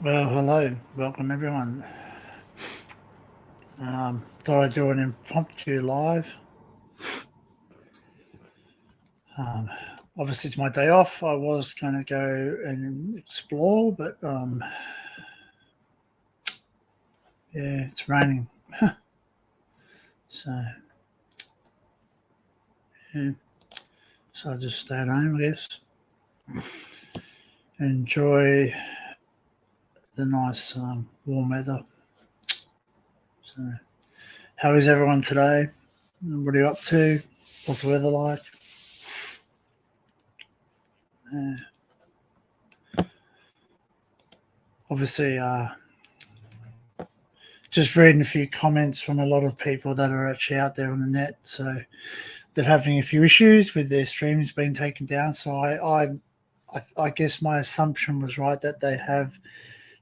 Well, hello, welcome everyone. Thought I'd do an impromptu live. Um, Obviously, it's my day off. I was going to go and explore, but yeah, it's raining. So, yeah, so I just stay at home, I guess. Enjoy the nice warm weather. So, how is everyone today? What are you up to? What's the weather like? Obviously, just reading a few comments from a lot of people that are actually out there on the net. So they're having a few issues with their streams being taken down. So I guess my assumption was right that they have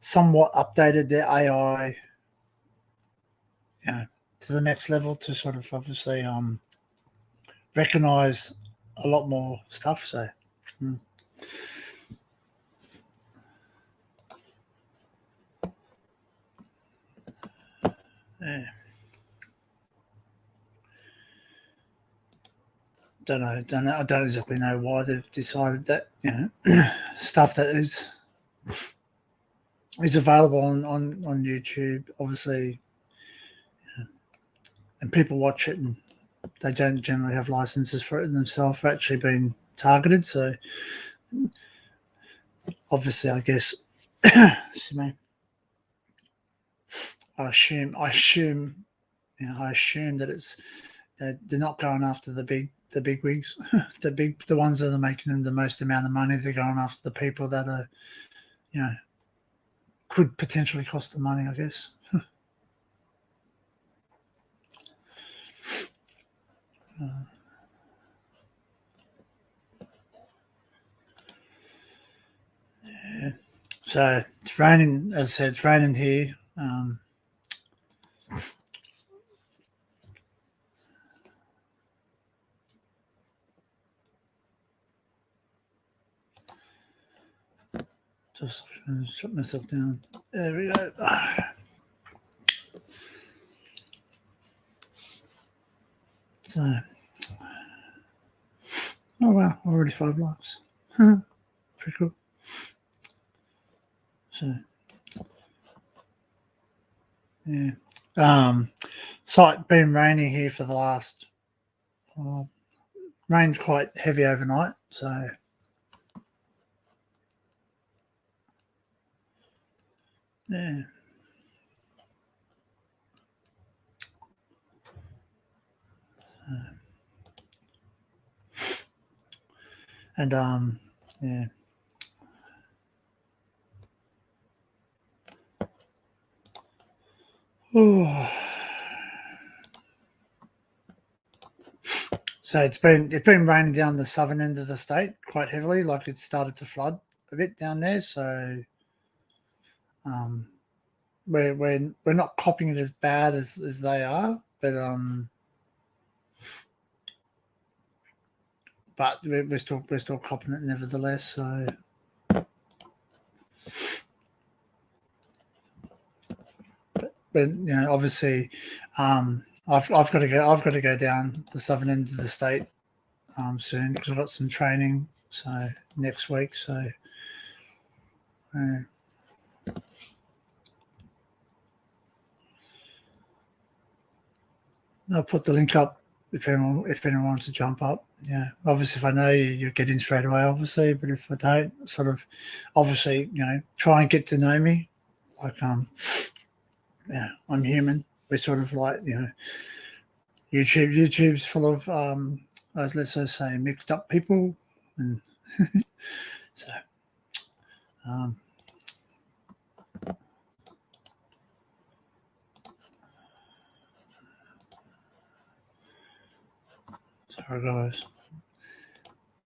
somewhat updated their AI, to the next level to sort of obviously recognize a lot more stuff. So. Yeah. Don't know. I don't exactly know why they've decided that stuff that is available on YouTube, obviously, and people watch it, and they don't generally have licenses for it themselves, for actually being targeted. So obviously, I guess, excuse me, I assume that it's they're not going after the big wigs, the ones that are making them the most amount of money. They're going after the people that are, you know, could potentially cost them money, I guess. Yeah. So it's raining, as I said, it's raining here. Just shut myself down. There we go. So, oh wow, already 5 likes. Pretty cool. So, yeah. So it's been raining here for the last. Rain's quite heavy overnight, so yeah. And yeah. Oh. So it's been raining down the southern end of the state quite heavily. Like it started to flood a bit down there. So we're not copying it as bad as they are, but we're still copying it nevertheless. So. But obviously, I've got to go down the southern end of the state soon because I've got some training next week. So I'll put the link up if anyone wants to jump up. Yeah, obviously if I know you, you'll get in straight away. Obviously, but if I don't, sort of, obviously try and get to know me. Like yeah, I'm human. We're sort of like YouTube's full of as let's just say mixed up people, and so sorry guys,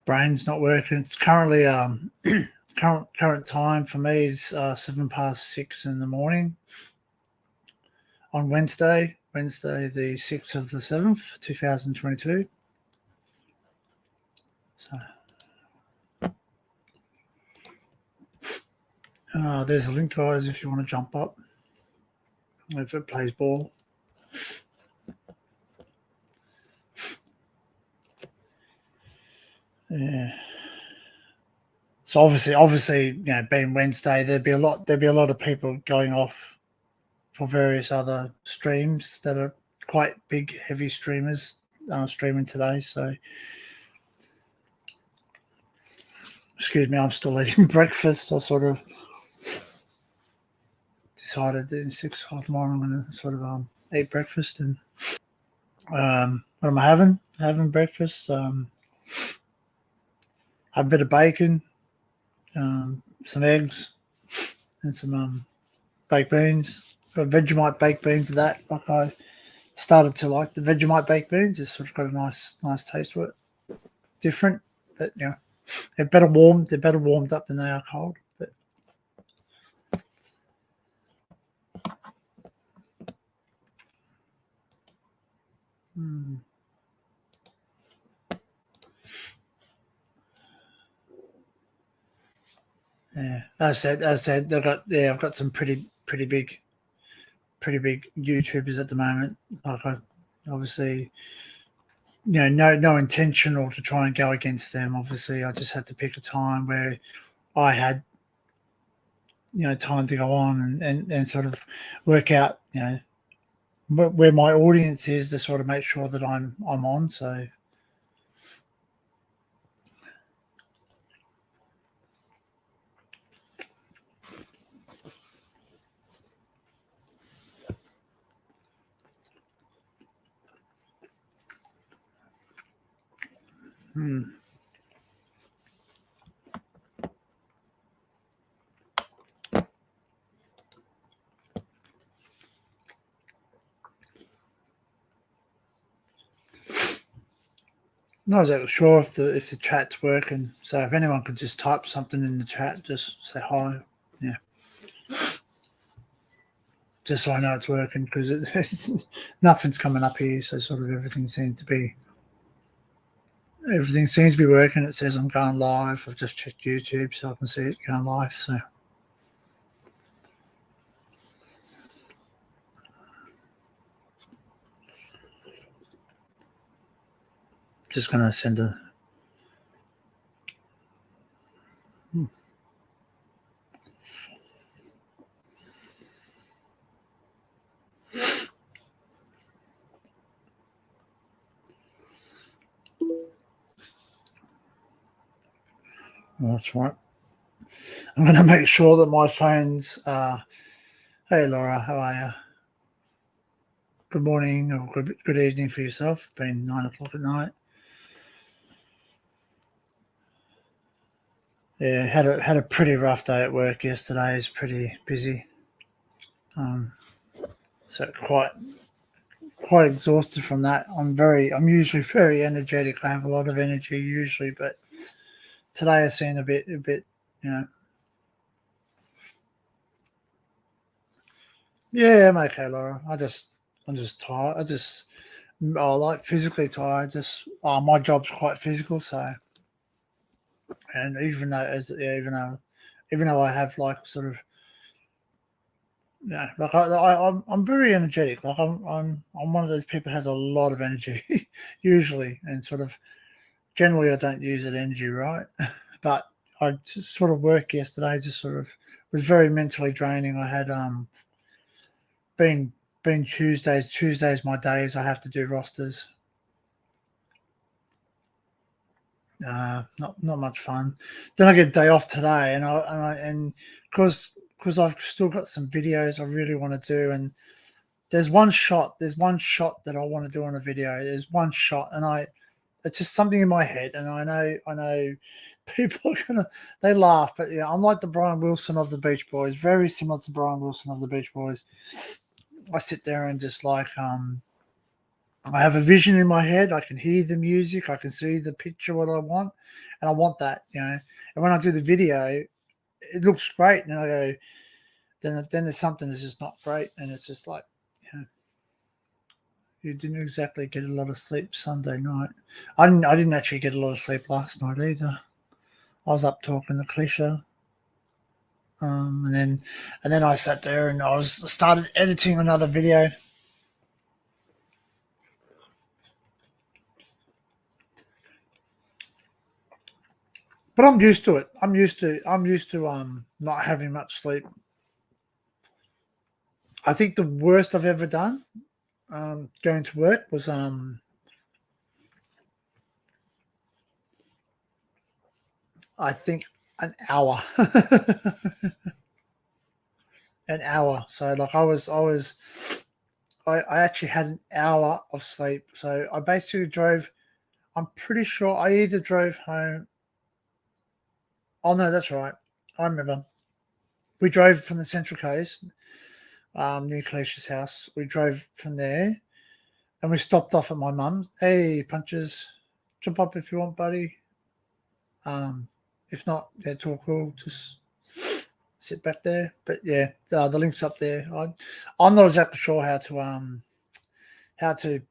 brain's not working. It's currently current time for me is 6:07 in the morning on Wednesday the 6th of the 7th 2022. So There's a link, guys, if you want to jump up. If it plays ball. Yeah. So obviously, being Wednesday, there'd be a lot of people going off for various other streams that are quite big, heavy streamers streaming today. So, excuse me, I'm still eating breakfast. I sort of decided that in 6 o'clock tomorrow I'm going to sort of eat breakfast. And what am I having? Having breakfast. Have a bit of bacon, some eggs, and some baked beans. Got Vegemite baked beans of that. Like I started to like the Vegemite baked beans. It's sort of got a nice taste to it. Different, but they're better warmed. They're better warmed up than they are cold. But yeah, as I said, I've got some pretty big YouTubers at the moment. Like I obviously, no intentional to try and go against them. Obviously, I just had to pick a time where I had time to go on and sort of work out where my audience is to sort of make sure that I'm on. So not exactly sure if the chat's working. So if anyone could just type something in the chat, just say hi. Yeah. Just so I know it's working, because it's nothing's coming up here. So sort of everything seems to be working. It says I'm going live. I've just checked YouTube so I can see it going live. So just going to send a that's right. I'm going to make sure that my phone's hey Laura, how are you? Good morning or good evening for yourself. It's been 9 o'clock at night. Yeah, had a pretty rough day at work yesterday. It's pretty busy. So quite exhausted from that. I'm usually very energetic. I have a lot of energy usually, but today I seem a bit, Yeah, I'm okay, Laura. I'm just tired. I like physically tired. My job's quite physical, so, and even though I have like sort of, like I'm very energetic. Like I'm one of those people who has a lot of energy usually, and sort of generally I don't use that energy right, but I just sort of work yesterday. Just sort of was very mentally draining. I had been Tuesdays my days. I have to do rosters. Not much fun. Then I get a day off today, and because I've still got some videos I really want to do, and there's one shot that I want to do on a video. There's one shot, and it's just something in my head, and I know people are they laugh, but I'm like the Brian Wilson of the Beach Boys, very similar to Brian Wilson of the Beach Boys. I sit there and just like I have a vision in my head. I can hear the music. I can see the picture, what I want. And I want that, And when I do the video, it looks great. And I go, then there's something that's just not great. And it's just like, you didn't exactly get a lot of sleep Sunday night. I didn't actually get a lot of sleep last night either. I was up talking to Clisha. and then I sat there and started editing another video. But I'm used to it. I'm used to not having much sleep. I think the worst I've ever done going to work was I think an hour. An hour. So like I actually had an hour of sleep. So I basically drove. I'm pretty sure I either drove home. Oh no, that's right. I remember. We drove from the Central Coast, near Kalicia's house. We drove from there, and we stopped off at my mum's. Hey, Punches, jump up if you want, buddy. If not, yeah, it's all cool. Just sit back there. But yeah, the link's up there. I'm not exactly sure how to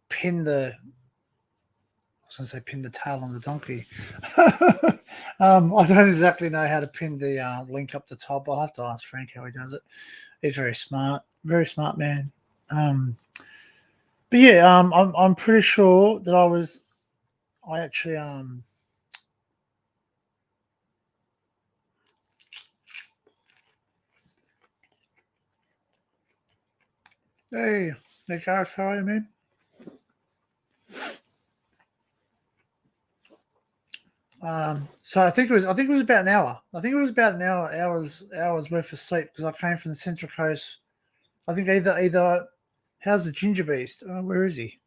pin the. I was going to say pin the tail on the donkey. I don't exactly know how to pin the link up the top. I'll have to ask Frank how he does it. He's very smart man. But yeah, I'm pretty sure that I actually hey Nick Gareth, how are you, man? So I think it was about an hour. I think it was about an hours worth of sleep because I came from the Central Coast. I think either how's the Ginger Beast? Where is he?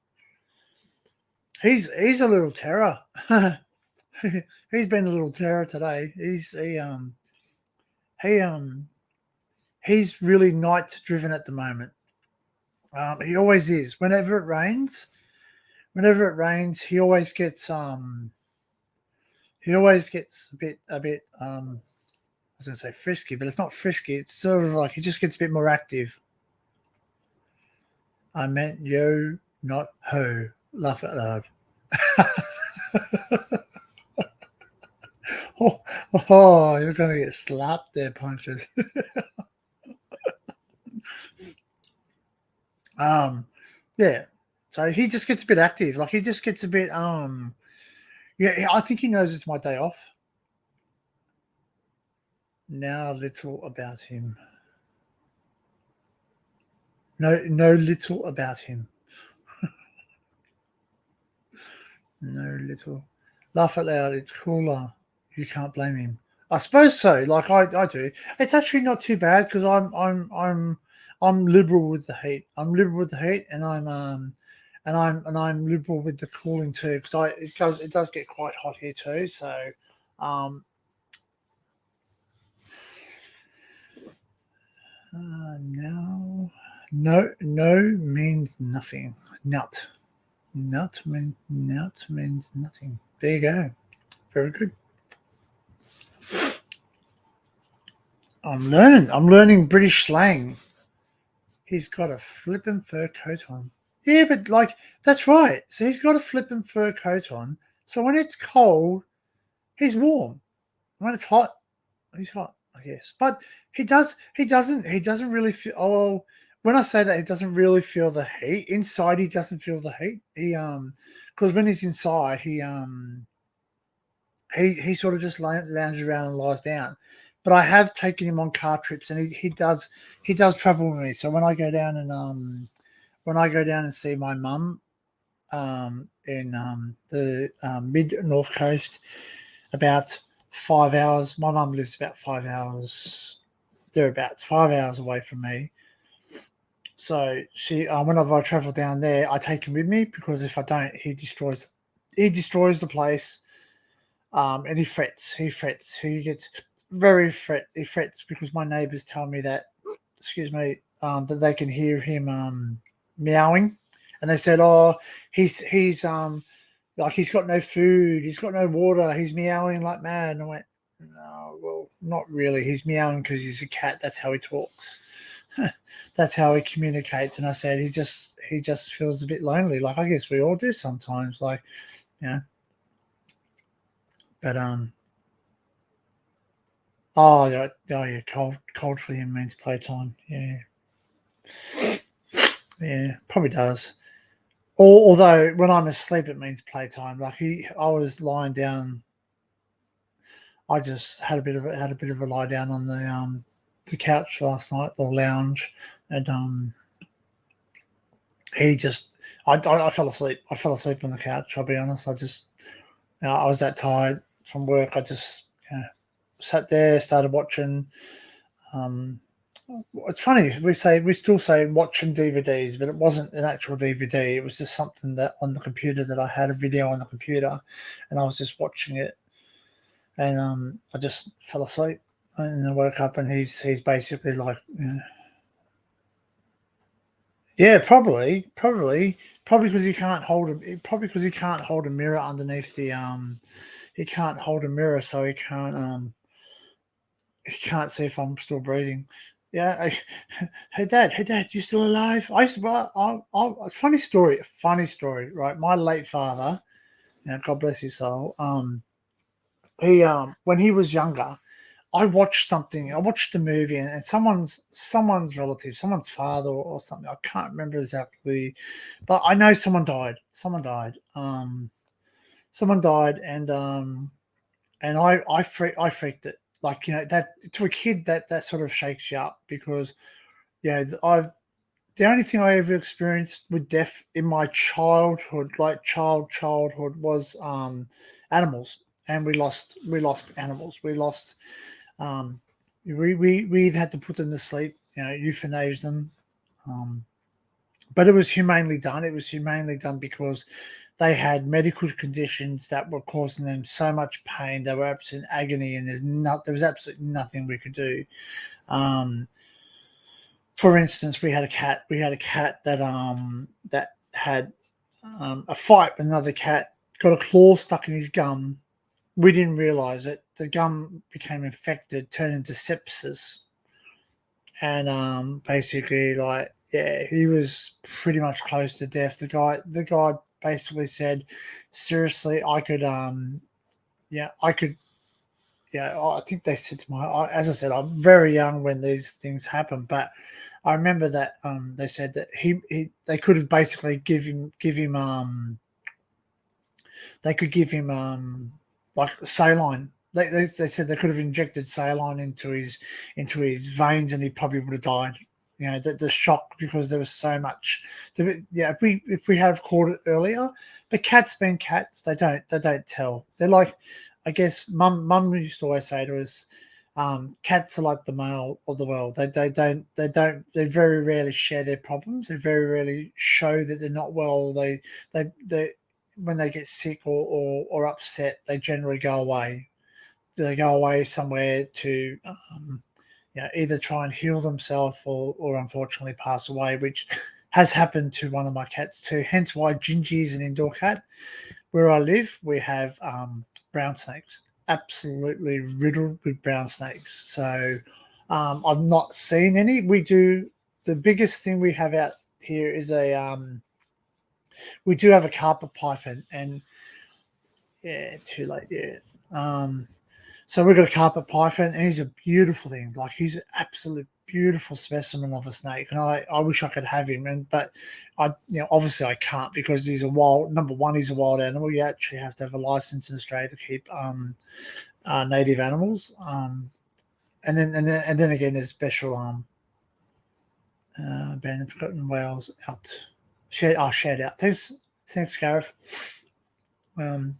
He's a little terror. He's been a little terror today. He's really night driven at the moment. He always is. Whenever it rains, he always gets a bit I was gonna say frisky, but it's not frisky. It's sort of like he just gets a bit more active. I meant yo, not ho. Laugh out loud. You're gonna get slapped there, Punches. Yeah. So he just gets a bit active. Like he just gets a bit yeah, I think he knows it's my day off. Now little about him. No little about him. No little. Laugh out loud, it's cooler. You can't blame him. I suppose so. Like I do. It's actually not too bad because I'm liberal with the heat. I'm liberal with the heat, and I'm liberal with the cooling too because it does get quite hot here too. So no means nothing. Nut means nothing. There you go. Very good. I'm learning British slang. He's got a flippin' fur coat on. Yeah, but like that's right. So he's got a flippin' fur coat on. So when it's cold, he's warm. When it's hot, he's hot, I guess. But he doesn't really feel. Oh, when I say that, he doesn't really feel the heat inside. He doesn't feel the heat. Because when he's inside, he sort of just lounges around and lies down. But I have taken him on car trips, and he does travel with me. So when I go down and see my mum in the mid North Coast, about 5 hours. My mum lives about 5 hours thereabouts, 5 hours away from me. So she, whenever I travel down there, I take him with me because if I don't, he destroys the place. And he frets. He gets very He frets because my neighbours tell me that, excuse me, that they can hear him meowing, and they said, "Oh, he's like he's got no food, he's got no water, he's meowing like mad." And I went, "No, well, not really. He's meowing because he's a cat. That's how he talks. That's how he communicates." And I said, he just feels a bit lonely. Like I guess we all do sometimes. Like, you know. But Oh, yeah. Cold for him means playtime. Yeah, yeah, probably does. Although when I'm asleep, it means playtime. Like I was lying down. I just had a bit of a lie down on the couch last night, the lounge, and he just I fell asleep. I fell asleep on the couch. I'll be honest. I was that tired from work. I just sat there, started watching. Um, it's funny we still say watching DVDs, but it wasn't an actual DVD. It was just something that on the computer that I had a video on the computer, and I was just watching it, and I just fell asleep, and I woke up, and he's basically like, yeah, probably because he can't hold probably because he can't hold a mirror underneath the he can't hold a mirror, so he can't see if I'm still breathing. Yeah. Hey dad, you still alive? I used to, well, funny story, right? My late father, God bless his soul. He when he was younger, I watched something. I watched a movie, and someone's relative, someone's father or something. I can't remember exactly, but I know someone died. Someone died, and I freaked it. Like, that to a kid, that sort of shakes you up, because I've the only thing I ever experienced with death in my childhood, like childhood, was animals, and we lost animals. We lost um, we either had to put them to sleep, euthanize them, um, but it was humanely done. It was humanely done because they had medical conditions that were causing them so much pain. They were absolute agony, and there was absolutely nothing we could do. Um, for instance, we had a cat. We had a cat that had a fight with another cat. Got a claw stuck in his gum. We didn't realize it. The gum became infected, turned into sepsis, and basically, like, yeah, he was pretty much close to death. The guy basically said, seriously, I could yeah, I could, yeah, I think they said to as I said, I'm very young when these things happen, but I remember that they said that they could have basically give him they could give him like saline. They said they could have injected saline into his veins, and he probably would have died. The shock, because there was so much. Yeah, if we had caught it earlier, but cats being cats, they don't tell. They're like, I guess mum used to always say to us, cats are like the male of the world. They very rarely share their problems. They very rarely show that they're not well. They when they get sick or upset, they generally go away. They go away somewhere to either try and heal themselves, or unfortunately pass away, which has happened to one of my cats too. Hence why Gingy is an indoor cat. Where I live, we have brown snakes, absolutely riddled with brown snakes. So I've not seen any. We do. The biggest thing we have out here is we do have a carpet python, and yeah, too late. Yeah. Um, so we've got a carpet python, and he's a beautiful thing. Like, he's an absolute beautiful specimen of a snake, and I wish I could have him. But obviously I can't, because he's a wild. Number one, he's a wild animal. You actually have to have a license in Australia to keep native animals. And then again, there's special band of forgotten whales out. Shared out. Thanks, Gareth. Um,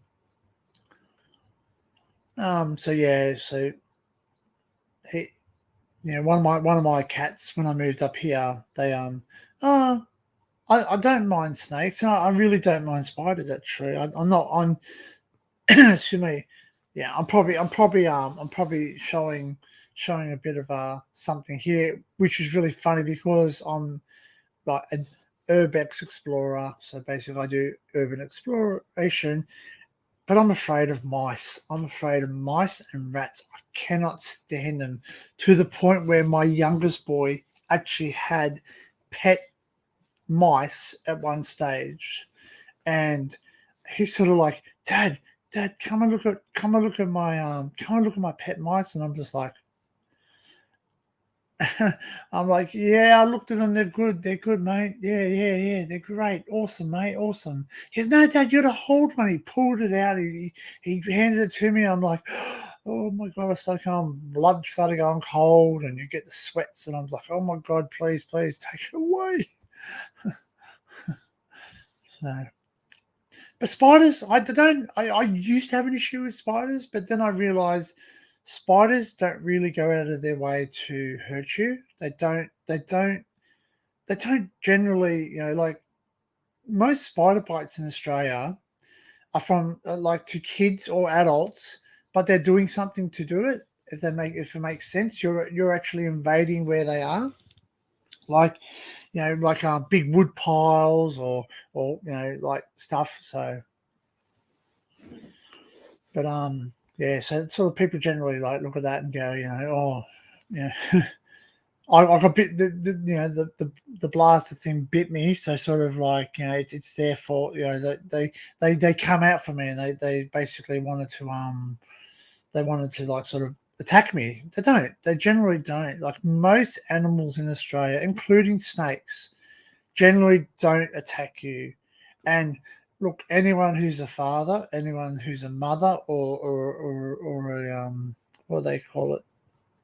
so yeah, so he, one of my cats, when I moved up here, they uh I don't mind snakes, and I really don't mind spiders. Actually, I'm not. Excuse me. Yeah, I'm probably showing a bit of something here, which is really funny, because I'm like an urbex explorer. So basically, I do urban exploration, but I'm afraid of mice. I'm afraid of mice and rats. I cannot stand them, to the point where my youngest boy actually had pet mice at one stage, and he's sort of like, Dad, come and look at my pet mice, and I'm just like, I'm like, yeah, I looked at them. They're good, mate. Yeah. They're great. Awesome, mate. Awesome. He goes, no, Dad, you got to hold one. He pulled it out. He handed it to me. I'm like, oh my God. I started going, blood started going cold, and you get the sweats. And I'm like, oh my God, please take it away. So, but spiders, I used to have an issue with spiders, but then I realized spiders don't really go out of their way to hurt you. They don't generally, like most spider bites in Australia are from like to kids or adults, but they're doing something to do it. If it makes sense, you're actually invading where they are, like like big wood piles or like stuff. So, but yeah, so it's sort of people generally like look at that and go, oh, yeah. I got bit the blaster thing bit me, so sort of like it's their fault. They come out for me and they basically wanted to like sort of attack me. They generally don't. Like most animals in Australia, including snakes, generally don't attack you. And look, anyone who's a father, anyone who's a mother, or a what do they call it,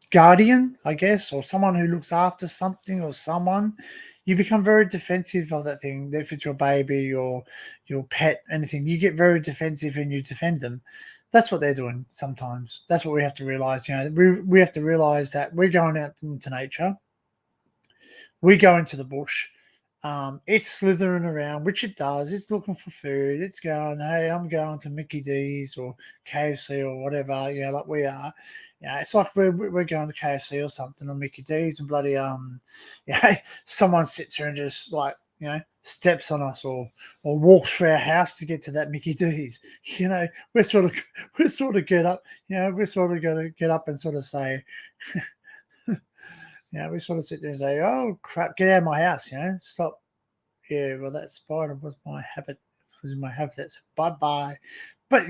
guardian, I guess, or someone who looks after something or someone, you become very defensive of that thing. If it's your baby or your pet, anything, you get very defensive and you defend them. That's what they're doing sometimes. That's what we have to realize. We have to realize that we're going out into nature. We go into the bush. It's slithering around, which it does. It's looking for food. It's going, hey, I'm going to Mickey D's or KFC or whatever, like we are. It's like we're going to KFC or something or Mickey D's and bloody someone sits there and just like steps on us or walks through our house to get to that Mickey D's. We're sort of get up. We're sort of going to get up and sort of say. We sort of sit there and say, "Oh crap, get out of my house!" Stop. Yeah, well, that spider was my habit. Was my habitat. Bye bye. But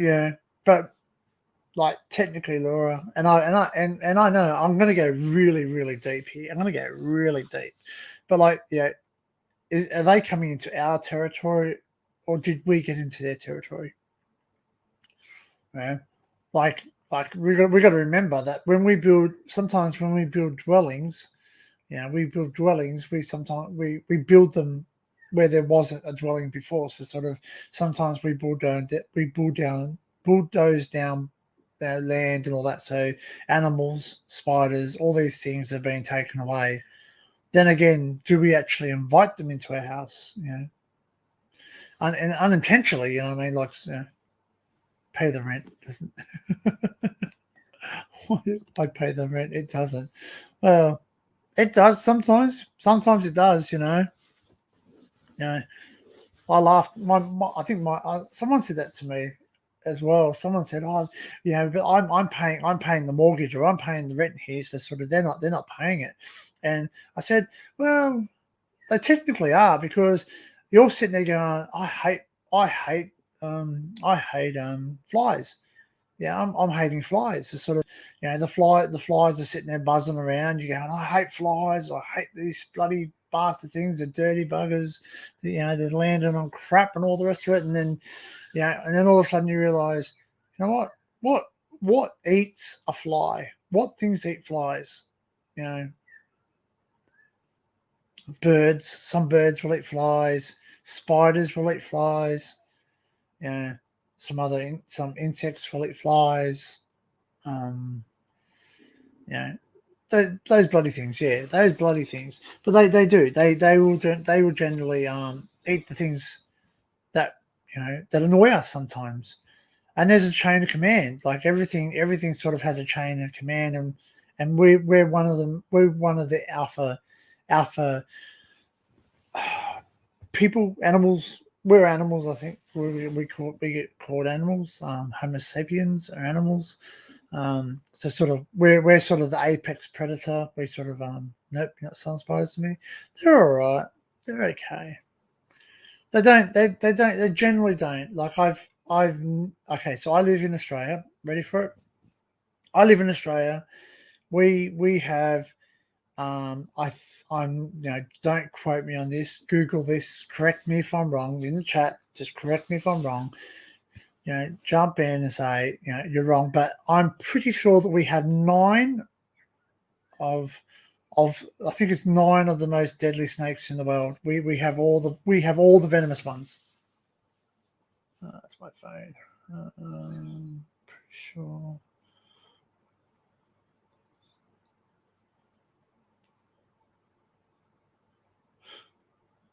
but like technically, Laura, and I know I'm going to go really, really deep here. I'm going to go really deep. But like, are they coming into our territory, or did we get into their territory? Yeah, like we got to remember that sometimes when we build dwellings. We build dwellings. We build them where there wasn't a dwelling before. So sort of sometimes we bulldoze down land and all that. So animals, spiders, all these things are being taken away. Then again, do we actually invite them into our house? And unintentionally. I mean, like pay the rent doesn't. I pay the rent. It doesn't. Well. It does sometimes. Sometimes it does. I laughed. I think someone said that to me as well. Someone said, "Oh, but I'm paying the mortgage or I'm paying the rent here, so sort of they're not paying it." And I said, "Well, they technically are because you're sitting there going, I hate flies." Yeah, I'm hating flies. It's sort of, the flies are sitting there buzzing around. You're going, I hate flies. I hate these bloody bastard things, the dirty buggers. They're landing on crap and all the rest of it. And then, and then all of a sudden you realize, you know what eats a fly? What things eat flies? Birds. Some birds will eat flies. Spiders will eat flies. Some insects will eat flies. Yeah, those bloody things. Yeah, those bloody things. But they do. They will generally eat the things that that annoy us sometimes. And there's a chain of command. Like everything sort of has a chain of command, and we're one of them. We're one of the alpha people, animals. We're animals. I think we get called animals. Homo sapiens are animals. So sort of we're sort of the apex predator. We sort of nope, you're not sun spiders to me. They're all right. They're okay. They generally don't. Like I've okay, so I live in Australia. Ready for it? I live in Australia. We have I'm, don't quote me on this. Google this. Correct me if I'm wrong in the chat. Just correct me if I'm wrong. Jump in and say, you're wrong. But I'm pretty sure that we have 9 of I think it's 9 of the most deadly snakes in the world. We have all the venomous ones. That's my phone. Pretty sure.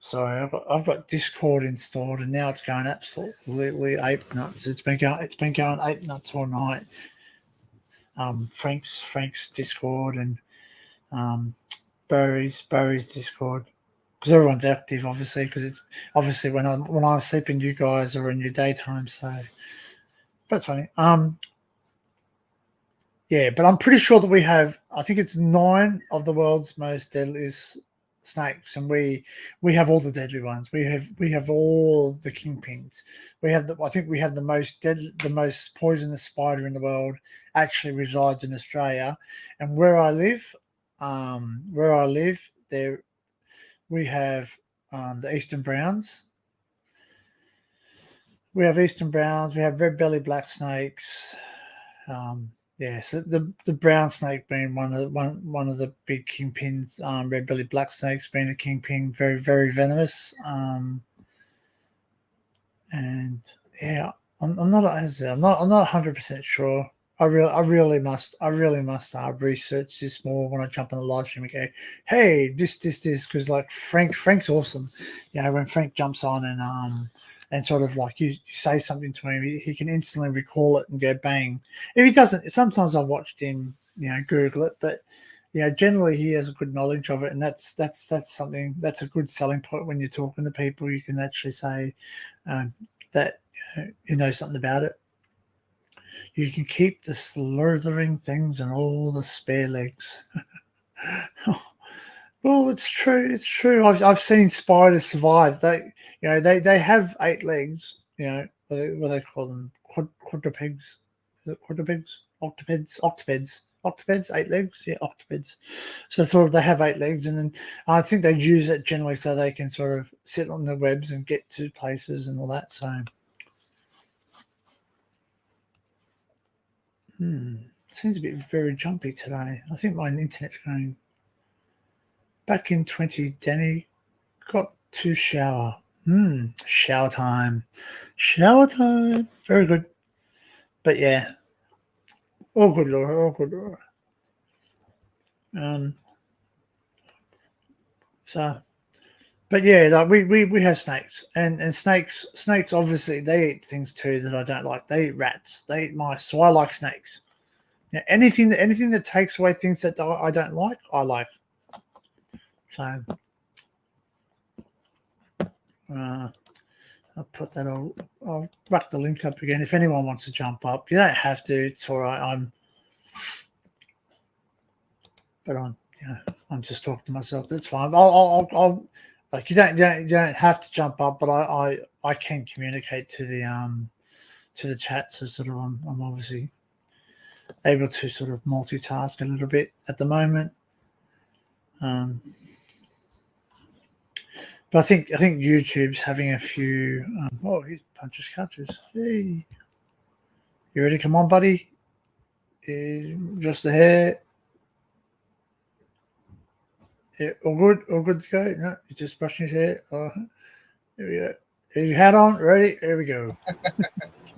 Sorry, I've got Discord installed, and now it's going absolutely ape nuts. It's been going ape nuts all night. Frank's Discord and Barry's Discord, because everyone's active, obviously. Because it's obviously when I'm sleeping, you guys are in your daytime. So that's funny. Yeah, but I'm pretty sure that we have. I think it's 9 of the world's most deadliest snakes, and we have all the deadly ones. We have all the kingpins. I think we have the most poisonous spider in the world actually resides in Australia, and where I live, there we have the eastern browns. We have eastern browns. We have red belly black snakes. So the brown snake being one of the big kingpins, red belly black snakes being a kingpin, very very venomous. And yeah, I'm not 100% sure. I really must research this more when I jump on the live stream and go, hey, this because like Frank's awesome. When Frank jumps on and sort of like you say something to him, he can instantly recall it and go bang. If he doesn't, sometimes I've watched him, Google it, but generally he has a good knowledge of it, and that's something that's a good selling point when you're talking to people. You can actually say that you know something about it. You can keep the slithering things and all the spare legs. Well, it's true. It's true. I've seen spiders survive. They have 8 legs. What do they call them? Quadrupeds. Is it quadrupeds? Octopeds, 8 legs. Yeah, octopeds. So sort of they have 8 legs, and then I think they use it generally so they can sort of sit on the webs and get to places and all that. So. Seems a bit very jumpy today. I think my internet's going. Back in 20, Danny got to shower. Shower time. Shower time. Very good. But yeah. All good, Laura. All good, Laura. But yeah, like we have snakes, and snakes obviously they eat things too that I don't like. They eat rats, they eat mice, so I like snakes. Anything that takes away things that I don't like, I like. So I'll put that. I'll rack the link up again. If anyone wants to jump up, you don't have to. It's all right. I'm just talking to myself. That's fine. I'll like you don't have to jump up, but I can communicate to the chat. So sort of I'm obviously able to sort of multitask a little bit at the moment. But I think YouTube's having a few. He's punches couches. Hey, you ready? Come on, buddy. Just the hair. Yeah, all good to go. No, he's just brushing his hair. There we go. Have your hat on? Ready? There we go.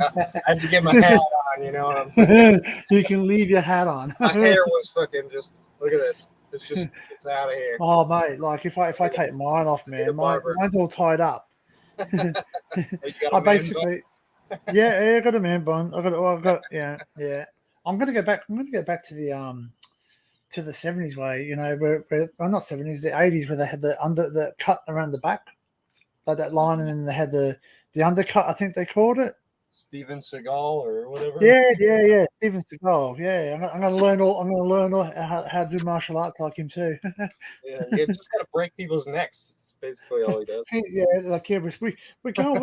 I had to get my hat on, you know what I'm saying? You can leave your hat on. My hair was fucking just, look at this. It's out of here. Oh, mate, like if I take mine off, man, mine's all tied up. I basically, I got a man bun. I got yeah. I'm gonna go back to the 70s way, where not 70s, the 80s, where they had the cut around the back, like that line, and then they had the undercut, I think they called it. Steven Seagal or whatever. Yeah. Steven Seagal. Yeah, I'm gonna learn how to do martial arts like him too. Yeah, you just gotta break people's necks. It's basically all he does. We're going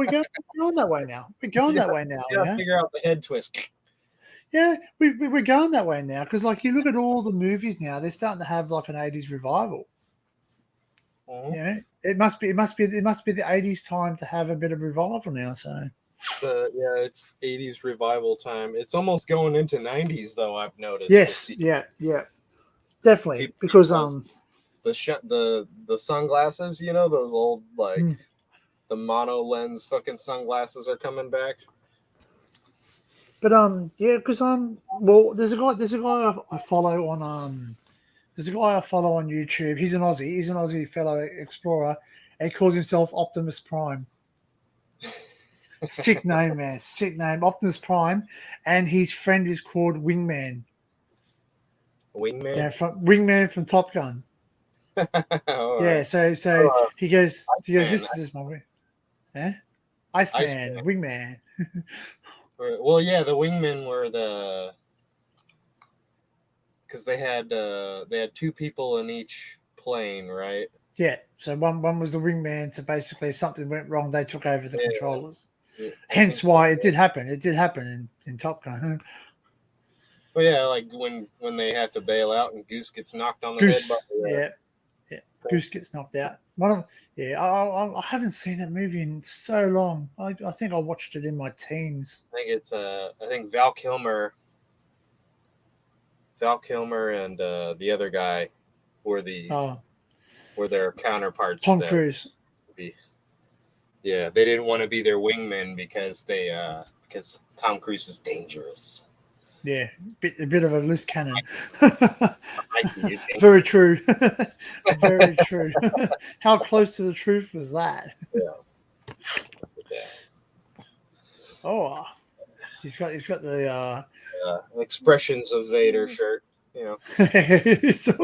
that way now. We're going that way now. You gotta figure out the head twist. Yeah, we're going that way now because, like, you look at all the movies now; they're starting to have like an '80s revival. Mhm. You know, it must be the '80s time to have a bit of revival now. So So yeah, it's 80s revival time. It's almost going into 90s though, I've noticed with yes, the yeah, definitely because people the sunglasses, those old like hmm. the mono lens fucking sunglasses are coming back. But yeah, because well, there's a guy I follow on YouTube. He's an Aussie. He's an Aussie fellow explorer. And he calls himself Optimus Prime. Sick name, man. Sick name, Optimus Prime, and his friend is called Wingman. Wingman. Yeah, from Wingman from Top Gun. All Yeah, right. so Oh, he goes. Iceman. This is my way. Yeah, Iceman. Iceman, Wingman. Well, yeah, the wingmen were because they had two people in each plane, right? Yeah, so one was the Wingman. So basically, if something went wrong, they took over the Yeah, controllers. yeah, I Hence think so. why it did happen. It did happen in Top Gun. But yeah, like when they have to bail out and Goose gets knocked on the head by Goose, yeah, yeah. the Goose gets knocked out. One of yeah. I haven't seen that movie in so long. I think I watched it in my teens. I think Val Kilmer and the other guy were Oh, their counterparts Tom that Cruise. be yeah, they didn't want to be their wingmen because Tom Cruise is dangerous. Yeah, a bit of a loose cannon. Mikey, Very true. Very true. How close to the truth was that? yeah. Oh, he's got the Expressions of Vader shirt. You know, so-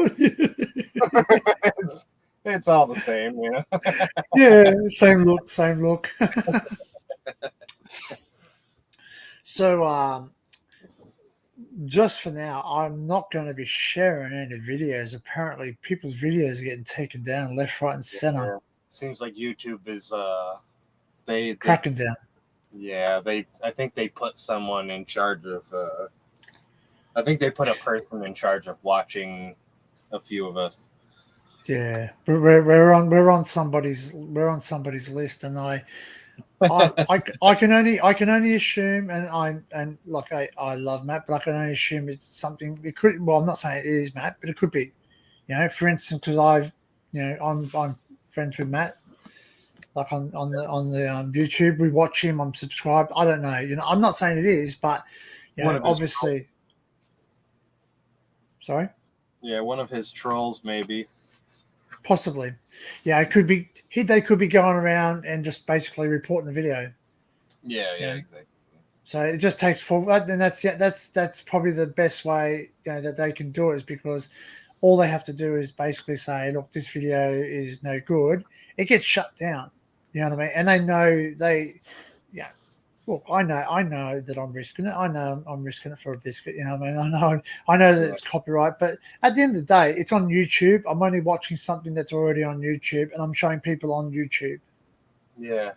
it's, it's all the same. You know. yeah, same look, same look. So just for now, I'm not going to be sharing any videos. Apparently, people's videos are getting taken down left, right, and center. Yeah. Seems like YouTube is they Cracking down. yeah I think they put someone in charge of I think they put a person in charge of watching a few of us. Yeah, but we're on somebody's list, and I can only assume, and like I love Matt, but I can only assume it's something. It could. Well, I'm not saying it is Matt, but it could be. For instance, because I'm friends with Matt. Like on the YouTube, we watch him. I'm subscribed. I don't know. I'm not saying it is, but One of his obviously. Sorry. Yeah, one of his trolls maybe. Possibly, yeah. It could be. They could be going around and just basically reporting the video. Yeah, Yeah. exactly. So it just takes forward, and that's probably the best way that they can do it, is because all they have to do is basically say, "Look, this video is no good." It gets shut down. You know what I mean? And they know yeah. Look, I know that I'm risking it. I know I'm risking it for a biscuit. You know what I mean? I know that it's copyright, but at the end of the day, it's on YouTube. I'm only watching something that's already on YouTube, and I'm showing people on YouTube. Yeah.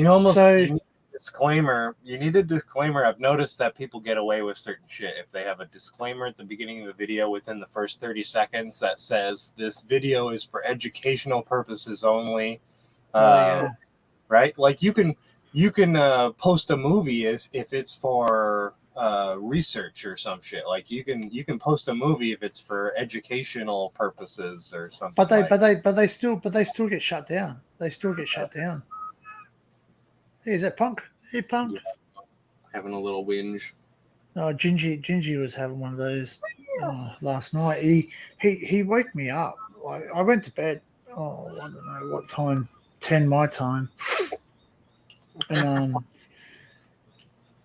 Almost So you need a disclaimer. You need a disclaimer. I've noticed that people get away with certain shit if they have a disclaimer at the beginning of the video within the first 30 seconds that says this video is for educational purposes only. there you go. Right? Like you can post a movie as if it's for research or some shit. Like you can post a movie if it's for educational purposes or something. But they still get shut down. They still get shut down. Hey, is that Punk? Hey, Punk. Yeah. Having a little whinge. Oh, Gingy was having one of those last night. He woke me up. I went to bed. Oh, I don't know what time. 10 my time. And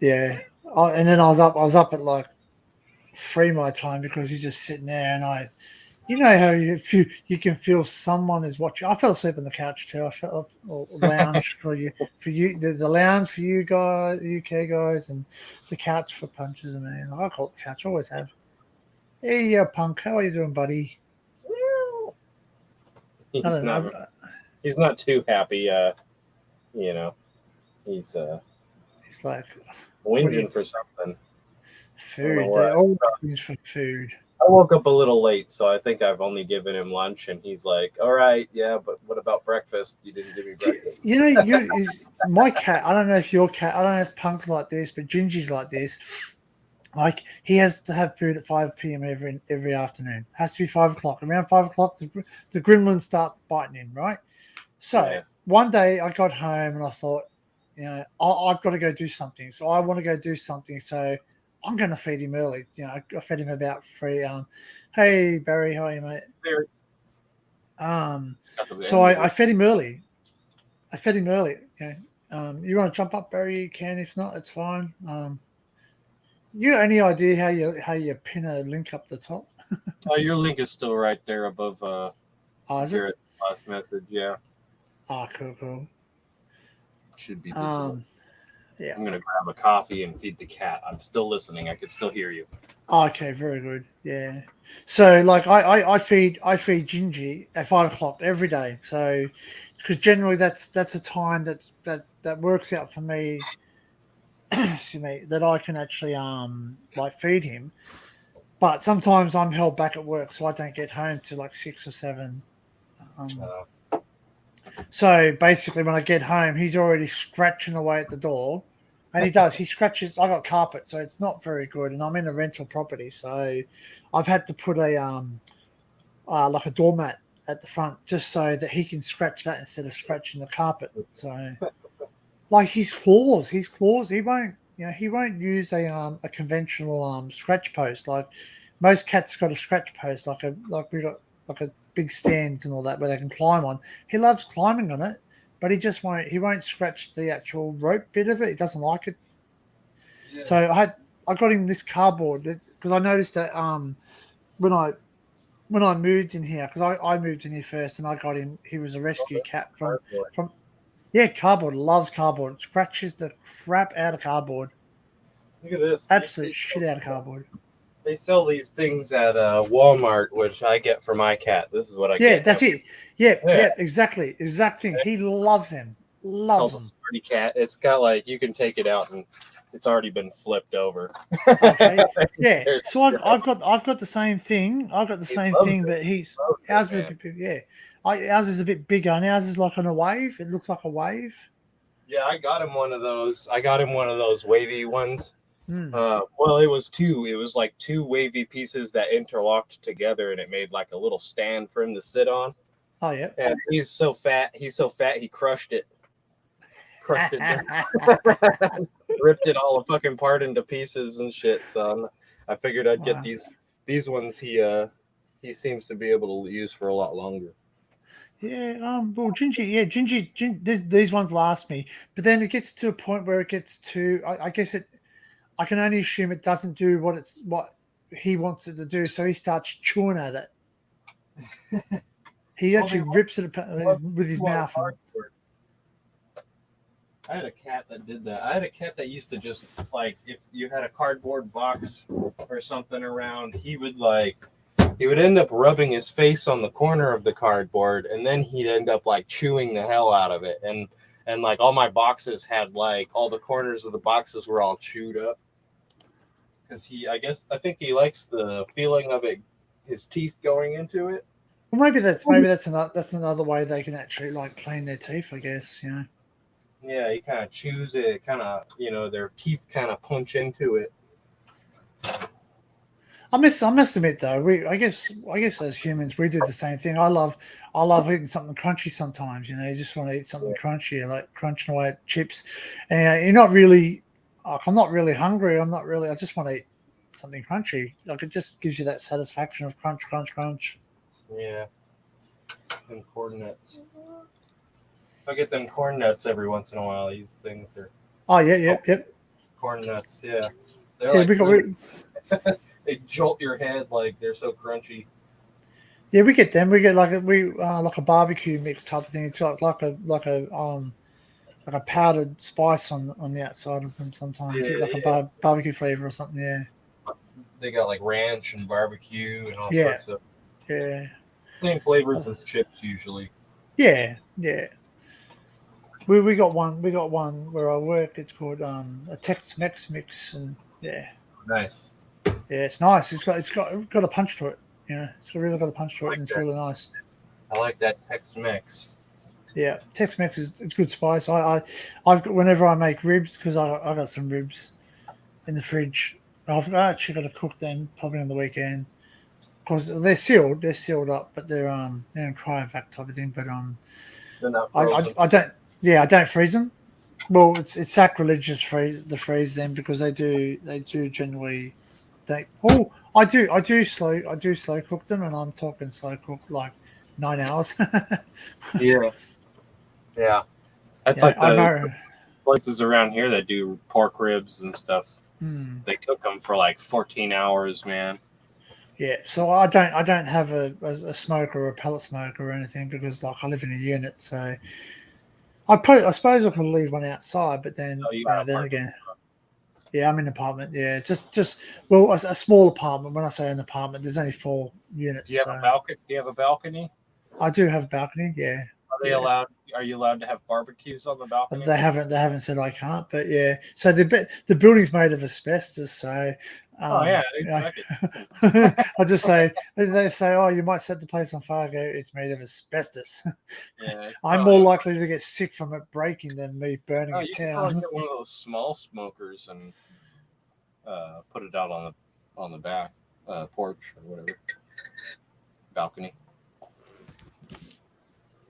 yeah. And then I was up at like 3 my time, because he's just sitting there, and how you can feel someone is watching. I fell asleep on the couch too. I fell or lounge for the lounge for you guys, UK guys, and the couch for punches. I mean, I call it the couch. I always have. Hey, Punk, how are you doing, buddy? I don't know. He's not too happy. He's He's like whinging for something. Food. why. They always use for food. I woke up a little late, so I think I've only given him lunch, and he's like, "All right, yeah, but what about breakfast? You didn't give me breakfast." You know, my cat. I don't know if your cat. I don't know if Punk's like this, but Gingy's like this. Like he has to have food at 5 p.m. every afternoon. Has to be 5 o'clock. Around 5 o'clock, the gremlins start biting him. Right. So Yeah. one day I got home and I thought, I've got to go do something. So I want to go do something. So I'm going to feed him early. I fed him about 3. Hey Barry, how are you, mate? Very- So I fed him early. You want to jump up, Barry? You can. If not, it's fine. You got any idea how you pin a link up the top? Oh, your link is still right there above Is it? Garrett's last message. Yeah, Cool. should be visible. Yeah. I'm gonna grab a coffee and feed the cat. I'm still listening. I can still hear you. Okay, very good. Yeah. So like I feed Gingy at 5 o'clock every day. So because generally that's a time that works out for me. Excuse me, that I can actually like feed him. But sometimes I'm held back at work, so I don't get home till like 6 or 7. So basically, when I get home, he's already scratching away at the door, and he does. He scratches. I got carpet, so it's not very good, and I'm in a rental property, so I've had to put a like a doormat at the front just so that he can scratch that instead of scratching the carpet. So, like his claws, he won't. He won't use a conventional scratch post. Like most cats got a scratch post, like we got like a big stands and all that where they can climb on. He loves climbing on it, but he won't scratch the actual rope bit of it. He doesn't like it. Yeah. So I got him this cardboard because I noticed that when I moved in here, because I moved in here first and I got him. He was a rescue cat from cardboard. Loves cardboard. Scratches the crap out of cardboard. Look at this. Absolute shit out of cardboard. They sell these things at Walmart, which I get for my cat. This is what I get. Yeah, that's it. Yeah, exactly. Exact thing. He loves them. Loves them. It's called a Smarty Cat. It's got like you can take it out and it's already been flipped over. Okay. Yeah. So I've got the same thing. I've got the same thing, but ours is ours is a bit bigger, and ours is like on a wave. It looks like a wave. Yeah, I got him one of those. I got him one of those wavy ones. Mm. It was two. It was like two wavy pieces that interlocked together, and it made like a little stand for him to sit on. Oh yeah. And he's so fat. He crushed it. Crushed it. Ripped it all fucking apart into pieces and shit. So I figured I'd get these ones. He seems to be able to use for a lot longer. Yeah, well, Gingy, these ones last me, but then it gets to a point where it gets to, I guess I can only assume it doesn't do what he wants it to do, so he starts chewing at it. He actually rips it apart with his mouth. I had a cat that did that. I had a cat that used to just like if you had a cardboard box or something around, he would end up rubbing his face on the corner of the cardboard, and then he'd end up like chewing the hell out of it. And like all my boxes had like all the corners of the boxes were all chewed up. Because I think he likes the feeling of it, his teeth going into it. Well, maybe that's another way they can actually like clean their teeth, I guess. Yeah, he kind of chews it. Kind of, their teeth kind of punch into it. I must admit though, I guess as humans we do the same thing. I love eating something crunchy sometimes. You just want to eat something crunchy, like crunching away at chips, and you're not really. I'm not really hungry. I just want to eat something crunchy. Like it just gives you that satisfaction of crunch, crunch, crunch. Yeah. And corn nuts. I get them corn nuts every once in a while. These things are. Oh yeah, yep. Corn nuts, yeah. They're they jolt your head like they're so crunchy. Yeah, we get them. We get like a barbecue mix type of thing. It's like a powdered spice on the outside of them sometimes, a barbecue flavor or something. Yeah. They got like ranch and barbecue and all sorts of. Yeah. Same flavors as chips usually. Yeah. We got one where I work. It's called a Tex-Mex mix, and yeah. Nice. Yeah, it's nice. It's got a punch to it. It's really got a punch to it, and it's really nice. I like that Tex-Mex. Yeah, Tex-Mex is it's good spice. I've got whenever I make ribs because I got some ribs in the fridge. I've actually got to cook them probably on the weekend because they're sealed. They're sealed up, but they're in cryovac type of thing. But They're not I, frozen. I don't I don't freeze them. Well, it's sacrilegious freeze them because they do generally I do slow cook them, and I'm talking slow cook like 9 hours. Yeah. Yeah. That's Yeah, like I the know. places around here that do pork ribs and stuff. Hmm. They cook them for like 14 hours, man. Yeah, so I don't have a smoker or a pellet smoker or anything because like I live in a unit, so I suppose I could leave one outside, but then Oh, you got then apartment. again, yeah, I'm in an apartment. Yeah, just well, a small apartment. When I say an apartment, there's only 4 units, Do you have a so balcony? Do you have a balcony? I do have a balcony. Yeah, Are they yeah. allowed? Are you allowed to have barbecues on the balcony? They haven't said I can't, but yeah. So the building's made of asbestos, so Oh yeah, you know, exactly. I just say they say, oh, you might set the place on fire. I go, it's made of asbestos. Yeah, it's I'm more probably. likely to get sick from it breaking than me burning Oh, a you could probably town. get one of those small smokers and put it out on the back porch or whatever balcony.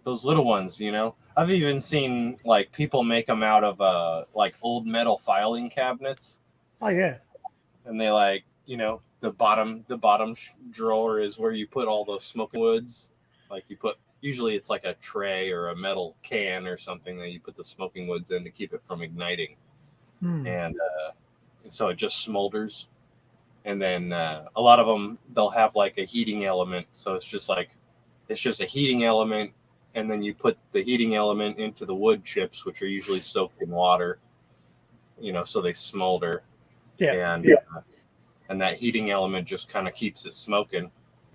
Those little ones, you know. I've even seen like people make them out of like old metal filing cabinets, Oh yeah, and they like the bottom drawer is where you put all those smoking woods. Like you put usually it's like a tray or a metal can or something that you put the smoking woods in to keep it from igniting, hmm. and so it just smolders. And then a lot of them they'll have like a heating element, so it's just a heating element, and then you put the heating element into the wood chips, which are usually soaked in water, so they smolder, Yeah, and and that heating element just kind of keeps it smoking,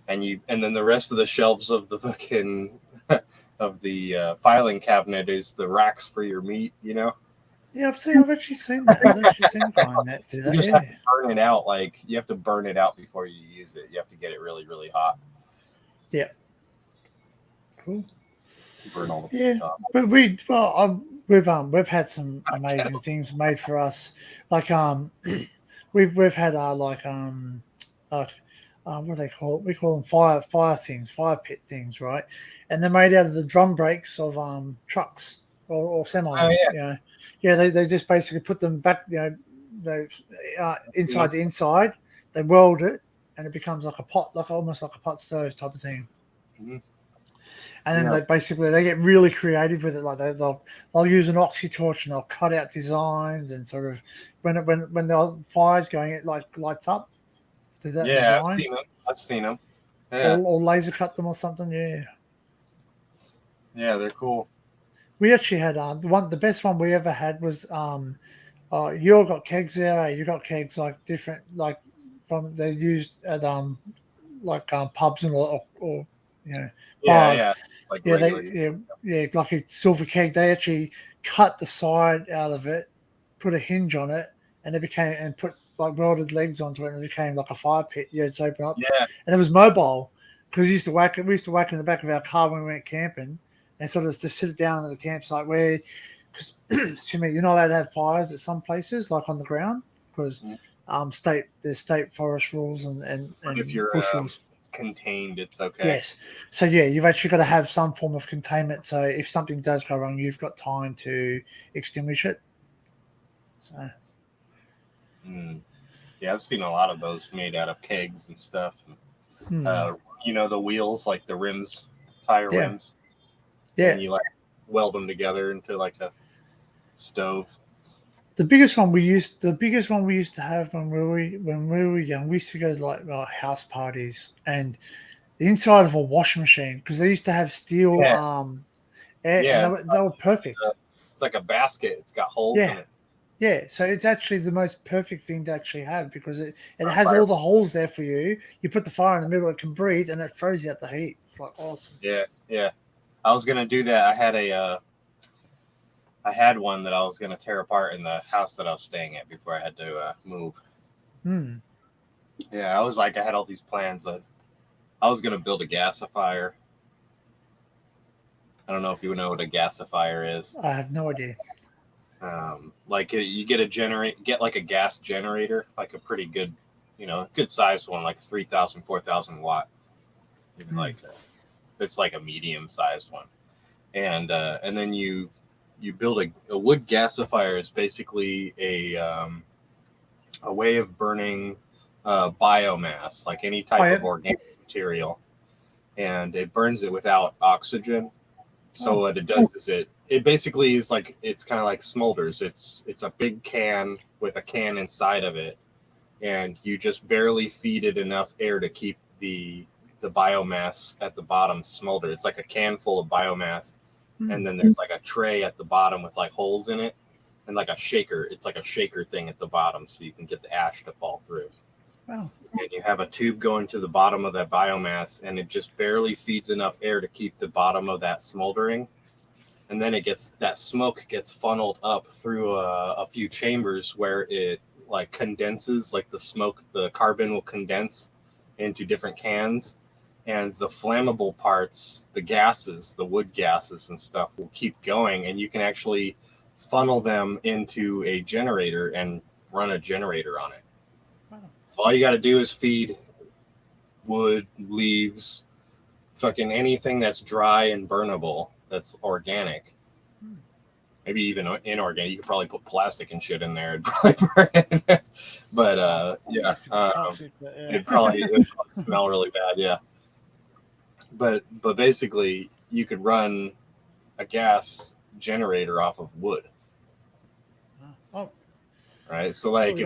and then the rest of the shelves of the fucking of the filing cabinet is the racks for your meat. yeah. I've actually seen that. I've actually seen a guy in that do You that. just have Yeah, to burn it out. Like you have to burn it out before you use it. You have to get it really, really hot. yeah. Cool. Burn all the Yeah, off. but we've had some amazing things made for us. Like we've had uh, what do they call it? We call them fire pit things, right? And they're made out of the drum brakes of trucks or Oh semis. yeah, Yeah, they just basically put them back. They you know. inside the inside. They weld it, and it becomes like a pot, like almost like a pot stove type of thing. Mhm. And then Yeah, they get really creative with it. Like they'll use an oxy torch and they'll cut out designs and sort of when the fire's going, it like lights up to that yeah, I've design, seen them. I've seen them. Yeah, or laser cut them or something. Yeah, yeah, they're cool. we actually had the best one we ever had was you all got kegs there. You got kegs like different like from they used at pubs and or Yeah, bars. yeah, like Yeah, regular. like a silver keg. They actually cut the side out of it, put a hinge on it, and put like welded legs onto it, and it became like a fire pit. You had to open up, Yeah, and it was mobile because we used to whack it. We used to whack in the back of our car when we went camping, and sort of just sit it down at the campsite where, because excuse me, you're not allowed to have fires at some places like on the ground because Mhm. there's state forest rules But if and you're bush rules. contained, it's okay. Yes. So yeah, you've actually got to have some form of containment. So if something does go wrong, you've got time to extinguish it. So Mm. Yeah, I've seen a lot of those made out of kegs and stuff. hmm, The wheels, like the rims, tire yeah, rims, yeah. and you like weld them together into like a stove. The biggest one we used to have when we were young, we used to go to like house parties and the inside of a washing machine because they used to have steel Yeah, air and yeah. they were perfect. It's like a basket. It's got holes in Yeah. it. Yeah, so it's actually the most perfect thing to actually have because it For has fire. all the holes there for you. You put the fire in the middle, it can breathe, and it throws you out the heat. It's like awesome. Yeah, yeah. I was gonna do that. I had one that I was gonna tear apart in the house that I was staying at before I had to move. Hmm. Yeah, I had all these plans that I was gonna build a gasifier. I don't know if you know what a gasifier is. I have no idea. You get like a gas generator, like a pretty good, good sized one, like 3,000, 4,000 watt. It's like a medium sized one, and then you build a wood gasifier is basically a way of burning biomass, like any type of organic material, and it burns it without oxygen. So what it does is it basically is like, it's kind of like smolders. It's a big can with a can inside of it, and you just barely feed it enough air to keep the biomass at the bottom smolder. It's like a can full of biomass, and then there's like a tray at the bottom with like holes in it, and like a shaker. It's like a shaker thing at the bottom, so you can get the ash to fall through. Wow. And you have a tube going to the bottom of that biomass, and it just barely feeds enough air to keep the bottom of that smoldering. And then that smoke gets funneled up through a few chambers where it like condenses, like the carbon will condense into different cans, and the flammable parts, the gases, the wood gases and stuff will keep going, and you can actually funnel them into a generator and run a generator on it. So all you got to do is feed wood, leaves, fucking anything that's dry and burnable, that's organic. Maybe even inorganic. You could probably put plastic and shit in there and probably burn it. But it'd probably smell really bad. Yeah. But basically, you could run a gas generator off of wood. Oh. Right. So like, we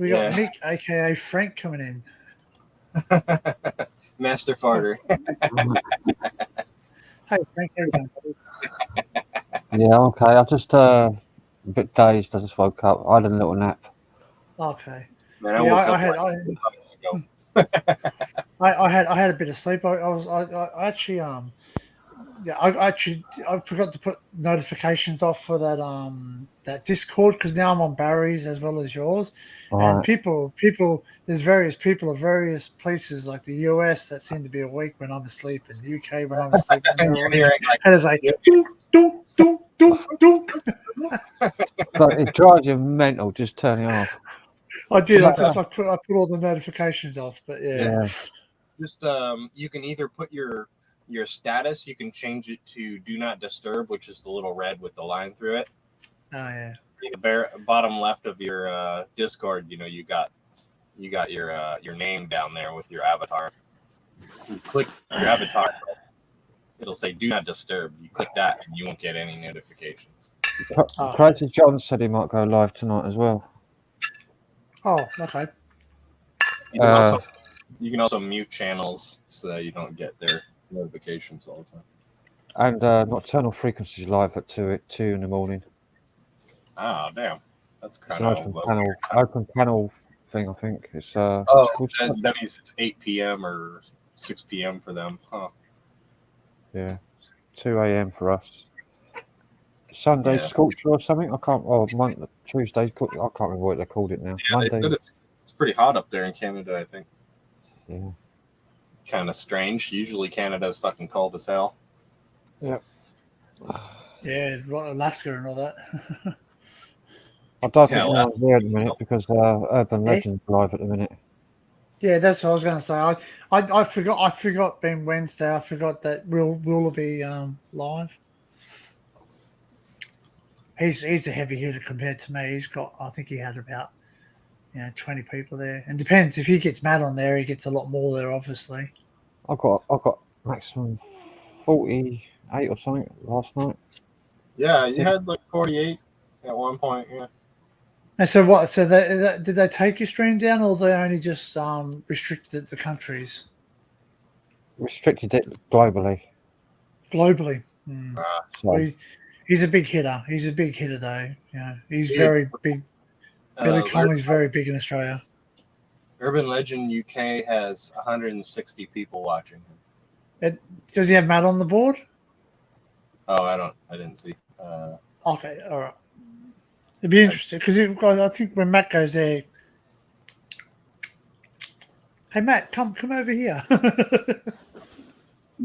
got Mick, aka Frank, coming in. Master Farter. Hey Frank, how you doing, buddy? Yeah, okay. I just a bit dazed. I just woke up. I had a little nap. Okay. Man, I had a bit of sleep. I actually I forgot to put notifications off for that Discord, because now I'm on Barry's as well as yours. And people, there's various people of various places, like the US, that seem to be awake when I'm asleep, and the UK when I'm asleep. And it's like, dunk, dunk, dunk, dunk. So it drives you mental just turning off. I did. I put all the notifications off, but yeah. Just you can either put your status, you can change it to do not disturb, which is the little red with the line through it. Oh yeah. The bottom left of your Discord, you got your name down there with your avatar. You click your avatar, it'll say do not disturb. You click that and you won't get any notifications. Crazy John said he might go live tonight as well. Oh, okay. You can also mute channels so that you don't get their notifications all the time. And Nocturnal Frequencies live at 2 in the morning. Oh damn, that's kind of open panel thing. I think it's that means it's 8 p.m. or 6 p.m. for them, huh? Yeah, 2 a.m. for us. Sunday Sculpture or something. I can't. Oh, Tuesday. I can't remember what they called it now. Yeah, Monday. They said it's pretty hot up there in Canada, I think. Yeah. Kind of strange. Usually Canada's fucking cold as hell. Yeah. Yeah, Alaska and all that. I don't think anyone's there at the minute because Urban Legends live at the minute. Yeah, that's what I was going to say. I forgot being Wednesday. I forgot that Will be live. He's a heavy hitter compared to me. I think he had about 20 people there. And depends, if he gets Matt on there, he gets a lot more there, obviously. I got maximum 48 or something last night. Yeah, you had like 48 at one point. Yeah. And so what? So did they take your stream down, or they only just restricted it to countries? Restricted it globally. Globally. So. He's a big hitter. He's a big hitter, though. He's very big. Billy Connolly's very big in Australia. Urban Legend UK has 160 people watching him. Does he have Matt on the board? Oh, I didn't see. Okay, all right. It'd be interesting because I think when Matt goes there, hey Matt, come over here.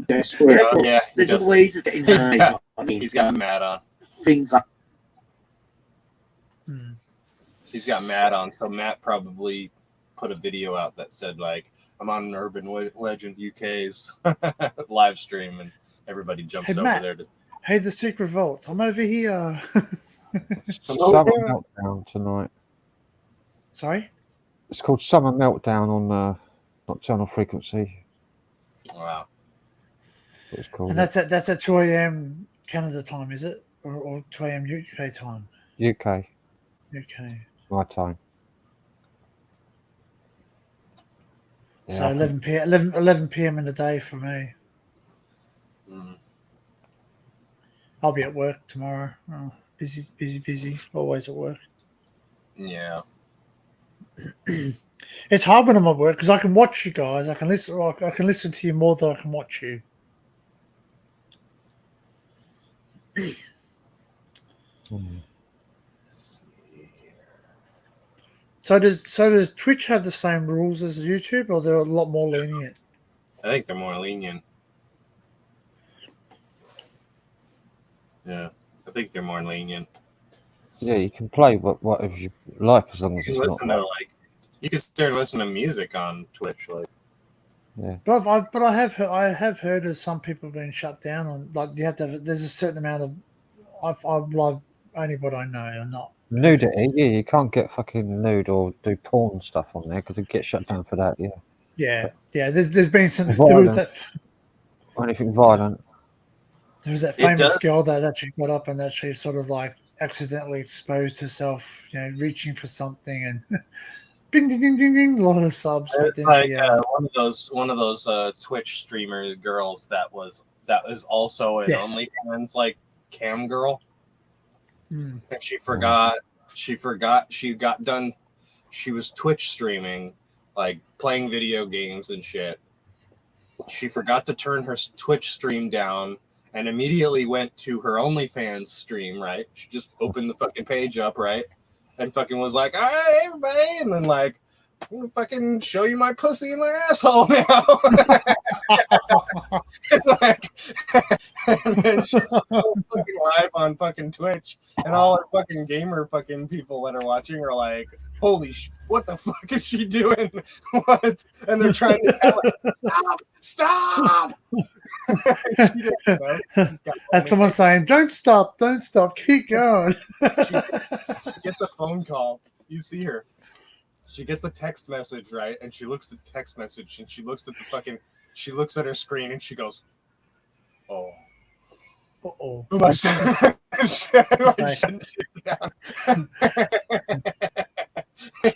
Desperate. Yeah, he There's does. other ways of getting He's high. got- I mean, He's got Matt on. things like Hmm. He's got Matt on, so Matt probably put a video out that said like, "I'm on Urban Legend UK's live stream," and everybody jumps Hey, over Matt. there to. Hey, the Secret Vault. I'm over here. Summer Meltdown tonight. Sorry. It's called Summer Meltdown on Nocturnal Frequency. Wow. What it's called. And that's at 2 a.m. Canada time, is it? Or 2 a.m. UK time? UK, UK. my time. So Yeah, I 11 p.m. in the day for me. Mm. I'll be at work tomorrow. Oh, busy. Always at work. Yeah. It's hard when I'm at work because I can watch you guys. I can listen to you more than I can watch you. Mm. So does Twitch have the same rules as YouTube, or they're a lot more lenient? I think they're more lenient. Yeah, I think they're more lenient. Yeah, you can play whatever you like as long as You it's can not listen to like, you can start listening to music on Twitch. Like, But I have heard of some people being shut down on, like, you have to have, there's a certain amount of I've loved only what I know and not nudity. Yeah, you can't get fucking nude or do porn stuff on there because it gets shut down for that. Yeah, yeah. There's been some Violent. Or anything violent. there was that It famous does. girl that actually got up and actually sort of like accidentally exposed herself, reaching for something and ding ding ding ding ding, a lot of subs. But It's then like she, one of those Twitch streamer girls that is also an Yes. OnlyFans like cam girl, mm, and she forgot she got done. She was Twitch streaming, like playing video games and shit. She forgot to turn her Twitch stream down and immediately went to her OnlyFans stream, right? She just opened the fucking page up, right? And fucking was like, all right, everybody. And then like, I'm gonna fucking show you my pussy and my asshole now. and then she's fucking live on fucking Twitch. And all our fucking gamer fucking people that are watching are like, holy what the fuck is she doing? What? And they're trying to tell her, stop! She didn't know. That's someone saying, don't stop, keep going. She gets a phone call. You see her. She gets a text message, right? And she looks at the text message and she looks at she looks at her screen and she goes, oh. Uh-oh. I shouldn't sit down.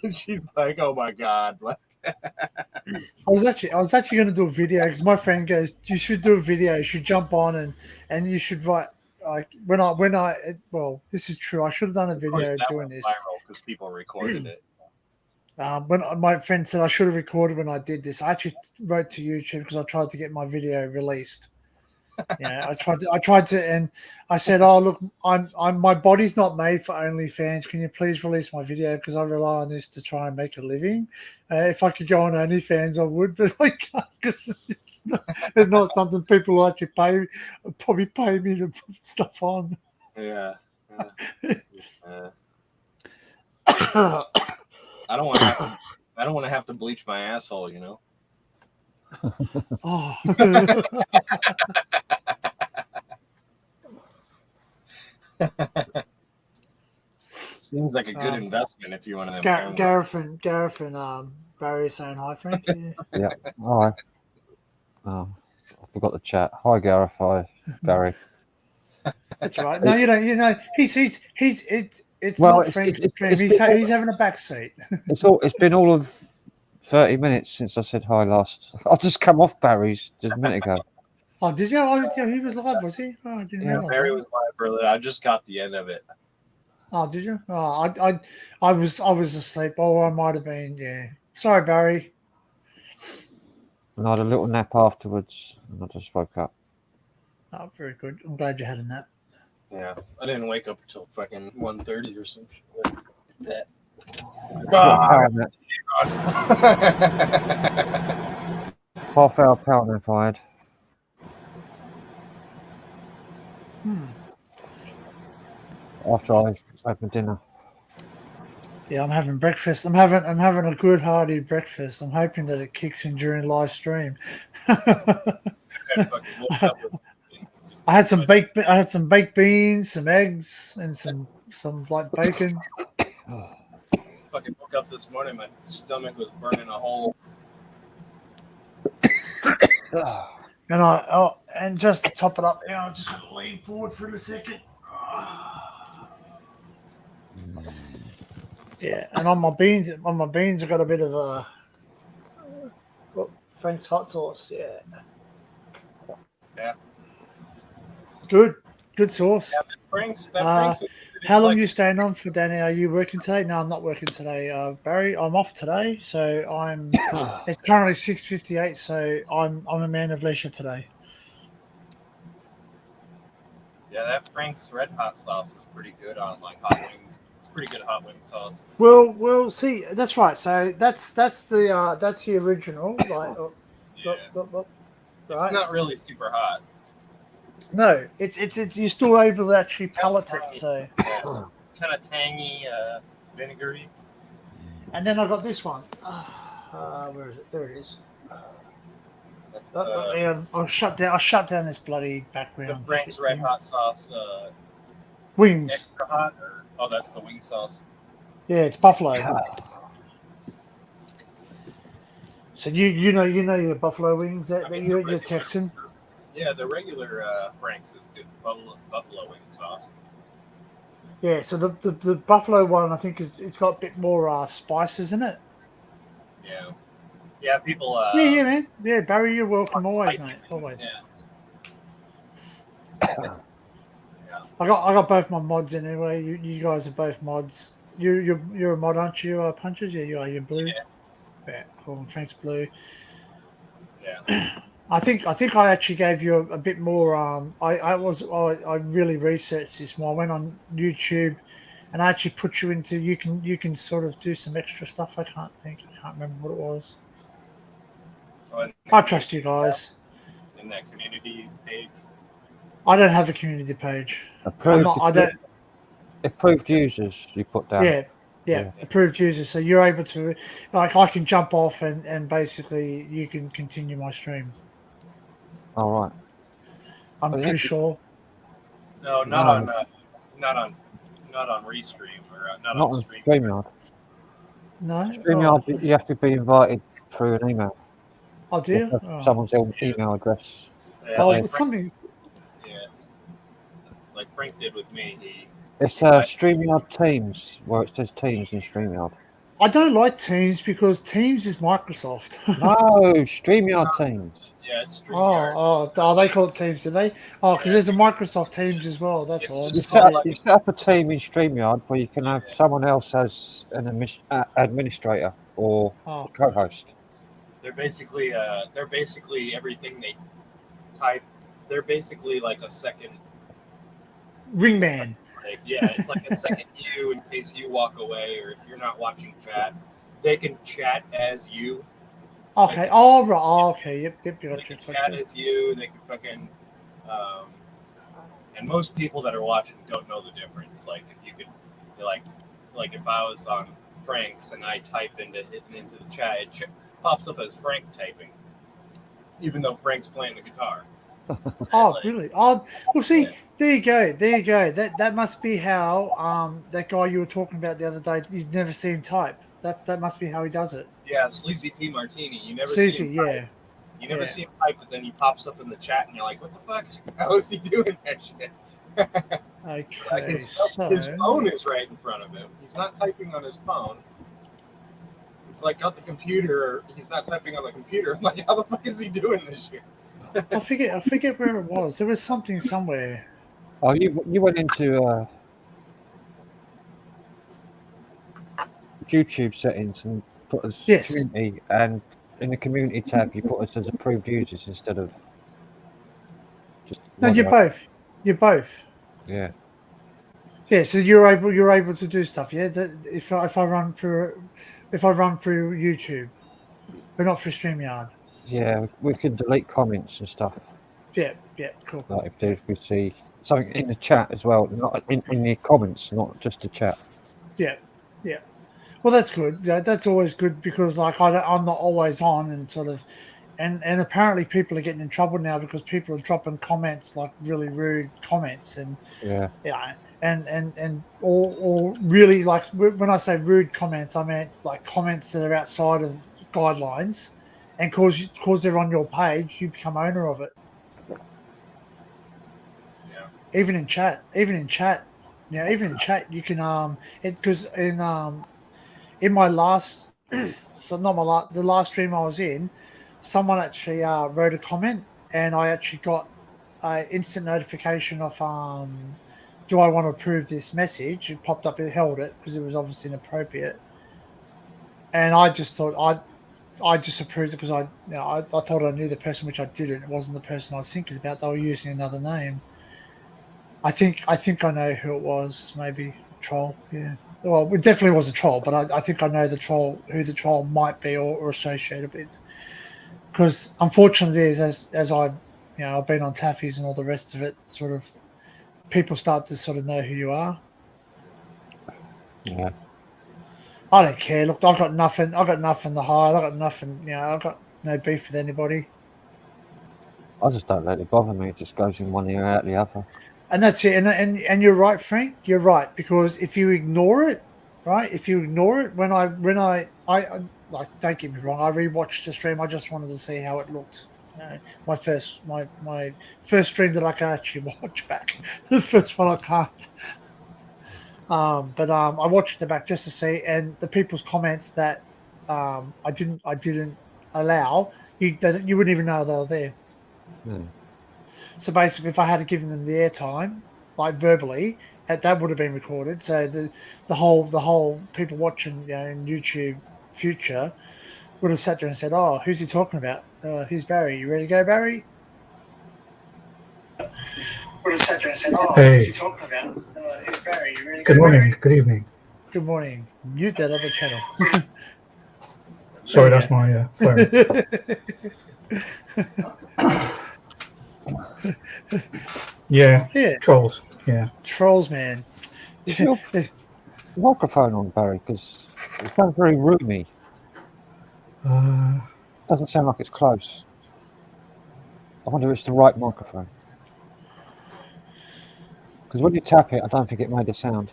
And she's like, oh my God. Like, I was actually going to do a video because my friend goes, you should do a video. You should jump on and you should write, like, well, this is true. I should have done a of course, video that doing went this. viral because people recorded it. When my friend said I should have recorded when I did this, I actually wrote to YouTube because I tried to get my video released. Yeah, I tried to, and I said, "Oh, look, I'm my body's not made for OnlyFans. Can you please release my video because I rely on this to try and make a living. If I could go on OnlyFans, I would, but I can't because it's not something people will actually probably pay me to put stuff on." Yeah. I don't want to have to bleach my asshole, you know. Oh. Seems like a good investment if you're one of them. Gareth and Barry saying hi, Frank. Yeah. Hi. Oh, I forgot the chat. Hi, Gareth. Hi, Barry. That's right. No, it's Well, not Frank's stream. He's having a back seat. It's been all of 30 minutes since I said hi last. I just come off Barry's just a minute ago. Oh, did you? Oh, yeah, he was live, was he? Oh, I didn't realize. Barry that. was live earlier. I just got the end of it. Oh, did you? Oh, I was asleep. Oh, I might have been. Yeah. Sorry, Barry. And I had a little nap afterwards, and I just woke up. Oh, very good. I'm glad you had a nap. Yeah, I didn't wake up until fucking 1:30 or some shit like that. What power nap? Half-hour power nap I had. After I had my dinner. Yeah, I'm having breakfast. I'm having a good hearty breakfast. I'm hoping that it kicks in during live stream. I fucking woke up with just I had some baked beans, some eggs, and some like bacon. fucking woke up this morning. My stomach was burning a hole. And just to top it up, I'm just gonna lean forward for a second. Yeah, and on my beans, I got a bit of a Frank's hot sauce. Yeah, Yeah. Good sauce. Yeah, Frank's. Frank's. How long are you staying on for, Danny? Are you working today? No, I'm not working today. Barry, I'm off today, so I'm. It's currently 6:58, so I'm a man of leisure today. Yeah, that Frank's Red Hot sauce is pretty good on like hot wings. It's pretty good hot wing sauce. Well, see, that's right. So that's the original. Like, Yeah. It's right? not really super hot. No, it's you're still able to actually palate it. So, Yeah. It's kind of tangy, vinegary. and then I got this one. Where is it? There it is. That's I'll shut down this bloody background. the Frank's Red Hot sauce. Wings. Extra hot, or that's the wing sauce. Yeah, it's buffalo. So you know your buffalo wings that you're Texan. Yeah, the regular Frank's is good buffalo wing sauce. Yeah, so the buffalo one I think it's got a bit more spices in it. Yeah. Yeah, people. Yeah, man. Yeah, Barry, you're welcome always, mate. Always. Yeah. I got both my mods anyway. You guys are both mods. You're a mod, aren't you? Punches? Yeah, you are. You're blue. Yeah, cool. Frank's blue. Yeah. I think I actually gave you a bit more. I really researched this more. I went on YouTube, and I actually put you into. You can sort of do some extra stuff. I can't remember what it was. I trust you guys. In that community page. I don't have a community page. Approved users you put down. Yeah, approved users. So you're able to, like, I can jump off and basically you can continue my stream. All right. I'm pretty sure. No, not on Restream or not on StreamYard. No. StreamYard, you have to be invited through an email. Oh, do you? Someone's email address. Yeah, something. Yeah. Like Frank did with me. It's StreamYard Teams, where it says Teams in StreamYard. I don't like Teams because Teams is Microsoft. No, StreamYard Teams. Yeah, it's StreamYard. Oh, they call it Teams, do they? Oh, because there's a Microsoft Teams as well. That's all. You set up a team in StreamYard where you can have someone else as an administrator or co-host. They're basically everything they type. They're basically like a second wingman. Yeah, it's like a second you in case you walk away, or if you're not watching chat, they can chat as you. Okay. Oh, right. Oh, okay. Yep. They can chat as you. They can fucking. And most people that are watching don't know the difference. Like if you could, like if I was on Frank's and I type into the chat, it pops up as Frank typing, even though Frank's playing the guitar. Oh, really? Oh, well, see, there you go. That must be how that guy you were talking about the other day. You'd never see him type. That must be how he does it. Yeah, Sleazy P Martini. You never see him type. Yeah. You never see him type, but then he pops up in the chat, and you're like, "What the fuck? How is he doing that shit?" Okay. His phone is right in front of him. He's not typing on his phone. It's like got the computer. He's not typing on the computer. I'm like, how the fuck is he doing this shit? I forget where it was. There was something somewhere. Oh, you went into YouTube settings and put us community, and in the community tab you put us as approved users instead of just. No, you're both. Yeah. Yeah, so you're able to do stuff. Yeah, that if I run through YouTube, but not through StreamYard. Yeah, we can delete comments and stuff. Yeah, yeah, cool. Like if we see something in the chat as well, not in the comments, not just the chat. Yeah, yeah. Well, that's good. Yeah, that's always good because like I'm not always on and sort of, and apparently people are getting in trouble now because people are dropping comments like really rude comments and Yeah. yeah, and or really like when I say rude comments, I mean like comments that are outside of guidelines, and cause they're on your page, you become owner of it. Yeah. Even in chat, even in chat, you can it because in my last so not my last the last stream I was in, someone actually wrote a comment, and I actually got an instant notification of do I want to approve this message? It popped up, it held it because it was obviously inappropriate, and I just thought I just approved it because I thought I knew the person, which I didn't. It wasn't the person I was thinking about. They were using another name. I think I know who it was. Maybe a troll. Yeah. Well, it definitely was a troll, but I think I know who the troll might be or associated with. Because unfortunately, as I've been on Taffies and all the rest of it, sort of people start to sort of know who you are. Yeah. I don't care. Look, I've got nothing. I've got nothing to hide. I've got nothing. I've got no beef with anybody. I just don't let it bother me. It just goes in one ear out the other. And that's it. And you're right, Frank. You're right, because if you ignore it, right? If you ignore it, when I like, don't get me wrong, I rewatched the stream. I just wanted to see how it looked. My first stream that I can actually watch back. The first one I can't. But I watched it back just to see, and the people's comments that I didn't allow, you wouldn't even know they were there. Hmm. So basically, if I had given them the airtime, like verbally, that would have been recorded. So the whole people watching, in YouTube future would have sat there and said, "Oh, who's he talking about? Who's Barry? You ready to go, Barry?" Would have sat there and said, "Oh, Hey. who's he talking about? Who's Barry? You ready to Good go, morning. Barry?" Good evening. Good morning. Mute that other channel. Sorry, There that's my phone. Yeah, Yeah, trolls. Yeah. trolls, man. Is your microphone on, Barry? Because it sounds very roomy. Doesn't sound like it's close. I wonder if it's the right microphone. Because when you tap it, I don't think it made a sound.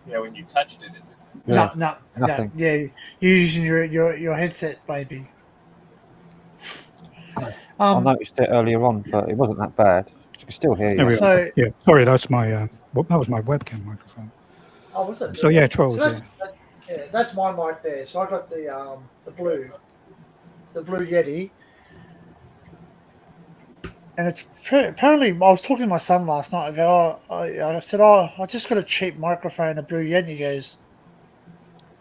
Yeah, when you touched it, Yeah, No, nothing. yeah, you're using your headset, baby. I noticed it earlier on, but it wasn't that bad. You can still hear There we you. So- are. Yeah. Sorry, that's my that was my webcam microphone. Oh, was it? So yeah, trolls. So that's my mic there. So I got the blue Yeti, and it's apparently I was talking to my son last night. I said, I just got a cheap microphone, a blue Yeti. He goes,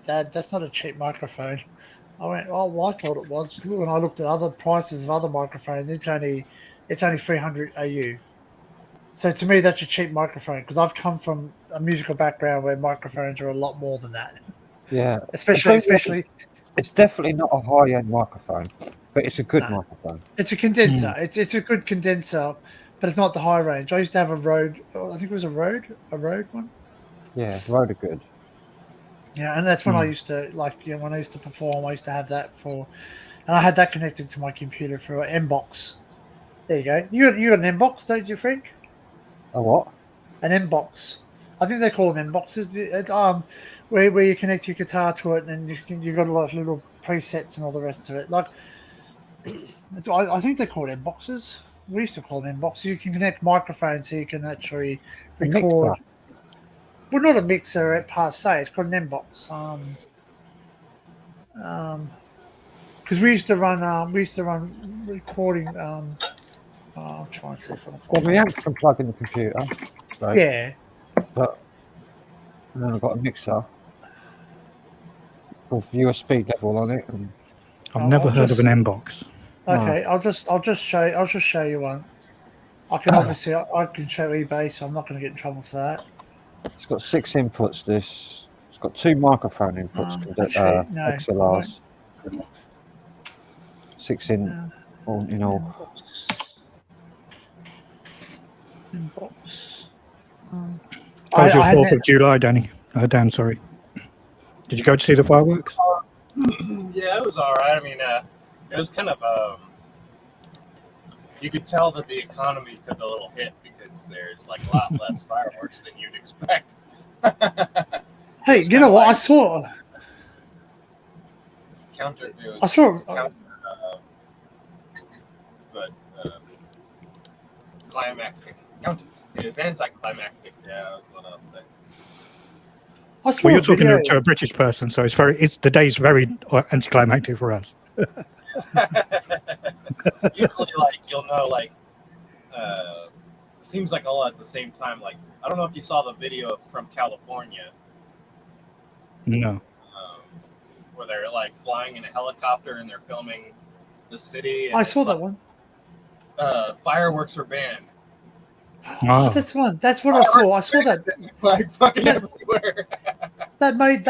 "Dad, that's not a cheap microphone." I went, "Oh, well, I thought it was." When I looked at other prices of other microphones, it's only 300 AU. So to me, that's a cheap microphone because I've come from a musical background where microphones are a lot more than that. Yeah. Especially, It's definitely not a high-end microphone, but it's a good No. microphone. it's a condenser. It's a good condenser, but it's not the high range. I used to have a Rode. I think it was a Rode one. Yeah, Rode are good. Yeah, and that's when I used to when I used to perform. I used to have that and I had that connected to my computer through an M-Box. There you go. You got an M-Box, don't you, Frank? A what? An M-Box. I think they call them M-Boxes. Where you connect your guitar to it, and you got a lot of little presets and all the rest of it. Like, I think they're called M-Boxes. We used to call them M-Boxes. You can connect microphones, so you can actually A record. mixer. Well, not a mixer per se. It's called an M-Box. Because we used to run recording. I'll try and see if I can Well, find the amp can plug in the computer. Right? Yeah. But and then I've got a mixer with USB level on it. And I've never heard of an M-Box. Okay, I'll just show you one. I can obviously I can show eBay, so I'm not going to get in trouble for that. It's got 6 inputs. It's got 2 microphone inputs, Actually, no, I XLRs. 6 in won't. all in all. Inbox. How was your I 4th of July, Danny? Dan, sorry. Did you go to see the fireworks? Yeah, it was all right. I mean, it was kind of you could tell that the economy took a little hit because there's like a lot less fireworks than you'd expect. Hey, It's you know kinda what? like- I saw. Counter, I saw. but climactic. Counter. It is anticlimactic. Yeah, that's what I'll say. I saw Well, a you're talking video. to a British person, so the day's very anticlimactic for us. Usually, like you'll know, like seems like all at the same time. Like I don't know if you saw the video from California. No. Where they're like flying in a helicopter and they're filming the city. And I saw it's that like, one. Fireworks are banned. Oh, that's one. That's what I saw. I saw that. Like fucking everywhere. That made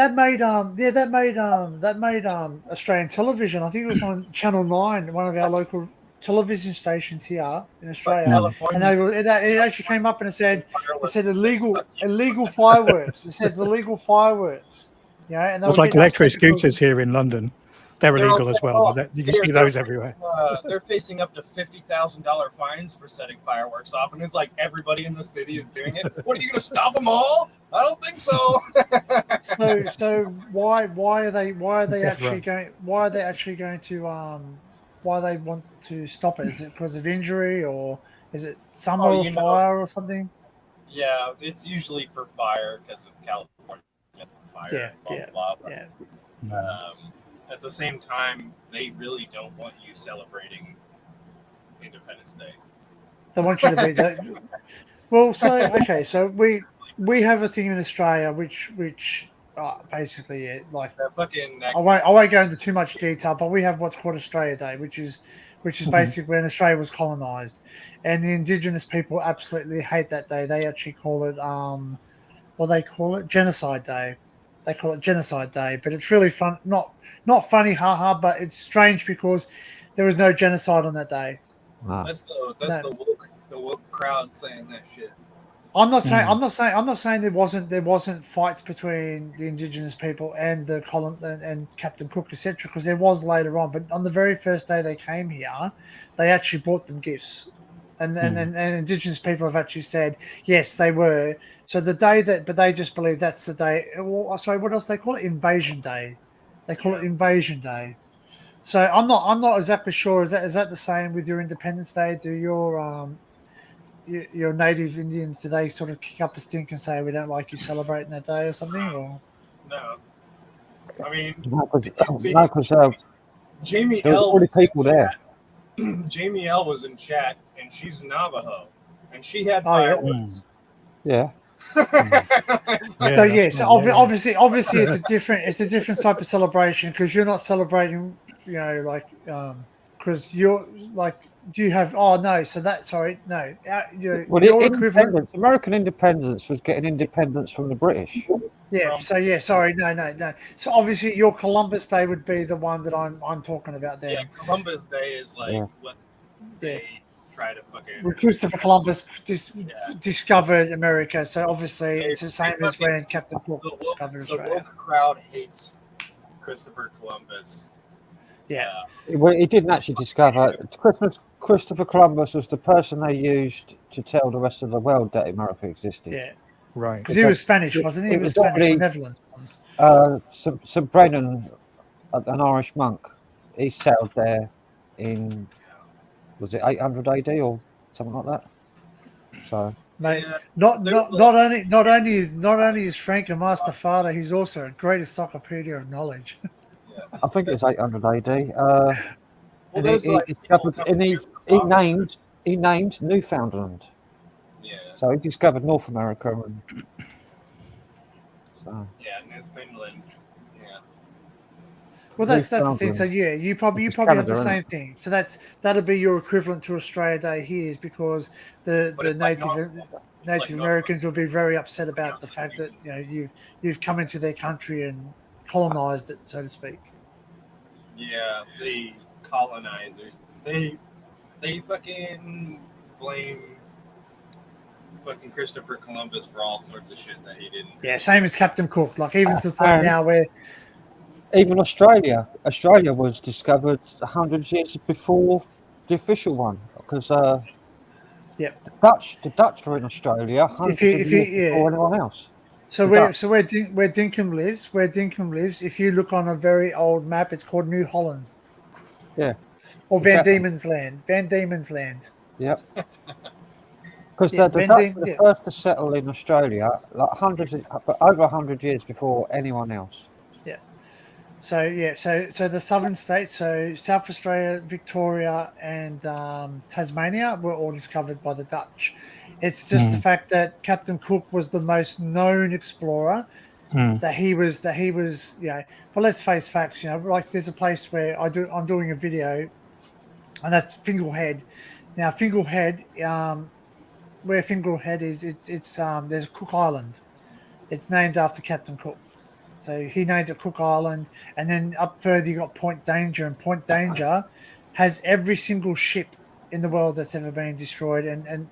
Australian television. I think it was on Channel 9, one of our local television stations here in Australia. California. And it actually came up and it said illegal fireworks. It says illegal fireworks. Yeah, and they It's were like getting upset electric scooters because- here in London. They're They're illegal all- as well. You can see those everywhere. They're facing up to $50,000 fines for setting fireworks off, and it's like everybody in the city is doing it. What are you going to stop them all? I don't think so. So why are they Death actually going to why they want to stop it? Is it because of injury or is it summer or fire or something? Yeah, it's usually for fire because of California fire. Yeah, blah, yeah, blah, blah. yeah. At the same time, they really don't want you celebrating Independence Day. They want you to be that. Well, so we have a thing in Australia which basically like That fucking I won't go into too much detail, but we have what's called Australia Day, which is basically when Australia was colonised, and the Indigenous people absolutely hate that day. They actually call it they call it Genocide Day. They call it Genocide Day, but it's really fun. Not funny, haha, but it's strange because there was no genocide on that day. Ah. that's the woke crowd saying that shit. I'm not saying there wasn't fights between the Indigenous people and the and Captain Cook, etc. Because there was later on, but on the very first day they came here, they actually brought them gifts, and Indigenous people have actually said yes, they were. So the day but they just believe that's the day. Well, sorry, what else they call it? Invasion Day. They call it Invasion Day. So I'm not exactly sure. Is that the same with your Independence Day? Do your native Indians, do they sort of kick up a stink and say we don't like you celebrating that day or something? Or No, I mean because Jamie there were L. already people there. Jamie L. was in chat, and she's Navajo, and she had Oh, yeah. fireworks. Yeah. so yes, obviously it's a different type of celebration because you're not celebrating, because you're like. Do you have? Oh no! So that no. Your equivalent. American independence was getting independence from the British. Yeah. So yeah. Sorry. No. So obviously your Columbus Day would be the one that I'm talking about there. Yeah, Columbus Day is like what they try to fucking. When Christopher Columbus discovered America, so obviously it's the same as when Captain Cook discovered Australia. The woke crowd hates Christopher Columbus. Yeah. Well, he didn't actually discover Christopher Columbus was the person they used to tell the rest of the world that America existed. Yeah. Right. Because he was Spanish, wasn't he? He was Spanish from Netherlands. St. Brennan, an Irish monk, he sailed there in, was it 800 AD or something like that? So. Mate, not only is Frank a master father, he's also a great encyclopedia of knowledge. I think it's 800 AD. Well, he named Newfoundland. Yeah. So he discovered North America. Yeah, Newfoundland. Yeah. Well, that's the thing. Newfoundland. So yeah, you probably It's have Canada, the isn't same thing. So that'll be your equivalent to Australia Day here, is because the But it's like Native Norway. It's like Norway. Americans will be very upset about the fact that you've come into their country and colonized it, so to speak. Yeah, the colonizers. They fucking blame fucking Christopher Columbus for all sorts of shit that he didn't. Yeah, same as Captain Cook. Like even to the point And- now where Even Australia was discovered 100 years before the official one, because Yep. the Dutch were in Australia hundreds of years before anyone else. So The where Dutch. where Dinkum lives, if you look on a very old map, it's called New Holland. Yeah. Or Van Exactly. Diemen's Land. Van Diemen's Land. Yep. Because Yeah, the Van Dutch Diem- were the yeah. first to settle in Australia, like over 100 years before anyone else. So yeah, so the southern states, so South Australia, Victoria, and Tasmania were all discovered by the Dutch. It's just the fact that Captain Cook was the most known explorer. That he was, But let's face facts. Like there's a place where I'm doing a video, and that's Fingal Head. Now Fingal Head, where Fingal Head is, it's there's Cook Island. It's named after Captain Cook. So he named it Cook Island, and then up further you got Point Danger, and Point Danger has every single ship in the world that's ever been destroyed, and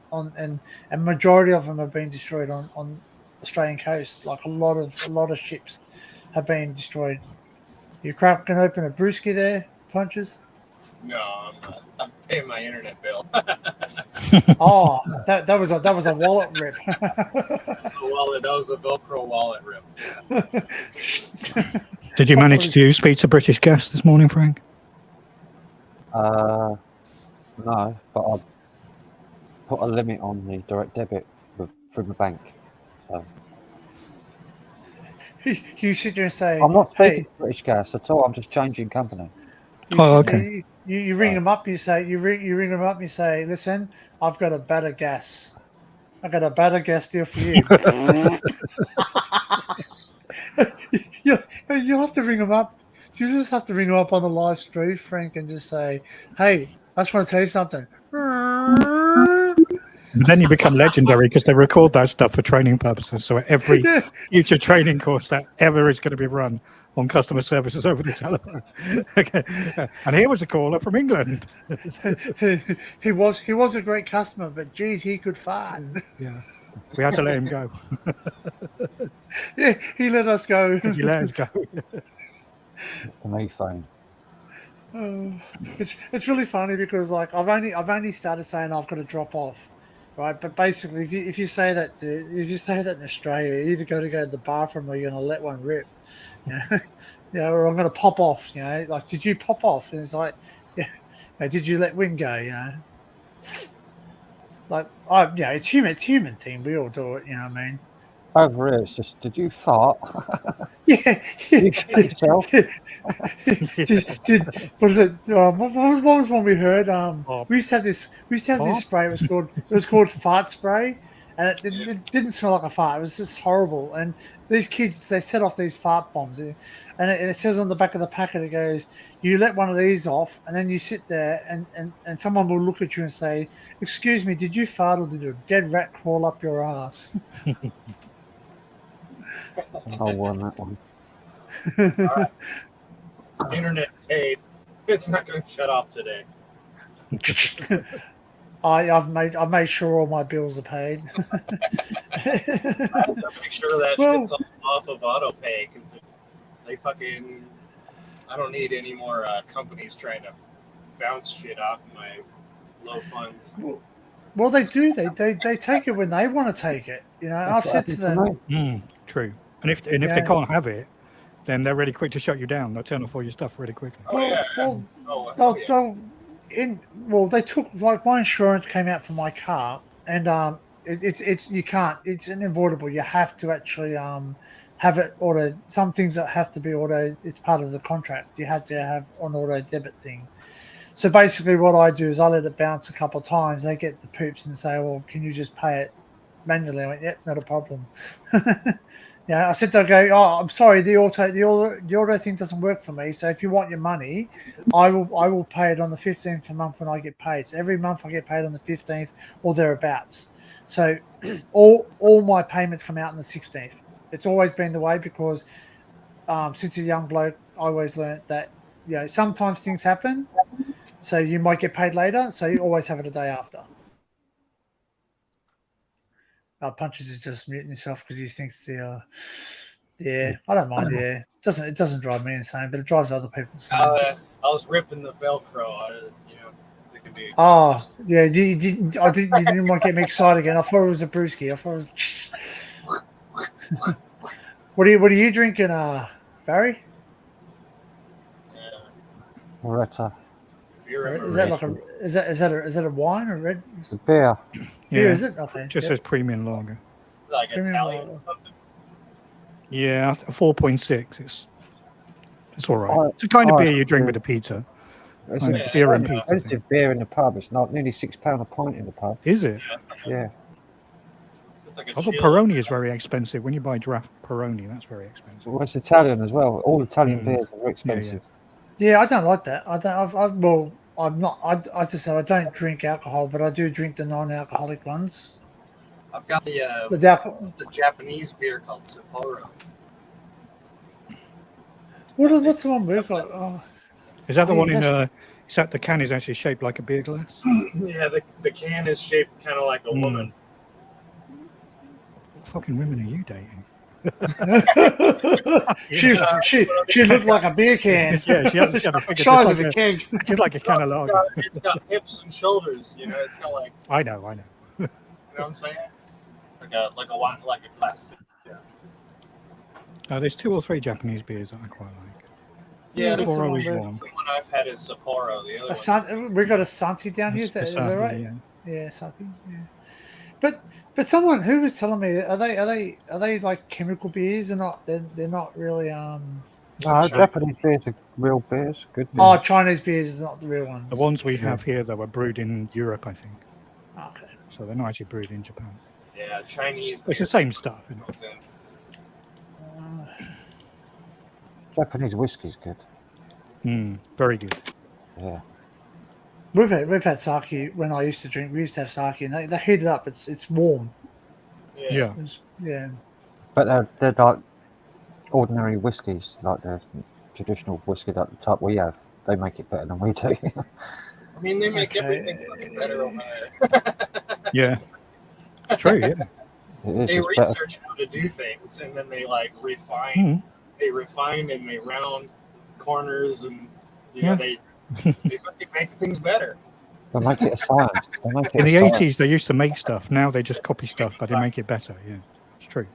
majority of them have been destroyed on Australian coast. Like a lot of ships have been destroyed. You cracking open a brewski there, Punches? No, I'm not. I'm paying my internet bill. Oh, that was a wallet rip. That was a Velcro wallet rip. Did you manage to speak to British Gas this morning, Frank? No, but I put a limit on the direct debit through the bank. So You sit there and say, I'm not speaking "Hey." to British Gas at all. I'm just changing company. You ring them up. You ring them up. You say, "Listen, I've got a better gas. I got a better gas deal for you." You'll have to ring them up. You just have to ring them up on the live stream, Frank, and just say, "Hey, I just want to tell you something." And then you become legendary because they record that stuff for training purposes. So every future training course that ever is going to be run on customer services over the telephone. Okay. And here was a caller from England. He was a great customer, but geez, he could fart. Yeah. We had to let him go. Yeah, he let us go. He let us go. The methane. It's really funny because like I've only started saying I've got to drop off, right? But basically, if you say that in Australia, you either got to go to the bathroom or you're gonna let one rip, or I'm gonna pop off. Like did you pop off? And it's like, did you let Win go? Like it's human thing. We all do it. You know what I mean? Over here, it's just, did you fart? Yeah. You shit yourself? What is it? What was one we heard? We used to have this spray. It was called fart spray, and it didn't smell like a fart. It was just horrible. And these kids, they set off these fart bombs, and it says on the back of the packet, it goes, "You let one of these off, and then you sit there, and someone will look at you and say, 'Excuse me, did you fart or did a dead rat crawl up your ass?'" I'll warn that one. Right. Internet's paid. It's not going to shut off today. I've made sure all my bills are paid. I have to make sure that shit's off of auto pay because they fucking. I don't need any more companies trying to bounce shit off my low funds. Well, they do. They take it when they want to take it. I've said to them. True. And if they can't have it, then they're really quick to shut you down. They'll turn off all your stuff really quickly. They took, like, my insurance came out for my car, and it's you can't. It's unavoidable. You have to actually have it auto. Some things that have to be auto. It's part of the contract. You have to have an auto debit thing. So basically, what I do is I let it bounce a couple of times. They get the poops and say, "Well, can you just pay it manually?" I went, "Yep, not a problem." Yeah, I said to her, go, oh, I'm sorry, the auto thing doesn't work for me. So if you want your money, I will pay it on the 15th a month when I get paid. So every month I get paid on the 15th or thereabouts. So all my payments come out on the 16th. It's always been the way because since a young bloke, I always learnt that sometimes things happen, so you might get paid later. So you always have it a day after. Punches is just muting himself because he thinks the air. I don't mind the air. It doesn't drive me insane, but it drives other people insane. I was ripping the Velcro. It could be. Oh yeah, you didn't want to get me excited again. I thought it was a brewski. I thought it was. What are you drinking, Barry? Loretta. Is that like is that a wine or red? It's a beer. Beer, is it? Okay. Just says premium lager. Like Premium Italian lager. or something. Yeah, 4.6. It's all right. It's the kind of beer you drink with a pizza. It's Kind a of beer and pizza thing. expensive beer in the pub. It's not nearly £6 a pint in the pub. Is it? Yeah. It's like a I thought chill. Peroni is very expensive. When you buy draft Peroni, that's very expensive. Well, it's Italian as well. All Italian beers are very Yeah, expensive. Yeah, I don't like that. I'm not. I just said I don't drink alcohol, but I do drink the non-alcoholic ones. I've got the The Japanese beer called Sapporo. what's the one we've got? Oh, Is that the Yeah, one in that's- is that the can is actually shaped like a beer glass? Yeah, the can is shaped kind of like a woman. What fucking women are you dating? she looked like a beer can. Yeah, she had a figure Size just of a like keg. just like a can of lager. It's got hips and shoulders. It's got like, I know. you know what I'm saying? Like a glass. Yeah. There's 2 or 3 Japanese beers that I quite like. Yeah, that's the Sapporo one is where- one. The one I've had is Sapporo. The other one. We got a Santi down here. Is that Asahi, right? yeah. Yeah, Santi. Yeah. But someone who was telling me are they like chemical beers? They're not really No, China. Japanese beers are real beers. Good beers. Oh, Chinese beers is not the real ones. The ones we have here that were brewed in Europe, I think. Okay. So they're not actually brewed in Japan. Yeah, Chinese. It's the same stuff. Isn't it? comes in. Japanese whiskey's good. Very good. Yeah. We've had sake when I used to drink. We used to have sake, and they heat it up. It's warm. Yeah. Yeah. But they're like ordinary whiskies, like the traditional whiskey that the type we have. They make it better than we do. I mean, they make Okay. everything fucking better over there. Yeah. It's true, yeah. It is. They It's better. research how to do things, and then they like refine. Mhm. They refine and they round corners, and Yeah. they fucking make things better. They make it a science. They make it In a the science. 80s, they used to make stuff. Now they just copy stuff, but they make it better. Yeah, it's true.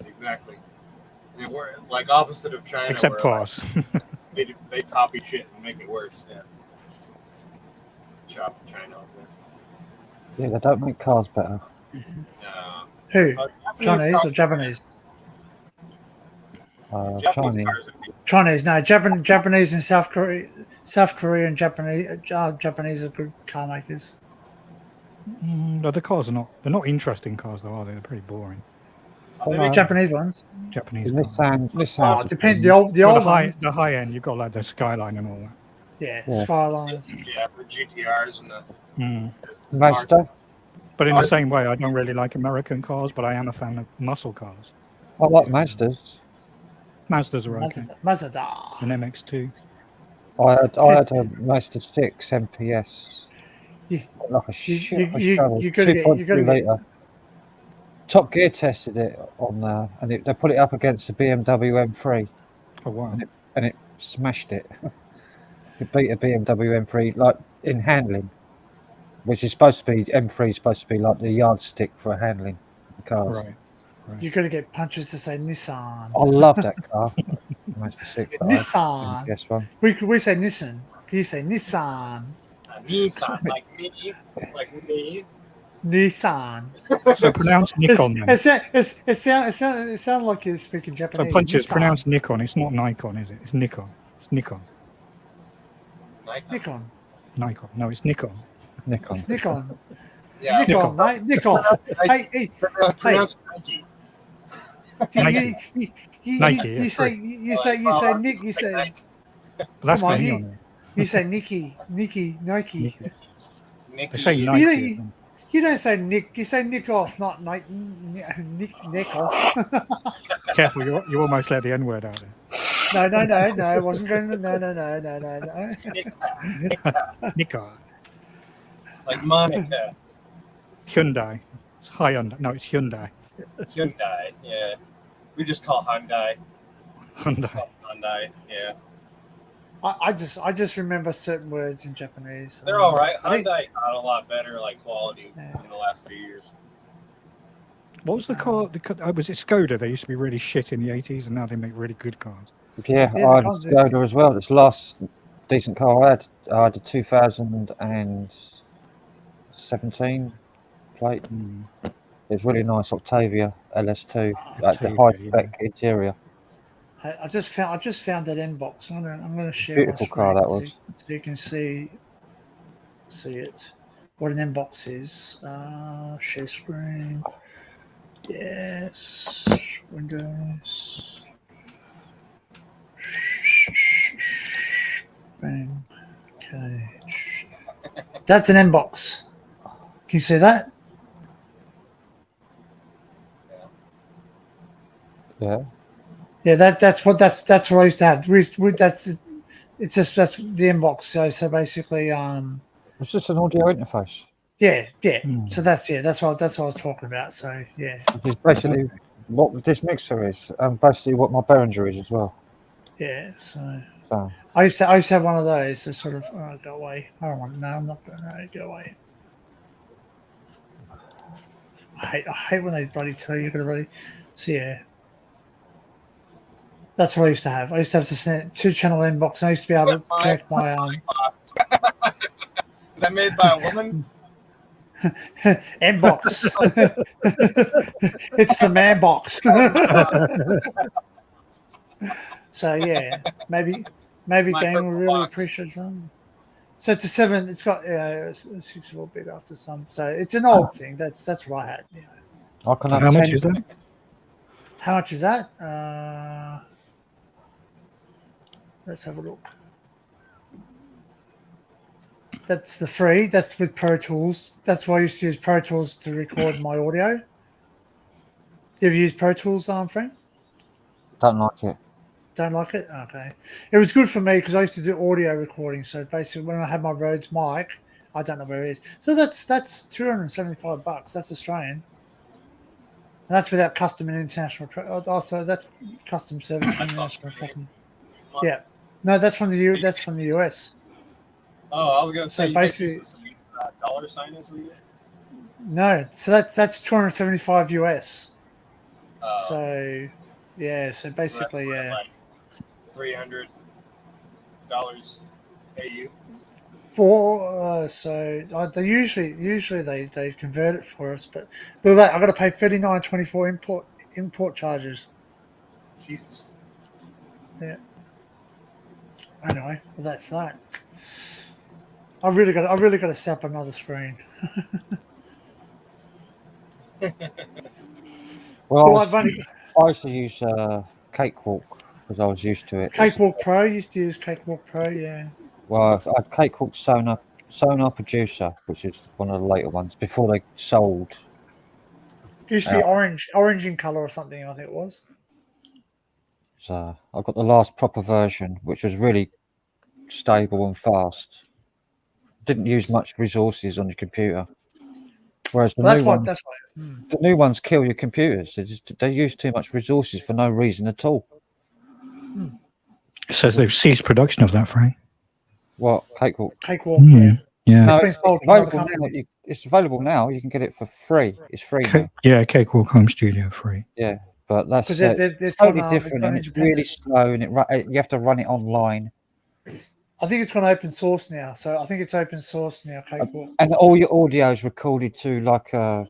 Exactly. They were like opposite of China. Except where, cars. like, they copy shit and make it worse. Yeah. China. Yeah, they don't make cars better. Who? Japanese Chinese or cars- Japanese? Japanese Chinese. cars are good. Chinese. No, Japanese and South Korea. South Korea and Japanese are good car makers. No, the cars are they're not interesting cars, though, are they? They're pretty boring. They No, make Japanese ones. Japanese the cars. Nissan. Oh, it depends. The old ones. The high end, you've got like the Skyline and all that. Yeah, Yeah. Skylines. Yeah, for GTRs and the. Mazda. But in the same way, I don't really like American cars, but I am a fan of muscle cars. I like Mazdas. Mazdas are okay. Mazda. An MX-2. I had a Mazda 6 MPS. Yeah. Like a You- shit. you gotta get- you gotta get- Top Gear tested it on, and they put it up against the BMW M3, Oh, wow. and it smashed it. It beat a BMW M3 like in handling, which is supposed to be M3 is supposed to be like the yardstick for handling the cars. Right. You got to get punches to say Nissan. I love that car. Mazda 6. but I had Nissan. the MPS one. We say Nissan. You say Nissan. Nissan, like me. Nissan. So pronounce Nikon then. It sounds like you're speaking So Japanese. punches, Nissan. pronounce Nikon. It's not Nikon, is it? It's Nikon. It's Nikon. Nikon. Nikon. No, it's Nikon. Nikon. It's Nikon. Yeah, Nikon, mate. Nikon. Hey, pronounce Nike. Nike, you it's say free. you say Nick. You say That's come on, got me you- on there. you say Nike. Nike. Nikki, They say You, Nike. don't- you don't say Nick. You say Nick off, not Nick. Nick off. Careful, you almost let the N word out there. No. I wasn't going. No. Nikon. like Monica, Hyundai. It's Hyundai. No, it's Hyundai. Hyundai. Yeah, we just call Hyundai. Hyundai. Hyundai. Yeah, I just remember certain words in Japanese. they're all right. I think- Hyundai got a lot better like quality Yeah. in the last few years. What was the car? Was it Skoda? They used to be really shit in the 80s, and now they make really good cars. Yeah, Yeah, I had a the cons- Skoda as well. It's the last decent car I had. I had a 2017 plate. It was really nice Octavia LS2, like the high Octavia, spec interior. I just found that inbox. I'm gonna share Beautiful my car screen that was. so you can see it. What an inbox is. Share screen. Yes. Windows. Bang. Okay. That's an inbox. Can you see that? Yeah. Yeah, that's what I used to have. It's just the inbox. So basically, It's just an audio interface. yeah. Hmm. So that's what I was talking about. So yeah, Which is basically what this mixer is, and basically what my Behringer is as well. yeah. So So I used to have one of those to sort of go away. I don't want. No, I'm not going to go away. I hate when they bloody tell you you're going to bloody. So yeah. That's what I used to have. I used to have to send 2-channel inbox. And I used to be able to connect my Is that made by a woman? inbox. It's the man box. So yeah, maybe My Gang will purple really box. appreciate them. So it's a 7. It's got a 64-bit after some. So it's an old thing. That's what I had. Yeah. I can have How much 10 is that? How much is that? Let's have a look. That's the free. That's with Pro Tools. That's why I used to use Pro Tools to record my audio. You ever used Pro Tools, Frank? Don't like it. Don't like it? Okay. It was good for me because I used to do audio recording. So basically, when I had my Rhodes mic, I don't know where it is. So that's $275. That's Australian. And that's without custom and international. Also, that's custom service. That's international Australian. tracking. Yeah. No, that's from the That's from the US. Oh, I was gonna say So you guys basically- use the same dollar sign as we do. No, so that's 275 US. Oh, So yeah, so basically, that's yeah. like $300 AU. They usually they convert it for us, but look at that, I got to pay $39.24 import charges. Jesus. Anyway, well, that's that. I really got to set up another screen. Well, I've only I used to use Cakewalk because I was used to it. Cakewalk Pro. Used to use Cakewalk Pro. Yeah. Well, I had Cakewalk Sonar Producer, which is one of the later ones before they sold. It used to be orange in color or something. I think it was. So I got the last proper version, which was really stable and fast. Didn't use much resources on your computer. Whereas the Well, new ones, that's why. the new ones kill your computers. They use too much resources for no reason at all. It says they've ceased production of that, Frank. What Cakewalk? Cakewalk. Hmm. Yeah. Yeah. No, It's been sold to another available now. company. It's available now. You can get it for free. It's free now. Yeah, Cakewalk Home Studio free. Yeah, but that's Because they've totally gone, different, and it's independent. really slow, and you have to run it online. I think it's gone open source now. So I think it's open source now. Cakewalk. And all your audio is recorded to like a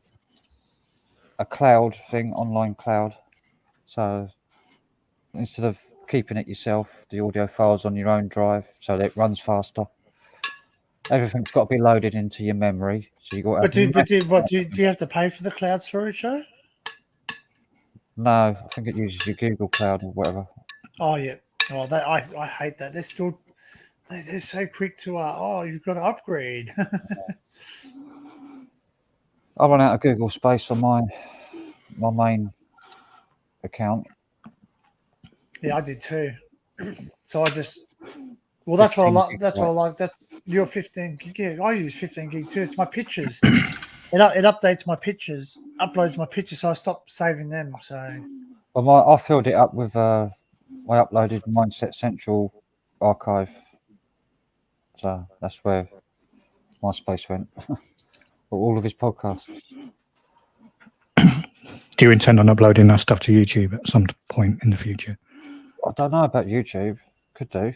cloud thing, online cloud. So instead of keeping it yourself, the audio files on your own drive, so that it runs faster. Everything's got to be loaded into your memory. So you got. But do you have to pay for the cloud storage though? No, I think it uses your Google Cloud or whatever. Oh yeah. Oh, I hate that. They're still they're so quick to you've got to upgrade. I run out of Google space on my main account. Yeah, I did too. So I just that's what I 15 like. gig, That's what I like. That's your 15 gig. Yeah, I use 15 gig too. It's my pictures. It updates my pictures, uploads my pictures, so I stopped saving them. So Well, I filled it up with I uploaded Mindset Central archive, so that's where my space went. All of his podcasts. Do you intend on uploading that stuff to YouTube at some point in the future? I don't know about YouTube. Could do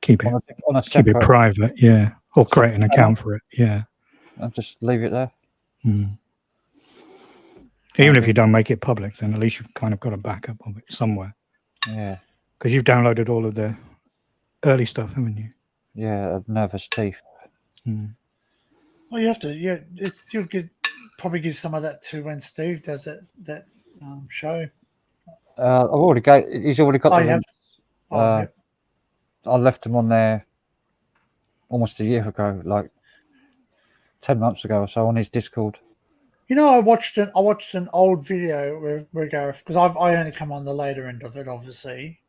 Keep it on a keep it separate, private, yeah, or create an account for it, yeah. and just leave it there. Mm. Even if you don't make it public, then at least you've kind of got a backup of it somewhere. Yeah, Because you've downloaded all of the early stuff, haven't you? yeah. Nervous teeth. Mm. well, you have to. Yeah, you'll probably give some of that to when Steve does that show. I've already got. He's already got Oh, the you have? link. Oh, yep. I left him on there almost a year ago, like 10 months ago or so, on his Discord. You know, I watched an old video where Gareth, because I only come on the later end of it. Obviously,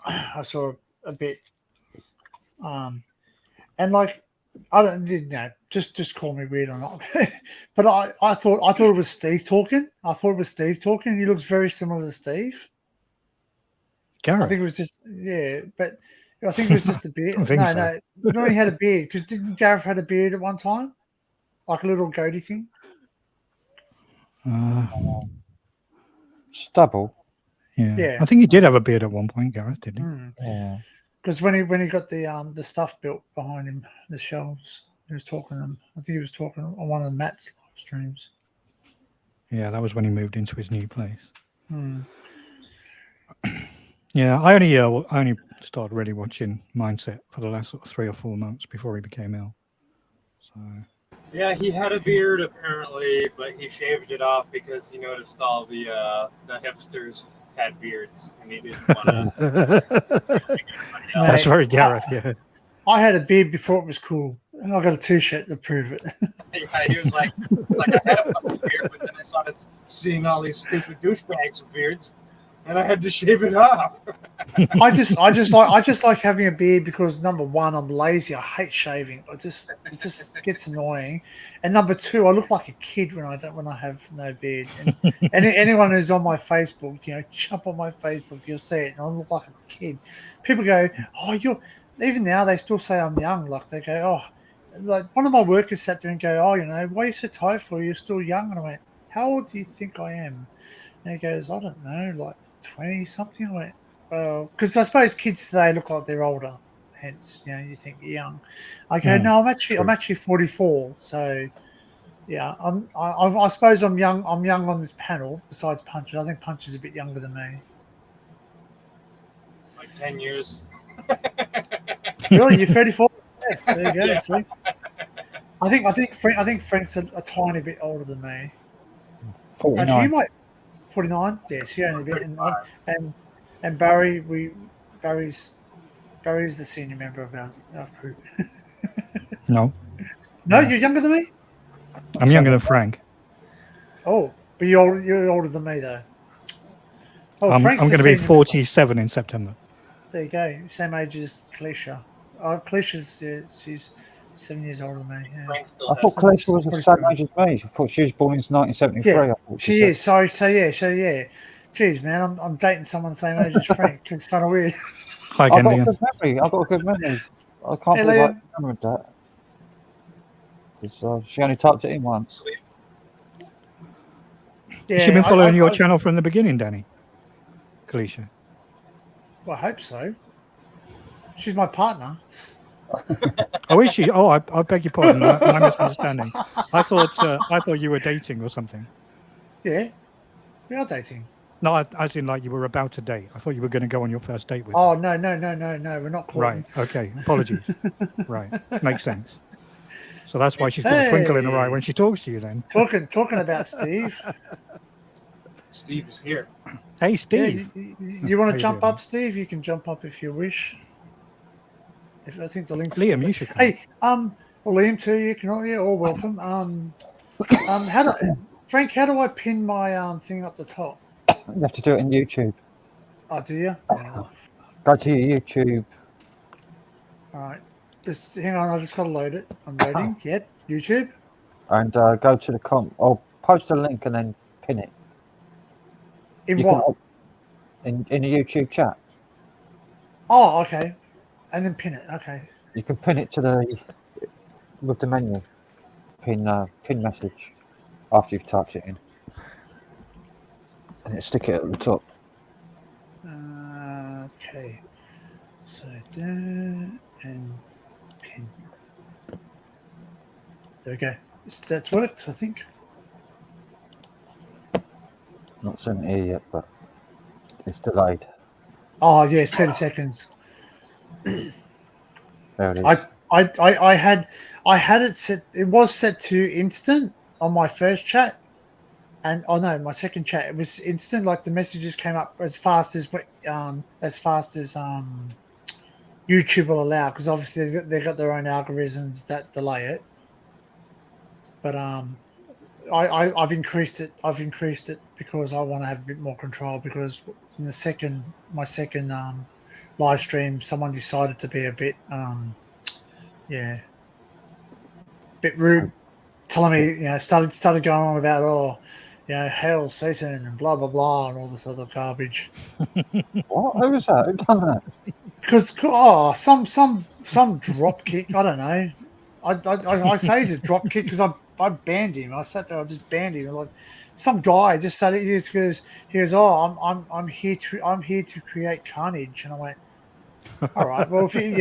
I saw a bit, and like I don't, you know, just call me weird or not, but I thought it was Steve talking. I thought it was Steve talking. He looks very similar to Steve. Gareth. I think it was just but I think it was just a beard. I think no, so. no, he already had a beard because didn't Gareth had a beard at one time, like a little goatee thing? Stubble. Yeah. Yeah. I think he did have a beard at one point, Gareth, didn't he? Yeah. Because when he got the stuff built behind him, the shelves, he was talking to them. I think he was talking on one of Matt's live streams. Yeah, that was when he moved into his new place. Hmm. Yeah, I only started really watching Mindset for the last sort of 3 or 4 months before he became ill. So Yeah, he had a beard apparently, but he shaved it off because he noticed all the hipsters had beards, and he didn't want to. that's very Gareth. Yeah. I had a beard before it was cool. I got a T-shirt to prove it. Yeah, he was like, I had a fucking beard, but then I started seeing all these stupid douchebags with beards, and I had to shave it off. I just like having a beard because number one, I'm lazy. I hate shaving. It just gets annoying. And number two, I look like a kid when I have no beard. And anyone who's on my Facebook, you know, jump on my Facebook, you'll see it. And I look like a kid. People go, "Oh, you're." Even now, they still say I'm young. Like they go, "Oh," like one of my workers sat there and go, "Oh, you know, why are you so tired for? You're still young." And I went, "How old do you think I am?" And he goes, "I don't know, like 20 something." I went, well, because I suppose kids today look like they're older, hence, you know, you think you're young. I go, no, I'm actually 44. So, yeah, I suppose I'm young. I'm young on this panel. Besides Punch, I think Punch is a bit younger than me. Like 10 years. Really, you're 34. Yeah, there you go. Yeah. See? I think Frank's a tiny bit older than me. 49. Actually, you might 49. Yes, you're only a bit. And Barry's the senior member of our group. No, No, you're younger than me. I'm younger than Frank. Oh, but you're older than me though. Oh, I'm Frank's going the to be senior- 47 in September. There you go. Same age as Kalisha. Kalisha's she's 7 years older than me. Yeah. Frank still I has thought Kalisha was the same age as me. I thought she was born in 1973. Yeah, I thought she said. is. Sorry. So yeah. Jeez, man, I'm dating someone the same age as Frank. It's kind of weird. Hi, I've got a Ken. good memory. I've got a good memory. I can't Hey, believe I Liam. remembered that. 'Cause, she only typed it in once. Yeah, Has she been following your I- channel from the beginning, Danny? Kalisha. Well, I hope so. She's my partner. Oh, is she? Oh, I beg your pardon. My misunderstanding. I thought you were dating or something. Yeah, we are dating. No, as in like you were about to date. I thought you were going to go on your first date with her. Oh no, we're not courting. Right. Okay. Apologies. Right. Makes sense. So that's why she's got a twinkle in her eye when she talks to you then. Talking about Steve. Steve is here. Hey, Yeah, Steve. you want How to you jump doing? up, Steve? You can jump up if you wish. If I think the link's Liam, still you there. should come. Hey, well, Liam too. You can all, yeah, all welcome. How do Frank? How do I pin my thing up the top? You have to do it in YouTube. Oh, do you? Yeah. Go to your YouTube. All right. Just hang on. I just got to load it. I'm loading. Yep. YouTube. And go to the or post a link and then pin it. In You what? can in the YouTube chat. Oh, okay. And then pin it. Okay. You can pin it to with the menu. Pin message after you've typed it in, and it stick it at the top. Okay. So there and pin. There we go. That's worked, I think. Not sent it here yet, but it's delayed. Oh yes, 30 seconds. There it is. I had it set. It was set to instant on my first chat, and oh no, my second chat it was instant. Like the messages came up as fast as YouTube will allow, because obviously they've got their own algorithms that delay it. But I've increased it. I've increased it because I want to have a bit more control. Because in my second live stream, someone decided to be a bit bit rude, telling me started going on about hail Satan and blah blah blah and all this other garbage. What? Who was that? Who done that? Because some drop kick. I don't know. I say he's a drop kick because I banned him. I sat there. I just banned him. Like some guy just said it. He goes, oh, I'm here to create carnage, and I went, all right. Well, if you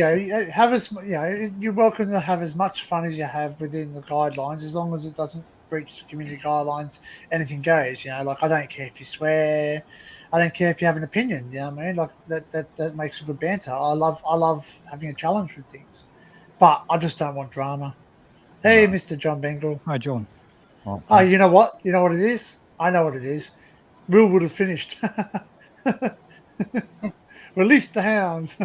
have you're welcome to have as much fun as you have within the guidelines, as long as it doesn't breach the community guidelines. Anything goes. Like I don't care if you swear. I don't care if you have an opinion. You know what I mean? Like that makes a good banter. I love having a challenge with things, but I just don't want drama. Hey, No. Mr. John Bengal. Hi, John. Oh, you know what? You know what it is? I know what it is. Will would have finished. Release the hounds.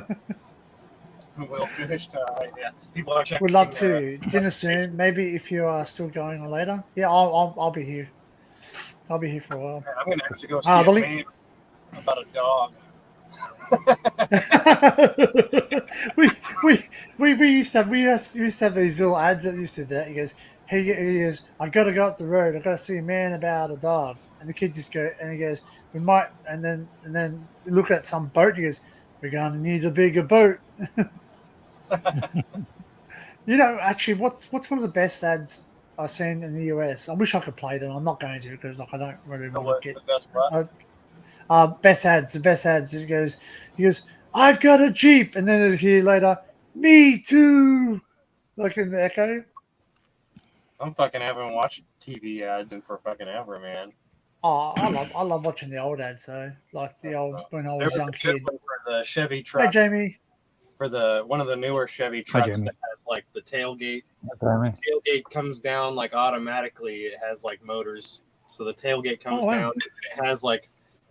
Will finished. Yeah, people are checking. Would love to. Dinner soon. Maybe if you are still going on later. Yeah, I'll be here. I'll be here for a while. I'm gonna have to go see the a link- meme about a dog. we used to have these little ads that used to do that. He goes, I gotta go up the road. I gotta see a man about a dog. And the kid just goes, we might, and then look at some boat. He goes, we're gonna need a bigger boat. Actually, what's one of the best ads I've seen in the US? I wish I could play them. I'm not going to because I don't really want to get The best what? best ads. The best ads. He goes, I've got a Jeep, and then a year later, me too. Like in the echo. I'm fucking haven't watched TV ads in for fucking ever, man. Oh, I love watching the old ads though, like the old when I There was was a young a good kid. one for the Chevy Hey, truck. Jamie. For one of the newer Chevy Hi, trucks Jamie. that has like the tailgate. Jeremy. Tailgate comes down like automatically. It has like motors, so the tailgate comes Oh, wow. down. It has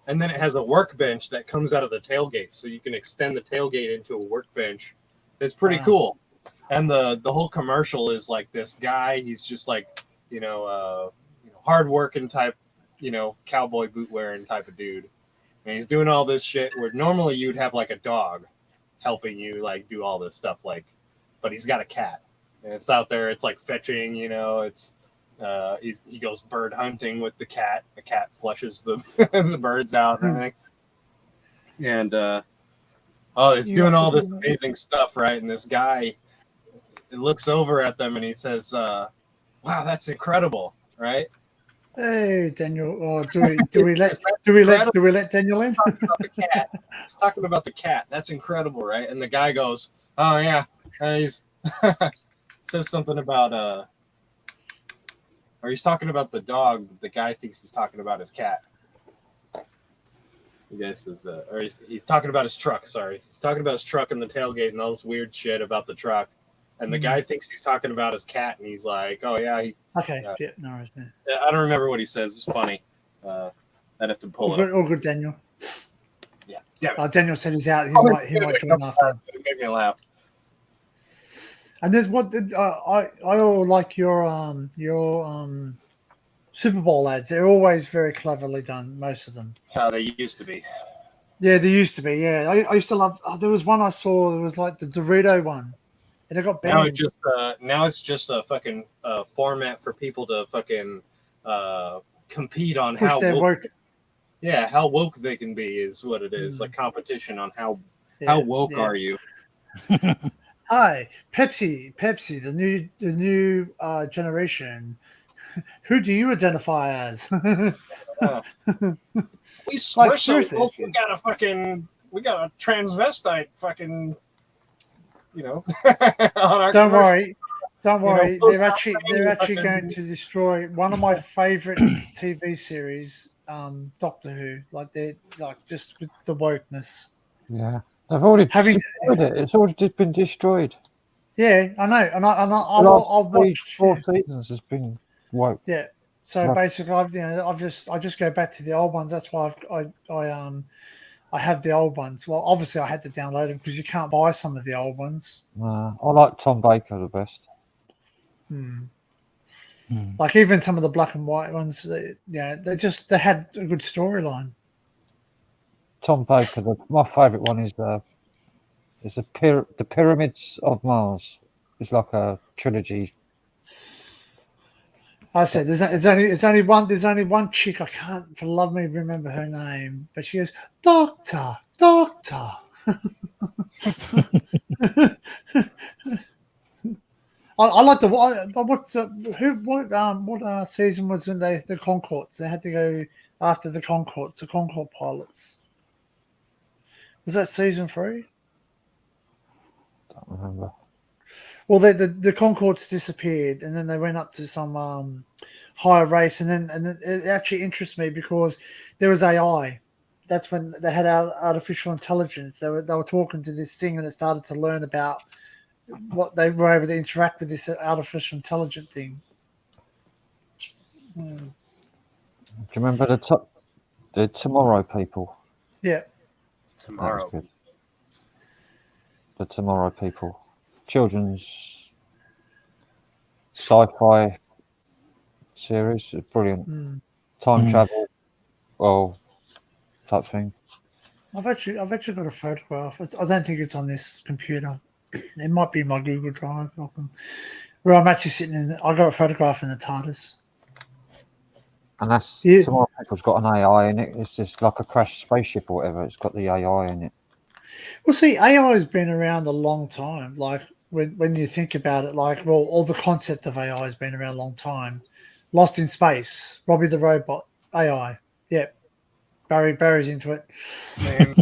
and then it has a workbench that comes out of the tailgate, so you can extend the tailgate into a workbench. It's pretty Wow. cool. And the whole commercial is like this guy. He's just like hard-working type, cowboy boot wearing type of dude, and he's doing all this shit where normally you'd have like a dog helping you like do all this stuff, but he's got a cat and it's out there. It's like fetching, it's he goes bird hunting with the cat. The cat flushes the the birds out and everything. And it's doing all this amazing stuff, right? And this guy looks over at them and he says, "Wow, that's incredible!" Right? Hey, Daniel. Oh, do we let Daniel in? About the cat. He's talking about the cat. That's incredible, right? And the guy goes, "Oh yeah," he's says something about or he's talking about the dog. The guy thinks he's talking about his cat. I guess or he's talking about his truck. Sorry, he's talking about his truck and the tailgate and all this weird shit about the truck. And the guy thinks he's talking about his cat, and he's like, "Oh yeah." Okay, yeah, no worries, man. I don't remember what he says. It's funny. I'd have to pull it up. All good, Daniel. Yeah. Damn it. Daniel said he's out. He Oh, might join after. It made me laugh. And there's what I all like your Super Bowl ads. They're always very cleverly done. Most of them. How they used to be. Yeah, they used to be. Yeah, I used to love. There was one I saw. There was like the Dorito one, and it got banned. Now it's just a fucking format for people to fucking compete on Push how their woke, work. yeah, how woke they can be is what it is. Like competition on how woke yeah. are you? Hi, Pepsi, the new generation. Who do you identify as? We're so seriously, woke, we got a transvestite fucking, on our Don't commercial. worry. You know, They're actually fucking- going to destroy one of my favorite TV series, Doctor Who. Like they're like just with the wokeness. Yeah, they've already Having- destroyed it. It's already just been destroyed. Yeah, I know, and The I'll last watch. four seasons has been woke. Yeah. So Right. basically, I just go back to the old ones. That's why I have the old ones. Well, obviously I had to download them because you can't buy some of the old ones. I like Tom Baker the best. Like even some of the black and white ones, they had a good storyline. Tom Baker. My favourite one is the Pyramids of Mars. It's like a trilogy. I said there's only one chick. I can't for the love of me remember her name, but she goes, Doctor. I like what season was when the Concords? They had to go after the Concord pilots. Was that season 3? Don't remember. Well, the Concords disappeared, and then they went up to some higher race, and then it actually interests me because there was AI. That's when they had artificial intelligence. They were talking to this thing, and it started to learn about what they were able to interact with this artificial intelligent thing. Do you remember the Tomorrow People? Yeah. Tomorrow. That was good. The Tomorrow People. Children's sci-fi series. It's brilliant. Time travel, type thing. I've actually got a photograph. I don't think it's on this computer. It might be my Google Drive. Where I'm actually sitting I got a photograph in the TARDIS. And that's Yeah. Tomorrow People's got an AI in it. It's just like a crashed spaceship or whatever. It's got the AI in it. Well, see, AI has been around a long time. Like when you think about it, all the concept of AI has been around a long time. Lost in Space, Robbie the Robot, AI. Yeah, Barry's into it. Man,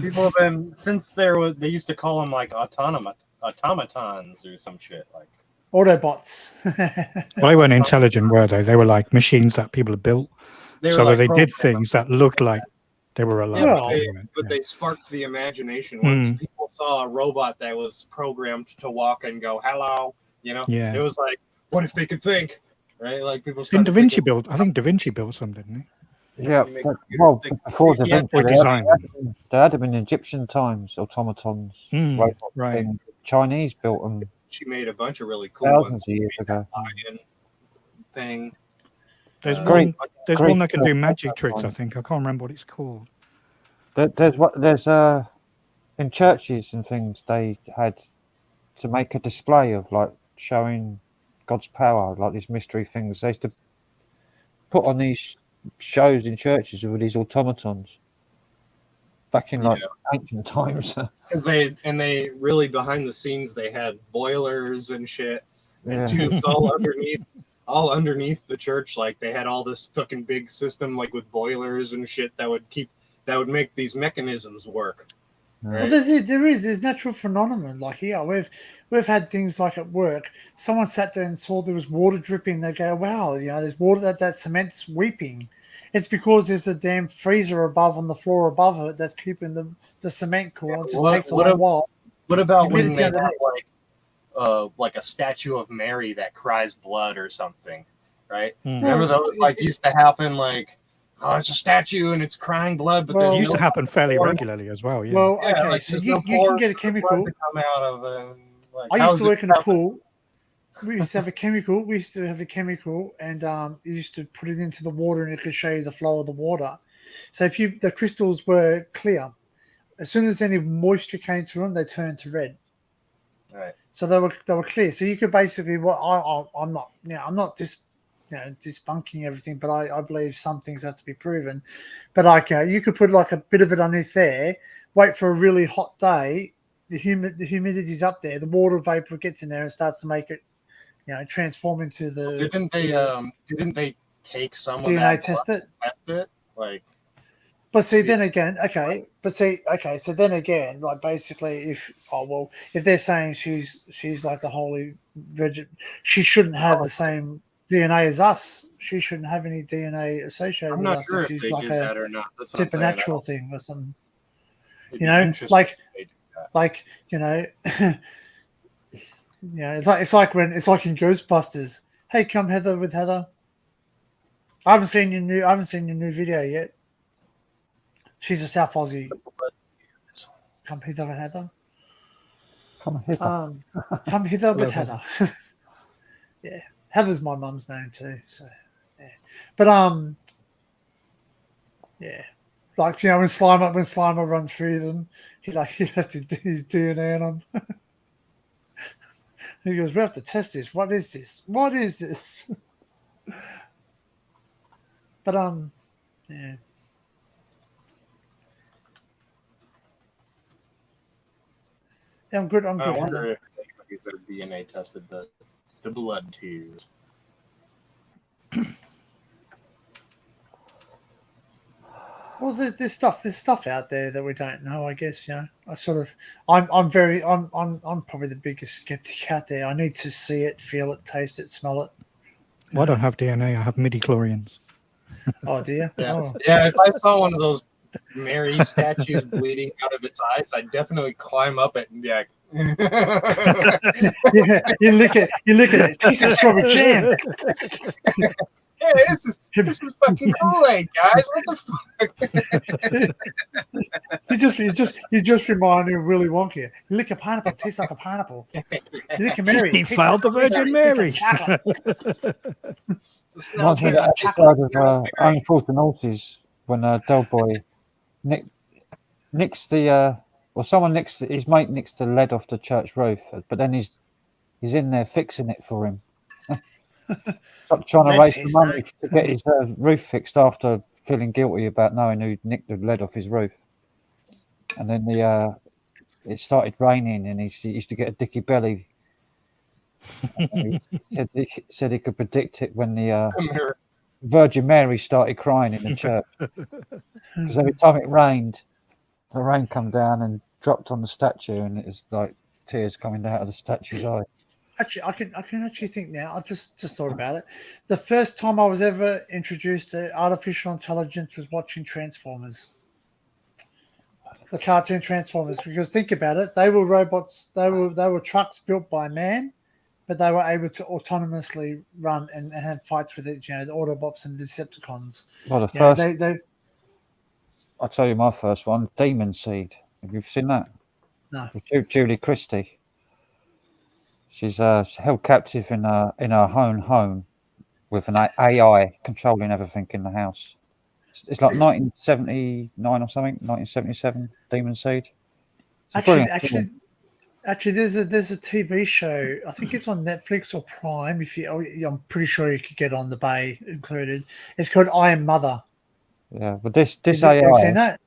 people have been since they used to call them like automatons or some shit like. Autobots. Well, they weren't intelligent, were they? They were like machines that people had built. They were So like they did programmed. things that looked like they were alive. Yeah, but they sparked the imagination. Once people saw a robot that was programmed to walk and go hello, Yeah. it was like, what if they could think, right? Like people Didn't started Da Vinci thinking, build? I think Da Vinci built some, didn't Yeah. make but- computer well, think- before Da yeah, Vinci, or design them. they had them in Egyptian times. Automatons. Robot right. thing. Chinese built them she made a bunch of really cool thousands ones. of years ago. Lion thing. There's Great- there's great one that can do stuff. magic tricks. I think I can't remember what it's called. There's in churches and things they had to make a display of like showing God's power, like these mystery things. They used to put on these shows in churches with these automatons back in like ancient times. Because they really behind the scenes they had boilers and shit and tubes all underneath the church. Like they had all this fucking big system like with boilers and shit that would make these mechanisms work. Right? Well, there's natural phenomenon. Like here, we've had things like at work. Someone sat there and saw there was water dripping. They go, "Wow, there's water that cement's weeping." It's because there's a damn freezer above on the floor above it that's keeping the cement cool. It just takes a little while. What about when Humidity they underneath. have like a statue of Mary that cries blood or something, right? Remember those like used to happen like oh, it's a statue and it's crying blood, but Well, It there's used no to happen fairly pores. regularly as well. Yeah. Well, Yeah, okay, like, so there's you no can pores get a for the blood chemical. to come out of, and like, I how used is to it work in a covered? pool. We used to have a chemical. We used to have a chemical, and you used to put it into the water, and it could show you the flow of the water. So if the crystals were clear, as soon as any moisture came to them, they turned to red. Right. So they were clear. So you could basically I'm not I'm not debunking everything, but I believe some things have to be proven. But like you could put like a bit of it underneath there, wait for a really hot day, the humidity's up there, the water vapor gets in there and starts to make it transform into the Didn't they take some of DNA that test blood it. and test it? Like, But see, See- then again, so then again, like basically, if they're saying she's like the holy virgin, she shouldn't have the same DNA as us. She shouldn't have any DNA associated I'm with not us sure if if she's they like did a that or not. That's what I'm saying. supernatural thing or something. It'd You be know, interesting like if they did that. like it's like in Ghostbusters. Hey, come Heather with Heather. I haven't seen your new video yet. She's a South Aussie. Come hither with Heather. Come hither. Come hither with Hello, Heather. Yeah, Heather's my mum's name too. So, yeah, but yeah, like when Slimer runs through them, he'd have to do his DNA on them. He goes, "We have to test this. What is this? What is this?" But yeah. Yeah, I'm good. I'm I good. wonder Heather. if anybody's that DNA tested the blood too. Well, there's stuff out there that we don't know. I guess I'm probably the biggest skeptic out there. I need to see it, feel it, taste it, smell it. Well, I don't have DNA. I have midi-chlorians. Oh dear. Yeah, Oh. yeah. If I saw one of those Mary statues bleeding out of its eyes, I'd definitely climb up it and be like, Yeah, you lick it. It tastes like strawberry jam. "Hey, this is fucking Kool-Aid, guys. What the fuck?" You just remind me of Willy Wonka. You lick a pineapple, it tastes like a pineapple. You lick a Mary, He it tastes found the like Virgin it tastes like Mary. chocolate. This Reminds me of smells that like episode chocolate. of Only Fools and Horses when Del Boy nicks the someone nicks his mate nicks the lead off the church roof, but then he's in there fixing it for him. Trying to Lead raise the tastes money nice. to get his roof fixed after feeling guilty about knowing who nicked the lead off his roof. And then it started raining, and he used to get a dicky belly. He said he could predict it when the Mirror. Virgin Mary started crying in the church, because every time it rained, the rain come down and dropped on the statue, and it was like tears coming out of the statue's eye. Actually, I can actually think now. I just thought about it. The first time I was ever introduced to artificial intelligence was watching Transformers, the cartoon Transformers. Because think about it, they were robots. They were trucks built by man, but they were able to autonomously run and have fights with it. The Autobots and Decepticons. Well, the You know, first, I'll tell you my first one, Demon Seed. Have you seen that? No. With Julie Christie. She's held captive in her own home with an AI controlling everything in the house. It's like 1979 or something, 1977, Demon Seed. It's a brilliant film. Actually, there's a TV show. I think it's on Netflix or Prime. I'm pretty sure you could get on the Bay included. It's called I Am Mother. Yeah, but this Have AI, you seen that?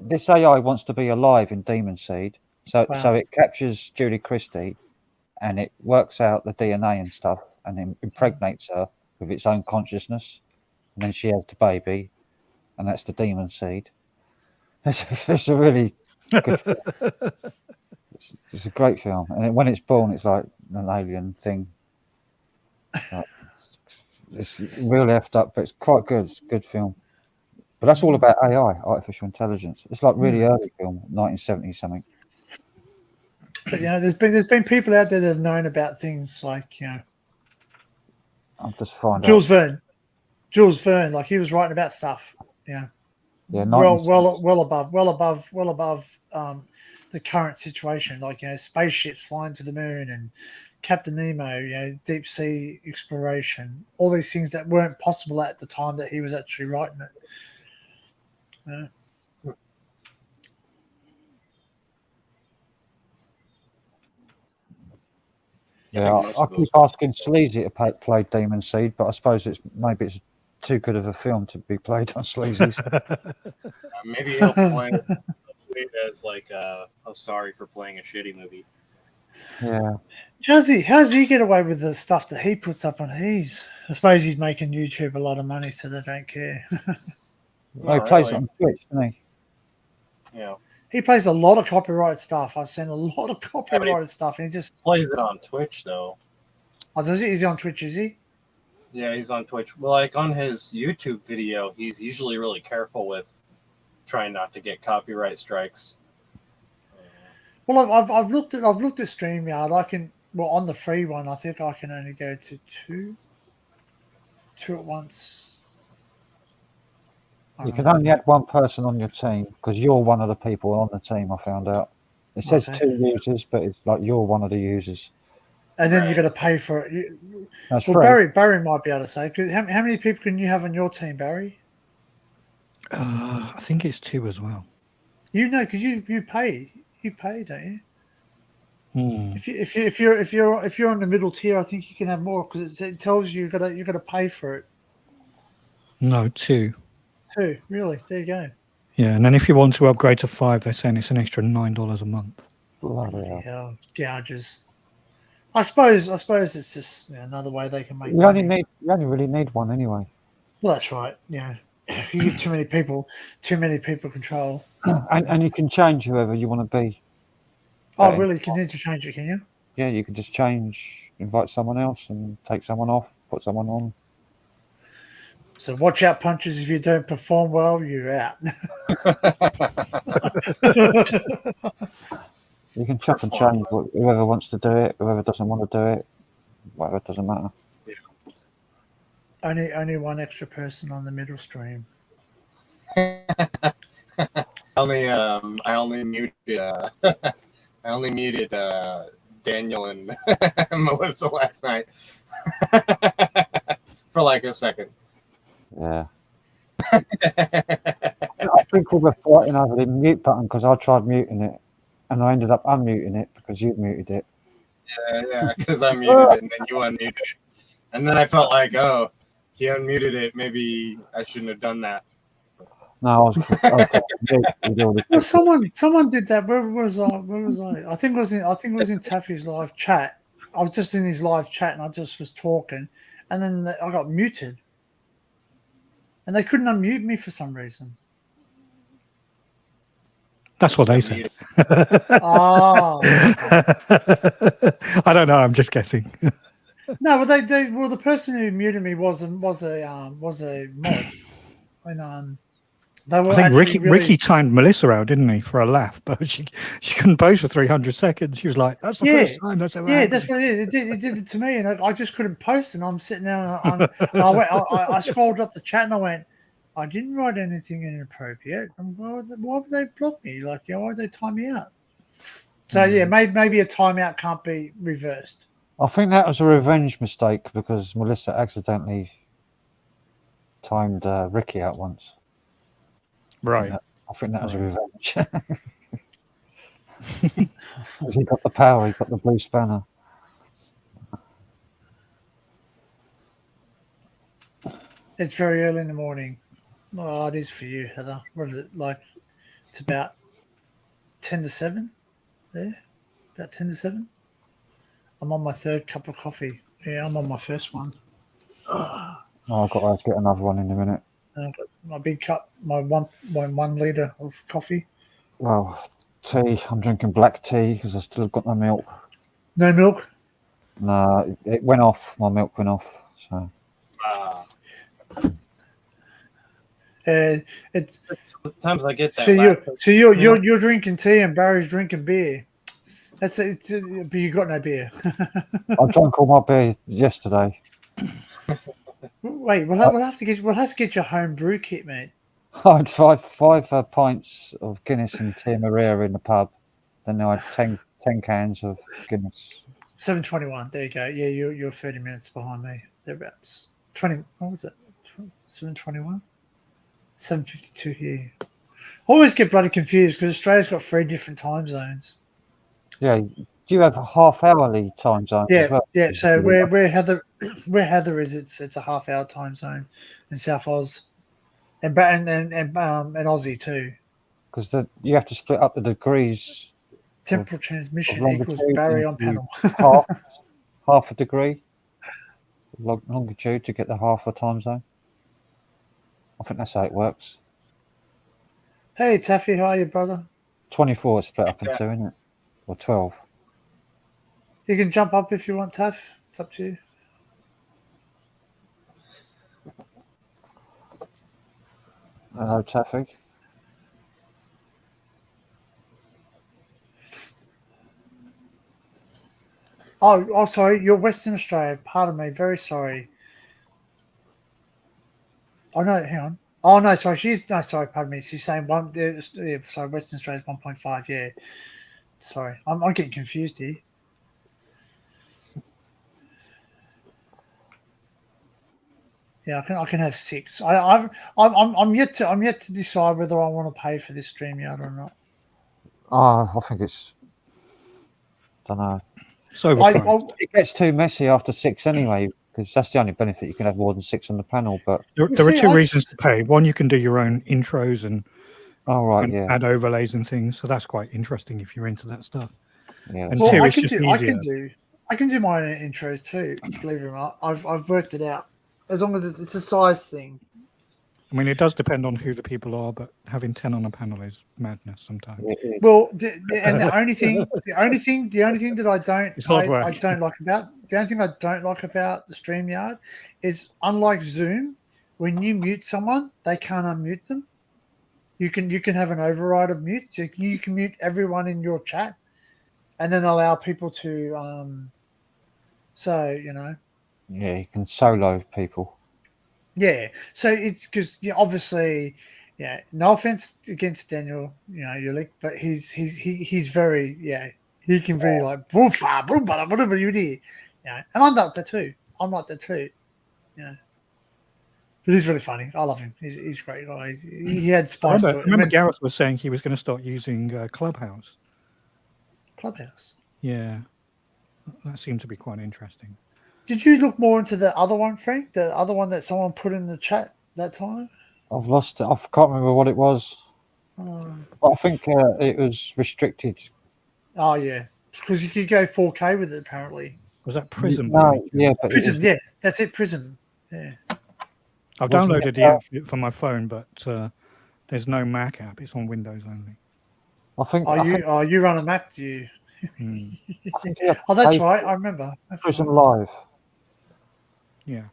this AI wants to be alive in Demon Seed, so Wow. it captures Julie Christie, and it works out the DNA and stuff, and then impregnates her with its own consciousness, and then she has the baby, and that's the Demon Seed. It's a really good film. It's a great film, and then when it's born, it's like an alien thing. It's really effed up, but it's quite good. It's a good film. But that's all about AI, artificial intelligence. It's like really early film, 1970 something. But there's been people out there that have known about things like I'm just finding Jules Verne. Jules Verne, like he was writing about stuff. Yeah. Yeah, Well above the current situation. Like spaceships flying to the moon and Captain Nemo. Deep sea exploration. All these things that weren't possible at the time that he was actually writing it. Yeah, I keep asking Sleazy to play Demon Seed, but I suppose maybe it's too good of a film to be played on Sleazy's. Maybe he'll play it as like, oh, sorry for playing a shitty movie. Yeah. How's he get away with the stuff that he puts up on his? I suppose he's making YouTube a lot of money, so they don't care. He plays it on Twitch, doesn't he? Yeah. He plays a lot of copyright stuff. I've seen a lot of copyrighted stuff, and he just plays it on Twitch though. Oh, does he? Is he on Twitch? Is he? Yeah, he's on Twitch. Well, like on his YouTube video, he's usually really careful with trying not to get copyright strikes. Well, I've looked at StreamYard. I can on the free one. I think I can only go to two at once. You can only add one person on your team because you're one of the people on the team. I found out. It says 2 users, but it's like you're one of the users. And then you got to pay for it. That's free. Barry might be able to say. How many people can you have on your team, Barry? I think it's 2 as well. Because you pay. You pay, don't you? Hmm. If you're on the middle tier, I think you can have more because it tells you you got to pay for it. No, 2. 2, really? There you go. Yeah, and then if you want to upgrade to 5, they're saying it's an extra $9 a month. Bloody hell. Yeah, gouges. I suppose it's just another way they can make. You only really need one anyway. Well, that's right. Yeah, you give too many people control. And you can change whoever you want to be. Oh, really? You need to change it, can you? Yeah, you can just invite someone else and take someone off, put someone on. So watch out, punches. If you don't perform well, you're out. You can chop and change whoever wants to do it, whoever doesn't want to do it, whatever, it doesn't matter. Yeah. Only one extra person on the middle stream. I only muted Daniel and Melissa last night for like a second. Yeah. I think we were fighting over the mute button because I tried muting it and I ended up unmuting it because you muted it. Yeah, because I muted it and then you unmuted it. And then I felt like, oh, he unmuted it. Maybe I shouldn't have done that. No, I was Well, someone did that. Where was I? I think it was in Taffy's live chat. I was just in his live chat and I just was talking, and then I got muted, and they couldn't unmute me for some reason. That's what they said. Oh, I don't know. I'm just guessing. no, but the person who muted me was a mod, and they were. I think really, Ricky timed Melissa out, didn't he, for a laugh? But she couldn't post for 300 seconds. She was like, "That's the first time." That's what it did it to me, and I just couldn't post. And I'm sitting there, and I scrolled up the chat, and I went, "I didn't write anything inappropriate. And why would they block me? Like, why would they time me out?" So yeah, maybe a timeout can't be reversed. I think that was a revenge mistake because Melissa accidentally timed Ricky out once. Right. I think that was a revenge. Because he got the power, he got the blue spanner. It's very early in the morning. Oh, it is for you, Heather. What is it like? It's about 10 to 7 there. About 10 to 7. I'm on my third cup of coffee. Yeah, I'm on my first one. Oh, I've got to get another one in a minute. I've got my big cup, my 1 litre of coffee. Well, tea. I'm drinking black tea because I still got no milk. No milk? No, it went off. My milk went off. So. Sometimes I get that. So you're drinking tea and Barry's drinking beer. But you got no beer. I drank all my beer yesterday. How Wait, we'll have to get your home brew kit, mate. I had five pints of Guinness and Tia Maria in the pub. Then I had 10 cans of Guinness. 7:21. There you go. Yeah, you're 30 minutes behind me. Thereabouts. 20. What was it? 7:21. 7:52 here. I always get bloody confused because Australia's got 3 different time zones. Yeah, do you have a half-hourly time zone Yeah, as well? yeah. So where Heather is, it's a half-hour time zone in South Oz, and Aussie too. Because you have to split up the degrees. Temporal transmission longitude equals Barry on into panel. half a degree longitude to get the half a time zone. I think that's how it works. Hey Taffy, how are you, brother? 24 is split up into, isn't it? Or 12. You can jump up if you want, Taff. It's up to you. Hello, Taffy. Oh, sorry. You're Western Australia. Pardon me. Very sorry. Oh no, hang on. Oh no, sorry. Sorry. Pardon me. She's saying one. Yeah, sorry, Western Australia's 1.5. Yeah. Sorry, I'm getting confused here. Yeah, I can have 6. I'm yet to decide whether I want to pay for this StreamYard or not. I think it's. Don't know. It's overpriced. It gets too messy after 6 anyway, because that's the only benefit. You can have more than 6 on the panel. But There are 2 reasons to pay. One, you can do your own intros and add overlays and things. So that's quite interesting if you're into that stuff. Yeah. And Well, 2, I it's can just do. easier. I can do my own intros too. Believe it or not, I've worked it out. As long as it's a size thing. I mean, it does depend on who the people are, but having 10 on a panel is madness sometimes. Well, the only thing that I don't like about the StreamYard is, unlike Zoom, when you mute someone, they can't unmute them. You can have an override of mute. So you can mute everyone in your chat, and then allow people to. Yeah, you can solo people. Yeah, so it's because obviously, no offense against Daniel, Ulick, but he's very he can be like whatever you do, and I'm like that too. But he's really funny. I love him. He's a great guy. He had spice to it. Remember Gareth was saying he was going to start using Clubhouse. Clubhouse. Yeah, that seemed to be quite interesting. Did you look more into the other one, Frank? The other one that someone put in the chat that time? I've lost it. I can't remember what it was. Oh, I think it was restricted. oh yeah, because you could go 4K with it apparently. Was that Prism? No, yeah, but Prism, yeah, that's it. Prism, yeah. I've downloaded the app for my phone, but there's no Mac app. It's on Windows only. I think. You run a Mac, do you? I think Oh, that's right. I remember. Prism Live. Yeah.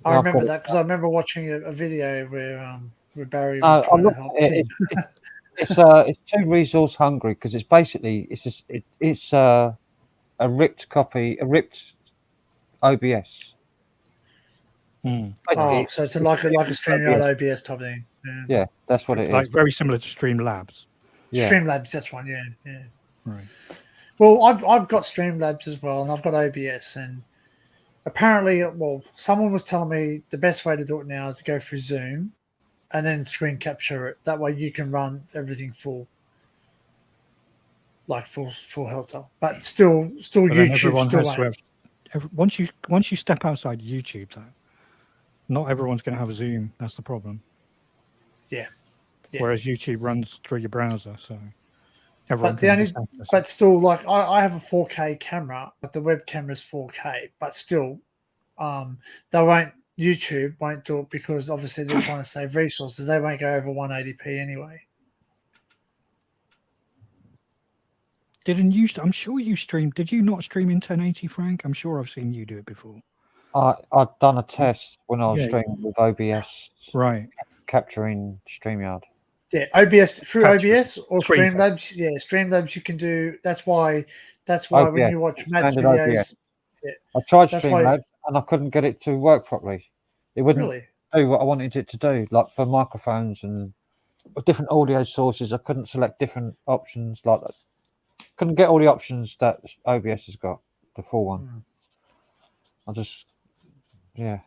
I remember that because I remember watching a video where Barry was trying to help Tim. It's too resource hungry because it's basically it's a ripped copy, a ripped OBS. Oh, so it's like a StreamYard OBS type thing. Yeah, that's what it is. Like very similar to Streamlabs. Yeah. Streamlabs, that's one. Yeah. Right. Well, I've got Streamlabs as well, and I've got OBS, and apparently, someone was telling me the best way to do it now is to go through Zoom, and then screen capture it. That way, you can run everything full Helter, but still But YouTube everyone still has to won't. have, once you step outside YouTube, though, not everyone's going to have Zoom. That's the problem. Yeah. Whereas YouTube runs through your browser, so everyone. But still, like I have a 4K camera, but the web camera's 4K. But still, YouTube won't do it because obviously they're trying to save resources. They won't go over 180p anyway. I'm sure you streamed. Did you not stream in 1080, Frank? I'm sure I've seen you do it before. I'd done a test when I was streaming with OBS, right? Capturing StreamYard. Yeah, OBS through Capture. OBS or Streamlabs. Yeah, Streamlabs you can do. That's why when you watch Matt's videos. I tried Streamlabs and I couldn't get it to work properly. It wouldn't Really? do what I wanted it to do. Like for microphones and different audio sources, I couldn't select different options. Like couldn't get all the options that OBS has got, the full one. Mm. I just, yeah,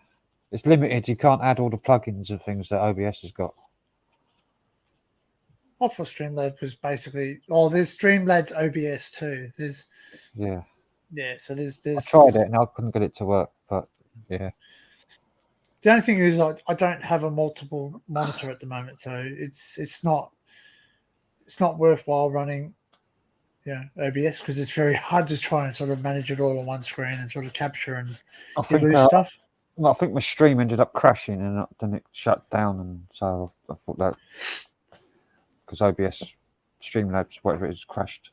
it's limited. You can't add all the plugins and things that OBS has got. What for Streamlabs was basically, oh, there's Streamlabs OBS too. There's, Yeah, so there's. I tried it and I couldn't get it to work. But yeah, The only thing is I don't have a multiple monitor at the moment, so it's not worthwhile running, OBS, because it's very hard to try and sort of manage it all on one screen and sort of capture, and I you think lose stuff. I think my stream ended up crashing and then it shut down, and so I thought that because OBS, Streamlabs, whatever it is, crashed.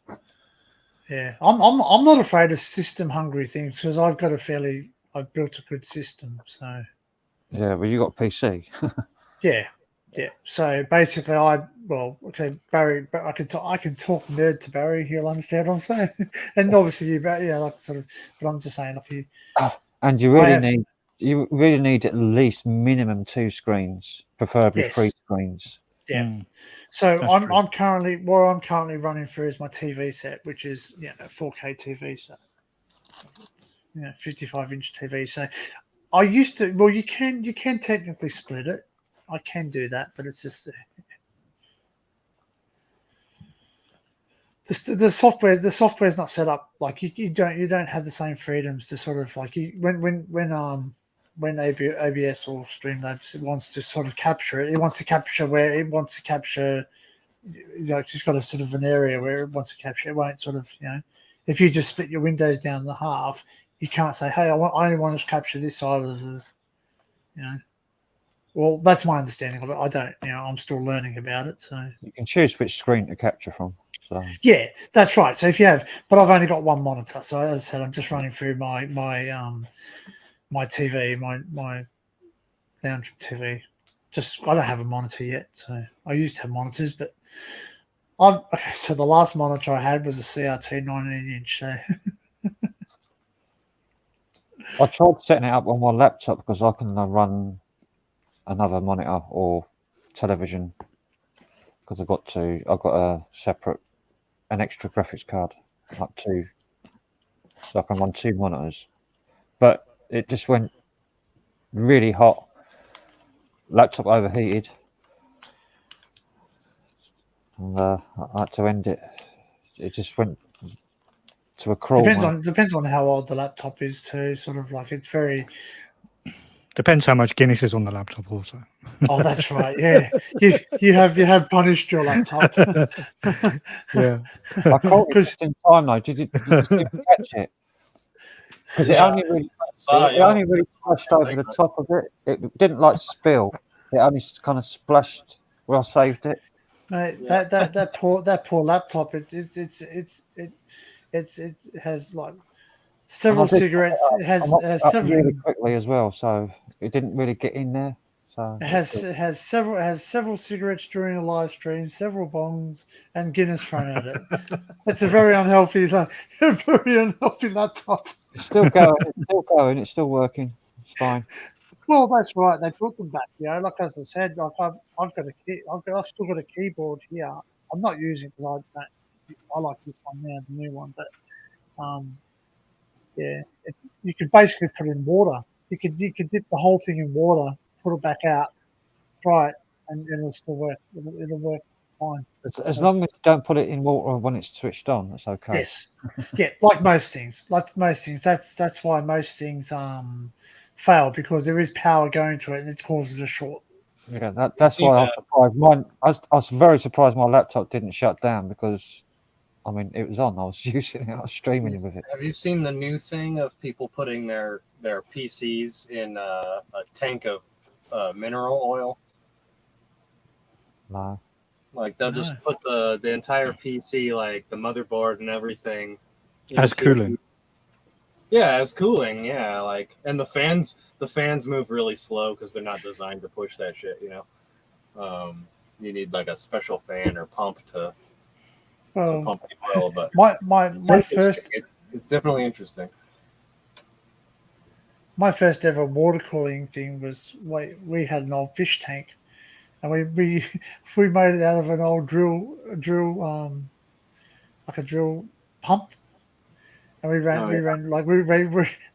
Yeah, I'm not afraid of system hungry things because I've built a good system, so. Yeah, well, you got a PC. Yeah. So basically, Barry, but I can talk nerd to Barry. He'll understand what I'm saying, and obviously you, but I'm just saying, And you really need at least minimum 2 screens, preferably Yes. 3 screens. Yeah. Mm. So That's I'm true. currently running through is my TV set, which is 4K TV, so 55-inch TV. So I used to. Well, you can technically split it. I can do that, but it's just the software's not set up like you don't have the same freedoms to sort of like when OBS or Streamlabs wants to sort of capture it. It wants to capture where it wants to capture. It's just got a sort of an area where it wants to capture. It won't sort of if you just split your windows down the half, you can't say, hey, I only want to capture this side of the. Well, that's my understanding of it. I don't. I'm still learning about it. So You can choose which screen to capture from. So yeah, that's right. So if you have, but I've only got one monitor. So as I said, I'm just running through my TV, my lounge TV. I don't have a monitor yet. So I used to have monitors, but so the last monitor I had was a CRT 19-inch. So I tried setting it up on my laptop because I can run another monitor or television because I've got an extra graphics card, like 2, so I can run 2 monitors. But it just went really hot. Laptop overheated, and I had to end it. It just went to a crawl. depends on how old the laptop is too. Sort of like it's very. Depends how much Guinness is on the laptop also. Oh, that's right. Yeah, you have punished your laptop. Yeah. I caught it just in time though. Did you catch it? Because Yeah. it only really splashed over the top of it. It didn't like spill. It only kind of splashed where I saved it. Mate, Yeah. that poor laptop. It has like several And I did cigarettes. It has I mopped it up several. really quickly as well, so it didn't really get in there. So It has several cigarettes during a live stream, several bongs, and Guinness thrown at it. It's a very unhealthy laptop. it's still going. It's still going. It's still working. It's fine. Well, that's right. They brought them back. Like as I said, like I've still got a keyboard here. I'm not using it because I like this one now, the new one. But you could basically put it in water. You could dip the whole thing in water, put it back out, try it, and it'll still work. It'll work fine. As long as you don't put it in water when it's switched on, that's okay. Yes, like most things. That's why most things fail, because there is power going to it and it causes a short. Yeah, that's why I was surprised. I was very surprised my laptop didn't shut down because, I mean, it was on. I was using it. I was streaming with it. Have you seen the new thing of people putting their PCs in a tank of mineral oil? No. Like they'll just put the entire PC, like the motherboard and everything, As cooling. Yeah, as cooling. Yeah, like, and the fans move really slow because they're not designed to push that shit. You need like a special fan or pump to pump the oil. But My first it's definitely interesting. my first ever water cooling thing was we had an old fish tank, and we we made it out of an old drill like a drill pump, and Oh, yeah.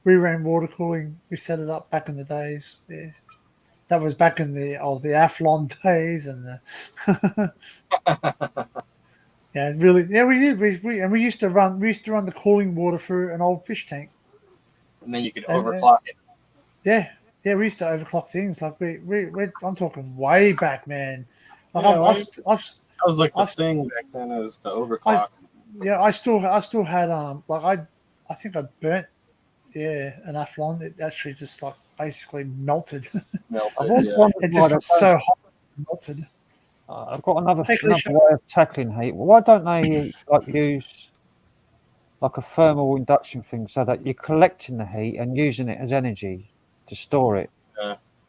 we ran water cooling. We set it up back in the days. Yeah. That was back in the Athlon days and the yeah, really, yeah, we did. We used to run the cooling water through an old fish tank. And then you could And, overclock it. Yeah, yeah, we used to overclock things. Like I'm talking way back, man. Like Yeah, I've That was like the I've thing back then, is the I, overclock. yeah, I still had like I think I burnt an Athlon. It actually just like basically melted. Melted. I've always Yeah. wondered It why just they was so hot, it melted. I've got another Hey, Alicia. way of tackling heat. Why don't they like use like a thermal induction thing so that you're collecting the heat and using it as energy to store it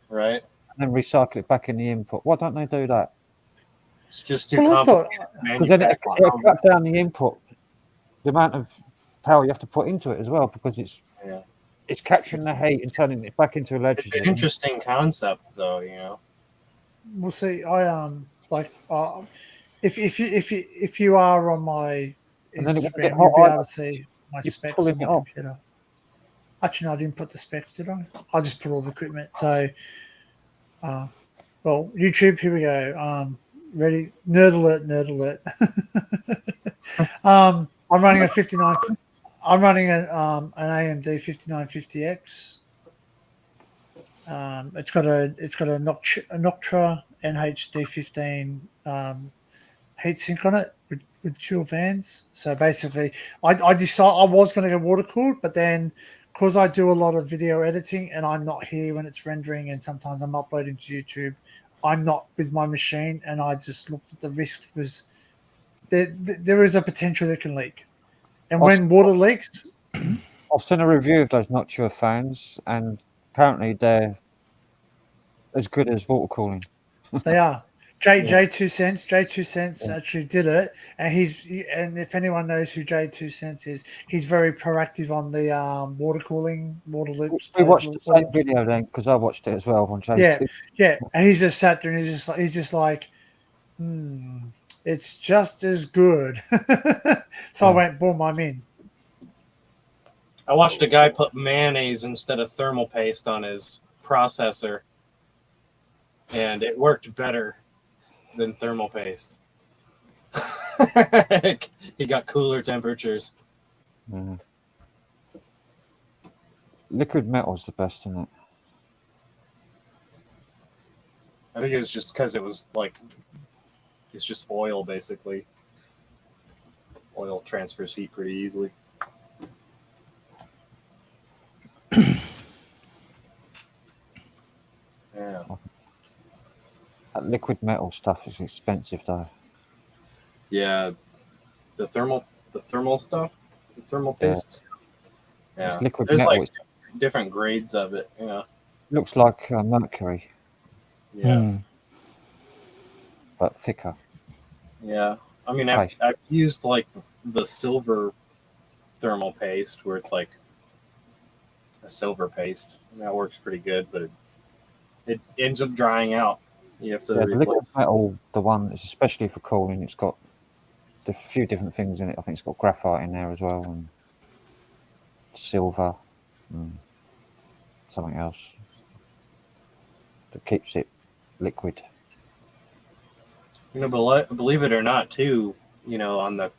Right. and then recycle it back in the input? Why don't they do that? It's just too Well, I thought complicated. Because then Manufacturing. it'll cut down the input, the amount of power you have to put into it as well, because Yeah. it's capturing the heat and turning it back into It's electricity. an interesting concept, though. You know. we'll see. I like if you are on my And then it won't Instagram, get you'll be hot able to see my You're specs pulling on it my off. computer. Actually, no, I didn't put the specs, did I? I just put all the equipment. So, well, YouTube. Here we go. Ready? Nerd alert! Nerd alert! I'm running a 59. I'm running an AMD 5950X. It's got a Noctra NHD15 heatsink on it with dual fans. So basically, I decided I was going to go water cooled, but then because I do a lot of video editing and I'm not here when it's rendering, and sometimes I'm uploading to YouTube, I'm not with my machine, and I just looked at the risk was there is a potential that can leak, and when water leaks, I've seen a review of those Noctua fans, and apparently they're as good as water cooling. they are. J2 Cents actually did it, and if anyone knows who J2 Cents is, he's very proactive on the water cooling, water loops. We watched the water same loops. video then, because I watched it as well on J2. Yeah, and he's just sat there and he's just like, it's just as good. So I went, boom, I'm in. I watched a guy put mayonnaise instead of thermal paste on his processor, and it worked better than thermal paste. He got cooler temperatures. Yeah. Liquid metal's the best, isn't it? I think it was just because it was like, it's just oil basically. Oil transfers heat pretty easily. Yeah. That liquid metal stuff is expensive though. Yeah. The thermal stuff, the thermal paste stuff. Yeah. It's liquid There's metal. like different grades of it. Yeah. Looks like mercury, Yeah. but thicker. Yeah. I mean, Right. I've used like the silver thermal paste, where it's like a silver paste, and that works pretty good, but it ends up drying out. You have to Yeah, the liquid replace. metal, the one is especially for cooling. It's got a few different things in it. I think it's got graphite in there as well, and silver, and something else that keeps it liquid. You know, but believe it or not, too, you know, on the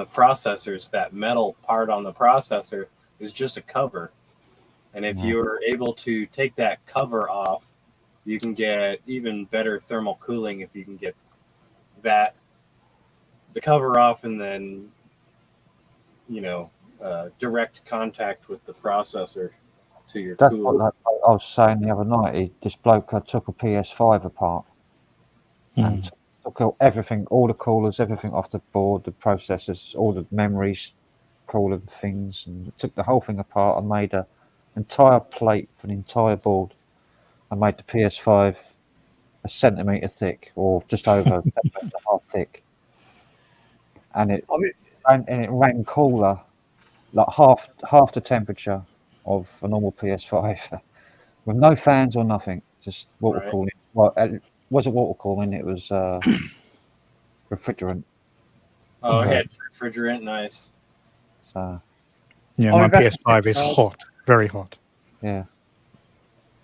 processors, that metal part on the processor is just a cover, and if you're able to take that cover off, you can get even better thermal cooling if you can get the cover off, and then, you know, direct contact with the processor to your That's cooler. what I was saying the other night. This bloke took a PS5 apart and took everything, all the coolers, everything off the board, the processors, all the memories, cooler things, and took the whole thing apart and made an entire plate for the entire board, and made the PS5 a centimetre thick, or just over a centimetre and a half thick, and it ran cooler, like half the temperature of a normal PS5 with no fans or nothing, just water Right. cooling. Well, it wasn't water cooling; it was refrigerant. Oh, it Right. had refrigerant. Nice. So Yeah, Oh, my back in PS5 is September. hot, very hot. yeah,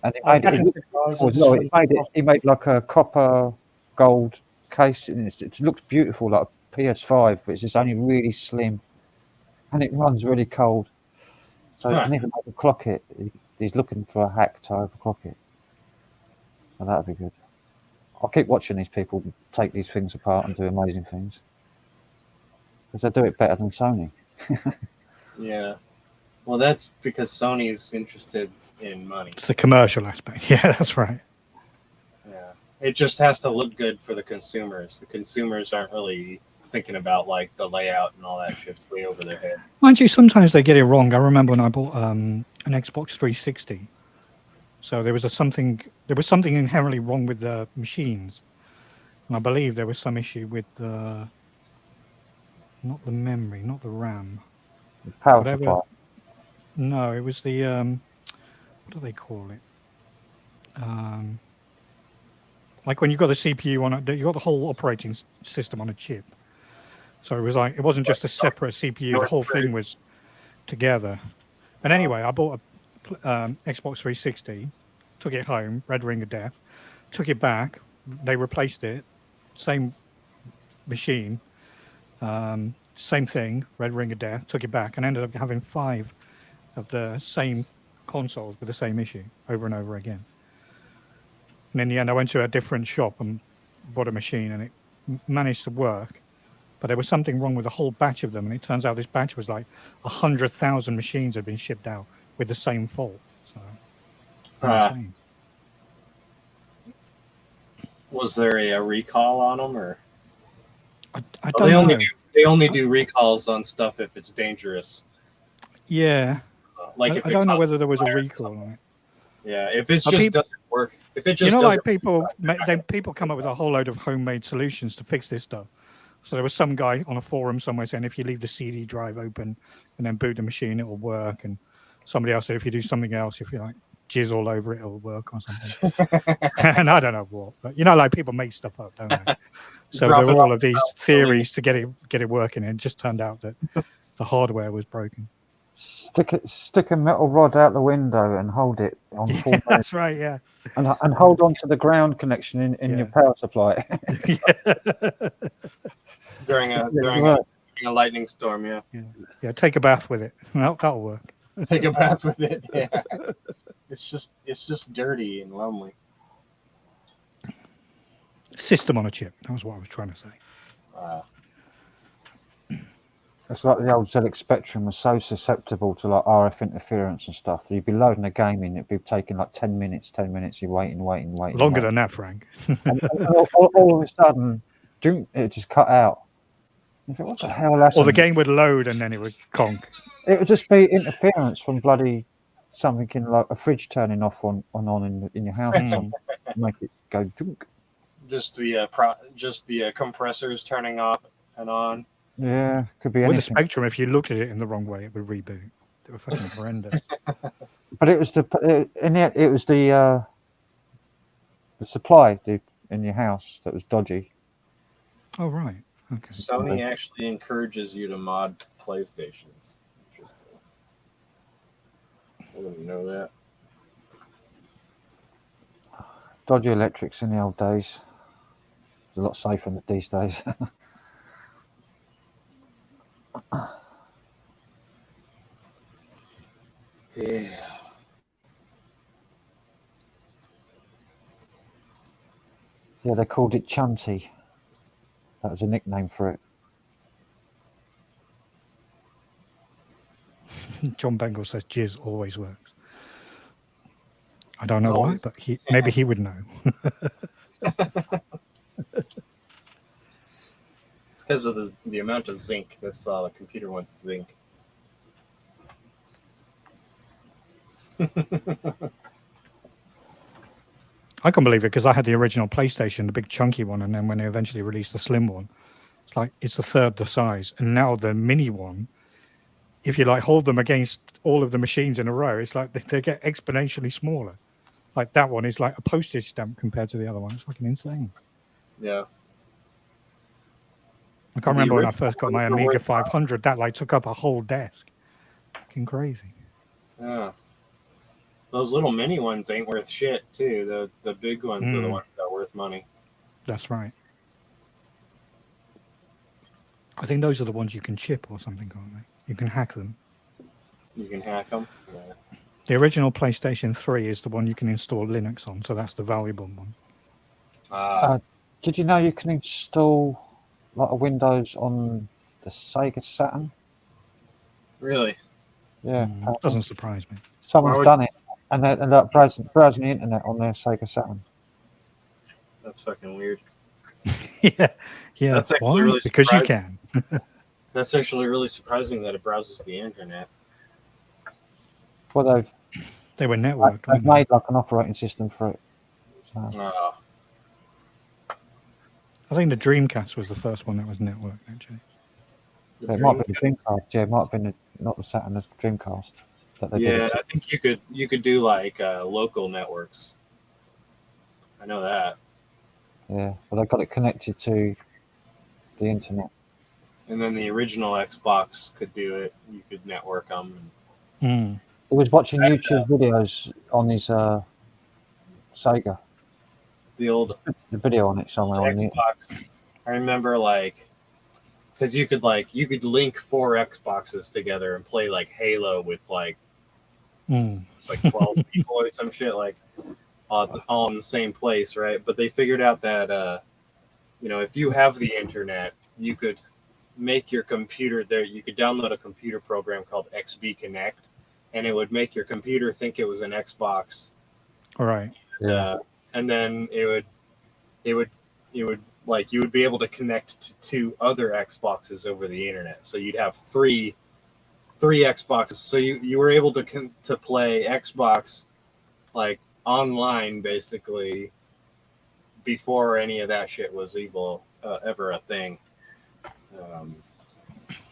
and it Oh, made back it. in Look September, cool as well. He made like a copper gold case, and it looks beautiful, like a PS5, but it's just only really slim, and it runs really cold. So you Huh. can even overclock it. He's looking for a hack to overclock it. So that'd be good. I'll keep watching these people take these things apart and do amazing things. Because they do it better than Sony. Yeah. Well, that's because Sony's interested in money. It's the commercial aspect. Yeah, that's right. Yeah. It just has to look good for the consumers. The consumers aren't really thinking about like the layout and all that shit's way over their head. Mind you, sometimes they get it wrong. I remember when I bought an Xbox 360. So there was something inherently wrong with the machines, and I believe there was some issue with the not the memory, not the RAM. Power Whatever. supply. No, it was the what do they call it? Like when you got the CPU on it, you got the whole operating system on a chip. So it was like it wasn't just a separate CPU; the whole thing was together. And anyway, I bought a Xbox 360, took it home, Red Ring of Death, took it back. They replaced it, same machine, same thing, Red Ring of Death. Took it back and ended up having 5 of the same consoles with the same issue over and over again. And in the end, I went to a different shop and bought a machine, and it managed to work. But there was something wrong with a whole batch of them, and it turns out this batch was like 100,000 machines had been shipped out with the same fault. So, insane. Was there a recall on them, or I Well, don't know. they only do recalls on stuff if it's dangerous. Yeah, Like I if it don't know causes whether there was a fire or recall something. on it. Yeah, if it Are just peop- doesn't work, if it just You know, doesn't, like people come up with a whole load of homemade solutions to fix this stuff. So there was some guy on a forum somewhere saying if you leave the CD drive open and then boot the machine, it will work. And somebody else said if you do something else, if you like jizz all over it, it'll work or something. And I don't know what, but you know, like people make stuff up, don't they? So Drop there it were all off of these theories to get it working, and it just turned out that the hardware was broken. Stick a metal rod out the window and hold it on full Yeah, that's right. Yeah. and hold on to the ground connection in your Yeah. power supply. during a lightning storm. Yeah, Yeah. Take a bath with it. That'll work. take a bath with it. Yeah, it's just dirty and lonely. System on a chip. That was what I was trying to say. It's like the old ZX Spectrum was so susceptible to like RF interference and stuff. You'd be loading a game in, it'd be taking like 10 minutes. You're waiting. Longer than that, Frank. and all of a sudden, it just cut out. You think, what the hell happened? Or the game would load and then it would conk. It would just be interference from bloody something in like a fridge turning off on in your house or something. Make it go dunk. Just the compressors turning off and on. Yeah, could be With the anything. Spectrum, if you looked at it in the wrong way, it would reboot. They were fucking horrendous. But it was the supply in your house that was dodgy. Oh, right. Okay. Sony actually encourages you to mod PlayStations. Interesting. I didn't know that. Dodgy electrics in the old days. It's a lot safer than these days. Yeah. Yeah, they called it Chunty. That was a nickname for it. John Bengal says jizz always works. I don't know why, Always. but maybe he would know. It's because of the amount of zinc. That's the computer wants zinc. I can believe it because I had the original PlayStation, the big chunky one, and then when they eventually released the slim one, it's the third the size. And now the mini one if you like hold them against all of the machines in a row, it's like they get exponentially smaller. Like that one is like a postage stamp compared to the other one. It's fucking insane. Yeah. I can't The remember when I original first got my ones were Amiga worth 500. That like took up a whole desk. Fucking crazy. Yeah. Those little mini ones ain't worth shit too. The big ones are the ones that are worth money. That's right. I think those are the ones you can chip or something, can't they? You can hack them. You can hack them. Yeah. The original PlayStation 3 is the one you can install Linux on, so that's the valuable one. Did you know you can install like a Windows on the Sega Saturn? Really? Yeah, Doesn't surprise me. someone's done it, and they ended up browsing the internet on their Sega Saturn. That's fucking weird. yeah. That's actually Why? really Because you surprising. can. That's actually really surprising that it browses the internet. Well, They were networked. they've weren't they? made like an operating system for it. So, Oh, I think the Dreamcast was the first one that was networked, actually. the it might Dream- be the Dreamcast. Yeah, it might have been not the Saturn, the Dreamcast. That they did Yeah, it to. I think you could do like local networks. I know that. Yeah, but they got it connected to the internet. And then the original Xbox could do it. You could network them. Mm. He was watching YouTube videos on his Sega. The old The video on it somewhere on the Xbox. I remember like because you could link 4 Xboxes together and play like Halo with like it's like 12 people or some shit like all in the same place, right? But they figured out that if you have the internet, you could make your computer there. You could download a computer program called XB Connect, and it would make your computer think it was an Xbox. All right. Yeah. And then it would like you would be able to connect to 2 other Xboxes over the internet. So you'd have three Xboxes. So you were able to play Xbox like online basically before any of that shit was ever a thing. Well,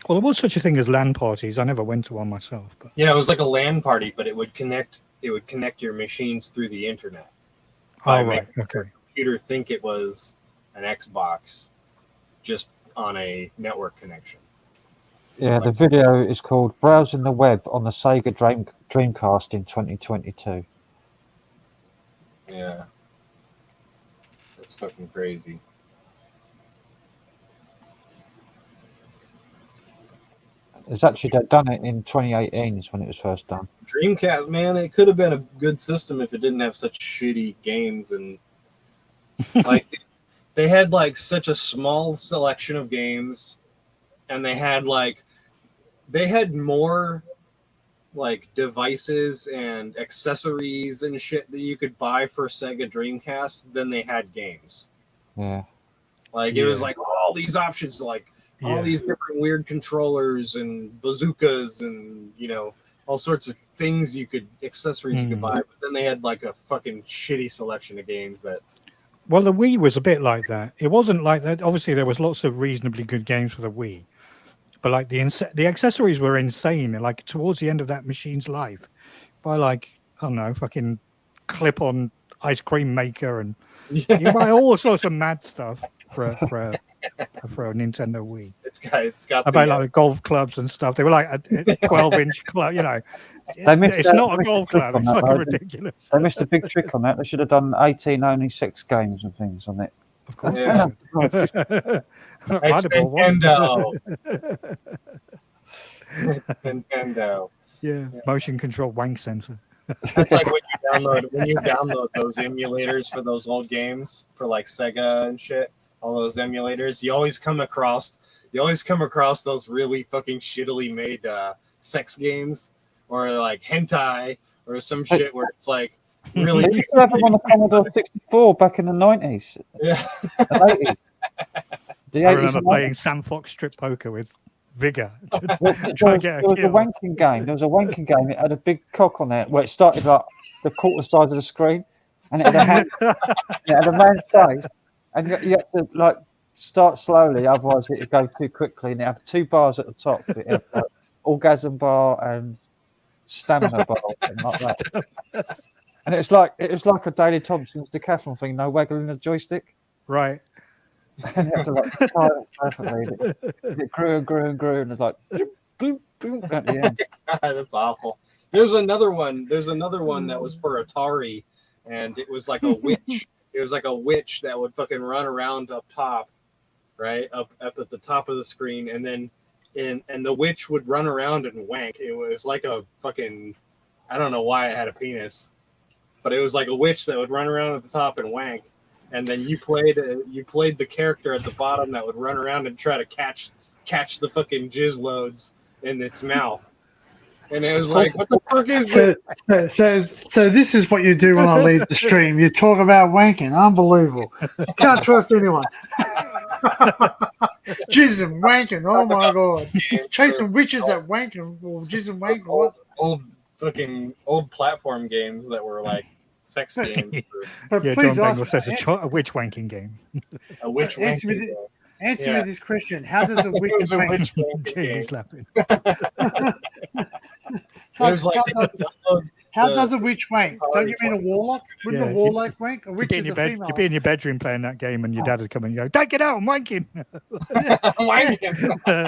there was such a thing as LAN parties. I never went to one myself, but Yeah, it was like a LAN party, but it would connect your machines through the internet. oh By right, making okay. your computer think it was an Xbox just on a network connection. Yeah, the video is called "Browsing the Web on the Sega Dreamcast in 2022." Yeah. That's fucking crazy. It's actually they've done it in 2018 is when it was first done. Dreamcast, man, it could have been a good system if it didn't have such shitty games and like they had like such a small selection of games and they had more like devices and accessories and shit that you could buy for Sega Dreamcast than they had games. Yeah. Like it was like all these options, like all these different weird controllers and bazookas and all sorts of things accessories you could buy. But then they had like a fucking shitty selection of games that. Well, the Wii was a bit like that. It wasn't like that. Obviously, there was lots of reasonably good games for the Wii, but like the accessories were insane. Like towards the end of that machine's life, by like I don't know, fucking clip-on ice cream maker, and you buy all sorts of mad stuff for a Nintendo Wii. It's got. I buy like golf clubs and stuff. They were like a 12-inch club. It's not a golf club. It's fucking ridiculous. They missed a big trick on that. They should have done 18 only 6 games and things on it. Of course. Yeah. It's Nintendo. Yeah, motion control wank sensor. That's like when you download those emulators for those old games for like Sega and shit. All those emulators, you always come across those really fucking shittily made sex games or like hentai or some shit where it's like really. They used to have them on the Commodore 64 back in the 90s. Yeah. The 80s. The I 80s remember and playing Sam Fox strip poker with vigor. There was a wanking game. There was a wanking game. It had a big cock on it where it started like the quarter size of the screen, and it had a hand, it had a man's face, and you had to like start slowly, otherwise it would go too quickly. And it had 2 bars at the top. It had, orgasm bar and stamina bar, something like that. And it was like a Daley Thompson's decathlon thing, no waggling the joystick. Right. And it was like timed perfectly. It grew and grew and grew, and it was like boom, boom, at the end. That's awful. There's another one that was for Atari, and it was like a witch. It was like a witch that would fucking run around up top, right up at the top of the screen, and then and the witch would run around and wank. It was like a fucking, I don't know why it had a penis, but it was like a witch that would run around at the top and wank. And then you played the character at the bottom that would run around and try to catch the fucking jizz loads in its mouth. And it was like, what the fuck is it? So this is what you do when I leave the stream. You talk about wanking. Unbelievable. Can't trust anyone. Jizz and wanking. Oh my god. Chasing witches at wanking. Or jizz and wanking. What? Old platform games that were like sex games. But Yeah, please John ask Bangle says a witch wanking game. A witch Answer wanking me, game. answer Yeah. me this question. How does a It witch was a wank? witch wanking Jamie's game. laughing. It was like How does a witch wank? Don't you mean a warlock? Wouldn't Yeah, a warlock wank? A You'd witch be, in is your a bed, female. you'd be in your bedroom playing that game, and your dad would come and go, "Don't get out! I'm wanking." wanking.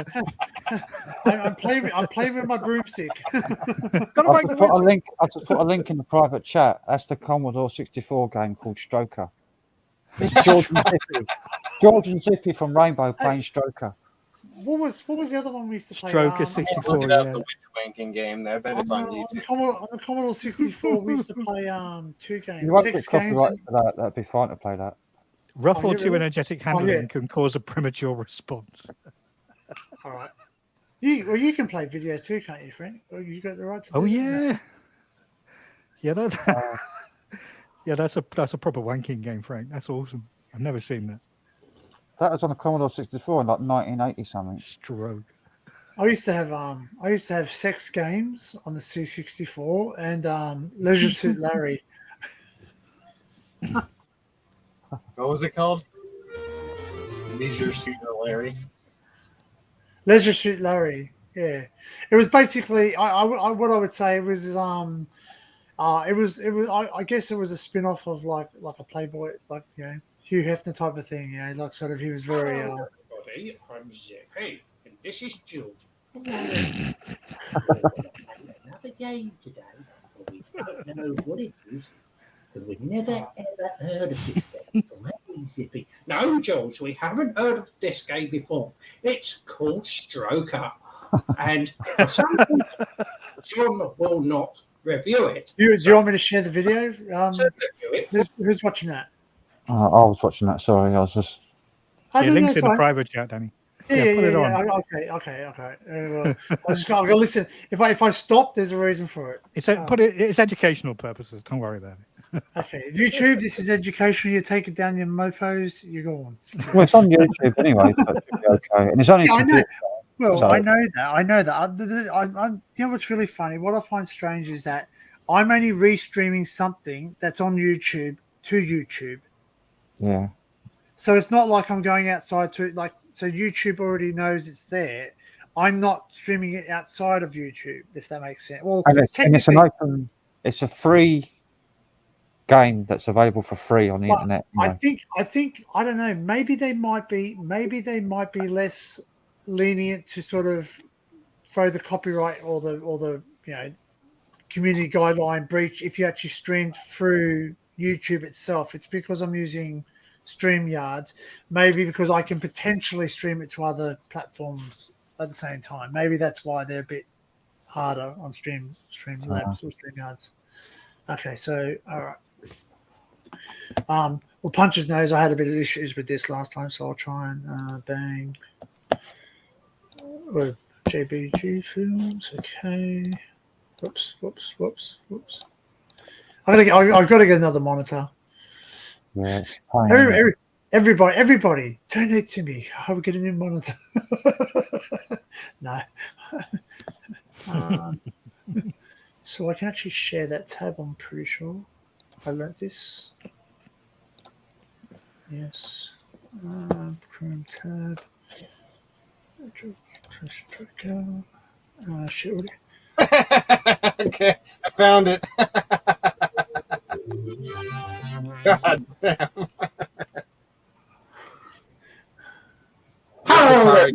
I'm playing with my broomstick. Gotta I wank just the put a witch. link. I just put a link in the private chat. That's the Commodore 64 game called Stroker. It's George and Zippy. George and Zippy from Rainbow playing Stroker. What was the other one we used to play? Stroker Look 64. it up, Yeah. the witch wanking game. I bet On it's the, on on, the YouTube. on the Commodore 64, we used to play 2 games, You won't 6 get games. copyright for that. That'd be fine to play that. Rough Oh, or yeah, too really? energetic handling yeah. can cause a premature response. All right. You can play videos too, can't you, Frank? Or you got the right to do Oh that? yeah, yeah. Yeah, that's a proper wanking game, Frank. That's awesome. I've never seen that. That was on the Commodore 64 in like 1980 something. Stroke. I used to have sex games on the C64 and Leisure Suit Larry. What was it called? Leisure Suit Larry. Leisure Suit Larry. Yeah, it was basically what I would say was I guess it was a spin-off of like a Playboy, like, you know, Hugh Hefner type of thing. Yeah, like sort of he was very Hello, everybody. I'm Zippy, and this is George. Another game today, but we don't know what it is, because we've never ever heard of this game before, have we, Zippy? No, George, we haven't heard of this game before. It's called Stroker, and for some reason, John will not review it. Do you want me to share the video? So review it. Who's watching that? I was watching that. Sorry, I was just. Oh, Yeah, no, links that's in the fine. private chat, Danny. Yeah, put it on. Okay. Well, I'm gonna listen. If I stop, there's a reason for it. It's educational purposes. Don't worry about it. Okay, YouTube. This is educational. You take it down, your mofos. You're gone. Well, it's on YouTube anyway, so it should be okay. And it's only. Yeah, I know. Well, So- I know that. I'm you know what's really funny? What I find strange is that I'm only restreaming something that's on YouTube to YouTube. Yeah. So it's not like I'm going outside to so YouTube already knows it's there. I'm not streaming it outside of YouTube, if that makes sense. Well, And it's an technically, open. It's a free game that's available for free on the But internet. You I know. think I don't know. Maybe they might be less lenient to sort of throw the copyright or the you know community guideline breach if you actually streamed through YouTube itself. It's because I'm using StreamYards. Maybe because I can potentially stream it to other platforms at the same time. Maybe that's why they're a bit harder on Streamlabs or StreamYards. Okay, so all right. Well, Punches knows I had a bit of issues with this last time, so I'll try and bang with JBG Films. Okay. Whoops. I've got to get another monitor. Yeah. It's fine. Everybody, donate to me. I will get a new monitor. No. So I can actually share that tab, I'm pretty sure. I learnt this. Yes. Chrome tab. Press trigger. Shit. Okay, I found it. God damn. Hello,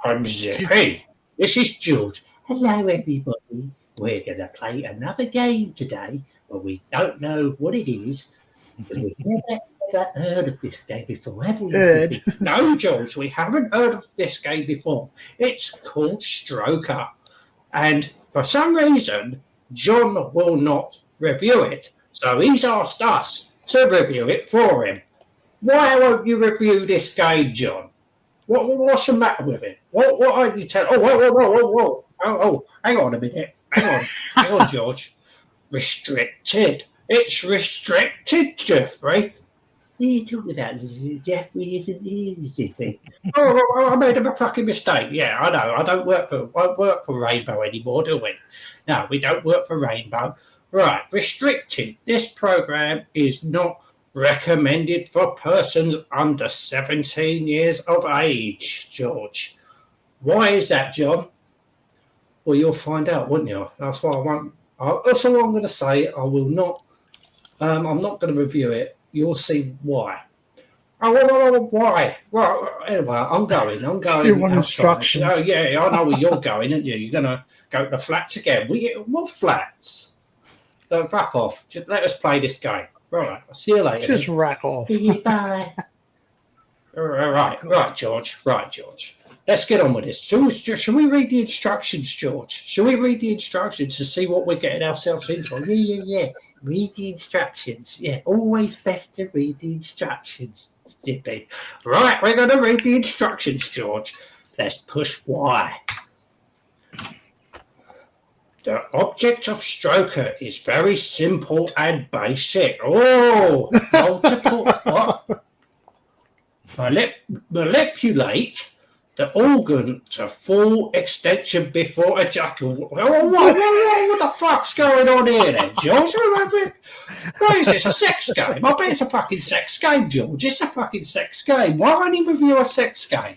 I'm Zippy. This is George. Hello, everybody. We're going to play another game today, but we don't know what it is because we've never ever heard of this game before, have we? Heard. No, George, we haven't heard of this game before. It's called Stroker. And for some reason, John will not review it. So he's asked us to review it for him. Why won't you review this game, John? What's the matter with it? What are you telling? Whoa. Oh, hang on a minute. Hang on, George. Restricted. It's restricted, Jeffrey. What are you talking about? Jeffrey isn't here, Zippy. I made a fucking mistake. Yeah, I know. I don't work for Rainbow anymore, do we? No, we don't work for Rainbow. Right, restricted. This program is not recommended for persons under 17 years of age, George. Why is that, John? Well, you'll find out, won't you? That's what I want. That's all I'm going to say. I will not. I'm not going to review it. You'll see why. Oh, why? Well, anyway, I'm going. You want instructions? Oh, yeah, I know where you're going, aren't you? You're going to go to the flats again. What flats? Fuck off. Just let us play this game. Right, I'll see you later. Just rack off. Bye. Right, George. Let's get on with this. Shall we read the instructions, George? Shall we read the instructions to see what we're getting ourselves into? Yeah. Read the instructions. Yeah, always best to read the instructions, Zippy. Right, we're going to read the instructions, George. Let's push Y. The object of Stroker is very simple and basic. Oh, multiple. What? Manipulate the organ to full extension before ejaculation. What the fuck's going on here then, George? What is this, a sex game? I bet it's a fucking sex game, George. It's a fucking sex game. Why won't you review a sex game?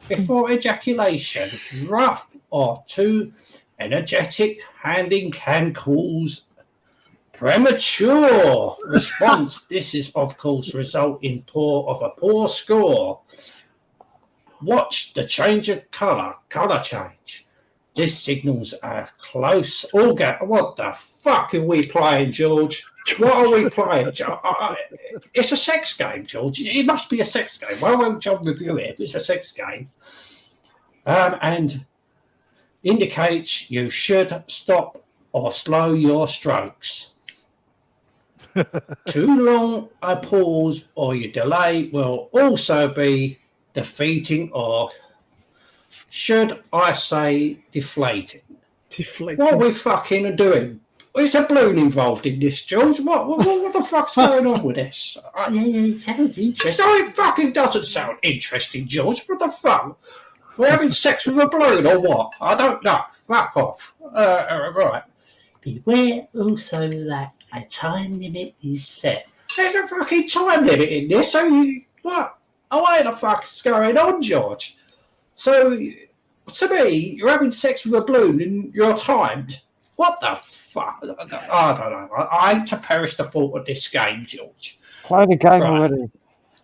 Before ejaculation, rough or too energetic handing can cause premature response. This is, of course, result in a poor score. Watch the change of color change. This signals a close orgasm. What the fuck are we playing, George? What are we playing? It's a sex game, George. It must be a sex game. Why won't John review it if it's a sex game? And indicates you should stop or slow your strokes. Too long a pause or your delay will also be defeating, or should I say deflating? What are we fucking doing? Is a balloon involved in this, George? What the fuck's going on with this? Yeah, it sounds interesting. No, it fucking doesn't sound interesting, George. What the fuck? We're having sex with a balloon or what? I don't know. Fuck off. Right. Beware also that a time limit is set. There's a fucking time limit in this, so what? Oh, what the fuck's going on, George? So, to me, you're having sex with a balloon and you're timed. What the fuck? I don't know. I hate to perish the thought of this game, George. Play the game already.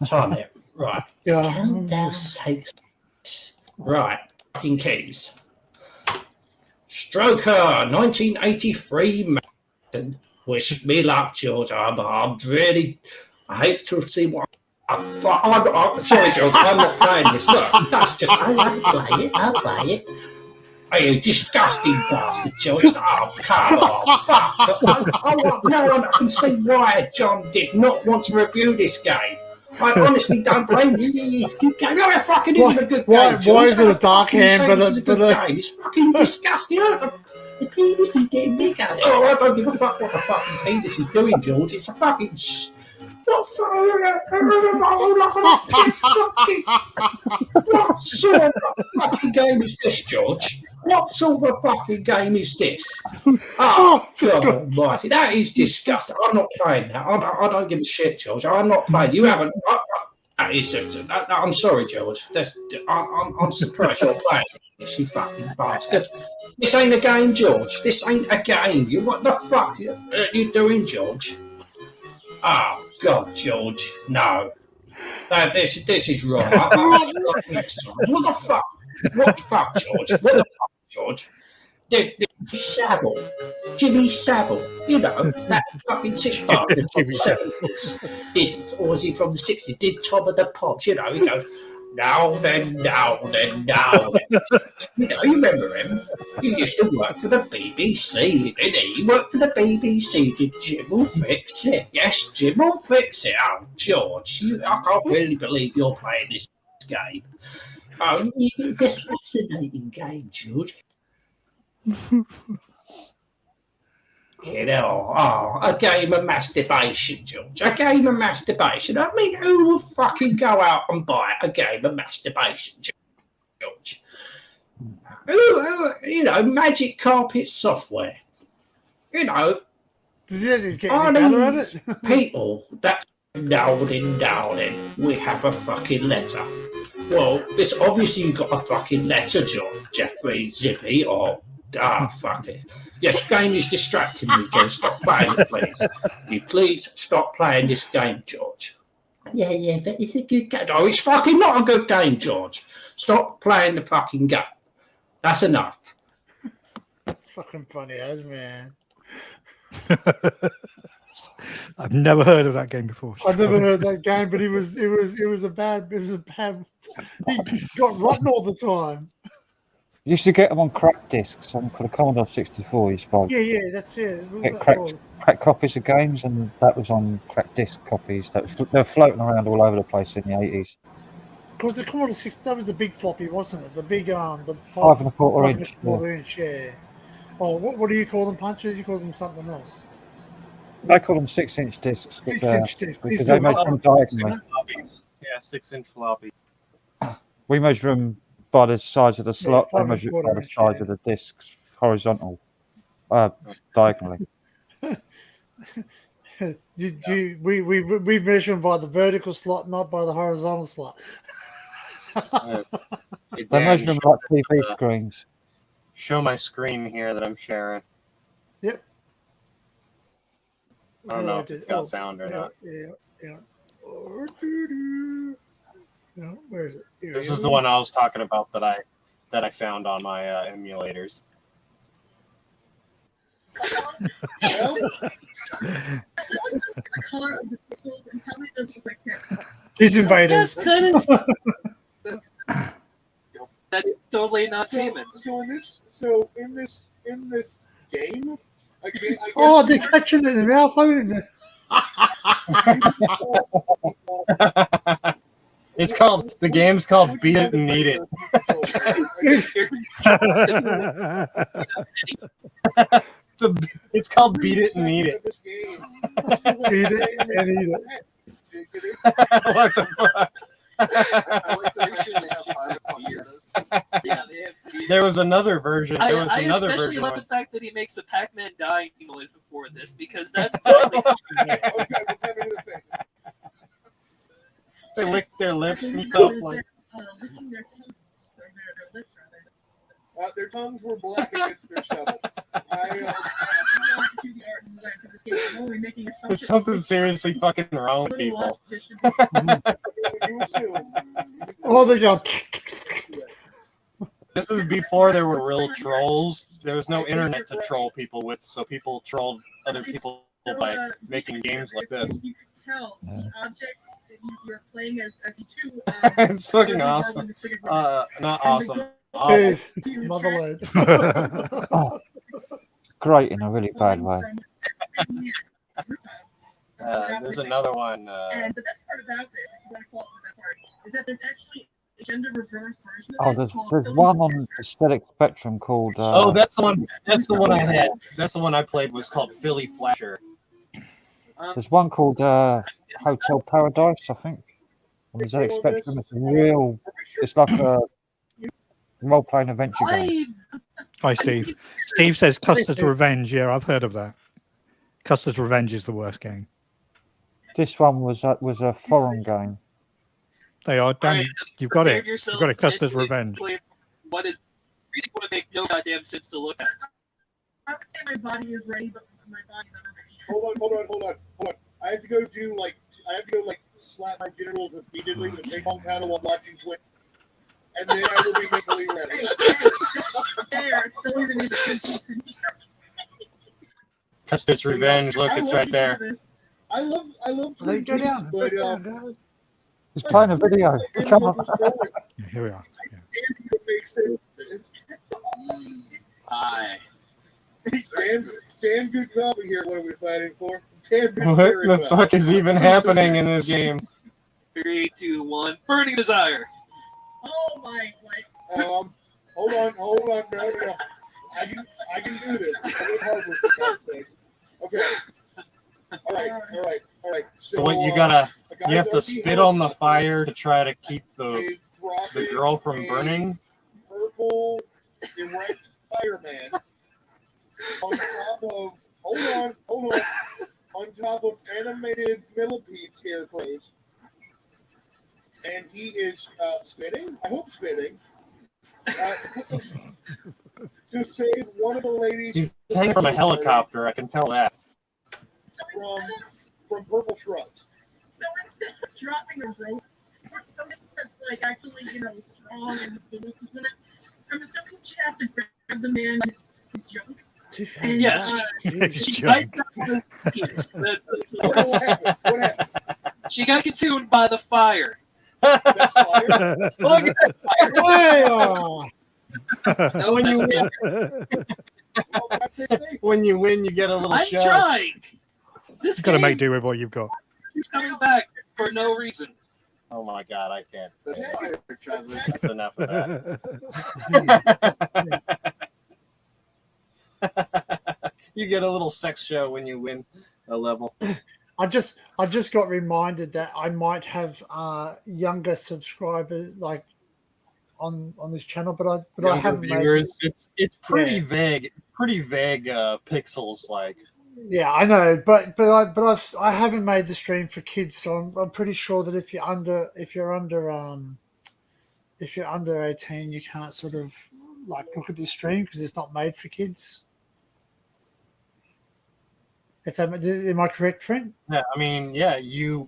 Time it. Right. Yeah. Countdown takes. Right. Fucking keys. Stroker, 1983. Wish me luck, George. I'm really. I hate to see what. I'm sorry, George. I'm not playing this. Look, that's just. I'll play it. Oh, you disgusting bastard, George. Oh, come on. Fuck. I can see why John did not want to review this game. I honestly don't blame you. No, it fucking isn't a good game, George. Why is it a dark hand? But it's fucking disgusting. The penis is getting bigger. Oh, I don't give a fuck what the fucking penis is doing, George. It's a fucking. What sort of fucking game is this, George? What sort of fucking game is this? Oh, God almighty. That is disgusting. I'm not playing that. I don't give a shit, George. I'm not playing. You haven't. I'm sorry, George. I'm surprised you're playing this, you fucking bastard. This ain't a game, George. This ain't a game. What the fuck are you doing, George? Oh, God, George. No. No, this is wrong. Next time. What the fuck? What the fuck, George? What the fuck, George? Savile, Jimmy Savile, you know, that fucking six-part from the 70s. Did, or was he from the 60s? Did Top of the Pops, you know, he goes, now then. You know, you remember him? He used to work for the BBC, didn't he? He worked for the BBC. Did Jim will fix it? Yes, Jim will fix it. Oh, George, I can't really believe you're playing this game. Oh, it's a fascinating game, George. You know, a game of masturbation, George. A game of masturbation. I mean, who will fucking go out and buy a game of masturbation, George? You know, Magic Carpet software. You know, are these people that Dowling, we have a fucking letter. Well, it's obviously you got a fucking letter, John, Jeffrey, Zippy, or fuck it. Yes, game is distracting me, George. Stop playing it, please. You please stop playing this game, George. Yeah, but it's a good game. No, it's fucking not a good game, George. Stop playing the fucking game. That's enough. That's fucking funny as man. I've never heard of that game before. I've never heard that game, but it was a bad. He got rotten all the time. You used to get them on cracked discs for the Commodore 64. You spoke. Yeah, that's it. Get cracked copies of games, and that was on cracked disc copies. They were floating around all over the place in the 80s. Because the Commodore 6, that was the big floppy, wasn't it? The big the 5.25 inch. 5.25 inch, yeah. Oh, what do you call them, Punches? He calls them something else. They call them 6-inch discs. 6-inch discs. Because they measure them diagonally. Yeah, 6-inch floppy. We measure them by the size of the slot. They 5.25 measure it by the inch, size of the discs, horizontal, diagonally. We measure them by the vertical slot, not by the horizontal slot. They measure them like TV screens. Show my screen here that I'm sharing. Yep. I don't know if it's got sound or not. Yeah. No, where is it? This is the one I was talking about that I found on my emulators. These invaders. That is totally not semen. So in this game, I guess Oh, they're catching it in the mouth. The game's called Beat It and Eat It. It's called Beat It and Eat It. Beat it and eat it. What the fuck? There was another version. I especially love the fact that he makes a Pac-Man dying noise before this, because that's exactly They lick their lips and stuff. Like, licking their tongues, or their lips rather. Their tongues were black against their shovels. there's something seriously fucking wrong with people. Oh, they go. This is before there were real trolls. There was no internet to troll people with, so people trolled other people by making games like this. You could tell the object that you were playing as two. It's fucking awesome. Not awesome. Jeez, motherload. Great in a really bad way. There's another one. And the best part about this, if you want to call it the best part, is that there's actually a gender reverse version of this. There's one on the Aesthetic Spectrum called. That's the one. That's the one I had. That's the one I played. Was called Philly Flasher. There's one called Hotel Paradise, I think. On the Aesthetic Spectrum, it's like a role-playing adventure game. Hi, Steve. Steve says Custer's Revenge. Yeah, I've heard of that. Custer's Revenge is the worst game. This one was a foreign game. They are. Danny, Alright, you've got prepare it. You've yourself got it. Custer's mentally revenge. for what is really going to make no goddamn sense to look at. I would say my body is ready, but my body's not ready. Hold on. I have to go slap my genitals repeatedly with a ping pong paddle while watching Twitch, and then I will be mentally ready. There, so even if it's Custer's revenge. Look, it's right there. I love They Twin go Peaks, down. but Guys. He's playing a video. Andy Come on. was trolling. Yeah, here we are. Yeah. Andy makes it. Hi. Stand good coffee here. What are we fighting for? Stand good What cherry the pie. fuck is even happening in this game? 3, 2, 1. Burning desire. oh my, like, Hold on. No. I can do this. I work hard with this kind of things. Okay. All right. So what you have to spit on the fire to try to keep the girl from burning. Purple erect fireman on top of hold on on top of animated millipede scarecrows, and he is spitting. I hope spitting. To save one of the ladies. He's hanging from a helicopter. I can tell that. from Purple Shrubs. so instead of dropping a rope for something that's like actually, strong and I'm assuming she has to grab the man his junk. Too fast. And, Yes. She bites down his penis. That's What happened? What happened? She got consumed by the fire. That's fire. Look at that! No, When you that's- Well, that's his thing. When you win, you get a little I'm show. trying. This You've got to make game do with what you've got. keeps coming back for no reason. Oh my god, I can't. That's fire, Travis. That's enough of that. You get a little sex show when you win a level. I just got reminded that I might have younger subscribers like on this channel, but I Younger haven't made viewers. It's pretty Yeah. vague. Pretty vague pixels like. Yeah, I know, but I haven't made the stream for kids, so I'm pretty sure that if you're under 18, you can't sort of like look at this stream because it's not made for kids. If that am I correct, Frank? Yeah, I mean, yeah.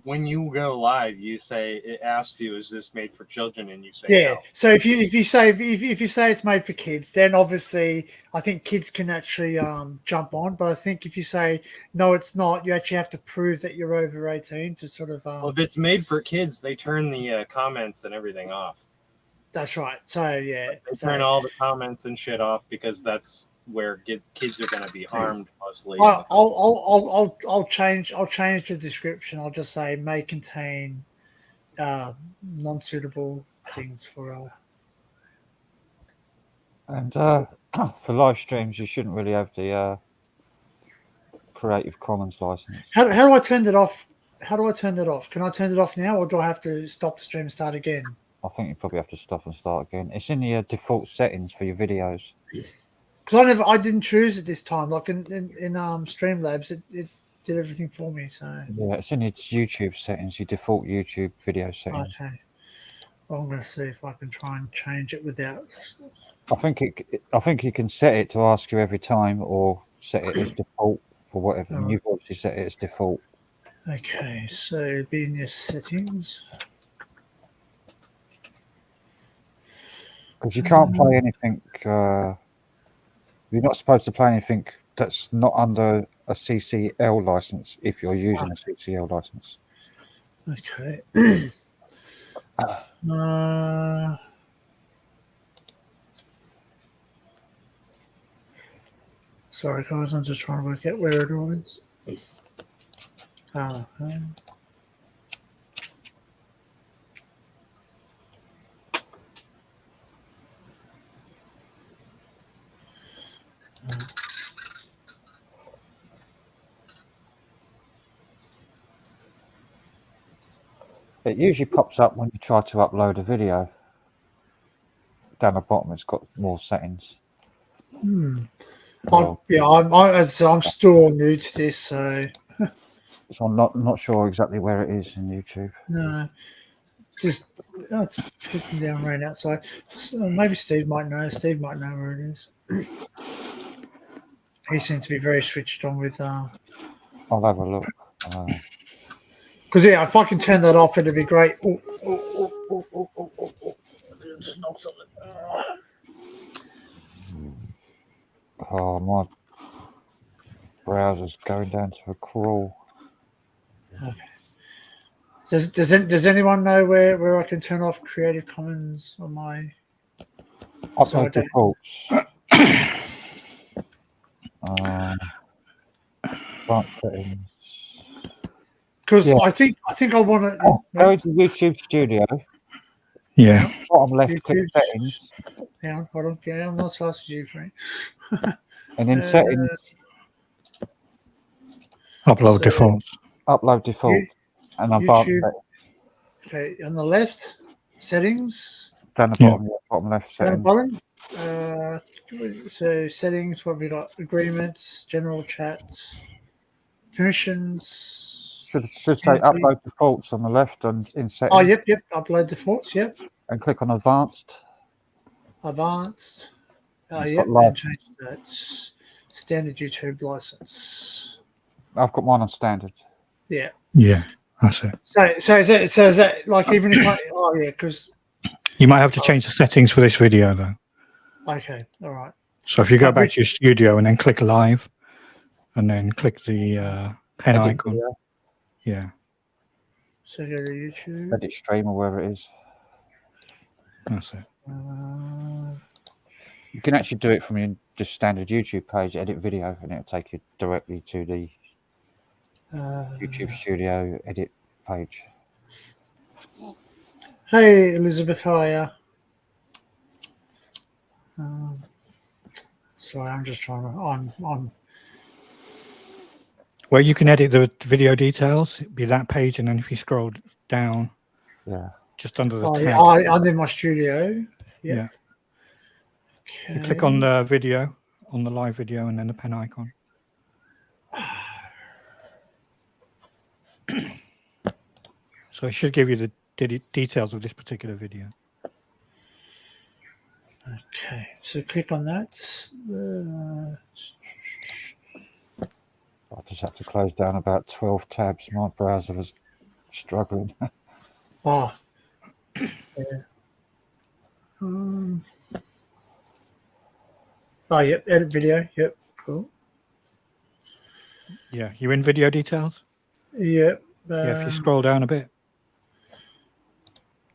When you go live, you say it asks you, "Is this made for children?" And you say, Yeah. No. So if you say it's made for kids, then obviously I think kids can actually jump on. But I think if you say no, it's not, you actually have to prove that you're over 18 to sort of. Well, if it's made for kids, they turn the comments and everything off. That's right. So yeah. They So, turn all the comments and shit off because that's where kids are going to be harmed mostly. I'll change the description. I'll just say may contain non-suitable things for. And for live streams, you shouldn't really have the Creative Commons license. How do I turn it off? How do I turn it off? Can I turn it off now, or do I have to stop the stream and start again? I think you probably have to stop and start again. It's in the default settings for your videos. Because I didn't choose it this time. Like in Streamlabs, it did everything for me. So Yeah, it's in its YouTube settings, your default YouTube video settings. okay. Well, I'm going to see if I can try and change it without. I think you can set it to ask you every time, or set it as default for whatever. And you've obviously set it as default. Okay, so it'd be in your settings. Because you can't play anything. You're not supposed to play anything that's not under a CCL license if you're using a CCL license. Okay. Sorry, guys. I'm just trying to work out where it all is. It usually pops up when you try to upload a video. Down the bottom, it's got more settings. Well, I'm still new to this, so so I'm not sure exactly where it is in YouTube. no. just it's pissing down rain outside. So maybe Steve might know. Steve might know where it is. He seems to be very switched on with. I'll have a look. Because yeah, if I can turn that off, it'd be great. Just knock something. Oh, my browser's going down to a crawl. Does anyone know where I can turn off Creative Commons on my? Upload defaults. Advanced settings. Because Yeah. I think I want to. Go to YouTube Studio. Yeah. Bottom left, click YouTube. settings, Hang on, hold on. Yeah, I'm not as fast as you, Frank. and in settings, Upload So- defaults. upload default, and advanced YouTube. settings. Okay, on the left, settings. Down the Yeah. bottom left Down the settings. bottom. So settings. What have we got? Agreements, general chat, permissions. Should say Yeah, so- upload defaults on the left and in settings, Oh, yep. Upload defaults. Yep. and click on advanced. Advanced. It's Yep. got live. And change that. Standard YouTube license. I've got mine on standard. Yeah. Yeah, that's it. So is that like even if I? Oh yeah, because You might have to change the settings for this video though. okay, all right. So if you go back to your studio and then click live, and then click the pen Edit icon. video, Yeah, So go to YouTube. edit stream, or wherever it is. that's it. You can actually do it from your just standard YouTube page, edit video, and it'll take you directly to the YouTube Studio edit page. Hey Elizabeth, how are you? Sorry, I'm just trying to. I'm. Where you can edit the video details, it'd be that page, and then if you scroll down Yeah. just under the Oh tab, yeah, I'm in my studio. Yeah. Okay. you click on the video, on the live video, and then the pen icon. So it should give you the details of this particular video. Okay, so click on that. I just had to close down about 12 tabs. My browser was struggling. Oh. Yeah. Oh, yep. Edit video. Yep. Cool. Yeah, you in video details? Yep. Yeah, if you scroll down a bit.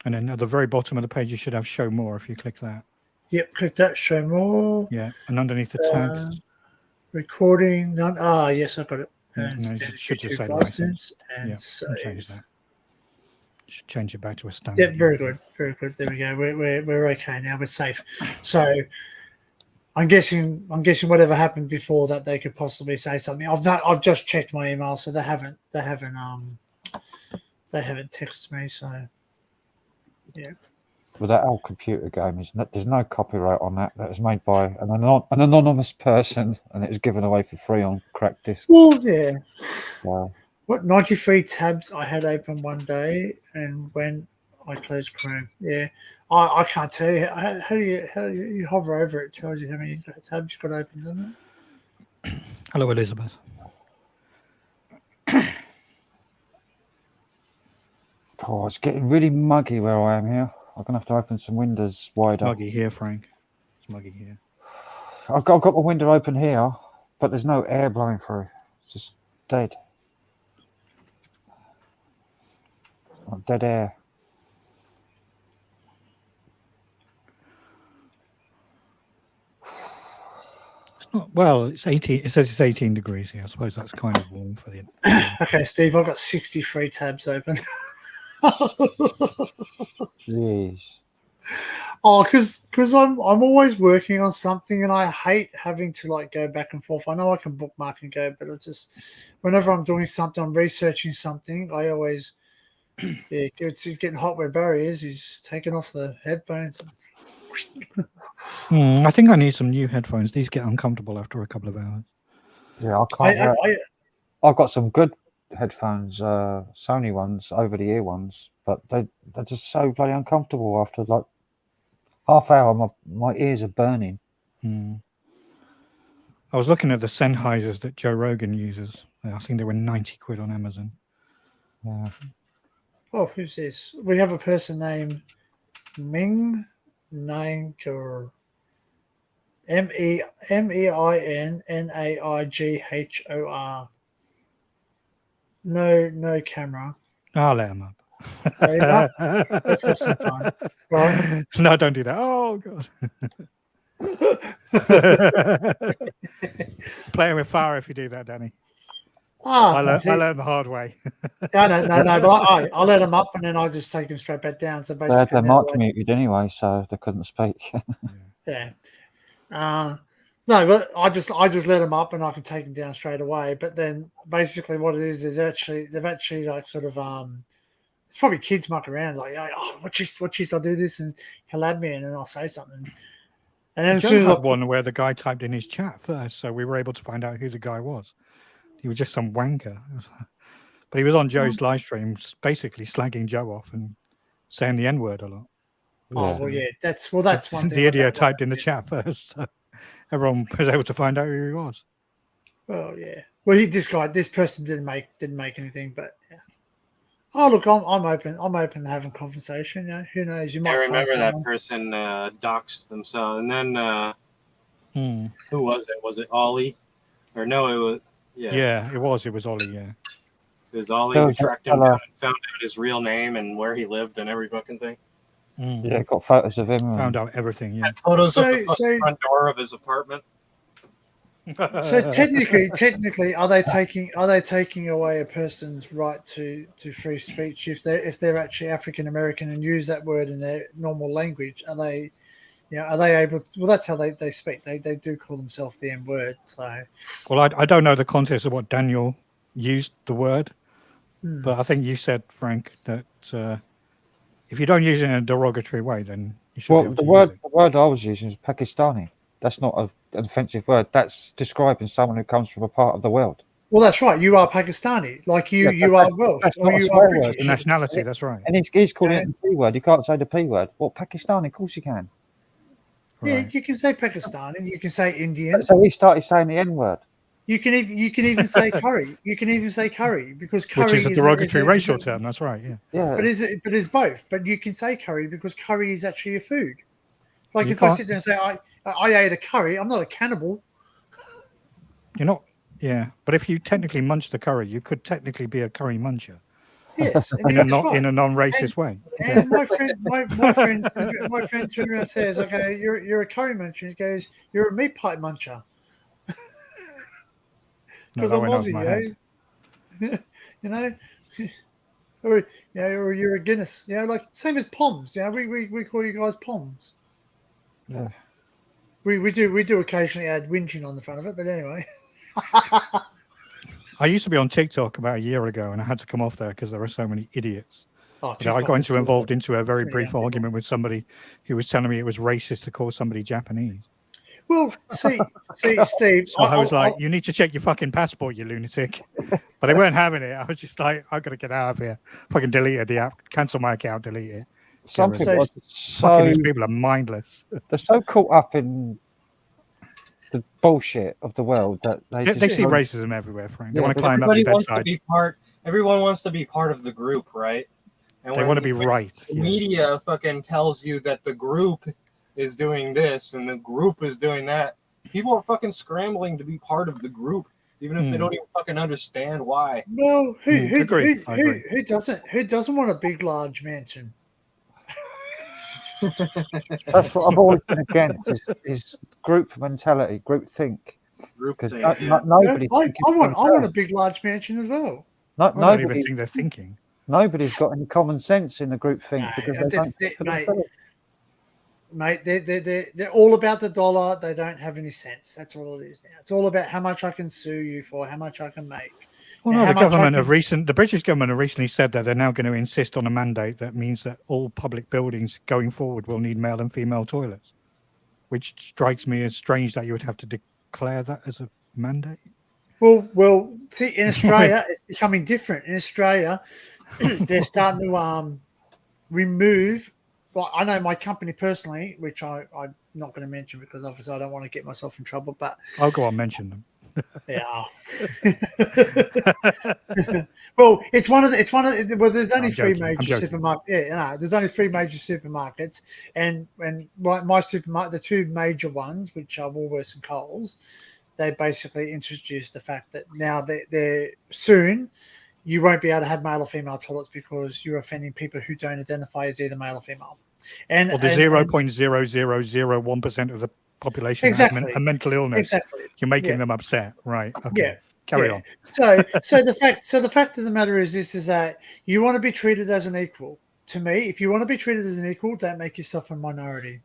And then at the very bottom of the page, you should have show more if you click that. Yep. Click that. Show more. Yeah, and underneath the tabs, Recording. None. Ah, yes, I got it. Yeah, And no, it standard should just YouTube say license and yeah, save. and change that. Should change it back to a standard. Yep, very good, very good. There we go. We're okay now. We're safe. So I'm guessing whatever happened before that, they could possibly say something. I've just checked my email, so they haven't texted me. So yeah. With that old computer game, there's no copyright on that. That was made by an anonymous person, and it was given away for free on cracked disc. Well, yeah. Wow. What 93 tabs I had open one day, and when I closed Chrome, yeah, I can't tell you how do you hover over it, tells you how many tabs you've got open, doesn't it? Hello, Elizabeth. Oh, it's getting really muggy where I am here. I'm gonna have to open some windows wider. Muggy here, Frank. It's muggy here. I've got my window open here, but there's no air blowing through. It's just dead. Dead air. It's not well. It's 18. It says it's 18 degrees here. I suppose that's kind of warm for the. Okay, Steve, I've got 63 tabs open. Jeez. Oh, because I'm always working on something, and I hate having to like go back and forth. I know I can bookmark and go, but it's just whenever I'm doing something, I'm researching something. I always it's getting hot where Barry is. He's taking off the headphones. I think I need some new headphones. These get uncomfortable after a couple of hours. Yeah, I can't. I've got some good headphones, Sony ones, over the ear ones, but they're just so bloody uncomfortable after like half hour. My ears are burning. Hmm. I was looking at the Sennheisers that Joe Rogan uses. I think they were 90 quid on Amazon. Yeah. Oh, who's this? We have a person named Ming Naigor. MEINNAIGHOR. No camera. I'll let him up. There you go. Let's have some fun. Right. No, don't do that. Oh, God. Playing with fire if you do that, Danny. I learned the hard way. No, but I let them up and then I just take them straight back down. So They had basically, their mic muted anyway, so they couldn't speak. yeah. No, but I just let them up and I can take them down straight away. But then basically what it is they've actually like sort of it's probably kids muck around like, oh, watch this, I'll do this, and he'll add me in and I'll say something. And then as soon as had one where the guy typed in his chat first, so we were able to find out who the guy was. He was just some wanker, but he was on Joe's live stream, basically slagging Joe off and saying the N-word a lot. Oh well, yeah, that's one thing. The idiot typed in the chat first, so everyone was able to find out who he was. Well, yeah. Well, this person didn't make anything, but yeah. Oh look, I'm open. I'm open to having conversation. You know, who knows? You might. I remember find that someone. person doxed themselves, and then who was it? Was it Ollie? Or no, it was Yeah, it was Ollie. Yeah, it was Ollie who tracked him down and found out his real name and where he lived and every fucking thing. Yeah, got photos of him. Found out everything. Yeah, had photos of the front door of his apartment. So technically, are they taking away a person's right to free speech if they're actually African American and use that word in their normal language? Are they able to, well, that's how they speak. They do call themselves the N word. So, well, I don't know the context of what Daniel used the word, but I think you said, Frank, that if you don't use it in a derogatory way, then you should. Well, be able the to word use it. the word I was using was Pakistani. That's not an offensive word. That's describing someone who comes from a part of the world. well, that's right. You are Pakistani, like you are Welsh, that's or not a you swear are word. British. The nationality, that's right. And he's calling it the P word. You can't say the P word. Well, Pakistani, of course you can. Yeah, Right. you can say Pakistani. You can say Indian. So he started saying the N word. You can even say curry. You can even say curry because curry Which is a derogatory racial term. That's right. Yeah. Yeah. But it's both. But you can say curry because curry is actually a food. Like You if I can't- sit there and say I ate a curry, I'm not a cannibal. You're not. Yeah, but if you technically munch the curry, you could technically be a curry muncher Yes, in a non-racist way. And my friend turns around and says, "Okay, you're a curry muncher." He goes, "You're a meat pie muncher." No, Because that I'm went over my head. Aussie, you know, or you're a Guinness, like same as Poms. We call you guys Poms. Yeah. We do occasionally add whinging on the front of it, but anyway. I used to be on TikTok about a year ago, and I had to come off there because there were so many idiots. Oh, I got involved into a very Yeah. brief argument with somebody who was telling me it was racist to call somebody Japanese. Well, see, Steve. So I was like, you need to check your fucking passport, you lunatic. But they weren't having it. I was just like, I've got to get out of here. Fucking delete the app, cancel my account, delete it. Some rid people of are Fucking so these people are mindless. they're so caught up in the bullshit of the world that They see racism everywhere, Frank. They Yeah, want to but climb up Everybody your wants to bedside. be part. Everyone wants to be part of the group, right? And They when want to be right. the Yeah. media fucking tells you that the group is doing this and the group is doing that, people are fucking scrambling to be part of the group, even if they don't even fucking understand why. Well, Agreed. I agree. who doesn't want a big large mansion? That's what I've always been against is group mentality, group think. Group Because thing. nobody. I want a big large mansion as well. I don't even Nobody, think they're thinking. nobody's got any common sense in the group think No, because they that's don't it, think for mate. themselves. Mate, they're all about the dollar. They don't have any sense. That's all it is now. It's all about how much I can sue you for, how much I can make. Well, Yeah, no, how the much I government can- the British government have recently said that they're now going to insist on a mandate that means that all public buildings going forward will need male and female toilets, which strikes me as strange that you would have to declare that as a mandate. Well, see, in Australia, it's becoming different. In Australia, they're starting to remove. Well, I know my company personally, which I'm not going to mention because obviously I don't want to get myself in trouble. But I'll go on mention them. yeah. Well, it's one of the. Well, there's only I'm three joking, I'm major joking. supermarkets. Yeah, no, there's only three major supermarkets, and my supermarket, the two major ones, which are Woolworths and Coles, they basically introduced the fact that now they're soon you won't be able to have male or female toilets because you're offending people who don't identify as either male or female. And Or the 0.0001% of the population that have Exactly. a mental illness. Exactly. You're making Yeah. them upset, right? Okay. Yeah. Carry Yeah. on. So the fact of the matter is this: is that you want to be treated as an equal. To me, if you want to be treated as an equal, don't make yourself a minority.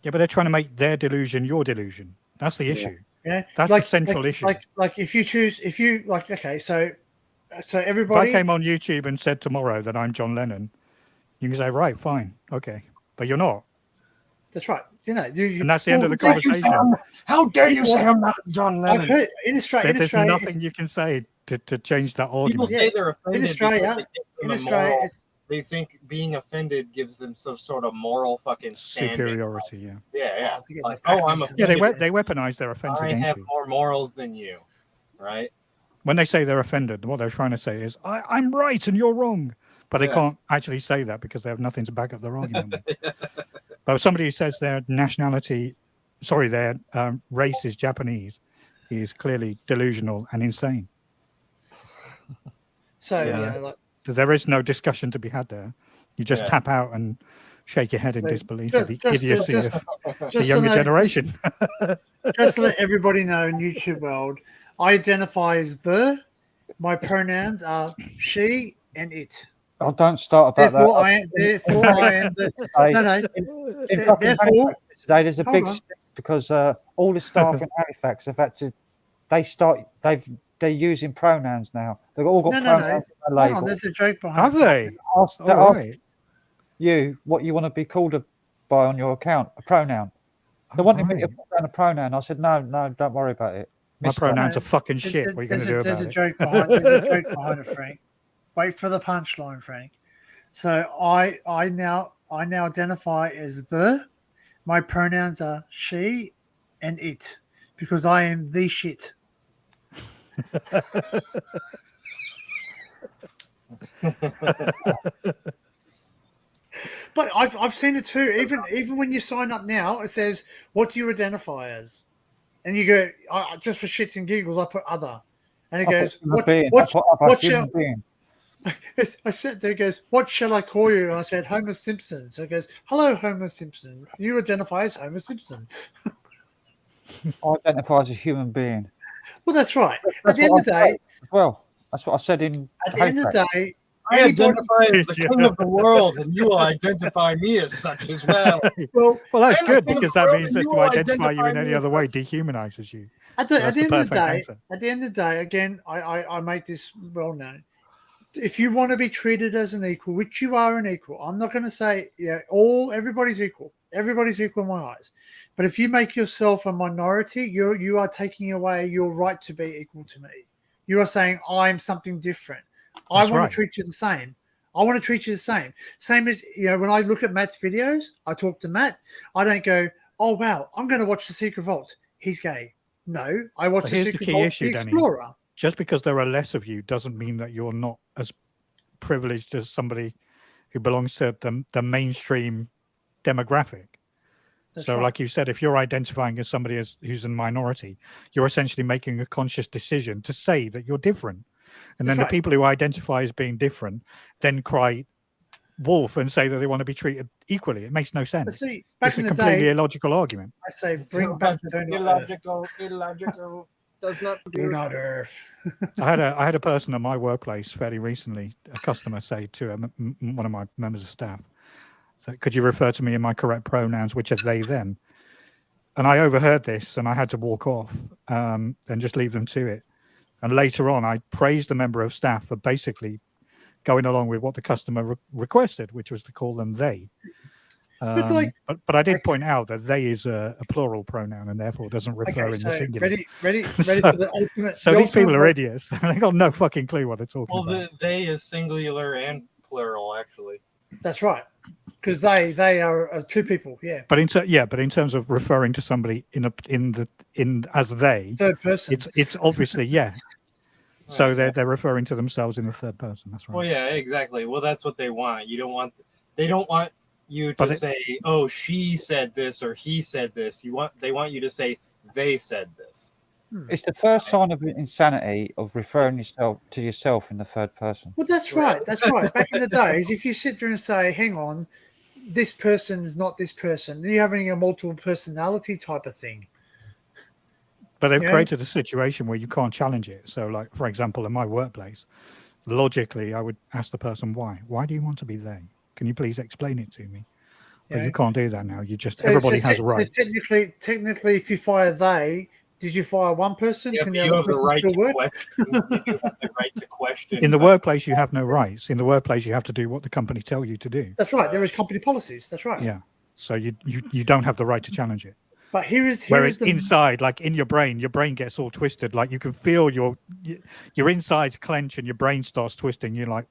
Yeah, but they're trying to make their delusion your delusion. That's the issue. Yeah, That's the central issue. Like if you okay, so If I everybody. came on YouTube and said tomorrow that I'm John Lennon, you can say, right, fine, okay, but you're not, That's right. You know, you and that's the end of the well, conversation. How dare you say I'm not John I've Lennon? heard in Australia. There's nothing you can say to change that People argument. say they're offended in Australia, because in they Australia, it's, they think being offended gives them some sort of moral fucking standing. Superiority, yeah. Yeah. I think it's Like, a oh, I'm patent. Yeah, offended. they weaponize their offense I against have you. more morals than you, right? When they say they're offended, what they're trying to say is, I'm right and you're wrong. But they Yeah. can't actually say that because they have nothing to back up their argument with. But somebody who says their race is Japanese, he is clearly delusional and insane. So Yeah. like There is no discussion to be had there. You just Yeah. tap out and shake your head in So disbelief at the just- idiocy just- of the just younger to know- generation. just to let everybody know in YouTube world, I identify as my pronouns are she and it. Oh, don't start about Therefore, that. I am the. Hey, No, no. in fucking Therefore, Halifax today, there's a hold big on. stink because all the staff in Halifax have had to. They're using pronouns now. They've all got No. pronouns on their Hold label. on, there's a joke behind. Have it. they? Ask, All they ask right. you what you want to be called by on your account, a pronoun. They wanted me to Right. put down a pronoun. I said, no, don't worry about it. My Mister. pronouns are fucking shit. What are you going to do There's about a it? joke behind. There's a joke behind it, Frank. Wait for the punchline, Frank. So I now identify as my pronouns are she and it because I am the shit. But I've seen it too. Even when you sign up now, it says, "What do you identify as?" And you go, just for shits and giggles, I put other, and it goes, "What shall?" I said there, it goes, "What shall I call you?" And I said, "Homer Simpson." So it goes, "Hello, Homer Simpson. You identify as Homer Simpson." I identify as a human being. Well, that's right. At That's the end what of the I day, say as well, that's what I said in. at the end of the day, I anybody. identify as the king of the world, and you will identify me as such as well. Well, Well, that's I'm the good king of because the that world means and that you to will identify you in identify any me other as way such. dehumanizes you. At the That's end the of the perfect day, answer. at the end of the day, again, I make this well known. If you want to be treated as an equal, which you are an equal, I'm not going to say everybody's equal. Everybody's equal in my eyes. But if you make yourself a minority, you are taking away your right to be equal to me. You are saying I'm something different. I That's want right. to treat you the same. I want to treat you the same. Same as when I look at Matt's videos, I talk to Matt. I don't go, "Oh wow, I'm going to watch The Secret Vault. He's gay." No, I watch But The here's the Secret key Vault, issue, The Danny. Explorer. Just because there are less of you doesn't mean that you're not as privileged as somebody who belongs to the mainstream demographic. That's So, right. like you said, if you're identifying as somebody who's a minority, you're essentially making a conscious decision to say that you're different. And then That's the right. people who identify as being different then cry wolf and say that they want to be treated equally. It makes no But sense. see, back It's in a the completely day, illogical argument. I say It's bring back Donut Earth. illogical, does not Donut Earth. I had a person at my workplace fairly recently, a customer, say to one of my members of staff, that, "Could you refer to me in my correct pronouns, which are they, them?" And I overheard this and I had to walk off and just leave them to it. And later on, I praised the member of staff for basically going along with what the customer requested, which was to call them they. But But I did point out that they is a plural pronoun and therefore doesn't refer okay, in so the singular. ready So- for the ultimate. So the these people ultimate are idiots. They got no fucking clue what they're talking Well, about. the they is singular and plural, actually. That's right. Because they are two people. Yeah. But in terms of referring to somebody in as they, Third person. it's obviously So they're referring to themselves in the third person. That's right. Well, yeah, exactly. Well, that's what they want. They don't want you to But say, "Oh, she said this" or "he said this." They want you to say, "They said this." It's the first sign of insanity of referring to yourself in the third person. Well, that's right. That's right. Back in the days, if you sit there and say, "Hang on, this person is not this person," you're having a multiple personality type of thing. But they've Yeah. created a situation where you can't challenge it. So, like, for example, in my workplace, logically, I would ask the person, why? Why do you want to be they? Can you please explain it to me? But Yeah. you can't do that now. You just, So- everybody so has te- a right. So technically, if you fire they, did you fire one person? Yeah, Can but the you other have the person right still to work? question. You have the right to question. In the workplace, you have no rights. In the workplace, you have to do what the company tell you to do. That's right. There is company policies. That's right. Yeah. So you don't have the right to challenge it. But here is Whereas the inside, like in your brain gets all twisted. Like you can feel your insides clench and your brain starts twisting. You're like,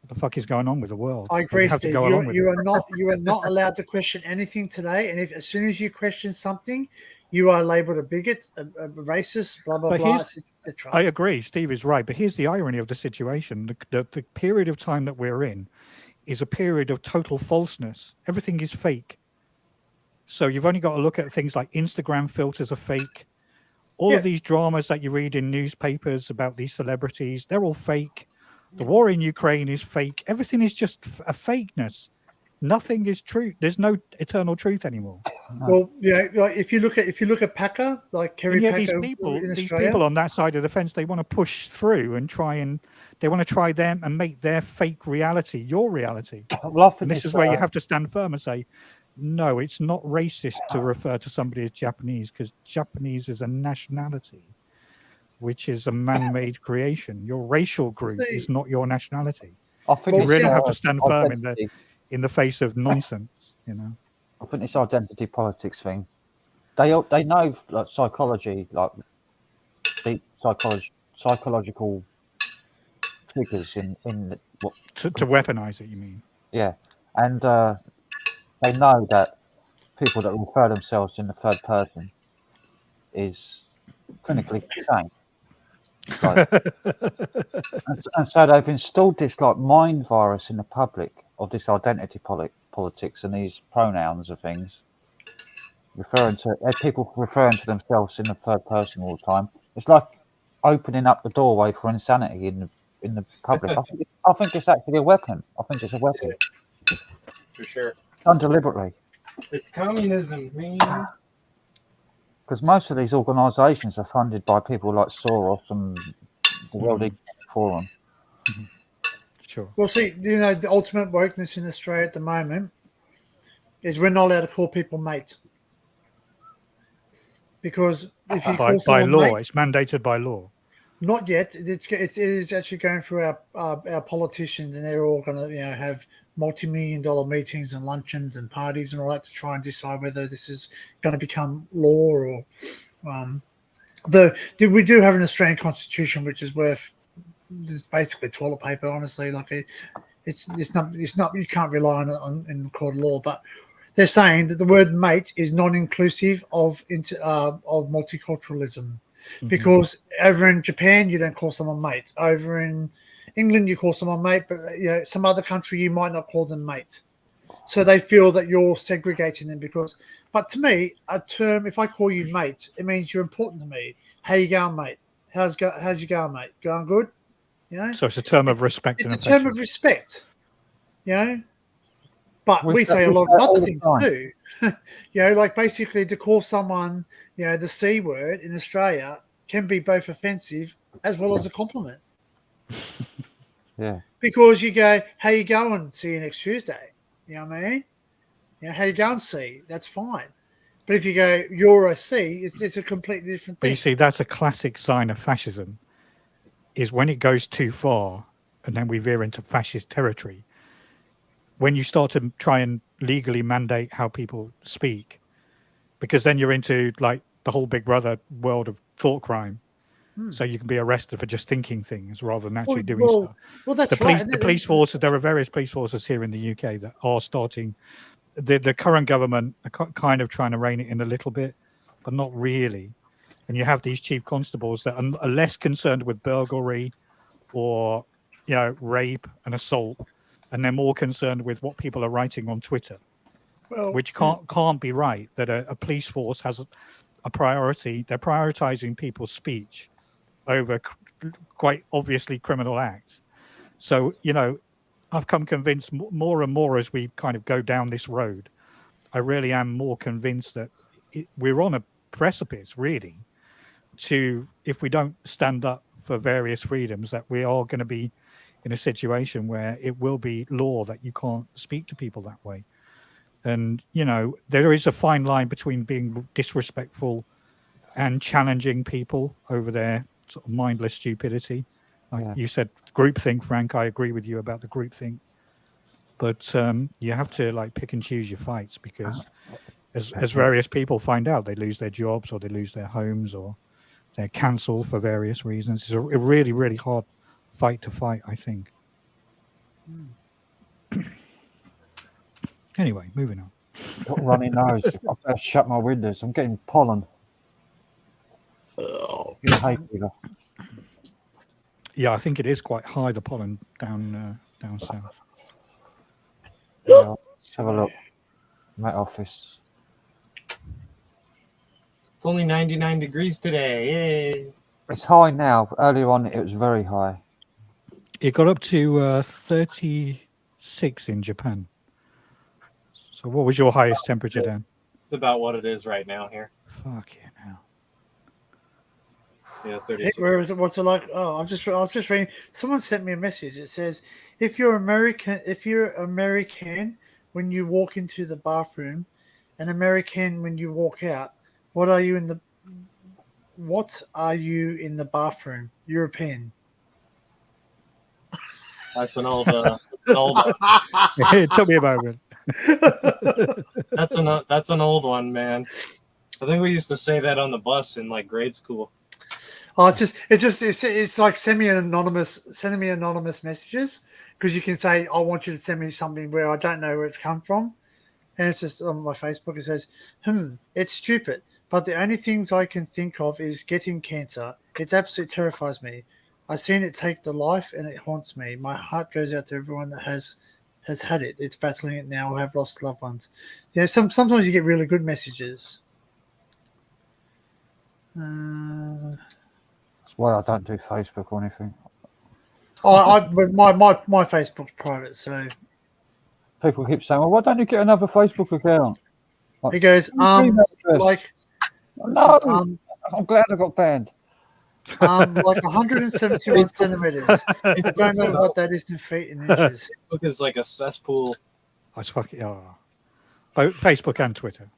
what the fuck is going on with the world? I But agree, you have Steve. to go along with You it. are not allowed to question anything today. And if as soon as you question something, you are labelled a bigot, a racist, blah blah But blah, here's- etc. I agree. Steve is right. But here's the irony of the situation. The period of time that we're in is a period of total falseness. Everything is fake. So you've only got to look at things like Instagram filters are fake. All Yeah. of these dramas that you read in newspapers about these celebrities, they're all fake. The war in Ukraine is fake. Everything is just a fakeness. Nothing is true. There's no eternal truth anymore. Well, yeah, like if you look at Packer, like Kerry And yet Packer in these Australia, people on that side of the fence, they want to push through and they want to try them and make their fake reality your reality. Well, I think And this it's, is where you have to stand firm and say, no, it's not racist to refer to somebody as Japanese because Japanese is a nationality, which is a man-made creation. Your racial group is not your nationality. I think Well, You really yeah. have to stand firm identity. in the face of nonsense, you know. I think this identity politics thing. They know like psychology, like deep psychological figures in what To weaponize it, you mean? yeah, and they know that people that refer themselves in the third person is clinically insane. Like, and so they've installed this like mind virus in the public of this identity politics and these pronouns and things, people referring to themselves in the third person all the time. It's like opening up the doorway for insanity in the public. I think it's actually a weapon. I think it's a weapon For sure. done deliberately. It's communism, man. Because most of these organisations are funded by people like Soros and the World Economic Forum. Sure. well, see, you know, the ultimate wokeness in Australia at the moment is we're not allowed to call people mate. Because if you call By someone law, mate, it's mandated by law. not yet. It is actually going through our politicians, and they're all going to have multi-million-dollar meetings and luncheons and parties and all that to try and decide whether this is going to become law or. We do have an Australian constitution which is worth. It's basically toilet paper, honestly. Like it's not you can't rely on it in the court of law, but. They're saying that the word mate is non-inclusive of multiculturalism, because over in Japan you don't call someone mate. Over in England you call someone mate, but some other country you might not call them mate. So they feel that you're segregating them But to me, a term, if I call you mate, it means you're important to me. How you going, mate? How's you going, mate? Going good? So it's a term of respect It's and a term affection. of respect. But We we say a say lot that of all other the things time. too. Like basically to call someone, the C word in Australia can be both offensive as well as a compliment. Yeah. Because you go, how you going? See you next Tuesday. You know what I mean? How you going, C? That's fine. But if you go, you're a C, it's a completely different But thing. you see, that's a classic sign of fascism, is when it goes too far and then we veer into fascist territory. When you start to try and legally mandate how people speak, because then you're into like the whole Big Brother world of thought crime. So you can be arrested for just thinking things rather than actually doing well, stuff. well, that's The police, right. the police forces, there are various police forces here in the UK that are starting. The current government are kind of trying to rein it in a little bit, but not really. And you have these chief constables that are less concerned with burglary or, rape and assault, and they're more concerned with what people are writing on Twitter, Well, which can't be right. That a police force has a priority. They're prioritizing people's speech over quite obviously criminal acts. So, I've come convinced more and more as we kind of go down this road. I really am more convinced that we're on a precipice, really, to, if we don't stand up for various freedoms, that we are going to be in a situation where it will be law that you can't speak to people that way. And, there is a fine line between being disrespectful and challenging people over their sort of mindless stupidity. Like you said, groupthink, Frank, I agree with you about the groupthink. But you have to pick and choose your fights, because as various people find out, they lose their jobs or they lose their homes or they're cancelled for various reasons. It's a really, really hard fight to fight, I think. Anyway, moving on. Got runny nose. I better shut my windows. I'm getting pollen. Getting hay fever. Yeah, I think it is quite high, the pollen down south. Yeah, let's have a look. My office. It's only 99 degrees today. Yay. It's high now. Earlier on, it was very high. It got up to 36 in Japan. So what was your highest temperature, Dan? It's about what it is right now here. Fuck yeah, now. Yeah, 36. where is it? What's it like? Oh, I was just reading. Someone sent me a message. It says, if you're American when you walk into the bathroom, and American when you walk out, what are you in the bathroom? European. That's an old. It took me a moment. That's an old one, man. I think we used to say that on the bus in grade school. Oh, it's like send me anonymous messages, because you can say, I want you to send me something where I don't know where it's come from, and it's just on my Facebook. It says, it's stupid, but the only things I can think of is getting cancer. It absolutely terrifies me. I've seen it take the life, and it haunts me. My heart goes out to everyone that has had it. It's battling it now, or have lost loved ones. Sometimes you get really good messages. That's why I don't do Facebook or anything. My Facebook's private, so People keep saying, "Well, why don't you get another Facebook account?" he goes, email address. No, I'm glad I got banned. 171 centimeters. I don't know what that is in feet and inches. Look, it's like a cesspool. That's fucking both Facebook and Twitter,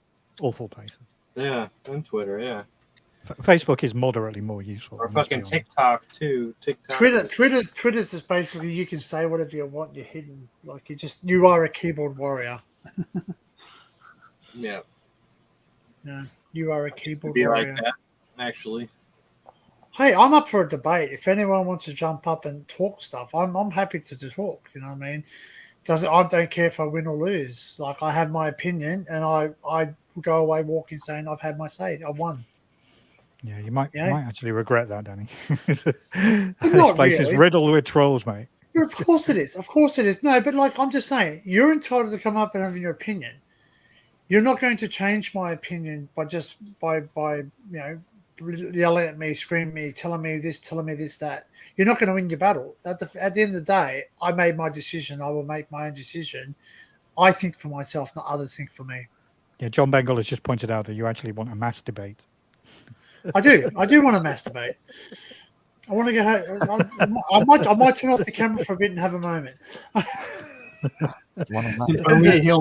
awful places. Yeah, and Twitter, yeah. Facebook is moderately more useful. Or fucking TikTok too. Twitter's just basically, you can say whatever you want. You're hidden, you are a keyboard warrior. Yeah. No, you are a keyboard Be warrior. like that, actually. Hey, I'm up for a debate. If anyone wants to jump up and talk stuff, I'm happy to talk. You know what I mean? I don't care if I win or lose. I have my opinion, and I go away walking saying I've had my say. I won. Yeah, you might actually regret that, Danny. Not This place is really. riddled with trolls, mate. But of course it is. Of course it is. No, but I'm just saying, you're entitled to come up and have your opinion. You're not going to change my opinion by yelling at me, screaming at me, telling me this, that. You're not going to win your battle. At the end of the day, I made my decision. I will make my own decision. I think for myself, not others think for me. Yeah, John Bengal has just pointed out that you actually want a mass debate. I do want to masturbate. I want to go home. I might turn off the camera for a bit and have a moment. He'll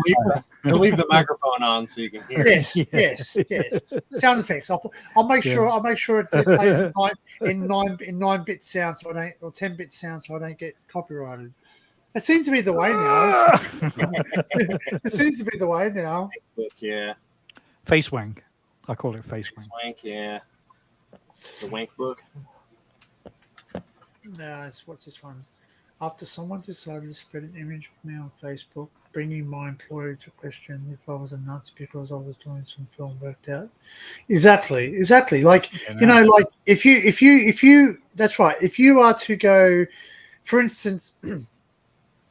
leave the microphone on so you can hear. Yes. Sound effects. I'll make sure. I'll make sure it plays in 9-bit sound, so I don't, or 10-bit sound, so I don't get copyrighted. It seems to be the way now. It seems to be the way now. Yeah. Face wank. I call it face wank. Wank, yeah. The wank book. what's this one? After someone decided to spread an image of me on Facebook, bringing my employer to question if I was a nuts because I was doing some film worked out. Exactly. Like, like if you, that's right. If you are to go, for instance,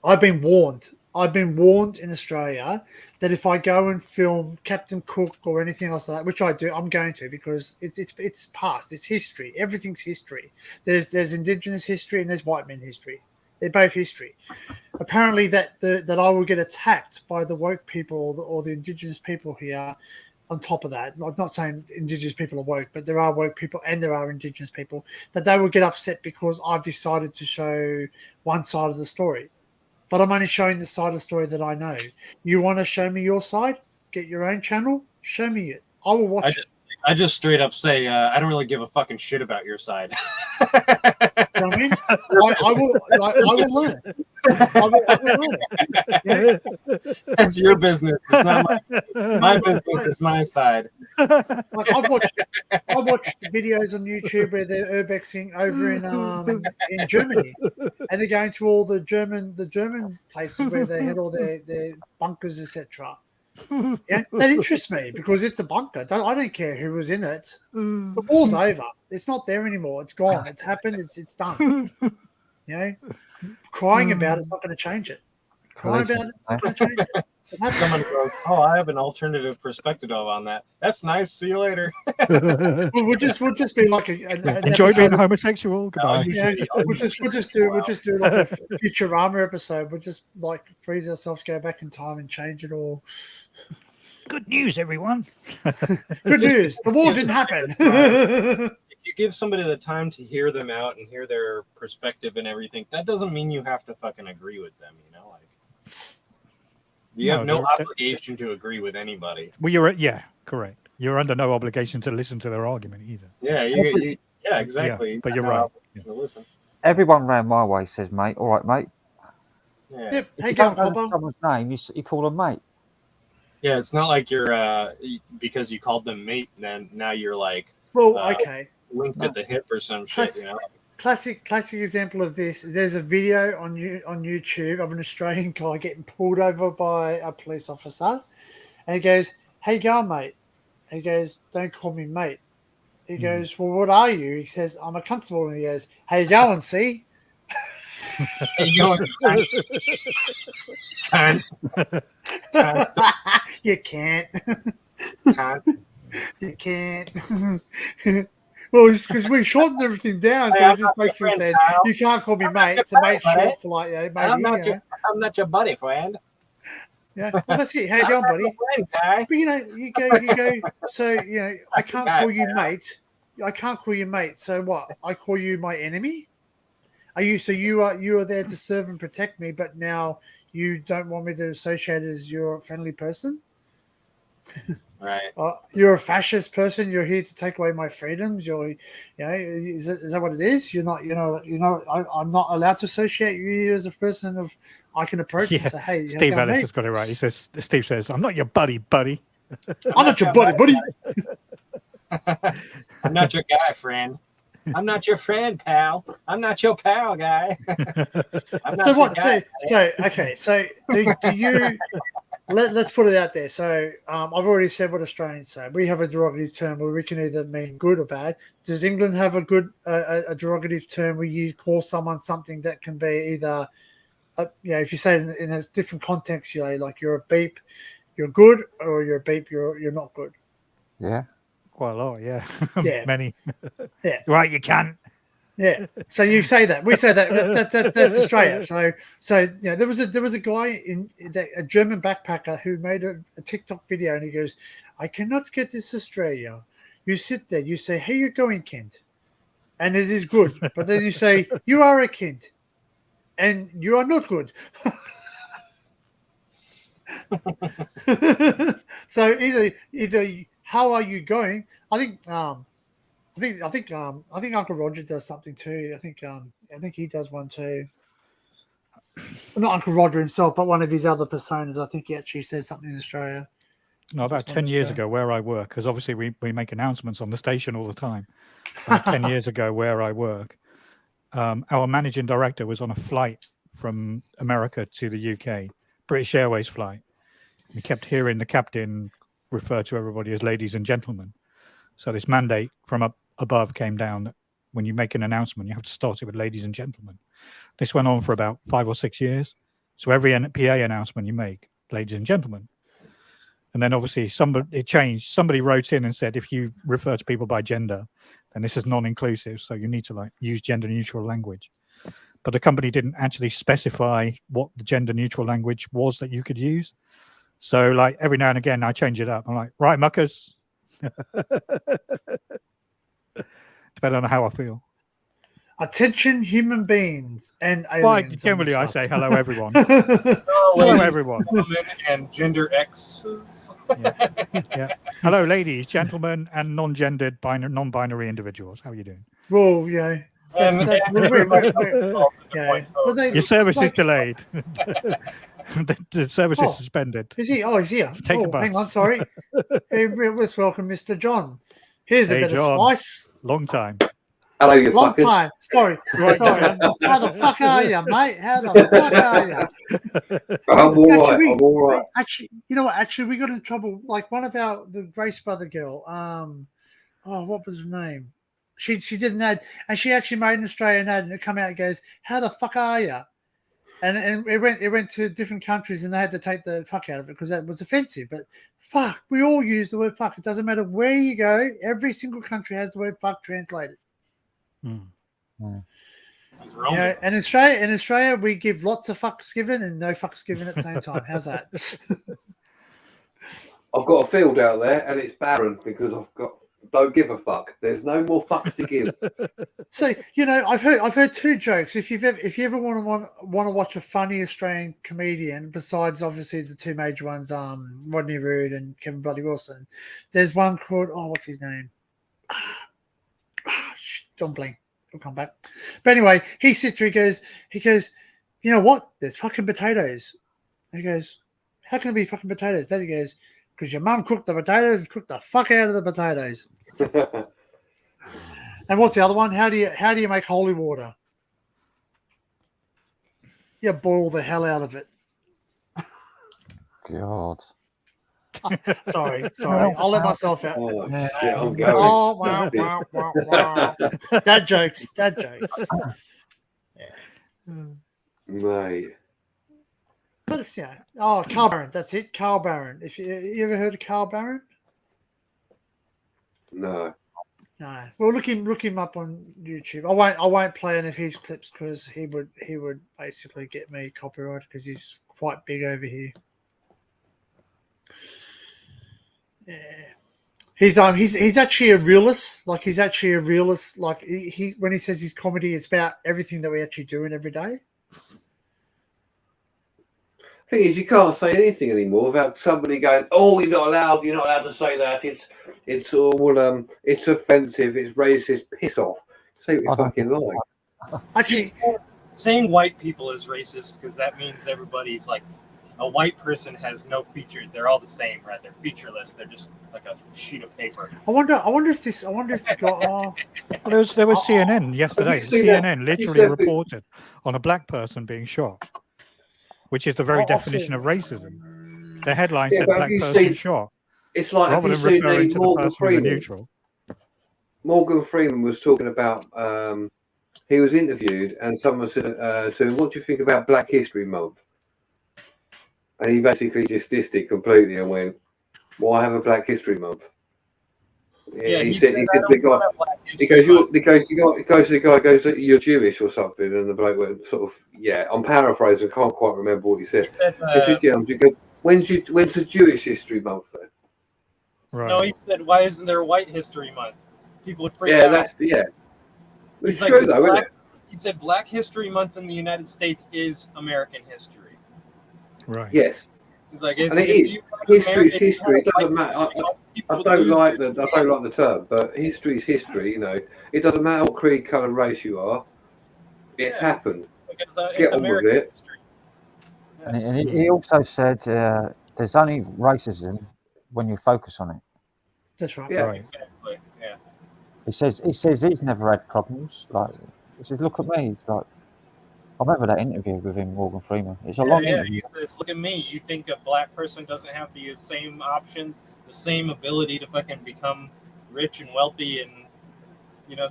I've been warned in Australia that if I go and film Captain Cook or anything else like that, which I do, I'm going to, because it's past, it's history. Everything's history. There's Indigenous history and there's white men history. They're both history. Apparently, that I will get attacked by the woke people or the Indigenous people here. On top of that, I'm not saying Indigenous people are woke, but there are woke people and there are Indigenous people, that they will get upset because I've decided to show one side of the story. But I'm only showing the side of the story that I know. You want to show me your side? Get your own channel. Show me it. I will watch it. I just straight up say, I don't really give a fucking shit about your side. You know what I mean? I will learn. I will learn. Yeah. That's your business. It's not my business. Is my side. Like I've watched videos on YouTube where they're urbexing over in Germany, and they're going to all the German places where they had all their bunkers, etc. Yeah, that interests me because it's a bunker. I don't care who was in it. The war's over. It's not there anymore. It's gone. It's happened. It's done. You know, crying about it's not going to change it. Crying about it's not going to change it. Someone goes, "Oh, I have an alternative perspective on that. That's nice. See you later." We'll just be like an enjoy being homosexual. Goodbye. We'll just do like a Futurama episode. We'll just like freeze ourselves, go back in time, and change it all. Good news, everyone. Good news. The war didn't happen. If you give somebody the time to hear them out and hear their perspective and everything, that doesn't mean you have to fucking agree with them. You know, like you have no obligation to agree with anybody. Well, correct. You're under no obligation to listen to their argument either. Yeah, yeah, exactly. Yeah, but you're right. Yeah. Listen. Everyone round my way says, mate. All right, mate. Yeah. Yep. If Hey, you go don't know Cobbo. someone's name, you call them mate. Yeah, it's not like you're because you called them mate, then now you're like Well, okay. linked at the hip or some shit, you know. Classic example of this. There's a video on YouTube of an Australian guy getting pulled over by a police officer, and he goes, "Hey, go, mate." And he goes, "Don't call me mate." He goes, "Well, what are you?" He says, "I'm a constable." And he goes, "How you going, see?" You can't. You can't. Well, it's because we shortened everything down, so it just basically said, "You can't call me mate." It's a mate short for like, mate. I'm not your buddy, friend. Yeah, well, that's it. How you going, buddy? But you go. So I can't call you mate. I can't call you mate. So what? I call you my enemy. Are you? So you are there to serve and protect me, but now you don't want me to associate as your friendly person. Right. You're a fascist person. You're here to take away my freedoms. Is that what it is? You're not. I'm not allowed to associate you as a person of. I can approach and say, "Hey, Steve Ellis has got it right." He says, "Steve says, I'm not your buddy. I'm not your buddy. I'm not your guy, friend. I'm not your friend, pal. I'm not your pal, guy." So what? Okay. So do you? Let's put it out there. So I've already said what Australians say. We have a derogative term where we can either mean good or bad. Does England have a good a derogative term where you call someone something that can be either, if you say it in a different context, like you're a beep, you're good, or you're a beep, you're not good. Yeah. Quite a lot, yeah. Yeah. Many. Yeah. Right, you can. Yeah. So you say that. We say that. That's Australia. So there was a guy a German backpacker who made a TikTok video, and he goes, "I cannot get this Australia. You sit there, you say, 'Hey, you're going, Kent,' and it is good, but then you say, 'You are a Kent,' and you are not good." So either how are you going? I think Uncle Roger does something too. I think he does one too. Not Uncle Roger himself, but one of his other personas. I think he actually says something in Australia. No, about 10 years ago, where I work, because obviously we make announcements on the station all the time. About 10 years ago, where I work, our managing director was on a flight from America to the UK, British Airways flight. We kept hearing the captain refer to everybody as ladies and gentlemen. So this mandate from up above came down that when you make an announcement, you have to start it with ladies and gentlemen. This went on for about 5 or 6 years. So every PA announcement you make, ladies and gentlemen. And then obviously it changed. Somebody wrote in and said, if you refer to people by gender, then this is non-inclusive. So you need to use gender neutral language. But the company didn't actually specify what the gender neutral language was that you could use. So every now and again, I change it up. I'm like, right, muckers. Depending on how I feel. Attention, human beings and aliens. Well, and generally, I stuff. say hello, everyone. Oh, Hello, ladies, everyone. gentlemen, and gender X's. Yeah. Hello, ladies, gentlemen, and non-gendered, non-binary individuals. How are you doing? Well, yeah. And Your service is delayed. the service Oh. is suspended. Is he? Oh, he's here. Take a Hang bus. on, sorry. Hey, let's welcome Mr. John. Here's a Hey, bit John. of spice. Long time. Hello, you Long fuckers. time. Sorry. Right. Sorry. How the fuck are you, mate? How the fuck are you? I'm all right. Actually, I'm all right. Actually, you know what? Actually, we got in trouble. Like one of the Grace Brother girl. What was her name? She did an ad, and she actually made an Australian ad, and it come out and goes, "How the fuck are you?" And it went to different countries, and they had to take the fuck out of it because that was offensive. But fuck, we all use the word fuck. It doesn't matter where you go. Every single country has the word fuck translated. He's wrong. You know, and in Australia, we give lots of fucks given and no fucks given at the same time. How's that? I've got a field out there, and it's barren because don't give a fuck. There's no more fucks to give. So I've heard two jokes. If you ever want to watch a funny Australian comedian, besides obviously the two major ones, Rodney Roode and Kevin Bloody Wilson, there's one called what's his name? Don't blink. He'll come back. But anyway, he sits there. He goes, you know what? There's fucking potatoes. And he goes, how can there be fucking potatoes? Then he goes, because your mum cooked the potatoes, cooked the fuck out of the potatoes. And what's the other one? How do you make holy water? You boil the hell out of it. God. Sorry. I'll let myself out. Oh, shit, I'm going. Oh, wow. Dad jokes. Mate. But it's Carl Barron. That's it, Carl Barron. If you ever heard of Carl Barron? No. No. Well, look him up on YouTube. I won't play any of his clips because he would basically get me copyright because he's quite big over here. Yeah. He's actually a realist. Like he's actually a realist. Like he when he says his comedy, it's about everything that we actually do in every day. Thing is, you can't say anything anymore without somebody going, "Oh, you're not allowed to say that. It's all it's offensive. It's racist. Piss off. Say what you fucking like." Actually, saying white people is racist because that means everybody's like a white person has no features. They're all the same, right? They're featureless. They're just like a sheet of paper. I wonder if this got. Well, there was CNN yesterday. Have you seen CNN that? literally reported on a black person being shot, which is the very definition of racism. The headline said black person shot. It's like, rather have than you seen referring to the Morgan person in the Freeman? neutral. Morgan Freeman was talking about. He was interviewed, and someone said to him, "What do you think about Black History Month?" And he basically just dissed it completely and went, "Why have a Black History Month?" Yeah, he said the guy goes, "You're Jewish or something," and the bloke went sort of, "Yeah." I'm paraphrasing, can't quite remember what he said. He goes, when's the Jewish History Month then? Right. No, he said, "Why isn't there White History Month?" People would freak out. It's true though, isn't it? He said Black History Month in the United States is American history. Right. Yes. He's like, And it is. History's history. It doesn't matter. I don't like the term, but history's history. It doesn't matter what creed, colour, race you are. It's happened. Get on with it. History. And he also said there's only racism when you focus on it. That's right. Yeah. Right. Exactly. Yeah. He says he's never had problems. Like He says, "Look at me." It's like, I remember that interview with him, Morgan Freeman. It's a long interview. He says, look at me. You think a black person doesn't have the same options, the same ability to fucking become rich and wealthy and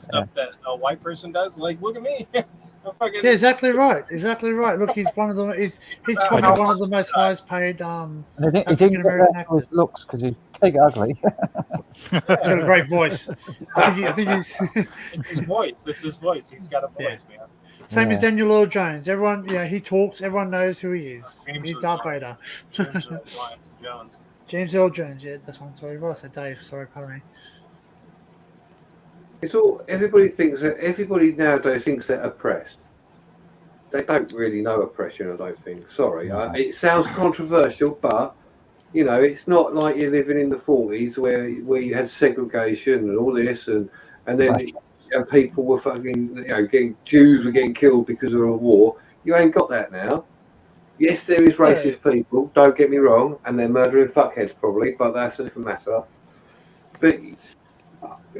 stuff that a white person does? Like, look at me. I'm fucking. Yeah, exactly right. Exactly right. Look, he's one of the. He's probably one of the most highest paid And he didn't African get American that for his actors. looks because he's big ugly. He's got a great voice. I think he's It's his voice. It's his voice. He's got a voice, man. same as Daniel Earl Jones. Everyone, he talks. Everyone knows who he is. James He's Earl Darth Jones. Vader. James Earl Jones. James Earl Jones. Yeah, that's one. Sorry, what I said, Dave. Sorry, pardon me. It's all everybody nowadays thinks they're oppressed. They don't really know oppression, I don't think. Sorry. It sounds controversial, but it's not like you're living in the 40s where you had segregation and all this and then people were fucking Jews were getting killed because of a war. You ain't got that now. Yes, there is racist people, don't get me wrong, and they're murdering fuckheads probably, but that's a different matter. But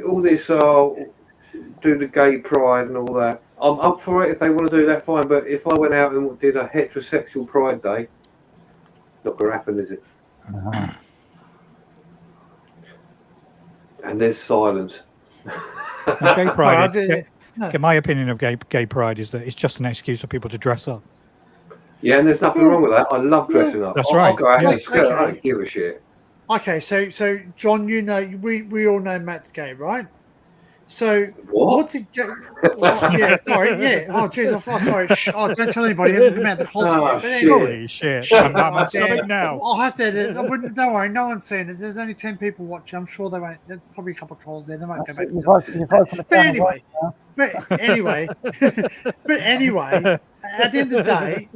all this do the gay pride and all that. I'm up for it if they want to do that, fine. But if I went out and did a heterosexual pride day, not gonna happen, is it? Uh-huh. And there's silence. Gay pride. No. My opinion of gay pride is that it's just an excuse for people to dress up. Yeah, and there's nothing wrong with that. I love dressing up. That's I'll right. go out in Yeah. a skirt. I Okay. don't give a shit. Okay, so John, we all know Matt's gay, right? So What? did you? Yeah, sorry, yeah. Oh, jeez, sorry. Oh, don't tell anybody. He hasn't come out the closet Oh, yet. But shit. anyway. Holy shit! I'm Oh, subbing damn. now. I'll have to edit. Don't worry, no one's seen it. There's only 10 people watching. I'm sure they won't. There's probably a couple of trolls there. They won't go back. You've opened the But can of anyway, worms now. but anyway, at the end of the day,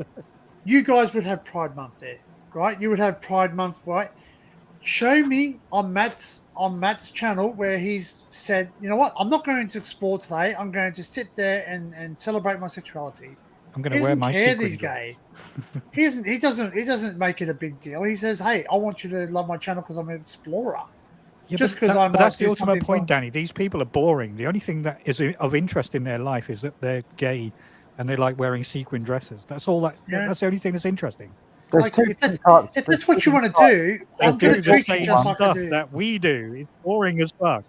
you guys would have Pride Month there, right? You would have Pride Month, right? Show me on Matt's channel where he's said, you know what, I'm not going to explore today. I'm going to sit there and celebrate my sexuality. I'm going He to wear doesn't my care that sequins. he's gay. He doesn't make it a big deal. He says, hey, I want you to love my channel because I'm an explorer. Yeah, Just but 'cause I but might that's the do ultimate something point, wrong. Danny. These people are boring. The only thing that is of interest in their life is that they're gay and they like wearing sequin dresses. That's all. Yeah. That's the only thing that's interesting. There's Like, two if that's- different types. If There's that's what two you want to different do, They I'm do going to the treat you same just like I stuff do. that we do. It's boring as fuck.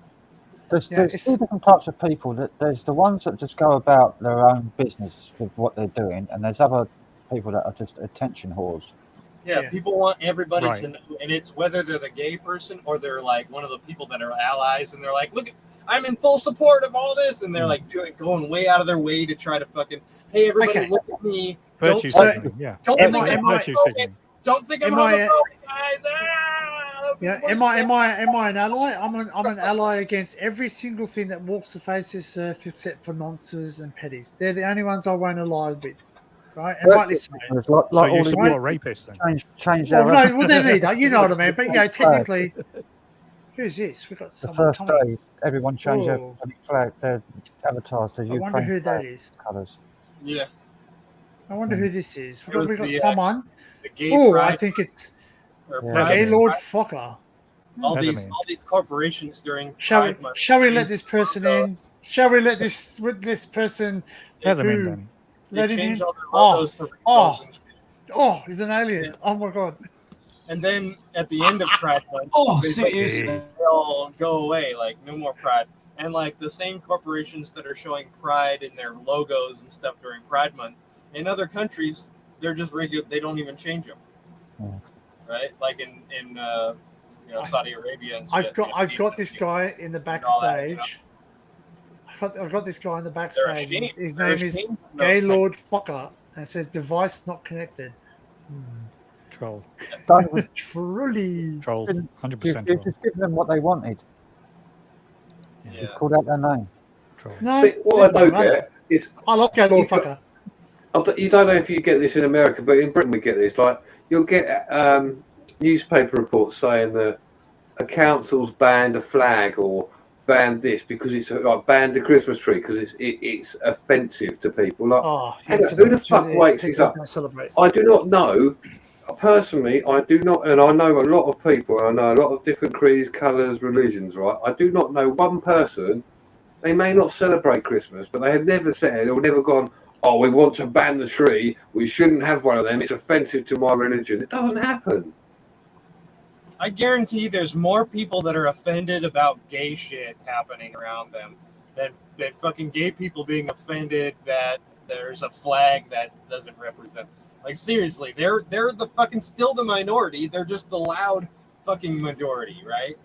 There's Yeah, two different types of people. There's the ones that just go about their own business with what they're doing, and there's other people that are just attention whores. Yeah, people want everybody Right. to know, and it's whether they're the gay person or they're like one of the people that are allies, and they're like, look, I'm in full support of all this, and they're like going way out of their way to try to fucking, hey, everybody, Okay. look at me. Virtue Don't, signaling. Yeah. don't Am think I- I'm am I- Virtue homophobic. signaling. Don't think I'm Am I, homophobic, guys. Ah, Yeah, am I an ally? I'm an ally against every single thing that walks the face of this earth except for nonces and petties. They're the only ones I won't ally with, right? And rightly so. There's So like you all support the rapists then? change Well, their no, well, they need that. You know what I mean. But technically, who's this? We've got the someone first coming. day. Everyone changed their Whoa. flag, their avatars to I Ukraine wonder who that is. colours. Yeah, I wonder who this is. It was We've got the, someone. the gay Oh, pride I think it's or Yeah. pride- Gaylord Fokker. all Never these mind. all these corporations during Shall Pride Month we let change this person in? logos. Shall we let this person? Let them in, who- Danny. They Let him change in? all their Oh, logos to rainbows oh. and shit. Oh, he's an alien. Oh my god. And then at the end of Pride Month, Oh, they seriously. all go away, like no more Pride. And like the same corporations that are showing Pride in their logos and stuff during Pride Month, in other countries, they're just regular. They don't even change them, Yeah. right? Like in Saudi Arabia and I've shit, got got this guy in the and all that, backstage. I've got this guy in the They're backstage. ashamed. His They're name is ashamed of those Gaylord Fokker, and it says device not connected. Troll. Don't we- Truly. Troll. Didn't- 100% You've troll. just given them what they wanted. Yeah. You've called out their name. Troll. No, See, what I it doesn't don't matter. get is I love Gaylord You've got- Fokker. you don't know if you get this in America, but in Britain we get this. Like you'll get newspaper reports saying that a council's banned a flag or banned this because it's like banned the Christmas tree because it's offensive to people. Like Oh, Hang yeah, on, who the fuck wakes people this up? don't Celebrate. I do not know. Personally, I do not, and I know a lot of people. I know a lot of different creeds, colours, religions. Right? I do not know one person They may not celebrate Christmas, but they have never said or never gone, oh, we want to ban the tree. We shouldn't have one of them. It's offensive to my religion. It doesn't happen. I guarantee there's more people that are offended about gay shit happening around them than fucking gay people being offended that there's a flag that doesn't represent. Like, seriously, they're the fucking still the minority. They're just the loud fucking majority, right?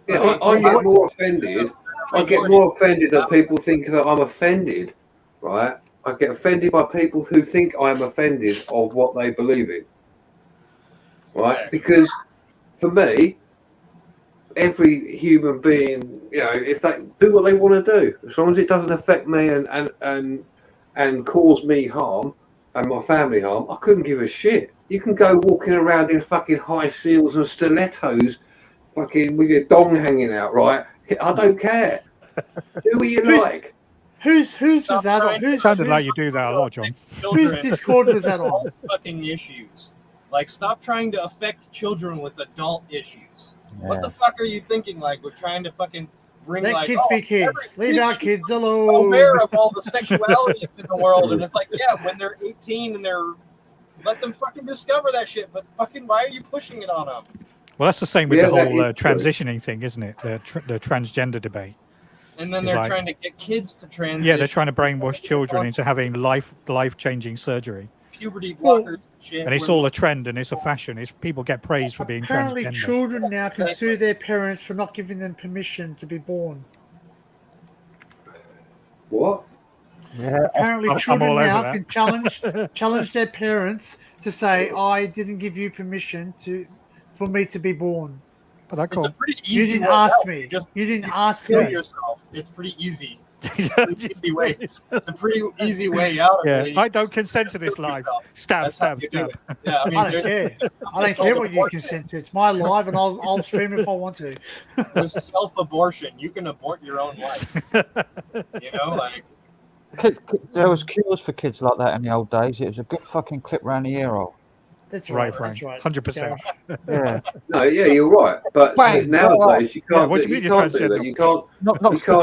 Yeah, I get more offended. I get more offended that people think that I'm offended, right? I get offended by people who think I'm offended of what they believe in, right? Because for me, every human being, you know, if they do what they want to do, as long as it doesn't affect me and cause me harm and my family harm, I couldn't give a shit. You can go walking around in fucking high heels and stilettos, fucking with your dong hanging out, right? I don't care. Do what you like. Whose was that on? Whose Sounded like you do that a lot, John. whose Discord was that on? Fucking issues. Like, stop trying to affect children with adult issues. Yeah. What the fuck are you thinking? Like, we're trying to fucking bring Let like kids be kids. Leave our should kids be alone. aware of all the sexualities in the world, and it's like, yeah, when they're 18 and let them fucking discover that shit. But fucking, why are you pushing it on them? Well, that's the same with Yeah, the that whole is true. transitioning thing, isn't it? The transgender debate. And then It's they're like- trying to get kids to transition. Yeah, they're trying to brainwash children into having life-changing surgery, puberty Well, blockers and shit. and it's all a trend and it's a fashion. It's people get praised for being Apparently, transgender. children now can Exactly. sue their parents for not giving them permission to be born. What? Yeah. Apparently, I'm children all over now that. can challenge their parents to say, "I didn't give you permission for me to be born. But that's It's cool. a pretty You easy didn't way ask out. me. Just You didn't ask kill me." yourself. It's pretty easy. It's a pretty easy way. It's a pretty easy way out of Yeah, it. I don't consent to this Kill life. yourself. Stab, That's how stab, you do stab. it. Yeah, I mean, I don't there's, care. I don't care what you consent to. It's my life, and I'll stream if I want to. there's self-abortion. You can abort your own life. You know, like There was cures for kids like that in the old days. It was a good fucking clip round the ear hole. That's right. Right, That's Frank. right. 100%. Yeah. No, yeah, you're right. But Bang, nowadays you Yeah, can't. what do, do you you mean you're can't do that. transgender? You can't.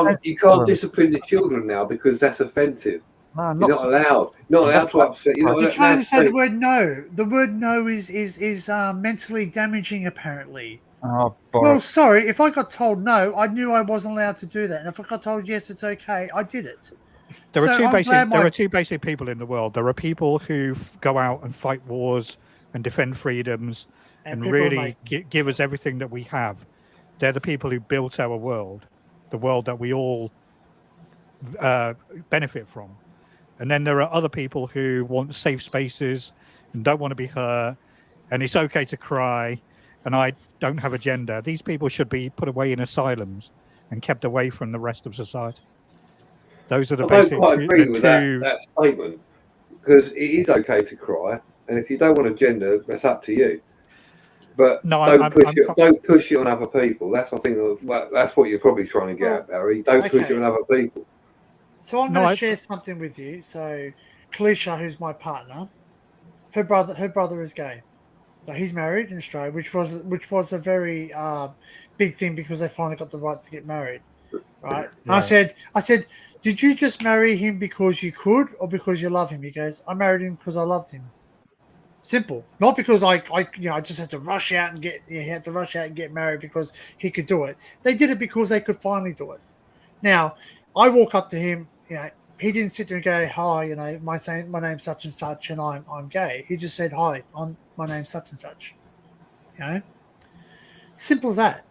Not You can't discipline the children now because that's offensive. No, You're not allowed. You're not allowed to upset. You're not You allowed can't even to say the speak. word no. The word no is mentally damaging, apparently. Oh, Well, boy. sorry, if I got told no, I knew I wasn't allowed to do that. And if I got told yes, it's okay, I did it. There are So two I'm basic. glad There my- are two basic people in the world. There are people who go out and fight wars and defend freedoms and people really like- give us everything that we have. They're the people who built our world, the world that we all benefit from. And then there are other people who want safe spaces and don't want to be hurt, and it's okay to cry, and I don't have a gender. These people should be put away in asylums and kept away from the rest of society. Those are the I don't basic quite agree the with two. that statement because it is okay to cry, and if you don't want a gender, that's up to you. But No, don't push it on other people. That's I think that's what you're probably trying to get at, Barry. Don't push it Okay. on other people. So I'm No, going I- to share something with you. So, Kalisha, who's my partner, her brother is gay. So he's married in Australia, which was a very big thing because they finally got the right to get married, right? And I said, did you just marry him because you could or because you love him? He goes, I married him because I loved him. Simple. Not because I just had to rush out and get married because he could do it. They did it because they could finally do it. Now, I walk up to him, he didn't sit there and go, hi, my name's such and such and I'm gay. He just said, hi, my name's such and such. Simple as that.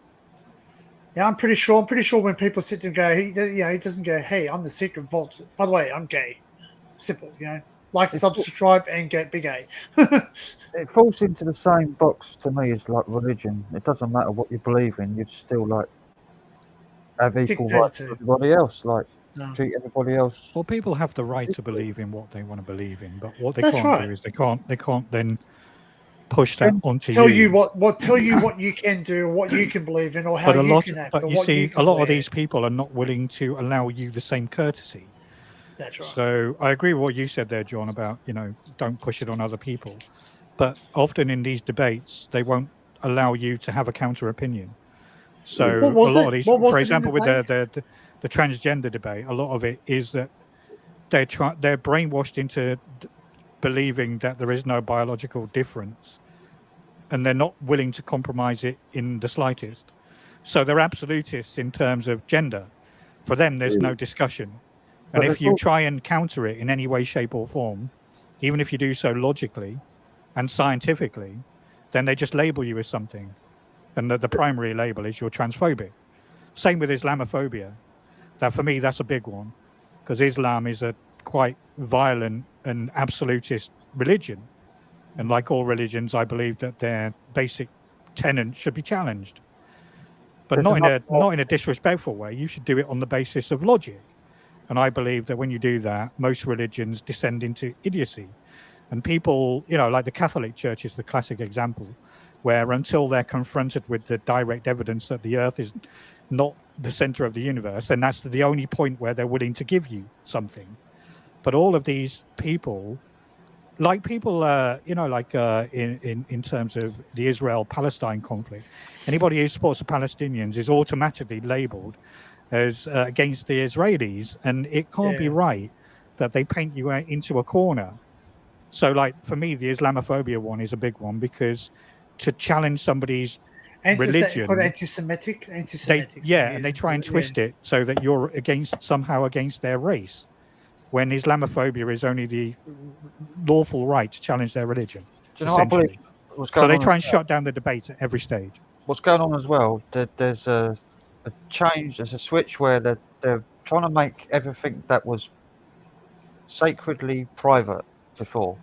Yeah, I'm pretty sure when people sit there and go, he doesn't go, hey, I'm the secret vault. By the way, I'm gay. Simple, like, subscribe and be gay. It falls into the same box to me as like religion. It doesn't matter what you believe in, you'd still like have equal rights to Dictator. everybody else. Like No. treat everybody else. Well, people have the right to believe in what they want to believe in, but what they That's can't right. do is they can't then push that onto Tell you. you what you can do, what you can believe in, or how But you can act. but or you what see, you a can lot of wear. these people are not willing to allow you the same courtesy. That's right. So I agree with what you said there, John, about don't push it on other people. But often in these debates, they won't allow you to have a counter opinion. So What was a lot it? of these, What was for it in example, the with the transgender debate, a lot of it is that they're brainwashed into believing that there is no biological difference, and they're not willing to compromise it in the slightest. So they're absolutists in terms of gender. For them, there's no discussion. And But if there's you al- try and counter it in any way, shape, or form, even if you do so logically and scientifically, then they just label you as something. And the primary label is you're transphobic. Same with Islamophobia. That for me, that's a big one, because Islam is a quite violent and absolutist religion. And like all religions, I believe that their basic tenets should be challenged. But There's not in a disrespectful way. You should do it on the basis of logic. And I believe that when you do that, most religions descend into idiocy. And people, like the Catholic Church is the classic example, where until they're confronted with the direct evidence that the earth is not the center of the universe, then that's the only point where they're willing to give you something. But all of these people, like people, in terms of the Israel-Palestine conflict, anybody who supports the Palestinians is automatically labeled as against the Israelis, and it can't be right that they paint you into a corner. So, like, for me, the Islamophobia one is a big one, because to challenge somebody's religion, called anti-Semitic. and they try and twist it so that you're somehow against their race, when Islamophobia is only the lawful right to challenge their religion. Do you know what I believe? Essentially. What's So going they on try as and shut down the debate at every stage. what's going on as well, there's a change, there's a switch where they're trying to make everything that was sacredly private before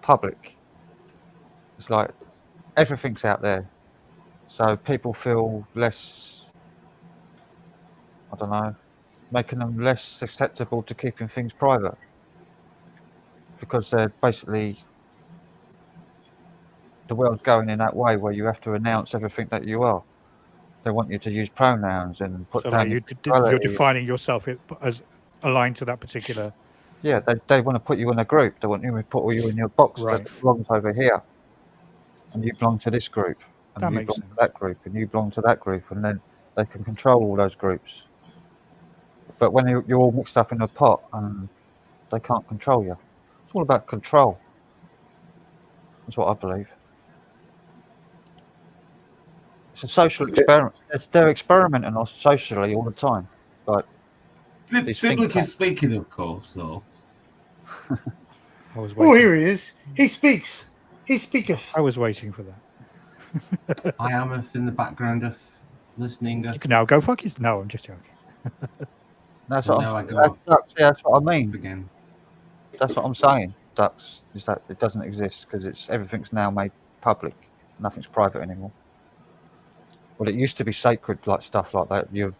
public. It's like everything's out there, so people feel less, I don't know, making them less susceptible to keeping things private, because they're basically, the world's going in that way where you have to announce everything that you are. They want you to use pronouns and put So down like your you're sexuality. defining yourself as aligned to that particular. Yeah, they want to put you in a group. They want you to put you in your box Right. that belongs over here, and you belong to this group, and That you makes belong sense. to that group, and you belong to that group, and then they can control all those groups. But when you're all mixed up in a pot, and they can't control you, it's all about control. That's what I believe. It's a social experiment. They're experimenting on socially all the time. Like these think Biblically tanks. speaking, of course, though. I was Oh, waiting. here he is. He speaks. He speaketh. I was waiting for that. I am in the background of listening. You can now go fuck it. No, I'm just joking. That's And what now I I'm, go that's what I mean. again. That's what I'm saying. Ducks is that it doesn't exist because everything's now made public. Nothing's private anymore. Well, it used to be sacred, like stuff like that. Your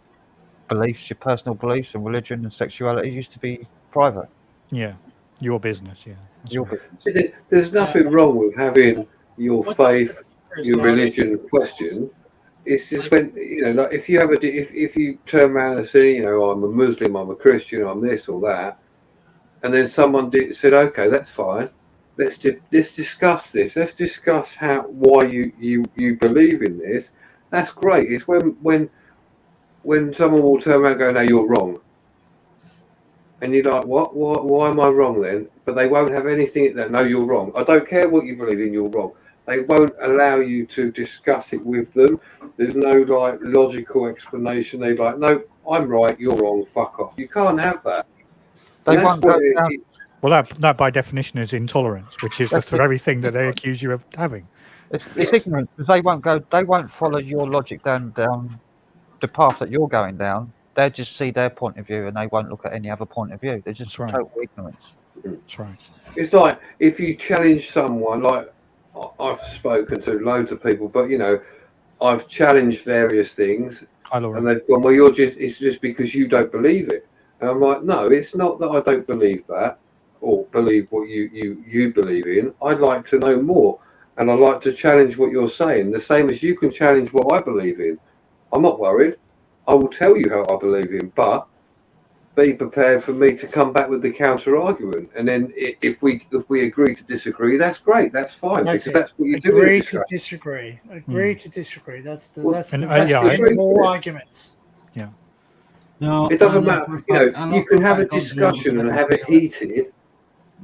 beliefs, your personal beliefs, and religion and sexuality used to be private. Yeah, your business. Yeah. That's Your right. business. There's nothing wrong with having your What's faith, There's your no- religion question. It's just when like if you have if you turn around and say, I'm a Muslim, I'm a Christian, I'm this or that, and then someone said, okay, that's fine. Let's discuss this. Let's discuss why you believe in this. That's great. It's when someone will turn around and go, no, you're wrong. And you're like, what? Why am I wrong then? But they won't have anything that, no, you're wrong. I don't care what you believe in, you're wrong. They won't allow you to discuss it with them. There's no like logical explanation. They're like, no, I'm right, you're wrong, fuck off. You can't have that. They And that's won't go where down. Well, that by definition is intolerance, which is the That's it. very thing that they accuse you of having. It's ignorant because they won't follow your logic down the path that you're going down. They just see their point of view and they won't look at any other point of view. They're just That's right. total ignorance. That's right. It's like if you challenge someone, like I've spoken to loads of people, but I've challenged various things, Hi, Laura. and they've gone, well, it's just because you don't believe it. And I'm like, no, it's not that I don't believe that or believe what you believe in. I'd like to know more, and I'd like to challenge what you're saying, the same as you can challenge what I believe in. I'm not worried. I will tell you how I believe in, but be prepared for me to come back with the counter argument. And then if we agree to disagree, that's great. That's fine, That's because it. that's what you do. in a Agree to discussion. disagree. Agree to disagree. That's the Well, that's and, the, that's yeah, the I- end of all arguments. No, It doesn't I know matter. for a You know, fact- I know you for can a have a fact God's not discussion and gonna have it do heated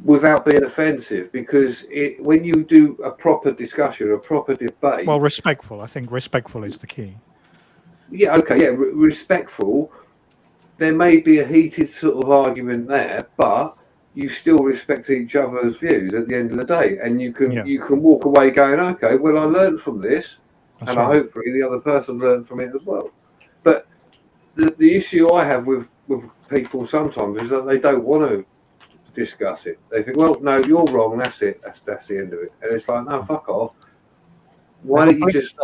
without being offensive, because when you do a proper discussion, a proper debate. Well, respectful. I think respectful is the key. Yeah, okay, yeah, respectful. There may be a heated sort of argument there, but you still respect each other's views at the end of the day, and you can walk away going, okay, well, I learned from this, That's and right. I hopefully the other person learned from it as well. But the issue I have with people sometimes is that they don't want to discuss it. They think, well, no, you're wrong. That's it. That's the end of it. And it's like, no, fuck off. Why don't you just?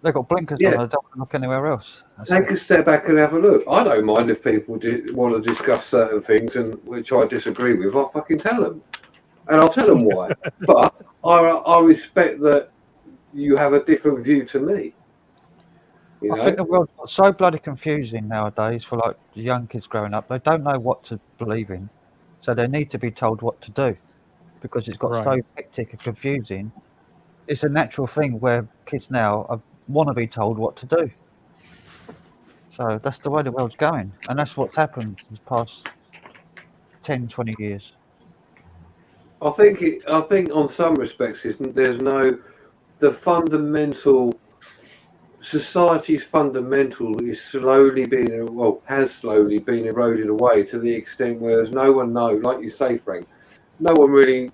They've got blinkers Yeah. on. They don't want to look anywhere else. That's Take it. a step back and have a look. I don't mind if people want to discuss certain things and which I disagree with. I'll fucking tell them, and I'll tell them why. But I respect that you have a different view to me. You I know? think the world's got so bloody confusing nowadays for like the young kids growing up. They don't know what to believe in, so they need to be told what to do because it's got so Right. hectic and confusing. It's a natural thing where kids now want to be told what to do. So that's the way the world's going, and that's what's happened in the past 10, 20 years. I think on some respects the fundamental society's fundamental is has slowly been eroded away to the extent where no one knows, like you say, Frank, no one really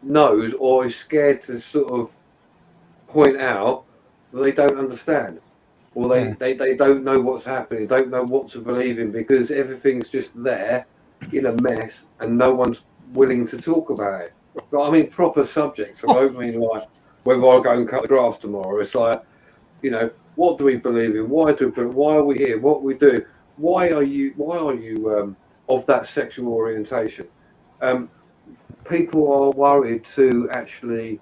knows or is scared to sort of point out that they don't understand, or they don't know what's happening, don't know what to believe in, because everything's just there in a mess and no one's willing to talk about it. But I mean proper subjects. I don't mean like whether I go and cut the grass tomorrow. It's like, you know, what do we believe in? Why are we here? What we do? Why are you of that sexual orientation? People are worried to actually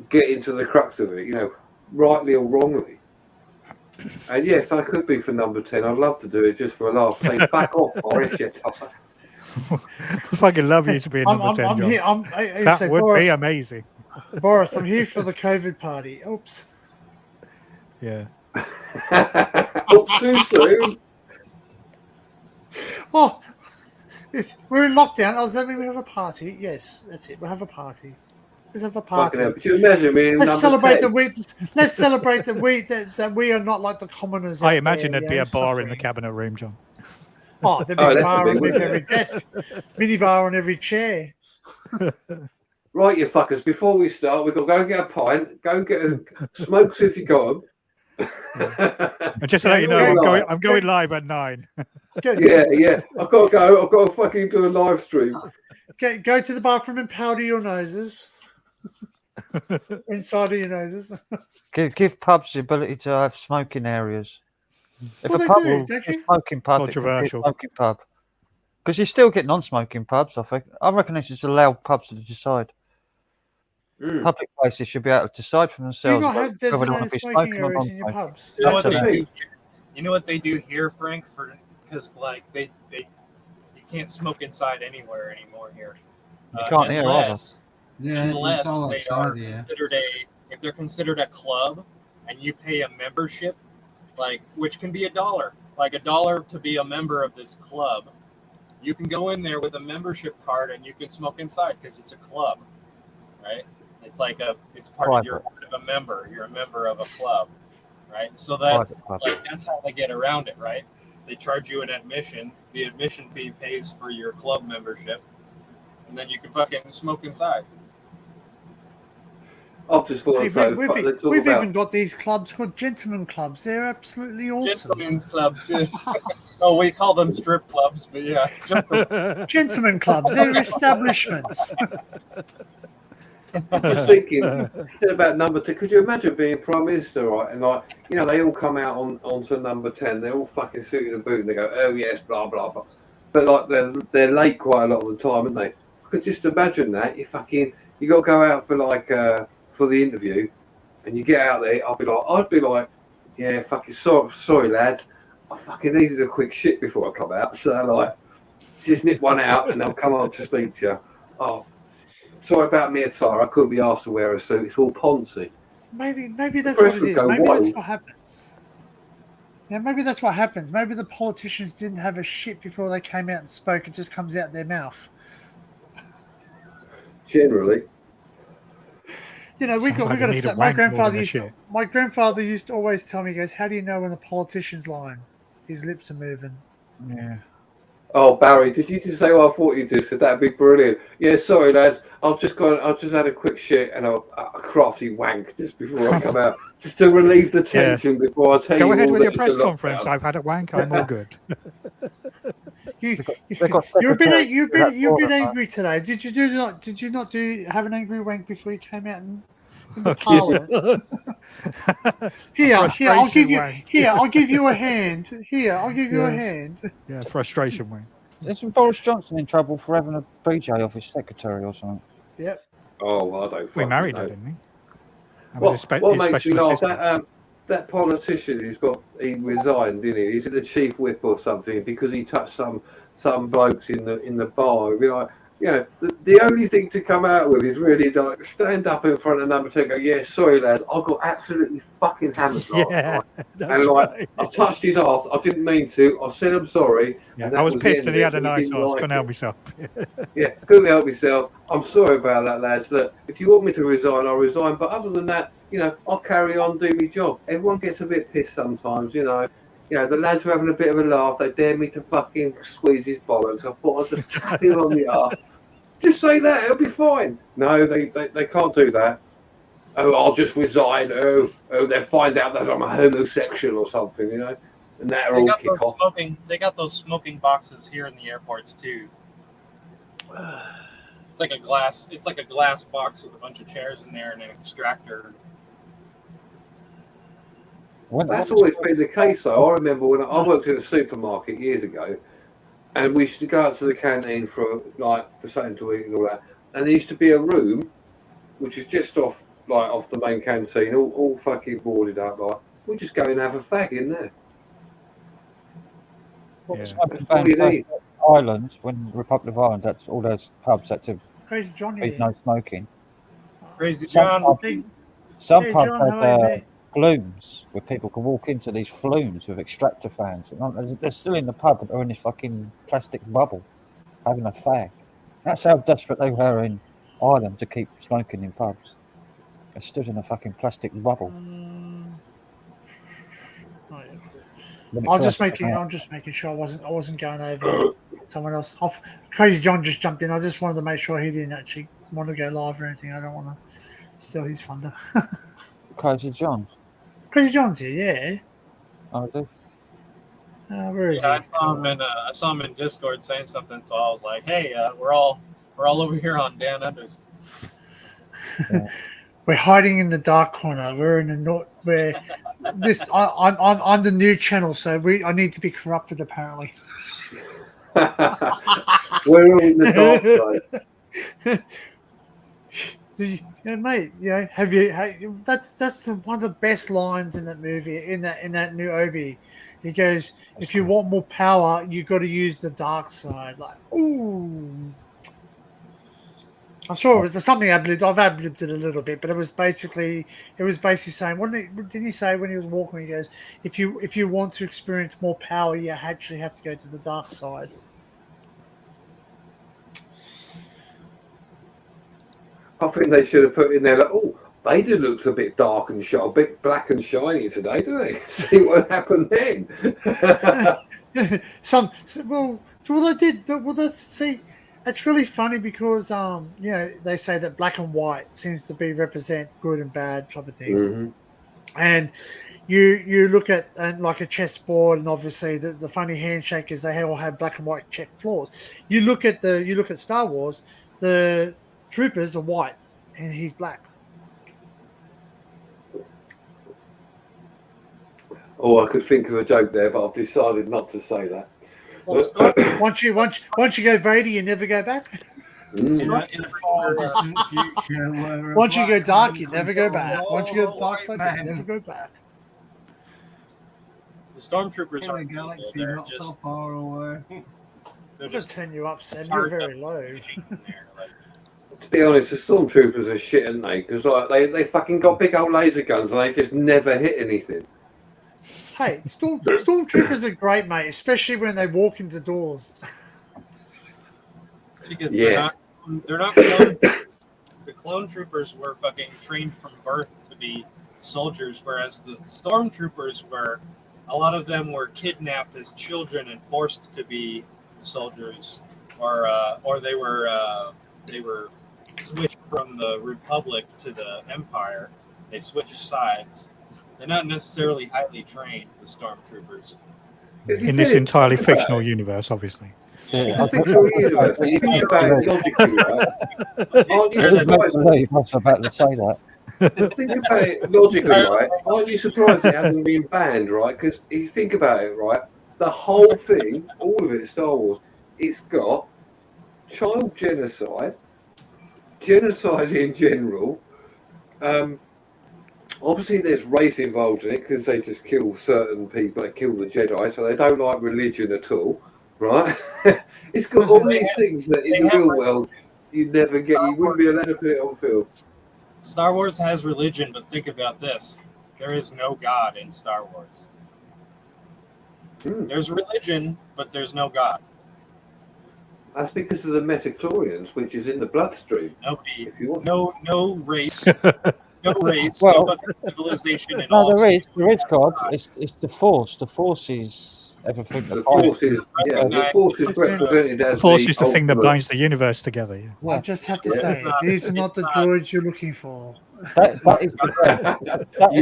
get into the crux of it, you know, rightly or wrongly. And yes, I could be for number 10. I'd love to do it just for a laugh. Say, back off, Boris, you tosser. I fucking love you to be a number 10, I'm John. here. That So would Boris, be amazing. Boris, I'm here for the COVID party. Oops. Yeah. Oh, too soon. Oh, yes, we're in lockdown. I was having we have a party. Yes, that's it. We'll have a party. Let's have a party. Fucking hell, could you imagine me in Let's number celebrate 10? that we. Let's celebrate that we are not like the commoners. I out imagine there, there'd be you a know, bar in the suffering. cabinet room, John. Oh, there'd be Oh, a definitely, bar underneath wouldn't every there? desk, mini bar on every chair. Right, you fuckers, before we start, we've got to go and get a pint, go and get a smokes if you got them. And just to let you know, I'm going live at 9. Yeah. I've got to go. I've got to fucking do a live stream. Go to the bathroom and powder your noses. Inside of your noses. Give pubs the ability to have smoking areas. If Well, a they pub do, will don't be a you? smoking pub, it could be a Controversial. smoking pub. Because you still get non-smoking pubs, I think. I reckon they should allow pubs to decide. Public places should be able to decide for Do you themselves not have whether they want designated to be smoking smoking or areas in your non-smoking. pubs? You know what That's they it. do? You know what they do here, Frank? Because like they you can't smoke inside anywhere anymore here. You can't hear either. Unless it's all they outside, are considered if they're considered a club and you pay a membership, like which can be $1, like $1 to be a member of this club. You can go in there with a membership card and you can smoke inside because it's a club, right? It's like it's part of you're part of a member. You're a member of a club, right? So that's that's how they get around it, right? They charge you an admission. The admission fee pays for your club membership, and then you can fucking smoke inside. I've just thought We've even got these clubs called gentlemen clubs. They're absolutely awesome. Gentlemen's clubs. Yeah. Oh, we call them strip clubs, but yeah, gentlemen clubs. They're establishments. I'm just thinking about number 10. Could you imagine being Prime Minister, right? And like, you know, they all come out onto number 10. They're all fucking suited and booted. And they go, oh yes, blah blah blah. But like they're late quite a lot of the time, aren't they? I could just imagine that. You got to go out for like for the interview, and you get out there. I'd be like, yeah, fucking sorry lads, I fucking needed a quick shit before I come out. So like, just nip one out, and I'll come on to speak to you. Oh. Sorry about me attire. I couldn't be asked to wear a suit. It's all poncy. Maybe that's what it is. Maybe that's what happens. Yeah, maybe that's what happens. Maybe the politicians didn't have a shit before they came out and spoke. It just comes out their mouth. Generally. You know, we Sounds got like we got they to need a say. wank more than a shit. My grandfather used to always tell me, he goes, "How do you know when the politician's lying? His lips are moving." Yeah. Oh, Barry, did you just say what I thought you just said? That'd be brilliant. Yeah, sorry, lads. I've just had a quick shit and a crafty wank just before I come out, just to relieve the tension before I tell you Go ahead all with your that it's a press conference. lockdown. I've had a wank. I'm all good. You've secretaries been angry today. Did you not have an angry wank before you came out into Parliament? Here, I'll give you. wank. Here, I'll give you a hand. Here, I'll give you a Yeah. hand. Yeah, frustration wank. Isn't Boris Johnson in trouble for having a BJ off his secretary or something? Yep. Oh, I don't We fucking married know. her, didn't he? That was his What his makes me special laugh, assistant. that politician he resigned, didn't he? He's the chief whip or something because he touched some blokes in the bar. It'd be like, you know, the only thing to come out with is really like stand up in front of number 10 and go, yeah, sorry lads, I got absolutely fucking hammered last Yeah, night. that's And like right. I touched his ass, I didn't mean to, I said I'm sorry. Yeah, and that I was the pissed end that of he it, had a but nice didn't ass. like Couldn't it. help myself. Yeah, couldn't help myself. I'm sorry about that, lads. Look, if you want me to resign, I'll resign. But other than that, you know, I'll carry on, do my job. Everyone gets a bit pissed sometimes, you know. You know, the lads were having a bit of a laugh. They dared me to fucking squeeze his bollocks. I thought I'd just tap him on the arse. Just say that, it'll be fine. No, they can't do that. Oh, I'll just resign. Oh, they'll find out that I'm a homosexual or something, you know. And that'll all kick off. They got those smoking boxes here in the airports too. It's like a glass box with a bunch of chairs in there and an extractor. That's always been the case, though. I remember when I worked in a supermarket years ago, and we used to go out to the canteen for something to eat and all that. And there used to be a room, which is just off the main canteen, all fucking boarded up. Like we just go and have a fag in there. What's Yeah. happened That's all you down need. Ireland, when Republic of Ireland, that's all those pubs had to Crazy John be here. no smoking. Crazy Some John. pubs, some Hey, pubs John, how are you, had mate? flumes where people can walk into these flumes with extractor fans. And they're still in the pub, but they're in this fucking plastic bubble having a fag. That's how desperate they were in Ireland to keep smoking in pubs. They stood in a fucking plastic bubble. Oh, yeah. when it I'm first just came making. out. I'm just making sure I wasn't going over someone else. Crazy John just jumped in. I just wanted to make sure he didn't actually want to go live or anything. I don't want to steal his thunder. Crazy John. Crazy John's here. Yeah. I do. Where is Yeah, he? I saw him in Discord saying something, so I was like, "Hey, we're all over here on Dan Unders." We're hiding in the dark corner. We're in the north. Where this? I'm the new channel, so I need to be corrupted apparently. We're all in the dark side. So, yeah, mate. Yeah, that's one of the best lines in that movie. In that new Obi, he goes, "If you want more power, you got to use the dark side." Like, ooh. I'm sure it was something I've ad-libbed it a little bit, but it was basically saying, didn't he say when he was walking? He goes, "If you want to experience more power, you actually have to go to the dark side." I think they should have put in there like, oh, Vader looks a bit dark and a bit black and shiny today, don't they? See what happened then. See, it's really funny because they say that black and white seems to be represent good and bad type of thing, Mm-hmm. and you look at like a chessboard, and obviously the funny handshake is they all have black and white check floors. You look at Star Wars, the troopers are white and he's black. Oh, I could think of a joke there, but I've decided not to say that. Once you go Vader, you never go back. Mm. In a far distant future, where a Once you go black dark, man you never go controls back. Once you go all dark side, white you never men. go back. The stormtroopers In are a galaxy they're not so just far away. they're I'm gonna just turn you up, Sam. You're hard very low. in there. Like, To be honest, the stormtroopers are shit, aren't they? Because like they fucking got big old laser guns and they just never hit anything. Hey, stormtroopers are great, mate, especially when they walk into doors. Because Yes. they're not clone, the clone troopers were fucking trained from birth to be soldiers, whereas the stormtroopers were, a lot of them were kidnapped as children and forced to be soldiers, or they were switched from the Republic to the Empire. They switched sides. They're not necessarily highly trained, the stormtroopers. If you In this think entirely about it, fictional universe, obviously. It's a fictional universe. When you think about it logically, right? Aren't you I was about surprised? to leave, I was about to say that. Think about it logically, right? Aren't you surprised it hasn't been banned, right? Because if you think about it, right, the whole thing, all of it, Star Wars, it's got child genocide, genocide in general. Obviously, there's race involved in it because they just kill certain people. They kill the Jedi, so they don't like religion at all, right? It's got all these things that in the real world you never get. You wouldn't be allowed to put it on film. Star Wars has religion, but think about this. There is no God in Star Wars. There's religion, but there's no God. That's because of the metachlorians, which is in the bloodstream. Nobody, If you want. no race, no race, Well, no fucking civilization at No, all. there is God. It's the Force. The Force is everything. The Force is, yeah, the Force is represented The as Force is the thing that ultimate- binds the universe together. Yeah. I just have to Yeah. say, these are not the droids you're looking for. That is that You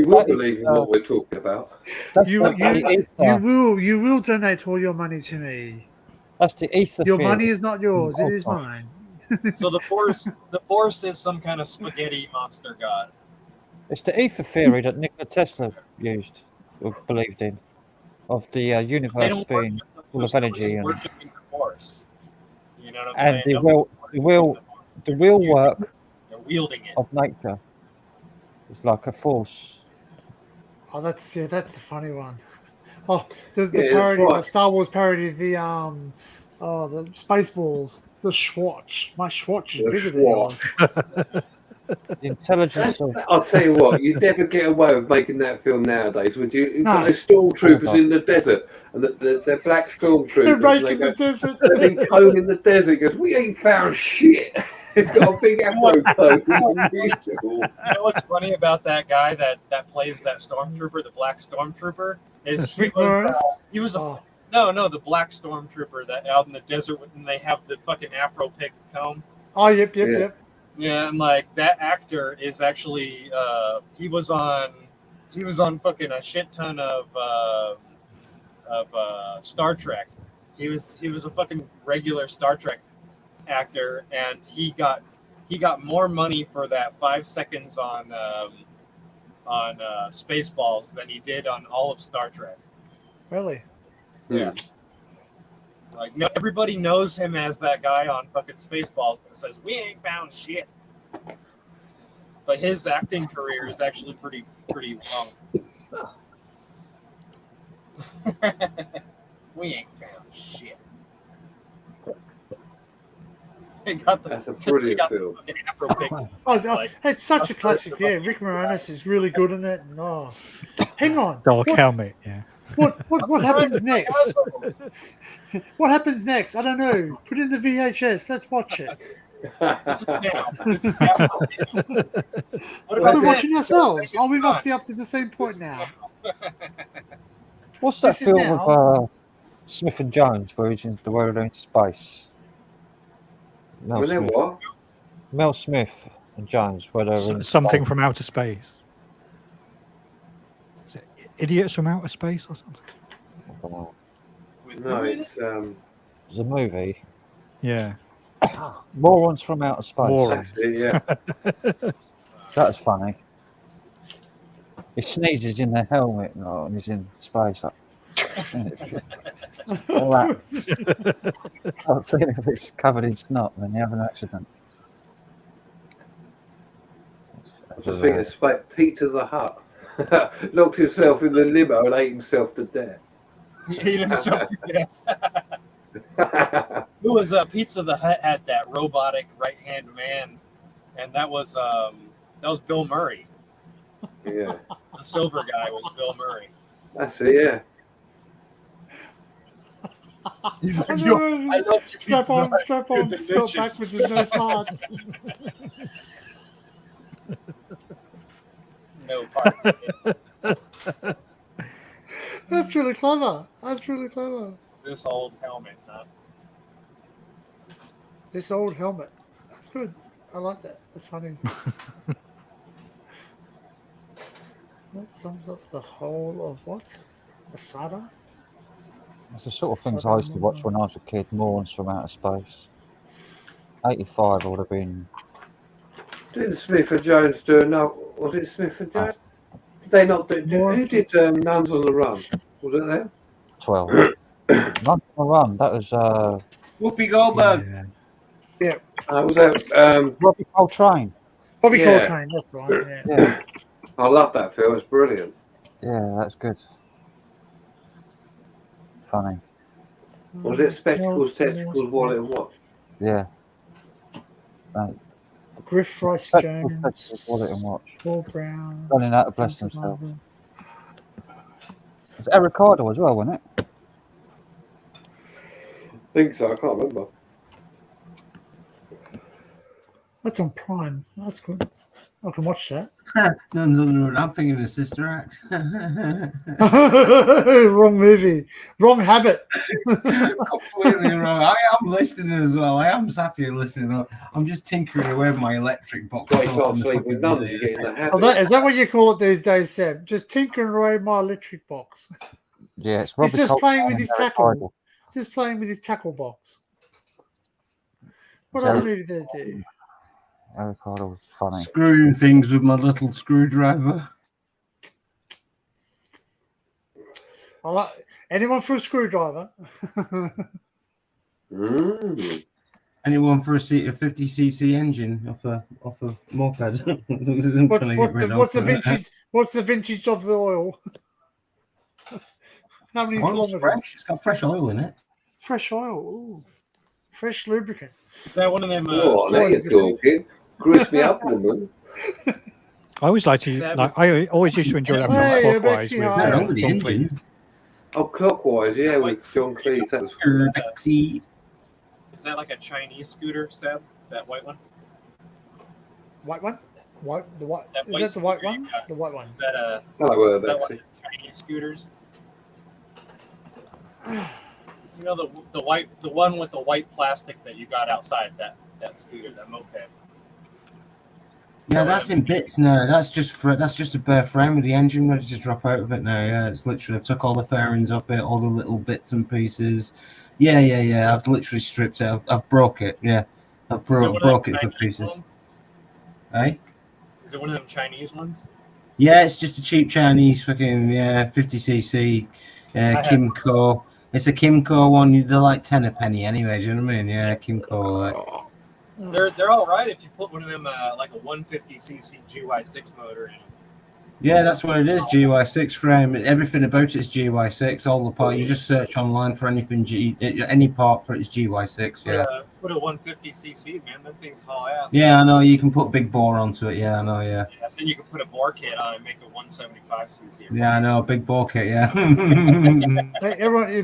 is- will that is, believe in what we're talking about. that's You the ether. you will donate all your money to me. That's the ether. Your field. money is not yours; it is Oh, mine. So the Force is some kind of spaghetti monster god. It's the ether theory that Nikola Tesla used or believed in, of the They universe don't being worship the full Force, of they're energy just and worshiping the Force. You know what I'm and saying? the real work They're wielding it. of nature is like a force. Oh, that's the funny one. Oh, there's the Yeah, that's parody, the right. Star Wars parody, the the Spaceballs, the Schwartz. My Schwartz is The bigger than Schwartz. yours. The intelligence of I'll tell you what, you'd never get away with making that film nowadays, would you? You've got No. those stormtroopers in the desert, and they're black stormtroopers. They're and raking the desert. They've been combing the desert. He goes, we ain't found shit. It's got a big afro coat. It's beautiful. You know what's funny about that guy that plays that stormtrooper, the black stormtrooper, is Rick Moranis? he was a Oh. no, the black stormtrooper that out in the desert and they have the fucking afro pick comb. Oh, yep. Yeah. Yeah, and like that actor is actually he was on fucking a shit ton of Star Trek. He was a fucking regular Star Trek actor, and he got more money for that 5 seconds on Spaceballs than he did on all of Star Trek. Really? Yeah. Like, no, everybody knows him as that guy on fucking Spaceballs that says, we ain't found shit. But his acting career is actually pretty long. We ain't found shit. They got the, That's a they brilliant got the film. fucking Afro pick. Oh, It's like- it's such a classic. Yeah, Rick Moranis is really good in it. And, oh, hang on. Dark What- helmet. Yeah. What happens next? What happens next? I don't know. Put in the VHS. Let's watch it. This is now. This is now. What We're about watching ourselves. Oh, we must on. be up to the same point now. what's that This is film now- of Smith and Jones where he's in the world in space? Mel When they're Smith. what? Mel Smith and Jones, where they're in Something space. from outer space. Is it Idiots from Outer Space or something? I don't know. With No, who in it's There's a movie. Yeah. Morons from Outer Space. Morons. that's it, yeah. That's funny. He sneezes in the helmet and he's in space. Like, all that. I've seen if it's covered in snot, then you have an accident. I just think it's like Peter the Hut. Locked himself in the limo and ate himself to death. He ate himself to death. Who was Pizza the Hut had that robotic right hand man, and that was Bill Murray. Yeah. The silver guy was Bill Murray. That's it, yeah. He's like, I yo, know. I love you. Strap pizza, on, but strap you're on, the spell bitches. backwards, there's no parts. No parts. That's really clever. That's really clever. This old helmet, huh? This old helmet. That's good. I like that. That's funny. That sums up the whole of what? Asada? It's the sort of things I used to watch when I was a kid, Morons from Outer Space. 85 would have been. Didn't Smith and Jones do enough? Was it Smith and Jones? Did they not do? Who did Nuns on the Run? Was it them? 12. Run on the Run, that was Whoopi Goldberg. Yeah. Was that Robbie Coltrane. Bobby Yeah. Coltrane, that's right. Yeah. Yeah, I love that film. It's brilliant. yeah, that's good. Funny. Was it Spectacles, Testicles, Wallet, and Watch? Yeah. Griff Rice Spectacles, Jones, Testicles, Wallet and Watch. Paul Brown. Running out to bless Johnson themselves. Marvel. It was Eric Carter as well, wasn't it? I think so. I can't remember. That's on Prime. That's good. I can watch that. Nuns on the Run. I'm thinking of Sister Act. Wrong movie. Wrong habit. Completely wrong. I am listening as well. I am sat here listening. I'm just tinkering away with my electric box. Well, you can't sorting the sleep with fucking nuns. You video. get in that Oh, habit. is that what you call it these days, Sam? Just tinkering away my electric box. Yeah, it's He's Robbie just playing Coltrane with and his Eric tackle. Carter. Just playing with his tackle box. What Is other that- movie did they do? Eric Carter was funny. Screwing things with my little screwdriver. I like anyone for a screwdriver. Anyone for a 50cc engine off a moped? What's the vintage of the oil? How many Oil's kilometers? fresh. It's got fresh oil in it. Fresh oil. Ooh. Fresh lubricant. Is that one of them? Oh, now you're talking. Grease me up, woman. I always like to. Sam Like, I always used to enjoy that film Hey, I bet Clockwise you with are. Nothing wrong with the John Cleese. engine. Oh, Clockwise, yeah, with John Cleese. That was Taxi. Is that like a Chinese scooter, Seb? That white one? White one? White the white That is white that the white scooter you one? got. The white one. Is that a? oh, Is that one that's of the Chinese scooters? You know the one with the white plastic that you got outside that scooter, that moped. Yeah, that's in bits now. That's just a bare frame with the engine ready to drop out of it now. Yeah, it's literally I took all the fairings off it, all the little bits and pieces. Yeah. I've literally stripped it. I've broke it. Yeah, I've Is it one of them broke it for Chinese pieces. ones? Eh? Is it one of them Chinese ones? Yeah, it's just a cheap Chinese fucking 50cc I have Kimco. It's a Kimco one. They're like 10 a penny anyway. Do you know what I mean? Yeah, Kimco. Like. They're all right if you put one of them like a 150cc GY6 motor in. Yeah, that's what it is. GY6 frame. Everything about it's GY6. All the part. You just search online for anything. Any part for it's GY6. Yeah. Put a 150cc, man. That thing's haul ass. Yeah, I know. You can put big bore onto it. Yeah, I know. Yeah. Yeah, then you can put a bore kit on it and make a 175cc. Yeah, I know. Big bore kit. Yeah. Hey, everyone, you're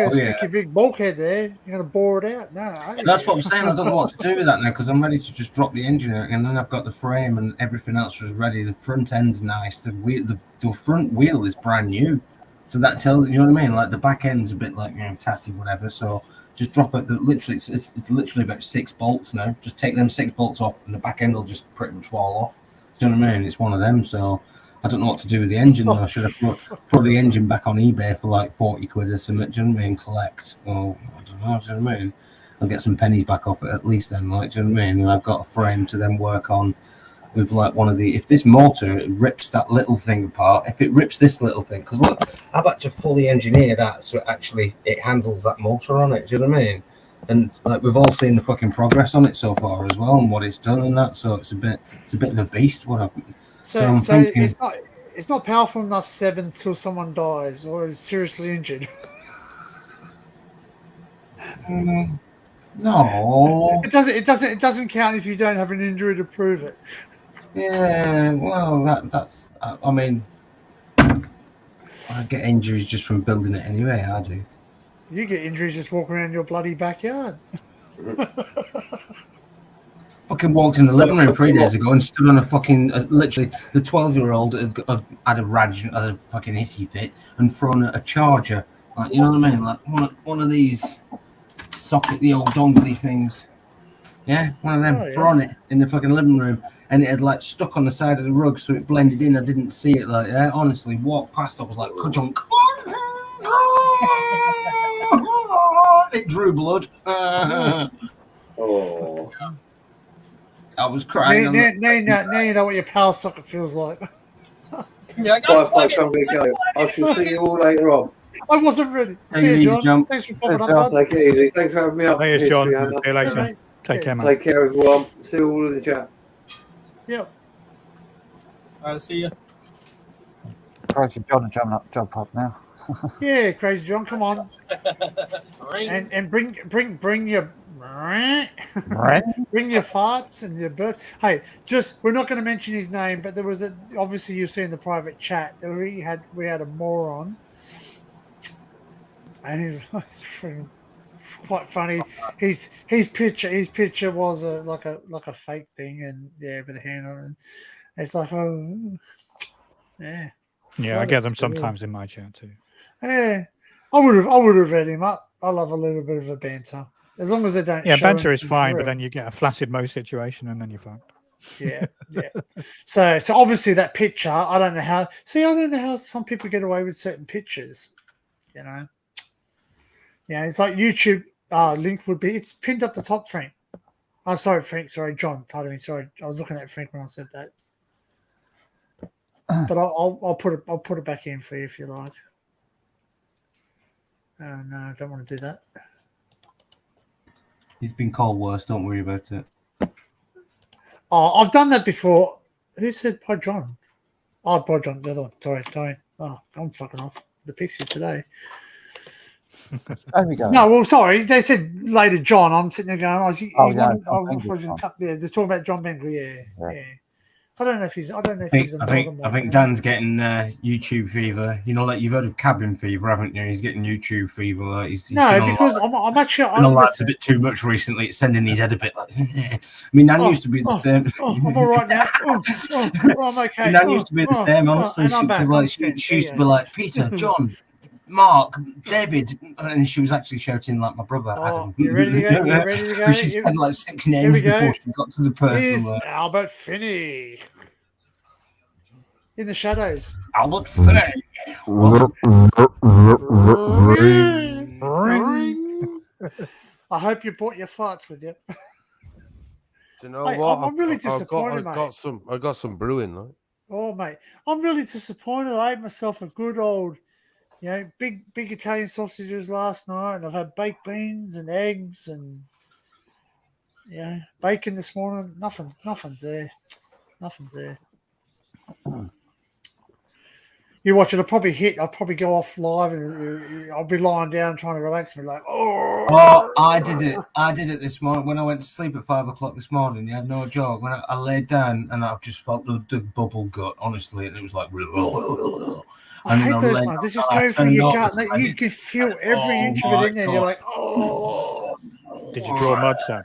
gonna stick your big bulkhead there. You're gonna bore it out. No, That's what I'm saying. I don't know what to do with that now because I'm ready to just drop the engine out, and then I've got the frame and everything else was ready. The front end's nice. The front wheel is brand new, so that tells you know what I mean. Like the back end's a bit like tatty, whatever. So just drop it. Literally, it's literally about 6 bolts now. Just take them 6 bolts off, and the back end will just pretty much fall off. Do you know what I mean? It's one of them. So I don't know what to do with the engine though. Should I throw the engine back on eBay for like 40 quid or something? Do you know what I mean? Collect? Or I don't know. Do you know what I mean? I'll get some pennies back off it at least then. Like, do you know what I mean? And I've got a frame to then work on. With like one of the, if this motor rips that little thing apart, if it rips this little thing, because look, I've had to fully engineer that so it handles that motor on it. Do you know what I mean? And like we've all seen the fucking progress on it so far as well, and what it's done and that. So it's a bit of a beast. What I've So thinking, it's not powerful enough, Seb, until someone dies or is seriously injured. no, It doesn't count if you don't have an injury to prove it. yeah, well, that's I mean, I get injuries just from building it anyway. I do. You get injuries just walking around your bloody backyard. Fucking walked in the living room 3 days ago and stood on a fucking literally the 12-year-old had a fucking hissy fit and thrown a charger, like, you know what I mean, like one of these socket, the old dongly things. Yeah, one of them. Oh, yeah. Thrown it in the fucking living room, and it had like stuck on the side of the rug, so it blended in. I didn't see it. Like, yeah, honestly, walked past. I was like, ka-junk. It drew blood. Oh. I was crying. Now you know what your power socket feels like. Yeah, Bye, I'm going to go. I shall see you all later on. I wasn't ready. Take See it you, easy, John. John. Thanks for popping up, John. bud. Take it easy. Thanks for having me up. Thanks, John. History, Anna. See you later. Yeah, mate. Take care, Yes. man. Take care, everyone. See you all in the chat. Yep. See ya. Crazy John and jump up now. Yeah, Crazy John, come on. All right. And bring your bring your farts and your birth. Hey, we're not going to mention his name, but there was obviously you see in the private chat that we had a moron, and he's freaking quite funny. His picture was like a fake thing, and yeah, with a hand on it. It's like, oh, yeah. Yeah, I get them sometimes in my chat too. Yeah, I would have read him up. I love a little bit of a banter, as long as they don't. Yeah, show banter is anything fine, for but real. then you get a flaccid Mo situation, and then you're fucked. Yeah. So obviously that picture, I don't know how. See, I don't know how some people get away with certain pictures. You know. Yeah, it's like YouTube link would be. It's pinned up the top, Frank. I'm sorry, Frank. Sorry, John. Pardon me. Sorry, I was looking at Frank when I said that. But I'll put it back in for you if you like. No, I don't want to do that. He's been called worse. Don't worry about it. Oh, I've done that before. Who said Pod John? Oh, Pod John, the other one. Sorry. Oh, I'm fucking off the Pixies today. There we go. No, well, sorry. They said later John. I'm sitting there going, they're talking about John Bentley. Yeah. I don't know if he's. I think Dan's getting YouTube fever. You know, like you've heard of cabin fever, haven't you? He's getting YouTube fever. Like he's because I'm actually. That's a bit too much recently. It's sending his head a bit like. I mean, Nan used to be the same. I'm all right now. I'm okay. Nan used to be the same, honestly. She used to be like Peter, John, Mark, David, and she was actually shouting like my brother Adam. You ready to go? You ready to go? She said like 6 names before she got to the person. Here's Albert Finney in the shadows. Albert Finney. I hope you brought your farts with you. Do you know Hey, what? I'm really disappointed, mate. I got some brewing, like. Oh, mate, I'm really disappointed. I ate myself a good old, big Italian sausages last night, and I've had baked beans and eggs and bacon this morning. Nothing's there. Nothing's there. You watch it, I'll probably go off live, and I'll be lying down trying to relax and be like, Oh, I did it this morning when I went to sleep at 5 o'clock this morning. You had no joke. When I laid down and I just felt the bubble gut, honestly, and it was like. I hate those ones. They just go through your gut. You can feel every inch of it in there. You're like, oh. Did you draw mud, Sam?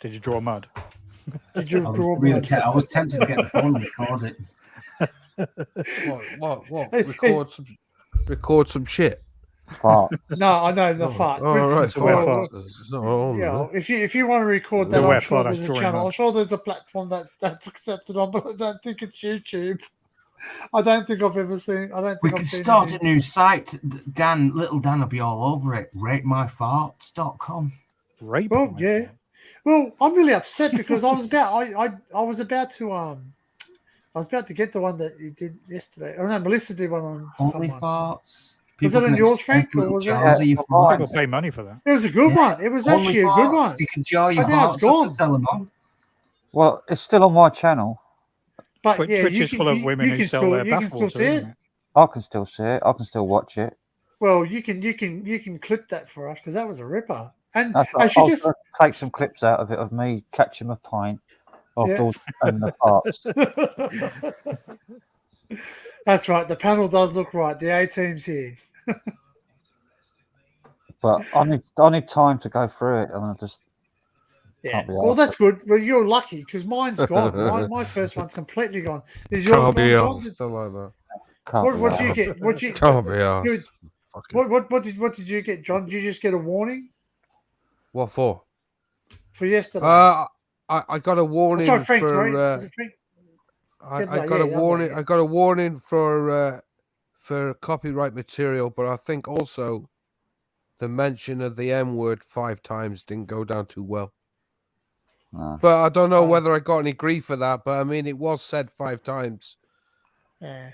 Did you draw mud? Did you draw mud? I was tempted to get the phone and record it. What? Record some shit. Fart. No, I know the fart. Oh, right. It's a wet fart. If you want to record that, The I'm wet sure fart, there's that's a drawing channel. mud. I'm sure there's a platform that's accepted on, but I don't think it's YouTube. I don't think I've ever seen. We could start a new site. Little Dan will be all over it. RateMyFarts.com. Well, yeah. Well, I'm really upset because I was about to get the one that you did yesterday. Oh no, Melissa did one on Only someone. farts. Was it on yours, Frank? Or was it? People pay money for that. It was a good one. It was actually a good one. You can jar your But now it's farts up gone. and sell them on. Well, it's still on my channel. But Twitch yeah, you is can, full of you, women you who can sell still their you can still bathwater, see it. isn't it? I can still see it. I can still watch it. Well, you can clip that for us because that was a ripper. And That's I right. should I'll just take some clips out of it of me catching a pint of Yeah. those and the farts. That's right. The panel does look right. The A team's here. But I need time to go through it, and I just Yeah. can't be Well, arsed. that's good. Well, you're lucky because mine's gone. My first one's completely gone. Is yours Can't be gone, John? asked. Don't like that. Can't What, be what do you arsed. get? What you? Can't be asked. Dude, what did you get, John? Did you just get a warning What for? for yesterday? I got a warning sorry, Frank. for. Sorry, was it Frank? I Yeah, got a yeah, warning. yeah. I got a warning for copyright material, but I think also the mention of the M word 5 times didn't go down too well. No. But I don't know whether I got any grief for that. But I mean, it was said 5 times. Yeah.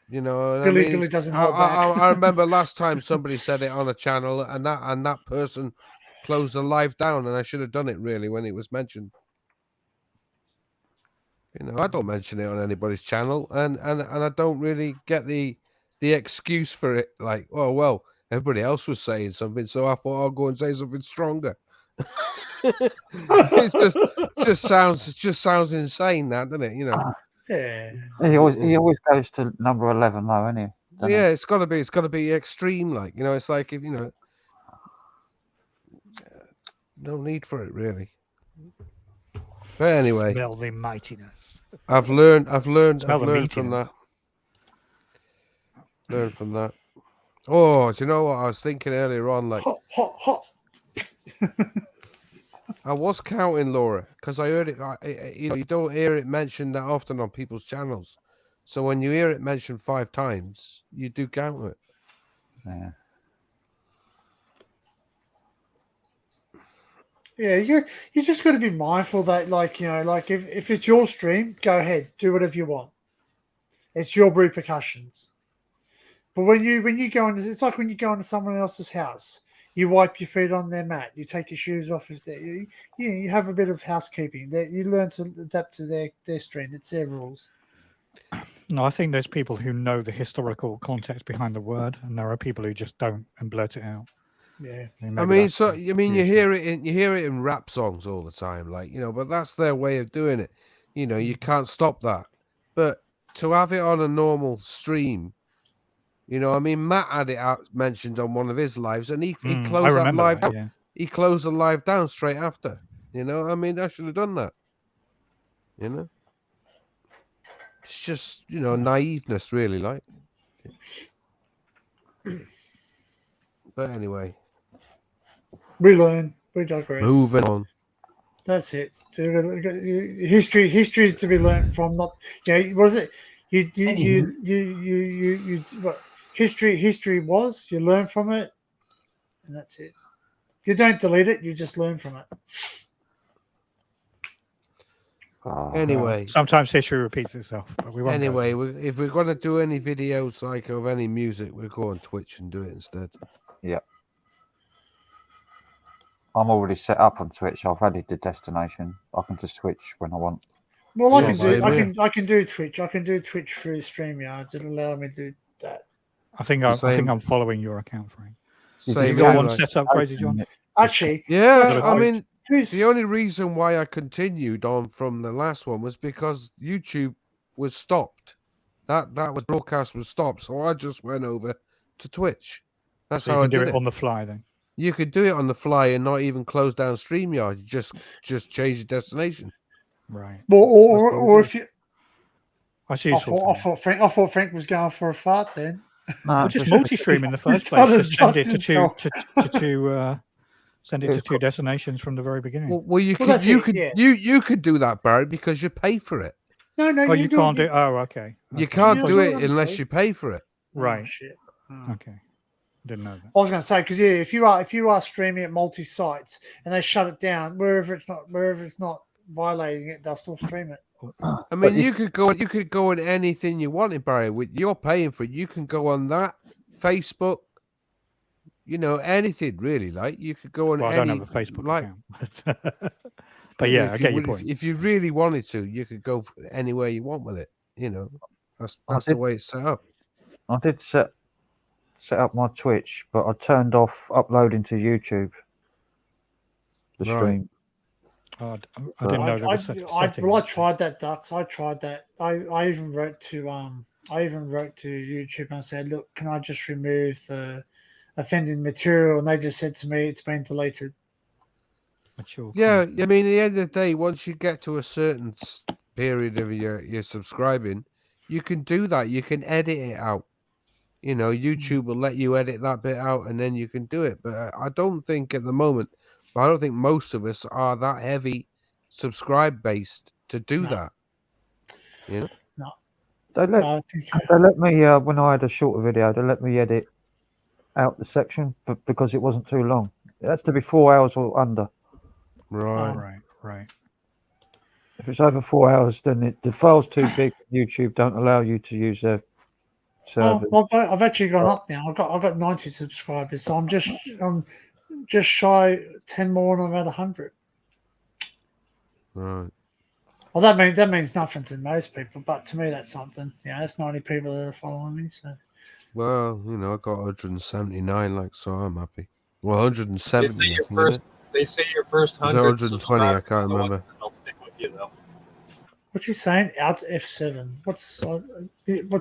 You know, and Billy I mean, Billy doesn't hold back. I remember last time somebody said it on a channel, and that person closed the live down, and I should have done it really when it was mentioned. You know, I don't mention it on anybody's channel, and I don't really get the excuse for it. Like, oh well, everybody else was saying something, so I thought I'll go and say something stronger. It just sounds insane, that, doesn't it? You know. Yeah. He always goes to number 11 though, isn't he? Doesn't Yeah, it's got to be extreme, like, you know. It's like, if you know, no need for it really. But anyway, Smell the mightiness. I've learned Smell the meat from in that. Learn from that. Oh, do you know what I was thinking earlier on? Like, Hot. I was counting, Laura, because I heard it. You know, you don't hear it mentioned that often on people's channels. So when you hear it mentioned 5 times, you do count it. Yeah. Yeah, you just got to be mindful that, like, you know, like if it's your stream, go ahead, do whatever you want. It's your repercussions. But when you go into, it's like when you go into someone else's house, you wipe your feet on their mat, you take your shoes off if they, you have a bit of housekeeping. That you learn to adapt to their stream. It's their rules. No, I think there's people who know the historical context behind the word, and there are people who just don't and blurt it out. Yeah. I mean, so you hear it in rap songs all the time, like, you know, but that's their way of doing it. You know, you can't stop that. But to have it on a normal stream, you know, I mean, Matt had it out mentioned on one of his lives, and he closed that live. Yeah. He closed the live down straight after. You know, I mean, I should have done that. You know, it's just, you know, naiveness, really, like. But anyway, We learn. We digress. moving on. That's it. History is to be learned from. Not, you know, what is it? You what history was. You learn from it, and that's it. You don't delete it. You just learn from it. Anyway, sometimes history repeats itself, but we won't. Anyway, if we're going to do any videos like of any music, we'll go on Twitch and do it instead. Yeah. I'm already set up on Twitch. I've added the destination. I can just switch when I want. Well, I can do Twitch. I can do Twitch through StreamYards. It'll allow me to do that. I think I'm following your account, Frank. You You got one set up, Crazy John? Actually, yeah. I mean, the only reason why I continued on from the last one was because YouTube was stopped. That was broadcast was stopped, so I just went over to Twitch. That's So how you I can do did it on the fly then. You could do it on the fly and not even close down StreamYard. You just change the destination. Right. Well, or if you. I thought Frank was going for a fart then. No, just multi-stream in the first place. Just send it send it to 2 destinations from the very beginning. Well, you could do that, Barry, because you pay for it. No, Oh, you can't do it. Oh, okay. You can't do it unless you pay for it. Right. Oh, shit. Okay. Didn't know that. I was going to say, because if you are streaming at multi sites and they shut it down, wherever it's not violating it, they'll still stream it. I mean, you could go on anything you wanted, Barry. You're paying for it. You can go on that, Facebook, you know, anything really. Like, you could go on. Well, I don't have a Facebook account. But yeah, I get your point. If you really wanted to, you could go anywhere you want with it. You know, that's the way it's set up. I did set up my Twitch, but I turned off uploading to YouTube. The stream. I didn't know there was such a setting. Well, I tried that, Dux. I tried that. I even wrote to YouTube and said, look, can I just remove the offending material? And they just said to me, it's been deleted. Yeah, I mean, at the end of the day, once you get to a certain period of your subscribing, you can do that. You can edit it out. You know, YouTube will let you edit that bit out, and then you can do it. But I don't think at the moment, I don't think most of us are that heavy subscribe based to do that. You know? No. They let me when I had a shorter video, they let me edit out the section, but because it wasn't too long, it has to be 4 hours or under. Right. If it's over 4 hours, then the file's too big. YouTube don't allow you to use their server. Well, I've actually gone up now. I've got 90 subscribers, so I'm just shy 10 more, and I'm at 100. Right. Well, that means nothing to most people, but to me that's something. Yeah, that's 90 people that are following me. So. Well, you know, I got 179 likes, so I'm happy. Well, 170. They say your first 100 120. I can't remember. I'll stick with you though. What's he saying? Out F7. What's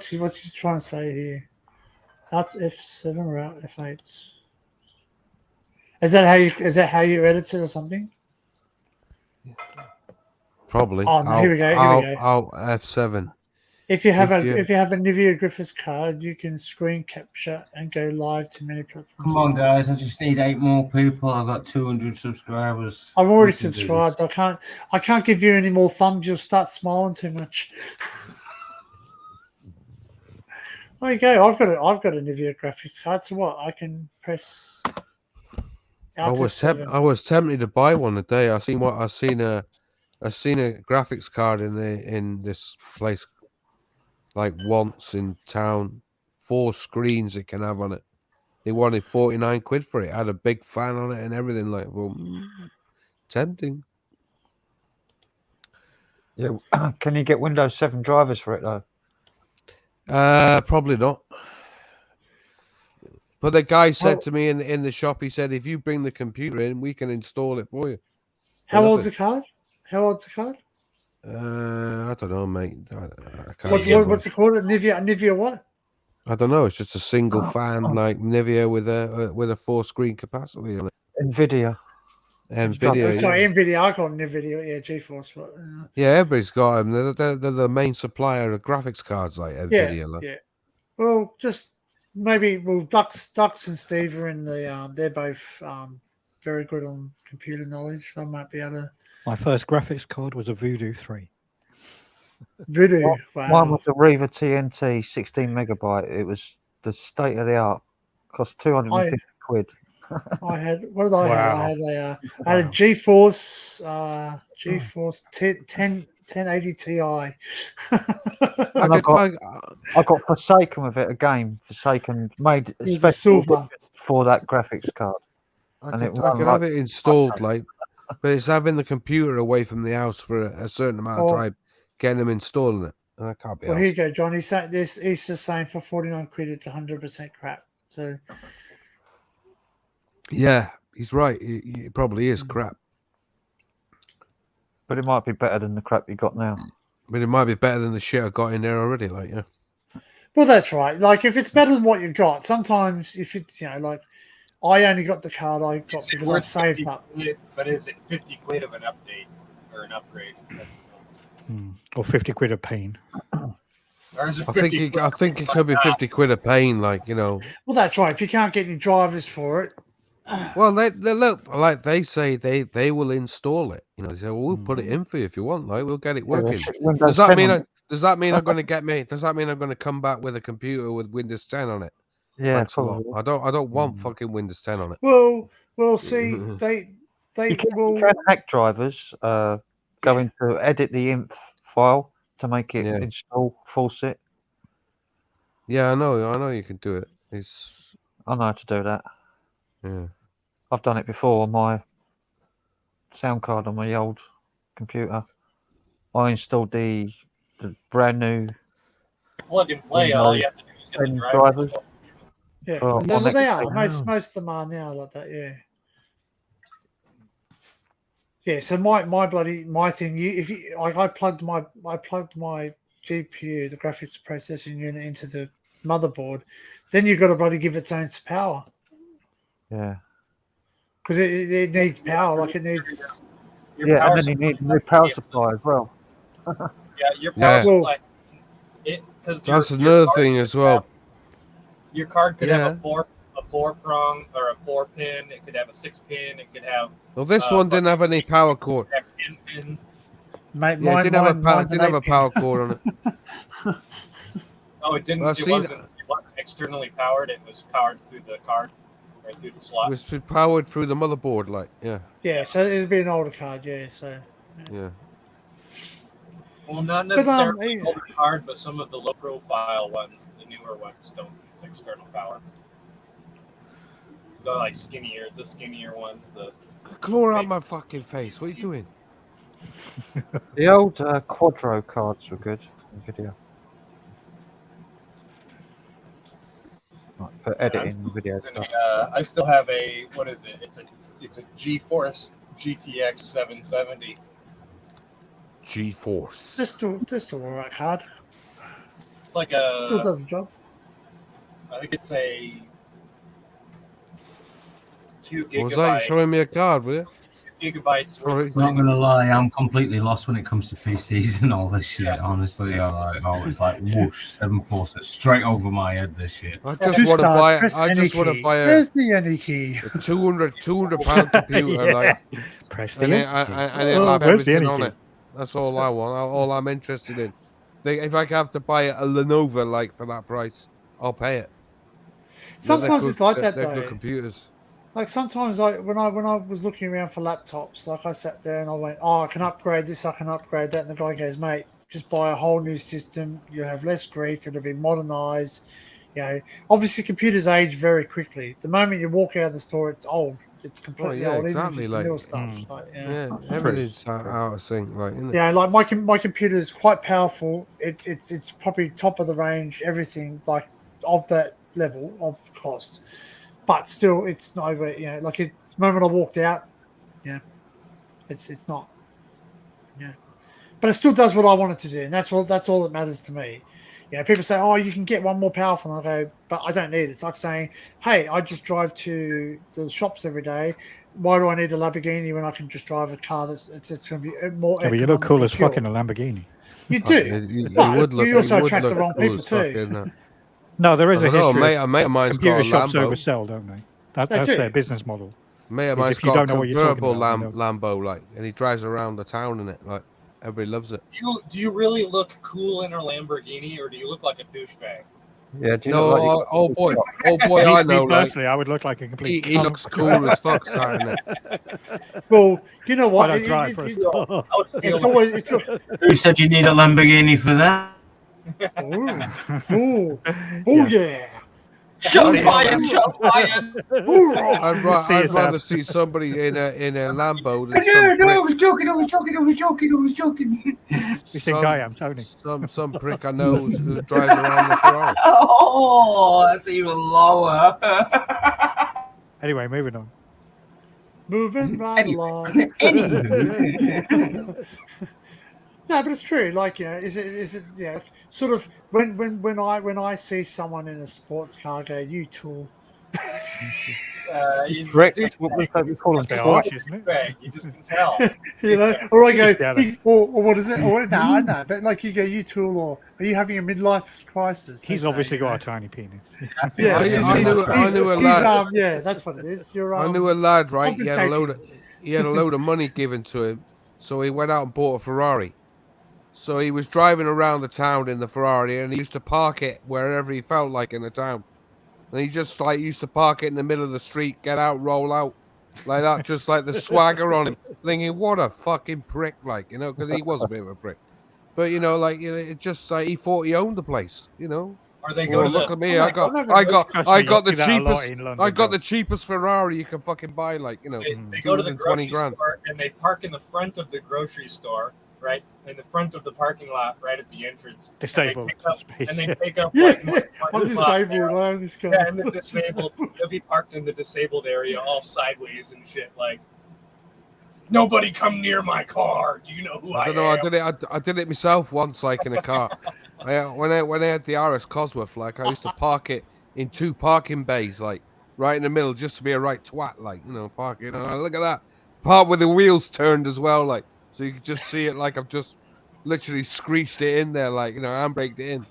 he trying to say here? Out F7 or out F8? Is that how you edit it or something? Probably. Oh no, here we go. Out F7. If you have a Nivea Griffiths card, you can screen capture and go live to many platforms. Come on, guys! I just need 8 more people. I've got 200 subscribers. I'm already subscribed. I can't give you any more thumbs. You'll start smiling too much. There you go. I've got a Nivea graphics card. So what? I can press. I was tempted to buy one today. I seen a graphics card in this place. Like once in town, 4 screens it can have on it. They wanted 49 quid for it. Had a big fan on it and everything. Like, well, tempting. Yeah, can you get Windows 7 drivers for it though? Probably not. But the guy said to me in the shop, he said, if you bring the computer in, we can install it for you. How old's the card? I don't know, mate. I can't what's it called? Nivea what? I don't know. It's just a single fan, like Nivea with a 4-screen capacity on it. Nvidia. Sorry, Nvidia. I call it Nvidia. Yeah, GeForce. But, yeah, everybody's got them. They're the main supplier of graphics cards, like Nvidia. Yeah. Well, just maybe. Well, Dux and Steve are in the. They're both very good on computer knowledge. They might be able to. My first graphics card was a Voodoo 3. Voodoo, wow. Mine was a Riva TNT 16 megabyte. It was the state of the art. Cost 250 quid. I had what did I have? I had a GeForce 1080 Ti. And I got Forsaken with it, a game. Forsaken made especially for that graphics card. I could have it installed, like, but it's having the computer away from the house for a certain amount of time, getting them installing it. And I can't be. Well, here you go, John. He's just saying for 49 quid, it's 100% crap. So. Yeah, he's right. It probably is crap. But it might be better than the crap you got now. But it might be better than the shit I got in there already, like, yeah. Well, that's right. Like, if it's better than what you got, sometimes if it's, like, I only got the card I got because I saved up. But is it 50 quid of an update or an upgrade? That's or 50 quid of pain. Or is it I think it could be 50 quid a pain, like, Well, that's right. If you can't get any drivers for it. Well, they look like they say they will install it. They say, well, we'll put it in for you if you want. Like, we'll get it working. Does that mean I'm going to come back with a computer with Windows 10 on it? Yeah, probably. I don't want fucking Windows 10 on it. Well, see, they you can hack drivers. Go into edit the inf file to make it install, force it. Yeah, I know you can do it. I know how to do that. Yeah, I've done it before on my sound card on my old computer. I installed the brand new plug and play. All you have to do is get the drivers. Yeah, they are. Most of them are now like that. Yeah. Yeah, so my thing, if you like, I plugged my GPU, the graphics processing unit, into the motherboard. Then you've got to bloody give its own power Yeah. because it needs power. Like it needs. Your Yeah, power and then you supply- need a new power supply as well. Yeah, your power Yeah. supply. Because That's another thing as well. Your card could Yeah. have a four prong or a 4-pin. It could have a 6-pin. It could have. Well, this one didn't have any power cord. 10 pins. Mate, Yeah, it didn't have a mine's an didn't have a 8-pin. power cord on it. Oh, it didn't. I've It seen wasn't externally powered. It was powered through the card or through the It slot. was powered through the motherboard, like yeah, Yeah, so it'd be an older card. Yeah, so yeah. Well, not But, necessarily yeah. older card, but some of the low-profile ones, the newer ones, don't use external power. The skinnier ones. Claw out my fucking face. What are you doing? The old Quadro cards were good in video. Like for editing video stuff. I still have a what is it? It's a GeForce GTX 770. G-Force. this still all right card. It's like Still a. does the job. I think it's a 2 What was that? gigabyte. You showing me a card, will you? 2 gigabytes. Sorry. Worth Not gonna lie, I'm completely lost when it comes to PCs and all this shit. Honestly, it's like whoosh, 747 straight over my head. This shit. I just To want to start, buy. press I any just want to key. buy a There's the any key. 200 £200 computer, Yeah. like, Press the and end. it'll have where's the everything any on key? it. That's all I want. All I'm interested in. If I have to buy a Lenovo like for that price, I'll pay it. Sometimes They're it's like good- that they're good though. computers. Like sometimes, when I was looking around for laptops, like I sat there and I went, "Oh, I can upgrade this, I can upgrade that," and the guy goes, "Mate, just buy a whole new system. You have less grief. It'll be modernized." You know, obviously computers age very quickly. The moment you walk out of the store, it's old. It's completely yeah, old, exactly, even if it's like- newer stuff. Like, Yeah, everything's out of sync, like, isn't it? Yeah, like my computer is quite powerful. It's probably top of the range, everything like of that level of cost, but still, it's nowhere. You know, like the moment I walked out, yeah, it's not. Yeah, but it still does what I want it to do, and that's all that matters to me. You know, people say, "Oh, you can get one more powerful," and I go, "But I don't need it." It's like saying, "Hey, I just drive to the shops every day. Why do I need a Lamborghini when I can just drive a car that's going to be more?" Yeah, but you look cool as economically fuck in a Lamborghini. You Fuck, do. you But would look. you also would attract the look wrong cool people as fuck, too. isn't it? No, there is I a don't know, history. a mate of mine's Computer got a shops Lambo. oversell, don't they? They That's do. their business model. Mate of Is mine's if you got don't know a what you're talking convertible about, you Lambo, like, and he drives around the town in it, like, everybody loves it. Do you really look cool in a Lamborghini, or do you look like a douchebag? Yeah, do you No, look like you- oh boy, I know, Me like, personally, I would look like a complete. he looks cool as fuck, sat in it. Well, you know what? I don't drive for a start. I would feel It's always it's Who said you need a Lamborghini for that? oh yeah. Shots fired! Shots fired! I'd rather see somebody in a Lambo than some No, I prick, was joking. You think I am, Tony? some prick I know who drives around the Ferrari. Oh, that's even lower. Anyway, moving on. Moving right along. No, but it's true. Like, yeah, is it? Yeah, sort of. When I see someone in a sports car, I go, "You tool." Correct. What we call them. They're harsh, isn't it? Douchebag, you just can tell. You know, or I go, Yeah, like- or what is it? Or no, I know, but like you go, "You tool," or are you having a midlife crisis? He's They say, obviously you know. got a tiny penis. Yeah, I knew a lad. yeah, that's what it is. You're I knew a lad, right? He had a compensating. load of money given to him, so he went out and bought a Ferrari. So he was driving around the town in the Ferrari, and he used to park it wherever he felt like in the town. And he just like used to park it in the middle of the street, get out, roll out, like that, just like the swagger on him. Thinking, what a fucking prick, like, you know, because he was a bit of a prick. But you know, like, you know, it just like he thought he owned the place, you know. Or they go Well, to look the. at me, Oh, I got I've the you'll see that a lot cheapest. in London, I got Joe. the cheapest Ferrari you can fucking buy, like, you know, They go to the 220 grocery grand. store and they park in the front of the grocery store, right in the front of the parking lot, right at the entrance. Disabled space. And they pick up. Yeah, like, I'm one disabled. spot I own this car. there. Yeah, and the disabled. They'll be parked in the disabled area, all sideways and shit. Like, Nobody come near my car. Do you know who I I don't know. am? I did it myself once, like in a car. When I had the RS Cosworth, like I used to park it in 2 parking bays, like right in the middle, just to be a right twat, like park it. Look at that, part with the wheels turned as well, like so you could just see it, like I've just literally screeched it in there, like handbraked it in.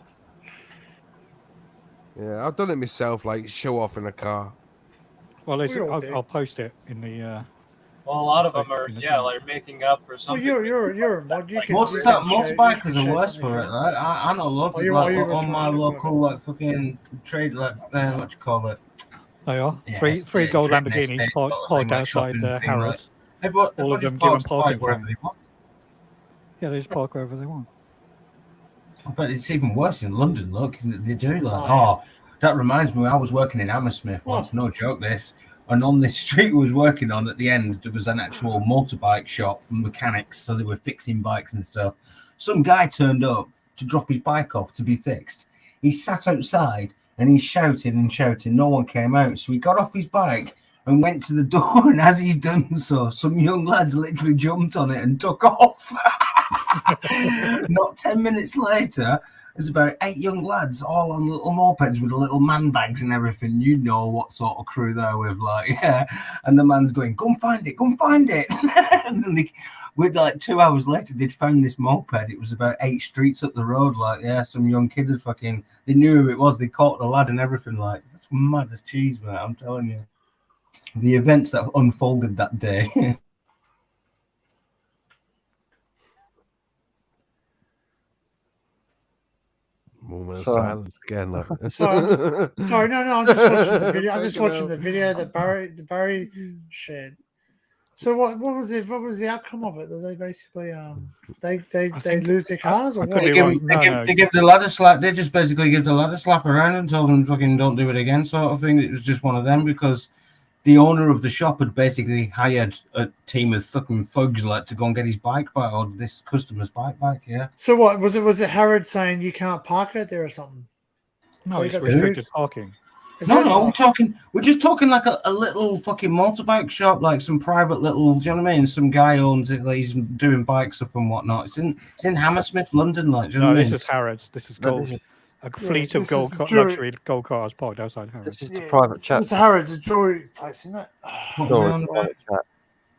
Yeah, I've done it myself, like show off in a car. Well, We all do. I'll post it in the. Well, a lot of them are, in the yeah, chat. like making up for Well, something. you're a mod. You can Most you can show- you motorbikers can are show worse something for if it. you Like, I know lots Are of you- like are you on my responsible? local like fucking trade like what you call it. They are Yeah, three estate, gold trading Lamborghinis estate sort of parked thing, like outside shopping thing, like- Harrods. Everyone All of just them given parks the bike parking wherever fine. they want. Yeah, they just park wherever they want. But it's even worse in London. Look, they do like. Oh, that reminds me. I was working in Hammersmith once. No joke, this. And on this street we was working on, at the end there was an actual motorbike shop, mechanics, so they were fixing bikes and stuff. Some guy turned up to drop his bike off to be fixed. He sat outside and he's shouting and shouting. No one came out, so he got off his bike and went to the door. And as he's done so, some young lads literally jumped on it and took off. Not 10 minutes later, there's about 8 young lads all on little mopeds with little man bags and everything. You know what sort of crew they're with, like, yeah. And the man's going, "Go and find it, go and find it." And then with like 2 hours later, they'd found this moped. It was about 8 streets up the road, like, yeah, some young kid had fucking, they knew who it was, they caught the lad and everything, like, that's mad as cheese, mate, I'm telling you. The events that unfolded that day. Moment of So- silence again. Like. Sorry, no, I'm just watching the video. I'm just watching the video that Barry shared. So what was the outcome of it? Did they basically they lose their cars or what? They give the lad a slap. They just basically give the lad a slap around and told him fucking don't do it again, sort of thing. It was just one of them because the owner of the shop had basically hired a team of fucking thugs like to go and get his bike back, or this customer's bike back. Yeah. So what was it? Was it Harrod saying you can't park out there or something? No, Or it's you got restricted dudes? parking. Is No, it? no, we're just talking like a little fucking motorbike shop, like some private little, do you know what I mean? Some guy owns it, like he's doing bikes up and whatnot. It's in Hammersmith, London, like, do you know No, what I this mean? is Harrods. This is No, gold. this is- A fleet of this gold is jewelry. luxury gold cars parked outside Harrods. This is the private chat. It's Harrod's a jewelry place, isn't it? What Sorry, are we on about? private chat.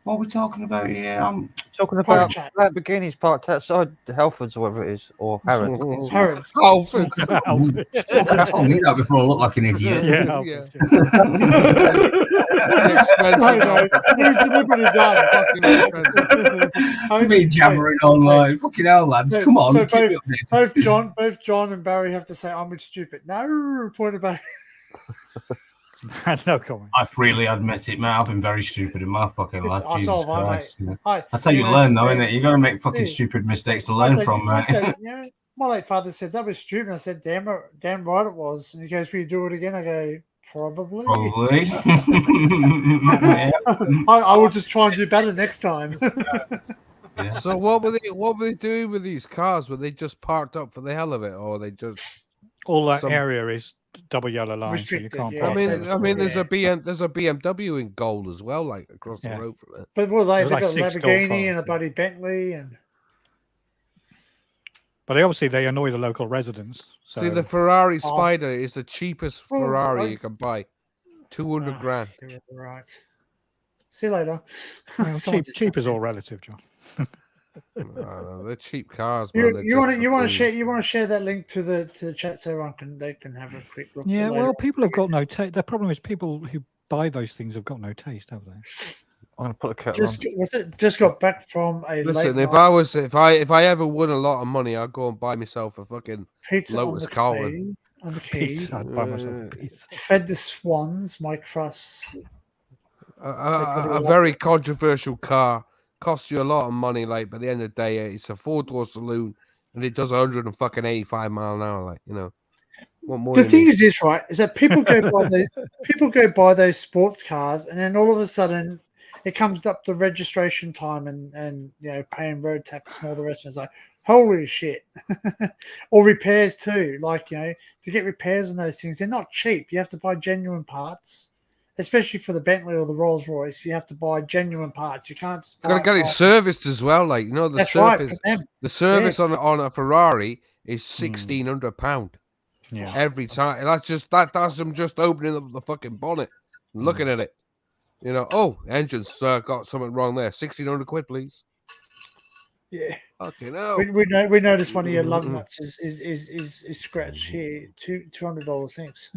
What are we talking about here? Talking Private about chat. Lamborghinis parked outside Halfords or whatever it is, or Harrods. Harrod's. Oh, Someone could have told me that before I look like an idiot. Yeah, Yeah. No, no, it was deliberately done. Me jabbering on like fucking hell, lads. So- Come on, so keep me updated. both John and Barry have to say I'm stupid. No, point about. no comment. I freely admit it, mate. I've been very stupid in my fucking life. It's- Jesus it's all right, Christ. mate. Yeah. Hi, That's how you know, learn, though, yeah. isn't it? You got to make fucking Yeah. stupid mistakes to My learn dad- from, my mate. dad- yeah, my late father said that was stupid. I said, damn right it was. And he goes, "Will you do it again?" I go, probably. Probably. I will just try and do better next time. Yeah. So what were they doing with these cars? Were they just parked up for the hell of it, or they just? All that Some- area is double yellow line, Restricted, so you can't yeah. I park. mean, so- I mean, there's yeah. a BMW in gold as well, like across Yeah. the road from it. But well, they've There's like got 6 gold Lamborghini cars, and a yeah. bloody Bentley and. But they annoy the local residents. So See, the Ferrari Oh. Spider is the cheapest Oh, Ferrari right. you can buy, 200 Ah, grand. you're right. See you later. well, Someone cheap, just cheap jumped is in. all relative, John. They're cheap cars. Man. They're You want just to fucking- share that link to the chat so everyone can have a quick look. Yeah, later well, on. people have got no taste. The problem is people who buy those things have got no taste, have they? I'm gonna put a kettle on. just got back from a late Listen, if night I ever won a lot of money, I'd go and buy myself a fucking pizza on Lotus the Colin. key, on the key. Pizza. I'd buy myself a pizza. Fed the swans, my crust. a very controversial car. Costs you a lot of money, like, but at the end of the day, it's a 4-door saloon, and it does 185 mile an hour, like, you know. What more? The do you thing need? is this, right? Is that people go buy those sports cars, and then all of a sudden, it comes up to registration time and paying road tax and all the rest of it. It's like, holy shit! Or repairs too. Like, to get repairs on those things, they're not cheap. You have to buy genuine parts, especially for the Bentley or the Rolls Royce, you have to buy genuine parts. You can't. Just You gotta buy get it it from- serviced as well. Like, you know, the That's right service, for them. the service on a Ferrari is £1,600 Yeah. every time. And that's them just opening up the fucking bonnet, and looking at it. You know, oh, engine's got something wrong there. 1,600 quid, please. Yeah. Okay, no. We noticed one of your lug nuts is scratched here. $200. Thanks.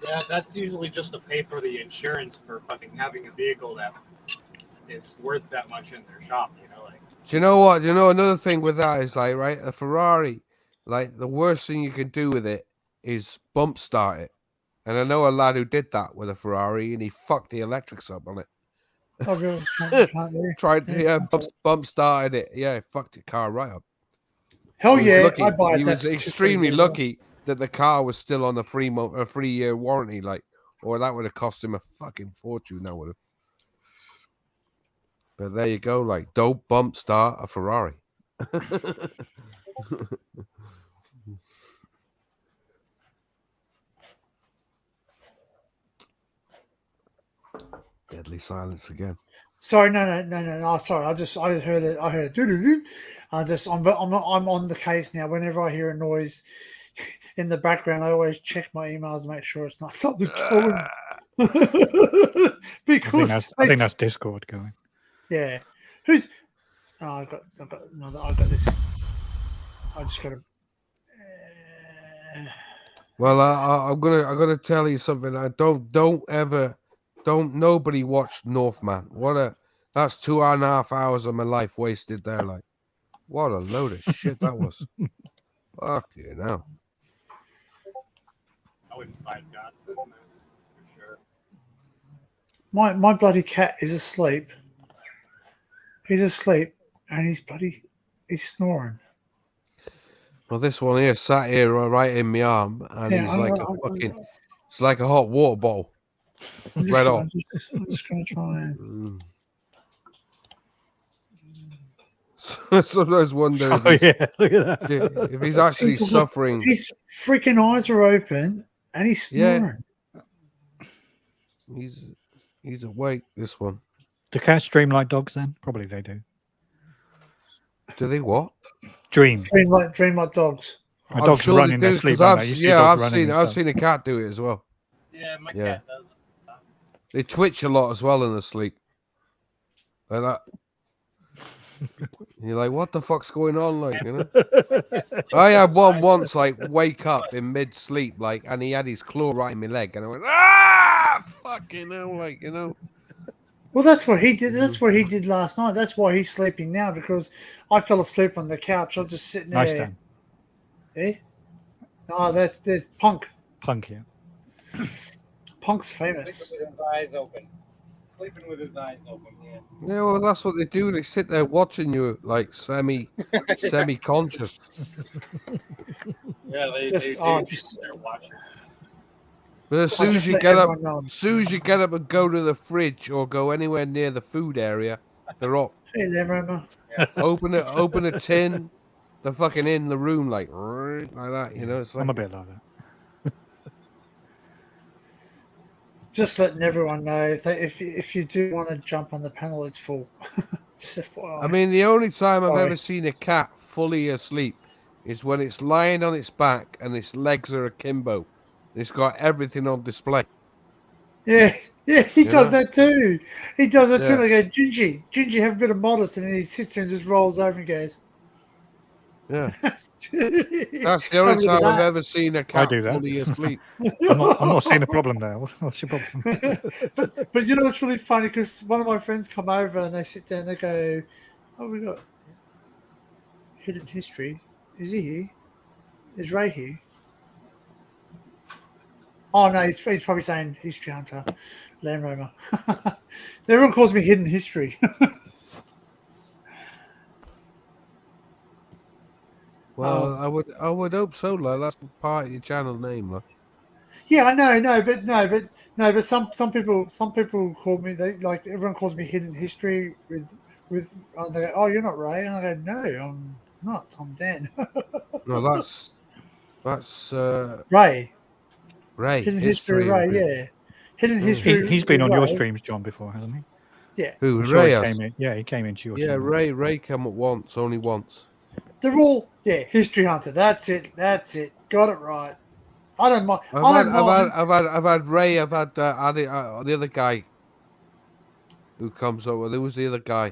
Yeah, that's usually just to pay for the insurance for fucking having a vehicle that is worth that much in their shop. You know, like. Do you know what? You know, another thing with that is like, right, a Ferrari, like the worst thing you can do with it is bump start it. And I know a lad who did that with a Ferrari, and he fucked the electrics up on it. Oh, really? Can't do. Tried to bump started it. Yeah, fucked the car right up. Hell He was yeah, lucky. I'd buy He that. was extremely lucky that the car was still on a 3-year warranty, like, or that would have cost him a fucking fortune. That would have. But there you go, like, don't bump start a Ferrari. Deadly silence again. Sorry, no. Oh, sorry, I heard it. I heard. I'm on the case now. Whenever I hear a noise in the background, I always check my emails to make sure it's not something going. Because I think that's Discord going. Yeah. Who's? Oh, I've got another. I've got this. I just got to. Well, I'm gonna tell you something. Don't nobody watch Northman. That's 2.5 hours of my life wasted there. Like, what a load of shit that was. Fuck you know. I wouldn't find guts in this for sure. My bloody cat is asleep. He's asleep, and he's snoring. Well, this one here sat here right in my arm, and Yeah, he's like it's like a hot water bottle. I'm just going to try and. Sometimes wonder Oh, yeah, look at that. if he's actually suffering. His freaking eyes are open, and he's snoring. He's awake. This one. Do cats dream like dogs? Then probably they do. Do they what? Dream like dogs. My dogs run in their sleep. I've seen a cat do it as well. Yeah, my cat does. They twitch a lot as well in their sleep. Like that. You're like, what the fuck's going on? Like, you know? I had one once, like, wake up in mid-sleep, like, and he had his claw right in my leg, and I went, fucking hell, like, you know. Well, that's what he did. That's what he did last night. That's why he's sleeping now, because I fell asleep on the couch. I was just sitting there. Nice then. Eh? Oh, that's Punk. Punk, yeah. Punk's famous. Sleeping with his eyes open. Sleeping with his eyes open, yeah. Yeah, well, that's what they do. They sit there watching you, like, semi-conscious. Yeah, they Just watching. But as soon as you get up, and go to the fridge or go anywhere near the food area, they're up. Hey there, Roma. Open a tin, they're fucking in the room like that, you know. It's like, I'm a bit like that. Just letting everyone know if you do want to jump on the panel, it's full. Just FYI. I mean, the only time I've ever seen a cat fully asleep is when it's lying on its back and its legs are akimbo. It's got everything on display. Yeah, he You does know? that too. He does that too. Yeah. They go, Gingy, have a bit of modest, and then he sits there and just rolls over and goes. Yeah. That's That's the only time I've ever seen a cat do that. fully asleep. I'm not seeing a problem there. What's your problem? but you know what's really funny, because one of my friends come over and they sit down and they go, "Oh, we got hidden history. Is he here? Is Ray here?" Oh no, he's probably saying History Hunter, Land Rover. Everyone calls me Hidden History. Well, I would hope so, like that's part of your channel name, like. Yeah, I know, but some people call me, they like, everyone calls me Hidden History with they go, "Oh, you're not Ray," and I go, "No, I'm not. I'm Dan." No, that's Ray. Ray. Hidden History Ray, Hidden History. He's been with on your Ray. streams, John, before, hasn't he? Yeah. Who? I'm sure Ray? he has? came in. Yeah, he came into your Yeah, stream. Ray came up once, only once. They're all History Hunter. That's it. Got it right. I don't mind. I've had Ray. I've had the other guy who comes over. There was the other guy,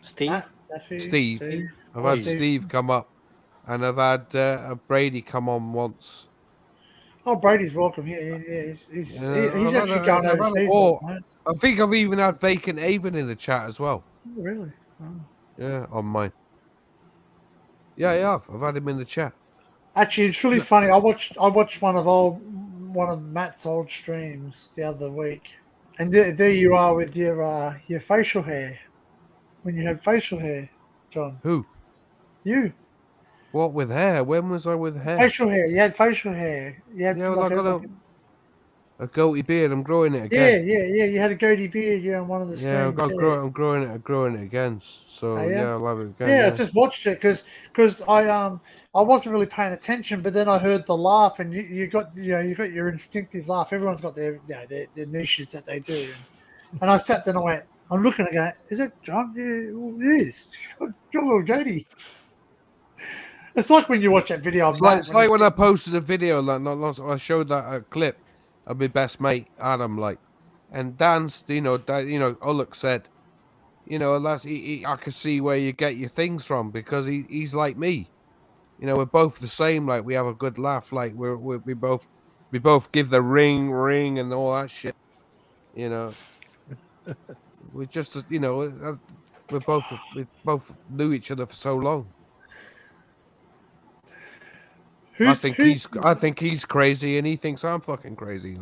Steve. Steve. I've Oh, had Steve. Steve come up, and I've had Brady come on once. Oh, Brady's welcome. Yeah. He's I've had actually going I've had overseas. all- Mate. I think I've even had Vacant Haven in the chat as well. Oh, really? Oh. Yeah, on mine. Yeah, yeah, I've had him in the chat. Actually, it's really funny. I watched one of Matt's old streams the other week, and there you are with your facial hair. When you had facial hair, John. Who? You. What with hair? When was I with hair? Facial hair. You had facial hair. You had Yeah, well, like I got a goatee beard. I'm growing it yeah, again. You had a goatee beard. Yeah, on one of the streams. Yeah, I'm growing it again. So Oh, yeah? I'll have it again. Yeah, I just watched it because I wasn't really paying attention, but then I heard the laugh, and you got your instinctive laugh. Everyone's got their niches that they do, and I sat there and I went, I'm looking at it, is it John? Yeah, well, it is. He's got a little goatee. It's like when you watch that video. Of It's like when I posted a video, like I showed that clip of my best mate Adam, like, and Dan's, Ulrich said, that's I can see where you get your things from because he's like me, we're both the same. Like we have a good laugh. Like we both give the ring and all that shit. We just we both knew each other for so long. I think he's crazy, and he thinks I'm fucking crazy.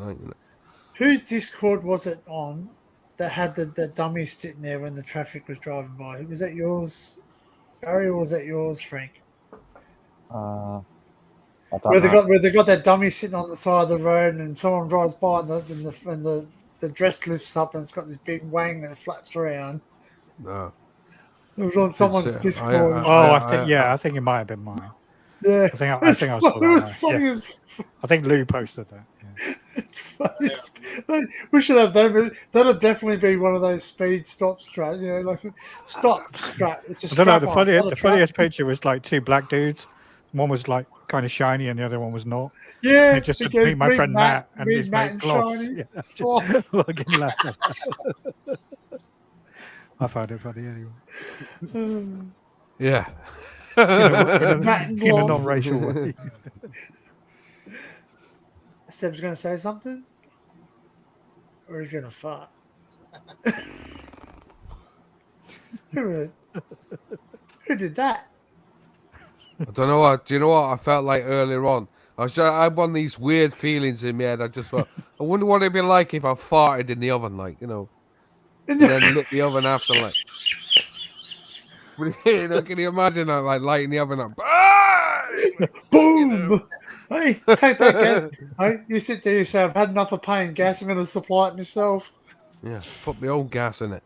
Whose Discord was it on that had the dummy sitting there when the traffic was driving by? Was that yours, Barry, or was that yours, Frank? I don't Where know. they got that dummy sitting on the side of the road, and someone drives by, and the dress lifts up, and it's got this big wang that flaps around. No. It was on someone's Discord. I think it might have been mine. Yeah, I think I saw it was that. funny Yeah. as I think Lou posted that. Yeah. It's funny. We should have them. That'll definitely be one of those speed stop strap. Like stop strap. It's a I don't know. strap. The funniest picture was like two black dudes. One was like kind of shiny, and the other one was not. Yeah, and it just said, meet my friend Matt and his Matt mate Gloss. Shiny. Yeah, Gloss. fucking laughing. I found it funny anyway. Yeah. In a non-racial way. Seb's going to say something, or he's going to fart. Who did that? I don't know what. Do you know what I felt like earlier on? I had one of these weird feelings in my head. I just thought, I wonder what it'd be like if I farted in the oven, and then lit the oven after, like. Can you imagine that, like lighting the oven up? Boom! Hey, take that gas. Hey, you sit there yourself. Had enough of paying gas. I'm going to supply it myself. Yeah, put my own gas in it.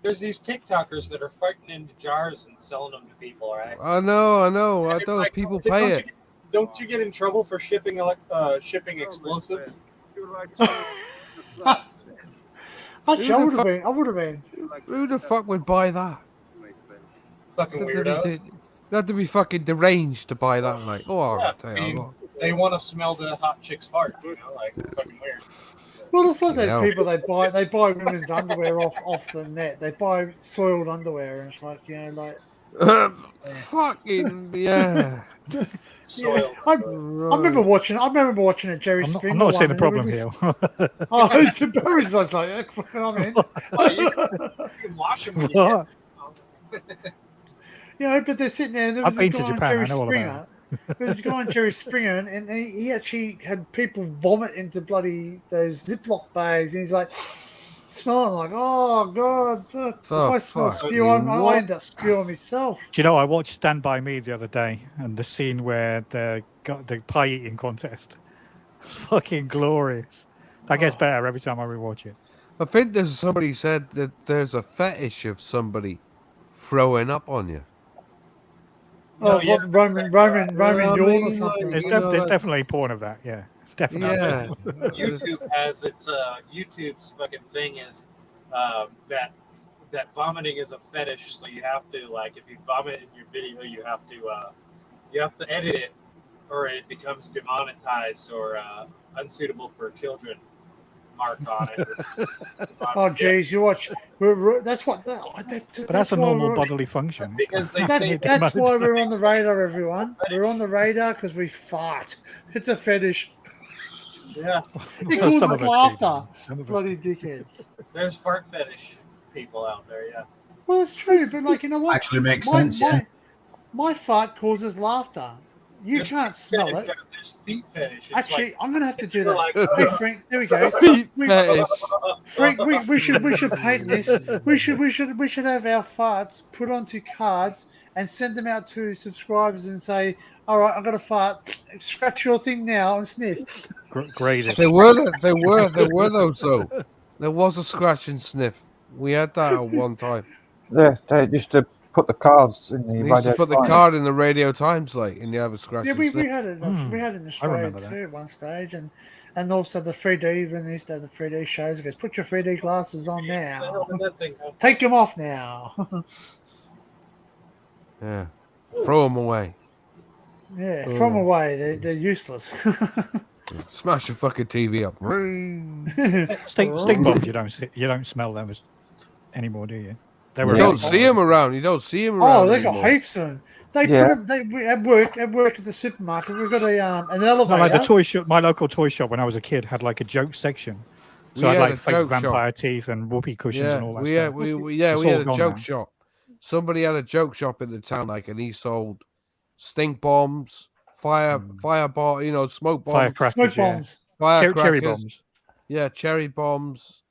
There's these TikTokers that are fighting into jars and selling them to people, right? I know. I It's thought like, people pay it. Don't you get in trouble for shipping explosives? Actually, I would have been. Who the fuck would buy that? Fucking weirdos. You have to be fucking deranged to buy that. Like, I'll tell you what. They want to smell the hot chick's fart. It's fucking weird. Well, it's like those people they buy women's underwear off the net. They buy soiled underwear, and it's like fucking yeah. Soiled. I remember watching a Jerry Springer. I'm not seeing the one, problem here. here. To Barry's, I was like, I'm in. You can wash them. What? But they're sitting there. And there was I've been a to guy on Japan. Jerry I know all Springer. about There was a guy on Jerry Springer, and he actually had people vomit into bloody those Ziploc bags, and he's like smelling like, oh god, fuck. If I smell spew, I end up spewing myself. Do you know, I watched Stand By Me the other day, and the scene where they got the pie eating contest. Fucking glorious. That gets better every time I rewatch it. I think there's somebody said that there's a fetish of somebody throwing up on you. Oh, Roman yawn or something. There's definitely porn of that, yeah. Definitely. Yeah. YouTube has its YouTube's fucking thing is that vomiting is a fetish. So you have to, like, if you vomit in your video, you have to edit it, or it becomes demonetized or unsuitable for children. Mark on it. Oh, geez, you watch. That's what. But that's a normal bodily function. Because they say That's why we're on the radar, everyone. We're on the radar because we fart. It's a fetish. Yeah. It Well, causes some of us laughter. do. Some of us Bloody dickheads. There's fart fetish people out there, yeah. Well, it's true, but like, you know what? Actually makes sense, yeah. My fart causes laughter. You There's can't smell it. There's feet fetish. It's Actually, like, I'm going to have to do you're that. like, Hey, Frank, there we go. Feet fetish. Frank, we should patent this. We should have our farts put onto cards and send them out to subscribers and say, "All right, I've got a fart. Scratch your thing now and sniff." Graded. There were those though. There was a scratch and sniff. We had that at one time. Yeah, they used to put the cards in the They used radio. to put the Times. card in the Radio Times, like, and you have a scratch. Yeah, and we sniff. had it. We had it in Australia remember that. too at one stage, and also the 3D when they used to have the 3D shows. It goes, put your 3D glasses on where the now. hell did that thing come from? Take them off now. Yeah, throw them away. Yeah, from away. They're useless. Smash your fucking TV up. Stink bombs. You don't smell them anymore, do you? They You don't see them around. You don't see them around. Oh, they got anymore. heaps of them. They Yeah. put them. They at work at the supermarket. We've got an elevator. No, like the toy shop. My local toy shop when I was a kid had like a joke section. So We I had had like a fake joke vampire shop. teeth and whoopee cushions Yeah, and all that we stuff. had, we It's had all a gone joke now. shop. Somebody had a joke shop in the town, like, and he sold stink bombs, fireball, smoke bombs, Firecrackers, smoke yeah. bombs. firecrackers, Cherry bombs. yeah, cherry bombs.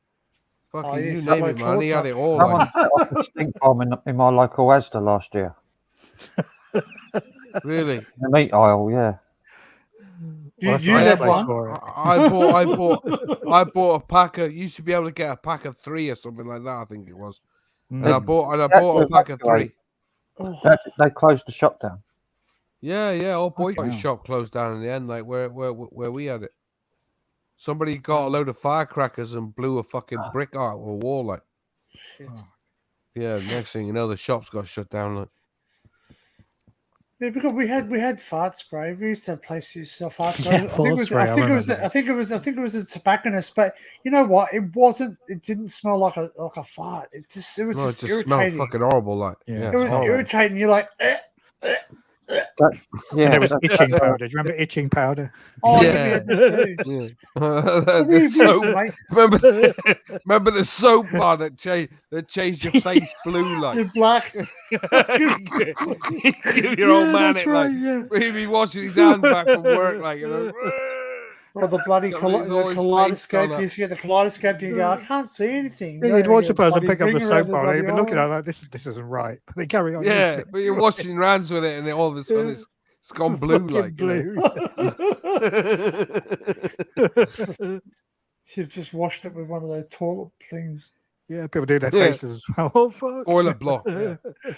Fucking yeah, you so name like it, man. He had torture. it all. Someone Like, set off a stink bomb in my local Asda last year. really. In the meat aisle, yeah. You, Well, that's you a nice have place one. for it. I bought a pack of. You should be able to get a pack of 3 or something like that. I think it was. Mm. And I bought a pack of 3. Oh, They closed the shop down. Yeah. Old boycott hell. shop closed down in the end, like where we had it. Somebody got a load of firecrackers and blew a fucking brick out of a wall, like. shit. Yeah, next thing you know, the shops got shut down. Like. Yeah, because we had fart spray. We used to have places to sell fart spray. Yeah, fart spray, I remember that. I think it was a tobacconist, but you know what? It wasn't. It didn't smell like a fart. It was No, just it just smelled irritating. fucking horrible, like. Yeah. Yeah, It was horrible. irritating. You're like, Yeah, And there was that's- itching powder. Do you remember itching powder? oh, Yeah. yeah. We had that too. Yeah. We The used to soap- make remember the soap bar that changed your face blue, like. the black. Give your old man that's it, right, like. yeah. He'd be washing his hands back from work, like, Or the bloody Somebody's the always kaleidoscope. face You used to get the kaleidoscope. You go, I can't see anything. Yeah, you'd watch the person bloody pick up the finger soap around bar. They'd be bloody looking at eye. it like this isn't right. But they carry on. Yeah, using it. but you're washing your hands with it, and then all of a sudden it's gone blue, Fucking like. blue. You You've just washed it with one of those toilet things. Yeah, people do their Yeah. faces as well. Oh fuck. Toilet block. Yeah.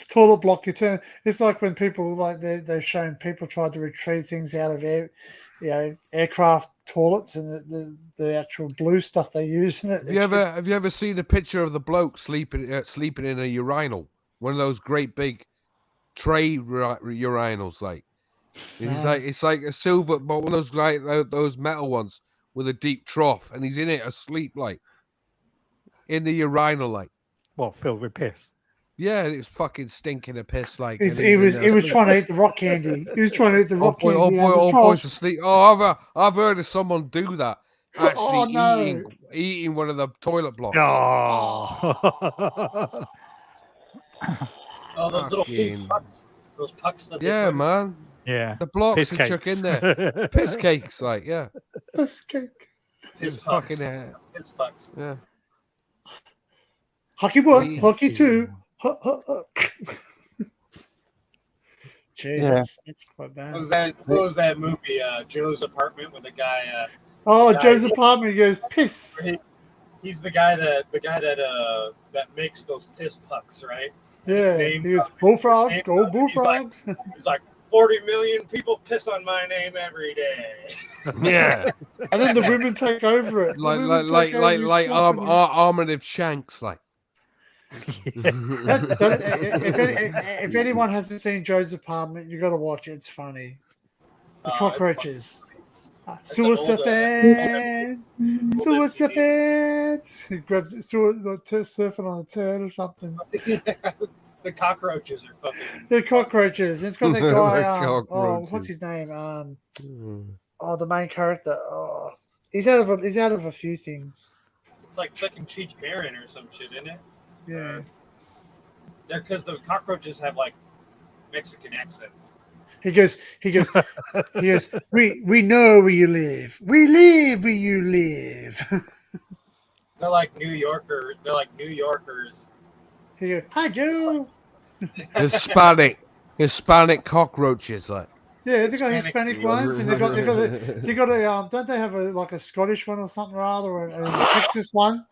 Toilet block. You turn. It's like when people like they're showing people tried to retrieve things out of aircraft toilets and the actual blue stuff they use in it. Have you ever seen a picture of the bloke sleeping in a urinal? One of those great big tray urinals, like. It's like a silver, but one of those like those metal ones with a deep trough, and he's in it asleep, like in the urinal, like. Well, filled with piss. Yeah, it was fucking stinking of piss, like. He was trying to eat the rock candy. He was trying to eat the rock candy. out of the Old trough. boys asleep. Oh, I've heard of someone do that. Actually, Oh, no. eating one of the toilet blocks. Oh. Oh, those little Fucking- pucks. Those pucks that they Yeah, put- man. Yeah. The blocks Piss they cakes. chuck in there. Piss cakes, like, yeah. Piss cake. His It's pucks. fucking, His pucks. yeah. Hockey one, Yeah. hockey two. Gee, Yeah. that's quite bad. What was that movie? Joe's Apartment with the guy. Oh, Yeah, Joe's he- apartment. He goes piss. He's the guy that makes those piss pucks, right? Yeah, name's he goes up. bullfrogs. Name's Go up. He's like- bullfrogs. He's like, 40 million people piss on my name every day. Yeah, And then the women take over it. The like women take over his company. Armored Shanks, like. If anyone hasn't seen Joe's Apartment, you got to watch it. It's funny. The cockroaches. Suicide. Suicide. He grabs surfing on a turtle or something. The cockroaches are fucking. The cockroaches. It's got that guy. The what's his name? The main character. Oh, he's out of a few things. It's like fucking Cheech Marin or some shit, isn't it? Yeah. They're because the cockroaches have like Mexican accents. He goes. We know where you live. We live where you live. They're like New Yorkers. He goes, "Hi, Joe." Hispanic cockroaches, like. Yeah, they got Hispanic ones, and they got a don't they have a Scottish one or something or other, or a Texas one?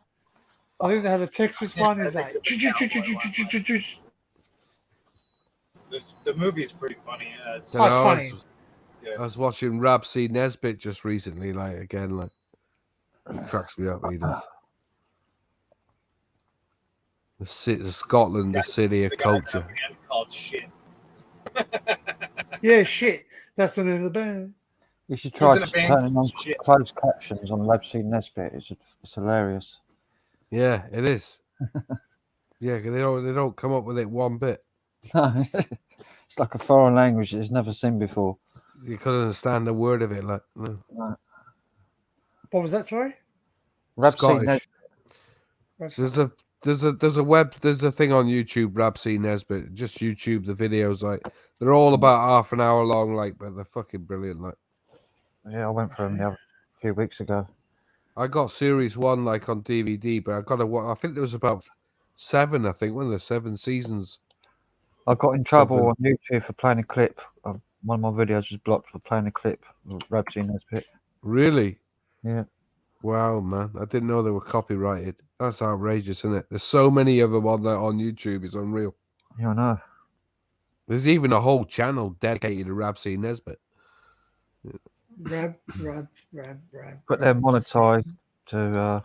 I think they had a Texas one. Is like the movie is pretty funny. It's funny. I was watching Rab C. Nesbitt just recently, like again, like it cracks me up. He does. The Scotland, the city of culture. Called Shit. Yeah, shit. That's the name of the band. You should try turning on closed captions on Rab C. Nesbitt. It's hilarious. Yeah, it is. Yeah, 'cause they don't come up with it one bit. No, it's like a foreign language it's never seen before. You couldn't understand a word of it, like no. What was that? Sorry. Rab C. Scottish. There's a thing on YouTube, Rab C. Nesbitt. Just YouTube the videos, like they're all about half an hour long, like, but they're fucking brilliant, like. Yeah, I went for them a few weeks ago. I got series 1 like on DVD, but I think there was about 7. I think one of the 7 seasons. I got in trouble on YouTube for playing a clip. One of my videos was blocked for playing a clip of Rab C. Nesbitt. Really? Yeah. Wow, man! I didn't know they were copyrighted. That's outrageous, isn't it? There's so many of them on YouTube. It's unreal. Yeah, I know. There's even a whole channel dedicated to Rab C. Nesbitt. Rab. But they're monetized to.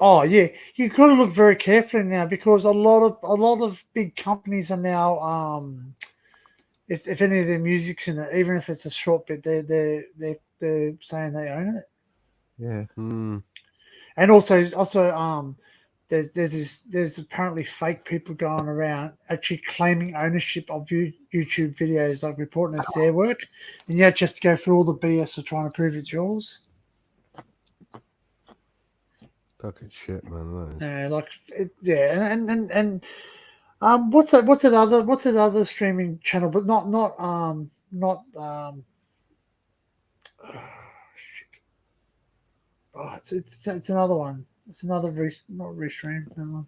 Oh yeah, you've got to look very carefully now because a lot of big companies are now if any of their music's in it, even if it's a short bit, they're saying they own it. Yeah. And also there's apparently fake people going around actually claiming ownership of YouTube videos, like reporting it's their work, and you actually have to go through all the BS of trying to prove it's yours. Fucking shit, man. What's that other streaming channel? But not it's another one. It's another not restream. Another one.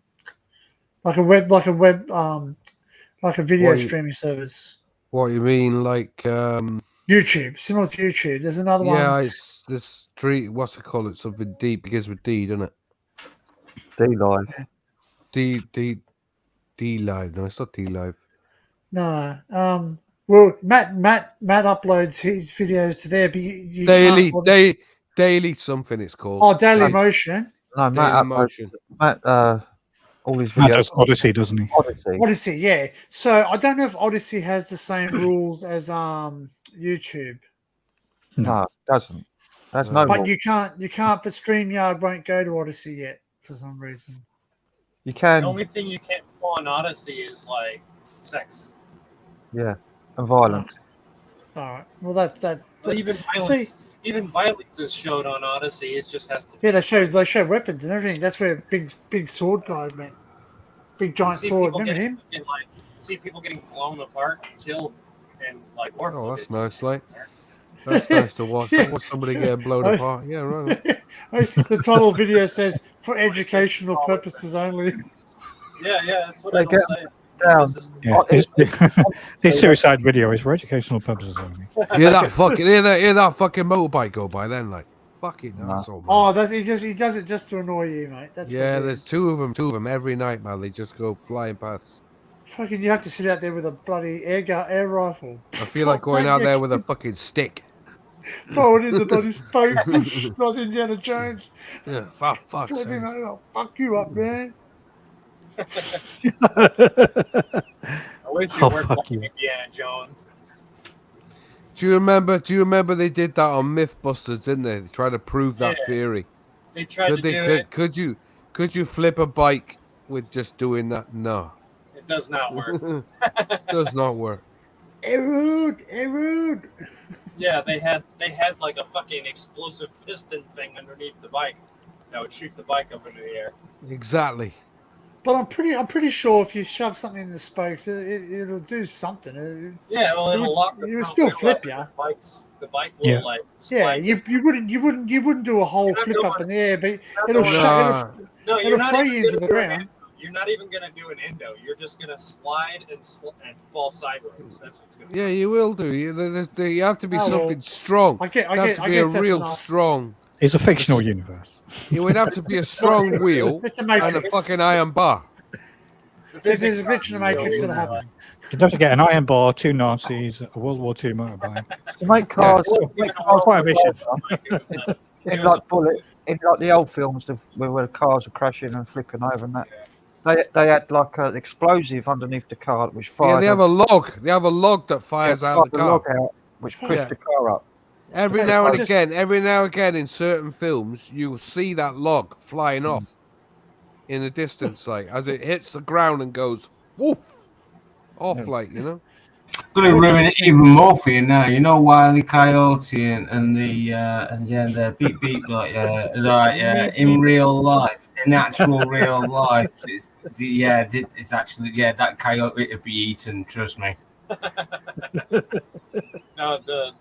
Like a video streaming service. What you mean, like YouTube, similar to YouTube. There's another one. Yeah, it's this street. What's it called? It's something deep. Begins with D, doesn't it? D Live. D Live. No, it's not D Live. No. Well, Matt uploads his videos to there, but you Daily something it's called. Oh, Daily Motion. No, Matt all his videos. Matt does Odyssey, doesn't he? Odyssey, yeah. So I don't know if Odyssey has the same rules as YouTube. No, it doesn't. There's no. But you can't. But StreamYard won't go to Odyssey yet for some reason. You can. The only thing you can't pull on Odyssey is like sex. Yeah, and violence. All right. Well, that. Well, even violence. Even violence is showed on Odyssey. It just has to. Yeah, they show weapons and everything. That's where big sword guy went. Big giant sword. Remember him? See people getting blown apart, killed, and like war. Oh, that's nice, like. That's nice to watch. I watch somebody get blown apart. Yeah, right. The title of the video says for educational purposes only. Yeah, that's what I'm saying. Yeah, this suicide video is for educational purposes only. Hear that fucking motorbike go by then, like fucking asshole. Oh, he does it just to annoy you, mate. That's there's two of them every night, man. They just go flying past. Fucking, you have to sit out there with a bloody air rifle. I feel like going out there with a fucking stick. Throwing in the bloody spoke, like Indiana Jones. Yeah, fuck, Flipping, mate, I'll fuck you up, man. I wish you Oh, worked fuck like you. Indiana Jones. Do you remember they did that on Mythbusters, didn't they? They tried to prove that Yeah. theory. They tried to do it. Could you flip a bike with just doing that? No. It does not work. Does not work. Erud. Yeah, they had like a fucking explosive piston thing underneath the bike that would shoot the bike up into the air. Exactly. But I'm pretty sure if you shove something in the spokes, it'll do something. Yeah, well, it'll lock the It'll front still wheel flip up, you. and The bike will Yeah. like Yeah, slide. you wouldn't do a whole You're not flip up going- in the air, but not it'll going- No, you're it'll not throw even you into gonna the do an ground. endo. You're not even gonna do an endo. You're just gonna slide and fall sideways. That's what's gonna. Yeah, you will do. You have to be Oh, well, something strong. I You have to be a guess that's real enough. strong. It's a fictional universe. It would have to be a strong wheel It's a and a matrix. fucking iron bar. There's a glitch in the matrix that'll happen. You don't get an iron bar, 2 Nazis, a World War II motorbike. To make cars, Quite ambitious. in like the old films, where the cars are crashing and flipping over and that. They had like an explosive underneath the car which Yeah, fired. they have a log. They have a log that fires out the car. log out, which pushed Yeah. the car up. Every Okay, now I and just- again, in certain films, you see that log flying off in the distance, like as it hits the ground and goes woof off, like Gonna ruin it even more for you now. You know Wile E. Coyote and the beep beep in real life, in actual real life, it's that coyote would be eaten. Trust me. No, the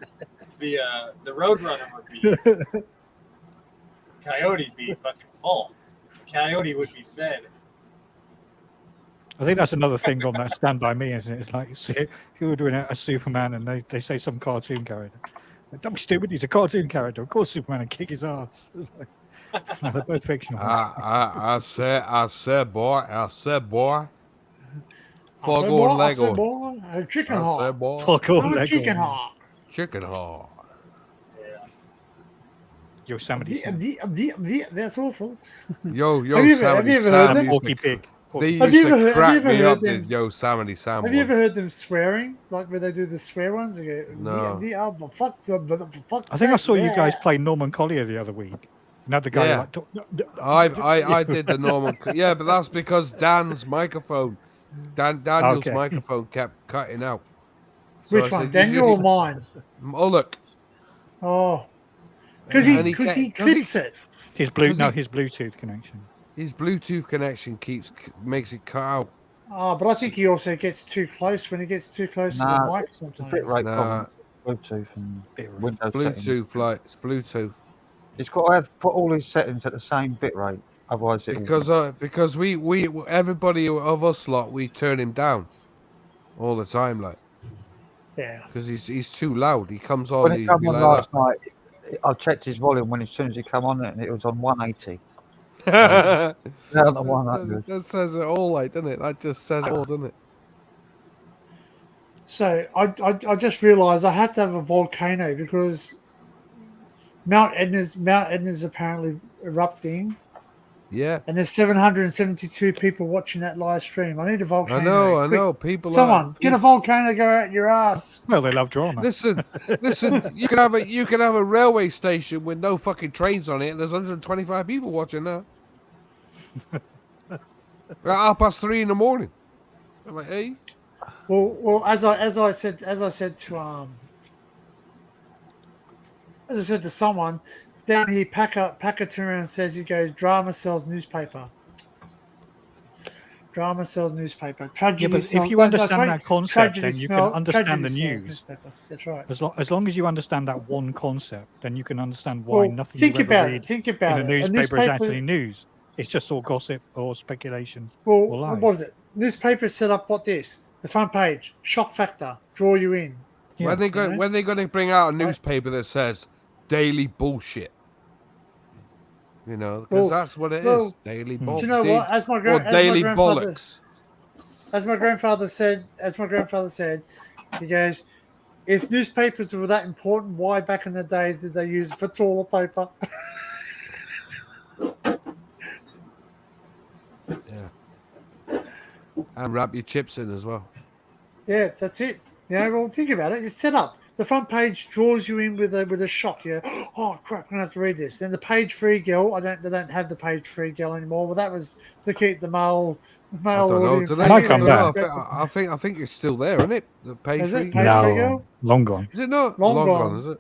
Roadrunner would be. Coyote be fucking full. Coyote would be fed. I think that's another thing on that Stand By Me, isn't it? It's like, see, you were doing a Superman and they say some cartoon character. Like, don't be stupid, he's a cartoon character. Of course Superman would kick his ass. No, they're both fictional. I said, boy. Plug said, on boy, I Lego. said, boy, a chicken I heart. said, boy. Plug on I'm a Lego. chicken heart. Chicken heart. Yosemite. That's all, folks. Yo, Have you ever heard Sam them? used Porky to- Pig. They Have used you to ever crack me heard up, them? the Yosemite Sam. Have you ever heard them swearing, like where they do the swear ones? They go, No. I I think I saw you guys play Norman Collier the other week. Another guy Yeah. like. I did the normal. Yeah, but that's because Dan's microphone, Daniel's Okay. microphone kept cutting out. So I Which one, said, Daniel or mine? Oh look, Oh, because And he clips it. His Bluetooth connection. his Bluetooth connection makes it cut out. Oh, but I think he also gets too close when he gets too close to the Nah, mic it's a sometimes. bit rate Nah. problem. Bluetooth and Windows settings. Bluetooth, like it's Bluetooth. He's got to have put all his settings at the same bit rate, otherwise it. Because we everybody of us lot, we turn him down all the time, like Yeah. because he's too loud. He comes on. When He'd it came be on like last night, I checked his volume when as soon as he come on it, and it was on 180. that. Down to 100. That says it all, like, doesn't it? That just says it all, doesn't it? So I just realised I have to have a volcano because Mount Etna's apparently erupting, Yeah. and there's 772 people watching that live stream. I need a volcano. I Quick, know. People Someone get a volcano go out your ass. Well, they love drama. Listen. You can have a railway station with no fucking trains on it, and there's 125 people watching that. At 3:30 in the morning. I'm like, hey. Well, as I said to someone down here, Packer turned around and says, he goes, drama sells newspaper. Drama sells newspaper. Tragedy Yeah, but sells, if you that's understand right. that concept, Tragedy then you can smell- understand tragedy the sells news. newspaper. That's right. As long as you understand that one concept, then you can understand why Well, nothing think you ever about read it. Think about in it. a newspaper is actually news. It's just all gossip or speculation or Well, lies. what is it? Newspapers set up what this? The front page, shock factor, draw you in. Yeah. When they going to bring out a newspaper that says daily bullshit? You know, because Well, that's what it is. well, Daily do bullshit. Do you know what? As my or daily grandfather, bollocks. as my grandfather said, he goes, if newspapers were that important, why back in the days did they use it for toilet paper? And wrap your chips in as well. Yeah, that's it. You know, well, think about it. It's set up. The front page draws you in with a shock. You go, oh crap, I'm gonna have to read this. Then the page three girl. They don't have the page three girl anymore. Well, that was to keep the male I don't know. audience. Do they? Might come I back. I think it's still there, isn't it? The page Is it? three. Page girl? three No, girl? long gone. Is it not? Long gone, gone. is it?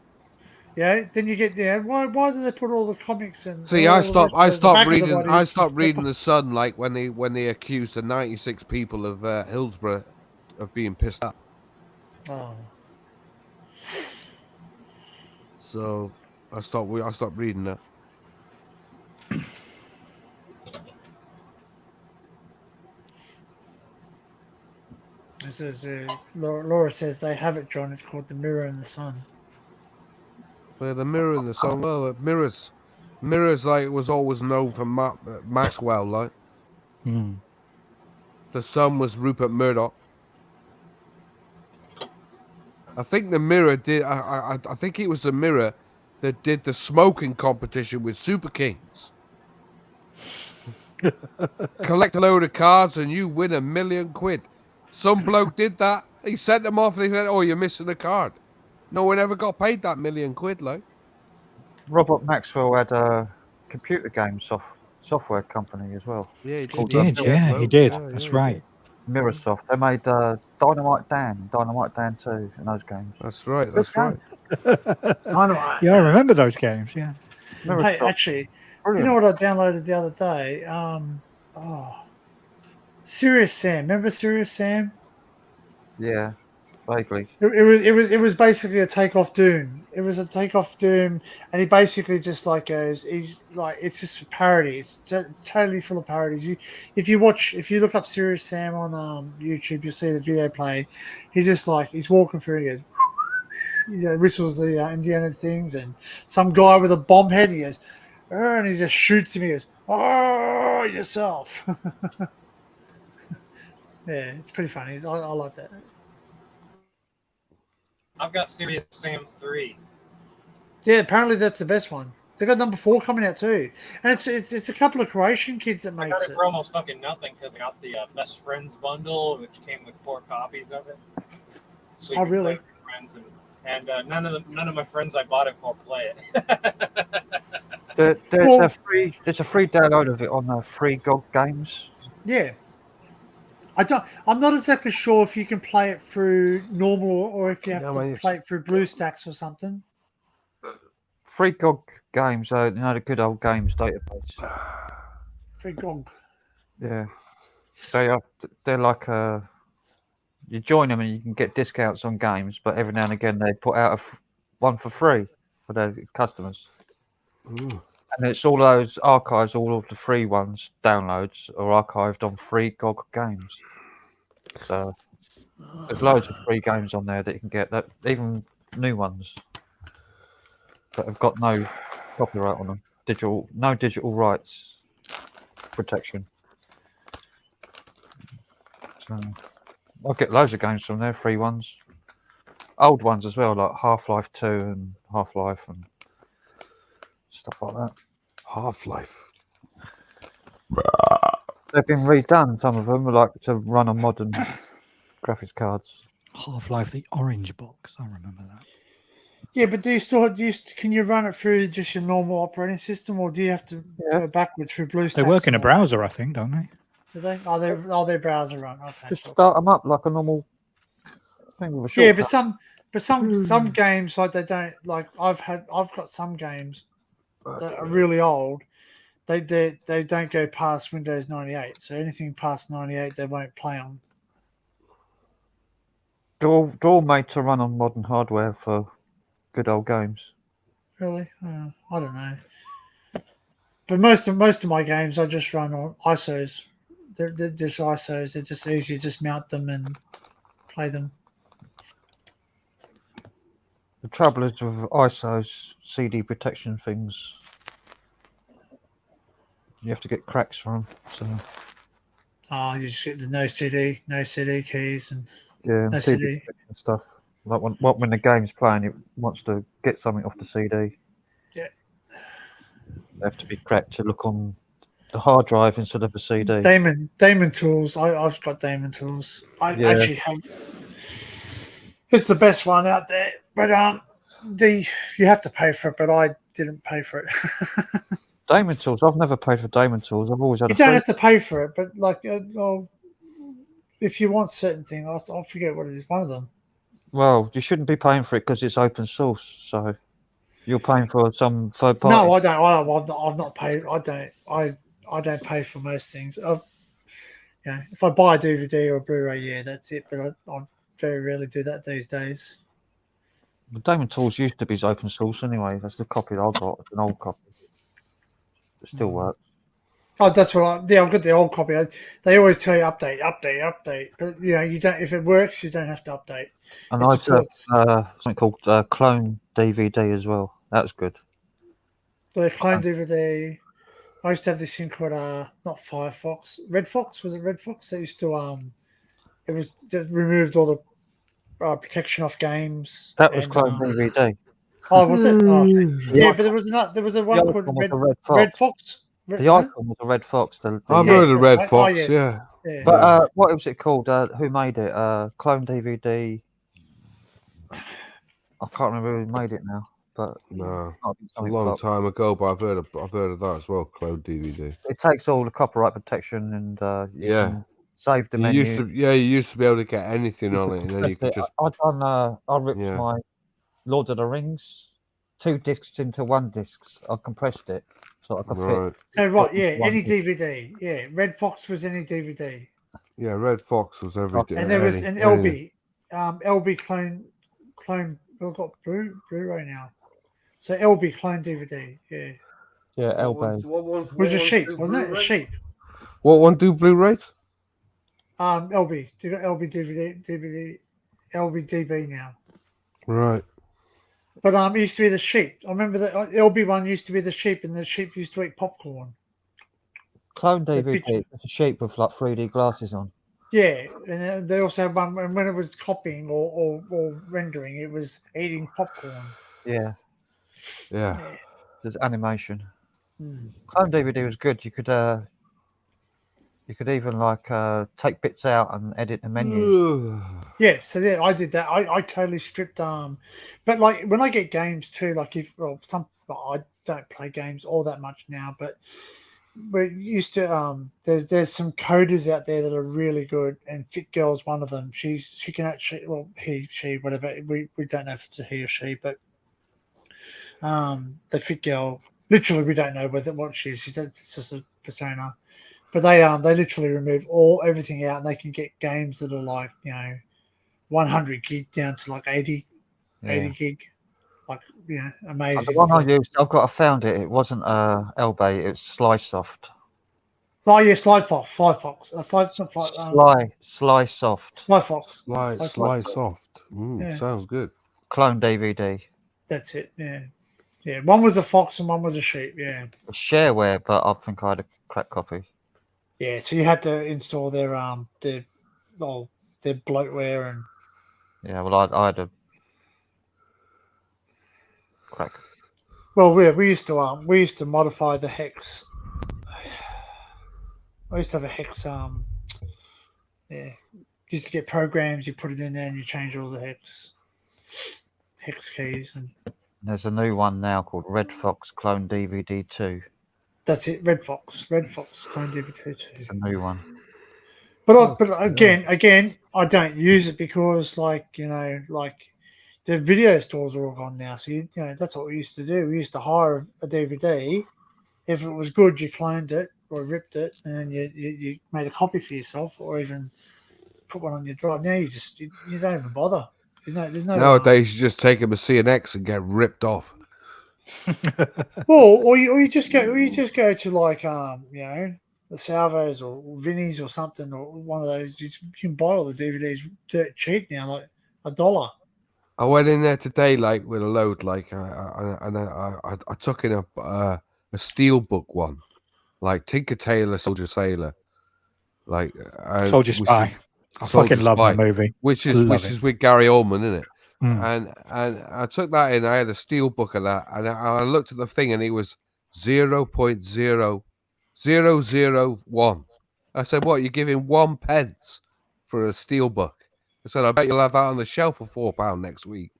Yeah. Then you get why do they put all the comics and? See, all I the stopped. rest I of the stopped back of the reading. body? I stopped reading the Sun, like when they accused the 96 people of Hillsborough of being pissed off. Oh. So I stopped reading that. It says, Laura says they have it, John. It's called The Mirror and the Sun. Where the Mirror in the Sun. Well, mirrors like was always known for Maxwell, like. Hmm. The Sun was Rupert Murdoch. I think the Mirror did. I think it was the Mirror that did the smoking competition with Super Kings. Collect a load of cards and you win £1 million. Some bloke did that. He sent them off and he said, "Oh, you're missing a card." No one ever got paid that £1 million, like. Robert Maxwell had a computer game software company as well. Yeah, he He did. did, yeah, he did. That's he right. did. Mirrorsoft. They made Dynamite Dan 2 in those games. That's right. That's right. Dynamite. Yeah, I remember those games. Yeah. Hey, Mirrorsoft. actually, Brilliant. you know what I downloaded the other day? Serious Sam. Remember Serious Sam? Yeah, vaguely. It was basically a Takeoff Doom. It was a Takeoff Doom, and he basically just like goes, he's like, it's just a parody. It's totally full of parodies. If you look up Serious Sam on YouTube, you'll see the video play. He's just like, he's walking through and he goes, whistles the Indiana things, and some guy with a bomb head, he goes, and he just shoots him. He goes, "Oh, yourself." Yeah, it's pretty funny. I like that. I've got Serious Sam 3. Yeah, apparently that's the best one. They got number 4 coming out too, and it's a couple of Croatian kids that I makes got it it. for almost fucking nothing because I got the Best Friends bundle, which came with 4 copies of it. So you Oh, can really? play with friends and none of my friends I bought it for play it. There's a free download of it on Free GOG Games. Yeah, I'm not exactly sure if you can play it through normal or if you have to play it through BlueStacks or something. Free GOG Games, the good old games database. Free GOG. Yeah, they're like you join them and you can get discounts on games, but every now and again they put out one for free for their customers. Ooh. And it's all those archives, all of the free ones, downloads are archived on Free GOG Games. So there's loads of free games on there that you can get, that even new ones that have got no copyright on them, no digital rights protection. So I'll get loads of games from there, free ones, old ones as well, like Half-Life 2 and Half-Life and stuff like that. Half-Life. They've been redone. Some of them, like to run on modern graphics cards. Half-Life, the orange box. I remember that. Yeah, but can you run it through just your normal operating system, or do you have to go backwards through BlueStacks? They work in a browser, I think, don't they? Do they? Their browser run? Okay. Just start them up like a normal thing with a shortcut. Yeah, but some games like they don't like. I've got some games that are really old. They don't go past Windows 98. So anything past 98, they won't play on. They're all made to run on modern hardware for good old games. Really? I don't know. But most of my games I just run on ISOs. They're just ISOs. They're just easy. Just mount them and play them. The trouble is with ISOs, CD protection things. You have to get cracks for them. So Oh, you just get the no CD keys, and Yeah, and no CD CD. and stuff. Like when the game's playing, it wants to get something off the CD. Yeah. They have to be cracked to look on the hard drive instead of the CD. Damon Tools. I've got Damon Tools. I Yeah. actually have. It's the best one out there, but you have to pay for it. But I didn't pay for it. Damon Tools. I've never paid for Damon Tools. I've always had You a don't free. have to pay for it, but like, if you want certain thing, I'll forget what it is. One of them. Well, you shouldn't be paying for it because it's open source. So you're paying for some third party. No, I don't. I've not paid. I don't pay for most things. If I buy a DVD or a Blu-ray, yeah, that's it. But I very rarely do that these days. But Damon Tools used to be open source anyway. That's the copy that I got. It's an old copy. It still works. Oh, that's what I've got the old copy. They always tell you update, but you don't. If it works, you don't have to update. And It I have supports something called Clone DVD as well. That was good. the clone DVD. I used to have this thing called not Firefox, Red Fox. Was it Red Fox? They used to it removed all the protection off games. That was and, Clone DVD. Oh, was it? Oh, okay. Yeah, icon- but there was a the one icon called was Red, a red fox. Red Fox. The icon was a red fox. I've Yeah, heard of that's Red right. Fox. Oh, Yeah. yeah. But what was it called? Who made it? Clone DVD. I can't remember who made it now, but No, might be a something long Fox. time ago, but I've heard of that as well. Cloud DVD. It takes all the copyright protection and you Yeah. can save the You menu. used to be able to get anything on it, and then you could just I ripped Yeah. my Lord of the Rings 2 discs into 1 disc. I compressed it so I could right. Oh, right, yeah, one any disc. DVD. Yeah, Red Fox was any DVD. Yeah, Red Fox was everything. And there was an anything. LB. LB clone. We've got Blu-ray now. So LB clone DVD. Yeah. Yeah, LB. It was a sheep, wasn't it? A sheep. What one do Blu-rays? LB. You got LB DVD, LB DB now. Right. But it used to be the sheep. I remember that LB one used to be the sheep, and the sheep used to eat popcorn. Clone The DVD. picture. It's a sheep with like 3D glasses on. Yeah, and they also had one, and when it was copying or rendering, it was eating popcorn. Yeah, Yeah. there's animation. Hmm. Clone DVD was good. You could even like take bits out and edit the menus. Yeah, so yeah, I did that. I totally stripped but like when I get games too, like I don't play games all that much now, but we're used to there's some coders out there that are really good, and Fit Girl's one of them. She can actually, well, she whatever, we don't know if it's a he or she, but the Fit Girl, literally we don't know what she is. It's just a persona. But they literally remove everything out, and they can get games that are like 100 gig down to like 80 gig, like amazing. The one I used, I found it. It wasn't LB. It's Slysoft. Oh yeah, Slyfox. Slysoft. Sly Soft. Yeah. Sounds good. Clone DVD. That's it. Yeah. One was a fox and one was a sheep. Yeah. Shareware, but I think I had a crack copy. Yeah. So you had to install their bloatware and. Yeah, well, I had a crack. Well, we used to modify the hex. I used to have a hex. Used to get programs. You put it in there and you change all the hex keys. And there's a new one now called Red Fox Clone DVD 2. That's it, Red Fox Clone DVD 2. It's a new one. But again, I don't use it because, like the video stores are all gone now. So that's what we used to do. We used to hire a DVD. If it was good, you cloned it or ripped it, and you made a copy for yourself, or even put one on your drive. Now you don't even bother. There's no. Nowadays, you just take them to CNX and get ripped off. Well, or you just go to like the Salvos or Vinnie's or something, or one of those. You can buy all the DVDs dirt cheap now, like $1. I went in there today, like with a load, like, and I took in a Steelbook one, like Tinker Tailor Soldier Sailor, Like Soldier which Spy. is- I Soldier fucking love Spy, that movie. which Love it. is with Gary Oldman, isn't it? Mm. And I took that in. I had a steel book of that, and I looked at the thing, and it was 0.0001. I said, "What? You're giving 1 pence for a steel book?" I said, "I bet you'll have that on the shelf for £4 next week."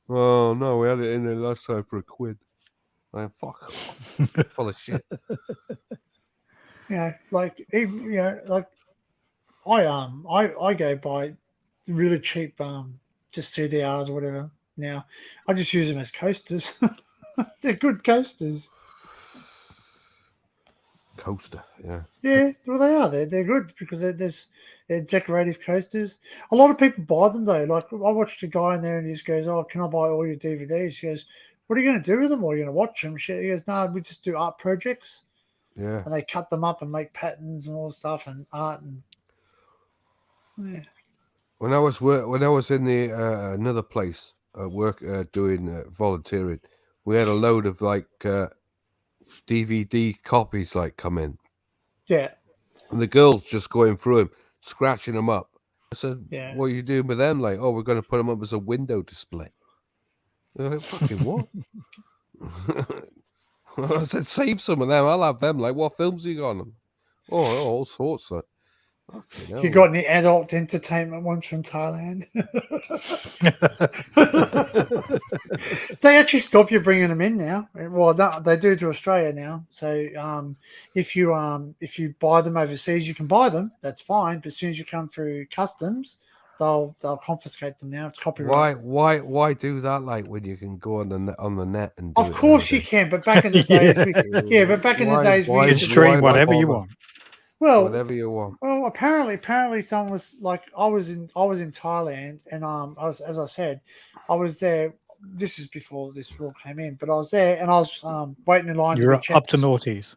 Oh no, we had it in there last time for £1. Like, fuck off. Full of shit. Like I go by really cheap just CDRs or whatever. Now I just use them as coasters. They're good coasters. Coaster, yeah. Yeah, well they are. They're good because they're decorative coasters. A lot of people buy them though. Like I watched a guy in there and he just goes, "Oh, can I buy all your DVDs?" He goes, "What are you going to do with them? Or are you going to watch them?" He goes, "No, we just do art projects." Yeah. And they cut them up and make patterns and all stuff and art and yeah. When I was in the another place work doing volunteering, we had a load of like DVD copies like come in, Yeah. and the girls just going through them, scratching them up. I said, Yeah. "What are you doing with them?" Like, "Oh, we're going to put them up as a window display." They're like, "Fucking what?" I said, "Save some of them. I'll have them." Like, "What films you got on them?" Oh, all sorts of. Fucking You hell, got any adult entertainment ones from Thailand? They actually stop you bringing them in now. Well, they do to Australia now. So if you buy them overseas, you can buy them. That's fine. But as soon as you come through customs, they'll confiscate them now. It's copyright. Why do that? Like when you can go on the net and do Of it course you nowadays? can, but back in the days, but back in the days, we used to stream why whatever you bother? want. Well, Whatever you want. Well, apparently, someone was like, I was in Thailand, and as I said, I was there. This is before this rule came in, but I was there, and I was waiting in line to You're be checked. up to naughties.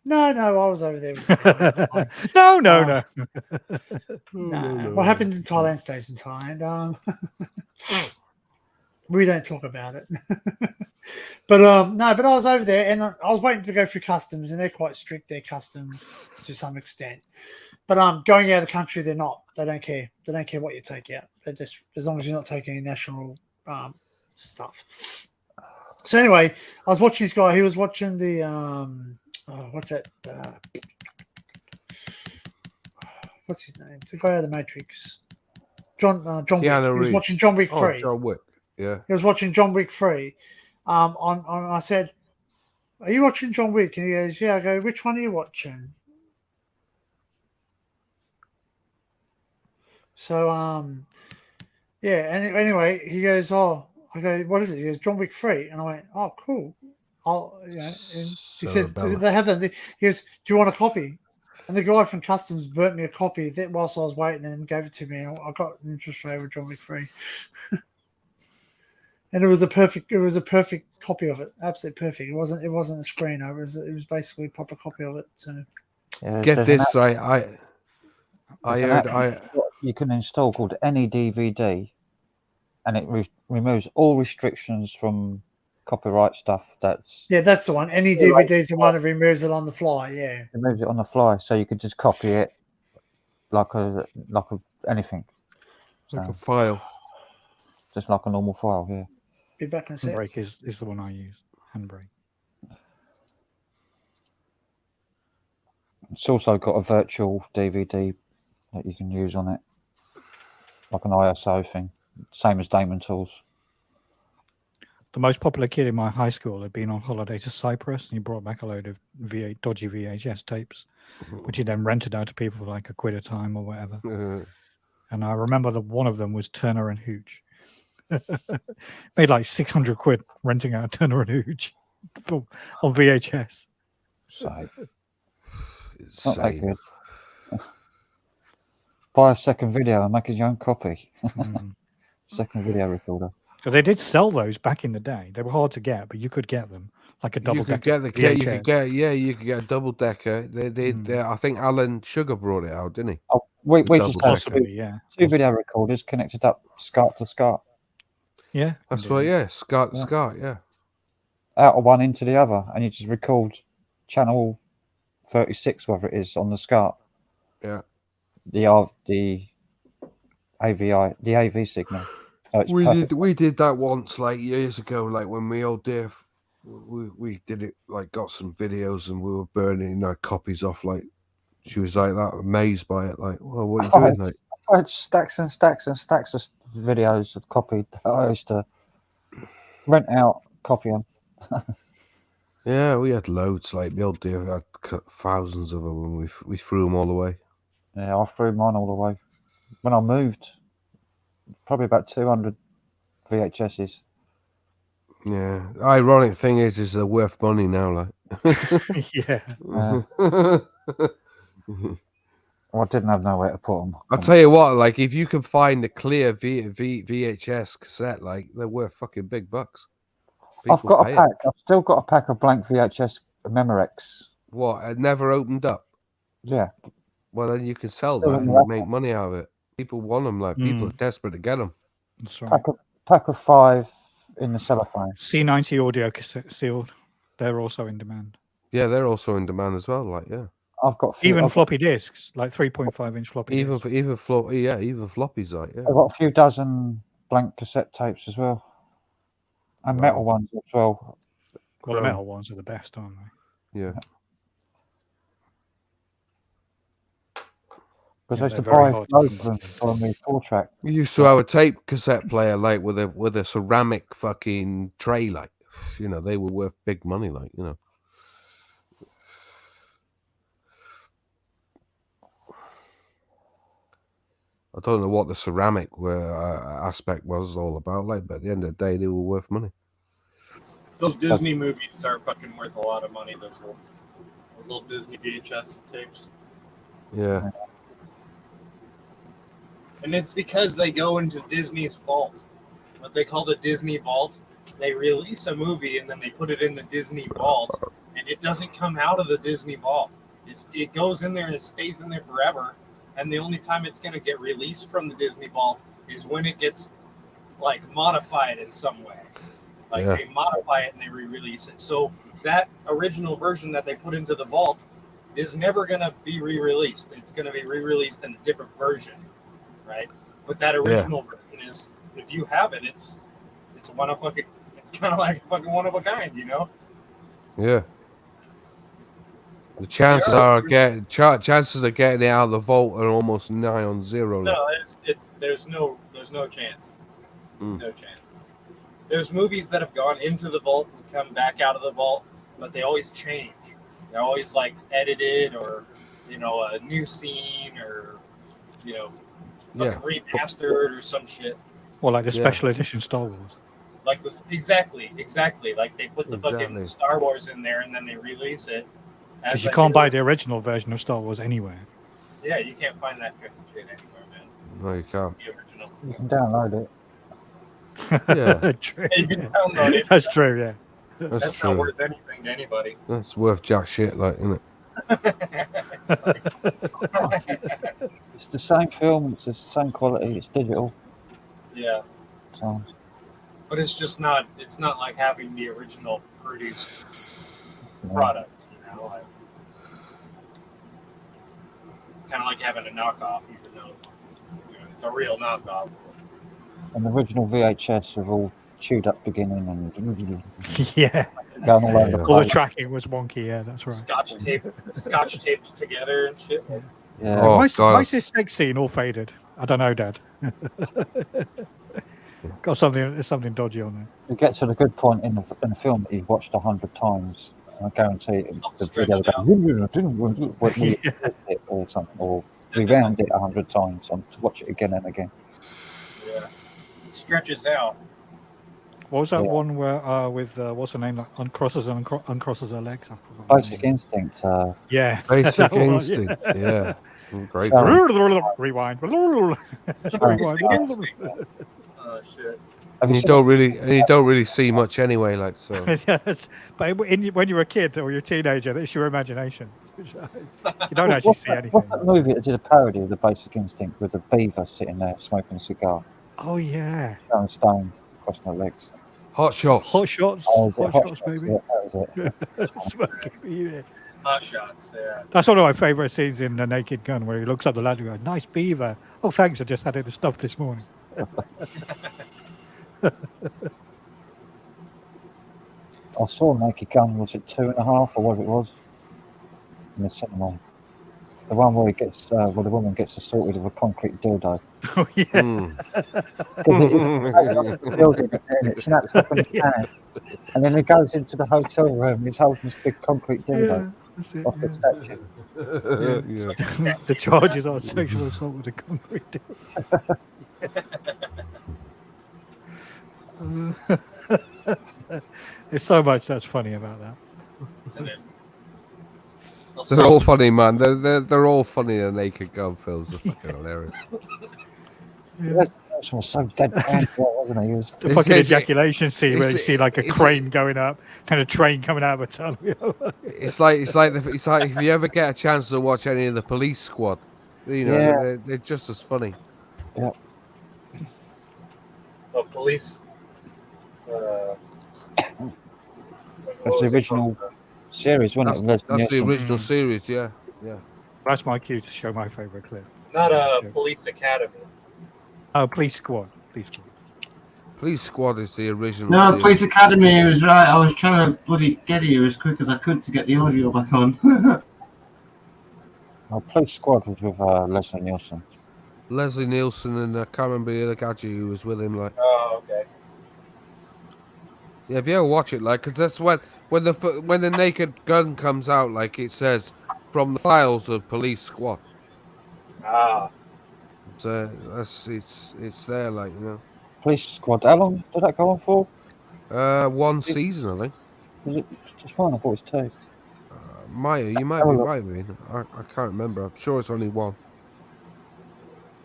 No, I was over there. With the fine. No. What happens in Thailand stays in Thailand. We don't talk about it. But but I was over there, and I was waiting to go through customs, and they're quite strict. Their customs to some extent, but going out of the country, they're not. They don't care. They don't care what you take out. They just, as long as you're not taking any national stuff. So anyway, I was watching this guy. He was watching the what's that? What's his name? The guy out of the Matrix. John Wick. He was watching John Wick 3. John Wick. Yeah. He was watching John Wick 3. I said, "Are you watching John Wick?" And he goes, "Yeah." I go, "Which one are you watching?" So yeah. And anyway, he goes, "Oh," I go, "What is it?" He goes, "John Wick 3." And I went, "Oh, cool." And he says, "Do they have that?" He goes, "Do you want a copy?" And the guy from customs burnt me a copy that whilst I was waiting and gave it to me. I got an interest rate with John Wick 3. And it was a perfect copy of it. Absolutely perfect. It wasn't a screener. It was basically a proper copy of it. So get this, I heard you can install called Any DVD, and it removes all restrictions from copyright stuff. That's the one. Any DVD's the one that removes it on the fly. Yeah, removes it on the fly, so you could just copy it like anything, like a file, just like a normal file. Yeah. Be back in a sec. Handbrake is the one I use. Handbrake. It's also got a virtual DVD that you can use on it, like an ISO thing, same as Damon Tools. The most popular kid in my high school had been on holiday to Cyprus, and he brought back a load of dodgy VHS tapes, which he then rented out to people for like £1 a time or whatever. And I remember that one of them was Turner and Hooch. Made like £600 renting out Turner and Hooch on VHS. So it's not that good. Buy a second video and make your own copy. Second video recorder. So they did sell those back in the day. They were hard to get, but you could get them like a double decker. You could get a double decker. I think Alan Sugar brought it out, didn't he? Oh, we just have two video recorders connected up SCART to SCART. Yeah, that's right. Yeah, SCART to SCART. Yeah, out of one into the other, and you just record channel 36, whatever it is, on the SCART. Yeah. The AVI, the AV signal. So it's perfect. We did that once, like years ago, like when we old Dave, we did it, like got some videos and we were burning our copies off. Like she was like that, amazed by it. Like, well, what are you doing? Like, I had stacks and stacks and stacks of videos of copied that I used to rent out, copy them. yeah, we had loads. Like the old Dave had thousands of them, and we threw them all away. Yeah, I threw mine all away. When I moved, probably about 200 VHSs. Yeah. Ironic thing is they're worth money now. Like. Yeah. Well, I didn't have nowhere to put them. I'll tell you what, like if you can find a clear VHS cassette, like they're worth fucking big bucks. I've People got a pay it. pack. I've still got a pack of blank VHS Memorex. What? It never opened up. Yeah. Well, then you can sell Still that in and the rack. make money out of it. People want them. Like people are desperate to get them. That's right. Pack of 5 in the cellophane. C90 audio cassette sealed. They're also in demand. Yeah, they're also in demand as well. Like, yeah. I've got Even floppy disks, like 3.5-inch floppy Even disks. even floppies, like, yeah. I've got a few dozen blank cassette tapes as well, and metal ones as well. Well, the metal ones are the best, aren't they? Yeah. Because Yeah, I used to they're very buy hard to loads come of them by. for my 4-track. We used to have a tape cassette player, like with a ceramic fucking tray, like, you know, they were worth big money, like, you know. I don't know what the ceramic aspect was all about, like, but at the end of the day, they were worth money. Those Disney movies are fucking worth a lot of money. Those old Disney VHS tapes. Yeah. And it's because they go into Disney's vault, what they call the Disney Vault. They release a movie and then they put it in the Disney Vault, and it doesn't come out of the Disney Vault. It goes in there and it stays in there forever. And the only time it's going to get released from the Disney Vault is when it gets like modified in some way. Like they modify it and they re-release it. So that original version that they put into the vault is never going to be re-released. It's going to be re-released in a different version, right? But that original version is, if you have it, it's one of fucking, it's kind of like fucking one of a kind, you know? Yeah. The chances are chances of getting it out of the vault are almost nigh on zero. No, there's no chance. There's no chance. There's movies that have gone into the vault and come back out of the vault, but they always change. They're always like edited, or you know, a new scene, or you know, fucking remastered or some shit. Well, like the special edition Star Wars. Like this, exactly. Like they put the fucking Star Wars in there and then they release it. Because you can't buy the original version of Star Wars anywhere. Yeah, you can't find that shit anywhere, man. No, you can't. The original. You can download it. Yeah. True. You can download it. That's true, yeah. That's not worth anything to anybody. That's worth jack shit, like, isn't it? It's the same film. It's the same quality. It's digital. Yeah. So But it's just not. It's not like having the original produced product. You know, like, it's kind of like having a knockoff, even though it's a real knockoff. an original VHS of all chewed up beginning and Yeah. going all over the All the place. tracking was wonky, yeah, that's right. Scotch taped together and shit. Yeah. Oh, why God. is this sex scene all faded? I don't know, Dad. Got something dodgy on there. You get to the good point in the film that you've watched 100 times. I guarantee the video will go it or something, or rewound it 100 times and to watch it again and again. Yeah. It stretches out. What was that Yeah. one where with what's her name that uncrosses her legs? I forgot her Basic name. Instinct. Yeah. Basic That one, Instinct. Yeah. Great. Rewind. Oh shit. And you don't really see much anyway, like, so. Yeah, but when you're a kid or you're a teenager, that's your imagination. You don't actually see anything. What's that movie that did a parody of the Basic Instinct with the beaver sitting there smoking a cigar, Oh yeah. Sharon Stone crossing her legs? Hot Shots. Hot shots. Oh, is it Hot shots, baby. Yeah, that was it. Smoking beer. Hot shots, yeah. That's one of my favourite scenes in The Naked Gun, where he looks up the ladder and goes, "Nice beaver. Oh, thanks. I just had it stuffed this morning." I saw Naked Gun, was it 2.5 or what it was? In the cinema. The one where he gets, where the woman gets assaulted with a concrete dildo. Oh, yeah. Building and it snaps up in his hand. And then he goes into the hotel room and he's holding this big concrete dildo off the statue. Yeah. The charges are sexual assault with a concrete dildo. There's so much that's funny about that. Isn't it? They're all funny, man. They're all funny. The Naked Gun films are fucking hilarious. That was so deadpan, wasn't he? He was, The fucking ejaculation scene where you see like a crane going up and a train coming out of a tunnel. It's like if you ever get a chance to watch any of the Police Squad, you know, Yeah. they're just as funny. Yeah. Well, police. That's the original series, wasn't it? That's the Leslie Nielsen. original series, yeah. That's my cue to show my favourite clip. Not Police Academy. Oh, Police Squad. Police Squad is the original. No, series. Police Academy was right. I was trying to bloody get here as quick as I could to get the audio back on. Police Squad was with Leslie Nielsen. Leslie Nielsen and I can't remember the other guy who was with him. Like, Oh, okay. yeah, if you ever watch it, like, because that's when the Naked Gun comes out, like it says from the files of Police Squad. Ah. So it's there, like, you know. Police Squad. How long did that go on for? One season, I think. Was it just one? I thought it was 2. You might be right, man. I can't remember. I'm sure it's only one.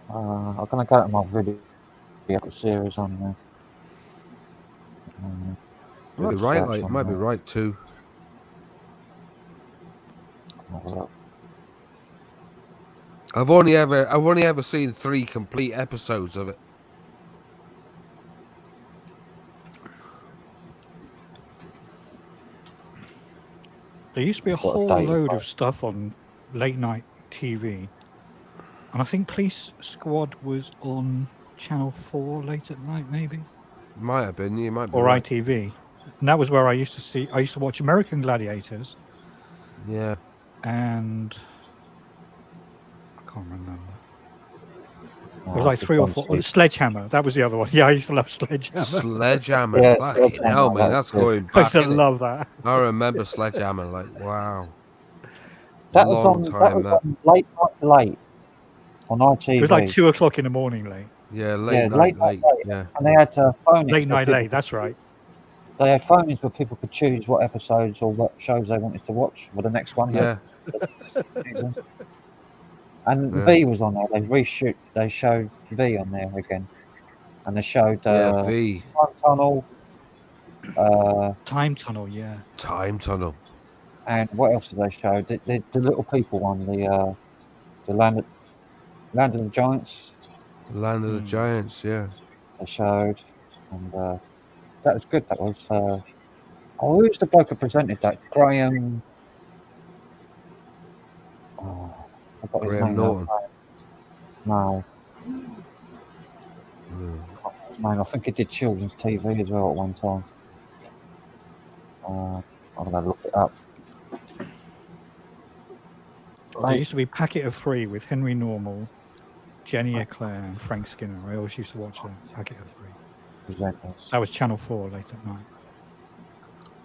I'm gonna go to my video. I've got series on there. Might be right, like, might be right too. I've only ever seen 3 complete episodes of it. There used to be a whole load of stuff on late night TV, and I think Police Squad was on Channel 4 late at night, maybe, Might have been. You might be or right. ITV, and that was where I used to watch American Gladiators. Yeah. And I can't remember. It was like 3 or 4. Sledgehammer. That was the other one. Yeah, I used to love Sledgehammer. Sledgehammer. Yeah, Fucking Sledgehammer, hell, man. That's that's going good. I back. used to innit? love that. I remember Sledgehammer. Like, wow. That was Long on. time, That was that. on late on ITV. It was like 2 o'clock in the morning, late. Yeah, Yeah, late night. Yeah. And they had phone-ins. Late night, late. That's right. They had phone-ins where people could choose what episodes or what shows they wanted to watch for the next one. Yeah. Season. And Yeah. V was on there. They showed V on there again, and they showed Yeah, V. Time Tunnel. Time Tunnel, yeah. Time Tunnel. And what else did they show? The Little People one. The Land of the Giants. Land of the Giants. Yeah. They showed, and that was good. That was. Who's the bloke who presented that? Graham. Oh, I forgot his Graham name now. Norton. No, Mm. man, I think he did children's TV as well at one time. I'm gonna look it up. There used to be Packet of 3 with Henry Normal, Jenny Eclair, and Frank Skinner. I always used to watch that Packet of 3. Presenters. That was Channel 4 late at night.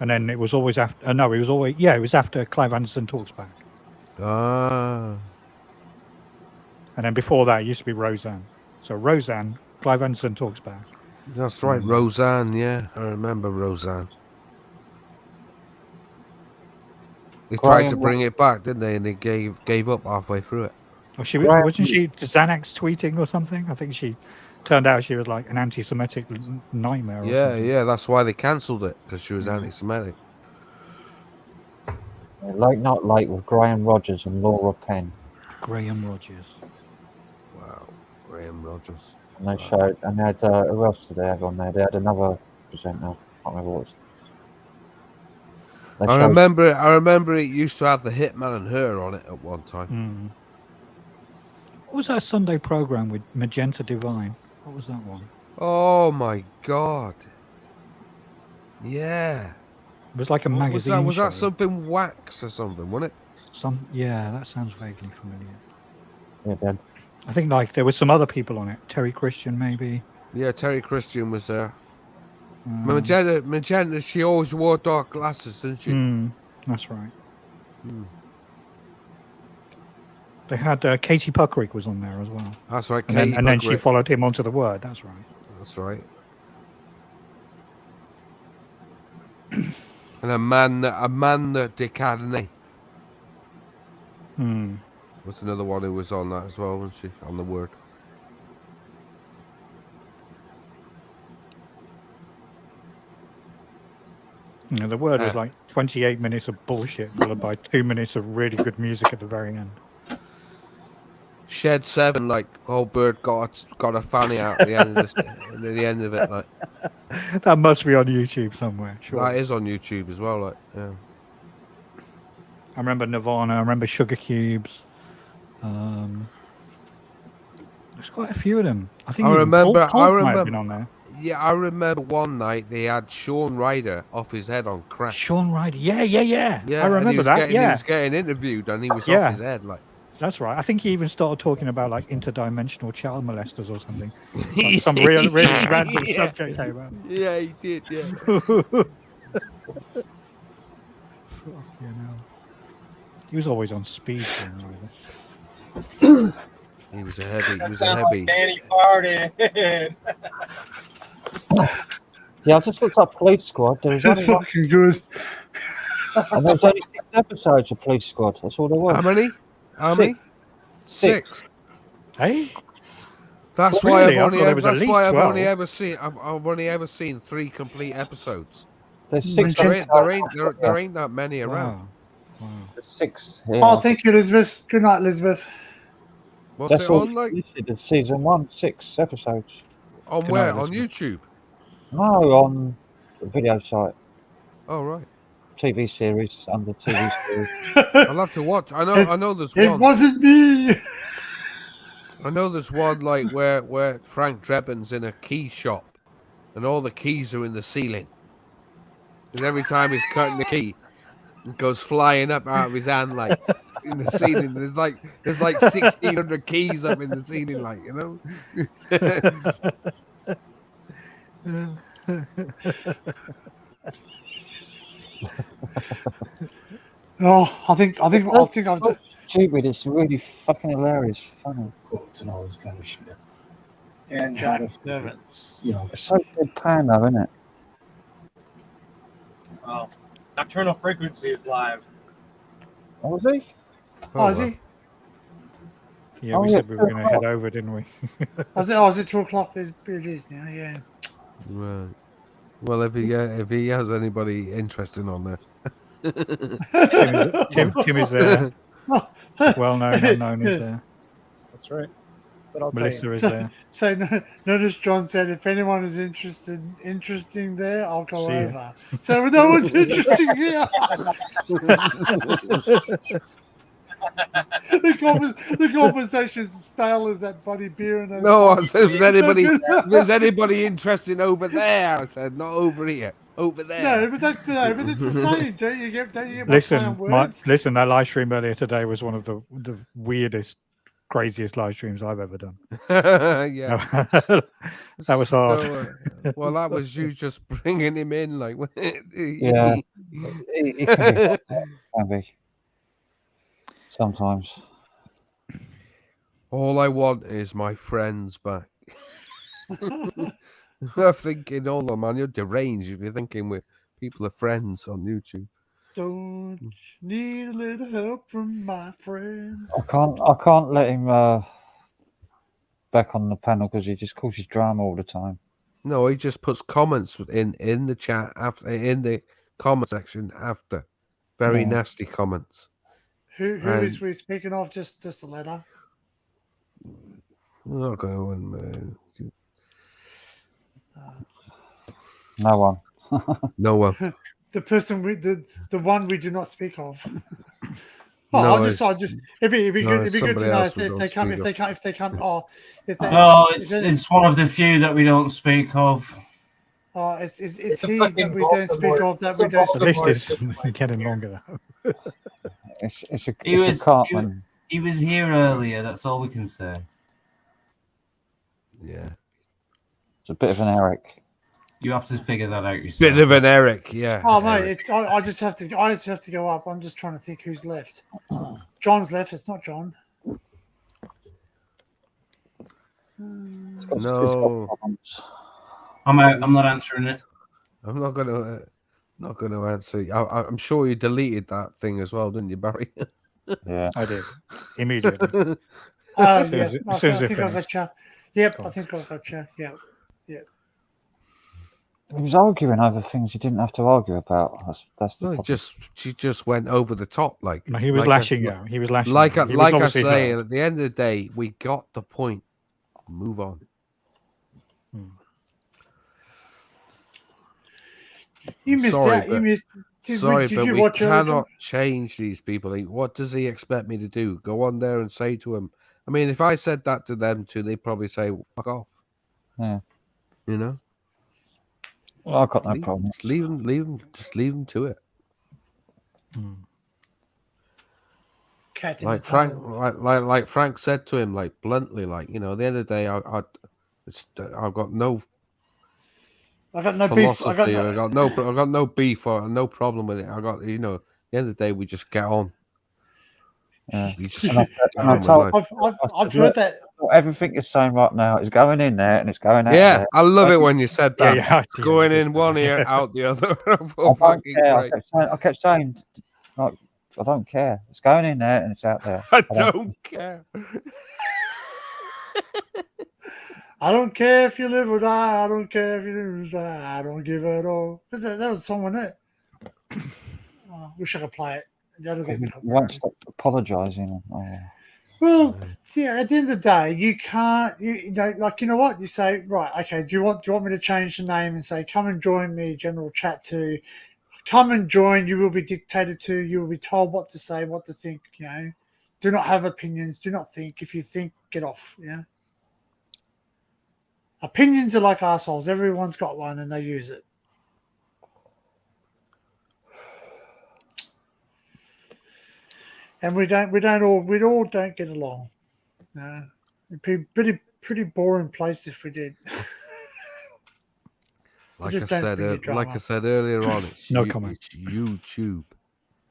And then it was always after. No, it was always. Yeah, it was after Clive Anderson Talks Back. Ah. And then before that, it used to be Roseanne. So Roseanne, Clive Anderson Talks Back. That's right, Roseanne. Yeah, I remember Roseanne. They tried to bring it back, didn't they? And they gave up halfway through it. Oh, wasn't she Xanax tweeting or something? I think she turned out she was like an anti-Semitic nightmare. Or Yeah, something. yeah. That's why they cancelled it, because she was anti-Semitic. Late Not Late with Graham Rogers and Laura Penn. Graham Rogers. Wow, Graham Rogers. And they showed, and they had who else did they have on there? They had another presenter. I can't remember what it was. They I showed- remember it used to have the Hitman and Her on it at one time. Hmm. What was that Sunday program with Magenta Divine? What was that one? Oh my god. Yeah. It was like a What was magazine that? Was show. that something Wax or something, wasn't it? Yeah, that sounds vaguely familiar. Yeah, then. I think like there was some other people on it. Terry Christian, maybe. Yeah, Terry Christian was there. Um, Magenta, she always wore dark glasses, didn't she? That's right. Mm. They had Katie Puckrick was on there as well. That's right. And then she Puckrick. followed him onto the Word. That's right. That's right. And Amanda DeCarne Hmm. was another one who was on that as well, wasn't she? On the Word. Yeah, the Word was like 28 minutes of bullshit, followed by 2 minutes of really good music at the very end. Shed 7, like Goldberg got a fanny out at the end of the end of it, like That must be on YouTube somewhere. Sure. that is on YouTube as well, like yeah. I remember Nirvana. I remember Sugar Cubes. There's quite a few of them. I think even Pulp might have been on there. Yeah, I remember one night they had Sean Ryder off his head on crack. Sean Ryder. Yeah. Yeah, I remember that. He was getting interviewed and he was off his head, like. That's right. I think he even started talking about like interdimensional child molesters or something. Like some really random subject came out. Yeah, he did. Yeah. He was always on speed. He was a heavy. Like Danny Pardon. Yeah, I just looked up Police Squad. There was That's only one, fucking good. and there was only 6 episodes of Police Squad. That's all there was. How many? How many? 6. Hey. That's Well, why really? I I've thought only, there was at that's least why 12. I've only ever seen 3 complete episodes. There's 6. There ain't that many around. Wow. There's 6. Here. Oh, thank you, Elizabeth. Good night, Elizabeth. What's That's it all on, like? listed as season 1, 6 episodes. On Good where? night, On Elizabeth. YouTube? No, on the video site. Oh right. TV series under TV series. I'll have to watch. I know there's It one. wasn't me. I know there's one like where Frank Drebin's in a key shop, and all the keys are in the ceiling. And every time he's cutting the key, it goes flying up out of his hand like in the ceiling. There's like 1,600 keys up in the ceiling, like Oh, I think I've done. Stupid. It's really fucking hilarious. Funny. And all this kind of shit. And Jack Servants. You know, It's so good pan though, isn't it? Oh, Nocturnal Frequency is live. Oh, was he? Oh, is he? Yeah, Oh, we yeah, said we were going to 2 o'clock. head over, didn't we? Is it 2 o'clock? It is now, yeah. Right. Well, if he has anybody interesting on there. Tim is there. Well known, unknown is there. That's right. But I'll Melissa tell you. is there. So notice John said, if anyone is interesting there, I'll go See ya. over. So no one's interesting here. the conversation's as stale as that bloody beer and those No, I bottles. said, if there's anybody interesting over there, I said, not over here, over there. No, but that's the same. Don't you get my play Listen, on words? that live stream earlier today was one of the weirdest, craziest live streams I've ever done. Yeah. That was hard. So, well, that was you just bringing him in, like. Yeah. It can be. Sometimes. All I want is my friends back. I'm thinking, hold on, man, you're deranged if you're thinking with people are friends on YouTube. Don't need a little help from my friends. I can't let him back on the panel because he just causes drama all the time. No, he just puts comments in the chat after, in the comment section after. Very Yeah. nasty comments. Who And- is we speaking of? Just a letter. I'm not going No one. no one. the person the one we do not speak of. Well, No, I'll just it'd be no, good. It'd be good to somebody know else we if don't they come speak of. if they come. Oh, if they. No, if they- it's one of the few that we don't speak of. Oh, it's a he fucking that we don't speak Baltimore- of that it's a we don't The speak list of. is getting longer. Though. It's a He it's was- a Cartman. He was here earlier. That's all we can say. Yeah. It's a bit of an Eric. You have to figure that out yourself. Bit of an Eric, yeah. Oh mate, Eric. it's I just have to go up. I'm just trying to think who's left. John's left. It's not John. It's got No. problems. I'm out. I'm not answering it. I'm not gonna answer. I'm sure you deleted that thing as well, didn't you, Barry? Yeah. I did immediately. Oh As soon yeah, as it- I as soon as it think I finished. got you. Yep, Cool. I think I got you. Yeah. He was arguing over things he didn't have to argue about. That's the No, problem. she just went over the top, like. No, he was like lashing I, out. He was lashing Like out. I, He was like I obviously say, hurt. at the end of the day, we got the point. Move on. You missed Sorry, out. You but- missed. Did Sorry, did but you we watch Early cannot change these people. Like, what does he expect me to do? Go on there and say to him? I mean, if I said that to them too, they'd probably say, "Fuck off." Yeah. You know. Well, I've got no Leave- problem. Just leave them to it. Cat in Like the Frank, tunnel. like Frank said to him, like bluntly, like, you know, at the end of the day, I've got no I got no beef. philosophy. I got no beef or no problem with it. I got, you know, at the end of the day, we just get on. Yeah. You just And I- get and I on with told- life. I've heard that. Everything you're saying right now is going in there and it's going out Yeah, there. I love it when you said that. Yeah, It's going in one ear, out the other. I don't Fucking care. great. I kept saying, like, I don't care. It's going in there and it's out there. I don't care. I don't care if you live or die. I don't care if you live or die. I don't give it all. That was a song, wasn't it? Oh, wish I could play it. That'll get You won't stop apologising. Oh. Well, see, at the end of the day, you can't. You know, like, you know what? You say, right, okay. Do you want me to change the name and say, come and join me, general chat to, come and join. You will be dictated to. You will be told what to say, what to think. You know, do not have opinions. Do not think. If you think, get off. Yeah. Opinions are like assholes. Everyone's got one, and they use it. And we all don't get along. No, it'd be pretty boring place if we did. Like I just don't said, bring your like I drama. said earlier on, it's No comment. It's YouTube.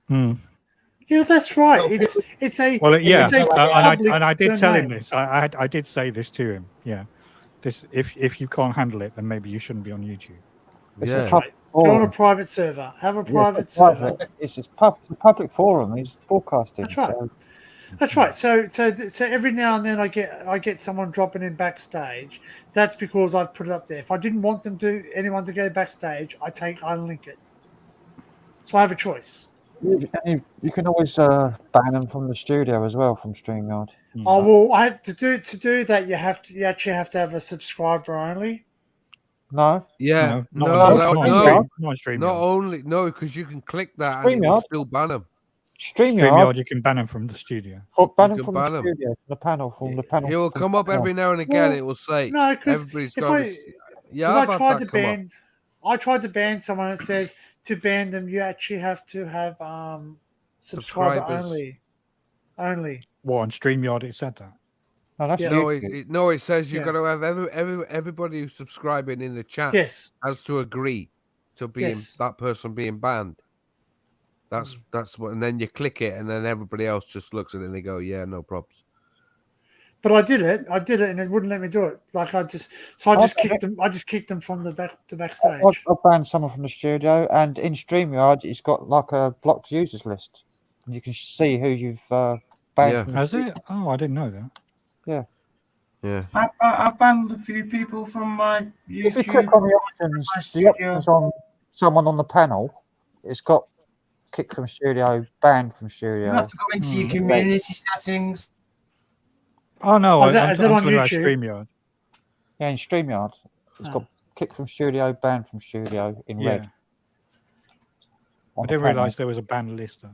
Yeah, that's right. It's a Well, yeah, it's a public and I did tell him domain. this. I did say this to him. Yeah, this if you can't handle it, then maybe you shouldn't be on YouTube. It's Yeah. a public Go on a forum. private server. Have a Yeah, private it's server. private. It's a public forum. He's broadcasting. That's right. So That's right. So every now and then I get someone dropping in backstage. That's because I've put it up there. If I didn't want anyone to go backstage, I unlink it. So I have a choice. you can always ban them from the studio as well from StreamYard. Oh well, I have to do that. You actually have to have a subscriber only. No. Yeah, No, no, not no, on no. Stream- not on StreamYard. Not only because you can click that and it will StreamYard. still ban them. StreamYard. StreamYard, you can ban them from the studio. Ban You them can from ban the 'em. studio, from the panel, from the panel. It will from come the up panel. every now and again. Well, It will say No, because everybody's if got. I Yeah, I I've had tried to that come up. ban, I tried to ban someone that says to ban them you actually have to have subscriber Subscribers. only. Well, on StreamYard it said that. No, that's Yeah. No, it says you've Yeah. got to have everybody who's subscribing in the chat Yes. has to agree to being Yes. that person being banned. That's what, and then you click it, and then everybody else just looks at it and they go, "Yeah, no props." But I did it, and it wouldn't let me do it. Like I just kicked them. I just kicked them from the backstage. I've banned someone from the studio, and in StreamYard, it's got like a blocked users list. And you can see who you've banned. Yeah. From the Has studio. it? Oh, I didn't know that. Yeah. I've banned a few people from my If you YouTube. click on the options, my the studio. options on someone on the panel, it's got kick from studio, banned from You studio. have to go into your community settings. Oh no, Is I'm it on talking about YouTube? StreamYard. Yeah, in StreamYard, it's got kick from studio, banned from studio in red. I didn't realise there was a ban list though.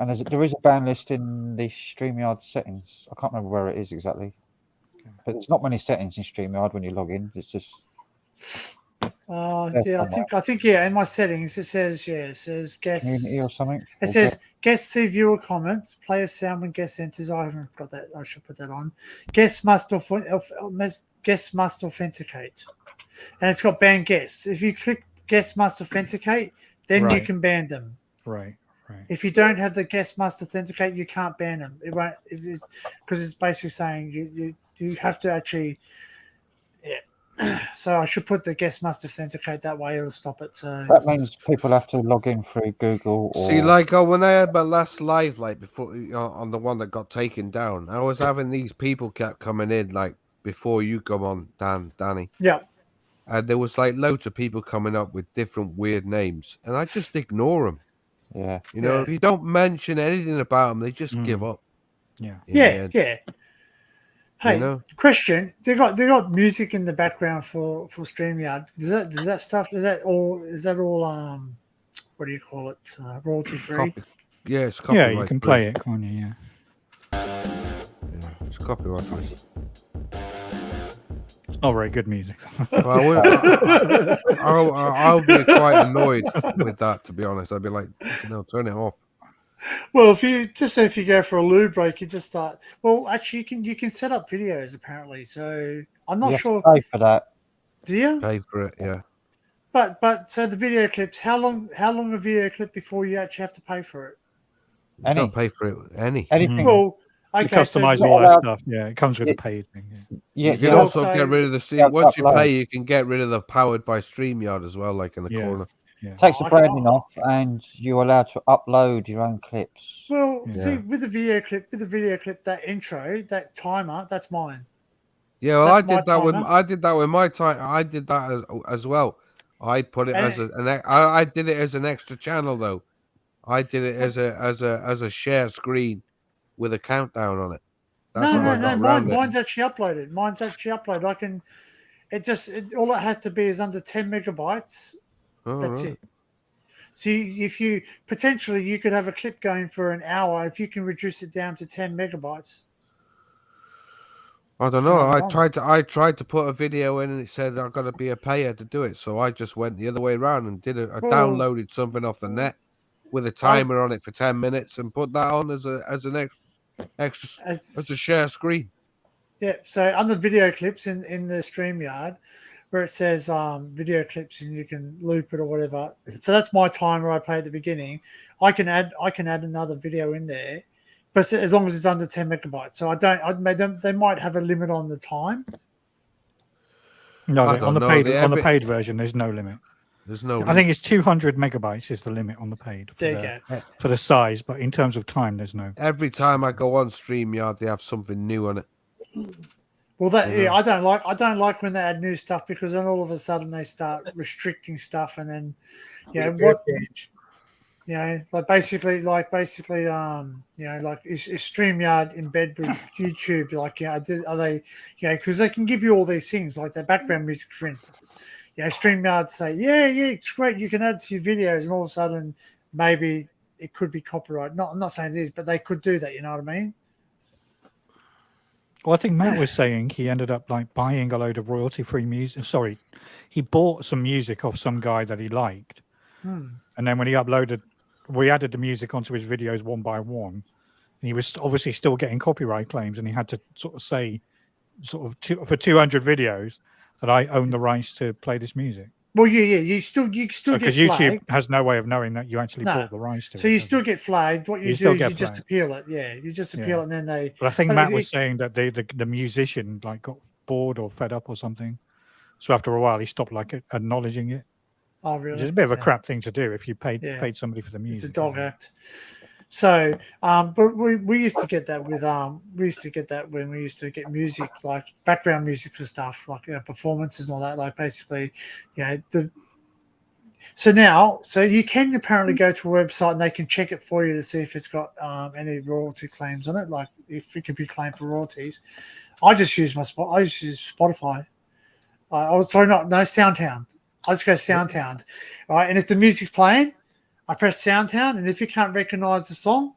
And there is a ban list in the StreamYard settings. I can't remember where it is exactly. But there's not many settings in StreamYard when you log in. It's just. Yeah, I think in my settings it says guest Community or something. It says guest see viewer comments, player sound when guest enters. I haven't got that. I should put that on. Guests must authenticate, and it's got ban guests. If you click guest must authenticate, then you can ban them. Right. If you don't have the guest must authenticate, you can't ban them. It won't. It is because it's basically saying you have to actually. Yeah. So I should put the guest must authenticate, that way it'll stop it. So that means people have to log in through Google or. See, like when I had my last live, like before on the one that got taken down, I was having these people kept coming in like before you come on, Danny. Yeah. And there was like loads of people coming up with different weird names, and I just ignore them. Yeah. You know, if you don't mention anything about them, they just give up. Yeah. Yeah. Hey, You know? question: they got music in the background for StreamYard. Does that stuff? Is that all? What do you call it? Royalty free? Yeah, it's Yeah, copyright. you can free. play it, can't you? Yeah. Yeah, it's copyright free. It's not very good music. Well, I'll be quite annoyed with that, to be honest. I'd be like, turn it off. Well, if you go for a loo break, you just start. Well, actually, you can set up videos apparently. So I'm not sure. Pay for that. Do you? Pay for it, yeah. But so the video clips, how long a video clip before you actually have to pay for it? You don't pay for it. Anything. Well, You okay, customize all that stuff. Yeah, it comes with a paid thing. Yeah, you can also get rid of the once you pay, you can get rid of the powered by StreamYard as well, like in the corner. Yeah. Takes the branding off, and you're allowed to upload your own clips. Well, see, with the video clip, that intro, that timer, that's mine. Yeah, well, I That's my did that with timer. my time. I did that as well. I put it as I did it as an extra channel though. I did it as a share screen with a countdown on it. That's how I got around it. Mine's actually uploaded. I can. All it has to be is under 10 megabytes. Oh, That's right. it. So if you potentially you could have a clip going for an hour if you can reduce it down to 10 megabytes. I don't know. Oh, I tried to put a video in and it said I've got to be a payer to do it. So I just went the other way around and did it. I downloaded something off the net with a timer on it for 10 minutes and put that on as an extra share screen. Yeah. So under video clips in the StreamYard, where it says video clips and you can loop it or whatever. So that's my timer I play at the beginning. I can add another video in there, but as long as it's under 10 megabytes. So they might have a limit on the time. No, I on don't the know. paid version, there's no limit. There's no. I think it's 200 megabytes is the limit on the paid. For the size, but in terms of time, there's no. Every time I go on StreamYard, they have something new on it. Well, I don't like when they add new stuff because then all of a sudden they start restricting stuff, and then like basically, is StreamYard in bed with YouTube? Like, are they, because they can give you all these things like their background music, for instance. StreamYard say, yeah, it's great, you can add it to your videos, and all of a sudden maybe it could be copyright. I'm not saying it is, but they could do that. You know what I mean? Well, I think Matt was saying he ended up like buying a load of royalty-free music. Sorry, he bought some music off some guy that he liked, and then when he we added the music onto his videos one by one, and he was obviously still getting copyright claims, and he had to sort of say, for 200 videos, that I own the rights to play this music. Well, you still get flagged. Because YouTube has no way of knowing that you actually bought the rights to it. So you still get flagged. What you do is you just appeal it. Yeah, you just appeal it, and then they. But I think Matt was saying that the musician like got bored or fed up or something, so after a while he stopped like acknowledging it. Oh, really? Which is a bit of a crap thing to do if you paid somebody for the music. It's a dog act. So, but we used to get that with when we used to get music, like background music for stuff like performances and all that. Like basically, so you can apparently go to a website and they can check it for you to see if it's got any royalty claims on it, like if it could be claimed for royalties. I just use Spotify. Soundhound. I just go Soundhound, all right. And if the music's playing, I press Soundtown, and if you can't recognize the song,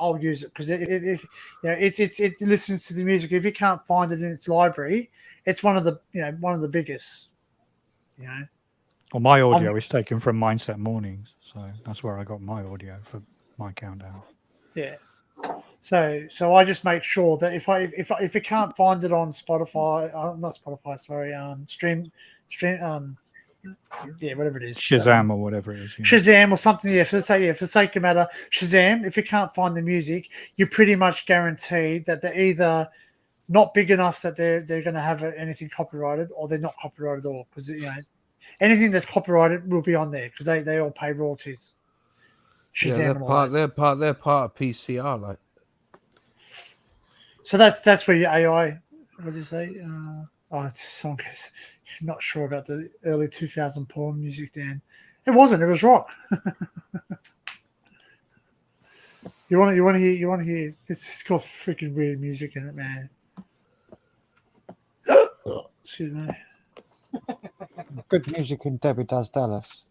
I'll use it because if it listens to the music. If you can't find it in its library, it's one of the biggest. Well, my audio is taken from Mindset Mornings, so that's where I got my audio for my countdown. Yeah. So I just make sure that if you can't find it on Spotify, not Spotify, sorry, stream, whatever it is, Shazam or whatever it is. Shazam or something. Yeah, for the sake of matter, Shazam. If you can't find the music, you're pretty much guaranteed that they're either not big enough that they're going to have anything copyrighted, or they're not copyrighted at all. Because anything that's copyrighted will be on there because they all pay royalties. Shazam, yeah, and all that. they're part of PCR, like. So that's where your AI. What did you say? Someone goes, not sure about the early 2000 porn music, Dan. It wasn't. It was rock. You want to hear? It's got freaking weird music in it, man. Excuse me. Good music in Debbie Does Dallas.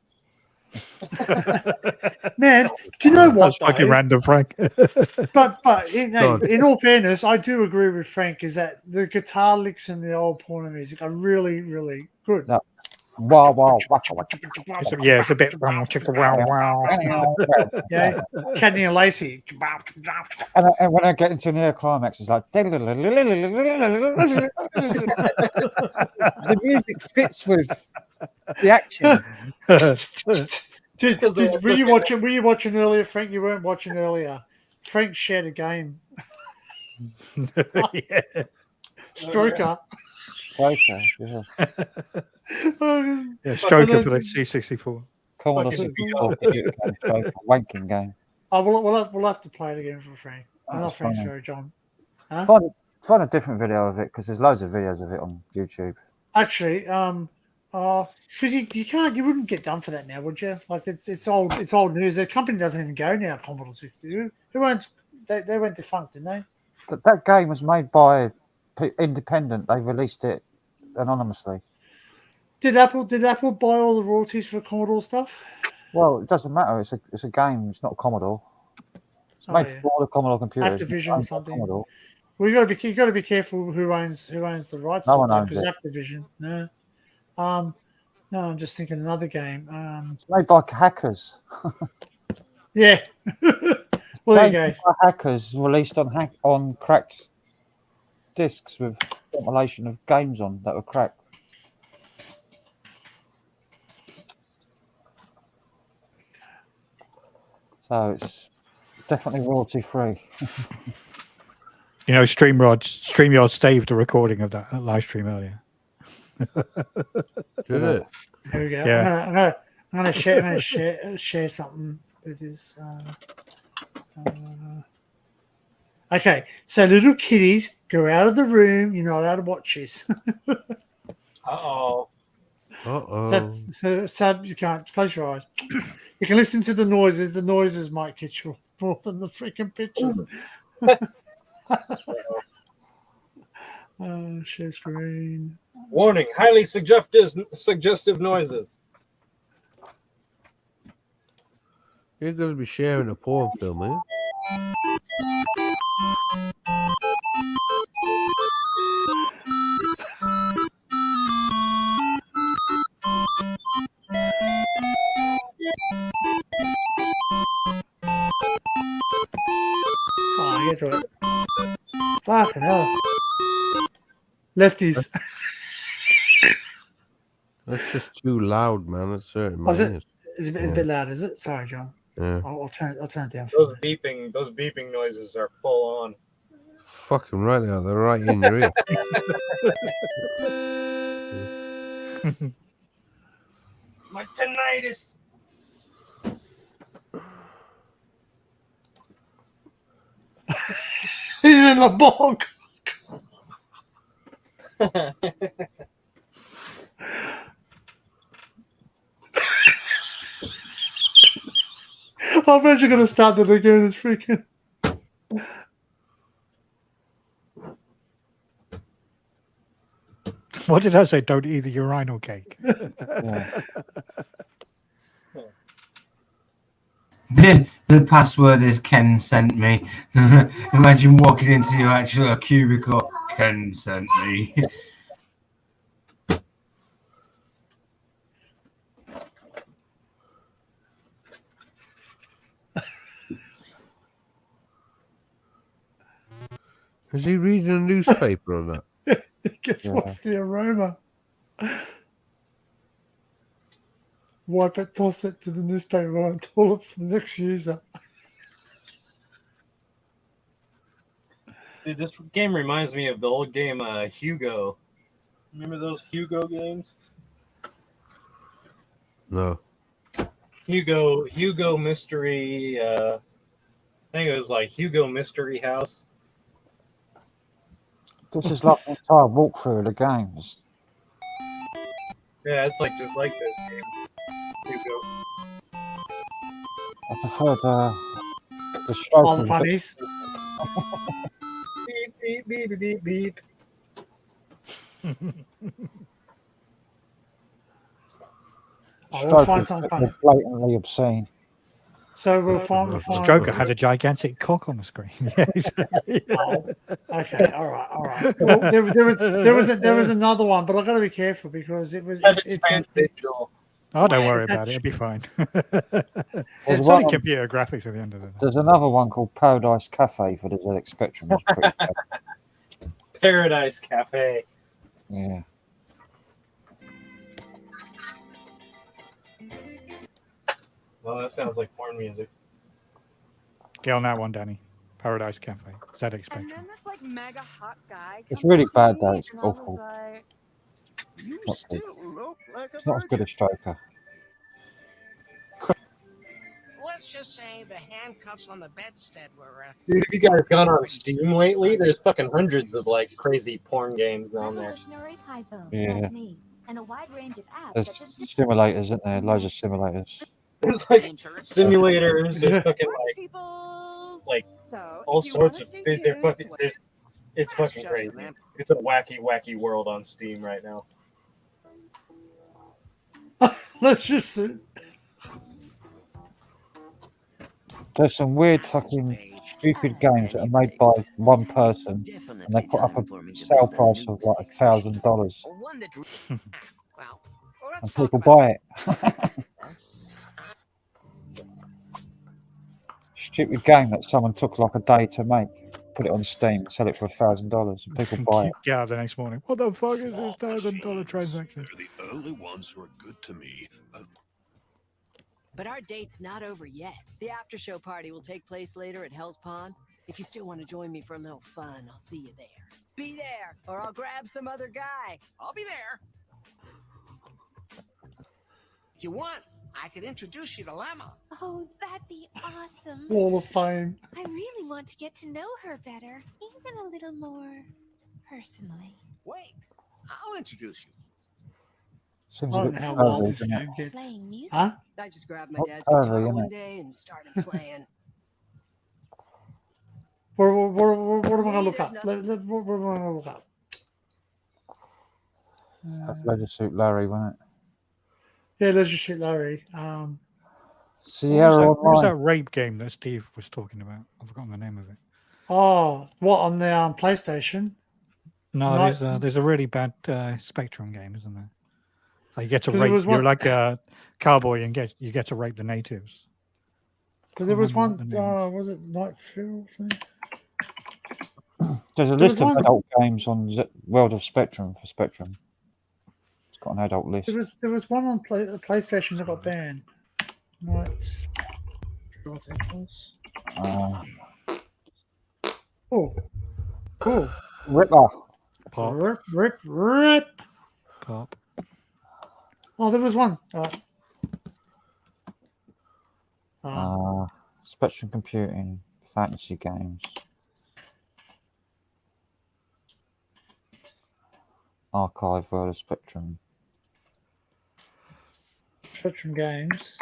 Man, do you know what? That's fucking random, Frank. but in all fairness, I do agree with Frank. Is that the guitar licks in the old porno music are really, really good. No. Wow, wow. It's a bit wow, wow. Yeah, Cadney and Lacey. And when I get into near climax, it's like the music fits with the action. Dude, were you watching earlier, Frank? You weren't watching earlier. Frank shared a game. Yeah. Stroker. Stroker, yeah. Yeah, Stroker for the C64. Commodore 64 Stroker, wanking game. Oh, we'll have to play it again for Frank. I love Frank's story, John. Huh? Find a different video of it because there's loads of videos of it on YouTube. Actually, because you wouldn't get done for that now, would you? Like it's old news. The company doesn't even go now. Commodore 62. They went defunct, didn't they? That game was made by independent. They released it anonymously. Did Apple buy all the royalties for Commodore stuff? Well, it doesn't matter. It's a game. It's not a Commodore. It's made for all the Commodore computers. Activision or something. Commodore. Well, you got to be careful who owns the rights. No one owns because it. Activision. No. No, I'm just thinking another game. It's made by hackers. Yeah. Well, there you go. By hackers released on cracked discs with compilation of games on that were cracked. So it's definitely royalty free. You know, StreamYard saved a recording of that live stream earlier. Did it? There we go. Yeah. I'm gonna share something with this. Okay, so little kiddies, go out of the room. You're not allowed to watch this. Uh-oh. So you can't close your eyes. You can listen to the noises. The noises might get you more than the freaking pictures. Share screen. Warning, highly suggestive noises. You're going to be sharing a porn film, eh? Oh, get to it. Fucking hell. Lefties. That's just too loud, man. That's certain. Oh, is it? It's a bit loud, is it? Sorry, John. Yeah. I'll turn it down. Those beeping noises are full on. Fucking right now. They're right in your ear. My tinnitus. He's in the bog. I bet you're going to start it again. It's freaking. What did I say? Don't eat the urinal cake. Yeah. The password is Ken sent me. Imagine walking into your actual cubicle. Ken sent me. Is he reading a newspaper on that? Guess Yeah. what's the aroma? Wipe it, toss it to the newspaper, and toilet for the next user. Dude, this game reminds me of the old game Hugo. Remember those Hugo games? No. Hugo Mystery. I think it was like Hugo Mystery House. This is like an entire walkthrough of the games. Yeah, it's like just like this game. Hugo. I prefer the All the stroking. funnies. Beep beep beep beep beep. Oh, we'll find Strokers something that funny. are blatantly obscene. So we'll find. Joker had a gigantic cock on the screen. Yeah, exactly. Oh, okay, all right. Well, there was another one, but I've got to be careful because it's Oh, don't worry It's about it. It'll be fine. There's It's one only on- computer graphics at the end of the day. There's another one called Paradise Cafe for the ZX Spectrum. It's pretty bad. Paradise Cafe. Yeah. Well, that sounds like porn music. Get on that one, Danny. Paradise Cafe. ZX And Spectrum. then this like mega hot guy. It's comes really up to bad me though. It's and I was awful. like, It's not good. It's not as good as Stroker. Let's just say the handcuffs on the bedstead were. Dude, have you guys gone on Steam lately? There's fucking hundreds of like crazy porn games down there. Revolutionary iPhone. Yeah. That's me. And a wide range of apps. There's that just- simulators, isn't there? Loads of simulators. There's like simulators. There's fucking like so all if you sorts wanna of. stay They're tuned, fucking. It's fucking crazy. It's a wacky world on Steam right now. Let's just see. There's some weird fucking stupid games that are made by one person and they put up a sale price of like $1,000 and people buy it. Stupid game that someone took like a day to make, put it on Steam, sell it for $1,000 and people buy it. Get out the next morning. What the fuck is this $1,000 transaction? They're the only ones who are good to me. But our date's not over yet. The after show party will take place later at Hell's Pond. If you still want to join me for a little fun, I'll see you there. Be there, or I'll grab some other guy. I'll be there. If you want, I could introduce you to Lemma. Oh, that'd be awesome. Wall of Fame. I really want to get to know her better, even a little more personally. Wait, I'll introduce you. Seems I a don't bit know how wild pervy, this doesn't it? game gets. Playing music. Huh? I just grabbed my Not dad's pervy, guitar innit? one day and started playing. What am I going to look There's up? What am I going to look up? That's Leisure Suit Larry, wasn't it? Yeah, Leisure Suit Larry. Sierra What was that Online. rape game that Steve was talking about? I've forgotten the name of it. Oh, what on the PlayStation? No, Night- there's a really bad Spectrum game, isn't there? So you get to 'Cause there rape. was You're one- like a cowboy and you get to rape the natives. Because there was Can't one. remember what Was it Nightfield? Or something? There's a There list was of one- adult games on World of Spectrum for Spectrum. It's got an adult list. There was one on PlayStation that got banned. Night. I think it was. Oh. Oh. Ripper. Pop. Rip. Pop. Oh, there was one. Spectrum Computing, fantasy games. Archive World of Spectrum. Spectrum Games.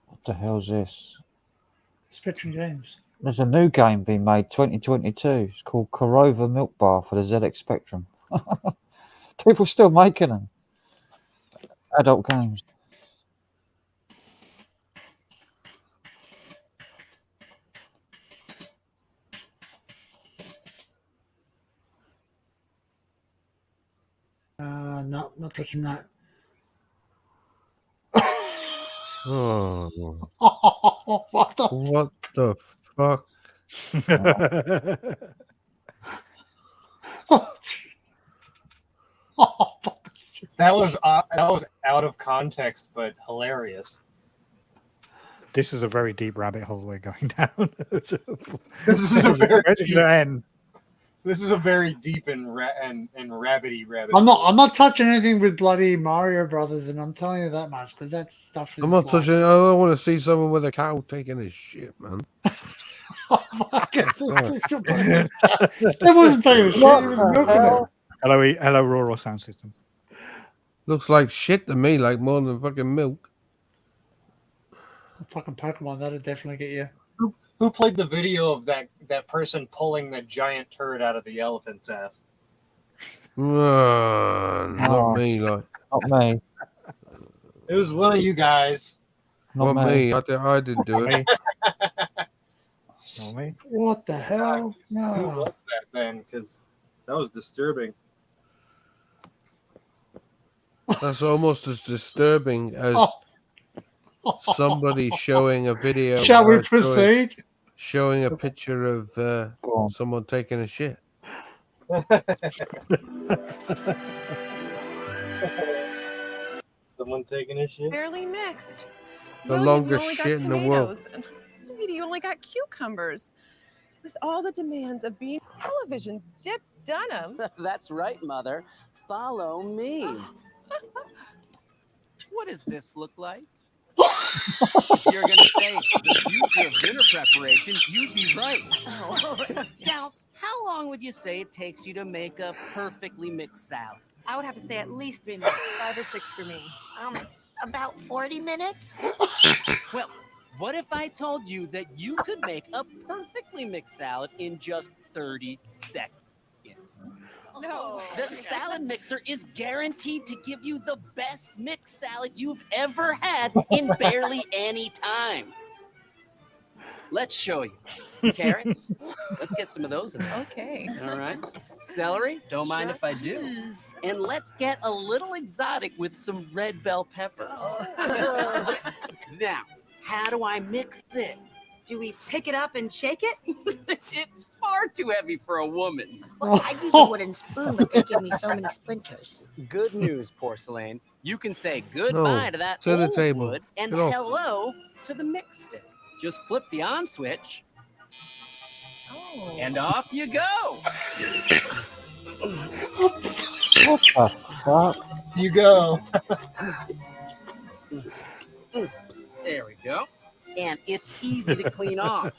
What the hell's this? Spectrum Games. There's a new game being made 2022. It's called Korova Milk Bar for the ZX Spectrum. People still making them. Adult games. No, not taking that. Oh, What the? what the fuck? That was out of context, but hilarious. This is a very deep rabbit hole we're going down. This is a very Where did it end? This is a very deep and rabbity rabbit. I'm not touching anything with bloody Mario Brothers, and I'm telling you that much because that stuff is. I'm not like, touching. I don't want to see someone with a cow taking a shit, man. That wasn't taking a shit. He was milking it. Hello, Rural Sound System. Looks like shit to me, like more than fucking milk. Fucking Pokemon, that'll definitely get you. Who played the video of that person pulling the giant turd out of the elephant's ass? Not me, like. Not me. It was one of you guys. Not me. I didn't do it. Not me. What the hell? Who No. was that then? Because that was disturbing. That's almost as disturbing as somebody showing a video. Shall we proceed? Showing a picture of someone taking a shit. Someone taking a shit? Barely mixed. The Well, you longest only got shit in the world. tomatoes, and sweetie, you only got cucumbers. With all the demands of being television's Dip Dunham. That's right, Mother. Follow me. What does this look like? If you're going to say the future of dinner preparation, you'd be right. Gals, how long would you say it takes you to make a perfectly mixed salad? I would have to say at least 3 minutes, 5 or 6 for me. About 40 minutes? Well, what if I told you that you could make a perfectly mixed salad in just 30 seconds? No. The salad mixer is guaranteed to give you the best mixed salad you've ever had in barely any time. Let's show you. Carrots, let's get some of those in there. Okay. All right. Celery, don't mind if I do. And let's get a little exotic with some red bell peppers. Now, how do I mix it? Do we pick it up and shake it? It's far too heavy for a woman. Well, I use a wooden spoon, but they give me so many splinters. Good news, Porcelain. You can say goodbye to that to the old table. wood and Get off. hello to the mix stick. Just flip the on switch, and off you go. What the fuck? You go. There we go. And it's easy to clean off.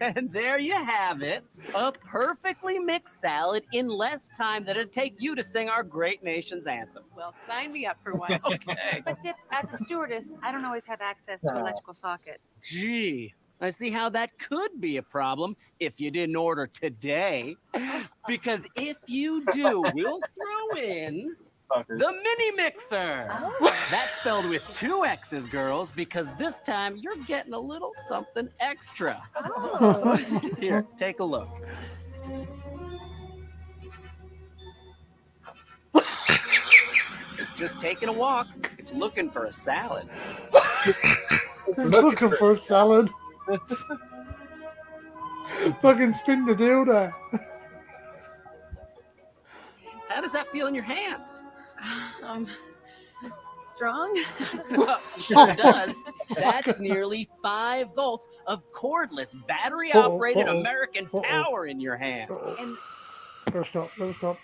And there you have it. A perfectly mixed salad in less time than it'd take you to sing our great nation's anthem. Well, sign me up for one. Okay. But Dip, as a stewardess, I don't always have access to electrical sockets. Gee, I see how that could be a problem if you didn't order today. Because if you do, we'll throw in the mini mixer. That's spelled with 2 X's, girls, because this time you're getting a little something extra. Here, take a look. Just taking a walk. It's looking for a salad. He's looking for a salad. Fucking spin the dildo. How does that feel in your hands? Strong? Sure does. That's nearly 5 volts of cordless, battery-operated American power in your hands. And Let us stop. Let us stop.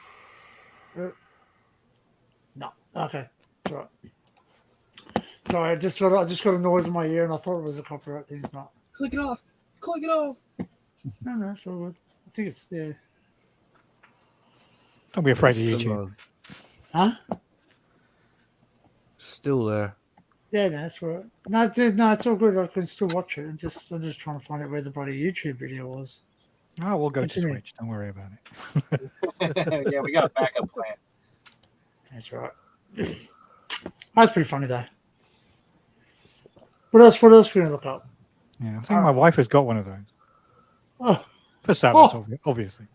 No. Okay. It's all right. Sorry, I just got a noise in my ear and I thought it was a copyright thing. It's not. Click it off. Click it off. No, it's all good. I think it's there. Don't be afraid of Still YouTube. on. Huh? Still there. Yeah, no, that's all right. No, it's all good. I can still watch it. I'm just trying to find out where the bloody YouTube video was. Oh, we'll go to Continue. Switch. Don't worry about it. Yeah, we got a backup plan. That's right. That's pretty funny though. What else? What else are we gonna look up? Yeah, I think my wife has got one of those. Oh, For salads, Oh. obviously.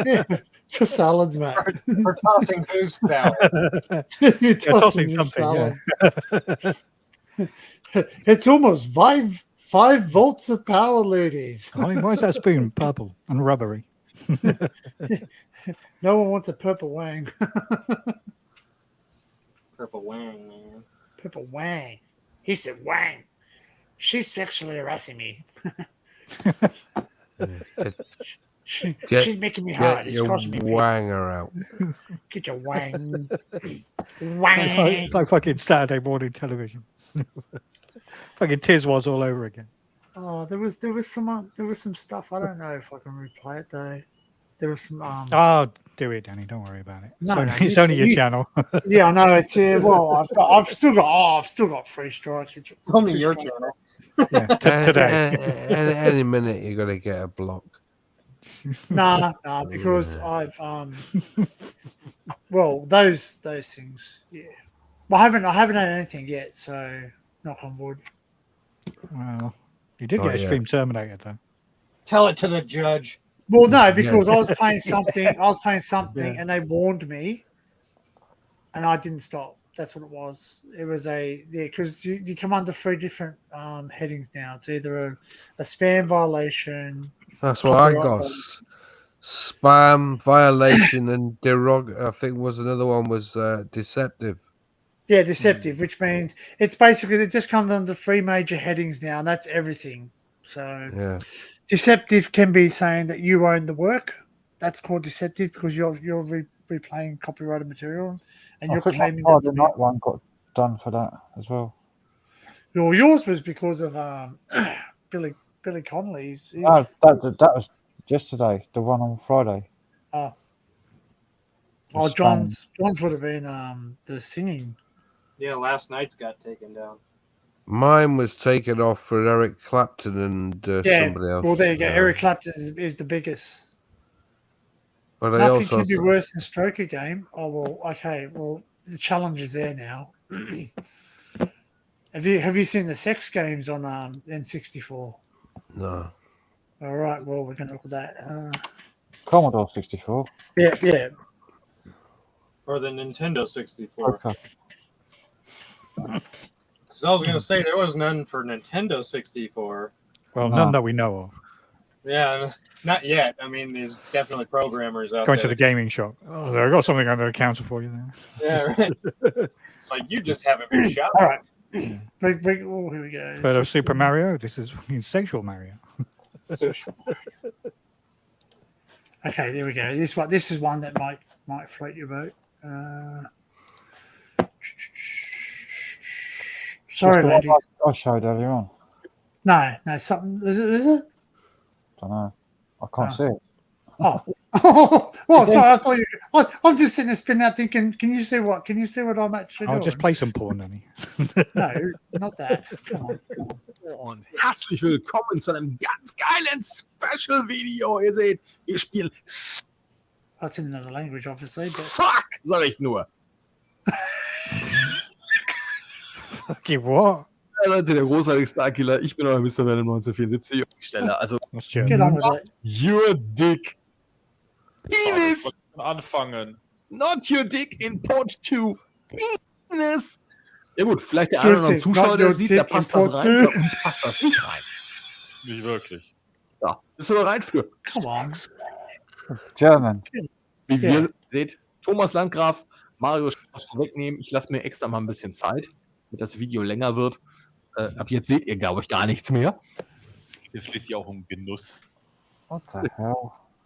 yeah, for salads, mate. For tossing goose salad. You're Yeah, tossing your something, salad. It's almost 5 volts of power, ladies. Why is that spoon purple and rubbery? No one wants a purple wang. Purple wang, man. Purple wang. He said wang. She's sexually harassing me. She's making me hard. Get It's your costing me. wanger out. Get your wang. It's like fucking Saturday morning television. Fucking Tiswas all over again. Oh, there was some stuff. I don't know if I can replay it though. There was some Oh, do it, Danny. Don't worry about it. No, no, It's only your you- channel. Yeah, I know it's well. I've still got 3 strikes. It's only 2 your strikes. channel. Yeah, today. Any minute you're gonna get a block. Nah, because I've well those things. Yeah, well, I haven't had anything yet. So knock on wood. Well, you did Oh, get a yeah. stream terminated though. Tell it to the judge. Well, no, because I was playing something. Yeah. And they warned me, and I didn't stop. That's what it was. It was because you come under 3 different headings now. It's either a spam violation. That's what I copyright got. Spam, violation, and I think was another one was deceptive. Yeah, deceptive, which means it's basically it just comes under 3 major headings now, and that's everything. So Yeah. deceptive can be saying that you own the work. That's called deceptive because you're replaying copyrighted material, and I you're think my claiming that. Friday night one got done for that as well. Well, yours was because of Billy Connolly. He's- No, that was yesterday. The one on Friday. oh, The John's would have been the singing. Yeah, last night's got taken down. Mine was taken off for Eric Clapton and Yeah, somebody else. well, there you go. Eric Clapton is the biggest. But I Nothing also could be worse than Stroker Game. Oh well, okay. Well, the challenge is there now. Have you seen the sex games on N64? no. All right. Well, we're gonna look at that. Commodore 64. Yeah. Or the Nintendo 64. Okay. Because I was going to say, there was none for Nintendo 64. Well, No. none that we know of. Yeah, not yet. I mean, there's definitely programmers out Going to there. the gaming shop. Oh, I got something under the counter for you there. Yeah, right. It's like, you just haven't been shot. All right. Break. Oh, here we go. Heard of Super Mario? This is fucking sexual Mario. Okay, there we go. This is one that might float your boat. Sorry, That's the one ladies. I showed earlier on. No, something. Is it? Don't know. I can't see it. Oh, well, sorry. I thought you. I'm just sitting there spinning out, thinking, can you see what I'm actually I'll doing? just play some porn, Danny. No, not that. Come on. Und herzlich willkommen zu einem ganz geilen Special-Video. Ihr seht, wir spielen That's in another language, obviously. But Fuck, sag ich nur. Okay, what? Ja, Leute, der großartige Starkiller. Ich bin euer Mr. Venom 1974. Und ich stelle also get on with it. your dick. Penis. Anfangen. Not your dick in Port 2. Penis. Ja gut, vielleicht der eine oder andere Interesting. Zuschauer, Not der your sieht, dick da in passt das Port rein. 2. Bei uns passt das nicht rein. Nicht wirklich. So, bist du bereit für Come on. German. Wie Ja. wir seht, Thomas Landgraf, Mario was vorwegnehmen. Ich lasse mir extra mal ein bisschen Zeit, damit das Video länger wird. Ab jetzt seht ihr, glaube ich, gar nichts mehr. Es geht schließlich auch um Genuss. What the hell?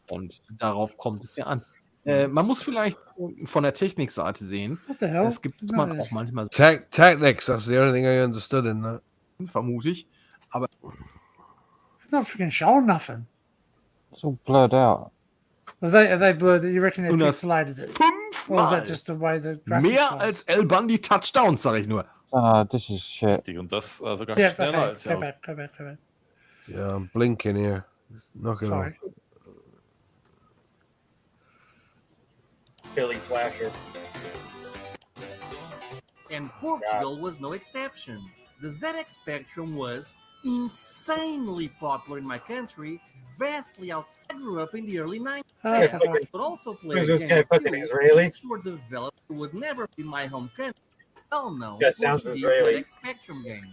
Und darauf kommt es ja an. Man muss vielleicht von der Technikseite sehen. What the hell? Es gibt No. man auch manchmal, Technics, that's the only thing I understood in that. vermute ich. Aber It's not freaking showing nothing. It's all blurred out. Are they blurred? You reckon they Und das pixelated it? Or is that fünfmal just the way the graphics mehr was? als El Bundy Touchdowns, sage ich nur. This is shit. Und das sogar Yeah, schneller als go back. Yeah, I'm blinking here. Knock it Sorry. off. Billy Flasher. And Portugal was no exception. The ZX Spectrum was insanely popular in my country, vastly outside. I grew up in the early 90s, but also played Who's this a game guy or fucking two Israeli? which were developed would never be in my home country. Well known Yeah, sounds Portuguese Israeli. ZX Spectrum game.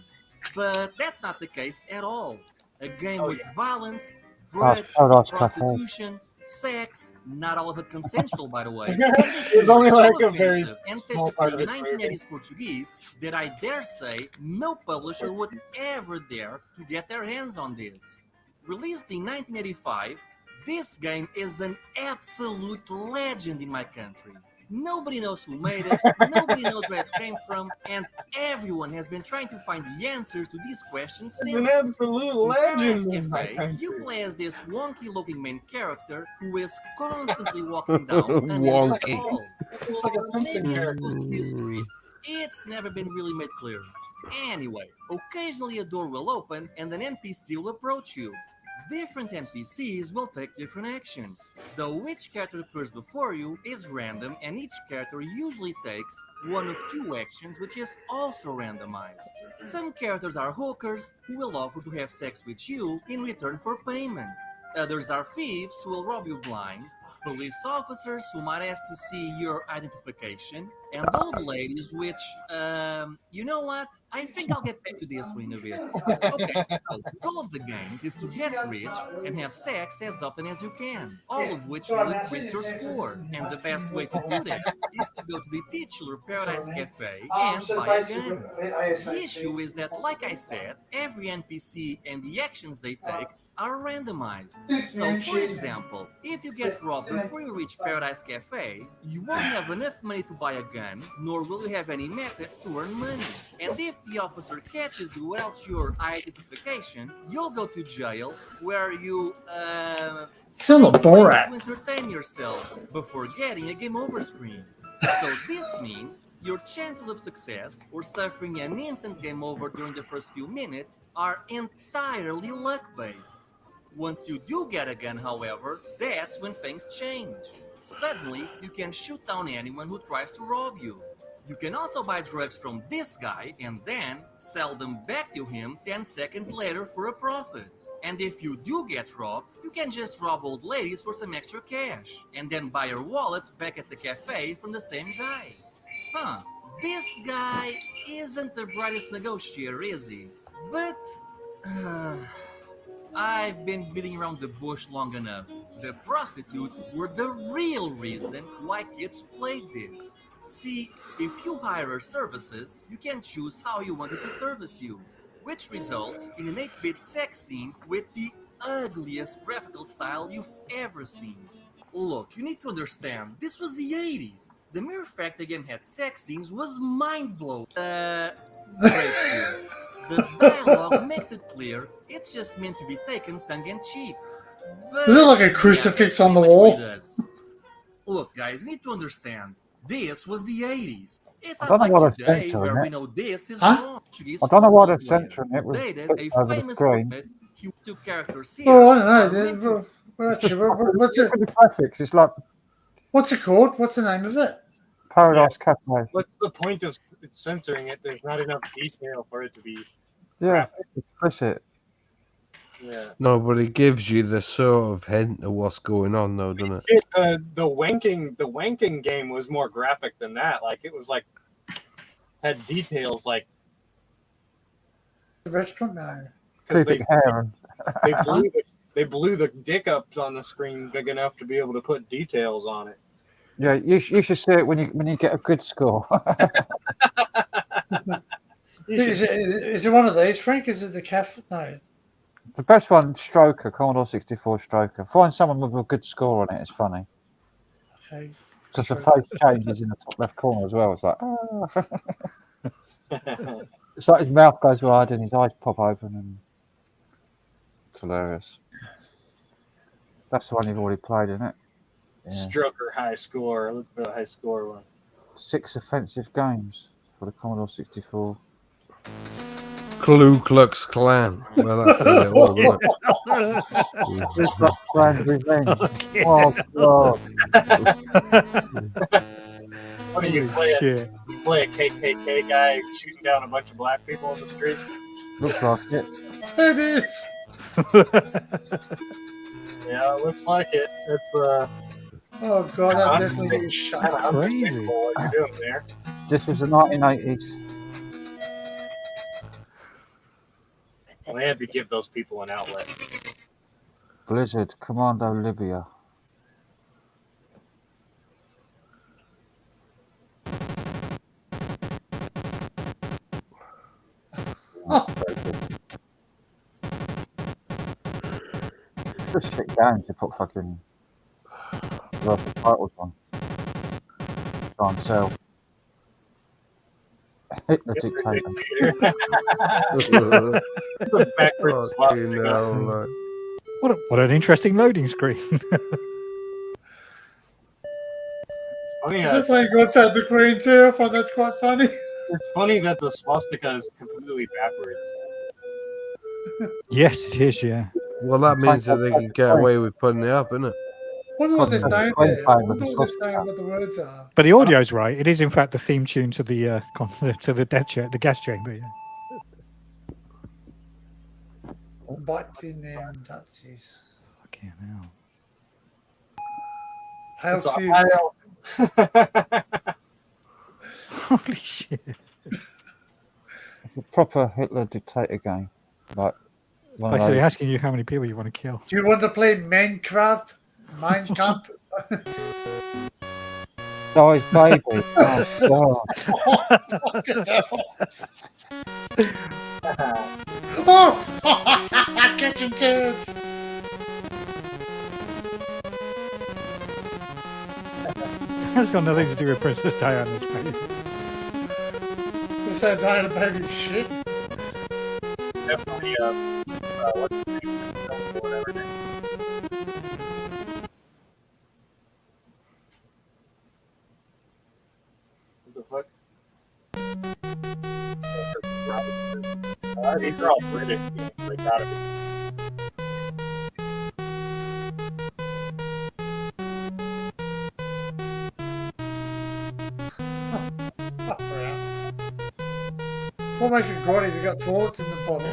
But that's not the case at all. A game with violence, drugs, Paradise Cafe. prostitution, sex, not all of it consensual, by the way. It's only like so a very offensive and small part of typically its movie. 1980s Portuguese that I dare say no publisher would ever dare to get their hands on this. Released in 1985, this game is an absolute legend in my country. Nobody knows who made it, nobody knows where it came from, and everyone has been trying to find the answers to these questions It's since. an absolute In Paradise legend in my Cafe, country. you play as this wonky-looking main character who is constantly walking down an endless Wonky. hall. It's like a Simpson Maybe it's character. supposed to be a street. It's never been really made clear. Anyway, occasionally a door will open and an NPC will approach you. Different NPCs will take different actions. Though which character appears before you is random, and each character usually takes one of two actions, which is also randomized. Some characters are hookers who will offer to have sex with you in return for payment. Others are thieves who will rob you blind, police officers who might ask to see your identification, and old ladies which, you know what? I think I'll get back to this one in a bit. Okay, so the goal of the game is to get rich and have sex as often as you can, all of which will increase your score. And the best way to do that is to go to the titular Paradise Cafe and buy a gun. The issue is that, like I said, every NPC and the actions they take are randomized. So, for example, if you get robbed before you reach Paradise Cafe, you won't have enough money to buy a gun, nor will you have any methods to earn money. And if the officer catches you without your identification, you'll go to jail where you, Sound like Borat. to entertain yourself before getting a game over screen. So this means your chances of success or suffering an instant game over during the first few minutes are entirely luck-based. Once you do get a gun, however, that's when things change. Suddenly, you can shoot down anyone who tries to rob you. You can also buy drugs from this guy and then sell them back to him 10 seconds later for a profit. And if you do get robbed, you can just rob old ladies for some extra cash and then buy your wallet back at the cafe from the same guy. Huh, this guy isn't the brightest negotiator, is he? But I've been beating around the bush long enough. The prostitutes were the real reason why kids played this. See, if you hire her services, you can choose how you want her to service you, which results in an 8-bit sex scene with the ugliest graphical style you've ever seen. Look, you need to understand, this was the 80s. The mere fact the game had sex scenes was mind-blowing. Breaks you. The dialogue makes it clear it's just meant to be taken tongue-in-cheek. Is it like a crucifix on the pretty much wall? what it is. Look, guys, you need to understand, this was the 80s. It's I not don't know why like they're today censoring where we it. know this is Huh? wrong. I don't know why they're Football player. censoring it. It was They did put a over the famous screen. booklet. Two characters here. Oh, I don't know. are Then- meant to- well, actually, what's it? Look at the graphics. It's like What's it called? What's the name of it? Paradise Cafe. What's the point of censoring it? There's not enough detail for it to be. Yeah, explicit. Yeah. No, but it gives you the sort of hint of what's going on, though, doesn't it? Shit, the wanking game was more graphic than that. Like it was like had details like The restaurant? No. Pubic hair and they blew the dick up on the screen big enough to be able to put details on it. yeah. You should see it when you get a good score. Is it one of these, Frank? Is it the cafe? No. The best one, Stroker, Commodore 64 Stroker. Find someone with a good score on it. It's funny Okay. because the face changes in the top left corner as well. It's like, it's like his mouth goes wide and his eyes pop open, and it's hilarious. That's the one you've already played, isn't it? Yeah. Stroker high score. Look for the high score one. 6 offensive games for the Commodore 64. Ku Klux Klan. Well, that's said it all, doesn't it? Ku Klux Klan's revenge. Oh God. What do you play? You play a KKK guy shooting down a bunch of black people in the street? Looks like it. It is. Yeah, it looks like it. It's Oh God, I'm definitely getting shot. Crazy. What you're doing there? This was the 1980s. Well, they had to give those people an outlet. Blizzard, Commando Libya. Just shit down to put fucking local titles on. Try and sell. Hitler dictator. Backwards Fucking hell, like. What an interesting loading screen. Funny That's why he got outside the green too. I thought that's quite funny. It's funny that the swastika is completely backwards. Yes, it is, yeah. Well, that means that they can get away with putting it up, isn't it? Wonder what they're saying there. I wonder what they're saying, what the words are. But the audio's right. It is, in fact, the theme tune to the the gas chamber. Yeah. What's in them Nazis? Fucking hell. Hail It's a Sue. hail. Holy shit. It's a proper Hitler dictator game. Like one of Actually those. asking you how many people you want to kill. Do you want to play Minecraft? Minecraft? Guys, baby. Oh, Fucking hell. Oh! Catching turds! That's got nothing to do with Princess Diana's baby. The same Diana baby shit. Definitely, what's the name? Whatever name. What the fuck? These are all British games. They gotta be. What makes it grotty? They got toilets in the bottom.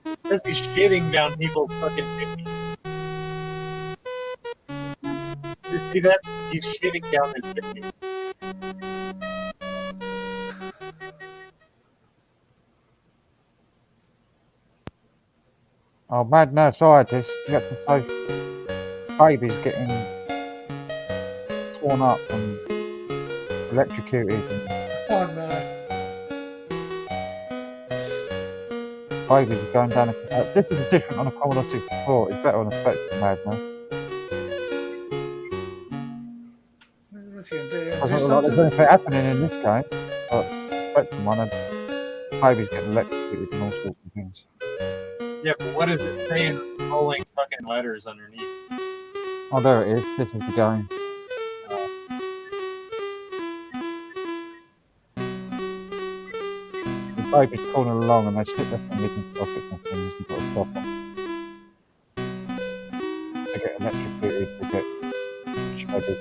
It says he's shitting down people's fucking kidneys. You see that? He's shitting down his kidneys. Oh, mad no scientist. You have to say babies getting torn up and electrocuted. And Oh no. babies are going down a. This is different on a Commodore 64. It's better on a Spectrum, madness. What's he gonna do? Doesn't Do look like there's something? anything happening in this game. But Spectrum one, babies getting electrocuted and all sorts of things. Yeah, but what does it say in rolling fucking letters underneath? Oh, there it is. This is the game. The baby's crawling along and they stick their fingers in pockets and things. You've got to stop them. They get electrocuted, they get shredded.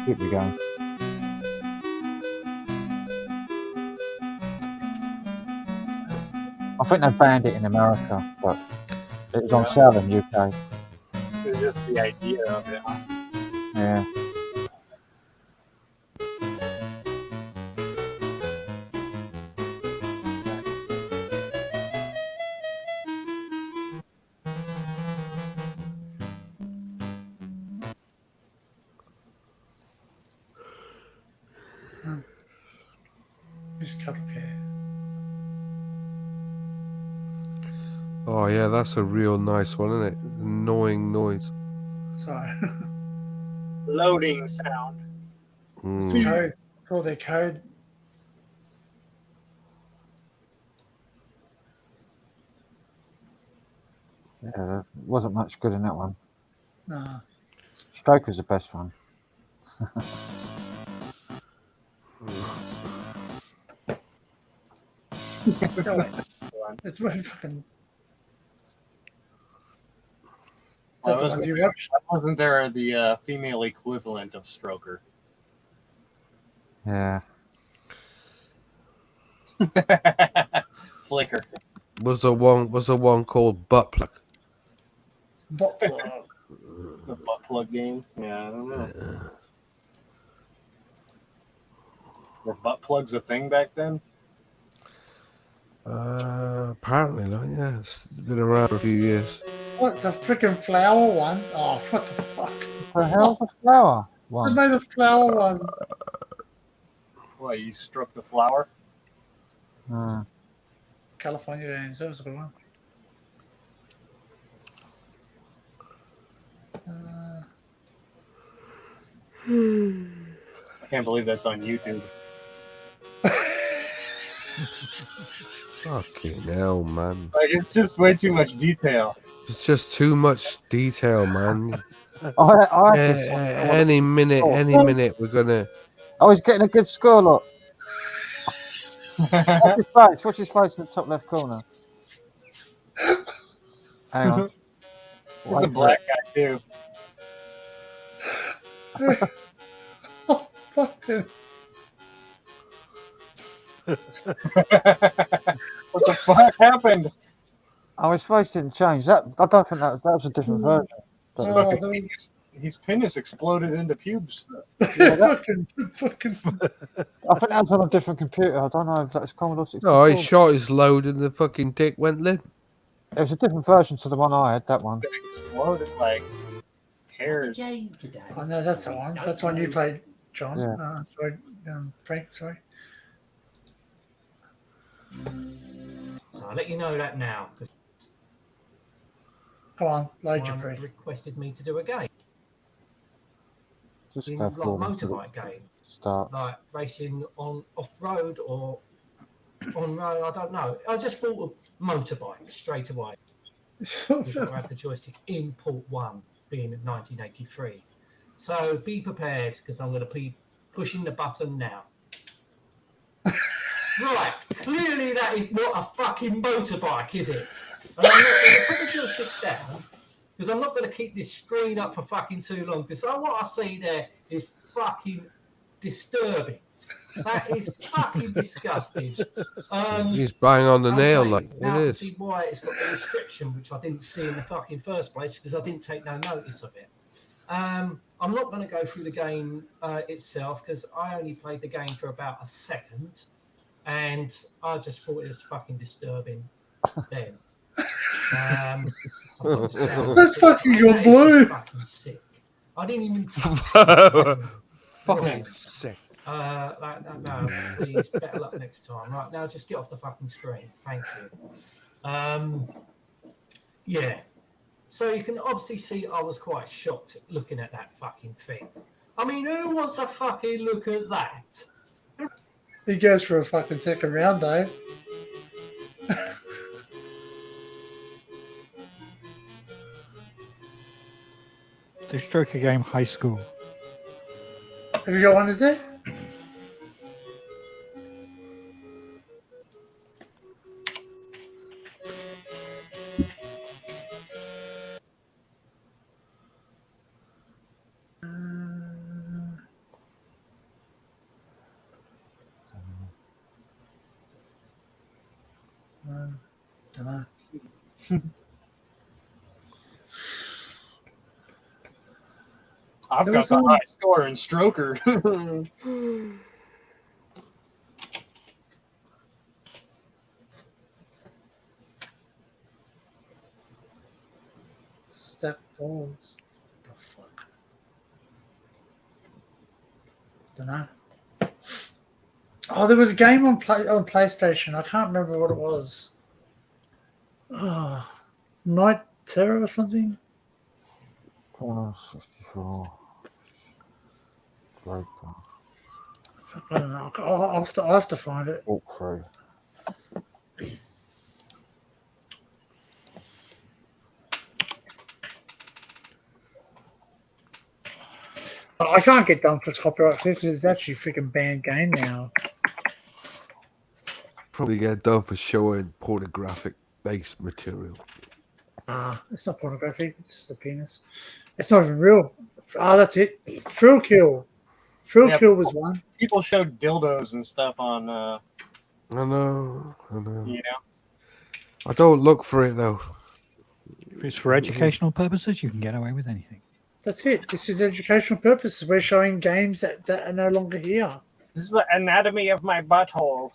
Keep the game. I think they banned it in America, but it was on sale in UK. It's just the idea of it. Huh? Yeah. Just cuddle care. Oh yeah, that's a real nice one, isn't it? Annoying noise. Sorry. Loading sound. Mm. Code. Call their code. Yeah, there wasn't much good in that one. Nah. Stroker's the best one. It's really fucking. Why wasn't there the female equivalent of Stroker? Yeah. Flicker. Was there one called Butt Plug? Butt plug. The butt plug game? Yeah, I don't know. Were butt plugs a thing back then? Apparently not. Yeah, it's been around for a few years. What's a freaking flower one? Oh, what the fuck? The hell, the flower I one. made a flower one. What, you struck the flower? California games. That was a good one. I can't believe that's on YouTube. Fucking hell, man. Like, it's just way too much detail. It's just too much detail, man. I had this one. Any minute we're gonna. Oh, he's getting a good score, look. Watch his face. Watch his face in the top left corner. Hang on. He's a black guy, too. Oh, fucking. What the fuck happened? Oh, his face didn't change. I don't think that was a different version. His penis exploded into pubes. Fucking. I think that was on a different computer. I don't know if that's Commodore 64. Oh, he shot his load and the fucking dick went limp. It was a different version to the one I had. That one. It exploded like hairs. Oh no, that's the one. That's one you played, John. Yeah. Sorry, Frank. Sorry. So I'll let you know that now, because Come on, load your one free. requested me to do a game. Just In go like forward. motorbike game, Start. like racing on off-road or on road, I don't know. I just bought a motorbike straight away. I had the joystick in port 1, being 1983. So be prepared, because I'm going to be pushing the button now. Right, clearly that is not a fucking motorbike, is it? And I'm not going to put the joystick down, because I'm not going to keep this screen up for fucking too long, because what I see there is fucking disturbing. That is fucking disgusting. He's bang on the nail, okay, like now it I is. see why it's got the restriction, which I didn't see in the fucking first place, because I didn't take no notice of it. I'm not going to go through the game itself, because I only played the game for about a second, and I just thought it was fucking disturbing then. That's fucking your blue. Fucking sick. I didn't even touch Fucking sick. No, please, better luck next time. Right, now just get off the fucking screen. Thank you. Yeah. So you can obviously see I was quite shocked looking at that fucking thing. I mean, who wants to fucking look at that? He goes for a fucking second round, though. The Stroker game high school. Have you got one, is it? Don't know. I've There got was the some- high score in Stroker. Step balls. The fuck? Don't know. Oh, there was a game on PlayStation. I can't remember what it was. Oh, Night Terror or something. Corner 64. Stroker. I don't know. I'll have to find it. Walk through. I can't get done for copyright because it's actually a freaking banned game now. Probably get done for showing pornographic-based material. It's not pornographic. It's just a penis. It's not even real. That's it. Thrill Kill. Thrill Kill was one. People showed dildos and stuff on. I know. You know. I don't look for it though. If it's for educational purposes, you can get away with anything. That's it. This is educational purposes. We're showing games that are no longer here. This is the anatomy of my butthole.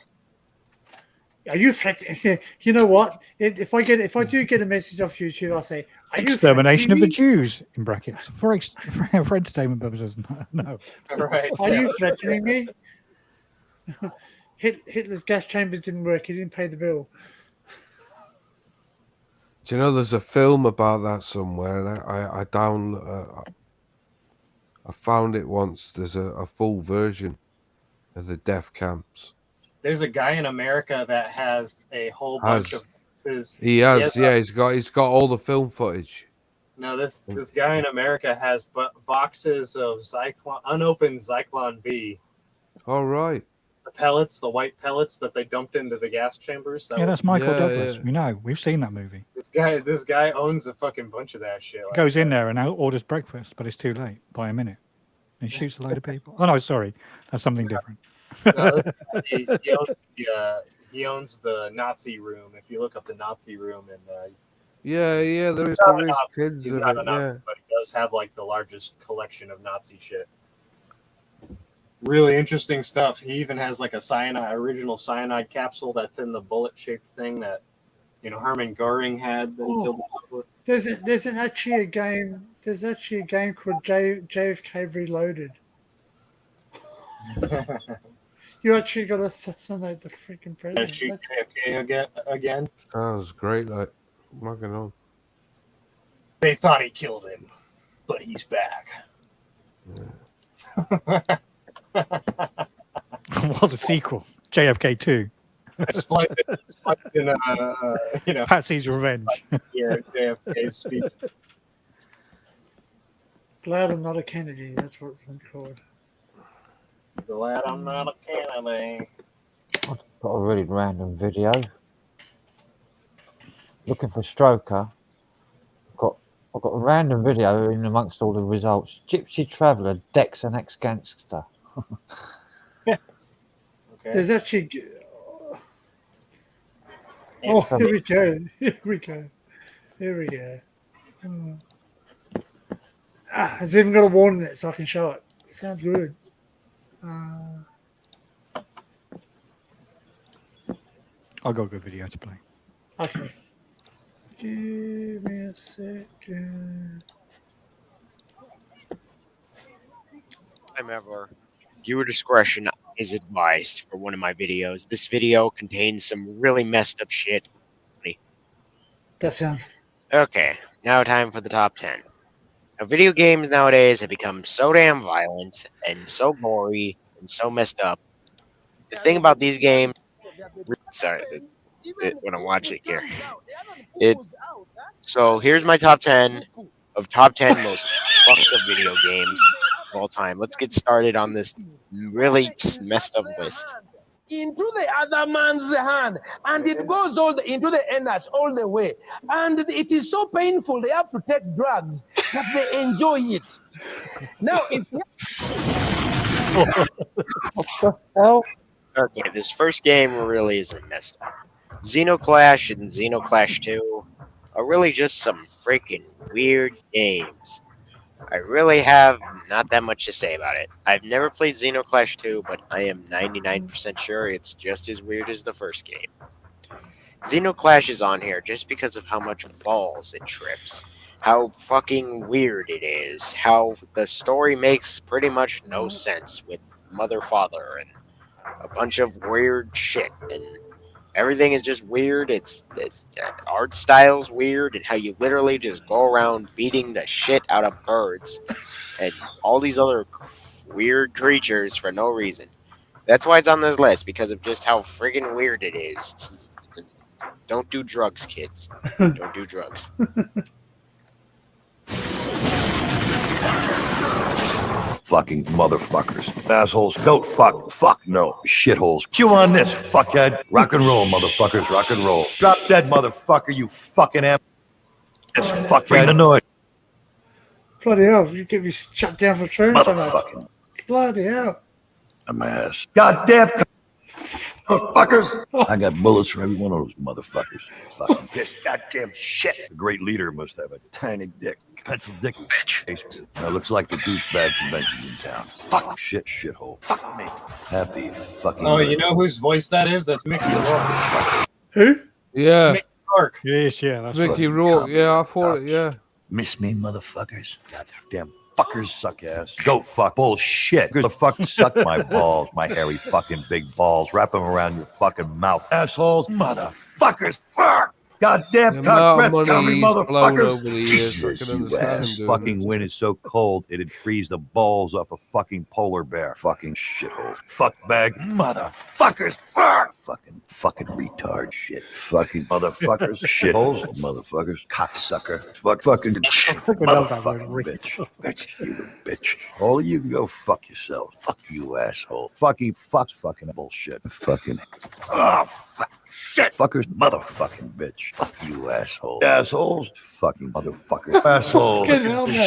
Are you threatening? You know what? If I do get a message off YouTube, I'll say, "Are you Extermination of the threatening me? Jews in brackets for entertainment purposes." No. Right. Are you threatening me? Hitler's gas chambers didn't work. He didn't pay the bill. Do you know there's a film about that somewhere? And I found it once. There's a full version of the death camps. There's a guy in America that has a whole bunch of boxes. He has, he's got all the film footage. No, this guy in America has boxes of unopened Zyklon B. All right. The pellets, the white pellets that they dumped into the gas chambers. That's Michael Douglas. We know. We've seen that movie. This guy owns a fucking bunch of that shit. He goes in there and orders breakfast, but it's too late by a minute. And he shoots a load of people. Oh no, sorry, that's something different. No, he owns the Nazi room. If you look up the Nazi room, and there is kids. he's not a Nazi, but he does have like the largest collection of Nazi shit. Really interesting stuff. He even has like a original cyanide capsule that's in the bullet-shaped thing that Hermann Goering had. That he killed himself with. There's actually a game. There's actually a game called JFK Reloaded. You actually got to assassinate the freaking president. Shoot JFK again. That was great. Like, mucking on. They thought he killed him, but he's back. What's the sequel? JFK 2. Patsy's Revenge. JFK's speech. Glad I'm not a Kennedy. That's what it's called. Glad I'm not a Kennedy. I've got a really random video. Looking for Stroker. I've got a random video in amongst all the results. Gypsy Traveller decks an ex-gangster. Okay. There's actually. Oh, here we go. Here we go. Here we go. It's even got a warning in it, so I can show it. Sounds good. I've got a good video to play. Okay. Give me a second. Ever, viewer discretion is advised for one of my videos. This video contains some really messed up shit. That sounds. Okay, now time for the top 10. Now, video games nowadays have become so damn violent and so gory and so messed up. The thing about these games, sorry, when I'm watching here, so here's my top 10 of top 10 most fucked up video games of all time. Let's get started on this really just messed up list. Into the other man's hand, and it goes into the anus all the way, and it is so painful they have to take drugs, but they enjoy it. Now, Okay, this first game really isn't messed up. Xenoclash and Xenoclash 2 are really just some freaking weird games. I really have not that much to say about it. I've never played Xenoclash 2, but I am 99% sure it's just as weird as the first game. Xenoclash is on here just because of how much balls it trips, how fucking weird it is, how the story makes pretty much no sense with mother, father, and a bunch of weird shit, and everything is just weird. The art style's weird, and how you literally just go around beating the shit out of birds and all these other weird creatures for no reason. That's why it's on this list, because of just how friggin' weird it is. Don't do drugs, kids. Don't do drugs. fucking motherfuckers. Assholes, goat fuck, fuck no, shitholes. Chew on this, fuckhead. Rock and roll, motherfuckers, rock and roll. Drop dead, motherfucker, you fucking ass. This fuckhead. The noise. Bloody hell, you get me shut down for swearing so much. Motherfucking. Bloody hell. On my ass. Goddamn motherfuckers. I got bullets for every one of those motherfuckers. Fucking pissed goddamn shit. The great leader must have a tiny dick. Pencil dick bitch. That looks like the douchebag convention in town. Fuck shit, shithole. Fuck me. Happy fucking. Oh, you know whose voice that is? That's Mickey Rourke. Who? Yeah. It's Mickey Rourke. Yes, yeah, that's Mickey Rourke. Yeah, I thought it. Yeah. Miss me, motherfuckers. Goddamn fuckers suck ass. Go fuck. Bullshit. The fuck suck my balls, my hairy fucking big balls. Wrap them around your fucking mouth. Assholes. Motherfuckers. Fuck. Goddamn cock breath coming, motherfuckers. Jesus, you ass. Fucking wind is so cold it'd freeze the balls off a fucking polar bear. Fucking shithole. Fuck bag. Motherfuckers. Fuck. Fucking retard shit. Fucking motherfuckers. Shitholes. Motherfuckers. Cocksucker. Fucking motherfucking bitch. Bitch. You bitch. All of you can go fuck yourselves. Fuck you, asshole. Fucking bullshit. Fucking. Oh, fuck. Shit. Fuckers. Motherfucking bitch. Fuck you, asshole. Assholes. Fucking motherfuckers. Assholes.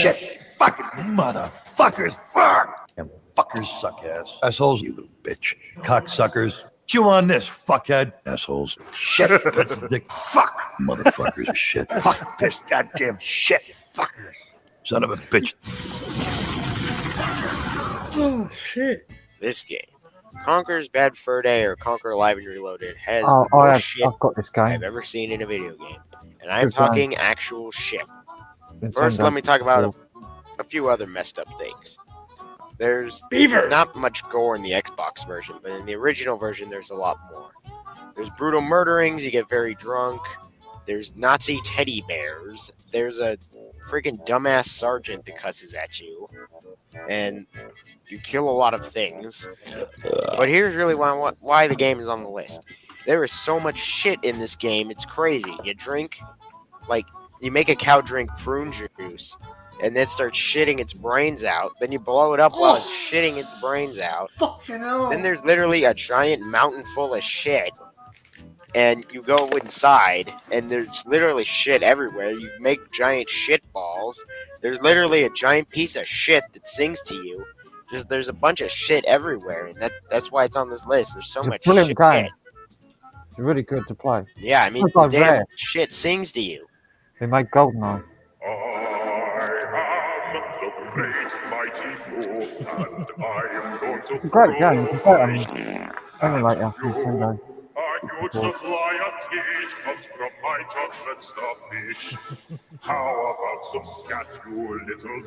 Shit. Fucking motherfuckers. Fuck. And fuckers suck ass. Assholes. You little bitch. Cocksuckers. Chew on this, fuckhead. Assholes. Shit. That's the dick. Fuck. Motherfuckers. Shit. Fuck. Piss. Goddamn shit. Fuckers. Son of a bitch. Oh, shit. This game, Conker's Bad Fur Day or Conker Live and Reloaded, has Oh, the most shit I've got this game. I've ever seen in a video game. And I'm Good game. talking actual shit. Nintendo. First, let me talk about a few other messed up things. There's not much gore in the Xbox version, but in the original version, there's a lot more. There's brutal murderings, you get very drunk. There's Nazi teddy bears. There's a freaking dumbass sergeant that cusses at you. And you kill a lot of things. But here's really why the game is on the list. There is so much shit in this game, it's crazy. You drink, like, you make a cow drink prune juice, and then starts shitting its brains out. Then you blow it up while it's shitting its brains out. Fucking hell. Then there's literally a giant mountain full of shit. And you go inside, and there's literally shit everywhere. You make giant shit balls. There's literally a giant piece of shit that sings to you. There's a bunch of shit everywhere, and that's why it's on this list. There's so It's a much brilliant shit. game. It's really good to play. Yeah, I mean, It's like damn Rare. shit sings to you. They made GoldenEye. It's a great game. You can play it on emulator on Nintendo. Would supply a teach comes from my chocolate starfish. How about some scat, you little...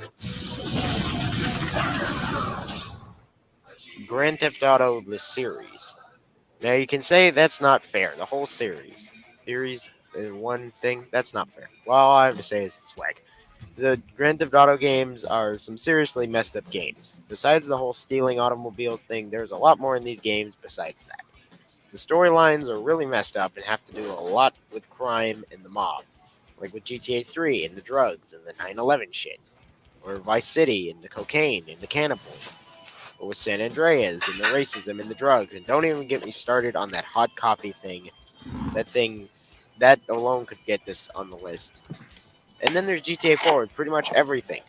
Grand Theft Auto, the series. Now, you can say that's not fair. The whole series in one thing, that's not fair. Well, all I have to say is swag. The Grand Theft Auto games are some seriously messed up games. Besides the whole stealing automobiles thing, there's a lot more in these games besides that. The storylines are really messed up and have to do a lot with crime and the mob, like with GTA 3 and the drugs and the 9/11 shit, or Vice City and the cocaine and the cannibals, or with San Andreas and the racism and the drugs. And don't even get me started on that hot coffee thing. That alone could get this on the list. And then there's GTA 4 with pretty much everything,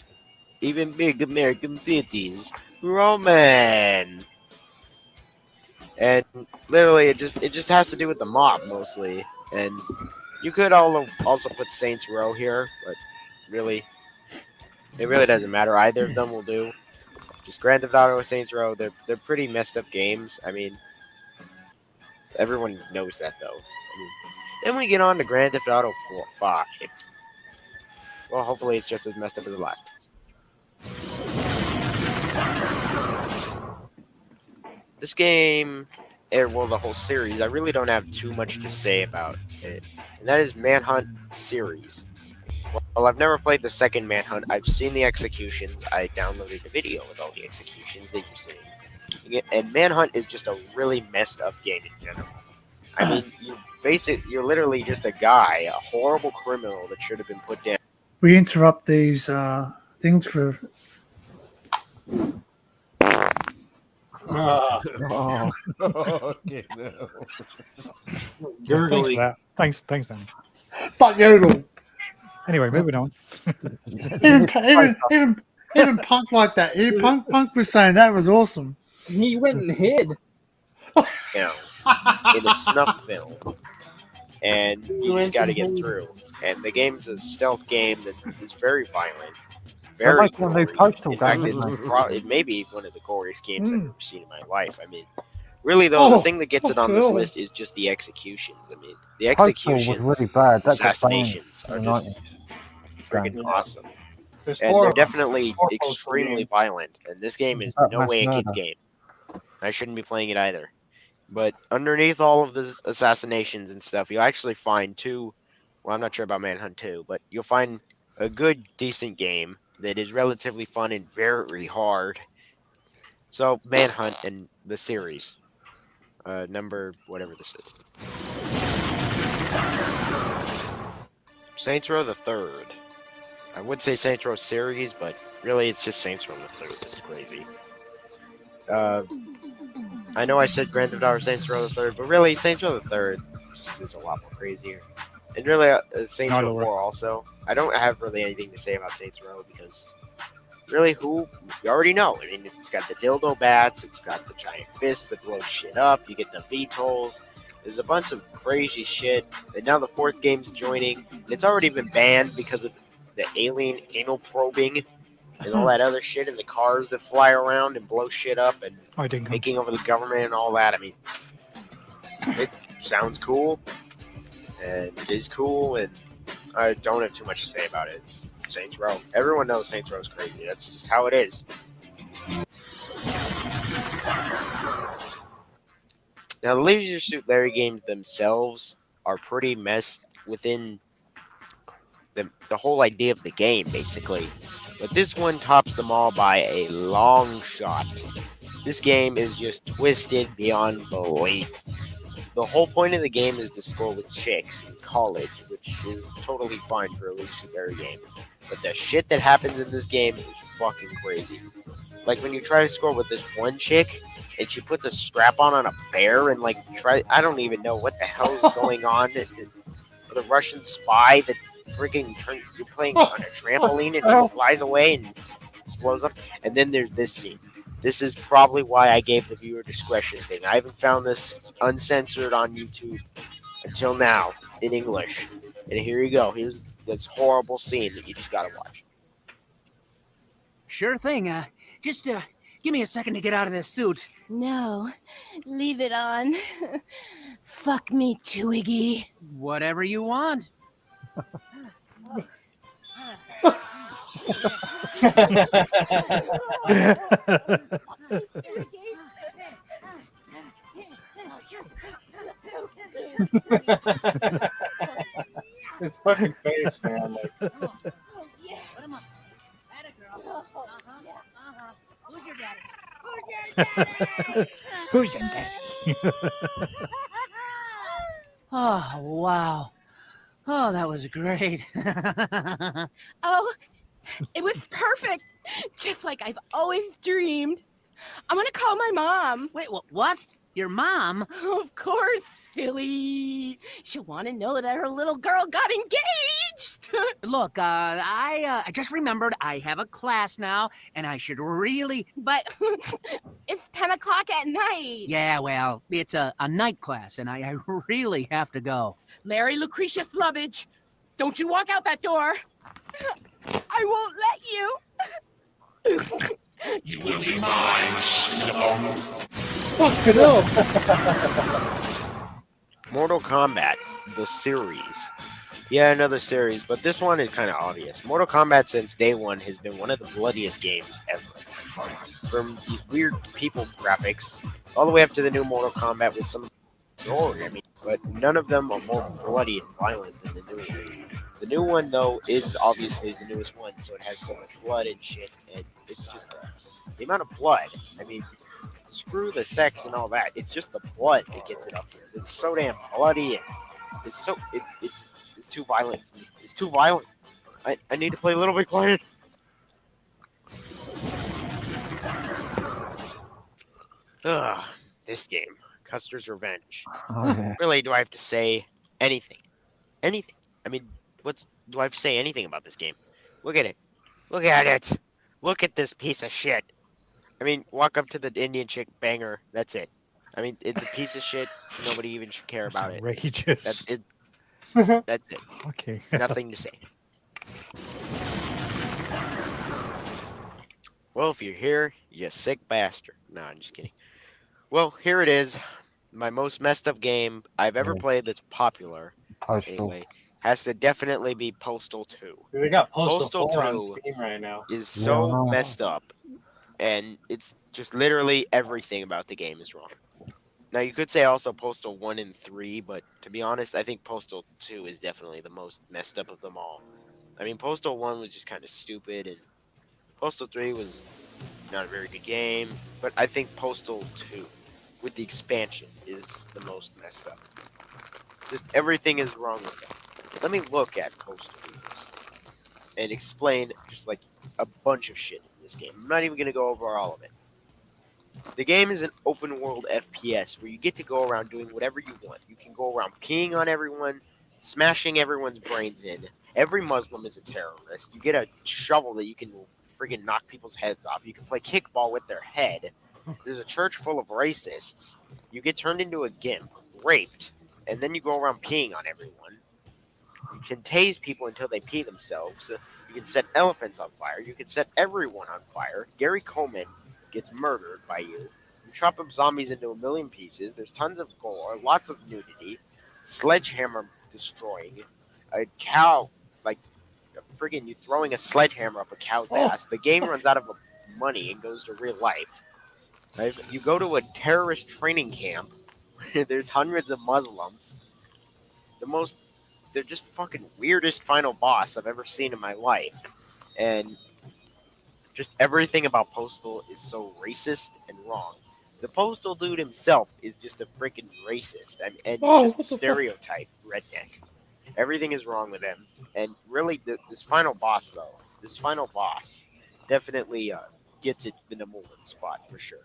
even big American cities, Roman. And literally, it just has to do with the mob mostly. And you could also put Saints Row here, but really, it really doesn't matter. Either of them will do. Just Grand Theft Auto or Saints Row, they're pretty messed up games. I mean, everyone knows that though. I mean, then we get on to Grand Theft Auto 5. Well, hopefully it's just as messed up as the last one. This game, well, the whole series, I really don't have too much to say about it. And that is Manhunt series. Well, I've never played the second Manhunt. I've seen the executions. I downloaded a video with all the executions that you've seen. And Manhunt is just a really messed up game in general. I mean, you're literally just a guy, a horrible criminal that should have been put down. We interrupt these things for Ah, Oh. Okay, no. Thanks gurgly. for that. Thanks, Dan. But Yodel. Anyway, moving on. Even Punk like that. Punk was saying that was awesome. He went and hid. You know, in a snuff film, and you just got to get through. And the game's a stealth game that is very violent, They're very making a new gory. Postal In fact, game, it's isn't it? it may be one of the goriest games I've ever seen in my life. I mean, really though, the thing that gets it on this God. list is just the executions. I mean, the Postal executions, was really bad. That got banned assassinations are in just 90s. freaking awesome. There's And four they're of them. definitely Four Postal extremely games. violent. And this game is About no mass way a kid's murder. game. I shouldn't be playing it either. But underneath all of the assassinations and stuff, you'll actually find two. Well, I'm not sure about Manhunt 2, but you'll find a good, decent game that is relatively fun and very hard. So, Manhunt and the series. Number whatever this is. Saints Row the Third. I would say Saints Row series, but really it's just Saints Row the Third. It's crazy. I know I said Grand Theft Auto Saints Row the Third, but really Saints Row the Third just is a lot more crazier. And really, Saints No, Row Laura. 4 also. I don't have really anything to say about Saints Row because really, you already know. I mean, it's got the dildo bats, it's got the giant fists that blow shit up, you get the VTOLs. There's a bunch of crazy shit. And now the fourth game's joining. It's already been banned because of the alien anal probing and all that other shit, and the cars that fly around and blow shit up and I didn't come. taking over the government and all that. I mean, it sounds cool, and it is cool, and I don't have too much to say about it. It's Saints Row. Everyone knows Saints Row is crazy. That's just how it is. Now, the Leisure Suit Larry games themselves are pretty messed within the whole idea of the game, basically. But this one tops them all by a long shot. This game is just twisted beyond belief. The whole point of the game is to score with chicks in college, which is totally fine for a Leisure Suit game. But the shit that happens in this game is fucking crazy. Like when you try to score with this one chick, and she puts a strap on a bear and I don't even know what the hell is going on. The Russian spy that freaking you're playing on a trampoline and she flies away and blows up. And then there's this scene. This is probably why I gave the viewer discretion thing. I haven't found this uncensored on YouTube until now in English. And here you go. Here's this horrible scene that you just gotta watch. Sure thing. Just give me a second to get out of this suit. No, leave it on. Fuck me, Twiggy. Whatever you want. His fucking face, man. Like, Who's your daddy? Who's your daddy? Oh, wow. Oh, that was great. Oh, it was perfect. Just like I've always dreamed. I'm gonna call my mom. Wait, what? Your mom? Of course, silly. She'll want to know that her little girl got engaged. Look, I just remembered I have a class now, and I should really... But it's 10 o'clock at night. Yeah, well, it's a night class, and I really have to go. Larry Lucretia Slubbage, don't you walk out that door. I won't let you. You will be mine, Snubble. Fuck it up. Mortal Kombat, the series. Yeah, another series, but this one is kind of obvious. Mortal Kombat since day one has been one of the bloodiest games ever. From these weird people graphics, all the way up to the new Mortal Kombat with some story. I mean, but none of them are more bloody and violent than the new one. The new one, though, is obviously the newest one, so it has so much blood and shit, and it's just the amount of blood. I mean, screw the sex and all that. It's just the blood that gets it up here. It's so damn bloody, and it's too violent for me. It's too violent. I need to play Little Big Planet. Ugh, this game, Custer's Revenge. Oh, yeah. Really, do I have to say anything? Anything? I mean, do I have to say anything about this game? Look at it. Look at it. Look at this piece of shit. I mean, walk up to the Indian chick banger. That's it. I mean, it's a piece of shit. Nobody even should care about it. Outrageous. That's it. That's it. Okay. Nothing to say. Well, if you're here, you sick bastard. No, I'm just kidding. Well, here it is. My most messed up game I've ever played that's popular. Postal. Anyway, has to definitely be Postal 2. They got Postal 4 on Steam right now. Is so Yeah. messed up. And it's just literally everything about the game is wrong. Now, you could say also Postal 1 and 3, but to be honest, I think Postal 2 is definitely the most messed up of them all. I mean, Postal 1 was just kind of stupid, and Postal 3 was not a very good game, but I think Postal 2, with the expansion, is the most messed up. Just everything is wrong with it. Let me look at Postal 2 first and explain just like a bunch of shit in this game. I'm not even going to go over all of it. The game is an open world FPS where you get to go around doing whatever you want. You can go around peeing on everyone, smashing everyone's brains in. Every Muslim is a terrorist. You get a shovel that you can friggin' knock people's heads off. You can play kickball with their head. There's a church full of racists. You get turned into a gimp, raped, and then you go around peeing on everyone. You can tase people until they pee themselves. You can set elephants on fire. You can set everyone on fire. Gary Coleman gets murdered by you. You chop up zombies into a million pieces. There's tons of gore, lots of nudity, sledgehammer destroying, a cow, like friggin' you throwing a sledgehammer up a cow's ass. The game runs out of money and goes to real life. Right? You go to a terrorist training camp. There's hundreds of Muslims. They're just fucking weirdest final boss I've ever seen in my life. And just everything about Postal is so racist and wrong. The Postal dude himself is just a freaking racist and just a stereotype redneck. Everything is wrong with him. And really, this final boss, definitely gets it the number one spot for sure.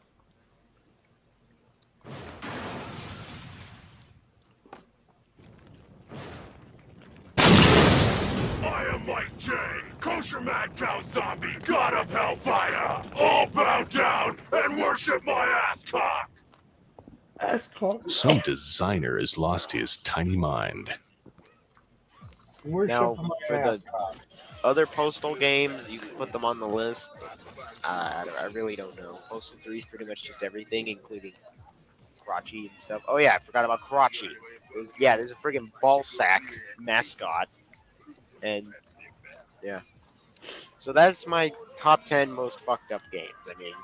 I am Mike J, kosher mad cow zombie, god of hellfire. All bow down and worship my ass cock. Some designer has lost his tiny mind. Now, for the other Postal games, you can put them on the list. I really don't know. Postal 3 is pretty much just everything, including Karachi and stuff. Oh yeah, I forgot about Karachi. There's a friggin' ball sack mascot. And yeah. So that's my top 10 most fucked up games. I mean,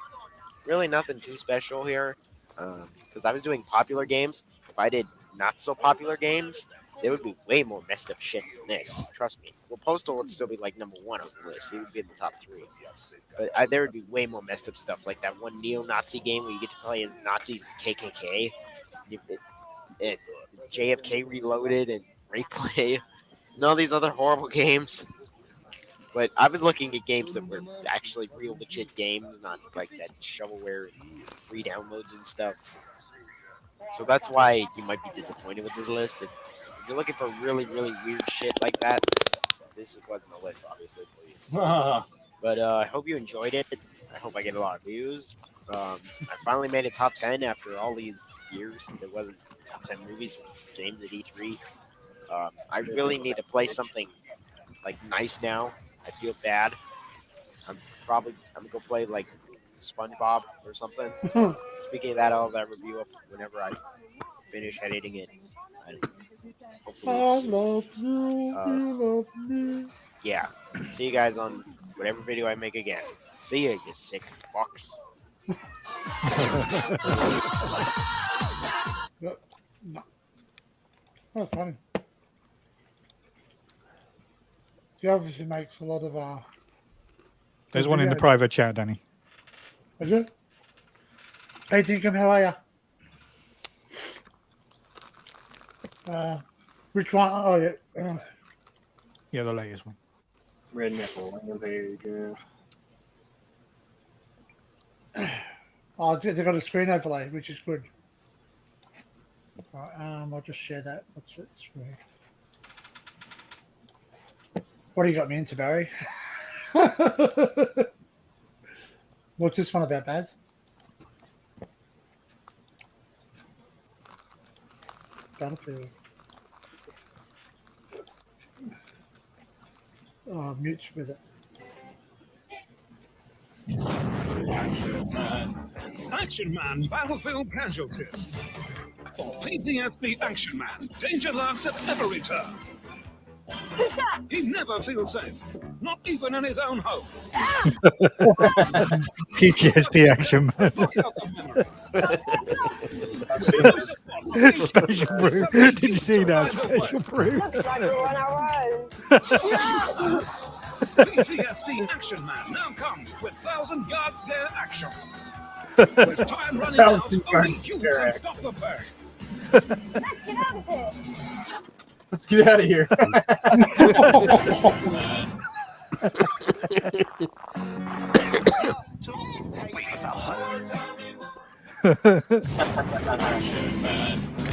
really nothing too special here. Because I was doing popular games. If I did not so popular games, there would be way more messed up shit than this. Trust me. Well, Postal would still be like number 1 on the list. It would be in the top 3. But there would be way more messed up stuff, like that one neo-Nazi game where you get to play as Nazis and KKK. And JFK Reloaded and Replay. And all these other horrible games. But I was looking at games that were actually real legit games, not like that shovelware free downloads and stuff. So that's why you might be disappointed with this list. If you're looking for really, really weird shit like that, this wasn't the list, obviously, for you. But I hope you enjoyed it. I hope I get a lot of views. I finally made a top 10 after all these years. There wasn't top 10 movies, games at E3. I really need to play something like nice now. I feel bad. I'm gonna go play like SpongeBob or something. Speaking of that, I'll have that review up whenever I finish editing it. I love you, you love me. Yeah. See you guys on whatever video I make again. See ya, you sick fucks. No. That's funny. He obviously makes a lot of There's one in the private chat, Danny. Is it? Hey, Dinkum, how are you? Which one? Oh, yeah. Yeah, the latest one. Red Nickel, page, Oh, they've got a screen overlay, which is good. Right, I'll just share that. What's it? Screen. What do you got me into, Barry? What's this one about, Baz? Battlefield. Oh, mute with it. Action Man Battlefield Casualties. For PTSD Action Man, danger lurks at every turn. He never feels safe, not even in his own home. PTSD Action Man. Special brew. Did you see that? Special brew. Looks like we're on our own. PTSD Action Man now comes with 1,000 yard stare action. With time running out, only you can stop the pain. Let's get out of here. Let's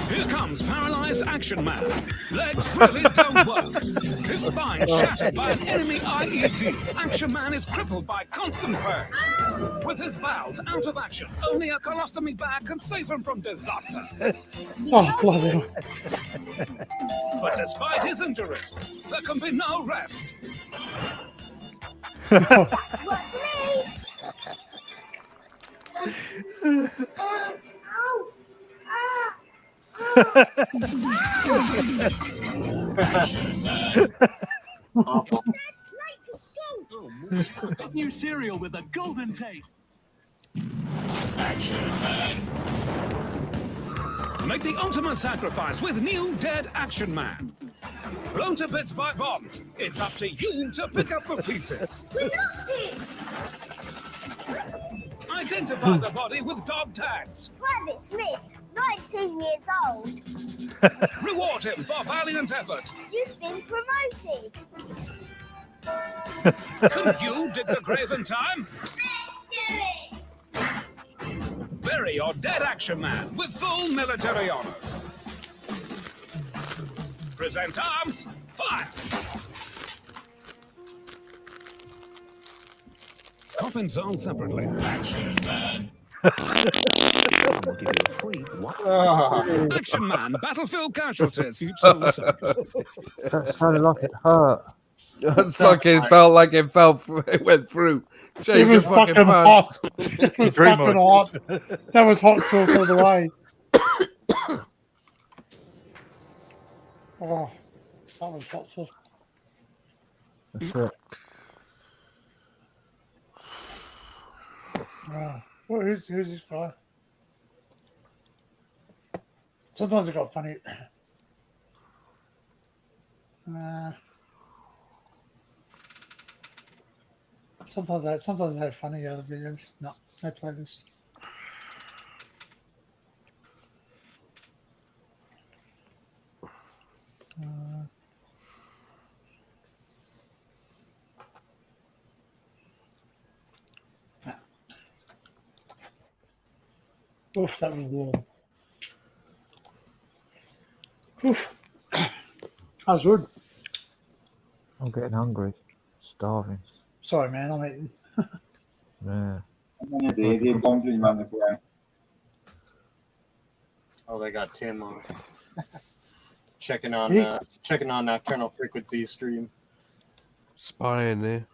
Here comes Paralyzed Action Man. Legs really don't work. His spine shattered by an enemy IED. Action Man is crippled by constant pain. With his bowels out of action, only a colostomy bag can save him from disaster. Oh, bloody. But despite his injuries, there can be no rest. New cereal with a golden taste. Make the ultimate sacrifice with new Dead Action Man. Blown to bits by bombs, it's up to you to pick up the pieces. We lost him! Identify the body with dog tags. Private Smith, 19 years old. Reward him for valiant effort. You've been promoted. Can you dig the grave in time? Let's do it! Bury your Dead Action Man with full military honors. Present arms, fire! Coffins sold separately. Action Man, Battlefield Casualties. Each sold separately. That sounded like it hurt. It's like it felt like it went through. It was fucking hot. It was Very fucking much. hot. That was hot sauce all the way. Oh, that was hot sauce. That's it. Well, who's this guy? Sometimes it got funny. Sometimes I have funny other videos. No playlist. Oof, that was warm. Oof. That was good. I'm getting hungry. Starving. Sorry, man, I'm eating. Yeah. Oh, they got Tim on. checking on Nocturnal Frequency stream. Spying there.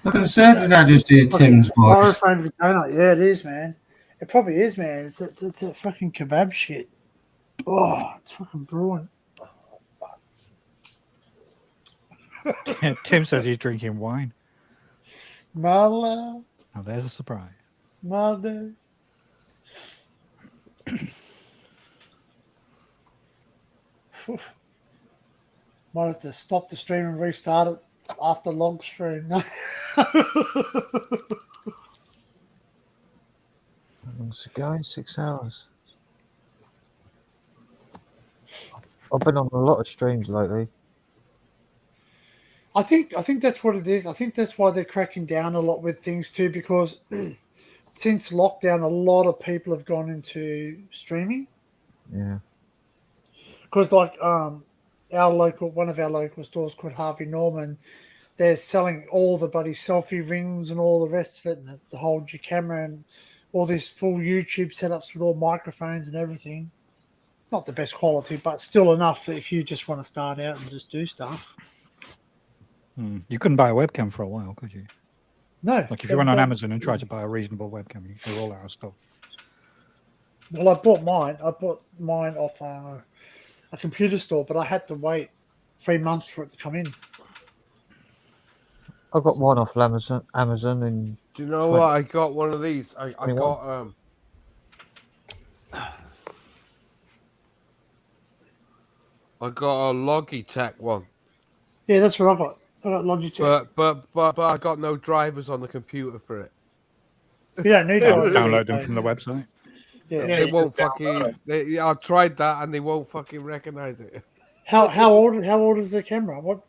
Look at the circuit I just did, Tim's voice. Yeah, it is, man. It probably is, man. It's a fucking kebab shit. Oh, it's fucking brewing. Tim says he's drinking wine. Mala. Oh, there's a surprise. Mother. Might have to stop the stream and restart it after log stream. How long's it going? 6 hours. I've been on a lot of streams lately. I think that's what it is. I think that's why they're cracking down a lot with things too, because since lockdown, a lot of people have gone into streaming. Yeah. Because one of our local stores called Harvey Norman, they're selling all the bloody selfie rings and all the rest of it, and the hold your camera and all these full YouTube setups with all microphones and everything. Not the best quality, but still enough that if you just want to start out and just do stuff. You couldn't buy a webcam for a while, could you? No. Like if you went on Amazon and tried to buy a reasonable webcam, they're all out of stock. Well, I bought mine. I bought mine off a computer store, but I had to wait 3 months for it to come in. I got one off Amazon and. Do you know what? I got one of these. I got I got a Logitech one. Yeah, that's what I got. I got Logitech. But I got no drivers on the computer for it. You don't need drivers. Download them from the website. Yeah, they won't fucking. I tried that and they won't fucking recognize it. How old is the camera? What?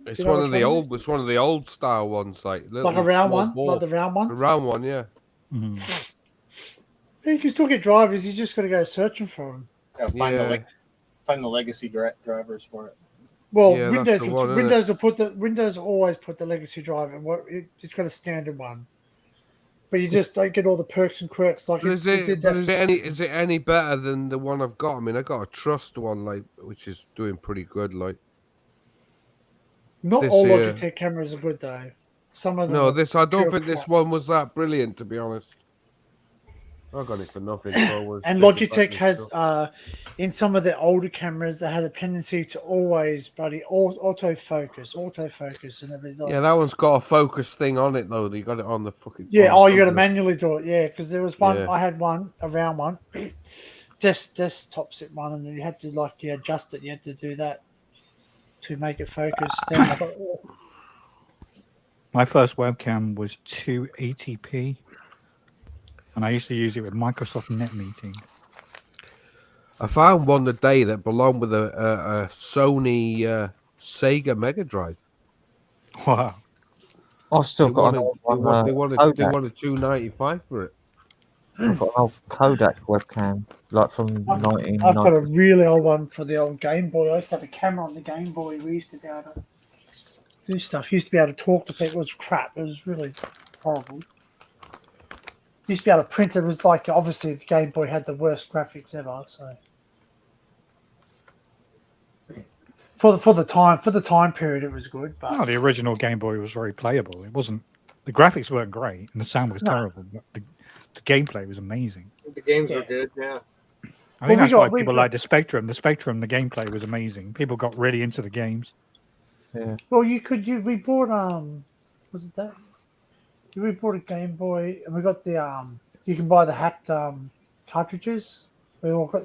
It's one of the old. It's one of the old style ones, like a round one, like the round ones. The round one, yeah. Yeah, you can still get drivers. You just got to go searching for them. Yeah, find the legacy drivers for it. Well, Yeah, Windows that's the one, Windows always put the legacy driver. It's got a standard one, but you just don't get all the perks and quirks like Is it any better than the one I've got? I mean, I got a Trust one, like, which is doing pretty good. Like, Not this all here- Logitech cameras are good though. Some of them. No, are this I don't pure think this crap. one was that brilliant, to be honest. I got it for nothing. So I was And taking Logitech back has, stuff. in some of their older cameras, they had a tendency to always bloody autofocus and everything. Yeah, that one's got a focus thing on it though. You got it on the fucking. Yeah, on the you got to front. manually do it. Yeah, because there was one. Yeah. I had one, a round one, desktop set one, and then you had to adjust it. You had to do that to make it focus. Then I got, My first webcam was 280p, and I used to use it with Microsoft Net Meeting. I found one today that belonged with a Sony Sega Mega Drive. Wow. I've still They got wanted, an old they one. want- they wanted, they Kodak. wanted $2.95 for it. I've got an old Kodak webcam, like from I've got a 1990. really old one for the old Game Boy. I used to have a camera on the Game Boy. We used to be able to do stuff. Used to be able to talk to people. It was crap. It was really horrible. Used to be able to print it. It was like, obviously the Game Boy had the worst graphics ever. So for the time period, it was good. But No, the original Game Boy was very playable. It wasn't. The graphics weren't great, and the sound was No. terrible. But the gameplay was amazing. The games are good, yeah. I think we that's got- why we people got- like the Spectrum. The Spectrum, the gameplay was amazing. People got really into the games. Yeah. well, we bought was it that? We bought a Game Boy, and we got the you can buy the hacked cartridges. We all got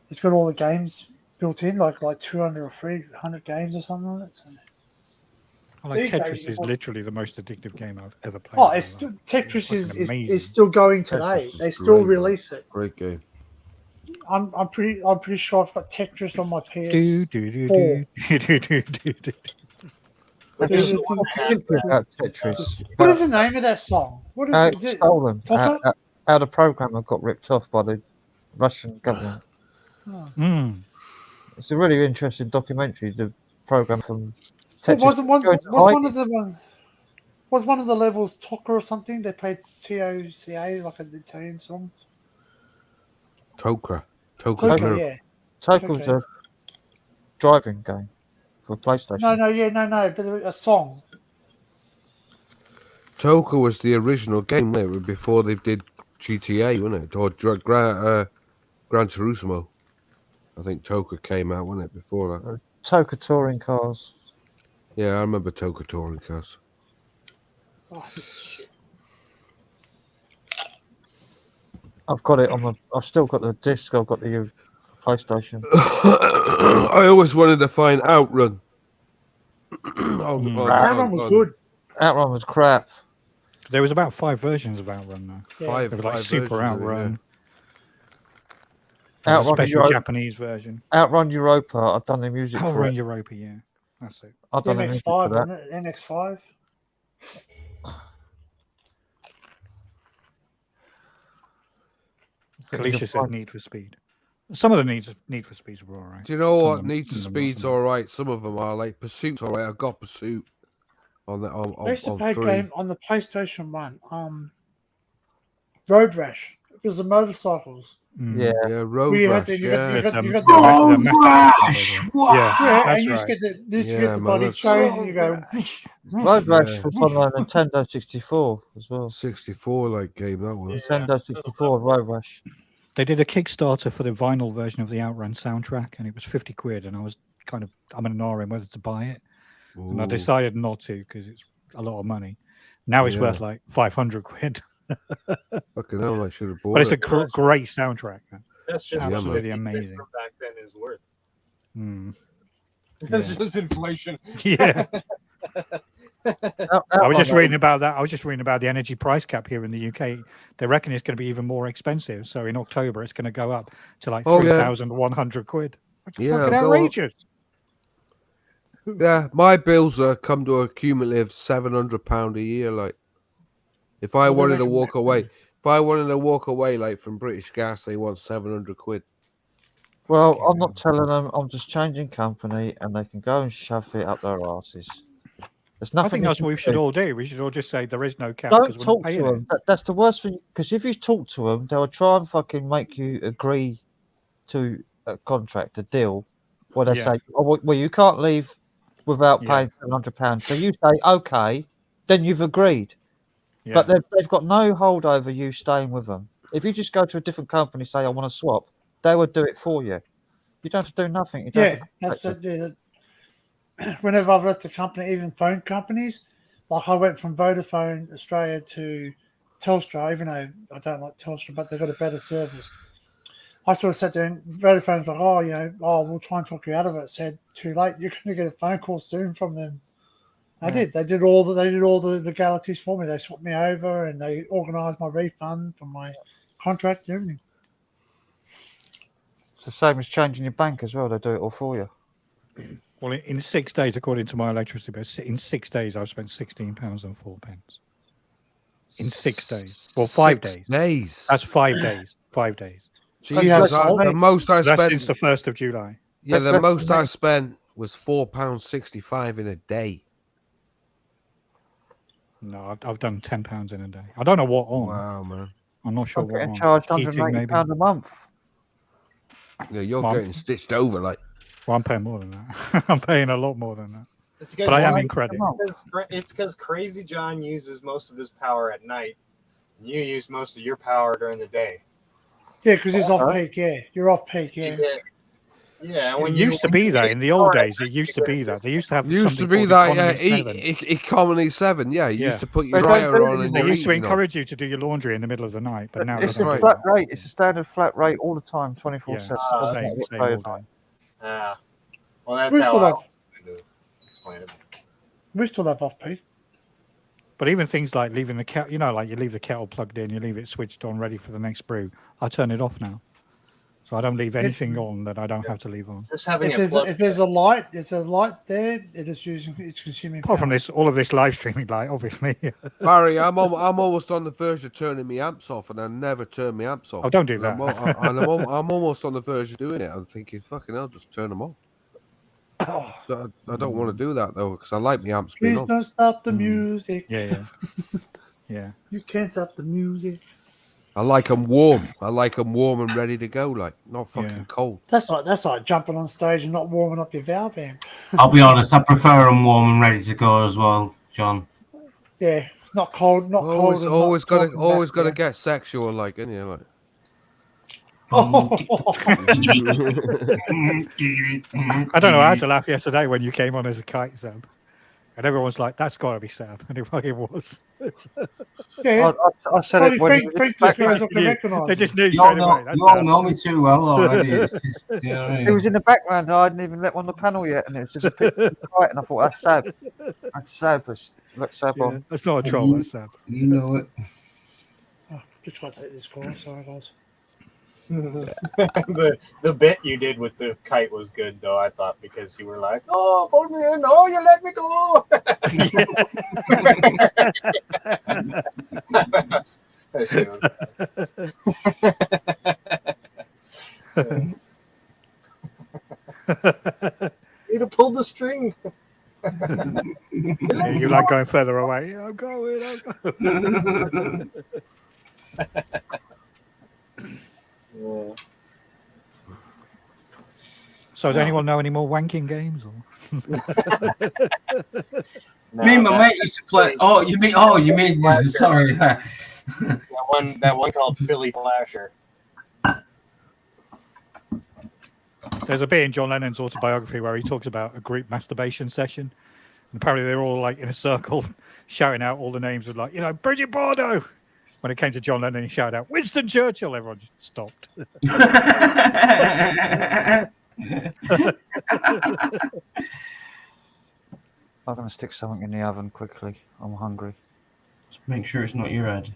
it's got all the games built in, like 200 or 300 games or something on it. So. Like These days Tetris you is want- literally the most addictive game I've ever played. Oh, in it's my still, life. Tetris It's fucking amazing. is still going today. Tetris They is still great, release it. Great game. I'm pretty sure I've got Tetris on my Do, PS4. do, do, do, do, do, do, do. What There's is one that has that. about Tetris? What is the name of that song? What is, It's is it? stolen. Topper? How the program got ripped off by the Russian government. Oh. Mm. It's a really interesting documentary. The program from Well, Tetris. wasn't one going to was hide one it. of the was one of the levels Toca or something? They played TOCA like an Italian song. Toka. Toca, yeah. Toka's a driving game for PlayStation. No, but a song. Toka was the original game, wasn't it? Before they did GTA, wasn't it? Or Gran Turismo. I think Toka came out, wasn't it? Before that. Toka touring cars. Yeah, I remember Toka touring cars. Oh, this is shit. I've got it on my. I've still got the disc. I've got the PlayStation. I always wanted to find Outrun. That one was good. Outrun was crap. There was about 5 versions of Outrun now. Yeah. There was like Five Super versions of it, Outrun. yeah. A Outrun special Europa. Japanese version. Outrun Europa. I've done the music for Outrun it. Europa, yeah. That's it. I've done the music MX5, for that. wasn't it? MX5. Kalisha said Need for Speed. Some of the Need for Speeds were all right. Do you know Some what? of them- Need for some of them Speed's wasn't. all right. Some of them are like Pursuit's all right. I've got Pursuit on the I used to on play a 3. game on the PlayStation 1. Road Rash. It was the motorcycles. Yeah, Road Where you Rash. had to, you got, yeah. you got, The- you the- got the- the Rash! Yeah, yeah, that's and you used right. to get the, Yeah, man, body that's- changed, and you go. Road Rash Yeah. was on a Nintendo 64 as well. 64 like game that was. Nintendo 64 Road Rash. They did a Kickstarter for the vinyl version of the Outrun soundtrack, and it was 50 quid. And I was I'm in an RM whether to buy it, and I Ooh. decided not to because it's a lot of money. Now it's Yeah. worth like 500 quid. Fucking hell, I should have bought But it's a it. great soundtrack. Man. That's just Yeah, what man. 50 amazing. from back then is worth. Hmm. That's Yeah. just inflation. Yeah. I was just reading about that. I was just reading about the energy price cap here in the UK. They reckon it's going to be even more expensive. So in October, it's going to go up to like Oh, yeah. 3,100 quid. That's Yeah, fucking go up. outrageous. Yeah, my bills come to a cumulative £700 a year. Like, if I Well, they wanted to reckon walk away, like from British Gas, they want 700 quid. Well, I'm not telling them. I'm just changing company, and they can go and shove it up their asses. There's nothing. I think you that's can what we should do. all do. We should all just say there is no cap. Don't 'cause we're not talk to paying them. it. That's the worst thing. Because if you talk to them, they'll try and fucking make you agree to a contract, a deal, where they Yeah. say, "Oh, well, you can't leave without Yeah. paying £700." So you say, "Okay," then you've agreed. Yeah. But they've got no hold over you staying with them. If you just go to a different company, say, "I want to swap," they would do it for you. You don't have to do nothing. You don't Yeah, have to that's contact them. whenever I've left the company, even phone companies, like I went from Vodafone Australia to Telstra, even though I don't like Telstra, but they've got a better service. I sort of sat there and Vodafone's like, we'll try and talk you out of it. Said, too late, you're going to get a phone call soon from them. I did. They did all the legalities for me. They swapped me over and they organised my refund from my contract and everything. It's the same as changing your bank as well. They do it all for you. Well, in 6 days, according to my electricity bill, in 6 days, I've spent £16.04. In 6 days. Well, 5 days. Days. That's 5 days. 5 days. Jesus, the most I That's spent. since the 1st of July. Yeah, the most I spent was £4.65 in a day. No, I've done £10 in a day. I don't know what on. Wow, man. I'm not sure I'm what getting on. charged Heating, maybe. £180 a month. Yeah, you're Well, getting stitched over, like. Well, I'm paying more than that. I'm paying a lot more than that. It's But I am in credit. It's because Crazy John uses most of his power at night. And you use most of your power during the day. Yeah, because it's off peak, yeah. You're off peak, yeah. Yeah, It used to be that in the old days. It used to be that they used to have. Used to something be called that, yeah, Economy 7. Economy 7, yeah. You Yeah. used to put your They don't dryer do on it and They your used to heating on. encourage you to do your laundry in the middle of the night, but now It's they a don't do flat that. rate. It's a standard flat rate all the time, 24/7. Yeah, same all day. Well, that's We how still I have- explain it. We still have off peak. But even things like leaving the kettle, like you leave the kettle plugged in, you leave it switched on, ready for the next brew. I turn it off now, so I don't leave anything on that I don't have to leave on. Just having If there's a light, there, it's consuming Apart from power. this, all of this live streaming light, obviously. Barry, I'm almost on the verge of turning my amps off, and I never turn my amps off. Oh, don't do And that. I'm almost on the verge of doing it. I'm thinking, fucking hell, just turn them off. So I don't want to do that though, because I like my amps being Please on. don't stop the music. Yeah. Yeah. You can't stop the music. I like them warm. I like them warm and ready to go, like not fucking cold. That's like jumping on stage and not warming up your valve amp. I'll be honest, I prefer them warm and ready to go as well, John. Yeah, not cold, not cold. and Always not gotta, talking always back gotta to- get sexual, like, innit, like. I don't know. I had to laugh yesterday when you came on as a kite, Sam. And everyone's like, that's got to be Sam. And it fucking was. Yeah. I said it when he was back- They just knew You straight all away. know, That's you all Sam. know me too well already. It's just, you know what I He mean? was in the background. I hadn't even let one on the panel yet, and it was just a picture of the kite, and I thought, that's Sab. That's Sab. Let's Sab Yeah, on. that's not a troll, that's Sam. You know it. Oh, just got to take this call. Sorry, guys. the bit you did with the kite was good though, I thought, because you were like, "Oh, pull me in! Oh, you let me go!" That shit was- Need to pull the string. Yeah, you like going further away. I'm going. Yeah. So, does anyone know any more wanking games? Or? Me and my mate used to play. Oh, you mean? Sorry. that one called Philly Flasher. There's a bit in John Lennon's autobiography where he talks about a group masturbation session. And apparently they're all like in a circle shouting out all the names of Bridget Bardot. When it came to John Lennon, he shouted out Winston Churchill. Everyone just stopped. I'm going to stick something in the oven quickly. I'm hungry. Just make sure it's not your head.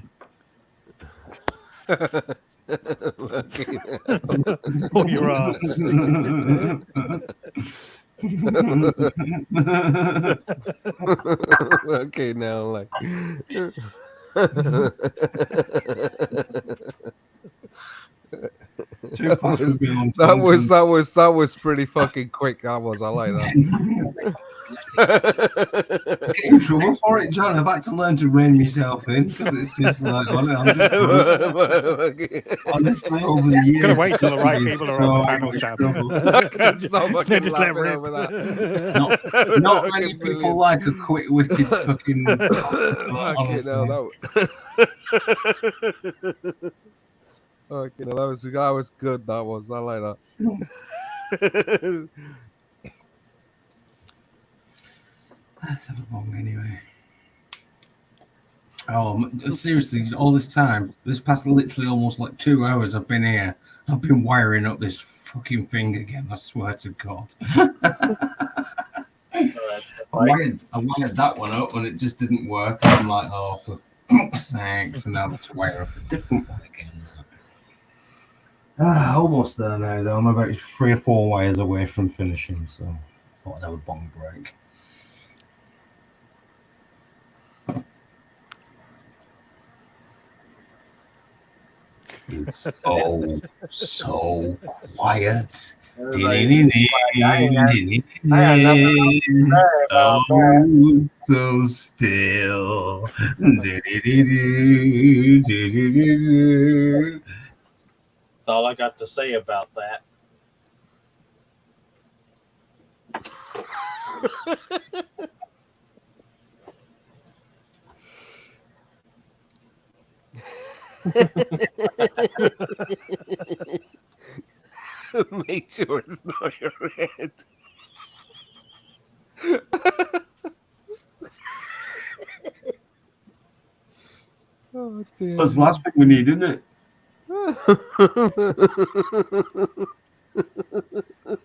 Or your ass. Okay, now like. That was pretty fucking quick. That was. I like that. Get in trouble for it, John. I've had to learn to rein myself in because it's just like I'm just honestly over the years. Gonna wait till the right people are on the panel, Sam. Just let rip. Not many people like a quick-witted fucking. Okay, that was good. That was. I like that. Let's have a bong anyway. Oh, seriously, all this time, this past literally almost like 2 hours I've been here, I've been wiring up this fucking thing again, I swear to God. I wired that one up and it just didn't work. I'm like, oh, for fuck's sakes, and now I have to wire up a different one again. Almost there now, though. I'm about 3 or 4 wires away from finishing, so I thought I'd have a bong break. It's so quiet. So still. That's all I got to say about that. Make sure it's not your head. Oh, dear. That's the last thing we need, isn't it?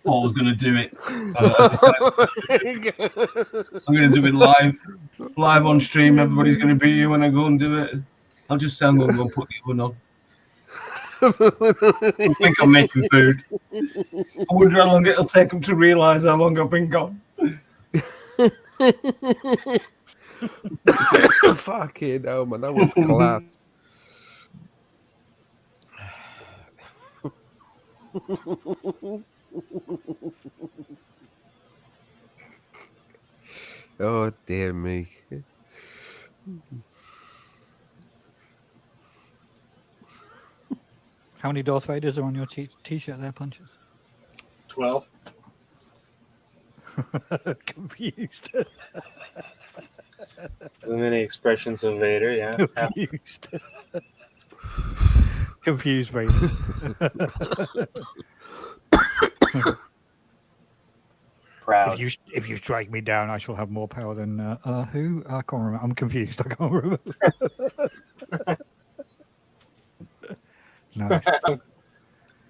Paul's going to do it. I'm going to do it live on stream. Everybody's going to be here when I go and do it. I'll just say I'm going to go put the oven on. I think I'm making food. I wonder how long it'll take them to realise how long I've been gone. Fucking hell, man, that was class. Oh, dear me. How many Darth Vaders are on your t-shirt there, Punches? 12. Confused. The many expressions of Vader, yeah. Confused. Confused Vader. Proud. If you strike me down, I shall have more power than who? I can't remember. I'm confused. I can't remember. Nice.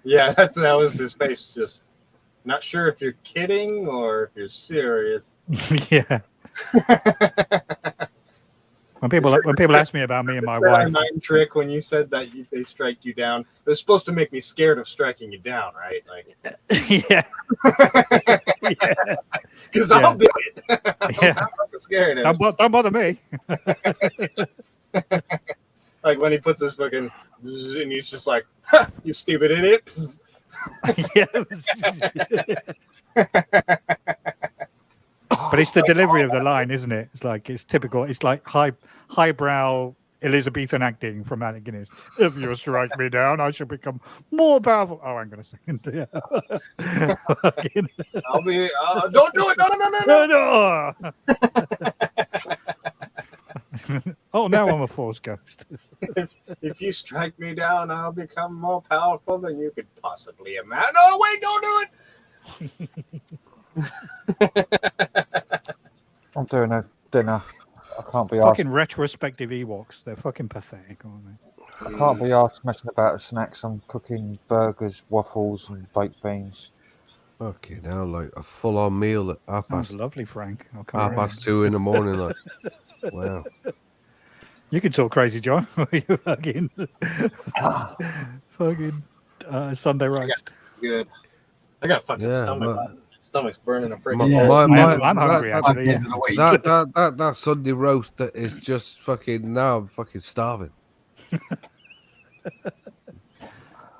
Yeah, that was his face. Just not sure if you're kidding or if you're serious. Yeah. When people ask me about me and my wife, mind trick when you said that they strike you down. It was supposed to make me scared of striking you down, right? Like, yeah. Because I'll do it. Yeah. I'm fucking scared. Don't bother me. Like when he puts his fucking and he's just like, "Ha, you stupid idiot." But it's the delivery of the line, isn't it? It's typical. It's like highbrow Elizabethan acting from Alec Guinness. If you strike me down, I shall become more powerful. Oh, hang on a second. Yeah. I'll be. Don't do it! No! Oh, now I'm a Force ghost. If you strike me down, I'll become more powerful than you could possibly imagine. No, wait! Don't do it! I'm doing a dinner. I can't be asked. Fucking retrospective Ewoks. They're fucking pathetic, aren't they? I can't be asked messing about with snacks. I'm cooking burgers, waffles, and baked beans. Fucking hell, like a full-on meal at That's lovely, Frank. I'll come half around. past 2 in the morning. Like, wow. You can talk crazy, John. You fucking Sunday roast. Good. I got fucking stomach. but- Stomach's burning a freaking. I'm hungry, actually. That Sunday roast that is just fucking. Now I'm fucking starving.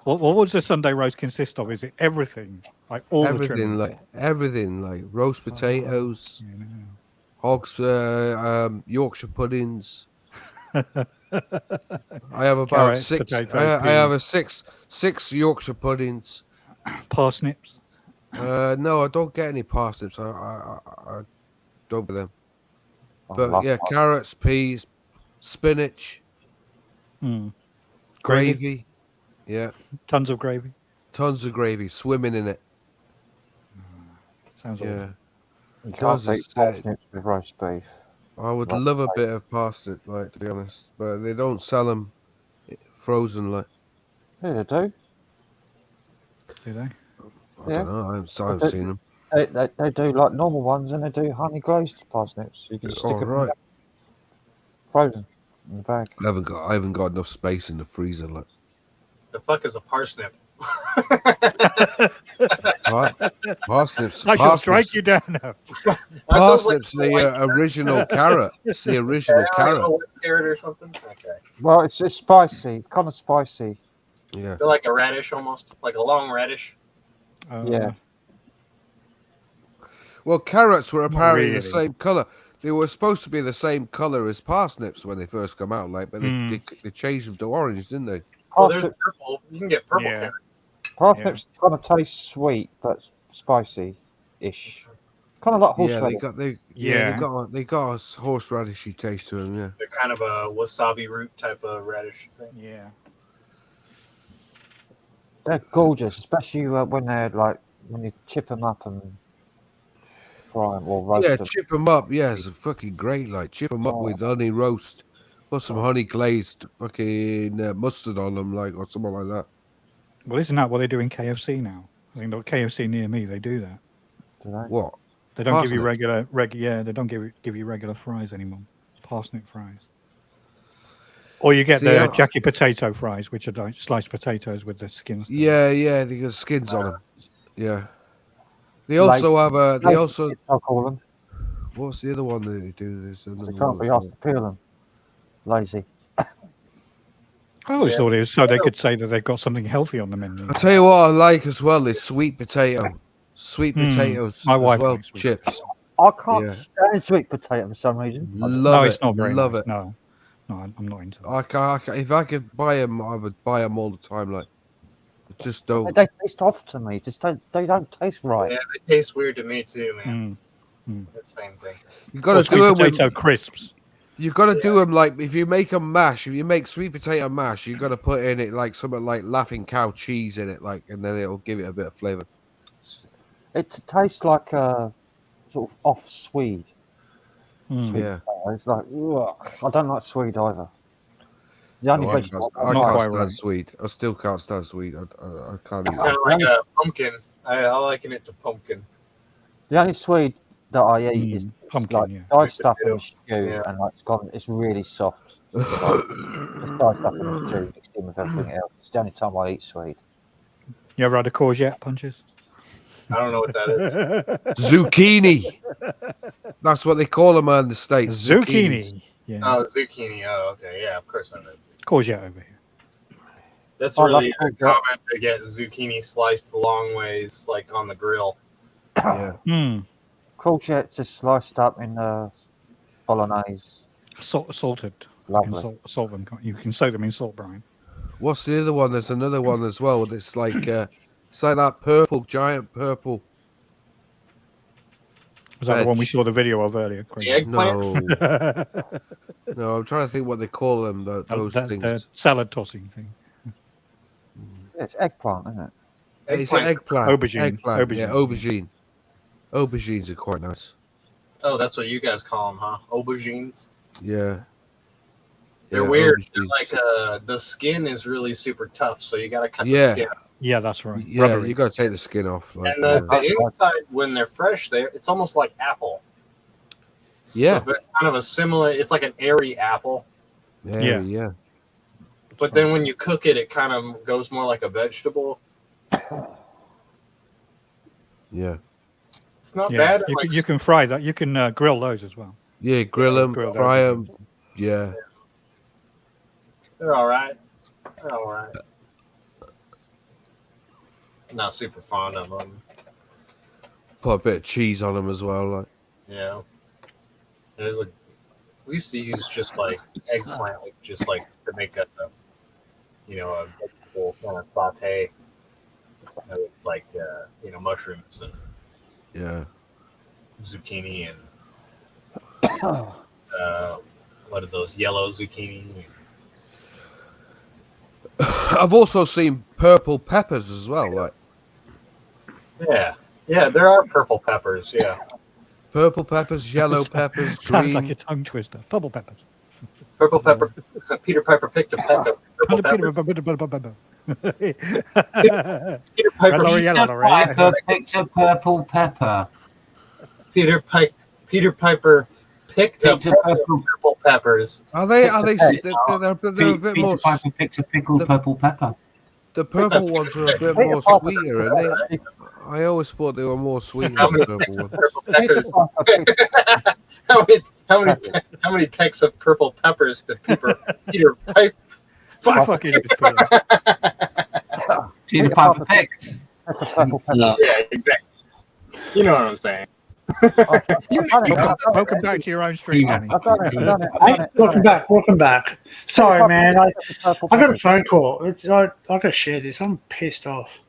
What was the Sunday roast consist of? Is it everything? Like all the trim? Everything like roast potatoes, hogs, Yorkshire puddings. I have about Carrots, six. potatoes, I have a peas. six Yorkshire puddings. Parsnips. No, I don't get any parsnips. I don't get them. I But love yeah, parsnips. carrots, peas, spinach, Mm. gravy. Yeah, Tons of gravy. tons of gravy, swimming in it. Sounds Yeah. awful. You can't Does beat it, parsnips with roast beef. I would Roast love a beef. bit of parsnips, like, to be honest, but they don't sell them frozen, like. Yeah, they do. Do they? I Yeah. don't know. I haven't They- seen them. They do like normal ones, and they do honey glazed parsnips. You can stick Oh, them right. frozen in the bag. I haven't got enough space in the freezer, like. The fuck is a parsnip? Parsnips. I shall strike you down now. Parsnips, the original carrot. It's the original carrot. Carrot or something. Okay. Well, it's spicy, kind of spicy. Yeah. They're like a radish almost, like a long radish. Yeah. Well, carrots were apparently the really. same color. They were supposed to be the same color as parsnips when they first come out, like, but they changed them to orange, didn't they? Well, there's purple. You can get purple Yeah. carrots. Parsnips kind of taste sweet, but spicy-ish. Kind of like horseradish. They got a horseradishy taste to them, yeah. They're kind of a wasabi root type of radish thing. Yeah. They're gorgeous, especially when they're like when you chip them up and fry them or roast Yeah, them. chip them up. Yeah, it's fucking great. Like, chip them up with honey roast. Put some honey glazed fucking mustard on them, like, or something like that. Well, isn't that what they do in KFC now? I think the KFC near me, they do that. Do they? What? They don't give you Parsnips? yeah, they don't give you regular fries anymore. Parsnip fries. Or you get See, the I- Jackie potato fries, which are like sliced potatoes with the skins. Yeah, they got skins on them. Yeah. They also have a. They also. I'll call them. What's the other one that they do? There's They another can't be one. asked to peel them. Lazy. I always thought it was so they could say that they've got something healthy on the menu. I'll tell you what I like as well is sweet potato. Sweet potatoes. My as wife well, likes sweet chips. I can't Yeah. stand sweet potato for some reason. Love no, it. it's not very Love nice. it. No, I'm not into it. I can't, if I could buy them, I would buy them all the time. Like, I just don't. They taste off to me. They don't taste right. Yeah, they taste weird to me too, man. Mm. That's the same thing. You Or got to sweet do them potato with. crisps. You got to do them like if you make them mash. If you make sweet potato mash, you got to put in it like something like Laughing Cow cheese in it, like, and then it'll give it a bit of flavor. It tastes like a sort of off Swede. Mm. Sweet Yeah. potato. It's like ugh. I don't like Swede either. The only No, vegetable I Not can't quite stand right. sweet. I still can't stand sweet. I can't eat It's kind it. of like a pumpkin. I liken it to pumpkin. the only Swede that I eat is pumpkin, like yeah. diced stuff in a stew, Yeah. and like it's really soft. Like, just diced up in a stew mixed in with everything else. It's the only time I eat Swede. You ever had a courgette punches? I don't know what that is. Zucchini. That's what they call them in the States. Zucchinis. Zucchini. Yeah. Oh, zucchini. Oh, okay. Yeah, of course I know. Courgette over here. That's Oh, really that's a common to get zucchini sliced long ways, like on the grill. Yeah. Courgettes just sliced up in bolognese. Salted. Lovely. Salt them. You can soak them in salt brine. What's the other one? There's another one as well. That's like it's like that purple, giant purple. Was that the one we veg. saw the video of earlier? Craig? No. No, I'm trying to think what they call them. Those things. The salad tossing thing. It's eggplant, isn't it? It's an eggplant. Aubergine. Eggplant. Yeah, aubergine. Aubergines are quite nice. Oh, that's what you guys call them, huh? Aubergines. Yeah. They're Yeah, weird. They're aubergines. like the skin is really super tough, so you got to cut the Yeah. skin. Yeah, that's right. Yeah, Rubbery. you got to take the skin off. Like, And the inside, when they're fresh, it's almost like apple. Yeah. So kind of a similar. It's like an airy apple. yeah. But then when you cook it, it kind of goes more like a vegetable. Yeah. It's not Yeah, bad. you can fry that. You can grill those as well. Yeah, grill them, Grill fry those. them. Yeah. They're all right. They're all right. Not super fond of them. Put a bit of cheese on them as well. Like. Yeah. There's a. We used to use just like eggplant, just like to make a vegetable kind of saute, with like mushrooms and Yeah. zucchini and what are those yellow zucchini? I've also seen purple peppers as well. Like Yeah, there are purple peppers. Yeah, purple peppers, yellow peppers, Sounds green. like a tongue twister. Purple peppers. purple pepper. Peter Piper picked a peck of purple pepper. Peter Piper Piper picked a purple pepper. Peter Piper picked up purple peppers. Are they? Are they? They're a bit Peter more. Piper picked a pickled purple pepper. The purple ones are a bit more sweeter, aren't they? I always thought they were more sweet than the purple ones. How many pecks of purple peppers did Peter Piper? Fuck you, Peter Piper picked. Yeah, exactly. You know what I'm saying. Welcome back to your own stream, Manny. Hey, welcome back. Sorry, man. I got a phone call. I got to share this. I'm pissed off.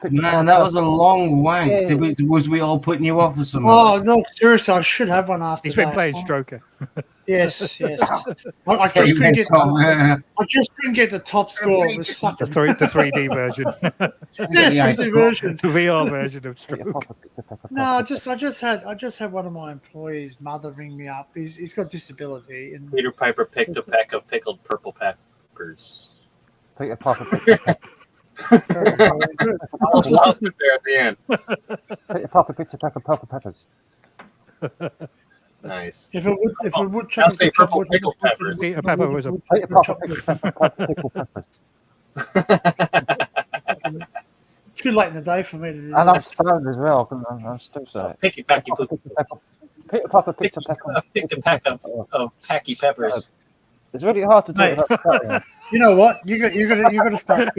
Man, that was a long wank. Was we all putting you off or something? Oh no, seriously, I should have one after He's been that. playing Stroker. Yes. I just couldn't get the top score. It was sucking. The 3D version. Yeah, 3D version. The VR version of Stroke. No, I just had one of my employees' mother ring me up. He's got disability, and Peter Piper picked a peck of pickled purple peppers. Peter Piper picked a peck. I almost lost it there at the end. Peter Piper picked a peck of purple peppers. Nice. if it would I'll say purple pickled peppers. Peter Pepper was a Peter Piper picked a peck of pickled peppers. too late in the day for me to do And I'm this. stoned as well. I'm still saying. Picky packy Peter Piper picked a peck of packy peppers. It's really hard to do Mate, without starting. You know what? You got to start.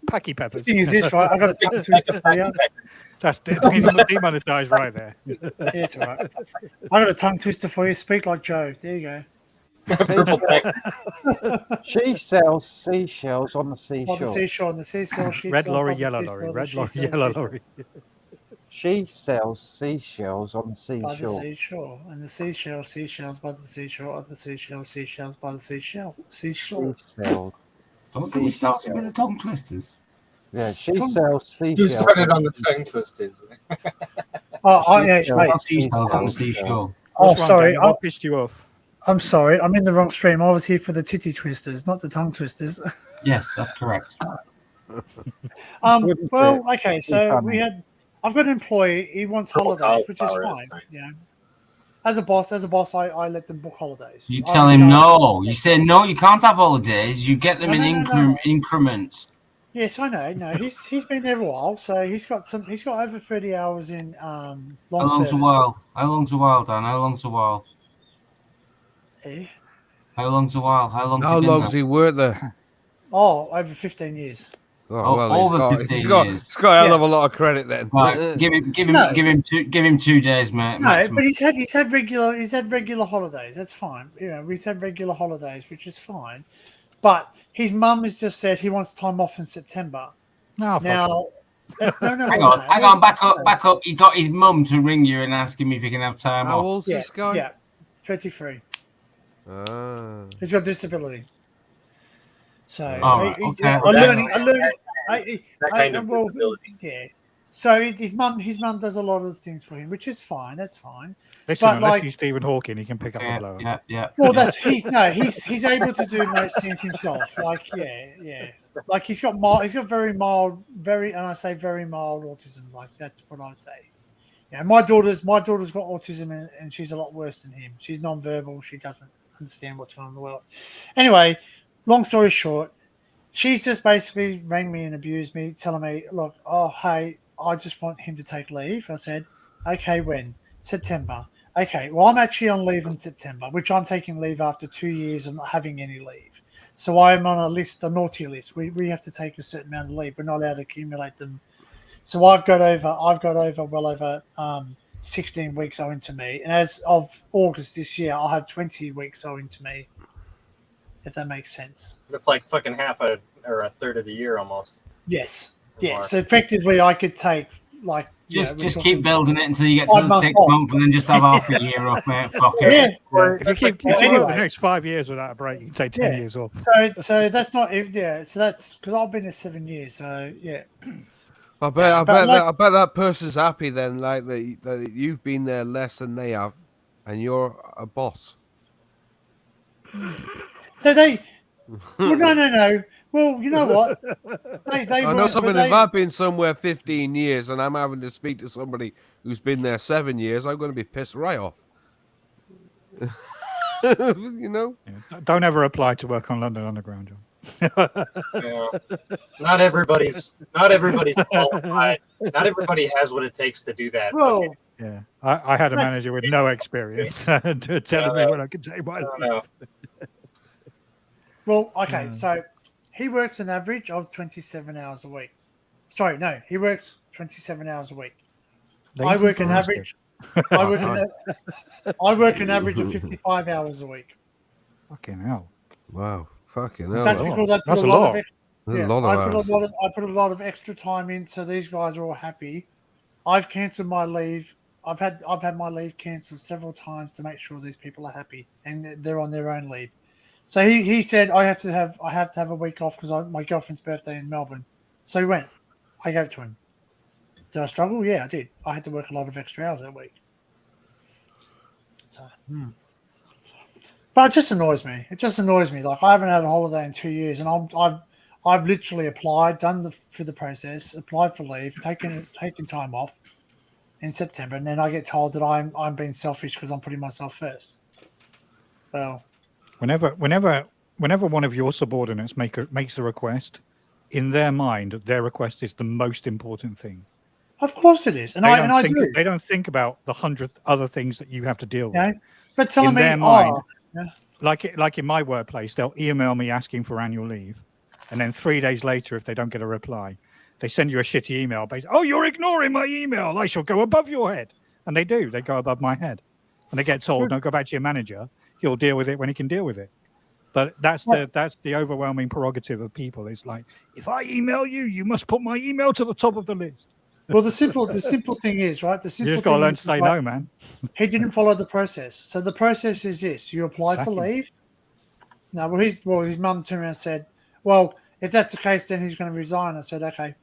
Packy peppers. The thing is this, right? I got a tongue twister for you. That's demonetized right there. Yeah, it's all right. I got a tongue twister for you. Speak like Joe. There you go. She sells seashells on the seashore. On the seashore, on the seashore. She Red sells lorry, on the yellow seashore, lorry. the Red she lorry, sells yellow seashore. lorry. She sells seashells on the By the seashore. seashore. And the seashells by the seashore, on the seashells by the seashore. Seashore. Seashells. Don't get me started with the tongue twisters. Yeah, she sells seashells. You started on the tongue twisters. Oh, yeah, wait. Seashells on the seashore. Oh, What's wrong, sorry. Daniel? What pissed you off? I'm sorry. I'm in the wrong stream. I was here for the titty twisters, not the tongue twisters. Yes, that's correct. Well, okay. So I've got an employee. He wants Purple holidays, which is cauliflower is fine. nice. Yeah. As a boss, I let them book holidays. You I- tell him no. You say no. You can't have holidays. You get them No, in no, no. increments. Yes, I know. No, he's been there a while, so he's got over 30 hours in long How long's service. a while? How long's a while, Dan? How long's a while? Eh? How long's a while? How long's How he been long's there? he worked there? Oh, over 15 years. Oh, well, over he's 15 got, years. he's got a hell of a lot of credit then. Right, give him No. give him 2 days, mate. No, maximum. but he's had regular holidays. That's fine. You know, he's had regular holidays, which is fine. But his mum has just said he wants time off in September. No, now, no, hang on, back up. He got his mum to ring you and ask him if he can have time How off. old's Yeah, this guy? yeah, 33. Ah. He's got disability. So All right, okay. yeah. So his mum does a lot of things for him, which is fine. That's fine. Listen, but unless like, he's Stephen Hawking, he can pick up the blowers. Yeah. well, he's able to do most things himself. Like, yeah. Like he's got very mild autism. Like that's what I'd say. Yeah, my daughter's got autism and she's a lot worse than him. She's non-verbal. She doesn't understand what's going on in the world. Anyway, long story short, she's just basically rang me and abused me, telling me, look, hey, I just want him to take leave. I said, okay, when? September. Okay, well, I'm actually on leave in September, which I'm taking leave after 2 years of not having any leave. So I'm on a naughty list. We have to take a certain amount of leave. We're not allowed to accumulate them. So I've got over 16 weeks owing to me. And as of August this year, I'll have 20 weeks owing to me, if that makes sense. It's like fucking half or a third of the year almost. Yes. Yeah. So effectively, I could take like Just keep building it until you get to the 6th month, and then just have half a year off, mate. Fuck it. Yeah. If you keep Anyway. the next 5 years without a break, you can take 10 years off. So that's not So that's because I've been there 7 years. So yeah. I bet like- that person's happy then, like that you've been there less than they have, and you're a boss. So they. Well, no. Well, you know what? They I know weren't, something. but If I've been somewhere 15 years and I'm having to speak to somebody who's been there 7 years, I'm going to be pissed right off. You know. Don't ever apply to work on London Underground, John. Yeah. Not everybody's qualified. Not everybody has what it takes to do that. Well, yeah, I had a manager with no experience telling me when I could take my leave. Well, okay, so he works an average of 27 hours a week. Sorry, no, he works 27 hours a week. I work an average. I work an average of 55 hours a week. Fucking hell! Wow, fucking hell! That's because I put That's a a lot lot. of extra. That's a Yeah, lot of hours. I put a lot of extra time in, so these guys are all happy. I've cancelled my leave. I've had my leave cancelled several times to make sure these people are happy and they're on their own leave. So he said I have to have a week off because my girlfriend's birthday in Melbourne. So he went. I gave it to him. Did I struggle? Yeah, I did. I had to work a lot of extra hours that week. So, but it just annoys me. It just annoys me. Like I haven't had a holiday in 2 years, and I've literally applied, done through the process, applied for leave, taken time off in September, and then I get told that I'm being selfish because I'm putting myself first. Well, Whenever one of your subordinates makes a request, in their mind, their request is the most important thing. of course it is, and I do. They don't think about the 100 other things that you have to deal with. Yeah, but telling in me, their mind, yeah. like in my workplace, they'll email me asking for annual leave, and then 3 days later, if they don't get a reply, they send you a shitty email based, oh, you're ignoring my email. I shall go above your head. And they do. They go above my head. And they get told, no, go back to your manager. He'll deal with it when he can deal with it. But that's the overwhelming prerogative of people. It's like, if I email you, you must put my email to the top of the list. Well, the simple thing is, right? The simple You just got to thing learn is, to say like, no, man. He didn't follow the process. So the process is this: you apply for Exactly. leave. No, his mum turned around and said, "Well, if that's the case, then he's going to resign." I said, "Okay."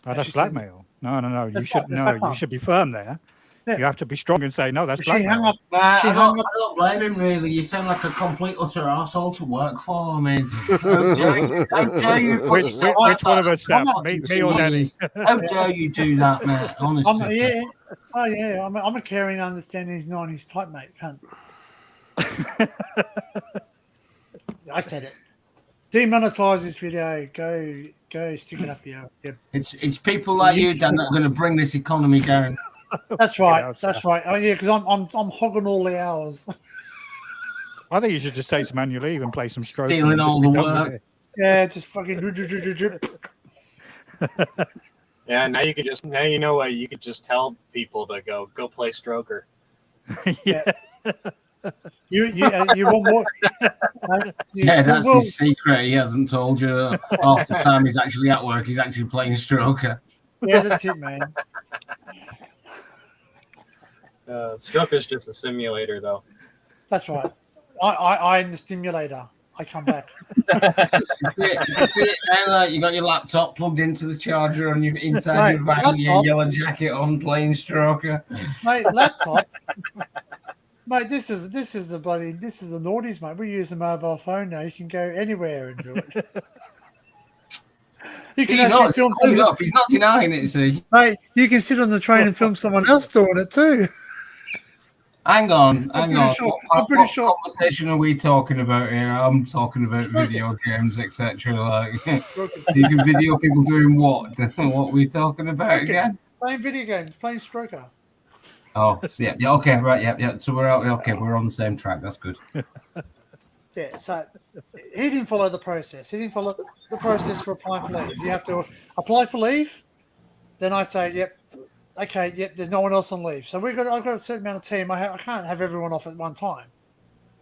Oh, And that's she said- blackmail. No. You That's should blackmail. no. You should be firm there. Yeah. You have to be strong and say no. That's She hung blackmail. up. She I hung don't, up. I don't blame him, really. You sound like a complete utter arsehole to work for. I mean, how dare you put Which yourself one out of us, there Sam? for Me 2 or Danny? years? How dare you do that, mate? Honestly. Yeah. Oh yeah. I'm a caring, understanding. He's not his type, mate. Cunt. I said it. Demonetize this video. Go. Stick it up your. It's people like you, Dan, that are going to bring this economy down. That's right. That's right. Oh yeah, because I'm hogging all the hours. I think you should just take some annual leave and play some stroke. Stealing and just all be the done with work. it. Yeah, just fucking. Yeah, now you know what, you could just tell people to go play Stroker. Yeah. You want more? Yeah, that's his secret. He hasn't told you. Half the time he's actually at work, he's actually playing Stroker. Yeah, that's it, man. Stroker's just a simulator, though. That's right. I am the stimulator. I come back. You see it now, you got your laptop plugged into the charger on your inside your van, your yellow jacket on, playing Stroker. Mate, laptop. Mate, this is the naughties, mate. We use a mobile phone now. You can go anywhere and do it. You can actually film someone up. He's not denying it, see. Mate, you can sit on the train and film someone else doing it too. Hang on. I'm pretty sure. What conversation are we talking about here? I'm talking about video games, etc. Like, you can video people doing what? What are we talking about again? Playing video games, playing Stroker. Oh, so yeah, okay, right, yeah. So we're out. Okay, we're on the same track. That's good. Yeah, so he didn't follow the process. He didn't follow the process for applying for leave. You have to apply for leave. Then I say, yep, okay, yep. There's no one else on leave, so I've got a certain amount of team. I can't have everyone off at one time.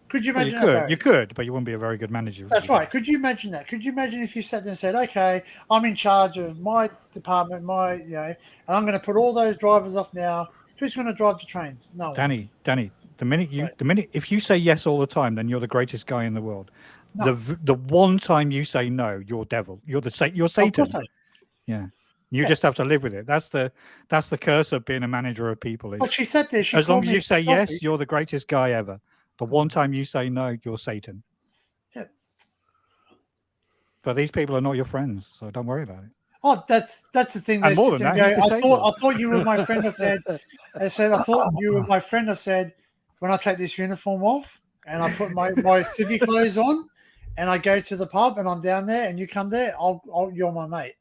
Could you imagine? Well, you could, but you wouldn't be a very good manager. That's right. Could you imagine that? Could you imagine if you sat there and said, okay, I'm in charge of my department, and I'm going to put all those drivers off now. Who's going to drive the trains? No one. Danny. The minute if you say yes all the time, then you're the greatest guy in the world. No. The one time you say no, you're devil. You're Satan. Yeah. You just have to live with it. That's the curse of being a manager of people. But she said this. As long as you say yes, you're the greatest guy ever. The one time you say no, you're Satan. Yeah. But these people are not your friends, so don't worry about it. Oh, that's the thing. And more than that, I thought you were my friend. I thought you were my friend. I said, when I take this uniform off and I put my civic clothes on and I go to the pub and I'm down there and you come there, you're my mate.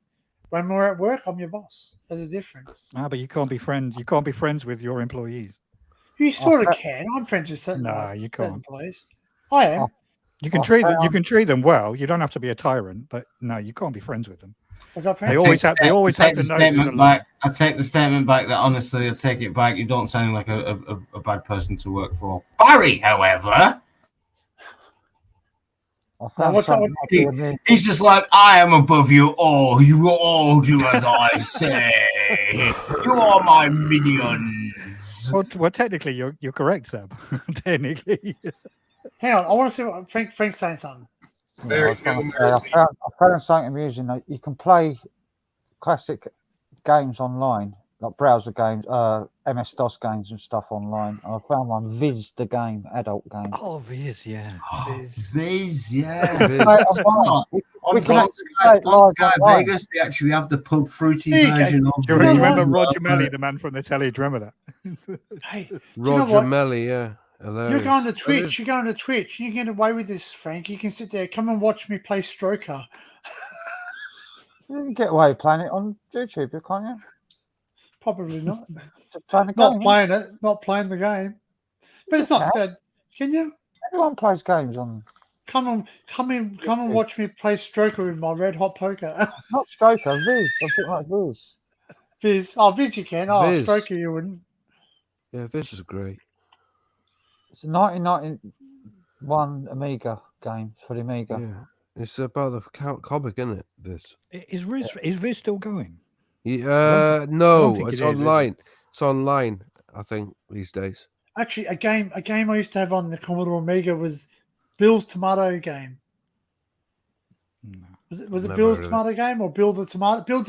When we're at work, I'm your boss. There's a difference. But you can't be friends. You can't be friends with your employees. You sort of can. I'm friends with certain. You can't. Employees. I am. You can treat them. You can treat them well. You don't have to be a tyrant, but no, you can't be friends with them. They always have to know. I take the statement back. That honestly, I take it back. You don't sound like a bad person to work for. Barry, however, he's just like, I am above you all. You all do as I say. You are my minions. Well, technically, you're correct, Sam. Technically. Hang on, I want to see what Frank's saying something. It's very I found something amusing. You can play classic games online, like browser games, MS-DOS games and stuff online. I found one, Viz the game, adult game. Oh, Viz, yeah. Viz, yeah. We On Blonde Sky Vegas, they actually have the pub fruity version of. Do you remember Roger Melly, the man from the telly? Do you remember that? Hey, Roger Melly, yeah. Hilarious. You're going to Twitch. You're going to Twitch. You get away with this, Frank. You can sit there. Come and watch me play Stroker. You can get away playing it on YouTube, can't you? Probably not. Not playing the game. But it's not dead. Can you? Everyone plays games on. Come and watch me play Stroker with my red hot poker. Not Stroker, Viz. I think like Viz. Viz. Oh, Viz you can. Oh, Viz. Stroker you wouldn't. Yeah, Viz is great. It's a 1991 Amiga game for the Amiga. Yeah. It's about the comic, isn't it? This is Viz still going? No, it's online. It's online, I think, these days. Actually, a game I used to have on the Commodore Amiga was Bill's Tomato Game. Was it Bill's Tomato Game or Build the Tomato? Build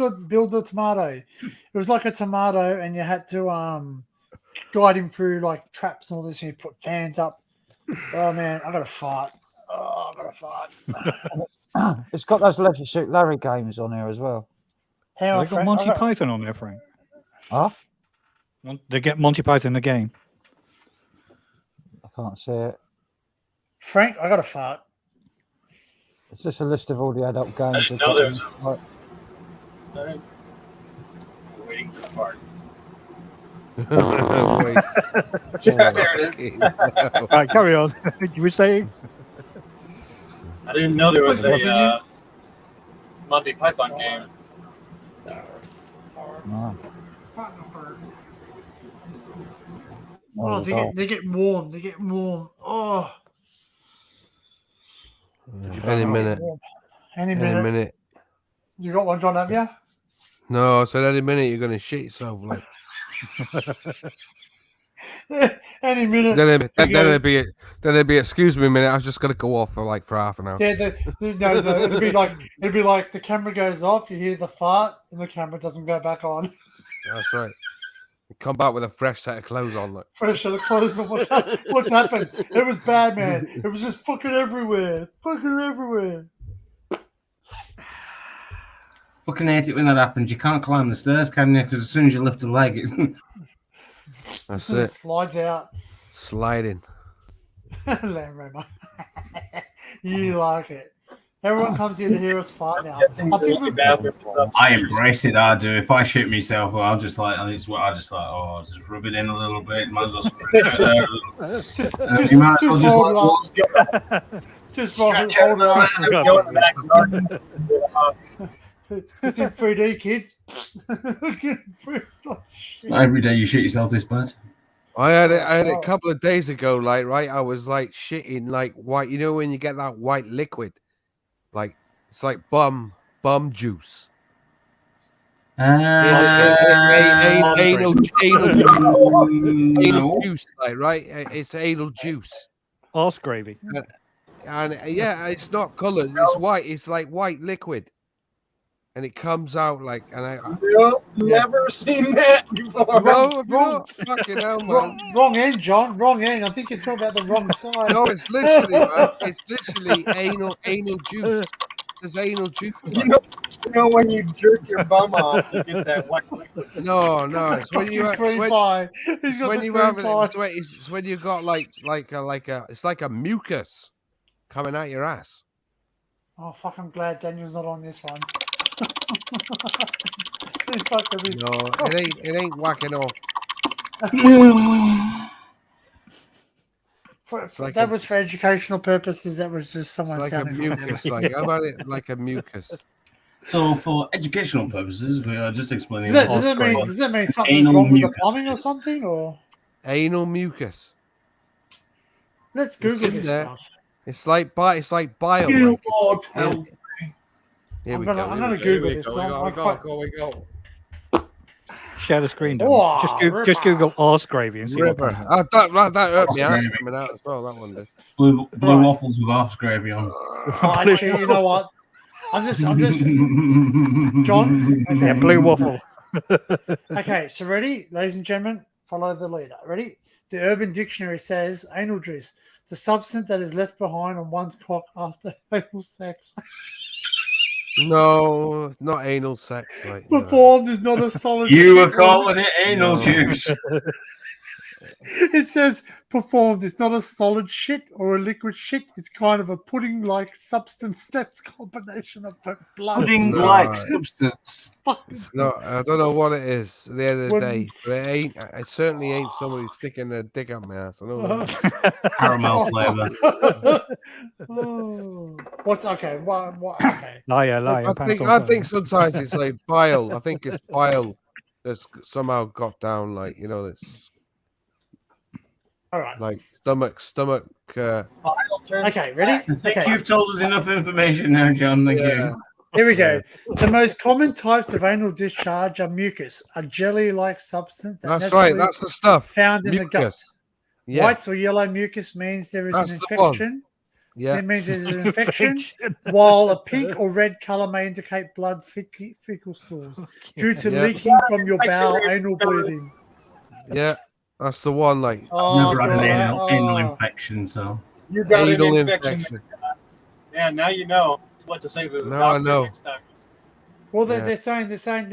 the Tomato. It was like a tomato, and you had to guide him through like traps and all this, and you put fans up. Oh man, I gotta fart. It's got those Leisure Suit Larry games on here as well. They got Monty Python on there, Frank. Huh? They get Monty Python the game. I can't see it. Frank, I gotta fart. It's just a list of all the adult games. I didn't know there was a... Waiting for the fart. Yeah, there it is. Right, carry on. You were saying? I didn't know there was a Monty Python game. No. Oh, they get warm. They get warm. Oh. Any minute. Any minute. You got one, John, have you? No, I said any minute you're gonna shit yourself. Like Any minute. then it'd be excuse me a minute. I was just gonna go off for half an hour. Yeah, it'd be like the camera goes off, you hear the fart, and the camera doesn't go back on. That's right. You come back with a fresh set of clothes on. Like. Fresh set of clothes on. What's happened? It was bad, man. It was just fucking everywhere. Fucking everywhere. Fucking hate it when that happens. You can't climb the stairs, can you? Because as soon as you lift a leg, That's It it. slides out. Sliding. Land Rover. You like it. Everyone comes here to hear us fight now. I think I embrace it. I do. If I shit myself, I'm just like, just rub it in a little bit. Might as well spread it out a little. You might as well just hold it up. It's in 3D, kids. Not every day you shit yourself this bad. I had it a couple of days ago, like, right? I was like shitting like white, you know when you get that white liquid? Like it's like bum juice. Anal juice, like, right? It's anal juice. Arse gravy. And yeah, it's not coloured, it's white, it's like white liquid. And it comes out like, and I never seen that before. No, fucking hell, man. Wrong end, John. Wrong end. I think you're talking about the wrong side. No, it's literally, man. It's literally anal juice. There's anal juice. You know when you jerk your bum off, you get that white liquid. No, it's when you He's got when the you cream have it. pie. It's when you got like it's like a mucus coming out your ass. Oh, fuck, I'm glad Daniel's not on this one. No, it ain't whacking off. That was for educational purposes. That was just someone Like a sounding mucus. Like, how about it like a mucus? So, for educational purposes, we are just explaining. Does that mean something's wrong with the plumbing or something? Or Anal mucus. let's Google in this there. stuff. It's like bile. You like, Lord help. Here we I'm gonna Google this. We go. Share the screen down. Whoa, Just Google arse gravy and see what River. comes up. That hurt me out Gravy. coming out as well. That one did. Blue waffles with arse gravy on. Oh, actually, you know what? I'm just John. Okay. Yeah, blue waffle. Okay, so ready, ladies and gentlemen, follow the leader. Ready? The Urban Dictionary says anal juice, the substance that is left behind on one's cock after anal sex. No, not anal sex. Like, Performed is not a solid. You were shit. calling it anal juice. It says performed. It's not a solid shit or a liquid shit. It's kind of a pudding-like substance that's a combination of blood. Pudding-like substance. No, I don't know what it is at the end of the day, but it certainly ain't somebody sticking their dick up my ass. I know that. Caramel flavour. Oh. What's okay? What? Okay. Liar. I think sometimes it's like bile. I think it's bile that's somehow got down, like, you know, this. All right. Like stomach. Okay, ready? I think Okay. you've told us enough information now, John. Thank you. Here we go. The most common types of anal discharge are mucus, a jelly-like substance that That's right. naturally That's the stuff. found in the gut. Mucus. Yeah. White or yellow mucus means there is That's an the one. infection. Yeah. That means there's an infection, while a pink or red color may indicate blood fecal stools due to Yeah. leaking from your bowel, anal bleeding. Yeah. That's the one. Like. Never had an God. anal infection, so. You got Anal an infection. Yeah, now you know what to say to the Now I doctor know. next time. Well, Yeah. they're saying they're saying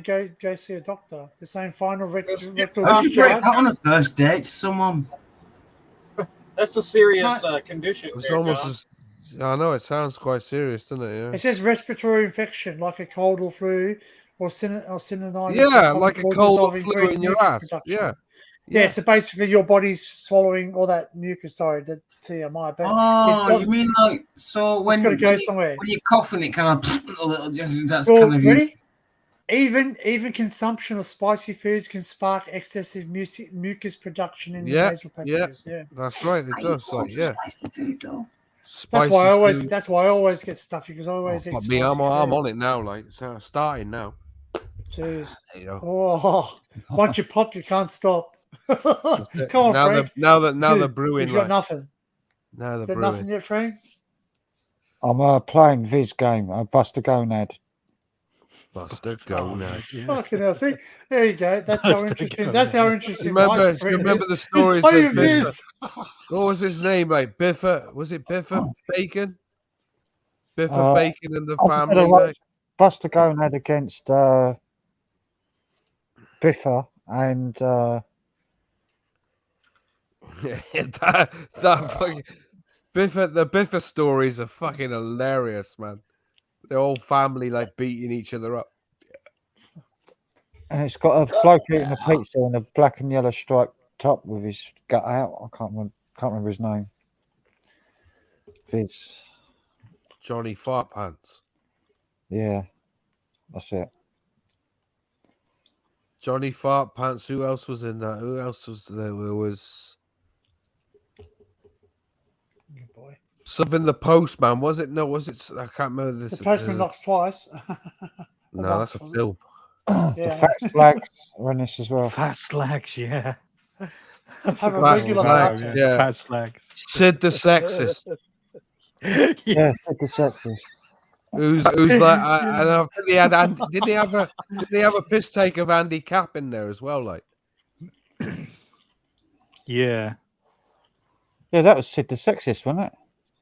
go see a doctor. They're saying final rectal How'd you break discharge. that on a first date to someone? That's a serious condition. It's There, almost John. as. I know it sounds quite serious, doesn't it? Yeah. It says respiratory infection like a cold or flu or synonyms. Yeah, of like a causes cold of or flu increased in your mucus ass. production. Yeah. Yeah, so basically your body's swallowing all that mucus, sorry, the TMI. But Oh, you mean like so when got to go when somewhere. when you're coughing, it kind of a little. That's Well, kind of ready? Even consumption of spicy foods can spark excessive mucus production in the nasal passages. Yeah, that's right. It does. Like, yeah. Spicy food, though. That's why food. I always get stuffy because I always eat But spicy me, I'm food. on it now. Like, so starting now. Jeez. You know. Oh, once you pop, you can't stop. Come on, now Frank. now they're brewing. You've got like, nothing. Now they're Got brewing. nothing yet, Frank? I'm playing Viz game. Buster Gonad. Buster Gonad. Fucking hell. See, there you go. That's how interesting. That's how interesting. Remember the stories playing of Viz. What was his name? Like Biffa? Was it Biffa Bacon? Biffa Uh, Bacon and the I family. said Like, Buster Gonad against Biffa and that fucking Biffa. The Biffa stories are fucking hilarious, man. The whole family like beating each other up. and it's got a bloke eating a pizza in a black and yellow striped top with his gut out. I can't remember his name. Viz. Johnny Fart Pants. Yeah, that's it. Johnny Fart Pants. Who else was in that? Who else was there? There was something. The Postman, was it? No, was it? I can't remember this. The postman knocks twice. No, that's a film. The Fat Slags are in this as well. Fat Slags, yeah. Have a regular Slags, partner. yeah. Fat Slags. Sid the Sexist. Yeah, Sid the Sexist. Who's like? I think he had. Did he have a piss take of Andy Capp in there as well? Like, Yeah. Yeah, that was Sid the Sexist, wasn't it?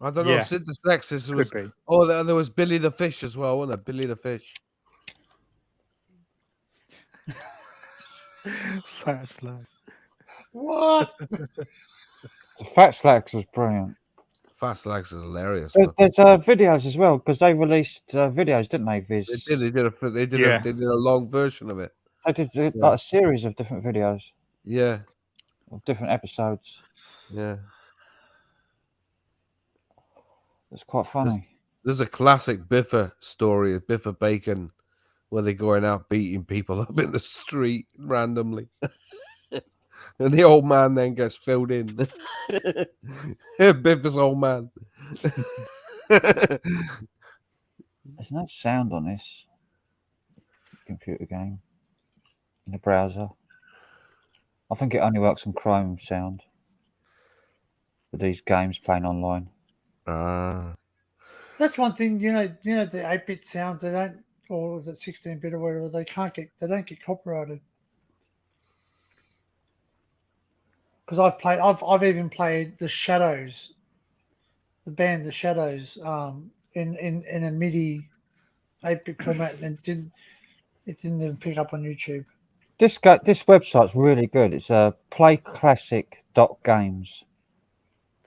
I don't know. Yeah. Sid the Sexist was. Could be. Oh, there was Billy the Fish as well, wasn't it? Billy the Fish. Fat Slags. What? The Fat Slags was brilliant. Fat Slags is hilarious. There's videos as well because they released videos, didn't they? Viz. They did a long version of it. They did like a series of different videos Yeah, of different episodes. yeah. It's quite funny. There's a classic Biffa story of Biffa Bacon where they're going out beating people up in the street randomly. And the old man then gets filled in. Biffa's old man. There's no sound on this computer game in the browser. I think it only works on Chrome sound for these games playing online. That's one thing, you know, the 8-bit sounds, they don't, or is it 16-bit or whatever, they don't get copyrighted. Because I've even played the Shadows, the band The Shadows, in a MIDI 8-bit format, and it didn't even pick up on YouTube. This website's really good. It's playclassic.games.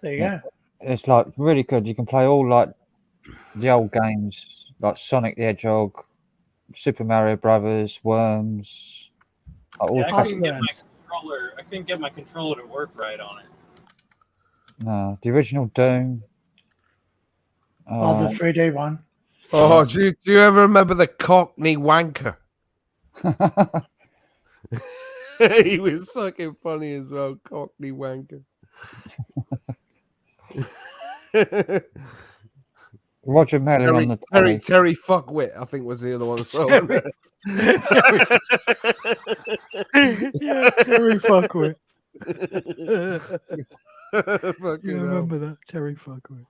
There you go. It's like really good. You can play all like the old games like Sonic the Hedgehog, Super Mario Brothers, Worms. All I classic couldn't games. I couldn't get my controller to work right on it. No, the original Doom. The 3D one. Oh, do you ever remember the Cockney Wanker? He was fucking funny as well, Cockney Wanker. Roger Melling on the telly. Terry Fuckwit, I think was the other one. So. Yeah, Terry Fuckwit. Fucking You remember that, Terry Fuckwit.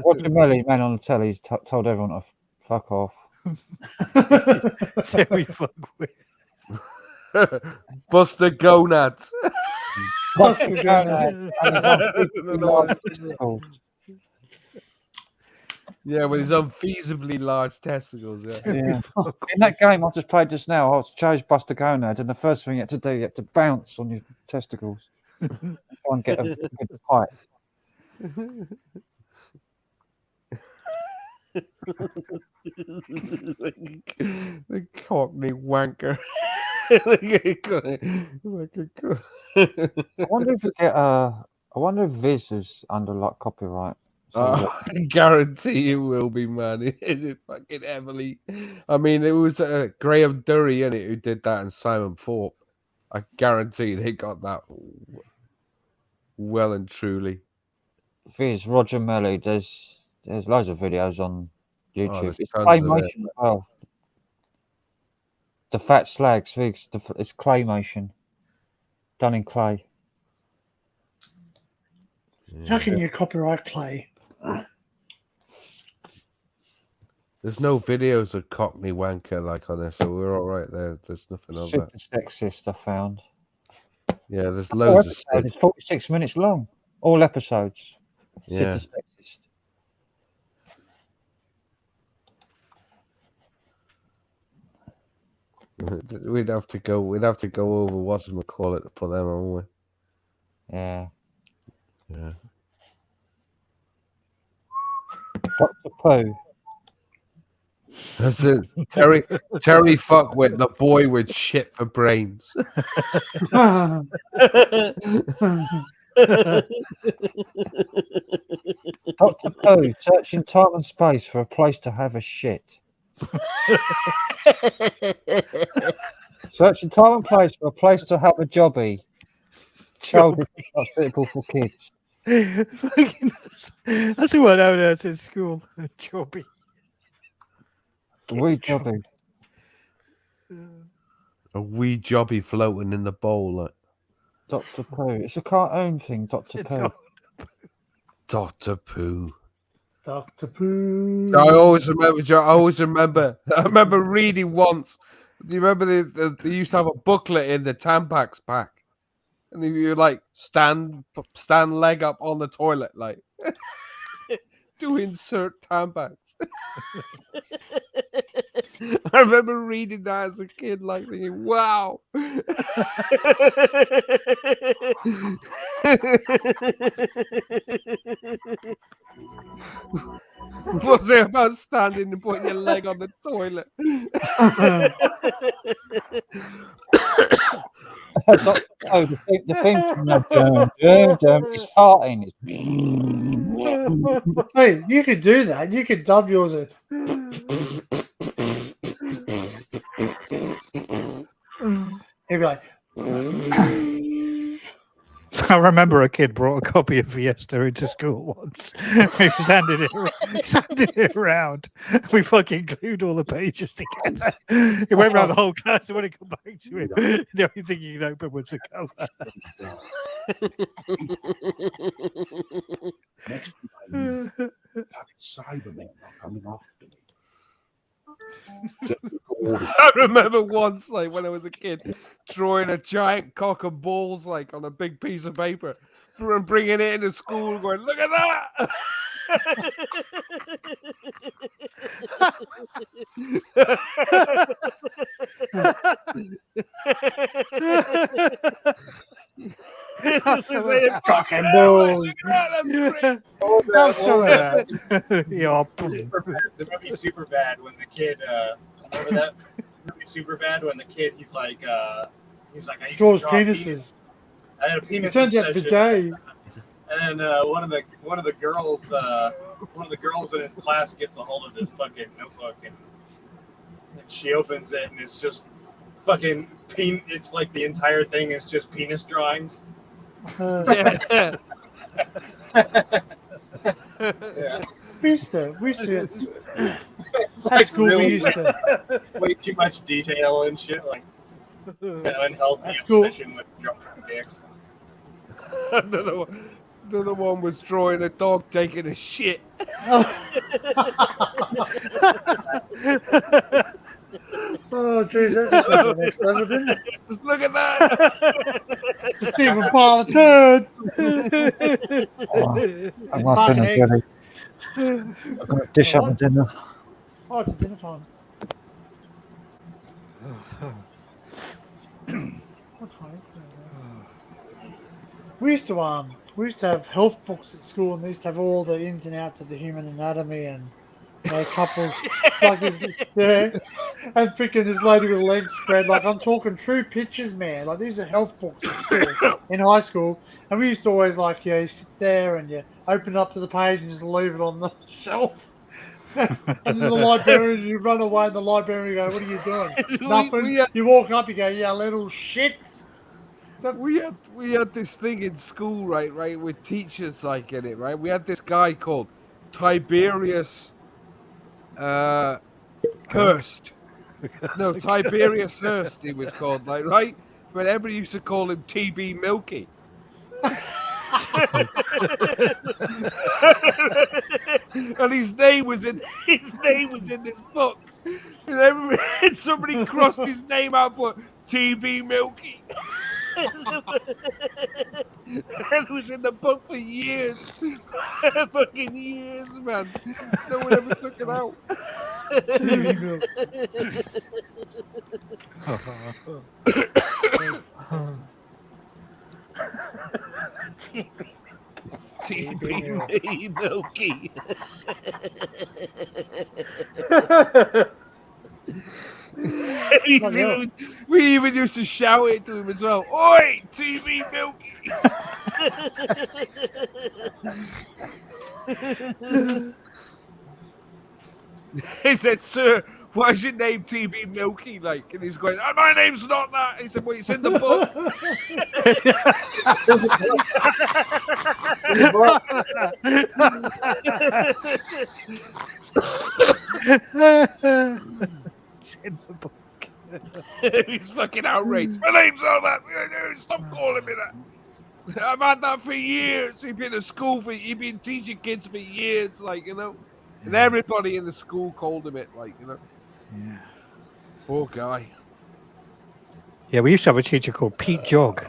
Roger Melling, man on the telly, told everyone to fuck off. Terry Fuckwit. Buster Gonads. Buster Gonads. Yeah, with his unfeasibly large testicles. Yeah. Yeah. In that game I just played just now, I chose Buster Gonad, and the first thing you had to do, you had to bounce on your testicles. Try and get a good height. The Cockney Wanker. I wonder if we get I wonder if Viz is under like copyright. So I guarantee it will be, man. It is fucking heavily. I mean, it was Graham Durry, innit, who did that, and Simon Thorpe. I guarantee they got that well and truly. Viz, Roger Melly, there's loads of videos on YouTube. there's It's tons of it. claymation as well. The Fat Slags, Viz, it's claymation. Done in clay. How can you copyright clay? There's no videos of Cockney Wanker like on there, so we're all right there. There's nothing on Super that. sexist, I found. Yeah, there's Whole loads of episode is 46 minutes long. All episodes. Yeah. Super sexist. We'd have to go over whatchamacallit for them, wouldn't we? Yeah. Yeah. Dr. Pooh. That's it. Terry Fuckwit, the boy with shit for brains. Dr. Pooh, searching time and space for a place to have a shit. Searching time and place for a place to have a jobby. Childish, not suitable for kids. That's the word I learned in school. A jobby. Wee jobby. A wee jobby floating in the bowl. Like. Dr. Pooh. It's a cartoon thing, Dr. Pooh. Dr. Pooh. Dr. Pooh. I always remember. I remember reading once. Do you remember they used to have a booklet in the Tampax pack, and you like stand leg up on the toilet, like to insert Tampax. I remember reading that as a kid, like thinking, "Wow." What's it about standing and putting your leg on the toilet? Oh, the thing from the is farting. Hey, you could do that. You could dub yours as he'd be like, I remember a kid brought a copy of Fiesta into school once. He was handing it around. We fucking glued all the pages together. It went around the whole class, and when it came back to him, the only thing you could open was the cover. Cybermen are coming after me. I remember once, like when I was a kid, drawing a giant cock and balls like on a big piece of paper, and bringing it into school, going, "Look at that!" Cock and balls. The movie Super Bad when the kid remember that movie Super Bad when the kid he's like I used Draws to draw penises. I had a penis It turns out to be obsession. gay. And one of the girls in his class gets a hold of this fucking notebook and she opens it and it's just fucking it's like the entire thing is just penis drawings. Yeah. We used to It's at like school really we used to way too much detail and shit, like an unhealthy At school. obsession with drawing dicks. Another one was drawing a dog taking a shit. Oh jeez, that just went to the next level, didn't it? Look at that! Stephen Parler turd. I'm not Fucking finished eggs. ready. I've got a dish up for dinner. Oh, it's dinner time. What time is it? We used to have health books at school, and they used to have all the ins and outs of the human anatomy and couples like this. Yeah, And freaking this lady with legs spread. Like, I'm talking true pictures, man. Like, these are health books at school, in high school. And we used to always, like, you sit there and you open it up to the page and just leave it on the shelf. And the librarian, you run away, and the librarian go, "What are you doing?" Nothing. You walk up, you go, "Yeah, little shits." We had this thing in school, right, with teachers like in it, right? We had this guy called Tiberius Hearst. No, Tiberius Hearst he was called, like, right? But everybody used to call him TB Milky. And his name was in this book. And somebody crossed his name out for TB Milky. And it was in the book for years. Fucking years, man. No one ever took it out. TB TB Milky. We even used to shout it to him as well. Oi, TB Milky! He said, "Sir, why is your name TB Milky?" Like, and he's going, "Oh, my name's not that." He said, "Well, it's in the It's in the book. He's fucking outraged. "My name's not that. Stop calling me that. I've had that for years. He's been at school you've been teaching kids for years, like, you know." And everybody in the school called him it, like, you know. Yeah. Poor guy. Yeah, we used to have a teacher called Pete Jog,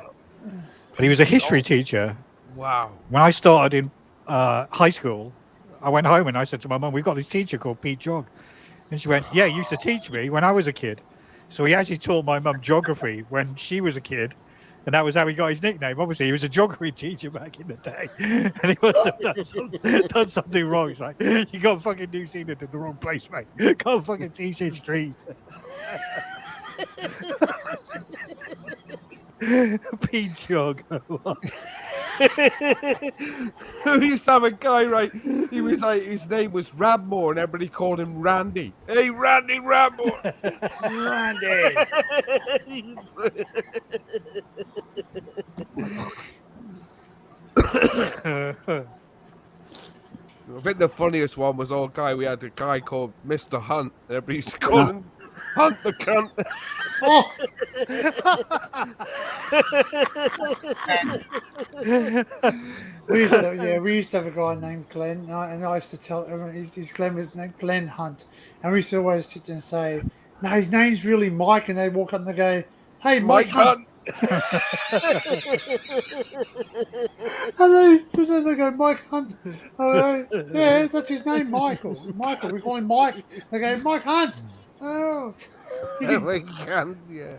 but he was a history teacher. Wow. When I started in high school, I went home and I said to my mum, "We've got this teacher called Pete Jog." And she went, "Yeah, he used to teach me when I was a kid." So he actually taught my mum geography when she was a kid. And that was how he got his nickname. Obviously, he was a geography teacher back in the day. And he must have done something wrong. It's like, you got fucking New Zealand in the wrong place, mate. Can't fucking teach history. Pete Jog. We used to have a guy, right? He was like, his name was Radmore, and everybody called him Randy. "Hey, Randy Radmore." Randy. I think the funniest one was our guy. We had a guy called Mr. Hunt. Everybody used to call him Hunt the cunt. Oh. we used to have a guy named Glenn, and I used to tell everyone his Glenn was named Glenn Hunt, and we used to always sit there and say, "No, his name's really Mike," and they walk up and they go, "Hey, Mike Hunt." And then they go, "Mike Hunt." I go, "Yeah, that's his name, Michael. We call him Mike." They go, "Mike Hunt." Oh. Yeah.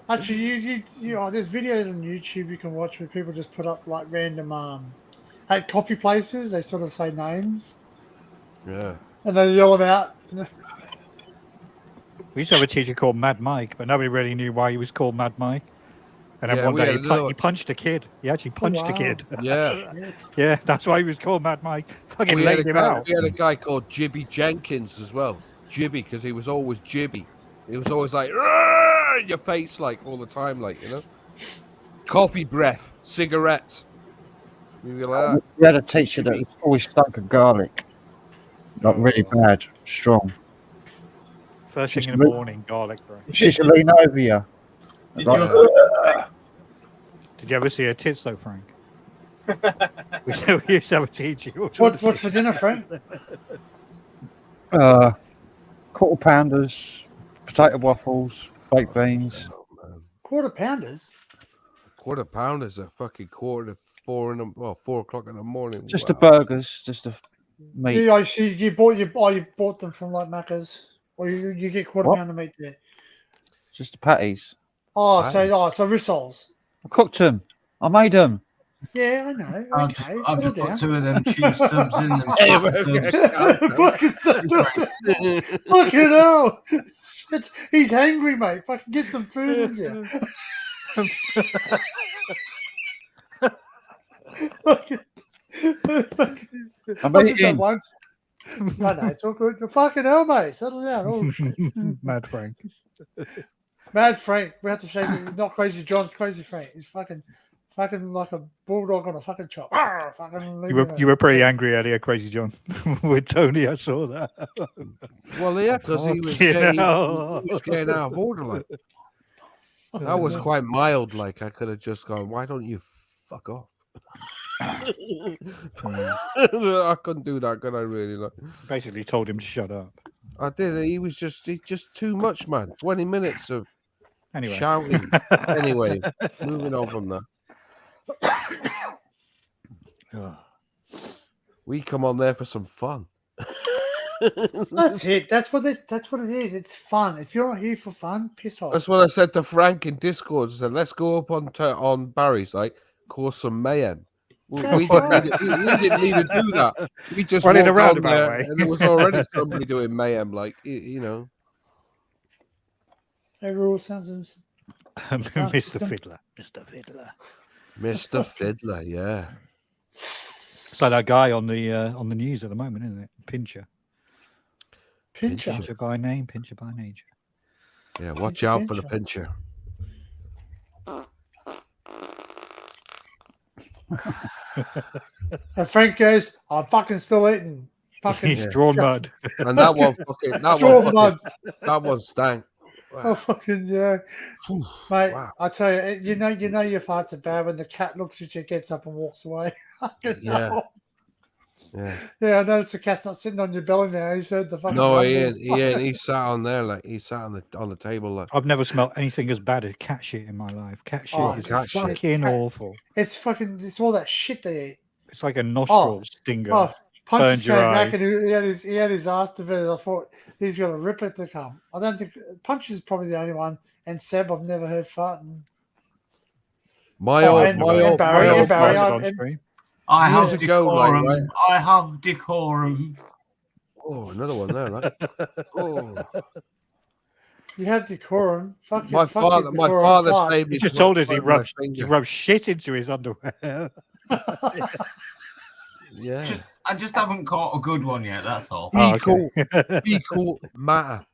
Actually, there's videos on YouTube you can watch where people just put up like random at coffee places. They sort of say names. Yeah. And they yell them out. We used to have a teacher called Mad Mike, but nobody really knew why he was called Mad Mike. And then one day he punched a kid. He actually punched a kid. Yeah. Yeah, that's why he was called Mad Mike. Fucking We had laid him out. We had a guy called Jibby Jenkins as well. Jibby, because he was always jibby. He was always like, "Rrrr!" in your face, like, all the time, like, you know. Coffee breath, cigarettes. We were like that. We had a teacher that always stunk of garlic. Like, really bad, strong. First thing in the morning, garlic bread. She used to lean over you. Did you ever see her tits though, Frank? we used to have a teacher. What's for dinner, Frank? Quarter pounders, potato waffles, baked beans. Quarter pounders? Quarter pounders are fucking 4 o'clock in the morning. Just the burgers, just the meat. Yeah, you bought them from like Macca's, or you get quarter pounder meat there. Just the patties. So rissoles. I cooked them. I made them. Yeah, I know. I'll just put 2 of them cheese subs in them. Fucking hell. He's hangry, mate. Fucking get some food in you. I'm I did that eating. once. No, it's all good. Fucking hell, mate. Settle down. Oh, shit. Mad Frank. Mad Frank. We have to shake it. Not Crazy John. Crazy Frank. He's fucking like a bulldog on a fucking chop. Arr, fucking leave me You were pretty angry earlier, Crazy John, with Tony. I saw that. Well, yeah, because he was getting out of order. Like. That was quite mild. Like, I could have just gone, why don't you fuck off? I couldn't do that, could I really? Like, basically told him to shut up. I did. He just too much, man. 20 minutes of Anyway. shouting. Anyway, moving on from that. We come on there for some fun. That's it. That's what it is. It's fun. If you're not here for fun, piss off. That's what I said to Frank in Discord. I said, let's go up on Barry's, like, cause some mayhem. We didn't need to do that. We just Running walked around down there, way. and there was already somebody doing mayhem, like, you know. Every rule sounds Mr. Fiddler. Mr. Fiddler. Mr. Fiddler, yeah. It's like that guy on the news at the moment, isn't it? Pincher. Pincher by name, Pincher by nature. Yeah, watch out for the pincher. And Frank goes, I'm fucking still eating. Fucking He's drawn mud. And that one fucking that one stank. Oh fucking yeah. Mate, I tell you, you know your farts are bad when the cat looks at you, gets up and walks away. Yeah. Yeah, I noticed the cat's not sitting on your belly now. He's heard the fucking No, he rumbles. ain't. He sat on there, like, he sat on the table, like. I've never smelled anything as bad as cat shit in my life. Cat shit Oh, is cat shit. fucking awful. It's all that shit they eat. It's like a nostril stinger. Oh, Punches Burns came your eye. back and he had his ass divided. I thought he's going to rip it to come. I don't think Punches is probably the only one. And Seb, I've never heard farting. My old Barry, I have years ago, like, decorum. right? I have decorum. Oh, another one there, like. Oh. You have decorum. Fuck My you, fuck father- you, my decorum, father fart. saved He me just from told us he putting my rubs finger. shit into his underwear. Yeah. I just haven't caught a good one yet. That's all. Be cool. Be cool. Matter.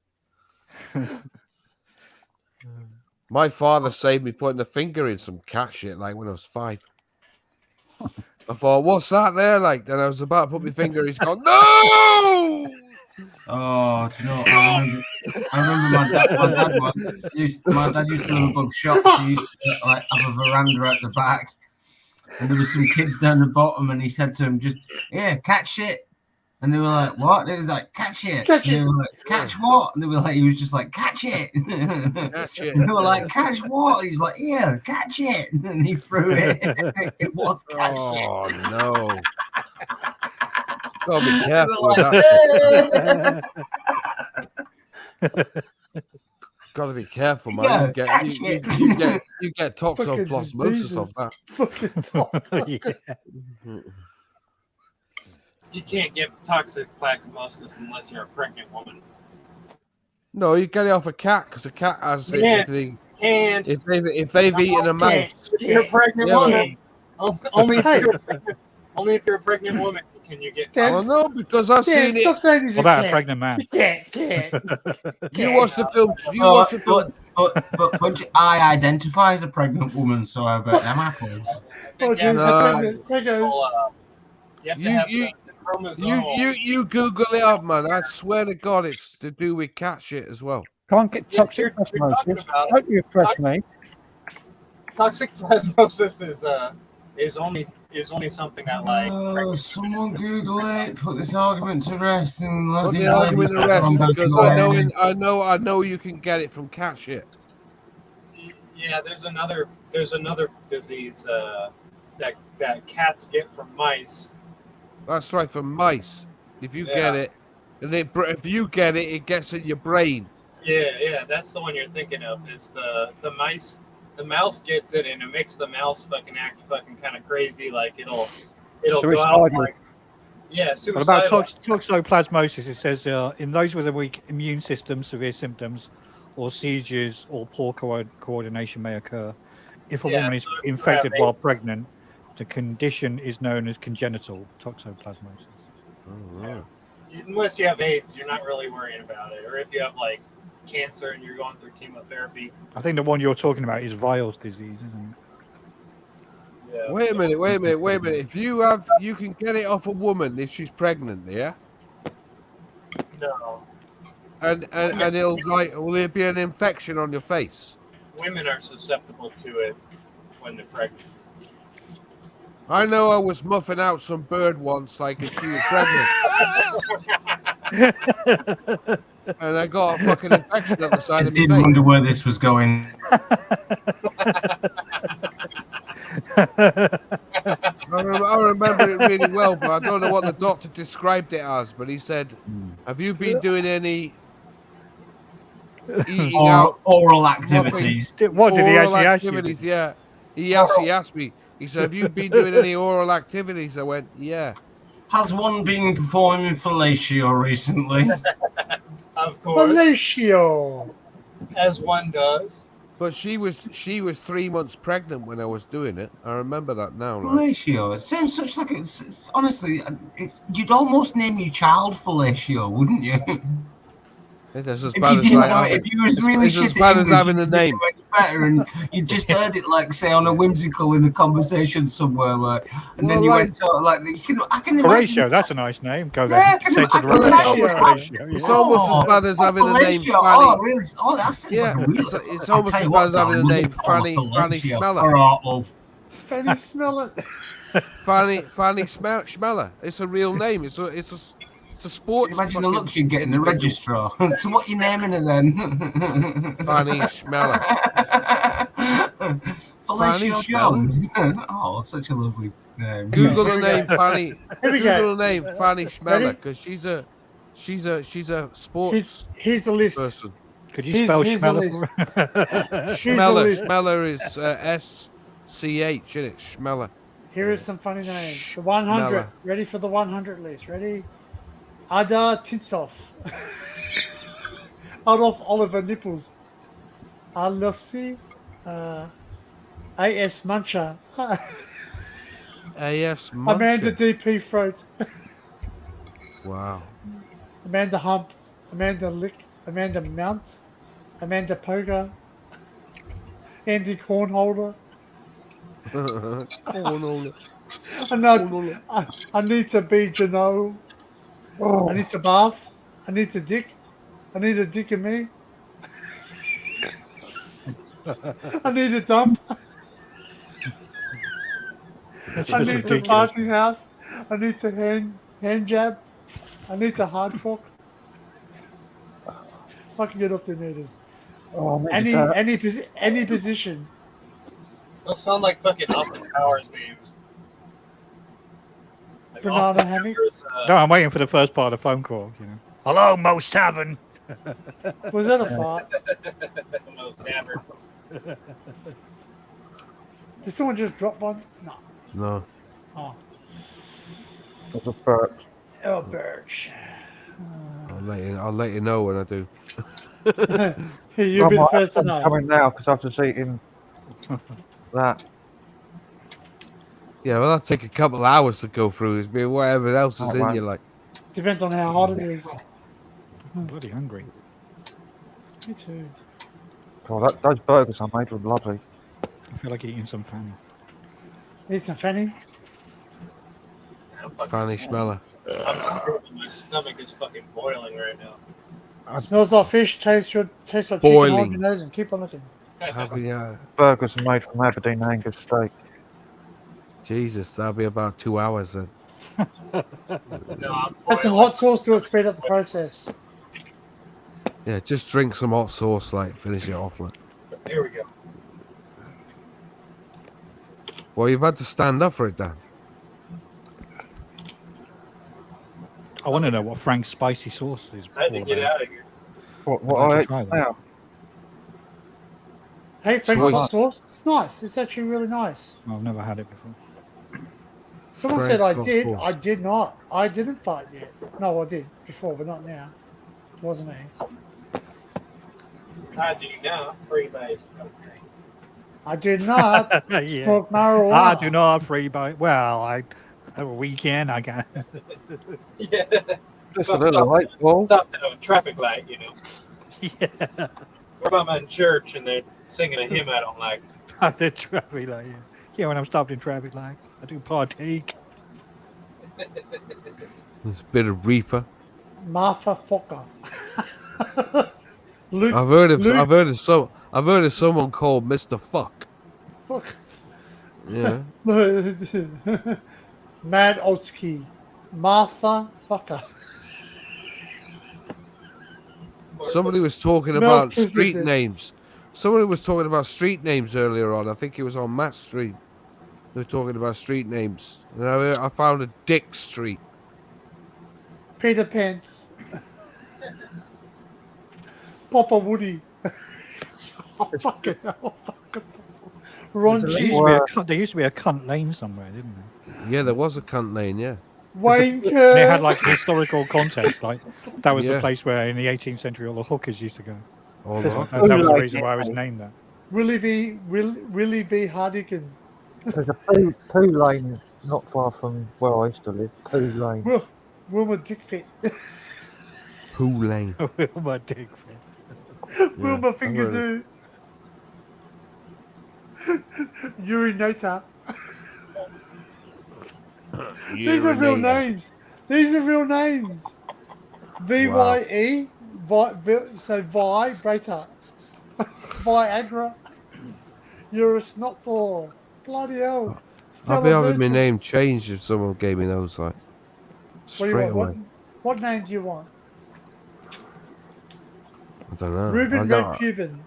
My father saved me putting a finger in some cat shit, like, when I was 5. I thought, what's that there? Like, then I was about to put my finger. He's gone, no! Oh, do you know? I remember my dad once. My dad used to live above shops. He used to like have a veranda at the back, and there was some kids down the bottom. And he said to them, "Just cat shit." And they were like, "What?" And he was like, "Catch it." Catch And they it. were like, "Catch what?" And they were like, "He was just like, catch it." Catch it. And they were like, "Catch what?" He's like, "Yeah, catch it." And he threw it. It was catch it. Oh, no. Gotta be careful Like, with that. Gotta be careful, man. Yeah, You catch it. get Fucking toxoplasmosis off that. Fucking You can't get toxic plasmosis unless you're a pregnant woman. No, you get it off a cat because a cat has Yeah, if they've eaten a mouse. If you're a pregnant Yeah, woman, only if Hey. you're a pregnant, only if you're a pregnant woman can you get. Well, no, because I've Dan, seen stop it. saying he's What a about a cat. pregnant man? Cat. You watch the film. You watch the film. But I identify as a pregnant woman, so I bet them apples. Oh, Yeah, jeez, no. pregnant. There goes. You have to have the chromosomal. You Google it up, man. I swear to God, it's to do with cat shit as well. Can't get You're toxic talking osmosis. about Hope you refresh me. Toxic plasmosis is only something that like. Oh, someone Google it. Put this argument to rest and let Put these the argument ladies to rest come back because away. I know you can get it from cat shit. Yeah, there's another disease that cats get from mice. That's right, for mice. If you Yeah. get it, and if you get it, it gets in your brain. Yeah, that's the one you're thinking of. Is the mice? The mouse gets it, and it makes the mouse fucking act fucking kind of crazy. Like it'll go out Suicidal. like What suicidal. about toxoplasmosis? It says in those with a weak immune system, severe symptoms or seizures or poor coordination may occur. If a Yeah, woman is so if you have infected while AIDS- pregnant, the condition is known as congenital toxoplasmosis. Unless you have AIDS, you're not really worrying about it. Or if you have like cancer and you're going through chemotherapy. I think the one you're talking about is Weil's disease, isn't it? Yeah. Wait a minute. If you can get it off a woman if she's pregnant, yeah? No. And will there be an infection on your face? Women are susceptible to it when they're pregnant. I know I was muffing out some bird once, like if she was pregnant. And I got a fucking infection on the side I of did my face. wonder where this was going. I remember it really well, but I don't know what the doctor described it as. But he said, "Have you been doing any eating out Oral muffing- activities. What did he oral actually ask you? activities?" Yeah, he actually asked me. He said, "Have you been doing any oral activities?" I went, "Yeah." Has one been performing fellatio recently? Of course, Fellatio. as one does. But she was 3 months pregnant when I was doing it. I remember that now. Like. Fellatio. It sounds such like it's honestly. You'd almost name your child fellatio, wouldn't you? It is as If bad you as didn't like know, having- if you was really it's shit as bad at as English, having you a didn't name. know any better, and you just heard it like say on a whimsical in a conversation somewhere, like, and then Well, you like- went to like I can imagine. Horatio, that's a nice name. Go Yeah, there. I can Say to the imagine right. Horatio. It's almost as bad as having a name fellatio. Fanny. Oh, really? Oh, that sounds Yeah, like a real. it's I'll almost tell as you bad what, as having I'll a really name call it Fanny fellatio. Schmeller. All right, well, Fanny smell it. Fanny Schmeller. It's a real name. It's a sports. imagine the fucking looks you get in the individual. registrar. So what you naming her then? Fanny Schmeller. Fellatio Schmeller? Jones. Oh, such a lovely name. Google the name Fanny. Here we go. Google the name Fanny Ready? Schmeller because she's a sports Here's the list. person. Could you Here's- spell here's the Schmeller? Here's the Schmeller. list. Schmeller is SCH, isn't it? Schmeller. Here is some funny names. The 100. Schmeller. Ready for the 100 list? Ready? Ada Tintsov. Adolf Oliver Nipples. Alussi. A.S. Muncher. A.S. Amanda D.P. Throat. Wow. Amanda Hump. Amanda Lick. Amanda Mount. Amanda Poga. Andy Cornholder. Cornholder. I need to be Janot. I need to bath. I need to dick. I need a dick in me. I need a dump. That's I just need to ridiculous. party house. I need to hand jab. I need to hard fuck. Fucking get off the needles. Oh, Any position. Those sound like fucking Austin Powers names. Like Banana Austin hammock. Powers, No, I'm waiting for the first part of the phone call. You know. Hello, Mo's Tavern. Was that a fart? Most Tavern. Did someone just drop one? No. No. Oh. It's a birch. Oh, Birch. I'll let you know when I do. Here, you'll be the Well, first to I'm know. coming now because I've just eaten that. Yeah, well, that'll take a couple of hours to go through. It's been whatever else is Oh, in wow. you, like. Depends on how hot it is. I'm bloody hungry. Me too. Oh, those burgers I made were lovely. I feel like eating some Fanny. Need some Fanny? Fanny Schmeller. I'm hungry, but my stomach is fucking boiling right now. Smells like fish, tastes like chicken. Boiling. Hold your nose and keep on looking. Burgers are made from Aberdeen Angus steak. Jesus, that'll be about 2 hours then. Add some hot sauce to it, speed up the process. Yeah, just drink some hot sauce, like, finish it off, like. Here we go. Well, you've had to stand up for it, Dan. I want to know what Frank's spicy sauce is. I had to all get about. out of here. What I'd I like to ate try that. now? Hey, Frank's Nice. hot sauce. It's nice. It's actually really nice. I've never had it before. Someone Frank's said I hot did. sauce. I did not. I didn't fart yet. No, I did before, but not now. It wasn't me. I do now. Freebase. I do not Yeah. smoke marijuana. I do not freebase. Well, I have a weekend. I can. Yeah. Just a little light bulb. Stop at a traffic light, you know. Yeah. What about I'm in church and they're singing a hymn I don't like? At the traffic light. Yeah, when I'm stopped in traffic light, I do partake. There's a bit of reefer. Martha Fucker. Luke, I've heard of Luke, someone called Mr. Fuck. Fuck. Yeah. Mad Otsky. Martha Fucker. Somebody was talking about street Melchizedek. names. Somebody was talking about street names earlier on. I think it was on Matt's stream. They were talking about street names. And I found a Dick Street. Peter Pence. Papa Woody. Oh, fucking hell. Ron There G. used to be a cunt lane somewhere, didn't there? Yeah, there was a cunt lane, yeah. Wayne And it Kerr. had like historical context. Like that was the Yeah. place where in the 18th century all the hookers used to go. All the That was the reason why I was named that. Willie B. Hardigan. There's a poo lane not far from where I used to live. Poo lane. Wilma Dickfit. Poo Lane. Wilma Dickfit. Wilma Finger Do. Urinator. These are real names. These are real names. VYE. So vibrator. Viagra. You're a snotball. Bloody hell. I'll be Stella having my Virgin. name changed if someone gave me those, like, What do you straight want? away. What name do you want? I don't know. Ruben Red Cuban.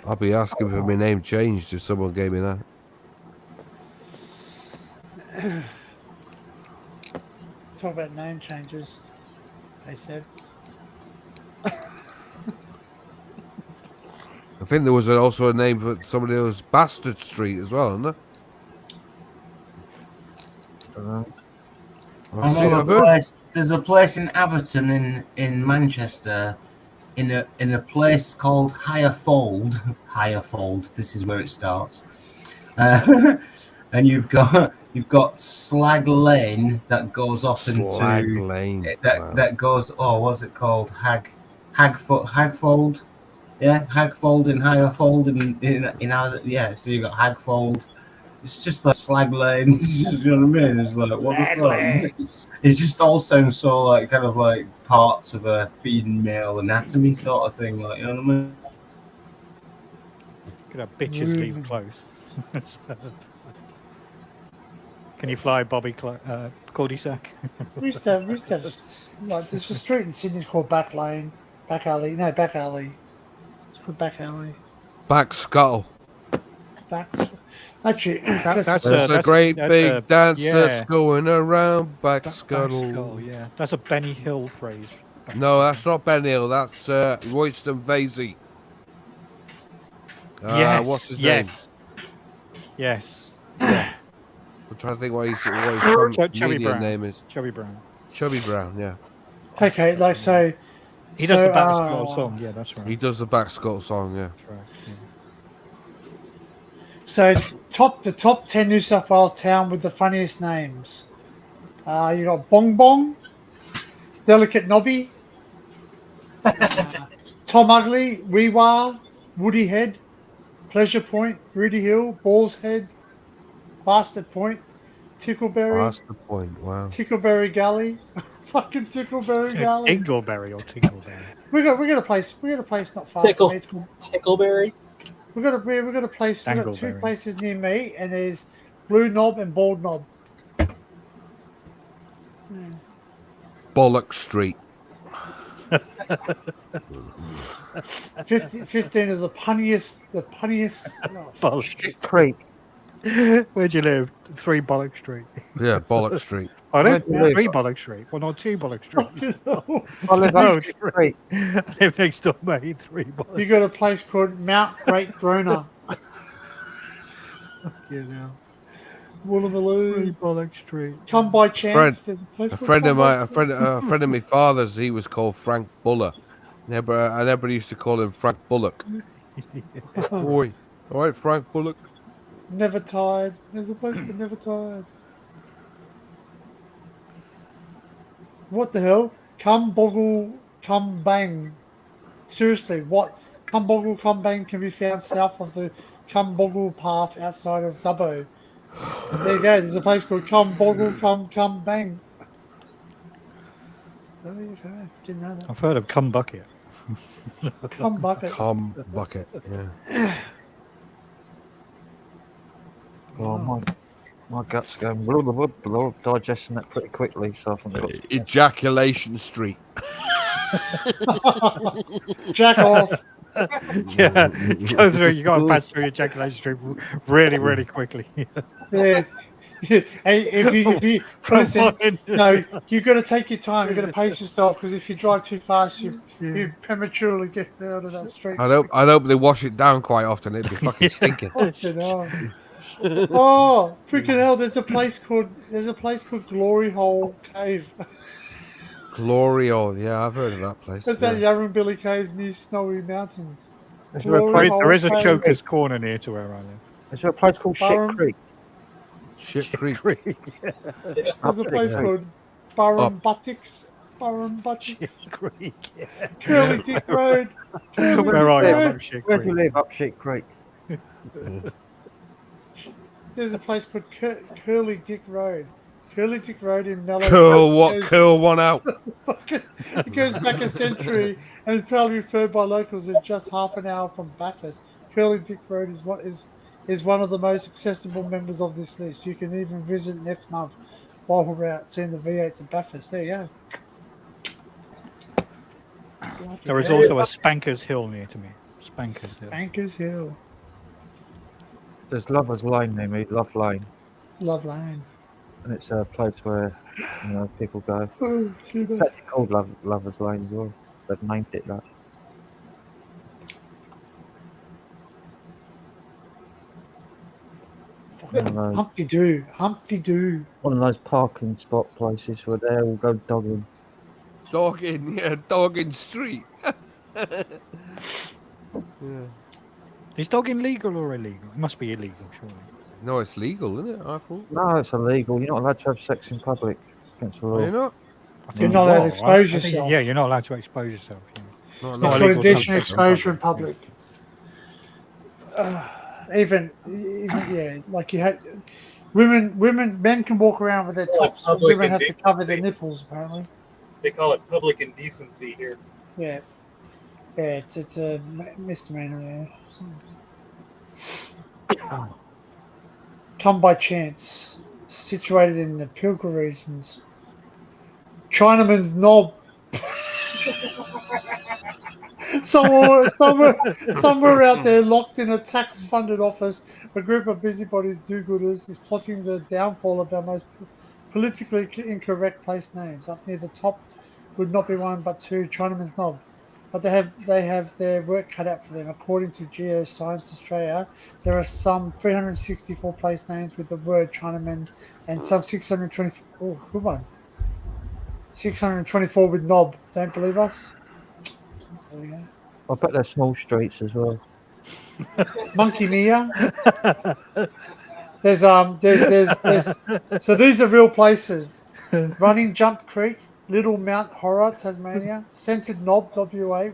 I'll be asking for my name changed if someone gave me that. Talk about name changes. They said. I think there was also a name for somebody else, Bastard Street as well, isn't there? I know a place. There's a place in Everton in Manchester, in a place called Higherfold. Higherfold. This is where it starts. And you've got Slag Lane that goes off into Slag Lane. that goes. Oh, what's it called? Hagfold. Yeah, Hagfold and Higherfold in our, yeah. So you got Hagfold. It's just like Slag Lane. You know what I mean? It's like what the fuck? It just all sounds so like kind of like parts of a feeding male anatomy sort of thing. Like, you know what I mean? Could have bitches leave close. Can you fly Bobby cul-de-sac? We used to have like there's a street in Sydney called Back Lane, Back Alley. No, Back Alley. It's called Back Alley. Back Scuttle. Back. Actually, There's a great big dance that's going around Back Scuttle. Skull, yeah, that's a Benny Hill phrase. No, that's not Ben Hill. That's Royston Vasey. Yes. What's his Yes. name? I'm trying to think what his Chubby comedian Brown. name is. Chubby Brown. Chubby Brown, yeah. Okay, like so. He does the so, Back Skull song. Yeah, that's right. He does the Back Scuttle song, yeah. That's right. Yeah. So the top 10 New South Wales town with the funniest names. You got Bong Bong, Delicate Nobby, Tom Ugly, Reewar, Woody Head, Pleasure Point, Rudy Hill, Balls Head, Bastard Point, Tickleberry, That's the point, wow. Tickleberry Gully, fucking Tickleberry Gully. Tinkleberry or Tinkleberry. We got a place not far Tickle- from me. It's called Tickleberry. We got a place. We got two Dangleberry. places near me, and there's Blue Knob and Bald Knob. Bollock Street. 15 of the punniest. Oh, Bollock Creek. Where'd you live? 3 Bollock Street. Yeah, Bollock Street. I Where'd don't you live? 3 Bollock Street. Well, not 2 Bollock Street. I live No, on 3. I live next door, mate. 3 Bollock. you got a place called Mount Great Grona. You know. 3 Woolloomooloo. Bollock Street. Come by chance. Friend- There's a place A called friend of Come By my, a friend of my father's, he was called Frank Buller. Yeah, but everybody used to call him Frank Bullock. Boy, all right, Frank Bullock. Never tired. There's a place called Never Tired. What the hell? Come boggle, come bang. Seriously, what? Come boggle, come bang can be found south of the Come boggle path outside of Dubbo. There you go. There's a place called Come boggle, come bang. There you go. Didn't know that. I've heard of Cum Bucket. Cum Bucket. Cum Bucket. Yeah. Well, my gut's going blah, blah, blah, blah, digesting that pretty quickly, so I think I've got to- Ejaculation Street. Jack off. Yeah, go through. You got to pass through ejaculation street really quickly. Yeah. Hey, if you listen, no, you've got to take your time. You've got to pace yourself because if you drive too fast, you prematurely get out of that street. I hope they wash it down quite often. It'd be fucking stinking. Fucking hell. Oh, freaking hell! There's a place called Glory Hole Cave. Glory Hole, yeah, I've heard of that place. That's that Yarrumbilly Cave near Snowy Mountains. Is there is a Joker's Corner near to where I live. Is there a place called Burren- Shit Creek? Shit Creek. There's a place called Burren Buttocks. Burren Buttocks. Creek. Curly Dick Road. Curly Where Dick are you? Road. Up Shit Where do you Creek. live? Up Shit Creek. There's a place called Curly Dick Road. Curly Dick Road in Mallow. Curl one out. It goes back a century and is proudly referred by locals as just half an hour from Bathurst. Curly Dick Road is one of the most accessible members of this list. You can even visit next month while we're out seeing the V8s at Bathurst. There you go. There is also a Spankers Hill near to me. Spankers Hill. Spankers Hill. There's Lover's Lane near me, Love Lane. Love Lane. And it's a place where people go. Oh, It's actually called Lover's Lane as well. They've named it that. Humpty Doo. Humpty Doo. One of those parking spot places where they all go dogging. Dogging, yeah, Dogging Street. Yeah. Is dogging legal or illegal? It must be illegal, surely. No, it's legal, isn't it? I thought. No, it's illegal. You're not allowed to have sex in public. It's against the law. Are you not? You're not allowed to I expose think- yourself. Yeah, you're not allowed to expose yourself. Yeah. It's not called illegal to indecent have sex in exposure in public. Even yeah, like you had men can walk around with their tops, but public women have to cover their indecency. nipples apparently. They call it public indecency here. Yeah, it's a misdemeanor. Yeah. Come by chance, situated in the Pilgrim regions. Chinaman's Knob. Somewhere out there, locked in a tax-funded office, a group of busybodies, do-gooders, is plotting the downfall of our most politically incorrect place names. Up near the top would not be one but two, Chinaman's Knob. But they have their work cut out for them. According to Geoscience Australia, there are some 364 place names with the word Chinaman and some 624. Oh, good one. 624 with knob. Don't believe us? There we go. I bet they're small streets as well. Monkey Mia. There's so these are real places. Running Jump Creek, Little Mount Horror, Tasmania, Scented Knob, WA,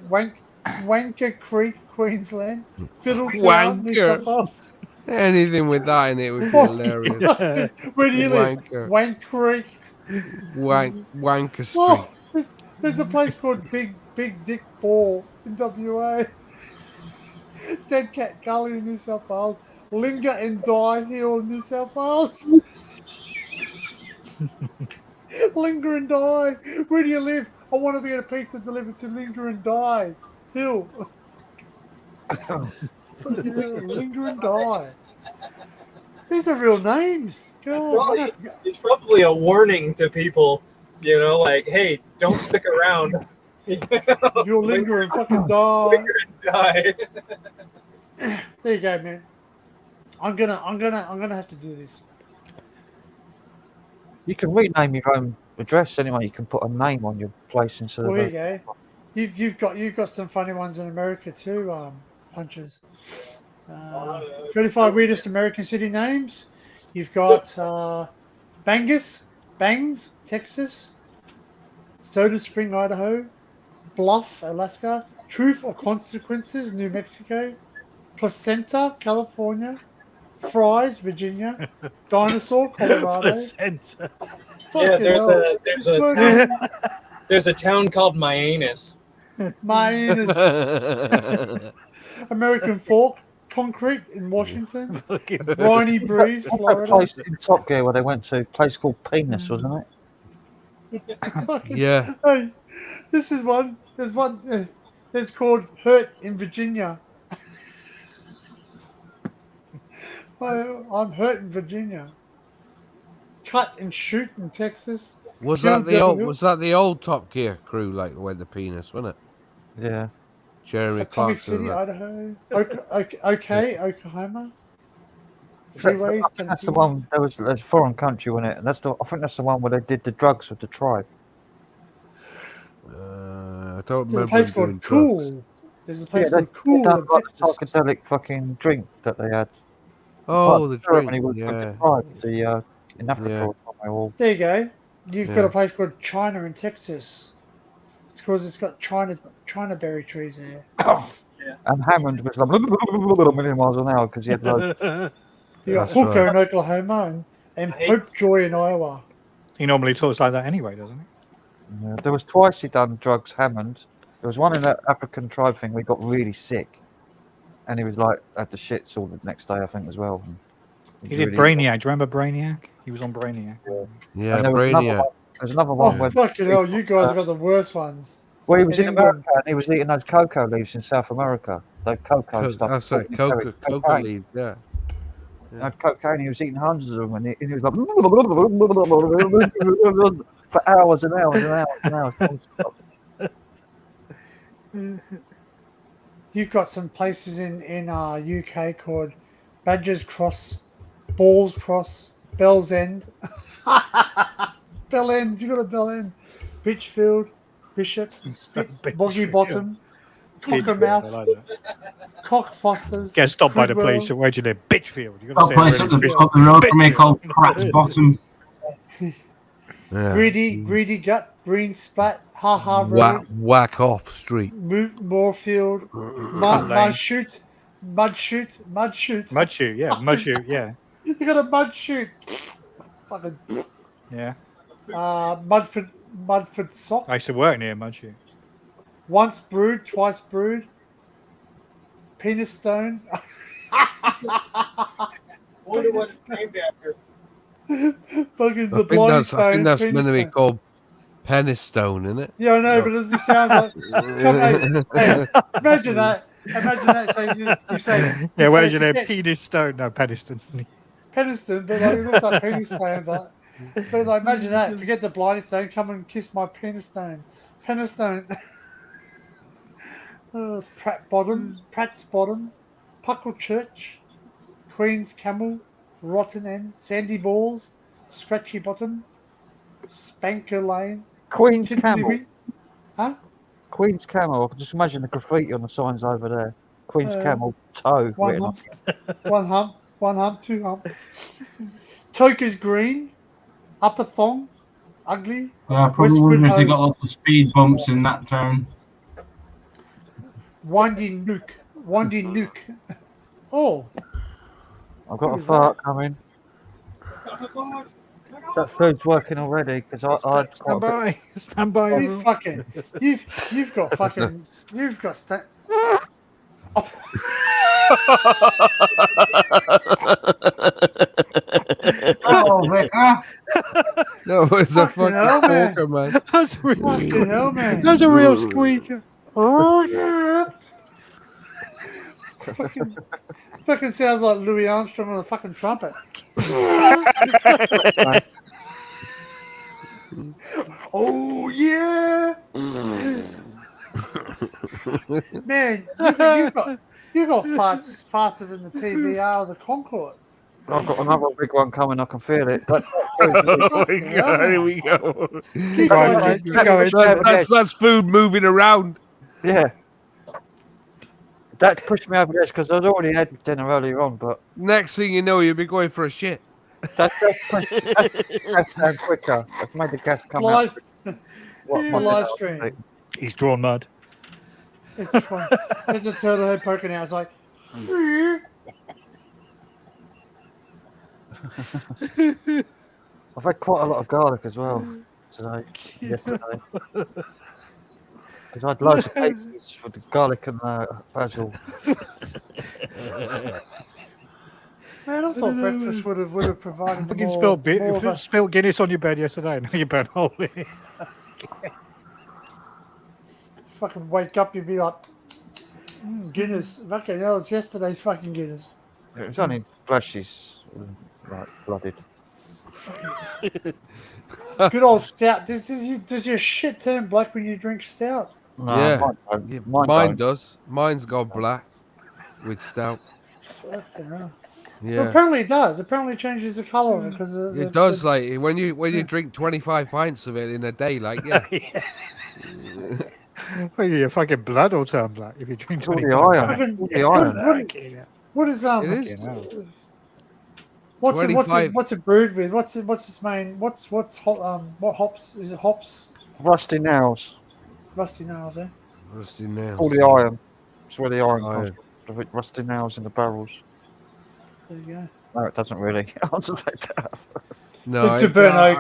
Wanker Creek, Queensland, Fiddletown, New South Wales. Anything with that in it would be hilarious. Where do you live? Wanker. Wank Creek. Wanker Street. Oh, there's a place called Big Dick Ball in WA. Dead Cat Gully in New South Wales. Linger and Die Hill in New South Wales. Linger and Die. Where do you live? I want to be at a pizza delivered to Linger and Die Hill. Fucking hell, Linger and Die. These are real names. God, It's probably a warning to people, like, hey, don't stick around. You'll linger and fucking die. Linger and die. There you go, man. I'm gonna have to do this. You can rename your own address anyway. You can put a name on your place instead There of you go. you've got some funny ones in America too, punches. 35 weirdest American city names. You've got Bangs, Texas, Soda Spring, Idaho, Bluff, Alaska, Truth or Consequences, New Mexico, Placenta, California, Fry's, Virginia, Dinosaur, Colorado. Placenta. Yeah, Fucking hell. there's a town called Myanus. Myanus. American Fork, Concrete in Washington, Briny Breeze, What's that Florida. place in Top Gear where they went to? A place called Penis, wasn't it? Yeah. Hey, this is one. There's one. It's called Hurt in Virginia. I'm hurt in Virginia. Cut and Shoot in Texas. Was Kill that the old? Devil- Was that the old Top Gear crew like went the Penis, wasn't it? Yeah. Jeremy Atomic Clarkson. City, and that. Idaho. Okay, Oklahoma. Freeways, That's Tennessee. the one. There was a foreign country, wasn't it? And that's the. I think that's the one where they did the drugs with the tribe. I don't There's a remember. place them doing called Cool. drugs. There's a place Yeah, called Cool done in like Texas. the psychedelic fucking drink that they had. Oh, the ceremony drink. with Yeah. the tribe, in Africa. Yeah. Or somewhere, or There you go. You've got Yeah. a place called China in Texas. It's because it's got China berry trees there. And Hammond was like a million miles an hour because he had loads. You got That's Hooker right. in Oklahoma and Pope Joy in Iowa. He normally talks like that anyway, doesn't he? Yeah, there was twice he done drugs, Hammond. There was one in that African tribe thing where he got really sick, and he was like had the shits all the next day, I think, as well. And He did Brainiac. Do you remember Brainiac? He was on Brainiac. Yeah, And there was another Brainiac. one- There's another Oh, one where fucking hell, you guys have got the worst ones. well, he was in England. America and he was eating those cocoa leaves in South America. Those cocoa stuff. That's it. Coca Cocaine. leaf. Yeah. He had cocaine. He was eating hundreds of them, and he was like for hours and hours and hours and hours. non-stop. You've got some places in UK called Badgers Cross, Balls Cross, Bell's End. Bell End, you got a Bell End. Bitchfield, Bishop, Spit, Boggy Bottom, Cockermouth, I like that. Cock Fosters. Get stopped by the Cridwell. police. Where do you live? Bitchfield. You Got a place up the road from here called Pratt's Bottom. Yeah. Greedy Gut, Green Splat, Ha Ha Whack, Road, whack off street. Moorfield, Lane. Mud Shoot. Mud shoot, yeah. Mud shoot, yeah. You got a Mud Shoot. Fucking Yeah. Mudford Sock. I used to work near Mud shoot. Once brewed, twice brewed. Penis Stone. Wonder what it's named after. Fucking I the think Blimey that's, Stone. I think that's Penis meant to be Stone. called Penistone, isn't it? Yeah, I know, but it sounds like. Come, hey, imagine that. Imagine that. So you say. Yeah, you where's say, your name? forget Penis Stone? No, Peniston. Peniston, but like, it looks like Penis Stone, but like, imagine that. Forget the Blimey Stone. Come and kiss my Penis Stone. Penis Stone. Pratt's Bottom, Puckle Church, Queen's Camel, Rotten End, Sandy Balls, Scratchy Bottom, Spanker Lane, Queen's Tiddly Camel. Wing- Huh? Queen's Camel. I can just imagine the graffiti on the signs over there. Queen's Uh, Camel toe. One written on hump, one hump, two hump. Toker's Green, Upper Thong, Ugly. Yeah, I probably Westwood wouldn't if they Hove, got lots of speed bumps in that town. Windy Nuke. Oh, I've got Who a is fart that? coming. That food's working already because I Stand by. Stand by. you everyone. fucking, you've got fucking, you've got Oh, Vicar. No, it's a Fucking hell, fucking man. poker, man. That's a real Fucking hell, man. That's a real squeaker. fucking sounds like Louis Armstrong on a fucking trumpet. Oh yeah, man! You got farts faster than the TVR or the Concorde. I've got another big one coming. I can feel it. But, Oh my God, here we go. Keep Right, going, right, Jess. keep going. That's food moving around. Yeah. That pushed me over the edge because I'd already had dinner earlier on, but Next thing you know, you'll be going for a shit. that's pushed gas down quicker. That's made the gas come Live, out. the live stream. He's drawn mud. It's fine. There's a turtle head poking out. It's like, I've had quite a lot of garlic as well today. Yesterday. Because I had loads of cases with the garlic and basil. man, I thought breakfast would have provided Fucking more of a spilled Guinness on your bed yesterday. Now you burn a hole in it. fucking wake up, you'd be like, Guinness. Fucking hell, it's yesterday's fucking Guinness. It was only flashes, like blooded. Good old stout. Does your shit turn black when you drink stout? No, Yeah, mine mine don't. does. Mine's gone black with stout. Fucking hell. Yeah. Well, apparently it does. Apparently it changes the colour of it because It does, like when you drink 25 pints of it in a day, like yeah. Well, your fucking blood will turn black if you drink All 20 the iron. All the iron. What is It is. what's it brewed with? What's its main? What's what hops is it? Hops? Rusty nails. Rusty nails, eh? Rusty nails. All the iron. That's where the iron comes Iron. from. The rusty nails in the barrels. There you go. No, it doesn't really. Answer that. No, It's a burnt oak.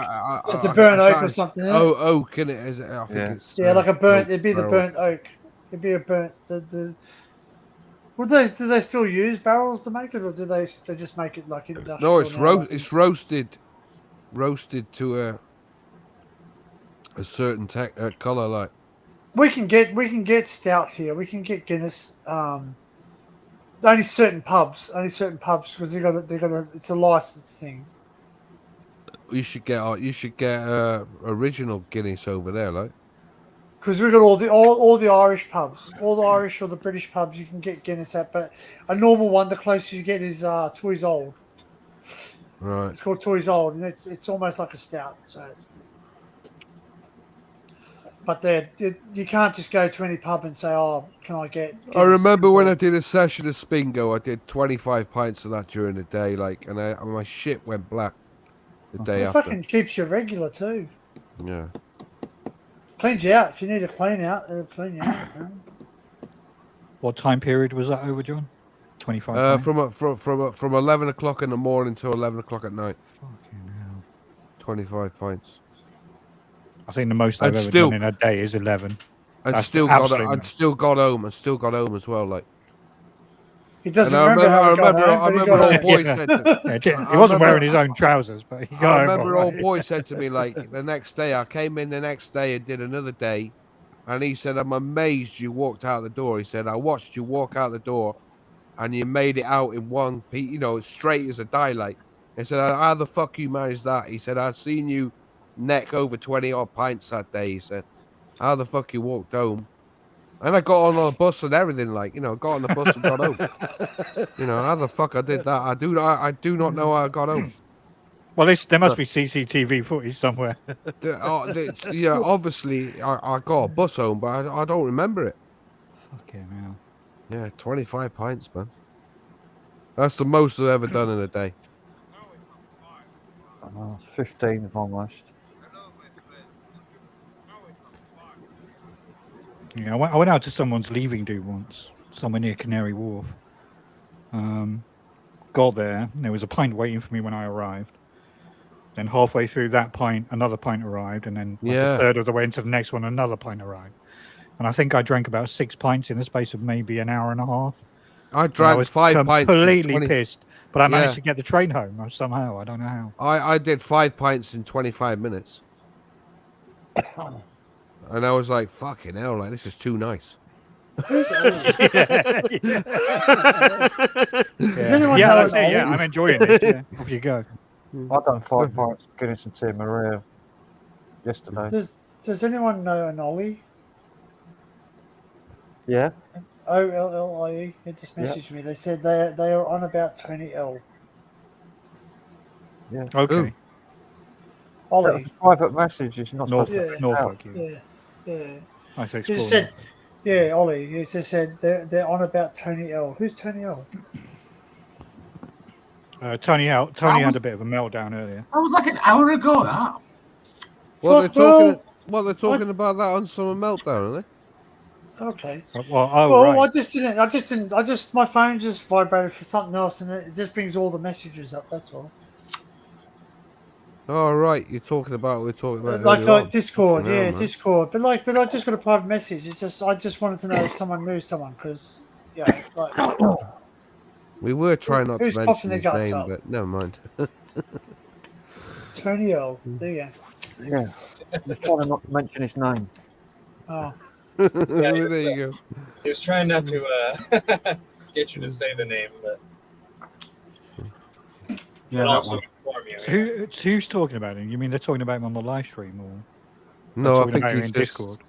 It's a burnt oak or something. Isn't it? Oh, oak, is it? Is it? I think Yeah. it's Yeah, like a burnt. oak It'd be the barrel. burnt oak. It'd be a burnt. Do they still use barrels to make it, or do they just make it like industrial? No, it's now? it's roasted to a certain color, like. We can get stout here. We can get Guinness. Only certain pubs because they got it's a license thing. You should get original Guinness over there, like. Because we've got all the Irish pubs, all the Irish or the British pubs you can get Guinness at, but a normal one, the closest you get is Toys Old. Right. It's called Toys Old, and it's almost like a stout. So, but you can't just go to any pub and say, "Oh, can I get?" I remember when I did a session of Spingo, I did 25 pints of that during the day, like, and my shit went black the day It after. fucking keeps you regular too. Yeah. Cleans you out if you need a clean out. It'll clean you out. Man. What time period was that over, John? 25. From 11 o'clock in the morning till 11 o'clock at night. Fucking hell. 25 pints. I think the most I've ever done in a day is 11. I'd That's still absolute got home as well, like. He doesn't And I remember how he got home, I but he remember got old home. boy said to, He wasn't wearing his own trousers, but he got I home remember all old right. boy said to me, like, the next day, I came in the next day and did another day, and he said, I'm amazed you walked out the door. He said, I watched you walk out the door, and you made it out in one piece, straight as a daylight. He said, how the fuck you managed that? He said, I've seen you neck over 20 odd pints that day. He said, how the fuck you walked home? And I got on a bus and everything, like, got on the bus and got home. How the fuck I did that? I do not know how I got home. Well, there must be CCTV footage somewhere. Obviously, I got a bus home, but I don't remember it. Fucking hell. Yeah, 25 pints, man. That's the most I've ever done in a day. 15 almost. Yeah, I went out to someone's leaving do once, somewhere near Canary Wharf. Got there, and there was a pint waiting for me when I arrived. Then halfway through that pint, another pint arrived, and then a third of the way into the next one, another pint arrived. And I think I drank about 6 pints in the space of maybe an hour and a half. I drank was 5 pints. completely pissed, but I managed Yeah. to get the train home somehow. I don't know how. I did 5 pints in 25 minutes. And I was like, fucking hell, like, this is too nice. Does anyone Yeah, know that's an it, yeah, Ollie? I'm enjoying it. Yeah. Off you go. I've done 5 pints of Guinness and Tia Maria yesterday. Does anyone know an Ollie? Yeah. OLLIE. It just Yeah. messaged me. They said they are on about 20L. Yeah. Okay. Ollie. Private message is not Norfolk. supposed to be Norfolk. out. Yeah. Yeah. Nice He explorer. just said Yeah, Ollie. He just said they're on about Tony L. Who's Tony L? Tony had a bit of a meltdown earlier. That was like an hour ago. That. Well, they're Fuck, well, talking. They're talking about that on Summer Meltdown, are they? Okay. Well, right. I just my phone just vibrated for something else, and it just brings all the messages up. That's all. Oh, right. We're talking about Like earlier on. Discord, Fucking hell, yeah, man. Discord. But I just got a private message. It's just I just wanted to know if someone knew someone because like We were trying not to Who's mention puffing their his guts name, up? but never mind. Tony L. There you Yeah. Just trying not to mention his name. go. Oh. There you go. He was trying not to get you to say the name, but Yeah, and that also one. inform you. So who's talking about him? You mean they're talking about him on the live stream, or No, I talking think about him he's in just, Discord?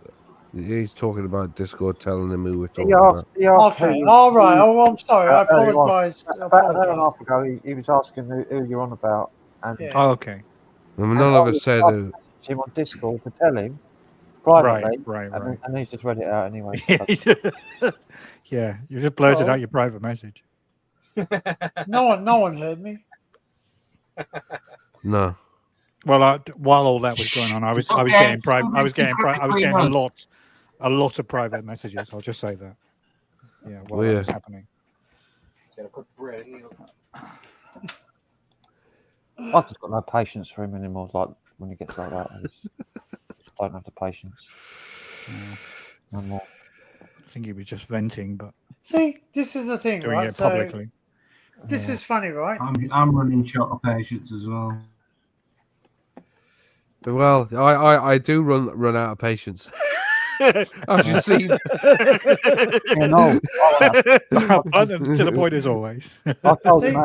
He's talking about Discord, telling him who we're talking He about. asked Okay. who- All right. Oh, I'm sorry. I earlier on. apologise. About an hour and a half ago, he was asking who you're on about, and Yeah. Oh, okay. And none of us said who. him on Discord to tell him privately, Right. and he's just read it out anyway. Yeah, you just blurted Oh. out your private message. No one heard me. No. Well, while all that was going on, I was Okay, getting somebody I was getting secretly a knows. lot of private messages. I'll just say that. Yeah, while Yeah. that was happening. Gotta put bread in. I've just got no patience for him anymore. Like when he gets like that, I just don't have the patience. No more. I think he was just venting, but See, this is the thing, doing right? it So publicly. this is funny, right? I'm running short of patience as well. Well, I do run out of patience. As you see. No, Blunt and to the point as always. I told him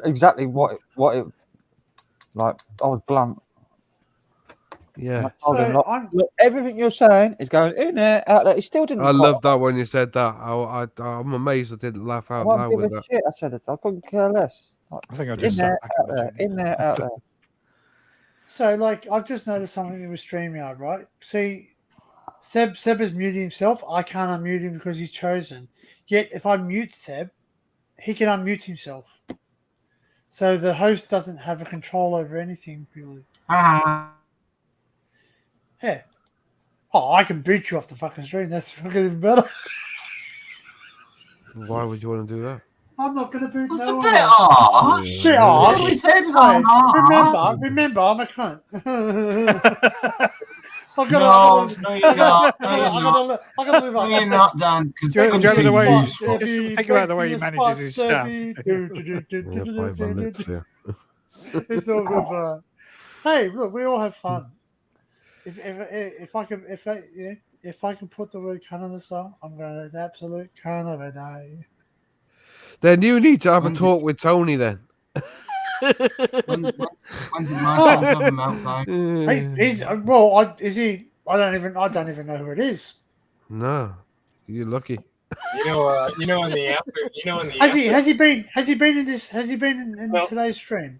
exactly what it like. I was blunt. Yeah. I told him, So look, I'm- look, everything you're saying is going in there, out there. He still didn't. I quite- love that when you said that. I'm amazed I didn't laugh I out won't loud give with a that. shit. I said it. I couldn't care less. Like, I think I in just there, sat back out and there, watched it. in there, out there. So, like, I've just noticed something with StreamYard, right? See, Seb is muting himself. I can't unmute him because he's chosen. Yet, if I mute Seb, he can unmute himself. So the host doesn't have a control over anything, really. Ah, Yeah. Oh, I can boot you off the fucking stream. That's fucking even better. Why would you want to do that? I'm not going to boot What's no a one bit off. harsh? Bit harsh. We said Hey, harsh. remember, I'm a cunt. I've No, got to, no, you're not. No, you're I not. gotta live No, up. you're not, Dan. Because Do you remember the way Goodness, just think about the way he manages his staff. Yeah, 5 minutes, yeah. It's all good fun. Hey, look, we all have fun. If I can put the word cunt on the song, I'm going to have the absolute cunt of a day. Then you need to have a talk with Tony then. When's it my turn to have a meltdown? Hey, is he? I don't even know who it is. No, you're lucky. You know in the after, Has he been in this? Has he been in today's stream?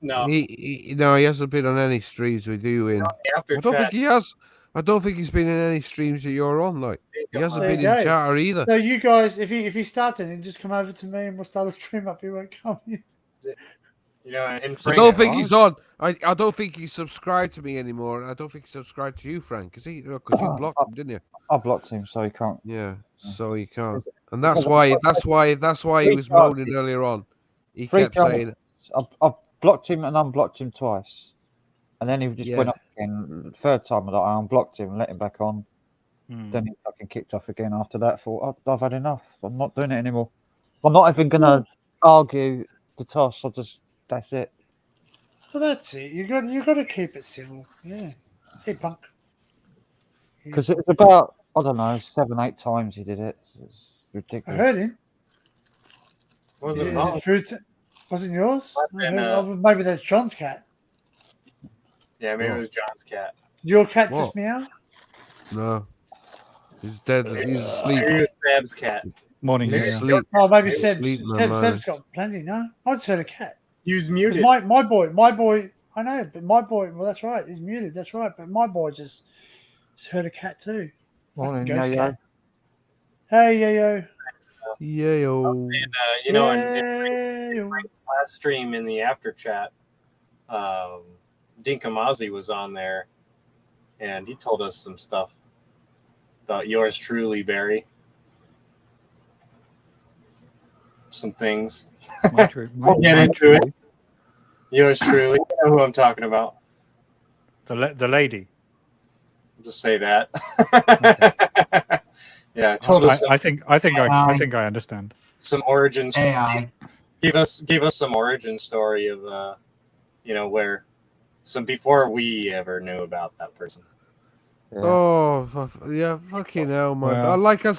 No. He hasn't been on any streams with you in. After I don't chat. think he has. I don't think he's been in any streams that you're on. Like he hasn't There been you in go. chatter either. So you guys, if he starts it, then just come over to me and we'll start a stream up. He won't come. You know, and I Frank, don't think he's on. I don't think he's subscribed to me anymore. I don't think he's subscribed to you, Frank. Because you blocked him, didn't you? I blocked him, so he can't. Yeah, so he can't. And that's why he was moaning earlier on. He kept saying, I've blocked him and unblocked him twice, and then he just Yeah. went up again. The third time, I unblocked him and let him back on. Hmm. Then he fucking kicked off again after that. Thought I've had enough. I'm not doing it anymore. I'm not even gonna argue the toss. That's it. Well, that's it. You got to keep it civil. Yeah. Hey, punk. Because it was about, I don't know, 7-8 times he did it. It's I ridiculous. heard him. was Is it it wrong? food? Wasn't yours? I And, heard- maybe that's John's cat. Yeah, maybe it was John's cat. Your cat just What? meow? "No, he's dead. He's asleep. Maybe it was Sab's cat. Morning, He's yeah. asleep. Oh, maybe He's Seb's. asleep, man. Seb's got plenty. No, I just heard a cat. He was 'Cause muted. My boy. I know, but my boy. Well, that's right. He's muted. That's right. But my boy just heard a cat too. Morning, Ghost Yo-Yo. cat. Hey, yo. Yayo. You know, in Frank's last stream in the after chat, Dinkamazi was on there, and he told us some stuff about yours truly, Barry. Some things. We'll get into it. Yours truly. You know who I'm talking about. The lady. Just say that. Yeah, told us. I think I understand. Some origin story. AI. Give us some origin story of where some before we ever knew about that person. Oh, yeah, fucking hell, man. Well. Like I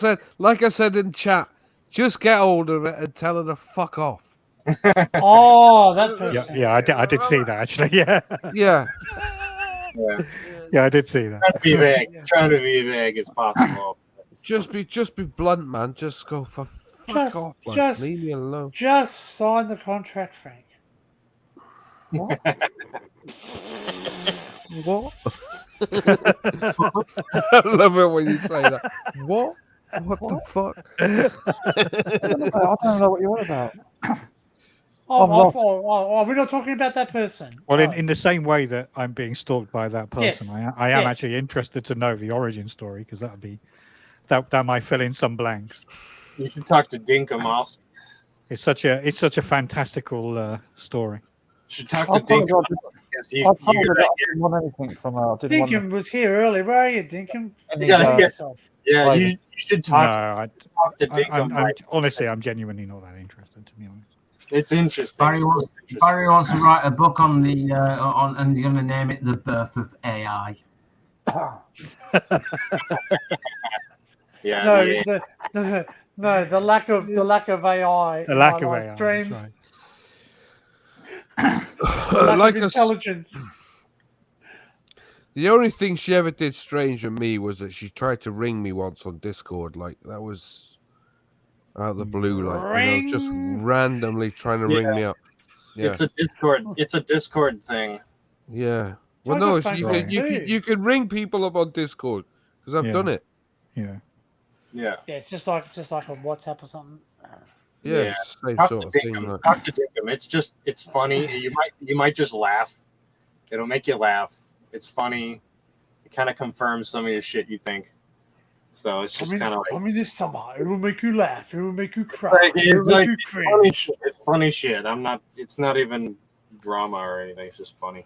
said in chat, just get hold of it and tell her to fuck off. Oh, that person. Yeah, I did see that actually. Yeah. Yeah. Yeah, I did see that. Trying to be vague. Trying to be vague as possible. Just be blunt, man. Just go fuck off, man. Leave me alone. Just sign the contract, Frank. What? What? I love it when you say that. What? What the fuck? I don't know what you're on about. We're not talking about that person. Well, in the same way that I'm being stalked by that person, Yes. I am Yes. actually interested to know the origin story because that might fill in some blanks. You should talk to Dinkamazi. It's such a fantastical story. You should talk to Dinkamazi. Want anything from her. Dinkum was here early. Where are you, Dinkum? Yeah, you should talk. No, to Dinkum. Honestly, I'm genuinely not that interested, to be honest. It's interesting. Barry wants to write a book on the and he's going to name it "The Birth of AI." Yeah. The lack of AI. The lack of AI. Like dreams. That's right. The lack Like of I s- intelligence. The only thing she ever did strange with me was that she tried to ring me once on Discord. Like, that was out of the blue, like, just randomly trying to ring me up. Yeah. It's a Discord thing. Yeah. Well, I no, got you phone can, you can ring people up on Discord because I've Yeah. done it. Yeah. Yeah. Yeah, it's just like a WhatsApp or something. Yeah. Same Talk sort to of thing. Dinkum. Like. Talk to Dinkum. It's funny. You might just laugh. It'll make you laugh. It's funny. It kind of confirms some of your shit you think. So it's just kind of like. I mean, this summer, it will make you laugh. It will make you cry. It's it will like make you cringe. funny shit. It's funny shit. It's not even drama or anything. It's just funny.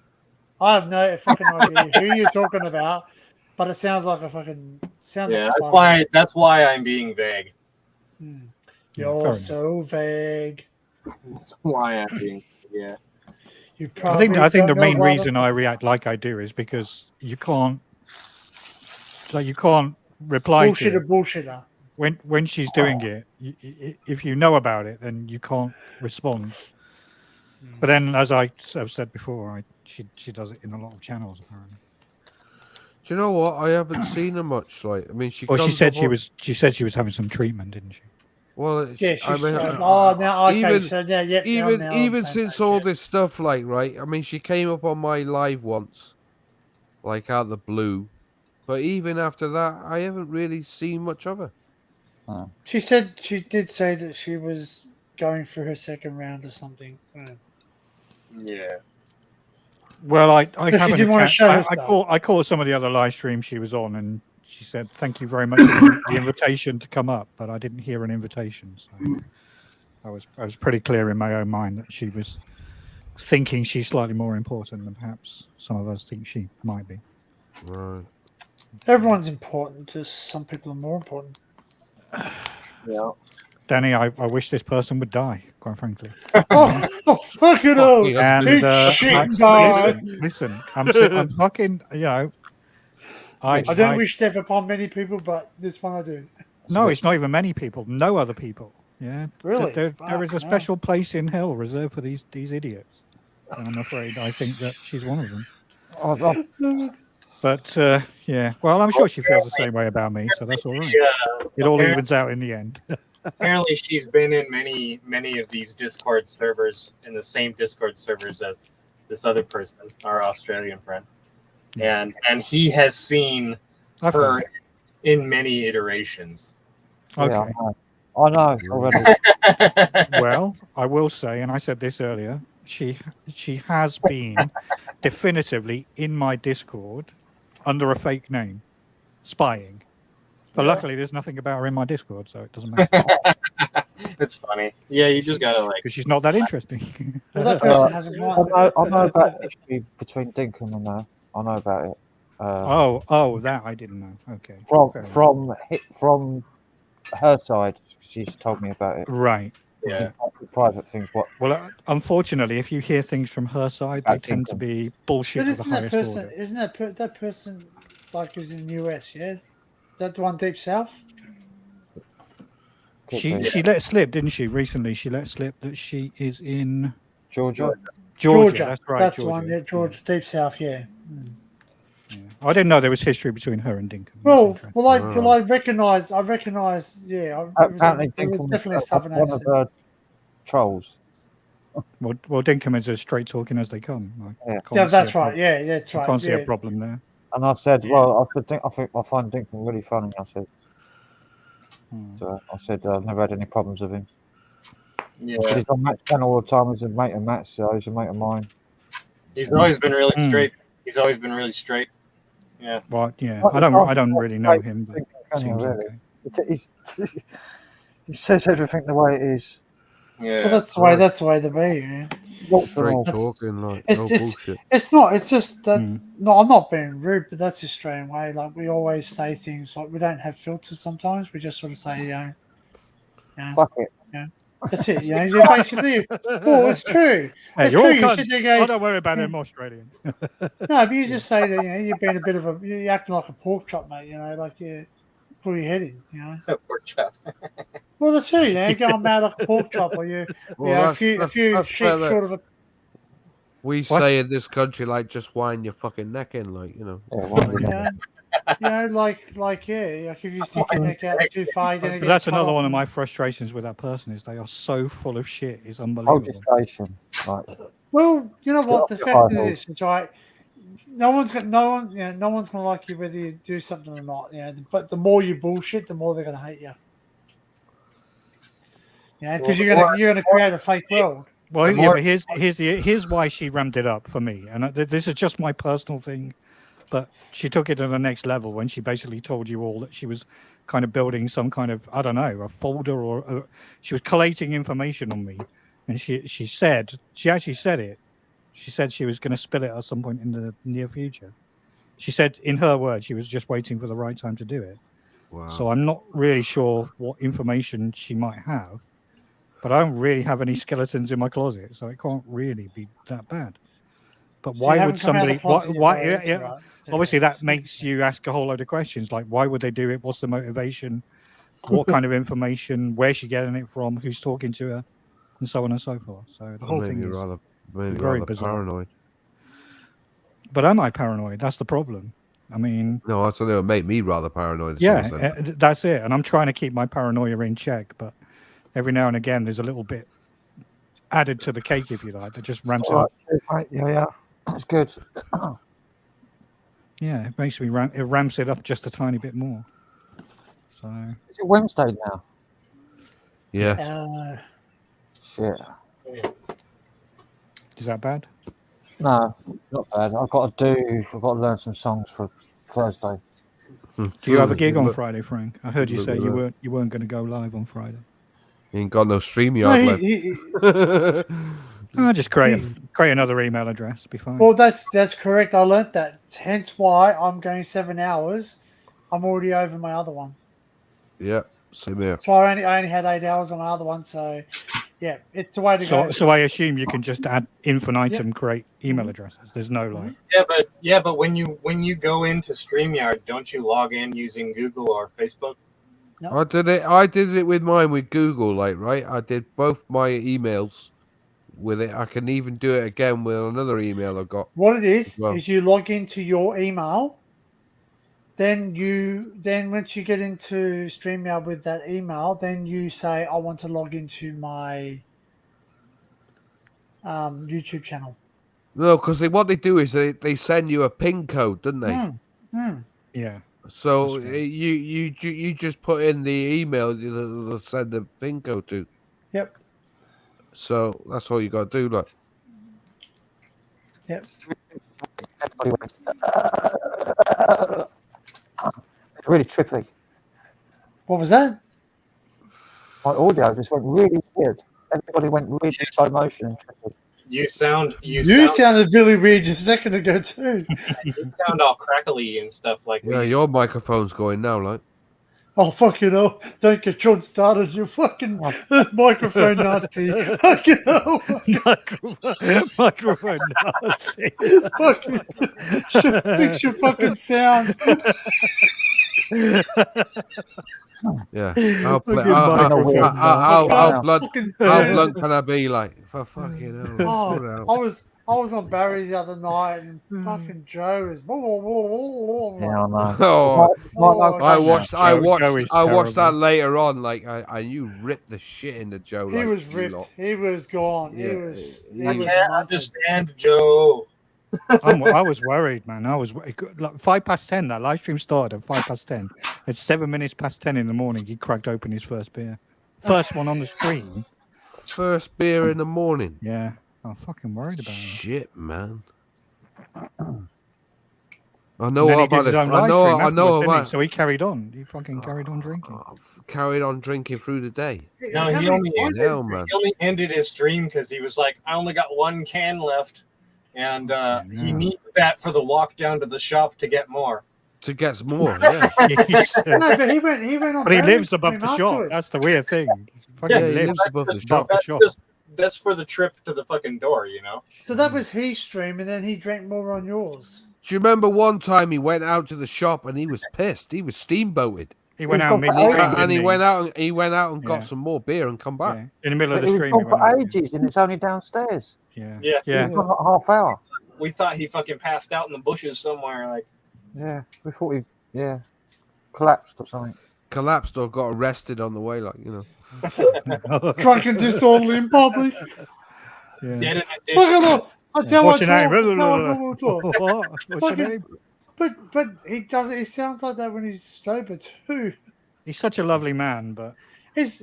I have no fucking idea who you're talking about, but it sounds like a fucking sounds. Yeah, like that's why I'm being vague. You're so vague. That's why I'm being You I probably think the don't know main why reason I react like I do is because you can't reply to it. bullshitter. When she's doing it. If you know about it, then you can't respond. But then, as I have said before, she does it in a lot of channels apparently. Do you know what? I haven't seen her much. Like, I mean, she. Well, she comes said up on- she said she was having some treatment, didn't she? Well, Yeah, I mean, now okay, even, so yeah, now I'm even on the even same since page, all this stuff, like, right? I mean, she came up on my live once, like out of the blue, but even after that, I haven't really seen much of her. She did say that she was going through her second round or something. Yeah. Well, I Because she haven't. didn't want to show her I stuff. I caught some of the other live streams she was on, and she said, "Thank you very much for the invitation to come up," but I didn't hear an invitation. So I was pretty clear in my own mind that she was thinking she's slightly more important than perhaps some of us think she might be. Right. Everyone's important. Just some people are more important. Yeah. Danny, I wish this person would die, quite frankly. Oh, fuck it all! And Eat shit, God. listen, I'm fucking, I don't wish death upon many people, but this one I do. No, it's not even many people. No other people. Yeah. Really? There Fuck, is a no. special place in hell reserved for these idiots. And I'm afraid I think that she's one of them. But yeah, well, I'm sure she feels the same way about me, so that's all right. It all evens out in the end. Apparently, she's been in many of these Discord servers, in the same Discord servers as this other person, our Australian friend, and he has seen I've her heard. in many iterations. Okay. Yeah, I know already. Well, I will say, and I said this earlier, she has been definitively in my Discord under a fake name, spying. But Yeah. luckily, there's nothing about her in my Discord, so it doesn't matter. It's funny. Yeah, you just gotta like. Because she's not that interesting. Well, that person hasn't won. I know about the history between Dinkum and her. I know about it. Oh, that I didn't know. Okay. From her side, she's told me about it. Right. Yeah. Private things. What? Well, unfortunately, if you hear things from her side, they tend to be bullshit But of the isn't that highest person? order. Isn't that person like is in the US? Yeah, that the one deep south. She let slip, didn't she? Recently, she let slip that she is in Georgia. Georgia, that's right. That's Georgia. the one. Yeah, Georgia, deep south. Yeah. I didn't know there was history between her and Dinkum. Well, I recognise. Yeah, Apparently, it was Dinkum definitely a was southern one of accent. her trolls. Well, Dinkum is as straight talking as they come. I can't Yeah, see that's a right. prob- Yeah, that's I right. can't see yeah. a problem there. And I said, well, I think I find Dinkum really funny. I said, so I said I've never had any problems with him. Yeah. He's on Matt's channel all the time. He's a mate of Matt's, so he's a mate of mine. He's always been really straight. He's always been really straight. Yeah. Well, yeah, Well, I don't really know him, but Can you seems really? okay. He says everything the way it is. Yeah. Well, that's the way to be. Yeah. Straight talking, like no bullshit. It's not. It's just that. Hmm. No, I'm not being rude, but that's the Australian way. Like we always say things like we don't have filters. Sometimes we just sort of say, Fuck it. That's it. You're basically. Well, it's true. Hey, It's you're true. all You cunts. sit there and go, I don't worry about them Australian. No, but you just say that you're being a bit of a you're acting like a pork chop, mate. Like you pull your head in. Pork chop. Well, that's true. You're going mad like a pork chop, or Well, a few that's sheep fair, short of a. We What? say in this country, like, just wind your fucking neck in, like, you know. Like if you stick your neck out too far, you're gonna But get. that's cut another off. one of my frustrations with that person is they are so full of shit. It's unbelievable. Well, you know what? The Get off your fact high is, horse. this, it's like no one's gonna like you whether you do something or not. But the more you bullshit, the more they're gonna hate you. Because you're gonna create a fake world. Well, yeah, but here's why she ramped it up for me, and this is just my personal thing, but she took it to the next level when she basically told you all that she was kind of building some kind of, I don't know, a folder or she was collating information on me, and she actually said it. She said she was going to spill it at some point in the near future. She said, in her words, she was just waiting for the right time to do it. Wow. So I'm not really sure what information she might have, but I don't really have any skeletons in my closet, so it can't really be that bad. But So you why haven't would come out of the somebody? closet yet, Why? though, that's Yeah, right. obviously, that makes you ask a whole load of questions, like why would they do it? What's the motivation? What kind of information? Where's she getting it from? Who's talking to her? And so on and so forth. So the whole Maybe thing is maybe very rather bizarre. paranoid. But am I paranoid? That's the problem. I mean, No, that's what it would make me rather paranoid. yeah, that's it. And I'm trying to keep my paranoia in check, but every now and again, there's a little bit added to the cake, if you like, that just ramps it All up. right, yeah, that's good. Yeah, it makes me it ramps it up just a tiny bit more. So Is it Wednesday now? Yeah. Shit. Is that bad? No, not bad. I've got to learn some songs for Thursday. Do you have a gig on Friday, Frank? I heard you say you weren't going to go live on Friday. You ain't got no StreamYard left. I'll just create another email address. Be fine. Well, that's correct. I learnt that. Hence why I'm going 7 hours. I'm already over my other one. Yeah, same here. So I only had 8 hours on my other one. So yeah, it's the way to go. So I assume you can just add infinitum, create email addresses. There's no like. But when you go into StreamYard, don't you log in using Google or Facebook? I did it with mine with Google, like, right? I did both my emails with it. I can even do it again with another email I got. What it is Well. is you log into your email. Then once you get into StreamYard with that email, then you say, I want to log into my YouTube channel. No, because what they do is they send you a PIN code, don't they? Hmm. Yeah. So you just put in the email that send the thing go to. Yep. So that's all you got to do, like. Yep. It's really trippy. What was that? My audio just went really weird. Everybody went really slow motion and trippy. You sound sounded really weird just a second ago too. you sound all crackly and stuff like Yeah, your microphone's going now, like. Oh fucking hell! Don't get John started, you fucking microphone Nazi. Fucking hell! Microphone Nazi. Fucking fix your fucking sound. Yeah. How Fucking blunt can I be, like? For fucking hell. Oh, I was on Barry's the other night and fucking Joe is. Yeah, I know. I watched Joe is that terrible. later on. Like, and you ripped the shit into Joe. He like, was you ripped. lot. He was gone. He Yeah, was. I can't understand Joe. I was worried, man. I was like 10:05. That live stream started at 10:05. At 7 minutes past 10 in the morning, he cracked open his first beer. First one on the stream. First beer in the morning. Yeah, I'm fucking worried about it. Shit, man. I And know then he about did his it. own I live know. stream I know afterwards, didn't he? about. So he carried on. He fucking carried on drinking. Carried on drinking through the day. No, he only Hell, man. ended his stream because he was like, I only got one can left, and he needs that for the walk down to the shop to get more. To get more, yeah. No, but he went on. But he Barry's lives above stream the shop. afterwards. That's the weird thing. He fucking Yeah, he lives lives above the above the shop. That's for the trip to the fucking door, you know. So that was his stream, and then he drank more on yours. Do you remember one time he went out to the shop and he was pissed? He was steamboated. He went out mid-stream, and he didn't went out and got Yeah. some more beer and come back. In the middle of But the he stream. was he gone went for out. ages and it's only downstairs. Yeah. Yeah. It's gone like half hour. We thought he fucking passed out in the bushes somewhere. Like, Yeah, we thought he collapsed or something. Collapsed or got arrested on the way, like, you know. Drunk and disorderly in public. Yeah. dead in a Look at that. I tell What's what your name? talk. What's your name? But he does it. He sounds like that when he's sober too. He's such a lovely man, but He's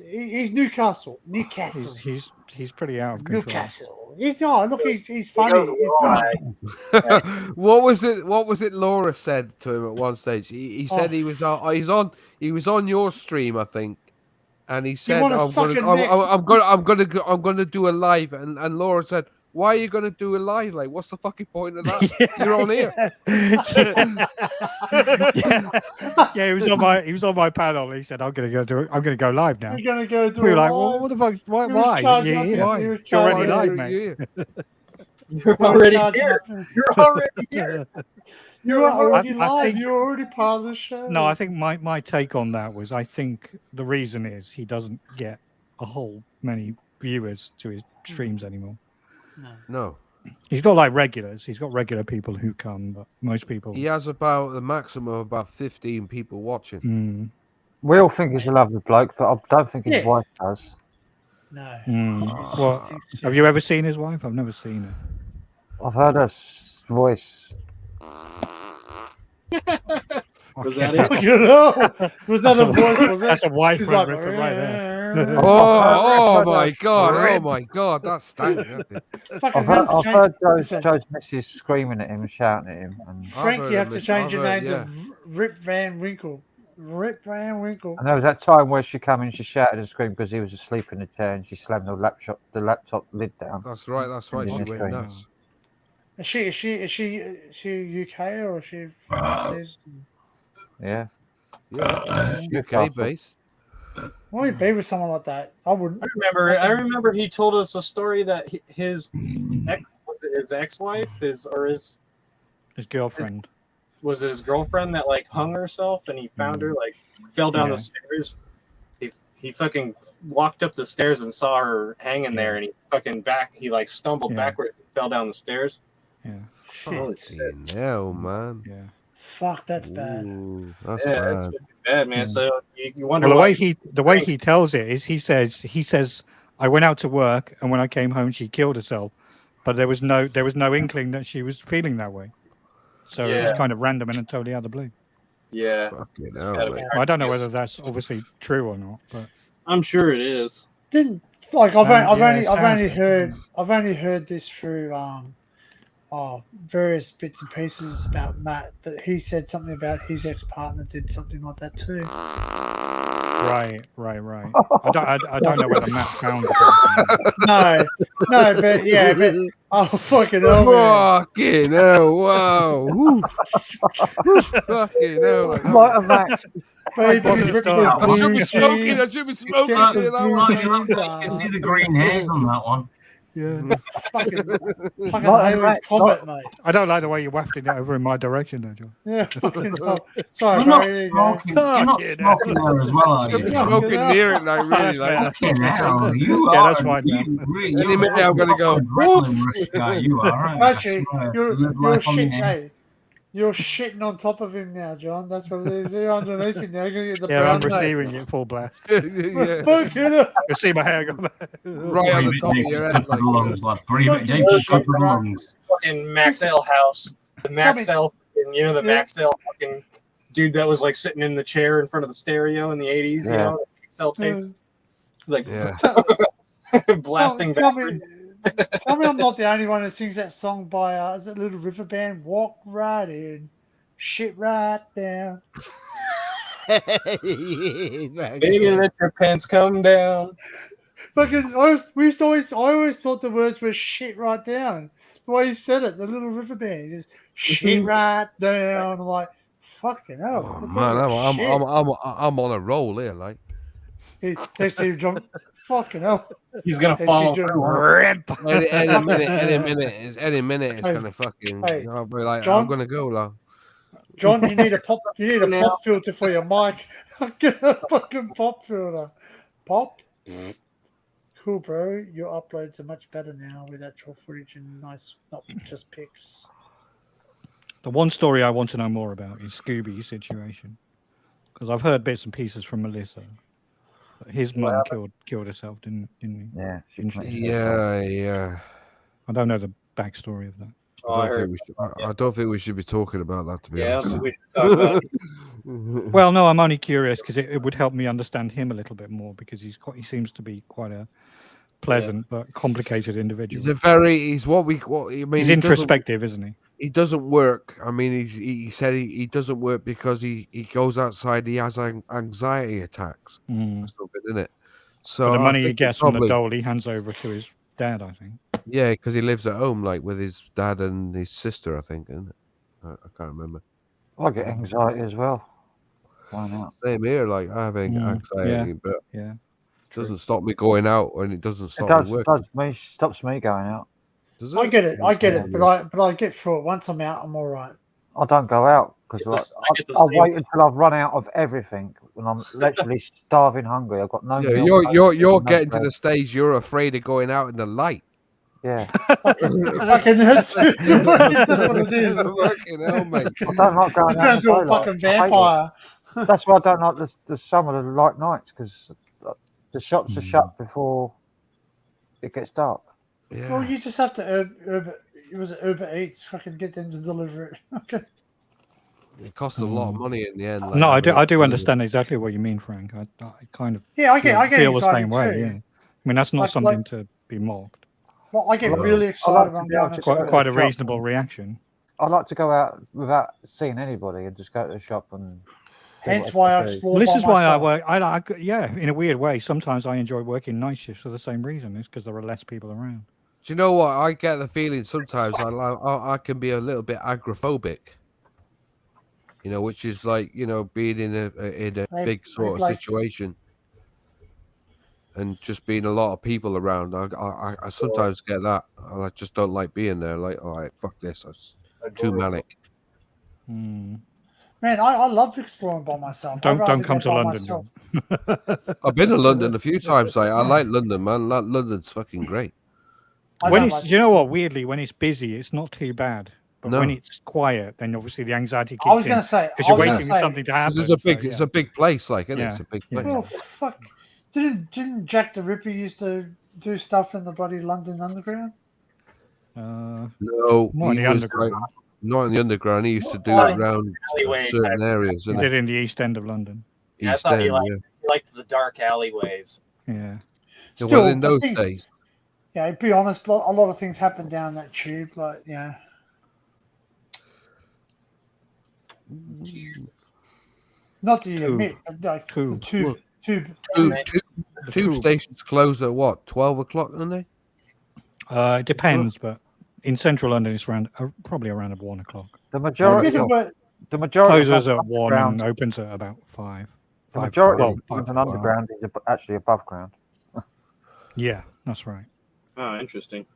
Newcastle. he's pretty out of control. Newcastle. He's not. Look, he's funny. He's funny. What was it Laura said to him at one stage? He said he was on your stream, I think. And he said, wanna suck a neck? I'm gonna do a live, and Laura said, why are you gonna do a live? Like, what's the fucking point of that? You're on here. Yeah, he was on my panel. He said, I'm gonna go live now. You're gonna go do We were it like, live? well, what the fuck? Why? He was Why? charging Yeah, up yeah. there. He was You're already charging live, up mate. You're already here. You're already here. You're already I live. think- You're already part of the show. No, I think my take on that was I think the reason is he doesn't get a whole many viewers to his streams anymore. No. He's got like regulars. He's got regular people who come, but most people. He has about the maximum of about 15 people watching. Mm. We all think he's a lovely bloke, but I don't think his Yeah. wife does. No. Mm. Well, have you ever seen his wife? I've never seen her. I've heard her voice. Was that it? You know, was that a voice? Was it? That's a wife She's right like, there. Oh my god! Oh my god! That's stank. Fucking I've heard, Vince I've heard listen. Joe's missus screaming at him and shouting at him. And Frank, you have to change your name yeah. to Rip Van Winkle. Rip Van Winkle. there was that time where she came in, she shouted and screamed because he was asleep in the chair, and she slammed the laptop lid down. That's right. That's right. In She the went stream. nuts. Is she UK or is she overseas? Yeah. Yeah. UK Newcastle. base. Why would you be with someone like that? I wouldn't. I remember he told us a story that his ex-wife, his girlfriend. Was it his girlfriend that like hung herself and he found her like fell down the stairs? He fucking walked up the stairs and saw her hanging there, and he like stumbled backward and fell down the stairs. Shit. No, man. Yeah. Fuck, that's bad. Ooh, that's Yeah, bad. that's fucking bad, man. So you wonder Well, why the way he tells it is he says I went out to work and when I came home she killed herself, but there was no inkling that she was feeling that way. So it Yeah. was kind of random and totally out of the blue. Yeah. Fucking It's hell, gotta mate. be I don't know whether that's obviously true or not, but I'm sure it is. Didn't like I've Sounds- yeah, only it I've sounds only like heard I've only heard this through various bits and pieces about Matt, but he said something about his ex-partner did something like that too. right. I don't know whether Matt found the person. No, but yeah, but oh fucking hell, man. Fucking hell, wow. Woo. Fucking hell. Like a match. Baby, Bobby rip Starr. those I should blue be smoking. I jeans. should be smoking. Get here, those that blue one. jeans You can see the green hairs on that one. Yeah. fucking Like a Haley's match, Comet, mate. I don't like the way you're wafting that over in my direction, though, John. Yeah, fucking hell. Sorry, You're bro. not Here you go. smoking. You're not smoking there as well, are Should be you? smoking near it, like, That's really. Like, better. Fucking hell, you Yeah, are. that's fine, You, man. really, Any minute I'm gonna go, adrenaline rush guy. You are. Right? Actually, I swear, you're live life on the shit, end. hey, you're shitting on top of him now, John. That's what it is. You're underneath him now. You're gonna get the Yeah, I'm brown receiving it full blast. yeah. Fucking hell. You see my hair go Right on the Breathe top of it deep, your it's head. good for the lungs, lad. Breathe it deep, it's good for the lungs. Fucking Max L house. The Max L, you know, the Max L fucking dude that was like sitting in the chair in front of the stereo in the 80s, you Yeah. know, the Max L tapes. Like Yeah. blasting Tell backwards. me I'm not the only one who sings that song by is it Little River Band? Walk right in, shit right down. Baby, let your pants come down. Fucking, I always thought the words were shit right down. The way he said it, the Little River Band, just shit right down. I'm like, fucking hell. that's all Man, about shit. I'm on a roll here, like. They see John. Fucking hell. He's gonna They follow see John through. rip. Any minute, it's Hey, gonna fucking. hey, I'll be like, John? I'm gonna go, like. John, you need a pop filter for your mic. Get a fucking pop filter. Pop. Cool, bro. Your uploads are much better now with actual footage and nice, not just pics. The one story I want to know more about is Scooby's situation, because I've heard bits and pieces from Melissa. His mum killed herself, didn't he? Yeah, Yeah. I don't know the backstory of that. I don't think we should be talking about that, to be Yeah, honest. we should talk about it. Well, no, I'm only curious because it would help me understand him a little bit more, because he seems to be quite a pleasant but complicated individual. He's He's introspective, isn't he? He doesn't work. I mean, he said he doesn't work because he goes outside. He has anxiety attacks. Mm. Or something, isn't it? So So the I money he think gets from the probably- dole he hands over to his dad, I think. Yeah, because he lives at home, like with his dad and his sister, I think, isn't it? I can't remember. I get anxiety as well. Why not? Same here. Like I have anxiety, but yeah, it doesn't stop me going out, and it doesn't stop It me does, working. stops me going out. Does I get it, but I get through it. Once I'm out, I'm all right. I don't go out because I get the I'll same- wait until I've run out of everything when I'm literally starving hungry. I've got no. Yeah, milk, you're no getting to bread. the stage you're afraid of going out in the light. Yeah. Fucking that's what it is. Fucking hell, mate. I don't like going You out turn in to a daylight. fucking I hate it. vampire. That's why I don't like the some of the light nights, because the shops are shut before it gets dark. Yeah. Well, you just have to Uber Eats. Fucking get them to deliver it. Okay. It costs a lot of money in the end. Like, No, I mean, do understand exactly what you mean, Frank. I kind of Yeah, I get feel the excited same way. too. Yeah, I mean that's not Like- something like- to be mocked. Well, I get Well, really I excited like when to I'm be able going to to go school. to Quite a the shop. reasonable reaction. I like to go out without seeing anybody and just go to the shop and. do Hence what why I do. explore. Well, this by is why I myself. work. Yeah, in a weird way. Sometimes I enjoy working night shifts for the same reason. It's because there are less people around. Do you know what? I get the feeling sometimes I can be a little bit agoraphobic. You know, which is like, you know, being in a Like- big sort of like- situation, and just being a lot of people around. I sometimes get that, and I just don't like being there. Like, all right, fuck this. It's too manic. Hmm. Man, I love exploring by myself. I'd Don't rather come go to by London, myself. John. I've been to London a few times. I like London, man. London's fucking great. I When don't it's, like- do you know what? Weirdly, when it's busy, it's not too bad. But No. when it's quiet, then obviously the anxiety kicks I was in. going to say. because I you're was gonna waiting for say- something to happen. It's a big, so, it's a big place, like, isn't it? Yeah, It's a big yeah. place. Oh fuck! Didn't Jack the Ripper used to do stuff in the bloody London Underground? Uh, No, More in he the was underground. like- Not in the underground. He used to do Not it in around alleyway certain type. areas. He Isn't did it? in the East End of London. Yeah, I East thought End, he yeah. liked the dark alleyways. Yeah. Yeah, Still, well, in I those think- days, Yeah, to be honest, a lot of things happen down that tube. Like, yeah. Not that you Tube. admit, but like the Tube. tube. tube stations close at what? 12 o'clock, don't they? It depends, but in central London, it's around probably around 1 o'clock. The majority, Yeah, but- the majority Closes of at 1 underground, and opens at about 5. the 5 majority well, of 5 an underground is actually above ground. Yeah, that's right. Oh, interesting.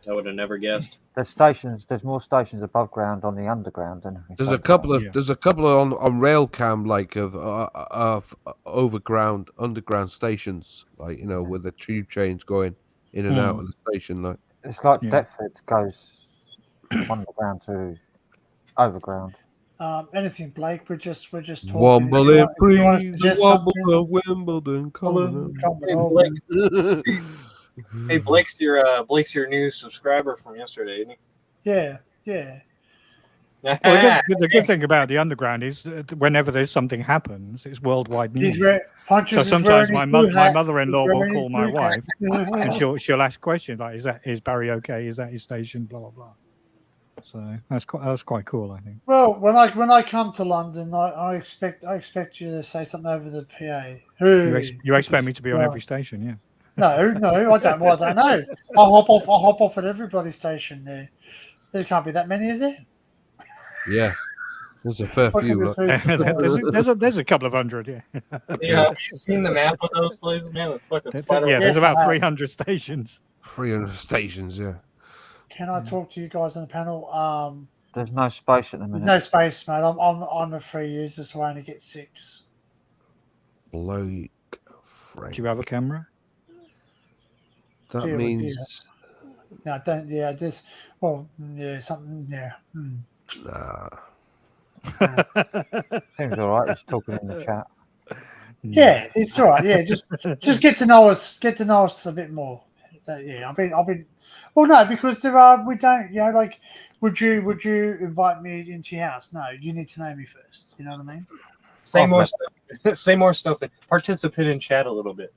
I would have never guessed. There's more stations above ground on the underground than There's a couple of on rail cam like of overground underground stations, like with the tube trains going in and out of the station. Like it's like Deptford goes underground to overground. Anything, Blake? We're just talking. Womble If and you want to Breeze, suggest Womble something, of Wimbledon, coming Hey, up. Blake. Hey, Blake's your new subscriber from yesterday, isn't he? yeah. Well, the good thing about the underground is that whenever there's something happens, it's worldwide news. Punches So is sometimes wearing my his blue hat. mother-in-law He's will wearing call his my blue hat. wife, and she'll ask questions like, "Is Barry okay? Is that his station?" Blah blah blah. So that's quite cool, I think. Well, when I come to London, I expect you to say something over the PA. You expect me to be on every station, yeah? No, I don't. Well, I don't know. I'll hop off at everybody's station there. There can't be that many, is there? Yeah, there's a fair Fucking few. this Look. there's a couple of hundred, yeah. Yeah, have you seen the map of those places, man? It's fucking spider. Yeah, there's Yes, about I have. 300 stations. 300 stations, yeah. Can I talk to you guys on the panel? There's no space at the minute. No space, mate. I'm a free user, so I only get 6. Blake Do you have a camera? That Yeah, means No, I don't. Yeah, this. Well, yeah, something. Yeah. Seems all right. It's talking in the chat. Yeah, it's all right. Yeah, just get to know us. Get to know us a bit more. Yeah, I've been. Well, no, because we don't. Like, would you invite me into your house? No, you need to know me first. You know what I mean? Say more stuff. Say more stuff. And participate in chat a little bit.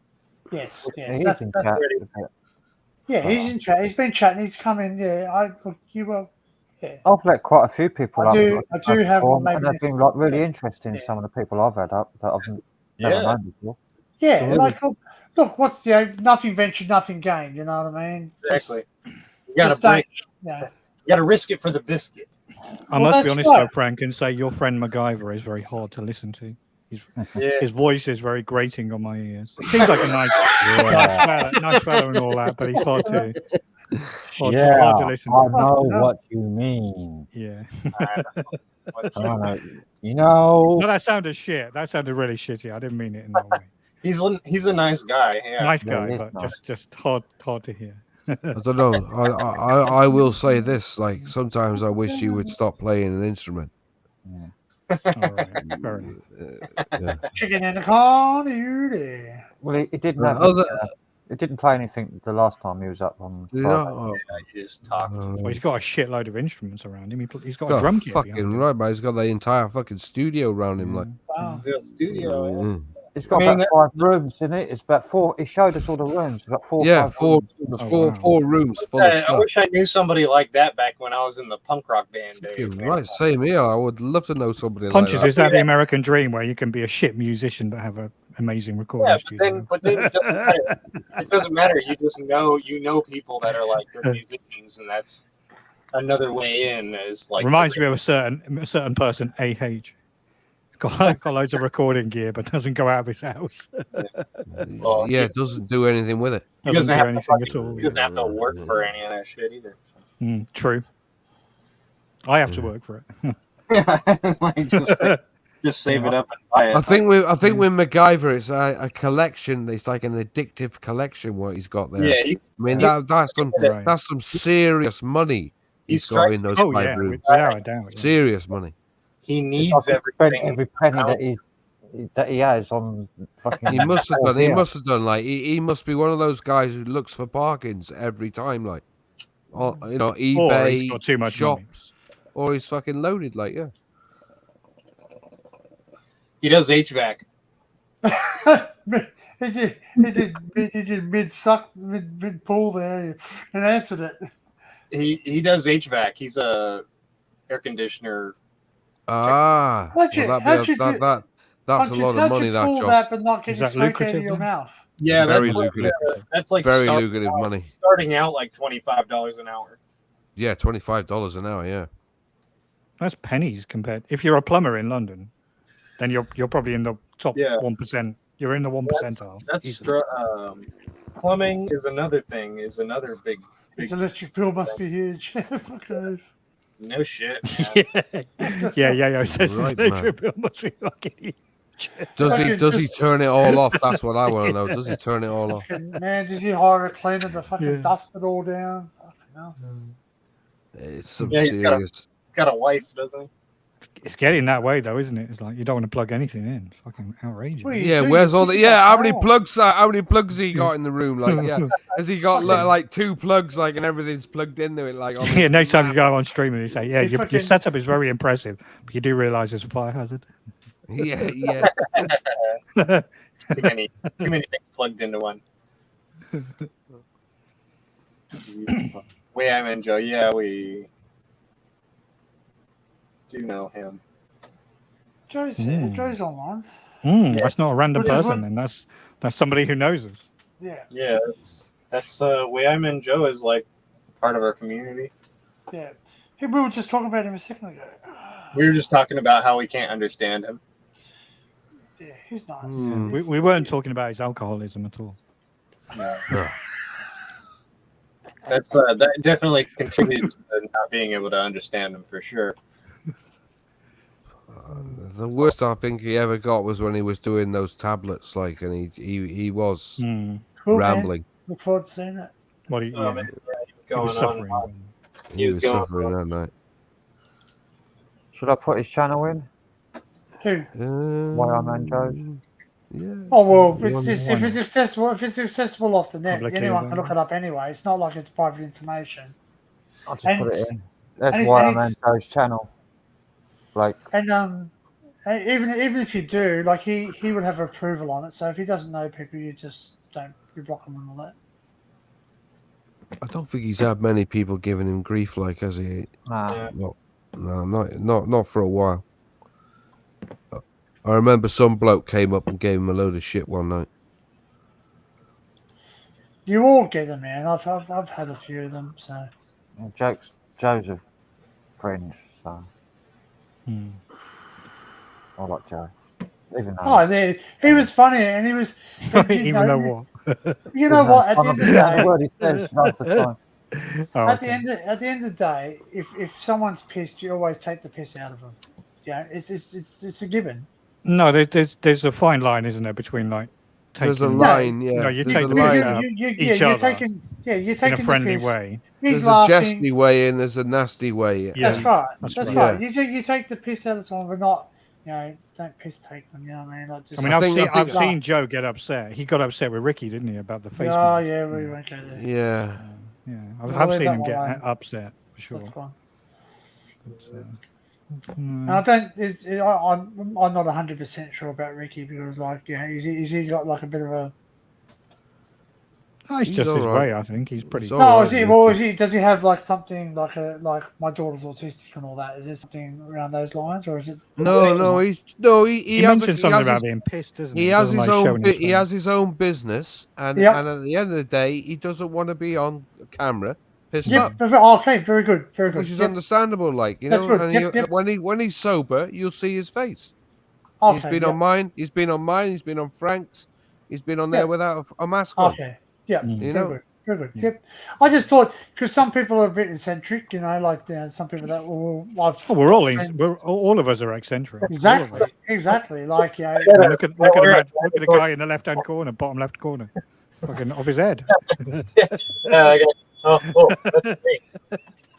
Yes. Yeah, Yes. he's That's, in that's, chat. yeah, he's in chat. He's been chatting. He's coming. Yeah, you will. Yeah. I've let quite a few people I up. do have before, maybe and they've next been like really interesting. Some of the people I've had up that I've never known before. Yeah, Absolutely. like look, what's nothing ventured, nothing gained. You know what I mean? Exactly. Just- You gotta just don't- break. Yeah. You gotta risk it for the biscuit. I must be honest though, Frank, and say your friend MacGyver is very hard to listen to. His voice is very grating on my ears. He seems like a nice fella and all that, but he's hard to hard to listen to. I know what you mean. Yeah. You know. No, that sounded shit. That sounded really shitty. I didn't mean it in that way. He's a nice guy. Yeah. Nice guy, but just hard to hear. I don't know. I will say this: like sometimes I wish you would stop playing an instrument. Fair enough. Yeah. Chicken in the corner, you there. Well, he didn't Well, have. other- He didn't play anything the last time he was up on. You Friday. know, You just talked. Well, he's got a shitload of instruments around him. He's got a got drum kit. fucking behind him. right, man. He's got the entire fucking studio around him. Like, Wow. The studio. Mm. It's got about 5 rooms in it. It's about 4. He showed us all the rooms. It's got 4. yeah, 5 four, rooms. four rooms full of I stuff. wish I knew somebody like that back when I was in the punk rock band days. You're man. right, same here. I would love to know somebody Punches, like that. is that the American dream where you can be a shit musician but have an amazing recording Yeah, studio? but then it doesn't matter. It doesn't matter. You just know people that are like good musicians, and that's another way in. Is like Reminds me of a certain person, AH. Got loads of recording gear, but doesn't go out of his house. Yeah, it doesn't do anything with it. He doesn't do have anything to, at all. He doesn't have to work for any of that shit either. True. I have to work for it. It's like just save it up and buy it. I think with MacGyver, it's a collection. It's like an addictive collection what he's got there. Yeah, I mean that's some serious money he's got strikes in those Oh, 5 yeah, rooms. without a doubt. Yeah. Serious money. He needs I've spent everything. every penny that he has on fucking. He must have done. He Yeah. must have done. Like he must be one of those guys who looks for bargains every time. Like, eBay, he's got too much money. shops, or he's fucking loaded. Like, yeah. He does HVAC. he did mid suck, mid pull there, and answered it. He does HVAC. He's a air conditioner. Ah, How'd you- well, how'd you that's do- a Punches, lot of how'd money. you That pull job. that but not get Is your that smoke out lucrative of your then? mouth? Yeah, Very that's like, lucrative. that's like Very lucrative money. starting out like $25 an hour. Yeah, $25 an hour. Yeah. That's pennies compared. If you're a plumber in London, then you're probably in the top 1%. You're in the 1 percentile. That's plumbing is another thing. Is another big. His electric bill must be huge. Fuck off. No shit. Yeah. It says Right, his man. electric bill must be fucking huge. Does he turn it all off? That's what I want to know. Does he turn it all off? Man, does he hire a cleaner to fucking dust it all down? Fucking hell. It's some Yeah, he's serious. got a wife, doesn't he? It's getting that way though, isn't it? It's like you don't want to plug anything in. It's fucking outrageous. Yeah, where's all the? Yeah, how many plugs? How many plugs he got in the room? Like, yeah, has he got like 2 plugs? Like, and everything's plugged into it. Like, on Yeah, next time you go on stream and you say, yeah, He your fucking- setup is very impressive, but you do realise there's a fire hazard. yeah. Too many things plugged into one. Way I'm in Joe. Yeah, we do know him. Joe's here. Joe's online. That's not a random Which is person, what- and that's somebody who knows us. Yeah. Yeah, that's way I'm in Joe is like part of our community. Yeah. Hey, we were just talking about him a second ago. We were just talking about how we can't understand him. Yeah, he's nice. We weren't talking about his alcoholism at all. That's that definitely contributes to not being able to understand him for sure. The worst I think he ever got was when he was doing those tablets, like, and he was Cool, man. rambling. Look forward to seeing it. What he, Oh, man, he was suffering. He was going suffering that night. Should I put his channel in? Who? Why I'm and Joe's? Yeah. Oh well, You it's, want if it's accessible off the net, Publicly anyone can available. look it up anyway. It's not like it's private information. I'll just And- put it in. That's and why it's- I'm and Joe's channel. Like, And even if you do, like he would have approval on it. So if he doesn't know people, you block him and all that. I don't think he's had many people giving him grief, like, has he? nah. Not for a while. I remember some bloke came up and gave him a load of shit one night. You all get them, man. I've had a few of them. So Joe's a friend, so I like Joe. Even though he was funny, and he was. Even though what? You know what? At the end of the the word day, he says most of the time. Oh, at the okay. end of the day, if someone's pissed, you always take the piss out of them. Yeah, it's a given. No, there's a fine line, isn't there, between like taking. There's a line, yeah. No, you There's take a the line. piss out each you're other taking you're taking in a friendly the piss. way. He's There's laughing. a jesty way and there's a nasty way. Yeah. That's right. That's That's right. right. You take the piss out of someone, but not don't piss take them. You know what I mean? Like just, I mean, I've seen Joe get upset. He got upset with Ricky, didn't he, about the face? Oh mask? yeah, we won't go there. Yeah. Yeah, I'll I've leave seen that him one get alone. upset for sure. That's fine. But, And I don't. I'm not 100% sure about Ricky because, like, is he got like a bit of a? It's just his way. I think he's pretty. No, is he? Well, does he have like something like my daughter's autistic and all that? Is there something around those lines, or is it? He He has mentioned he something has about his- being pissed, doesn't he? He He has doesn't his like own. showing his He has his own business, and Yep. and at the end of the day, he doesn't want to be on camera pissed Yep. up, Okay. Very good. Very good. which is Yep. understandable. Like, you That's know, good. and Yep, yep. when he's sober, you'll see his face. Okay, He's been yep. on mine. He's been on mine. He's been on Frank's. He's been on there Yep. without a mask on. Okay. Yeah. You Very know. good. Very good. Yep. I just thought because some people are a bit eccentric, like some people that will. Oh, we're all of us are eccentric. Exactly. Exactly. Like Look at the guy in the left hand corner, bottom left corner, fucking off his head. That's me.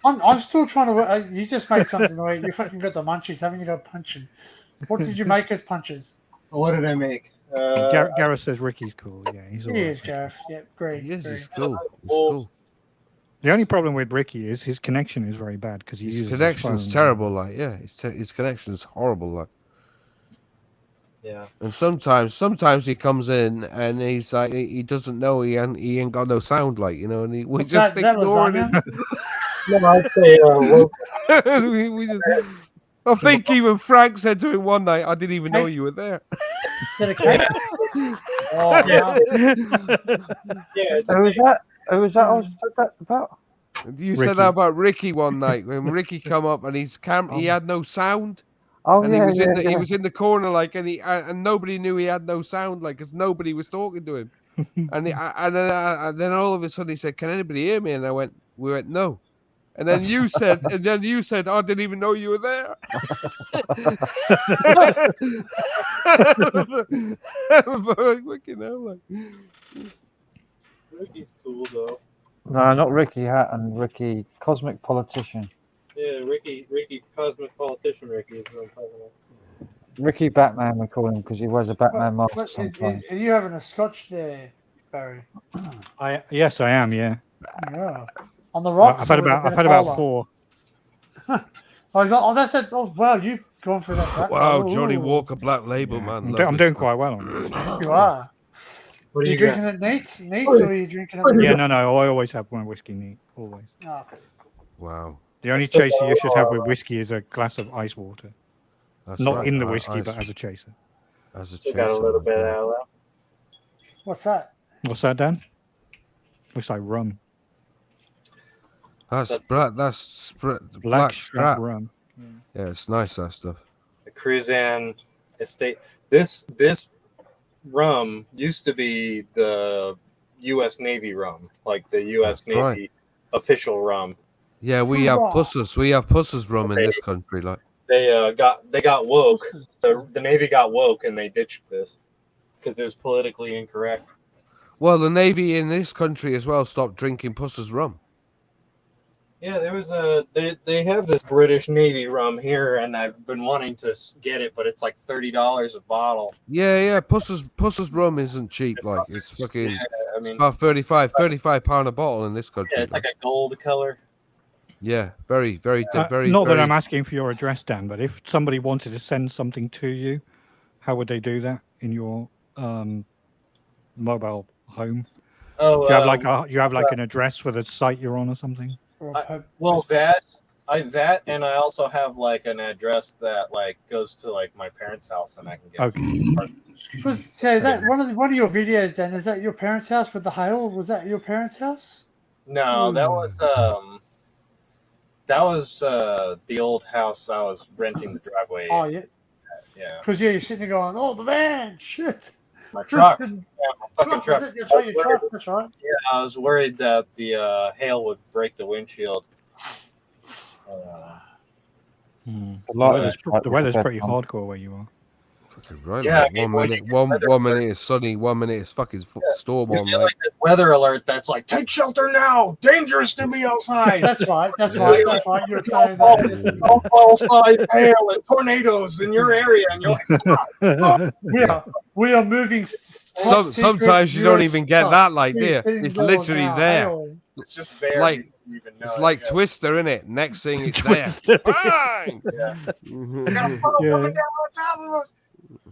I'm still trying to. You just made something where you fucking got the munchies, haven't you? Got punching. What did you make as punches? What did I make? Gareth says Ricky's cool. Yeah, he's all He right. is, Gareth. Yep, great. He is. great. He's cool. He's cool. The only problem with Ricky is his connection is very bad because he His uses his connection's phone. terrible. Like, yeah, his connection's horrible. Like, Yeah. and sometimes he comes in and he's like, he doesn't know he ain't got no sound. Like, you know, and we What's just that? Is that ignoring him. lasagna? No, I'd say we just, I think even Frank said to him one night, "I didn't even know you were there." Did it cake? Oh, Yeah. yeah. Who was that? Who was that? I was said that about. You Ricky. said that about Ricky one night when Ricky come up and he had no sound. Oh And yeah, he was in the yeah. he was in the corner like, and nobody knew he had no sound like, because nobody was talking to him. and then all of a sudden he said, "Can anybody hear me?" And we went no. And then you said, "I didn't even know you were there." Fucking hell, like. Ricky's cool though. No, not Ricky Hatton. Ricky, Cosmic Politician. Yeah, Ricky, Cosmic Politician Ricky is what I'm talking about. Ricky Batman, we call him because he wears a Batman mask What, sometimes. are you having a scotch there, Barry? Yes, I am. Yeah. Yeah. On the rocks. I've had or with a bit about of cola? 4. Oh, that's it. Oh, wow, you've gone through that. Wow, Ooh. Johnny Walker Black Label, man. I'm lovely doing stuff. quite well on it. You are. What you you drinking got? it neat, or are you drinking it? Yeah, no. I always have one whiskey neat. Always. Oh, okay. Wow. The only Still chaser you should got, have with whiskey is a glass of ice water. That's Not right, in the ice- whiskey, but as a chaser. As a Still got a chaser, little bit yeah. out of that. What's that? What's that, Dan? Looks like rum. That's Black black strap strap. rum. Yeah, it's nice, that stuff. The Cruzan Estate. This rum used to be the U.S. Navy rum, like the U.S. That's right. Navy official rum. Yeah, we have pussers rum in Okay. this country, like. They got woke. The Navy got woke and they ditched this because it was politically incorrect. Well, the Navy in this country as well stopped drinking pussers rum. Yeah, there was they have this British Navy rum here, and I've been wanting to get it, but it's like $30 a bottle. Yeah, pussers rum isn't cheap, like it's fucking. Yeah, I mean, About 35 pound a bottle in this country. yeah, it's like a gold color. Yeah, very. Not that I'm asking for your address, Dan, but if somebody wanted to send something to you, how would they do that in your mobile home? Oh, Do you have like an address for the site you're on or something? Well, that and I also have like an address that like goes to like my parents' house, and I can get. Okay. So that one of your videos, Dan, is that your parents' house with the hail? Was that your parents' house? No, that was the old house I was renting the driveway. Oh in. yeah. Yeah. Because you're sitting there going, "Oh, the van, shit." My truck. Yeah, my fucking truck. Was it? That's right, your truck. That's right. Yeah, I was worried that the hail would break the windshield. The weather's pretty hardcore where you are. Fucking right, Yeah, like, I mean, one when you minute, get one, weather one minute is sunny, 1 minute is fucking storm You on, get mate. like this weather alert that's like, take shelter now, dangerous to be outside. That's right. That's right. That's right. You're saying that. All size hail and tornadoes in your area, and you're like, we are moving. Sometimes you don't even get that, like, there. It's literally there. it's just there. Like, you don't even know it's it. like Yeah. Twister, innit? Next thing it's Twister. there. Bang! Yeah. Mhm. I got a funnel Yeah. coming down on top of us.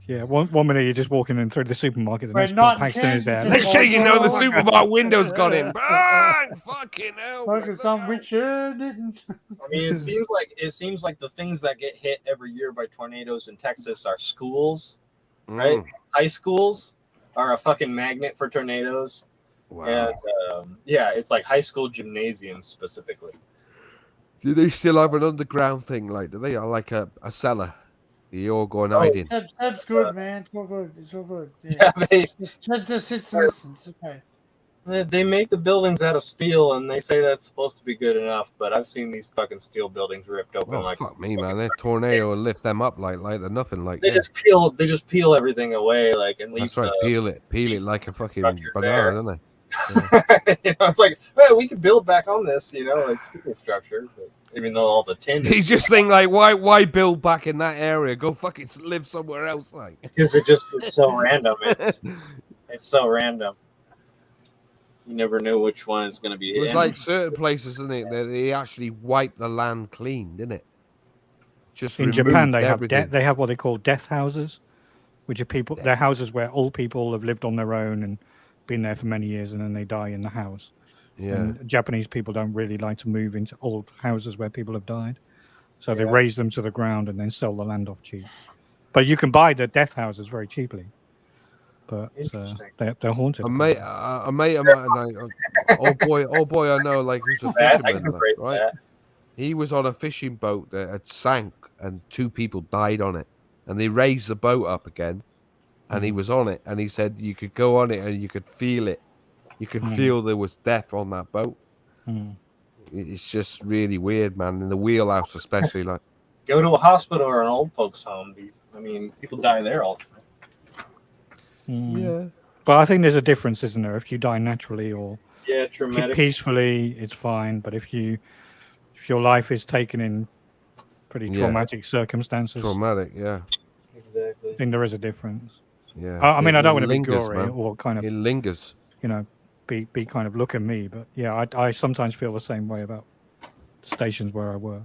Yeah, one minute you're just walking in through the supermarket, the We're next not Paxton in is there. Kansas Next City. thing you know, the supermarket window's got in. Bang! Fucking hell. Focus on Richard. I mean, it seems like the things that get hit every year by tornadoes in Texas are schools, right? High schools are a fucking magnet for tornadoes. Wow. And yeah, it's like high school gymnasiums specifically. Do they still have an underground thing? Like, do they have like a cellar? You all go and hide in. Seb's good, man. It's all good. It's all good. Yeah, Seb just sits and listens. Okay. They make the buildings out of steel, and they say that's supposed to be good enough. But I've seen these fucking steel buildings ripped open Oh, like fuck me, man. That tornado will lift them up like they're nothing. Like, they yeah. just peel. They just peel everything away, like, and leave. That's right. The, Peel it like a fucking structure banana, there. don't they? you know, it's like, well, we could build back on this, you know, like superstructure. But even though all the tin, You just think like, why build back in that area? Go fucking live somewhere else, like. because it's so random. It's so random. You never know which one is going to be It was hit. like certain places, isn't it? That they actually wiped the land clean, didn't it? Just In Japan, removed they have everything. they have what they call death houses, which are people. They're houses where old people have lived on their own and been there for many years, and then they die in the house. Yeah. And Japanese people don't really like to move into old houses where people have died, so they Yeah. raze them to the ground and then sell the land off cheap. But you can buy the death houses very cheaply. But they're haunted. A mate of mine, like, oh boy, I know, like, who's a That, I fisherman, can like, break right? that. He was on a fishing boat that had sank, and 2 people died on it, and they raised the boat up again, and he was on it, and he said you could go on it and you could feel it, you could feel there was death on that boat. It's just really weird, man. In the wheelhouse, especially, like. Go to a hospital or an old folks' home. I mean, people die there all the time. Yeah. But I think there's a difference, isn't there? If you die naturally or Yeah, traumatic. peacefully, it's fine. But if your life is taken in pretty Yeah. traumatic circumstances, Traumatic, yeah. Exactly. I think there is a difference. Yeah. I mean, I don't want to be lingers, gory man. or kind of It lingers. you know, be kind of look at me. But yeah, I sometimes feel the same way about the stations where I work.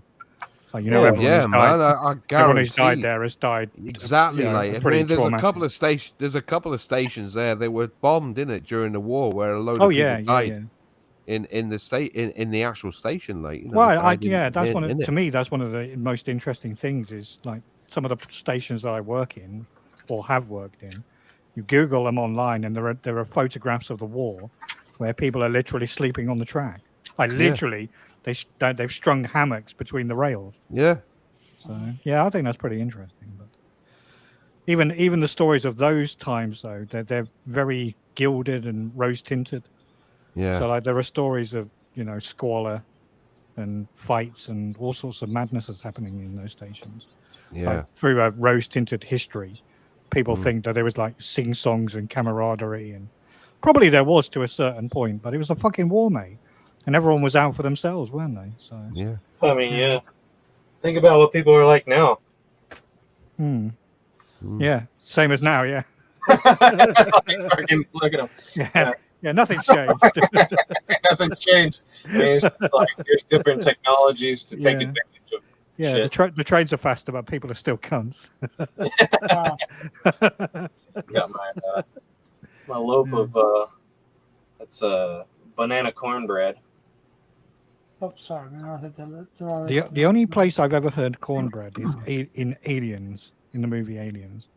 Like, you know, everyone yeah, who's man. died, I everyone who's died guarantee. there has died Exactly, you know, like, I pretty mean, there's traumatic. a couple of stations there that were bombed in it during the war, where a load Oh, of yeah, people yeah, died in the state in the actual station, like, you know. Well, died in- yeah, that's in- one of, in it. to me, that's one of the most interesting things is like some of the stations that I work in or have worked in. You Google them online, and there are photographs of the war where people are literally sleeping on the track. Like Yeah. literally, they've strung hammocks between the rails. Yeah. So yeah, I think that's pretty interesting. But even the stories of those times, though, they're very gilded and rose tinted. Yeah. So like there are stories of, you know, squalor and fights and all sorts of madnesses happening in those stations. Yeah. Like, through a rose tinted history, people Mm. think that there was like sing songs and camaraderie, and probably there was to a certain point, but it was a fucking war, mate, and everyone was out for themselves, weren't they? So yeah. I mean, yeah. Think about what people are like now. Yeah, same as now. Yeah. Fucking look at them. Yeah, nothing's changed. Nothing's changed. I mean, it's like there's different technologies to take Yeah. advantage of Yeah, shit. the trains are faster, but people are still cunts. Got my loaf of that's banana cornbread. Oh, sorry, man. I had to The only place I've ever heard cornbread is in Aliens, in the movie Aliens.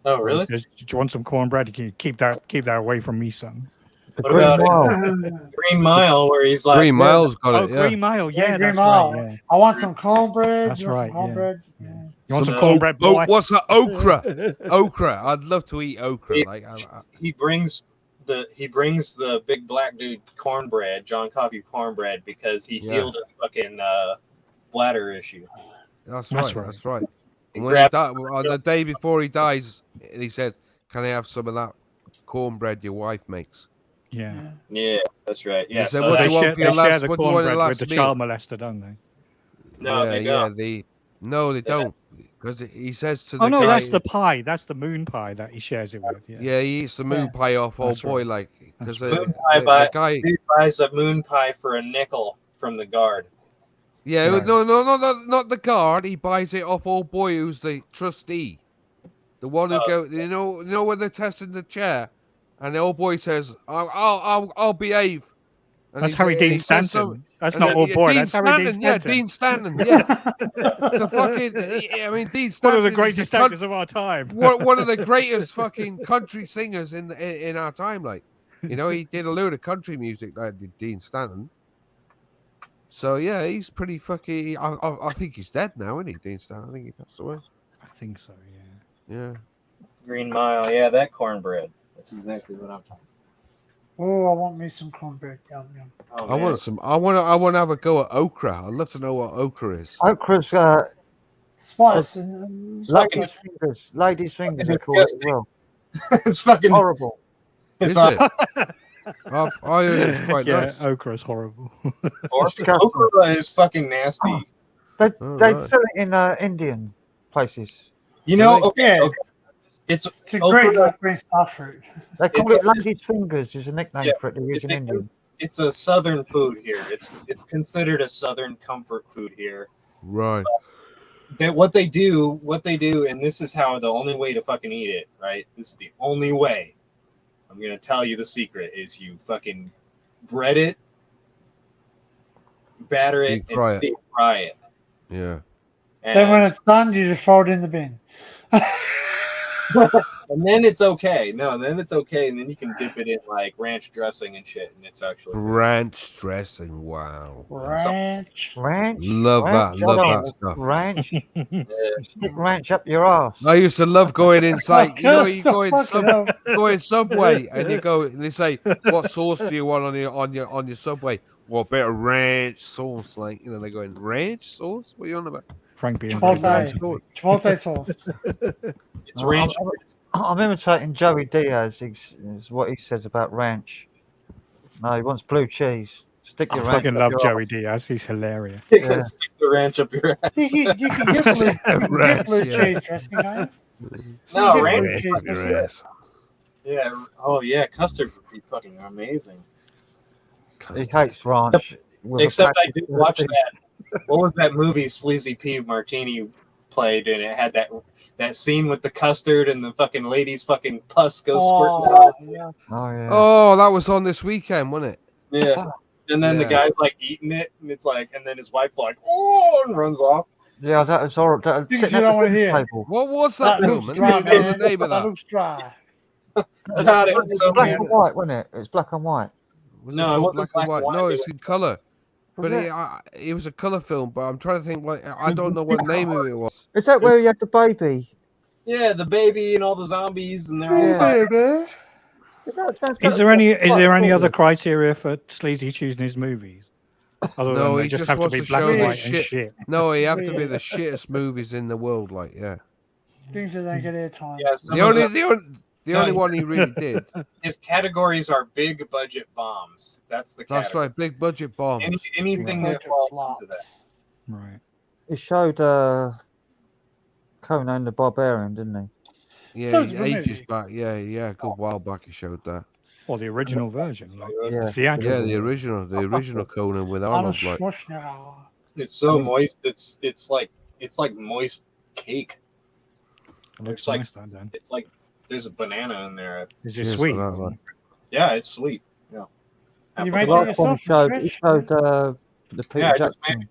Oh, really? It says, do you want some cornbread? You can keep that away from me, son. What about Green Mile, where he's like, Green Mile's got Oh, it. Yeah. Green Mile, Yeah, yeah, Green that's Mile. right. Yeah. I want some cornbread. That's You want right, some yeah. cornbread? You want some So- cornbread, boy? What's that? Okra. Okra. I'd love to eat okra. Like, he brings the big black dude cornbread, John Coffey cornbread, because he Yeah. healed a fucking bladder issue. That's That's right. right. That's right. He And when he grabbed- on the day before he dies, he said, "Can I have some of that cornbread your wife makes?" Yeah. Yeah, that's right. Yeah, said, so "What do that- you want They for your share last- the what do you want your cornbread with last the meal?" child molester, don't they? No, they don't. No, they don't. Because he says to the Oh no, guy, that's the pie. That's the moon pie that he shares it with. Yeah. yeah, he eats the moon pie off old That's boy, right. like, because That's moon pie the guy. Dude buys a moon pie for a nickel from the guard. Yeah, Right. no, not the guard. He buys it off old boy who's the trustee, the one who go. You know when they're testing the chair, and the old boy says, "I'll behave." And That's he- Harry and Dean he says Stanton. something- That's and not then- old boy. Dean That's Harry Dean Stanton, yeah, Stanton. Dean Stanton. Yeah, the fucking. I mean, Dean Stanton. One of the is greatest a cunt- actors of our time. one of the greatest fucking country singers in our time. Like, you know, he did a load of country music. That did Dean Stanton. So yeah, he's pretty fucking. I think he's dead now, isn't he, Dean Stanton? I think he passed away. I think so. Yeah. Yeah. Green Mile, yeah, that cornbread. That's exactly what I'm talking about. Oh, I want me some cornbread. Yum, yum. Oh, I man. want some. I want to have a go at okra. I'd love to know what okra is. Okra's Spice and ladies' fingers. Ladies' fingers, they call it as well. It's fucking Horrible. Is It's it? I heard it's quite Yeah, nice. okra is horrible. Okra is fucking nasty. They Oh, they right. sell it in Indian places. You know, Really? okay, It's a great like green star fruit. They call It's it a- lady's fingers. Is a nickname Yeah, for it. They use in England. It's a southern food here. It's considered a southern comfort food here. Right. What they do, and this is how the only way to fucking eat it, right? This is the only way. I'm gonna tell you the secret is you fucking bread it, batter it, Deep fry and it. deep fry it. Yeah. Then when And, it's done, you just throw it in the bin. and then it's okay. No, then it's okay, and then you can dip it in like ranch dressing and shit, and it's actually Ranch dressing. Wow. Ranch. Love ranch, that. Love I that don't- stuff. Ranch. Stick ranch up your ass. I used to love going inside. You know, you go in fucking hell. go in Subway and you go and they say, "What sauce do you want on your Subway?" Well, a bit of ranch sauce, like they go in ranch sauce. What are you on about? Frank being Chipotle sauce. It's ranch. I'm imitating Joey Diaz. Is what he says about ranch. No, he wants blue cheese. Stick I your ranch. fucking up love your Joey arse. Diaz. He's hilarious. Stick the ranch up your ass. You can get blue, Ranch, cheese dressing, can't you? No, You can get ranch. blue cheese dressing. Yeah. Oh yeah, custard would be fucking amazing. He hates ranch. with a Except I passion. did watch that. What was that movie Sleazy P Martini played, and it had that scene with the custard and the fucking lady's fucking pus goes squirting out. Yeah. Oh yeah. Oh, that was on this weekend, wasn't it? Yeah. And then the Yeah. guy's like eating it, and it's like, and then his wife's like, oh, and runs off. Yeah, that was horrible. That, Things sitting you at don't the want to dinner hear. table. What was that That film? looks I dry, don't know the man. name of That that. looks dry. God, it was It's so black bad. and white, wasn't it? It's black and white. Was No, it called wasn't black and white. No, It it's in color. Was But it? it was a color film. But I'm trying to think. I don't know what name of it was. Is that where he had the baby? Yeah, the baby and all the zombies, and they're all Yeah. tired. Is there any quite other cool. criteria for Sleazy choosing his movies? Other No, than they he just just have to wants be to black show and the white and shit. shit. No, he have to be the shittest movies in the world. Like, yeah. Things that don't get airtime. Yeah, some The of only the- the No, only he- one he really did. His categories are big budget bombs. That's the That's category. right, big budget bombs. Anything that Budget falls into that. flops. Right. He showed Conan the Barbarian, didn't he? Yeah, That was a good ages movie. back. Yeah, a good while back he showed that. Or the original version, like Yeah. theatrical. Yeah, the original Conan with Arnold Arnold. Like, Schwarzenegger. It's so moist. It's like moist cake. It looks It's like- nice, that, then. It's like there's a banana in there. Is it Yes, sweet? I know. Yeah, it's sweet. Yeah. You Apple made The that pie. last one yourself? he Trish? showed the Peter Yeah, I just Jackson.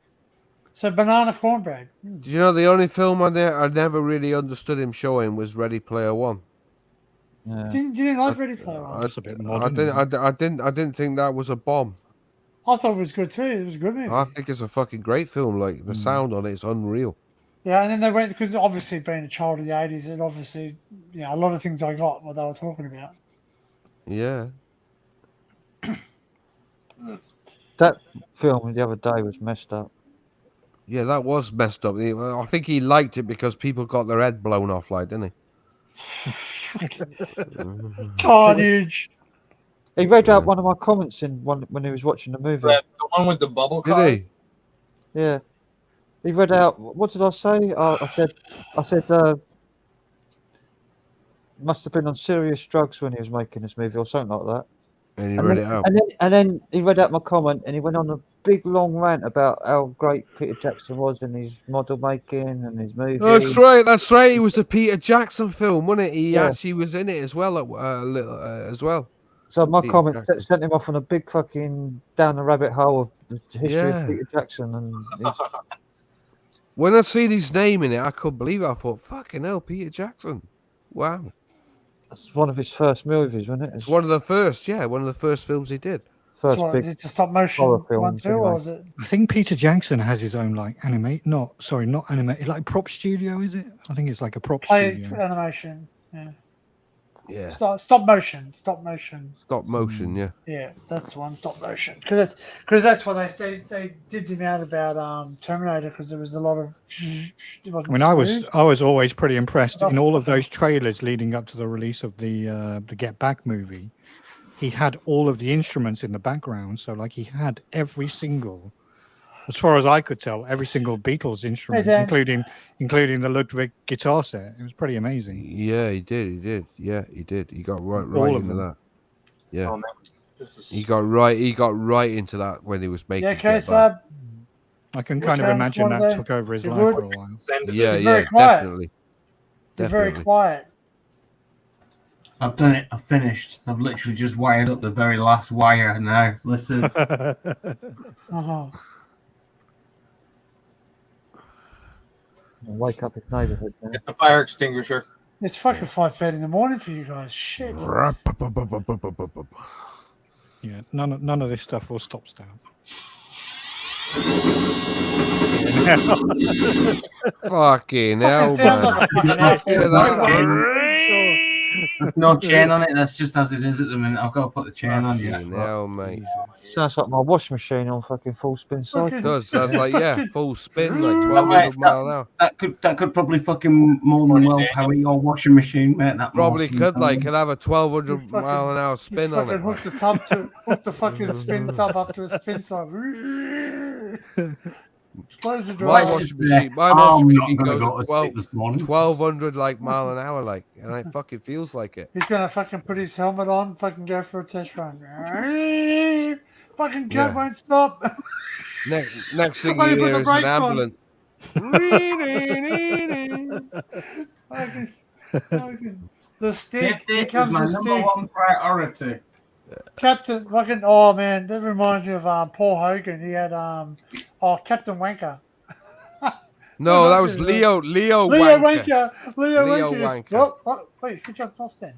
So banana cornbread. do you know the only film I never really understood him showing was Ready Player One. Yeah. You didn't like Ready Player One? That's a bit I modern. didn't think that was a bomb. I thought it was good too. It was a good movie. I think it's a fucking great film. Like the sound on it is unreal. Yeah, and then they went because obviously being a child of the '80s, and obviously, a lot of things I got what they were talking about. Yeah. That film the other day was messed up. Yeah, that was messed up. I think he liked it because people got their head blown off, like, didn't Carnage. He read out one of my comments when he was watching the movie. The one with the bubble he? card. Did he? Yeah. He read out. What did I say? I said. Must have been on serious drugs when he was making this movie, or something like that. And he read it out. And then he read out my comment, and he went on a big long rant about how great Peter Jackson was in his model making and his movie. That's right. That's right. It was a Peter Jackson film, wasn't it? He Yeah. actually was in it as well, as well. So my Peter comment Jackson. sent him off on a big fucking down the rabbit hole of the history Yeah. of Peter Jackson, and When I seen his name in it, I couldn't believe it. I thought, fucking hell, Peter Jackson. Wow. it's one of his first movies, wasn't it? It's one of the first, one of the first films he did. First So what, big is it a stop motion horror one films, too, or anyway. is it? I think Peter Jackson has his own like not animate, like prop studio, is it? I think it's like a prop Play studio. animation? Yeah. Yeah. Stop motion. Stop motion. Stop motion, yeah. Yeah, that's the one. Stop motion. Because that's what they did him out about Terminator because there was a lot of. It wasn't I mean, smooth. I was always pretty impressed in all of those trailers leading up to the release of the Get Back movie. He had all of the instruments in the background, so like he had every single as far as I could tell, every single Beatles instrument, Dan. including the Ludwig guitar set. It was pretty amazing. Yeah, he did. Yeah, he did. He got right All of into them. that. Yeah. Oh, man. This is He got right into that when he was making. Yeah, okay, Get Back. Sab. I can Which kind of round imagine one that there? took over his You life would? for a while. Yeah, very quiet. definitely. You're very Definitely. quiet. I've done it. I've finished. I've literally just wired up the very last wire now. Listen. Oh. Wake up his neighbourhood. Man. Get the fire extinguisher. It's fucking 5:30 in the morning for you guys. Shit. Yeah, none of this stuff will stop Stan. Fucking hell, sounds man. like a fucking Look outfit. at that. There's no chain on it. That's just as it is at the minute. I've got to put the chain on you. Fucking hell, mate. Sounds like my washing machine on fucking full spin cycle. It does. Sounds like, yeah, full spin, like That, 1200 mile an hour. that could probably fucking more than well power your washing machine, mate. That Probably morphine could, thing. like, could have a 1200 mile an hour spin on Fucking it. hook the tub to hook the fucking spin tub up to a spin side. Close the My dryer. washing machine, my I'm washing not machine gonna goes go to sleep this morning. 1200 like mile an hour, like, and it fucking feels like it. He's gonna fucking put his helmet on, fucking go for a test run. Fucking cat Yeah. won't stop. Next thing Why you you put hear the is an brakes on? ambulance. The stick Safety is becomes my the number stick. one priority. Captain fucking oh man, that reminds me of Paul Hogan. He had Captain Wanker. No, that was Leo Leo Wanker. Wanker. Leo Leo Wanker. Wanker. Oh, wait, who jumped off then?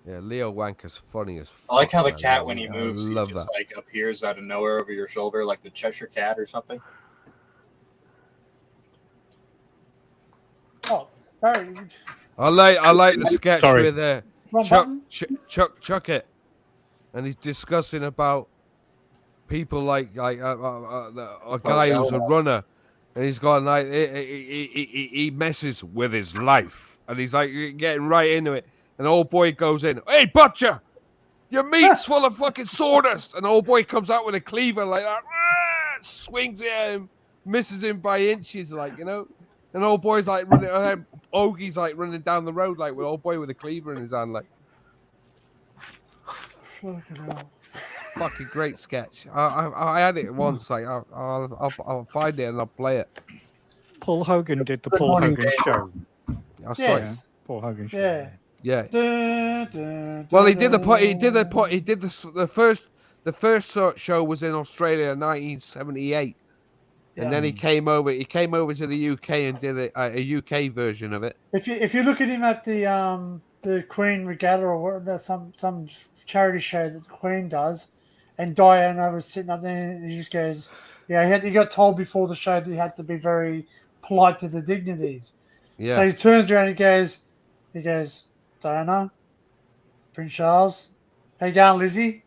Yeah, Leo Wanker's funny as I like how the fuck, cat, man. when he I moves, he love just that. like appears out of nowhere over your shoulder, like the Cheshire Cat or something. Oh, Barry. I like the sketch Sorry. with Wrong Chuck, button? Chuck it, and he's discussing about people like a guy who's a runner, and he's got like he messes with his life, and he's like getting right into it, and the old boy goes in, "Hey butcher, your meat's full of fucking sawdust," and the old boy comes out with a cleaver like that, swings it at him, misses him by inches, like, you know. And old boy's like running, Ogie's like running down the road, like with old boy with a cleaver in his hand, like. Fucking hell. Fucking great sketch. I had it once, like I'll find it and I'll play it. Paul Hogan did the Good Paul morning, Hogan Dave. show. That's Yes. right. Paul Hogan show. Yeah. Yeah. Dun, dun, Well, he dun, did the dun. the first show was in Australia in 1978, and then he came over to the UK and did a UK version of it. If you look at him at the Queen Regatta or whatever, some charity show that the Queen does, and Diana was sitting up there, and he just goes, "Yeah, he got told before the show that he had to be very polite to the dignities." Yeah. So he turns around and he goes, "Diana, Prince Charles, how you going, Lizzie?"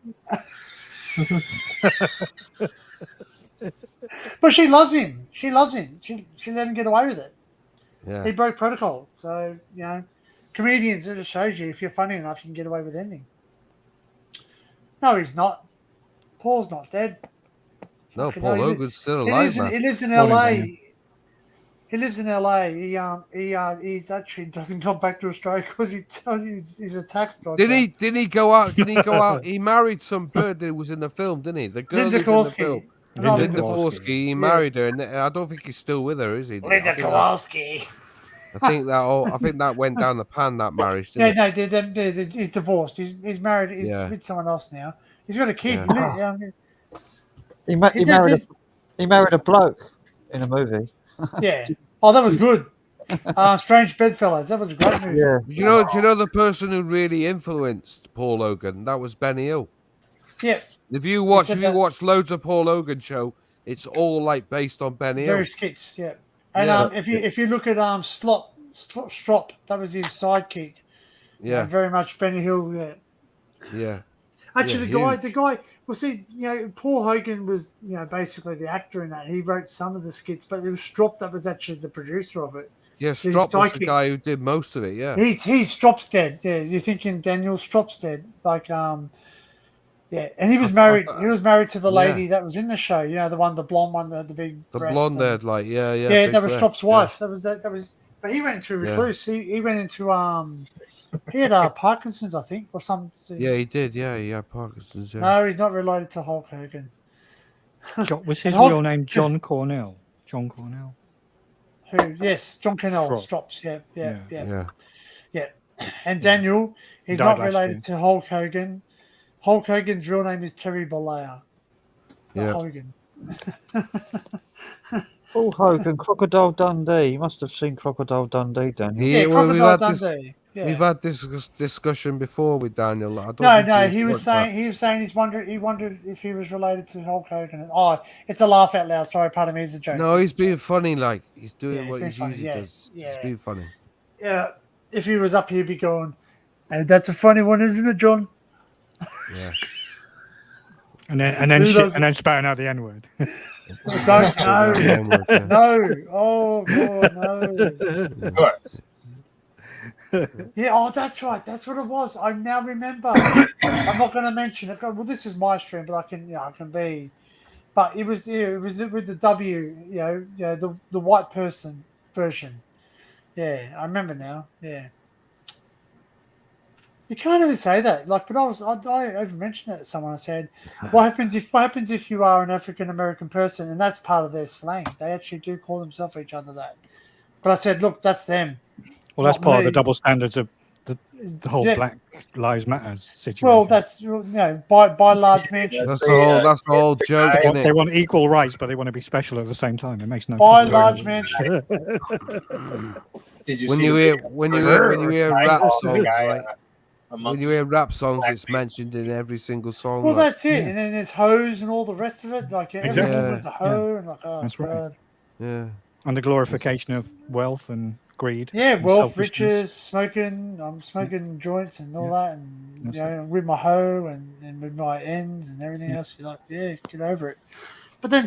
But she loves him. She loves him. She let him get away with it. Yeah. He broke protocol. So, you know, comedians, it just shows you if you're funny enough, you can get away with anything. No, he's not. Paul's not dead. No, Fucking Paul hell, Hogan's still he alive, lives in, man. he lives in Morning, LA. man. He lives in LA. He's actually doesn't come back to Australia because he's a tax dodger. Did he go out? Did he go out? He married some bird that was in the film, didn't he? The girl Linda who's in the Kowalski. film. No, Linda Linda Kowalski. He married her, and I don't think he's still with her, is he? Linda Kowalski. I think that went down the pan, that marriage. Didn't Yeah, no, he's divorced. He's married. He's Yeah. with someone else now. He's got a kid. Yeah. He Is that married a bloke in a movie. Yeah. Oh, that was good. Strange Bedfellows. That was a great movie. Yeah. Do you know the person who really influenced Paul Hogan? That was Benny Hill. Yeah. If you watch said that. loads of Paul Hogan show, it's all like based on Benny Hill. Very skits. Yeah. And Yeah. if you look at Strop, that was his sidekick. Yeah. Very much Benny Hill. Yeah. Yeah. Actually, Yeah, the guy. Well, see, Paul Hogan was, basically the actor in that. He wrote some of the skits, but it was Strop that was actually the producer of it. Yeah, His Strop was the sidekick. guy who did most of it. Yeah. He's Strop's dead. Yeah, you're thinking Daniel Strop's dead. Like Yeah, and he was married. He was married to the Yeah. lady that was in the show. You know, the one, the blonde one, the big. The breasts blonde and- haired, like, yeah. Yeah, big that was breast, Strop's yeah. wife. That was. But he went into Yeah. recluse. He went into He had Parkinson's, I think, or some. Yeah, he did. Yeah, he had Parkinson's. Yeah. No, he's not related to Hulk Hogan. Was his And Hulk- real name John Cornell? John Cornell. Who? Yes, John Cannell. Strop. Strops. Yeah. Yeah. And Daniel, he's Died not last related year. to Hulk Hogan. Hulk Hogan's real name is Terry Bollea. Not Yeah. Hogan. Oh, Hogan, Crocodile Dundee. You must have seen Crocodile Dundee, Daniel. Yeah, well, Crocodile we've had Dundee. this discussion before with Daniel. I don't No, think no, he's he was watched that. saying he wondered if he was related to Hulk Hogan. Oh, it's a laugh out loud. Sorry, pardon me, it's a joke. No, he's being funny. Like he's Yeah, doing he's what being he funny, usually yeah, does. yeah. He's being funny. Yeah, if he was up here, he'd be going, "Hey, that's a funny one, isn't it, John?" Yeah. And then Who doesn't- and then spouting out the N word. Don't Yeah, no. Oh God, no. Of course. Yeah, oh, that's right. That's what it was. I now remember. I'm not going to mention it. Well, this is my stream, but I can be. But it was with the W, the white person version. Yeah, I remember now. Yeah. You can't even say that. Like, but I even mentioned that to someone. I said, what happens if you are an African American person, and that's part of their slang? They actually do call themselves each other that. But I said, look, that's them. Well, that's Not part of me. the double standards of the whole Yeah. Black Lives Matter situation. Well, that's by large mention. That's the whole joke. They Isn't want, they it? want equal rights, but they want to be special at the same time. It makes no By fucking large sense. mention. Did you When see you the hear video when where you hear I rap called the songs, guy, like a when monkey? you hear rap songs, it's mentioned in every single song. Well, like, that's it. And then there's hoes and all the rest of it. Like every Exactly. woman's a hoe, and like, oh, That's right. God. yeah. And the glorification of wealth and greed. Yeah, and wealth, selfishness. riches, smoking. I'm smoking joints and all that, and That's with my hoe and with my ends and everything else. You're like, yeah, get over it. But then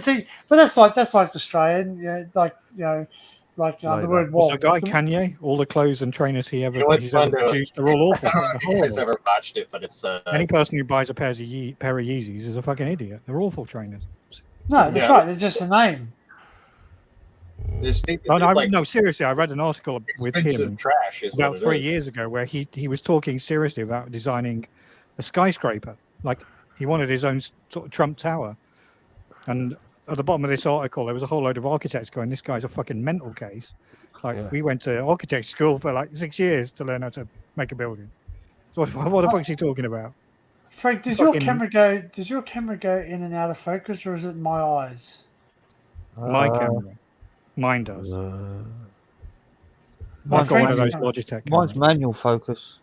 that's like Australian. Like the Like word that. What's "wog." that guy Kanye? All the clothes and trainers he's You know what's ever fun to- produced, they're all awful. I don't know They're if you guys horrible. ever watched it, but it's Any person who buys a pair of Yeezys is a fucking idiot. They're awful trainers. No, that's Yeah. right. It's just a name. this thing Oh, no, like no, seriously, I read an article with expensive him trash is about what it 3 is. years ago where he was talking seriously about designing a skyscraper. Like he wanted his own sort of Trump Tower. And at the bottom of this article, there was a whole load of architects going, "This guy's a fucking mental case." Like Yeah. we went to architect school for like 6 years to learn how to make a building. So what the fuck is he talking about? Frank, does Fucking- your camera go in and out of focus, or is it my eyes? My camera. Mine does. My I've got one of friend's those Logitech Mine's cameras. manual focus.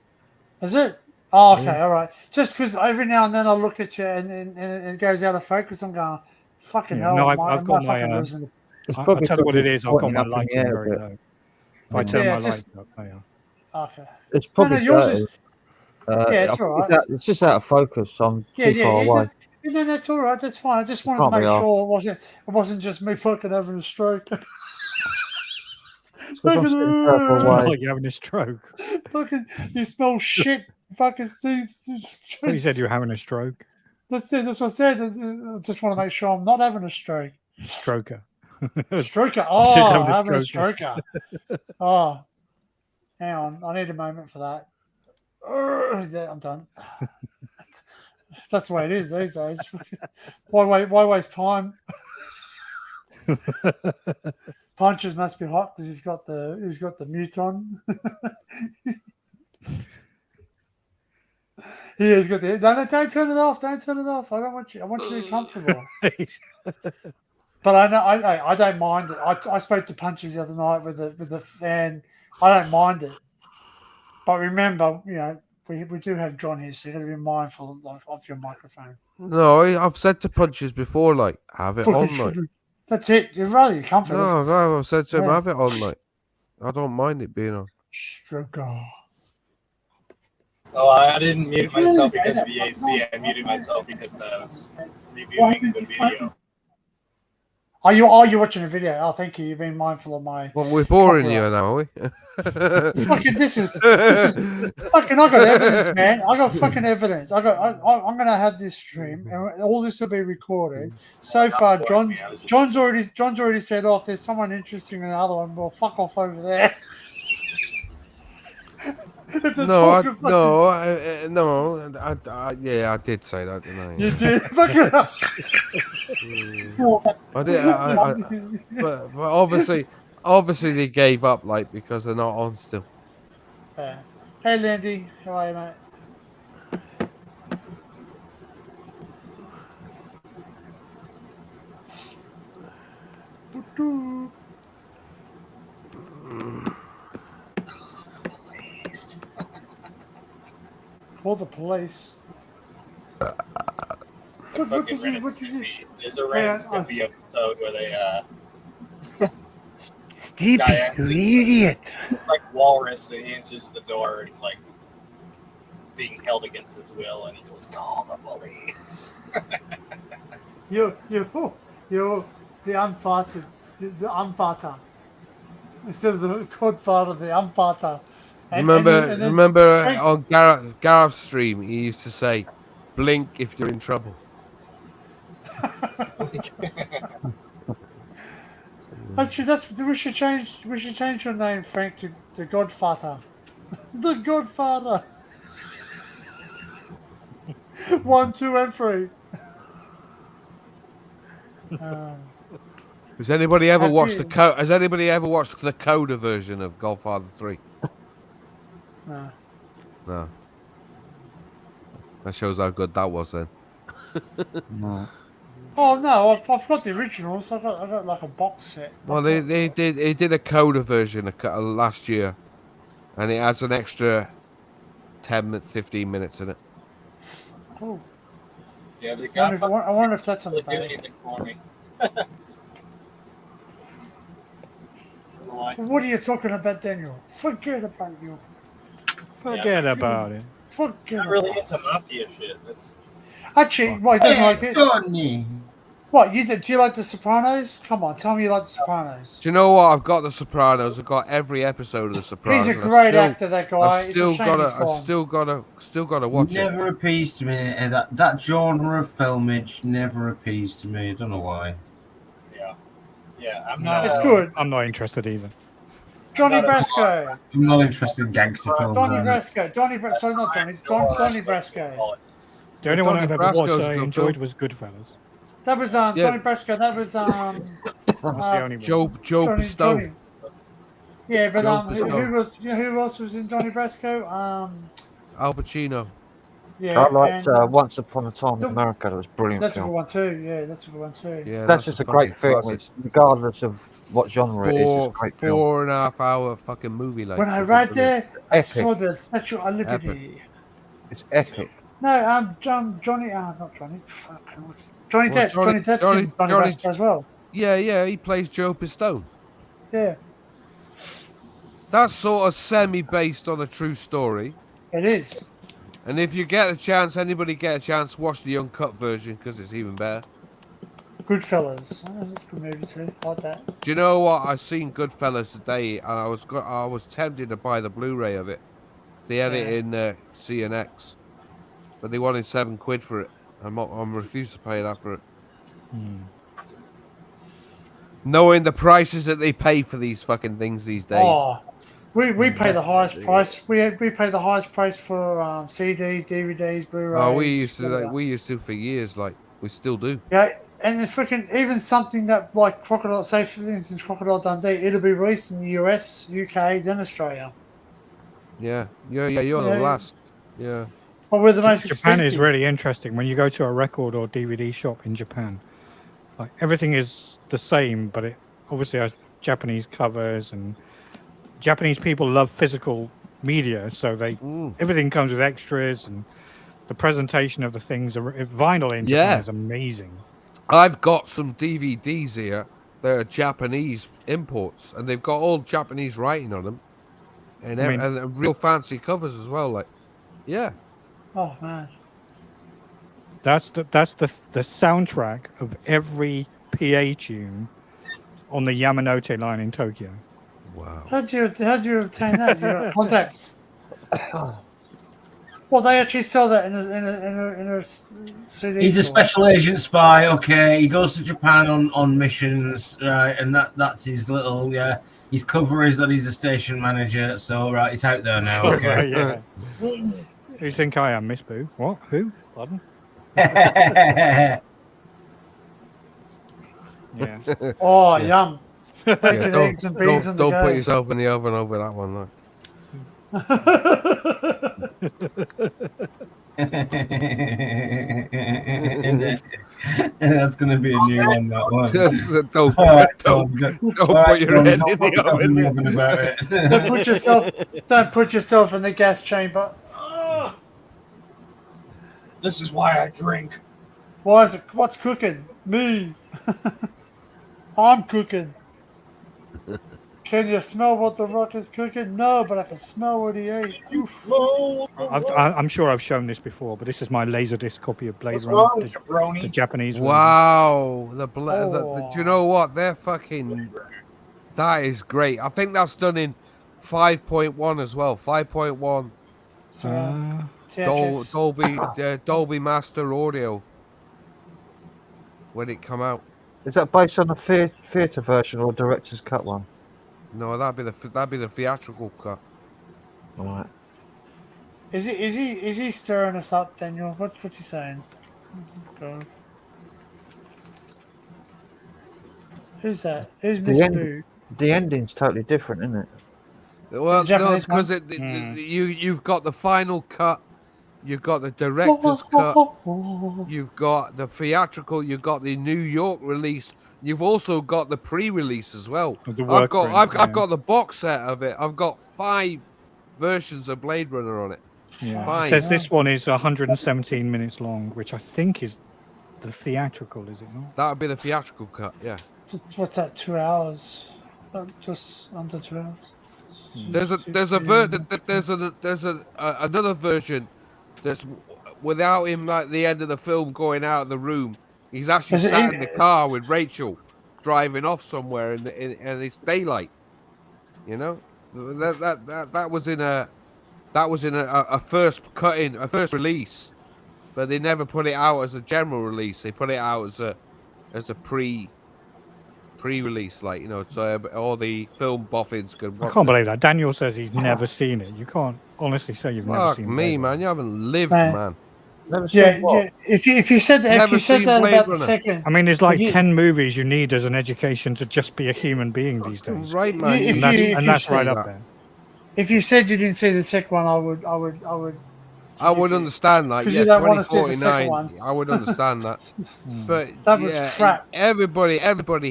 Is it? Oh, okay, Yeah. all right. Just because every now and then I look at you and it goes out of focus, I'm going, fucking Yeah, hell. no, am I've got my. fucking losing the... It's I'll probably tell you what it is. I've got pointing my up in the lighting air a very bit. low. If I turn Yeah, my just- lights up, they are. Okay. It's probably yours dirty. is... Yeah, it's I think all right. it's just out of focus. I'm Yeah, too far away. No, that's all right. That's fine. I just wanted to Can't be make asked. sure it wasn't just me fucking having a stroke. So if I'm sitting further away- Like you're having a stroke. Fucking, you smell shit. Fucking see. But you said you were having a stroke. That's it. That's what I said. I just want to make sure I'm not having a stroke. Stroker. Stroker. I'm Oh, just having a having a stroker. stroker. Oh, hang on. I need a moment for that. Yeah, I'm done. That's the way it is these days. Why waste time? Punches must be hot because he's got the mute on. He's got the no, don't turn it off. Don't turn it off. I don't want you. I want you to be comfortable. But I know I don't mind it. I spoke to Punches the other night with the fan. I don't mind it. But remember, we do have John here, so you got to be mindful of your microphone. No, I've said to Punches before, like, have it on, like. That's it. You're rather comfortable. No, I've said to him, Yeah. have it on, like. I don't mind it being on. Stroker. Oh, I didn't mute myself because of the AC. I muted myself because I was reviewing the video. Are you watching a video? Oh, thank you. You've been mindful of my. Well, we're boring you now, are we? Fucking this is fucking. I got evidence, man. I got fucking evidence. I'm gonna have this stream, and all this will be recorded. So far, John's already said, "Oh, if there's someone interesting in the other one, well, fuck off over there." No, yeah, I did say that, didn't I? You did. Look at that. I did. But obviously they gave up, like, because they're not on still. Hey, Lindy, how are you, mate? Call the police. What did you? There's a Ren and Stimpy episode where they Stimpy, guy you idiot! It's like Walrus, and he answers the door, and he's like being held against his will, and he goes, "Call the police." You're the unfarted, the unfarter. Instead of the godfather, the unfarter. Remember on Gareth's stream, he used to say, "Blink if you're in trouble." Actually, we should change your name, Frank, to the Godfather. The Godfather. 1, 2, and 3. Has anybody ever watched Has anybody ever watched the Coda version of Godfather 3? No. No. That shows how good that was then. No. Oh no, I've got the originals. I got like a box set. Well, they did a Coda version last year, and it has an extra 15 minutes in it. Cool. Yeah, they I wonder if that's on the do back. anything for me. What are you talking about, Daniel? Forget about you. Forget about it. Forget I'm really about into mafia shit. Actually, why he doesn't like it? Johnny. What, do you like The Sopranos? Come on, tell me you like The Sopranos. Do you know what? I've got The Sopranos. I've got every episode of The Sopranos. He's a great actor, that guy. I've It's a shame he's gone. still gotta watch it. Never appeased to me. And that genre of filmage never appeased to me. I don't know why. Yeah, I'm No, not. it's good. I'm not interested either. Johnny Brasco. I'm not interested in gangster films. Donnie either. Brasco. Donnie Brasco. The only one I've ever watched Brasco's that I good enjoyed film. was Goodfellas. That was Yeah. Donnie Brasco. That was That's the only one. Joe Pistow. Yeah, but Joe who Pistow. was? You know, who else was in Donnie Brasco? Al Pacino. Yeah, I liked and, Once Upon a Time in America. That was a brilliant that's a good film. one too. Yeah, that's a good one too. Yeah, That's just a great film. classic. It's, regardless of what genre it is, it's a great film. 4.5 hour fucking movie. Like When I it's read brilliant. there, I Epic. saw the Statue of Liberty. It's epic. No, Johnny. Not Johnny. Fuck. Johnny Well, Depp. Johnny Depp's in Donnie Brasco as well. Yeah, he plays Joe Pistow. Yeah, That's sort of semi-based on a true story. it is. And if you get a chance, anybody get a chance, watch the uncut version because it's even better. Goodfellas. Oh, that's a good movie too. I like that. Do you know what? I seen Goodfellas today, and I was tempted to buy the Blu-ray of it. They had it in CNX, but they wanted £7 for it. I'm refused to pay that for it. Knowing the prices that they pay for these fucking things these days. Oh, we pay the highest price. We pay the highest price for CDs, DVDs, Blu-rays. Oh, we used to all that. we used to for years. Like we still do. Yeah, and the freaking even something that like Crocodile, say for instance Crocodile Dundee, it'll be released in the US, UK, then Australia. Yeah, you're the Yeah. last. Yeah. But we're the most Japan expensive. is really interesting. When you go to a record or DVD shop in Japan, like everything is the same, but it obviously has Japanese covers, and Japanese people love physical media, so everything comes with extras, and the presentation of the things. Vinyl in Japan is amazing. I've got some DVDs here that are Japanese imports, and they've got all Japanese writing on them, and, I mean- and real fancy covers as well. Like, yeah. Oh man. That's the soundtrack of every PA tune on the Yamanote line in Tokyo. Wow. How'd you obtain that? You got contacts. Well, they actually sell that in a CD. He's a store. special agent spy. Okay, he goes to Japan on missions, right? And that's his little His cover is that he's a station manager. So right, he's out there now. Okay. Yeah. Who do you think I am, Miss Boo? What? Who? Pardon? Yeah. Oh, yum. Yeah, Bacon, eggs, and beans in the don't put go. yourself in the oven over that one, though. And that's going to be a new one. That one. Don't All right, put your Tom, head don't in put the yourself in the oven oven. about it. Don't put yourself in the gas chamber. This is why I drink. What's cooking? Me. I'm cooking. Can you smell what the Rock is cooking? No, but I can smell what he ate. Oof. I'm sure I've shown this before, but this is my Laserdisc copy of Blade What's Runner, wrong, the jabroni? Japanese version. Wow. Do you know what? They're fucking... That is great. I think that's done in 5.1 as well. 5.1. Dolby Master Audio. When it come out. Is that based on a theatre version or a director's cut one? No, that'd be the theatrical cut. Right. Is he stirring us up, Daniel? What's he saying? God. Who's that? Who's Miss Boo? The ending's totally different, isn't it? Well, no, Japanese because one? you've got the final cut, you've got the director's cut, you've got the theatrical, you've got the New York release, you've also got the pre-release as well. I've got the box set of it. I've got 5 versions of Blade Runner on it. Yeah. 5. It says this one is 117 minutes long, which I think is the theatrical, is it not? That would be the theatrical cut, yeah. What's that? 2 hours? Just under 2 hours. There's another version that's without him at the end of the film going out of the room. He's actually sat in the car with Rachel, driving off somewhere, and it's daylight. You know, that was in a first cut-in, a first release, but they never put it out as a general release. They put it out as a pre-release, like, you know, so all the film boffins could watch. I can't believe that. Daniel says he's never seen it. You can't honestly say you've never Fuck seen it. me, man. You haven't lived, man. Yeah. If you said that about the second, I mean, there's like 10 movies you need as an education to just be a human being these days. Right, man. And that's right up there. If you said you didn't see the second one, I would understand that. 'Cause Yeah, you don't wanna see the second 2049. one. I would understand that. But That was yeah, crap. Everybody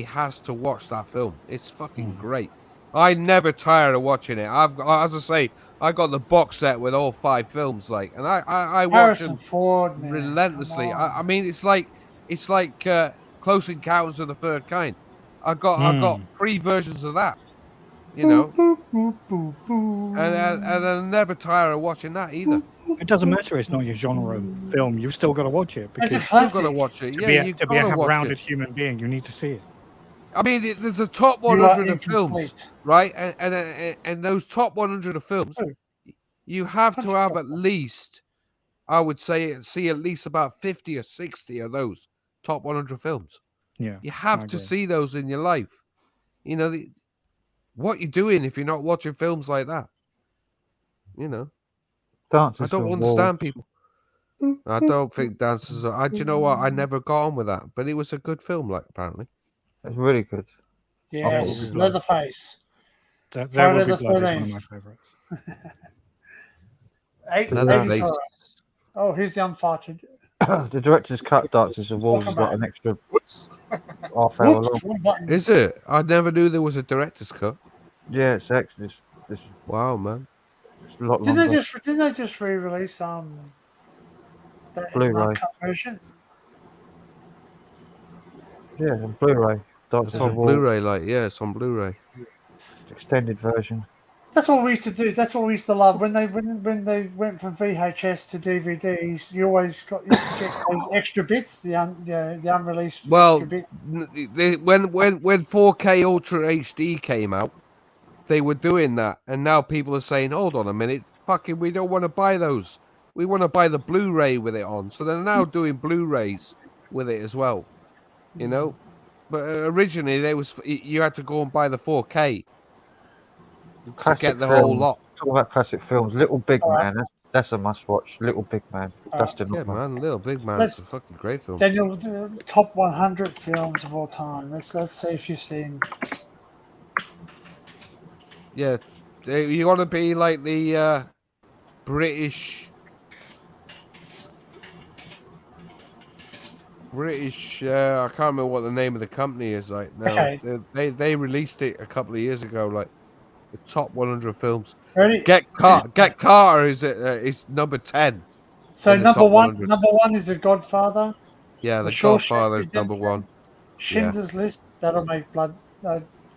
has to watch that film. It's fucking great. I never tire of watching it. As I say, I got the box set with all 5 films, like, and I watch Harrison them Ford, man. relentlessly. I mean, it's like Close Encounters of the Third Kind. I've got 3 versions of that. You know, and I never tire of watching that either. It doesn't matter. It's not your genre of film. You've still got to watch it because You've got to watch it. to Yeah, be you've a got to watch rounded it. human being, you need to see it. I mean, there's a top You are 100 of incomplete. films, right? And those top 100 of films, you have to have at least, I would say, see at least about 50 or 60 of those top 100 films. Yeah, You have to see those in your life. You know, what you're doing if you're not watching films like that. You know, Dances I don't with understand Wolves. people. I don't think Dances are... do you know what? I never got on with that, but it was a good film, like, apparently. It's really good. Yes, Leatherface. There Friday Will Be the Blood is one of 13th. my favourites. Leatherface. 80s horror. Oh, here's the unfarted. The director's cut, Dances with Wolves, has got an extra half hour long. Is it? I never knew there was a director's cut. Yeah, it's actually this. Wow, man. It's a lot Didn't longer. they just re-release that Blu-ray. uncut version? Yeah, on Blu-ray. Dances It's with on Wolves. Blu-ray, like, yeah, it's on Blu-ray. Extended version. That's what we used to do. That's what we used to love when they went from VHS to DVDs. You always used to get those extra bits, the unreleased Well, extra bits. when 4K Ultra HD came out, they were doing that, and now people are saying, "Hold on a minute, fucking, we don't want to buy those. We want to buy the Blu-ray with it on." So they're now doing Blu-rays with it as well, you know. But originally, you had to go and buy the 4K to get the whole lot. Talk about classic films. Little Big Man. That's a must-watch. Little Big Man. Dustin Yeah, Hoffman. man, Little Big Man Let's- is a fucking great film. Daniel, the top 100 films of all time. Let's see if you've seen. Yeah, you want to be like the British. I can't remember what the name of the company is like now. Okay. They released it a couple of years ago, like the top 100 films. Ready? Get Carter is number 10. So in the number top one, 100. number one is The Godfather. Yeah, The Shawshank Godfather is number Redemption, 1. Schindler's List. That'll make blood.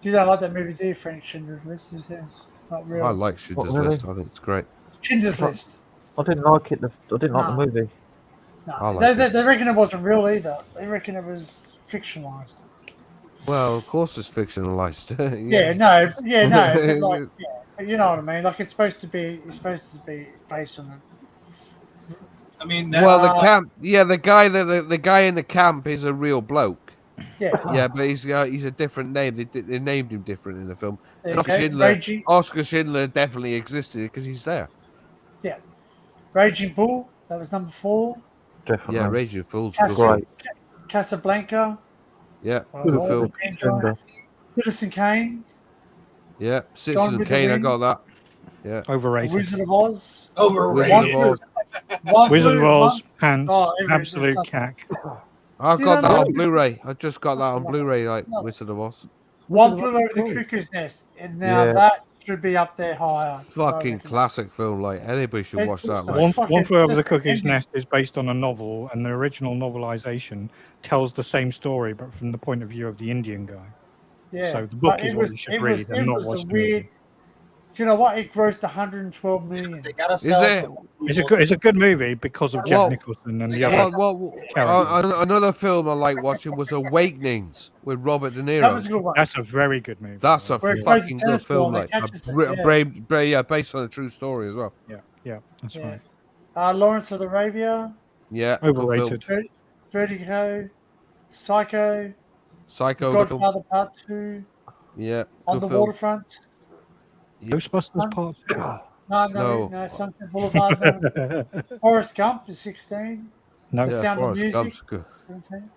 You don't like that movie, do you, Frank? Schindler's List. You think it's not real. I like Schindler's really? List. I think it's great. Schindler's List. I didn't like it. I didn't like No. the movie. I No, like they reckon it wasn't real either. They reckon it was fictionalized. Well, of course it's fictionalized. Yeah, no, but like, you know what I mean. Like it's supposed to be based on it. I mean, Well, the camp. Yeah, the guy the guy in the camp is a real bloke. Yeah. Yeah, but he's a different name. They named him different in the film. There And you go. Reggie. Oscar Schindler definitely existed because he's there. Yeah, Raging Bull. That was number 4. Definitely. Yeah, Raging Bull's Great. Casablanca. Yeah, Oh, good Lord, film. the Angel. Citizen Kane. Yeah, Gone Citizen with the Kane. I Wind. got that. Yeah. Overrated. Wizard of Oz. Wizard of Oz. Wizard of Oz, pants, Oh, it was absolute just- cack. I've You got don't that know. on Blu-ray. I just got that on Blu-ray, like Wizard of Oz. One Flew Over the Cuckoo's Nest, and now Yeah. that should be up there higher. Fucking classic film. Like anybody should It- watch it's that. the Like. One Flew Over the just Cuckoo's ending. Nest is based on a novel, and the original novelization tells the same story, but from the point of view of the Indian guy. Yeah. So the book But is what you should it read was, and it not was watch a the movie. weird. Do you know what? It grossed 112 million. They gotta sell it it? It's a good movie because of Jack Well, Nicholson and the other characters. Another film I like watching was Awakenings with Robert De Niro. That was a good one. That's a very good movie. That's a Where he plays the fucking tennis good film. ball Like, and catches it, yeah. based on a true story as well. Yeah, that's Yeah. right. Lawrence of Arabia. Yeah, good film. Overrated. Vertigo. Psycho. Psycho. good film. Godfather Part 2. Yeah, On good the film. Waterfront. Ghostbusters Part 2. No, Sunset Boulevard. No. Forrest Gump is 16. No. The Sound of Forrest Music. Gump's good. 17.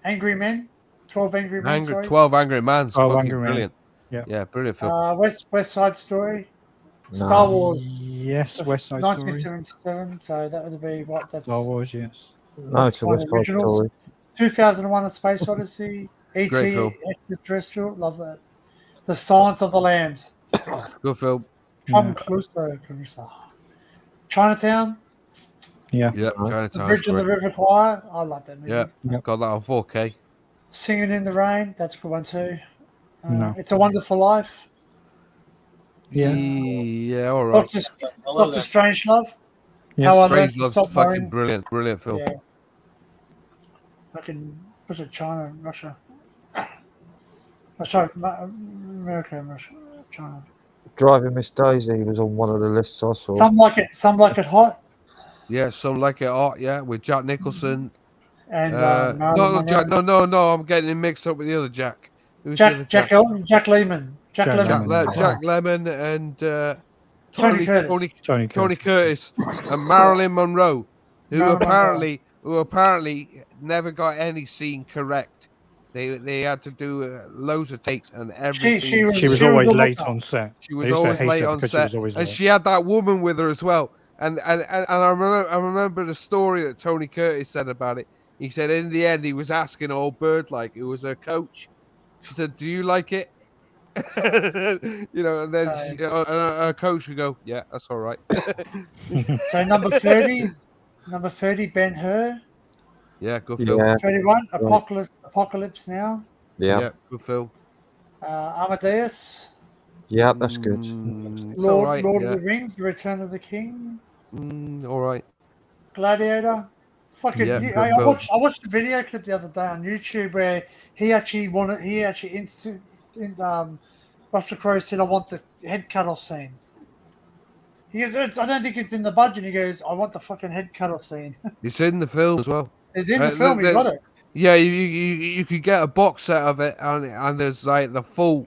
Angry Men. 12 Angry Men. sorry. 12 Angry Men. 12 Fucking Angry Men. brilliant. Yeah. Yeah, brilliant film. West Side Story. Star Wars. Yes, West Side Story. 1977. So that would be what? That's Star Wars, yes. No, it's a one West of the Side originals. Story. 2001: A Space Odyssey. Great E.T. film. Extraterrestrial. Love that. The Silence of the Lambs. Good film. Tom Crusoe. Chinatown. Yeah. Yeah, The Chinatown. Bridge on the River Kwai. I like that movie. Yeah, got that on 4K. Singing in the Rain. That's a good one too. No. It's a Wonderful Life. Yeah. Yeah, all right. Doctor Strangelove. Yeah. How I Learned to Strangelove's Stop fucking Worrying. brilliant film. Yeah. Fucking, what's it? China, Russia. Oh, sorry, America and Russia, China. Driving Miss Daisy was on one of the lists I saw. Some like it hot. Yeah, Some Like It Hot, yeah, with Jack Nicholson. And no, Jack, no, I'm getting him mixed up with the other Jack. Who's the other Jack Lemmon. Jack Lemmon. Jack Lemmon and Tony Curtis. Tony Curtis and Marilyn Monroe, who Marilyn apparently never got any scene correct. They had to do loads of takes and everything. She was always late on set. She I was used to always hate late her on because set, she was always and late. she had that woman with her as well. And I remember the story that Tony Curtis said about it. He said in the end he was asking old Bird, like, who was her coach. She said, "Do you like it?" You know, and then her coach would go, "Yeah, that's all right." So number 30, Ben Hur. Yeah, good film. Yeah. 31, Apocalypse Now. Yeah. Yeah, good film. Amadeus. Yeah, that's good. It's Lord, alright, Lord yeah. of the Rings, The Return of the King, Alright. Gladiator. Fucking, Yeah, yeah, good I film. watched a video clip the other day on YouTube where he actually Russell Crowe said, "I want the head cut off scene." He goes, I don't think it's in the budget. He goes, "I want the fucking head cut off scene." It's in the film as well. It's in the film. You got it. Yeah, you could get a box set of it, and there's like the full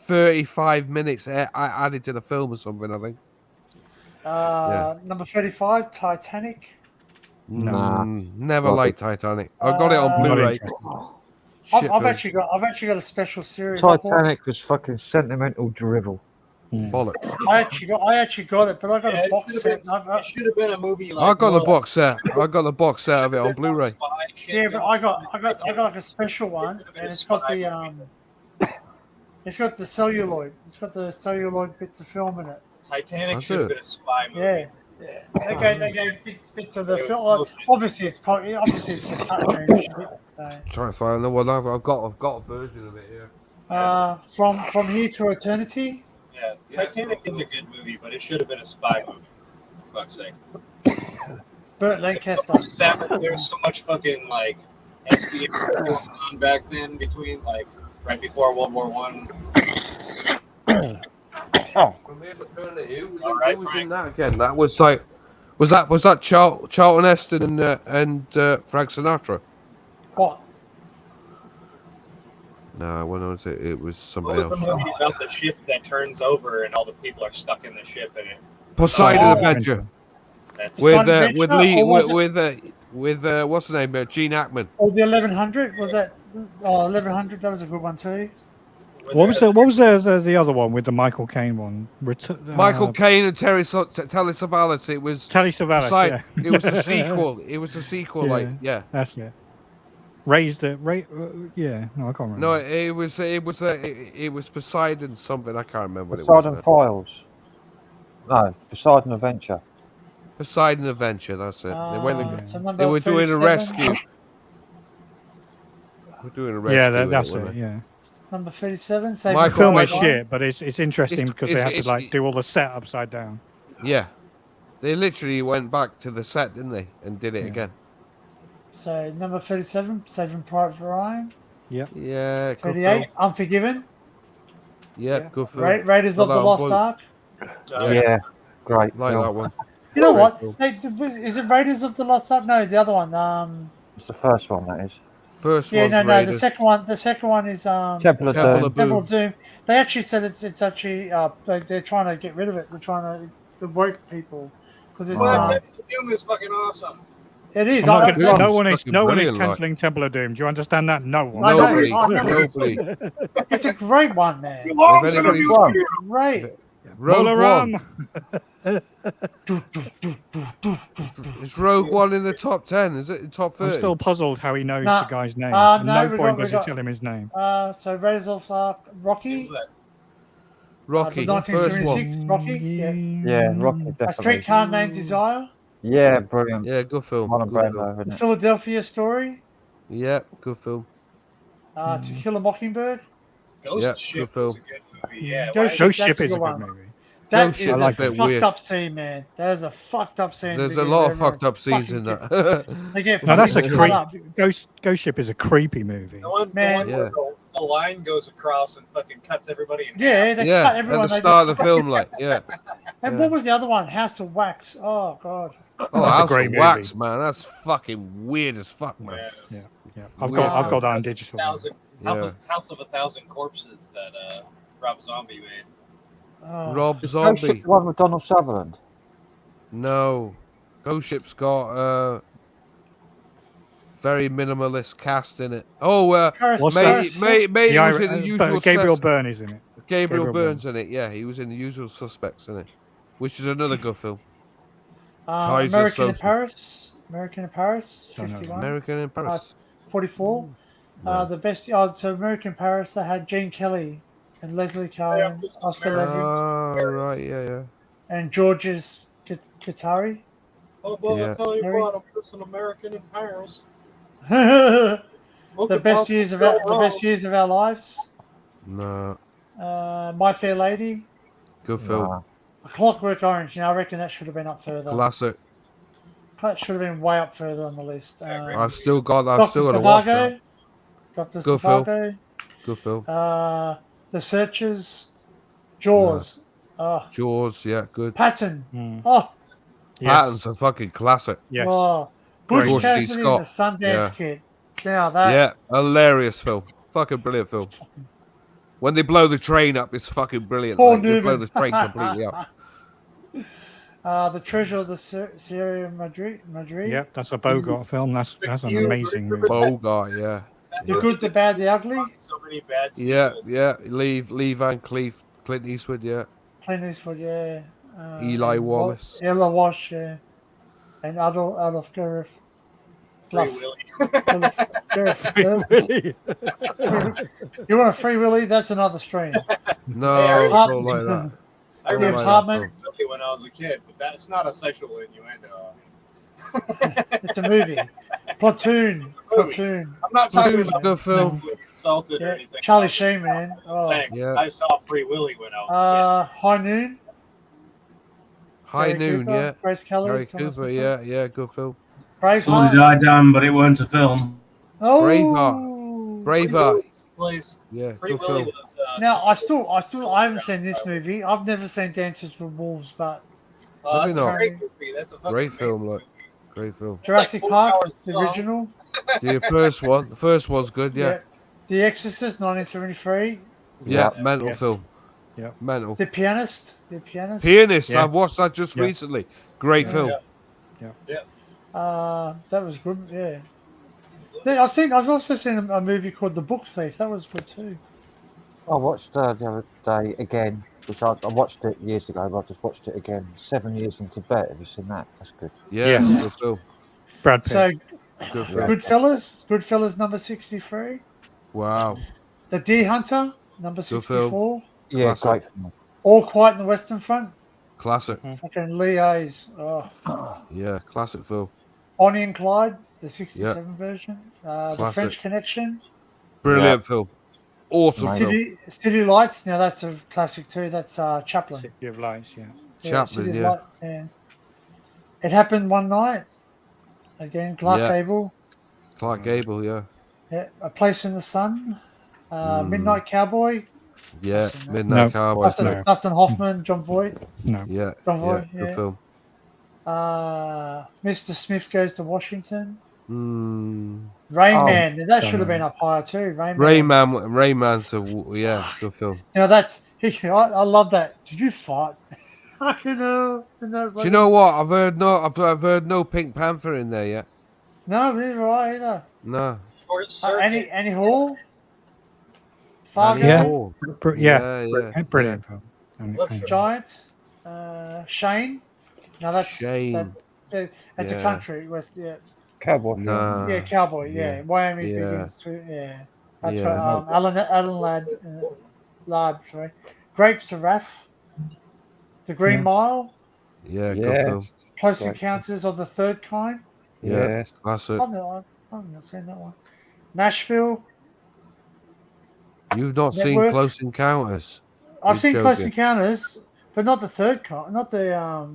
35 minutes added to the film or something, I think. Number 35, Titanic. Never liked Titanic. I got it on Not Blu-ray. interested. I've Shit film. actually got a special series. I bought. Titanic was fucking sentimental drivel. Bollocks. I actually got it, but I got a box set. It should have been a movie I got the box set. I got the box set of it on Blu-ray. Yeah, but I got like a special one, and it's got the celluloid. It's got the celluloid bits of film in it. Titanic should have been a spy movie. Yeah. They gave bits of the film. Obviously, it's a cartoon shit. So. Trying to find the one I've got a version of it here. From Here to Eternity. Yeah, Titanic is a good movie, but it should have been a spy movie. For fuck's sake. Burt Lancaster. There's so much fucking like espionage going on back then between like right before World War One. From Here to Eternity, who was in that again? That was like, was that Charlton Heston and Frank Sinatra? What? No, when was it? It was What somebody was else. the movie about the ship that turns over and all the people are stuck in the ship and it? Poseidon Adventure. That's With Poseidon with Adventure, Lee or was with what's the name? Gene Hackman. Or the 1100 was that? Oh, 1100. That was a good one too. What was the other one with the Michael Caine one? Michael Caine and Telly Savalas. It was Telly Savalas. Poseidon. Yeah. It was a sequel. It was a sequel. Like yeah. That's it. Raised it. Yeah. No, I can't remember. No, it was Poseidon something. I can't remember what it Poseidon was. Files. No, Poseidon Adventure. Poseidon Adventure. That's it. So They were doing a 37. rescue. We're doing a rescue. Yeah, with that's weren't it. they? Yeah. Number 37. The Saving film Private is Ryan. shit, but it's interesting because they have to it's- like do all the set upside down. Yeah. They literally went back to the set, didn't they, and did it again. So number 37, Saving Private Ryan. Yep. Yeah. Good 38, film. Unforgiven. Yeah, good film. Raiders of Got the that Lost on Ark. Yeah, great Like film. that one. You know what? Cool. Is it Raiders of the Lost Ark? No, the other one. It's the first one, that is. First Yeah, one's no. The Raiders. second one. The second one is Temple of Doom. Temple of Doom. They actually said it's actually they're trying to get rid of it. They're trying to woke people because it's Temple of Doom is fucking awesome. it is. I'm not I- gonna- I- no one is fucking cancelling brilliant, Temple of Doom. Do you understand that? No one. I know, Nobody. I know. Nobody. It's a great one, man. If anybody's wrong, Great. Rogue Roll One. around. Is Rogue One in the top 10? Is it in top 30? I'm still puzzled how he knows No, the guy's name. no, At no we point got- does we he got- tell him his name. So Raiders of Rocky. Rocky. The First one. 1976 Rocky. Yeah. Yeah, Rocky, A definitely. Streetcar Named Desire. Yeah, brilliant. Yeah, good film. Marlon Good film. Brando, The isn't it? Philadelphia Story. Yeah, good film. To Kill a Mockingbird. Ghost Yeah, Ship good was a film. good movie. Yeah. Ghost Ghost Ship, Ship that's a is a good good one. movie. That Ghost is Ship's a a bit fucked weird. up scene, man. There's a fucked up scene. There's a because lot of everyone fucked up scenes fucking in gets- that. They get No, that's a fucking creep. cut up. Ghost Ship is a creepy movie. The one Man. where the line goes across and fucking cuts everybody in Yeah, half. they Yeah, cut at everyone. the They start just of the film, like, yeah. And yeah. what was the other one? House of Wax. Oh god. Oh, That's a House great of Wax, movie. man. That's fucking weird as fuck, man. Yeah. I've Weird. got that on digital. Yeah. House of a Thousand Corpses that Rob Zombie made. Oh. Rob Is Ghost Ship Zombie. the one with Donald Sutherland? No. Ghost Ship's got very minimalist cast in it. Oh, What's May that? was Yeah, in the usual Gabriel Sus- Byrne is in it. Gabriel Gabriel Byrne's in it, yeah. He was in The Usual Suspects in it, which is another good film. Kaiser American in Soze. Paris. American in Paris. Don't know. 51. American in Paris. 44. The best. So American Paris. They had Gene Kelly and Leslie Cohen, Oscar Levy, Oh, right, yeah. and Georges Katari. Oh, boy, Yeah. I tell you Mary- what, I'm just an American in Paris. The best years of our lives. No. My Fair Lady. Good film. A Clockwork Orange. Now I reckon that should have been up further. Classic. That should have been way up further on the list. I've still got Dr. to watch Zhivago. that. Dr. Good film. Zhivago. Good film. The Searchers. Jaws. Oh, Jaws, yeah, good. Patton. Hmm. Oh, Patton's a fucking classic. oh. Butch George C. Cassidy and the Scott. Sundance Yeah. Kid. Now that. Yeah, hilarious film. Fucking brilliant film. When they blow the train up, it's fucking brilliant. Paul Like, they blow Newman. the train completely up. The Treasure of the Sierra Madrid. Yep, that's a Bogart film. That's an amazing movie. Bogart, yeah. The Good, the Bad, the Ugly. So many bad Yeah, sequels. yeah. Lee Van Cleef, Clint Eastwood, yeah. Clint Eastwood, yeah. Eli Wallace. Ella Wash, yeah. And Adolf Gareth. Free Willy. You want a Free Willy? That's another stream. No, Hey, it's not like that. I The remember Apartment. Willy when I was a kid, but that's not a sexual innuendo. It's a movie. Platoon. Platoon. I'm not talking Platoon's about a good film. sexually insulted or Yeah. anything. Charlie Sheen, man. Oh. Saying, Yeah. I saw Free Willy when I was High Noon. High Gary Noon, Cooper, yeah. Grace Kelly. Gary Thomas Cooper, McCoy. yeah, good film. So did Braveheart. I, Dan, but it weren't a film. Oh. Braveheart. Place. Yeah, Free good Willy film. was. Now I haven't seen this movie. I've never seen Dances with Wolves, but Probably That's a not. great movie. That's a fucking Great amazing film, look. Great film. Jurassic like 4 Park, hours the long. original. The first one. The first one's good, yeah. The Exorcist, 1973. Yeah, mental Yes. film. Yeah. Mental. The Pianist. The Pianist. Pianist, Yeah. I've watched that just Yeah. recently. Great film. That was good. Yeah. Then I've also seen a movie called The Book Thief. That was good too. I watched the other day again, which I watched it years ago, but I just watched it again. 7 Years in Tibet. Have you seen that? That's good. Yeah, Yeah. good film. Brad Pitt. So, Good film. Goodfellas, number 63. Wow. The Deer Hunter, number Good film. 64. Yeah, Classic. great film. All Quiet on the Western Front. Classic. Fucking Lee Hayes. Oh. Yeah, classic film. Bonnie and Clyde, the 67 version. The Classic. French Connection. Brilliant film. Awesome film. City Lights. Now that's a classic too. That's Chaplin. City of Lights, yeah. Chaplin, City of yeah. Light, yeah. It Happened One Night. Again, Clark Yeah. Gable. Clark Gable, yeah. Yeah. A Place in the Sun. Midnight Cowboy. Yeah, No. Midnight Cowboy. Dustin, Dustin Hoffman, John Voight. No. Yeah, John yeah, Voight, good yeah. film. Mr. Smith Goes to Washington. Mm. Rain Oh, Man. That should have don't been up higher too. Rain Man. Rayman's a yeah, good film. You know, I love that. Did you fart? Fucking Do you know what? I've heard no Pink Panther in there yet. No, neither I either. No. Short Circuit. Annie Hall. Fargo. Annie Yeah. Hall. Yeah. Brilliant film. Giant. Shane. Now that's Shane. that's a Yeah. country. West. Yeah. Cowboy. No. Yeah. Cowboy. Yeah. Miami Yeah. begins to. Yeah. That's Yeah. got Alan Ladd. Sorry. Grapes of Wrath. The Green Yeah. Mile. Yeah, good Yeah. film. Close Great. Encounters of the Third Kind. Yeah, Yes. classic. I've not seen that one. Nashville. You've not seen Network. Close Encounters. I've You're seen Close joking. Encounters, but not the third kind. Not the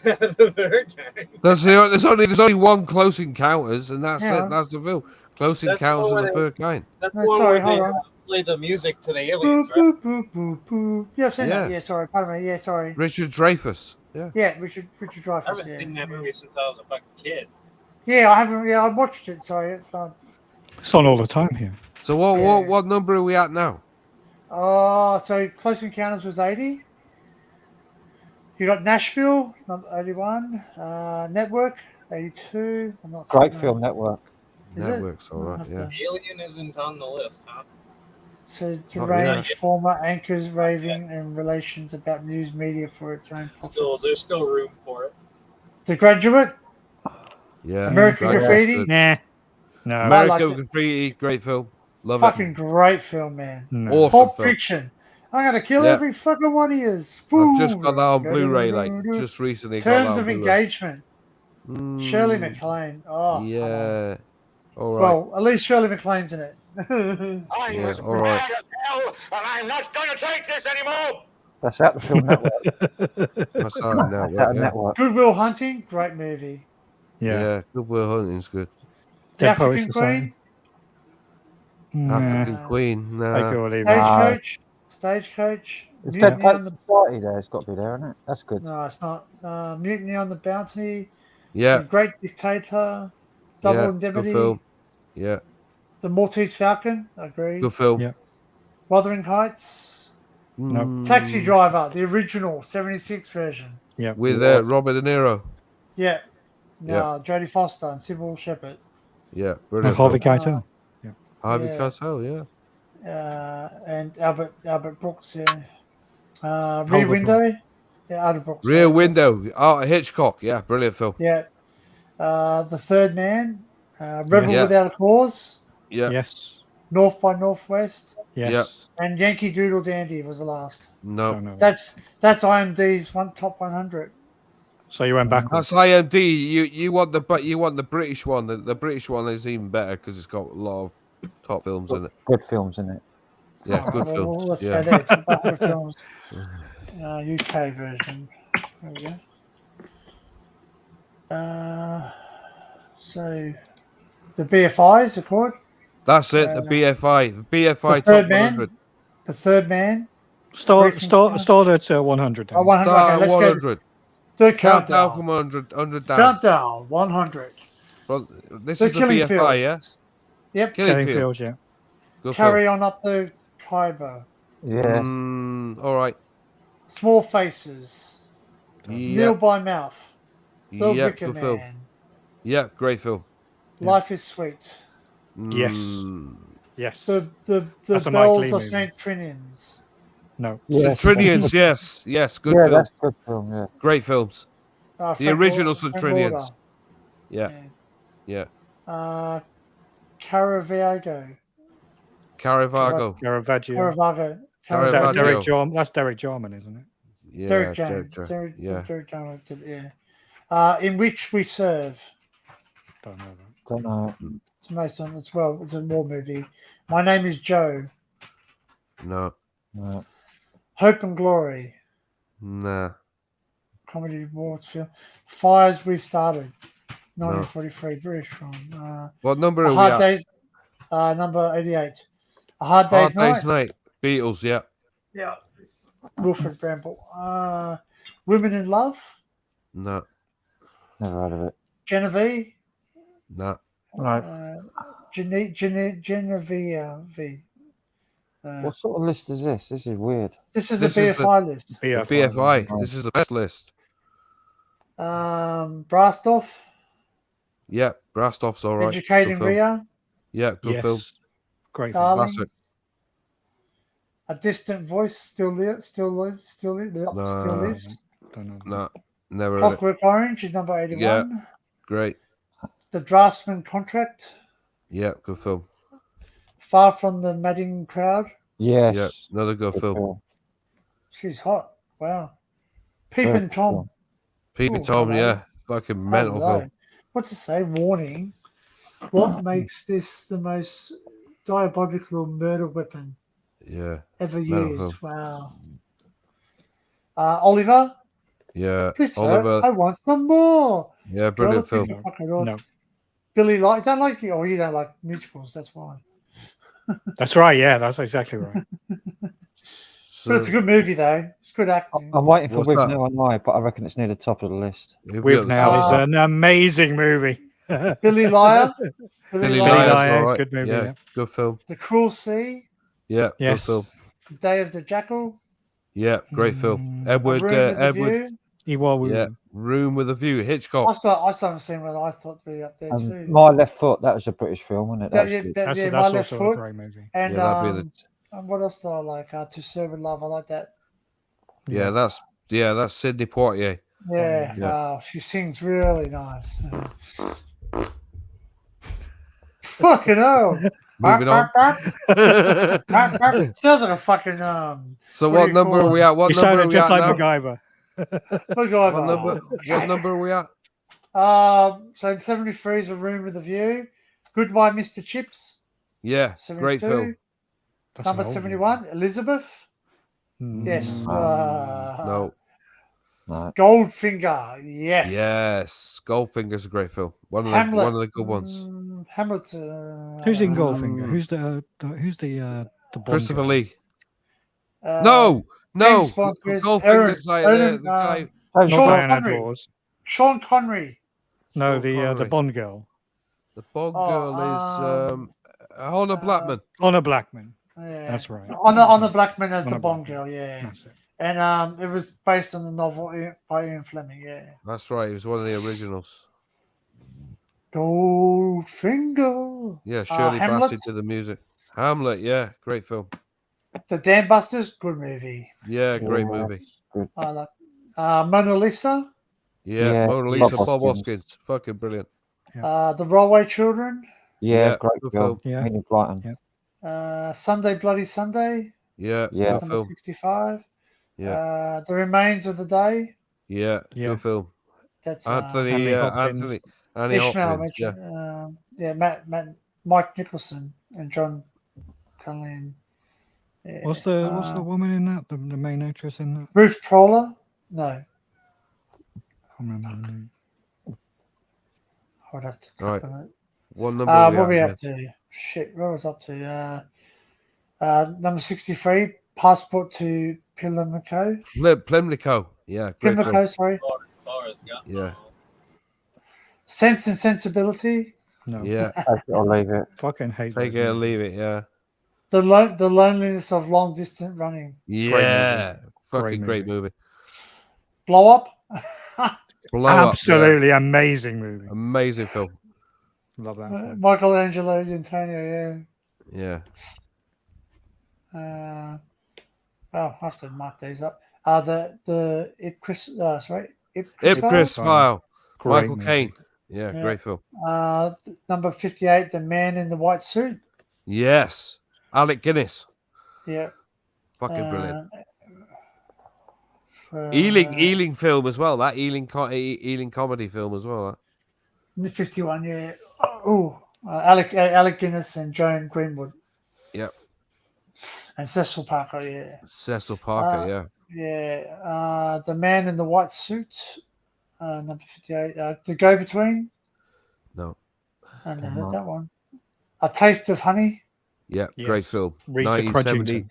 The third guy. There's only one Close Encounters, and that's Yeah. it. That's the film. Close That's the Encounters one of the where Third Kind. That's No, the one sorry, where they hold on. play the music to the boop aliens, right? boop boop boop boop. Yeah, I've seen that. Yeah. Yeah, sorry, pardon me. Yeah, sorry. Richard Dreyfuss. Yeah. Yeah, Richard I Dreyfuss. haven't Yeah. seen that movie since I was a fucking kid. Yeah, I haven't. Yeah, I watched it. Sorry. It's on all the time here. So what number are we at now? So Close Encounters was 80. You got Nashville, number 81. Network, 82. I'm not Great seeing film, that. Network. Is it? Network's all right. I'll Yeah. have to- Alien isn't on the list, huh? So to Oh, range yeah. former anchors raving and relations about news media for its own profits. There's still room for it. The Graduate, Yeah. American Great Graffiti. film. Nah. No. I liked American it. Graffiti, great film. Love Fucking great film, man. No. Awesome Pulp film. Fiction. I'm gonna kill Yeah. every fucking one of you. I've just got that on Blu-ray, Boom. just recently. got Terms that of on Blu-ray. Engagement. Shirley MacLaine. Oh, come on. Yeah. All right. Well, at least Shirley MacLaine's in it. Yeah, all right. hell, and I'm not going to take this anymore. That's out the film network. That's out of That's network, out of yeah. network. Goodwill Hunting, great movie. Yeah, Good Will Hunting's good. The Dead Poets African Society. Queen, African Queen, Take nah. it or leave it. Stagecoach, Stagecoach, It's Dead Mutiny on Poets the Society there. It's got to be there, isn't it? That's good. No, it's not. Mutiny on the Bounty, Yeah, The Great Dictator, Double yeah, Indemnity, good film. Yeah, The Maltese Falcon, agree. good film. Yeah. Wuthering Heights, No. Taxi Driver, the original 76 version. Yeah. With Robert De Niro. Yeah. Yeah. No, Jodie Foster and Sybil Shepherd. Yeah, And brilliant. Harvey film. Keitel. Harvey yeah. Keitel, yeah. And Albert Brooks, yeah. Rear Albert Window. Yeah, Albert Brooks. Rear sorry. Window. Hitchcock. Yeah, brilliant film. Yeah. The Third Man. Rebel Yeah. Without a Cause. Yeah. Yes. North by Northwest. Yes. Yeah. And Yankee Doodle Dandy was the last. No. Don't know. That's IMDb's top 100. So you went backwards. That's IMD. You want the British one. The British one is even better because it's got a lot of top films in it. Good films, isn't it? Yeah, good Well, films. let's Yeah. go there. Top 100 films. UK version. There we go. So the BFIs are called. That's it. The BFI. The BFI The top Third Man. 100. The Third Man. Start at 100. Oh, 100. Start Okay, at let's 100. go. Do a Count down countdown. from 100 down. Countdown. 100. Well, this The is the Killing BFI, Fields. yeah? Yep. Killing Killing Fields. Fields, yeah. Good Carry on up the Khyber. Yes. All right. Small Faces. Neil Yep. by Mouth. The Yep, Wicker good film. Man. Yep, great film. Life is Sweet. Yes. Mm. Yes. The That's a Mike Bells Lee of movie. St. Trinians. No. Yes. The Trinians, yes, good Yeah, film. that's a good film. Yeah. Great films. The Frank original Lauder- St. Frank Trinians. Lauder. Yeah. Caravaggio. Caravaggio. Caravaggio. Caravaggio. Is that Caravaggio. Derek Jarman? That's Derek Jarman, isn't it? Yeah, Derek James. Yeah. Derek James. Yeah. In Which We Serve. Don't know that. Don't know. It's nice one. It's a war movie. My Name is Joe. No. No. Hope and Glory. Nah. Comedy awards film. Fires We Started. 1943 British film. What number A are we Hard at? Day's number 88. A Hard Hard Day's Night. Day's Night. Beatles, yeah. Yeah. Wilfred Bramble. Women in Love. No. Never heard of it. Genevieve. No. Genevieve. What sort of list is this? This is weird. This is a This is BFI list. The BFI. This is the best list. Brastoff. Yeah, Brastoff's all right. Educating Good film. Ria. Yeah, good Yes. film. Great film. Darling. Classic. A Distant Voice still lives. Still lives. Don't know. No, never heard it. Clockwork Orange is number 81. Yeah. Great. The Draftsman Contract. Yeah, good film. Far from the Madding Crowd. Yes. Yeah, another good film. She's hot. Wow. Peep Very and Tom. cool. Pete and Tom, hello. yeah. Fucking mental Hello. film. What's it say? Warning. What makes this the most diabolical murder weapon Yeah. ever mental used? film. Wow. Oliver. Yeah. Please, Oliver. sir, I want some more. Yeah, brilliant Gotta film. pick a fucking rod. No. Billy Light. Don't like you. Or you don't like musicals. That's why. That's right. Yeah, that's exactly right. But it's a good movie, though. It's good acting. I'm waiting for What's With that? Now and I, but I reckon it's near the top of the list. With Now is an amazing movie. Billy Liar. Billy Liar. Liar's Liar is all a right. good movie, Yeah, yeah. good film. The Cruel Sea. Yeah, Yes. good film. The Day of the Jackal. Yeah, great film. A Edward. Room with a Edward. View. Iwo Yeah, Room with a View. I Hitchcock. still haven't seen one I thought to be up there too. My Left Foot, that was a British film, wasn't it? That was good. That's My also Left a Foot. great movie. And Yeah, that'd be and what else do I like? To Serve with Love. I like that. Yeah, that's Sidney Poitier. Yeah, Yeah. wow. She sings really nice. Fucking hell. Moving on. Sounds like a fucking So what do what you number call are we it? at? What You number are sounded we just at like now? MacGyver. What number are we at? So in 73 is A Room with a View. Goodbye, Mr. Chips. Yeah, great 72. film. That's Number an old 71, Elizabeth. Mm. Yes. No. Goldfinger. Yes. Yes. Goldfinger's a great film. One of Hamlet. the good ones. Hamlet. Who's in Goldfinger? Who's the Bond Christopher guy? Lee. Uh, No. James Bond, Goldfinger's like the guy. Not Sean Diana Connery. Dawes. Sean Connery. No, Sean the Connery. Bond girl. The Bond girl is Honor Blackman. Honor Blackman. Yeah. That's right. Honor Blackman as the Honor Bond girl. Yeah. And it was based on the novel by Ian Fleming. Yeah. That's right. He was one of the originals. Goldfinger. Yeah, Shirley Hamlet. Bassey did the music. Hamlet, yeah, great film. The Dam Busters, good movie. Yeah, great movie. I like Mona Lisa. Yeah, Mona Lisa, Bob Hoskins, fucking brilliant. The Railway Children. Yeah, great good film. film. Enid Blyton. Sunday Bloody Sunday. Yeah, Yeah. That's number film. 65. Yeah, The Remains of the Day. yeah, good film. That's Anthony Ishmael Hopkins. Yeah. mentioned. Mike Nicholson and John Cullen. Yeah. What's the woman in that? The main actress in that? Ruth Prowler? No, I can't remember her name. I would have to. Right. click on it. What number? What are are we at up to? Shit, where was I up to? Number 63, Passport to Pimlico. Pimlico. Yeah, great Pimlico, film. sorry. Yeah, Sense and Sensibility. No. yeah. Take it or leave it. Fucking hate Take those it or movies. leave it. Yeah, The Loneliness of Long Distance Running. yeah. Fucking Great great movie. Blow Up. Blow Up, yeah. Absolutely amazing movie. Amazing film. Love that. film. Michelangelo Antonio, Yeah. yeah. I have to mark these up. The Ipcris File. Great Michael movie. Caine. Yeah, Yeah. great film. Number 58, The Man in the White Suit. Yes. Alec Guinness. Yeah. Fucking brilliant. Ealing. Ealing film as well. That Ealing comedy film as well. That. 51, yeah. Oh, Alec Guinness and Joan Greenwood. Yep. And Cecil Parker, yeah. Cecil Parker, yeah. Yeah. The Man in the White Suit. Number 58. The Go-Between. No. I never heard that one. A Taste of Honey. Yeah, Yes. great film. Rita 1970. Crudgington.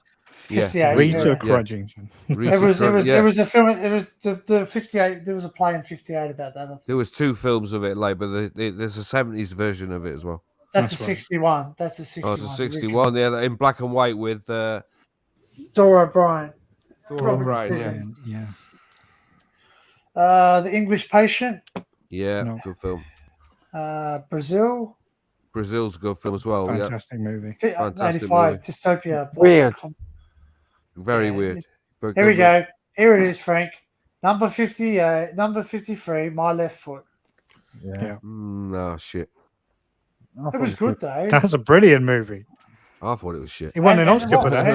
Yeah. 58, Rita yeah. Crudgington. Rita It was Crud- a film. It was the 58. There was a play in 58 about that. I think. There was two films of it, like, but there's a 70s version of it as well. That's a That's right. 61. That's a Oh, 61. it's a the original. 61. Yeah, in black and white with Dora Bryant. Dora Robert Bryant, yeah. Stevens. Yeah. The English Patient. Yeah, No. good film. Brazil. Brazil's a good film as well. Fantastic movie. Fantastic 85. movie. Dystopia. Weird. Very Yeah. weird. But Here we good go. Here it is, Frank. Number 58. Number 53. My Left Foot. Yeah. No, shit. It was good though. That's a brilliant movie. I thought it was shit. He won an And Oscar for that.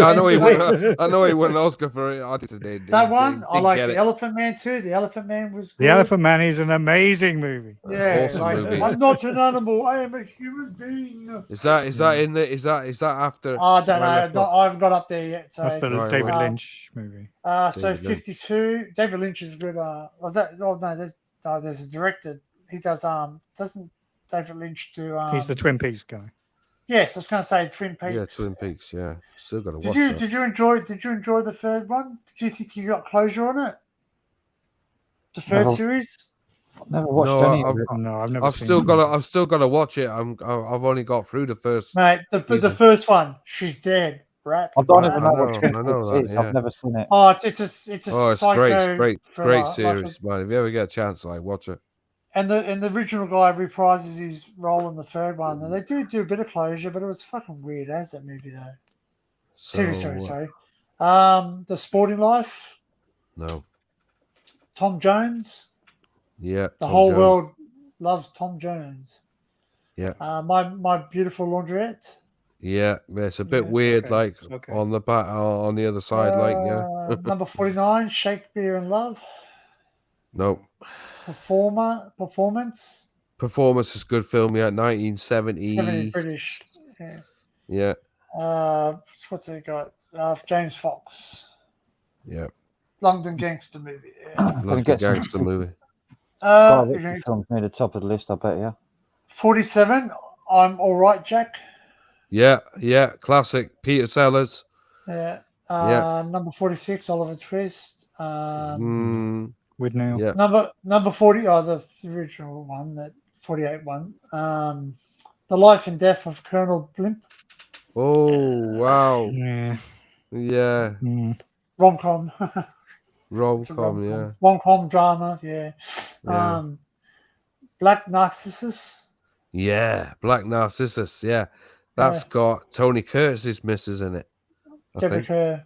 I know he won. I know he won an Oscar for it. I just didn't. That one, I didn't like get the it. Elephant Man too. The Elephant Man was good. The Elephant Man is an amazing movie. Yeah, Awesome like movie. I'm not an animal. I am a human being. Is that in the? Is that after? I don't My know. Left Foot? I haven't got up there yet. So, That's the Right, David well. Lynch movie. so David Lynch. 52. David Lynch is good. Was that? Oh no, there's a director. He does. Doesn't David Lynch do? He's the Twin Peaks guy. Yes, I was going to say Twin Peaks. Yeah, Twin Peaks. Yeah, still got to watch Did you that. did you enjoy the third one? Did you think you got closure on it? The third No. series? Never watched No, any of it. No, I've never I've seen still it. got to. I've still got to watch it. I've only got through the first. Mate, the season. first one, she's dead. Right? I don't I even know know, what Twin I know Peaks that, is. yeah. I've never seen it. Oh, it's a Oh, it's psycho great thriller, series, man. If you ever get a chance, like watch it. And the original guy reprises his role in the third one. And they do a bit of closure, but it was fucking weird as that movie though. TV series, sorry. The Sporting Life, No. Tom Jones. Yeah. The Tom whole Jones. world loves Tom Jones. Yeah. My Beautiful Laundrette. Yeah, it's a bit Yeah, weird, okay, like okay. on the back, on the other side, like yeah. Number 49, Shakespeare in Love. No. Performance. Performance is good film, yeah. 1970. 70 British. Yeah. Yeah. What's it got? James Fox. Yeah. London Gangster movie. Yeah. Love the get some- gangster movie. Guy you're Ritchie going to- films near the top of the list, I bet, yeah. 47. I'm all right, Jack. Yeah, yeah, classic. Peter Sellers. Yeah. Yeah. Number 46, Oliver Twist. With now. Yeah. Number 40, the original one, that 48 one. The Life and Death of Colonel Blimp. Oh, wow. Yeah. Yeah. Rom-com. Rom-com, yeah. Rom-com drama, yeah. Yeah. Black Narcissus. Yeah, Black Narcissus, yeah. That's Yeah. got Tony Curtis's missus in it. I Deborah think. Kerr.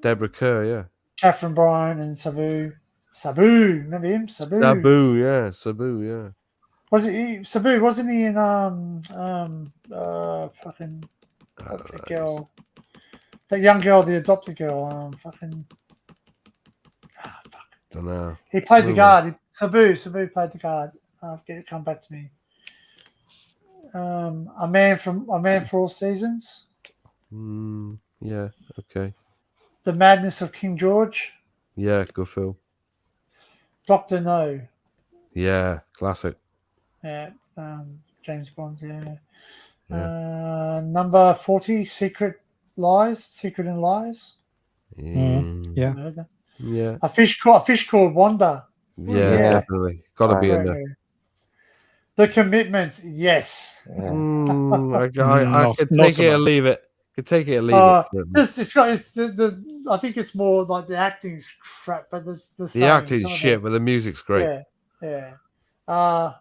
Deborah Kerr, yeah. Catherine Bryan and Sabu. Sabu, remember him? Sabu. Sabu, yeah. Sabu, yeah. Was it Sabu? Wasn't he in fucking what's that girl? That young girl, the adopted girl. Don't know. He played the Who guard. Sabu played the guard. I'll get it come back to me. A Man for All Seasons. Yeah, okay. The Madness of King George. Yeah, good film. Dr. No. Yeah, classic. Yeah, James Bond. Yeah. Yeah. Number 40, Secret and Lies. Yeah. Never heard that. Yeah. A fish called Wanda. Yeah, definitely. Gotta be in there. The Commitments, yes. I Not- could not take so it or much. leave it. Could take it or leave it. I think it's more like the acting's crap, but there's the The acting's shit, but the music's great. Yeah.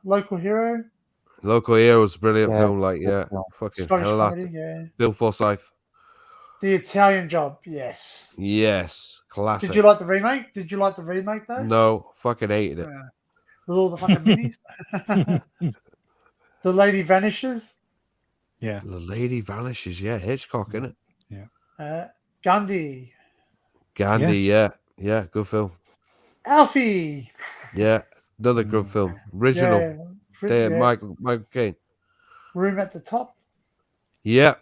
Local Hero, Local Heroes, brilliant Yeah, film. Like, good yeah, film. fucking Scottish hell, that. comedy, yeah. Bill Forsyth. The Italian Job, yes. Yes, classic. Did you like the remake? Did you like the remake though? No, fucking hated it. With all the fucking minis. The Lady Vanishes. Yeah. The Lady Vanishes, yeah, Hitchcock, innit? Gandhi. Gandhi, yeah, good film. Alfie. Yeah, another good film. Original. Yeah. Michael Caine. Room at the Top. Yeah,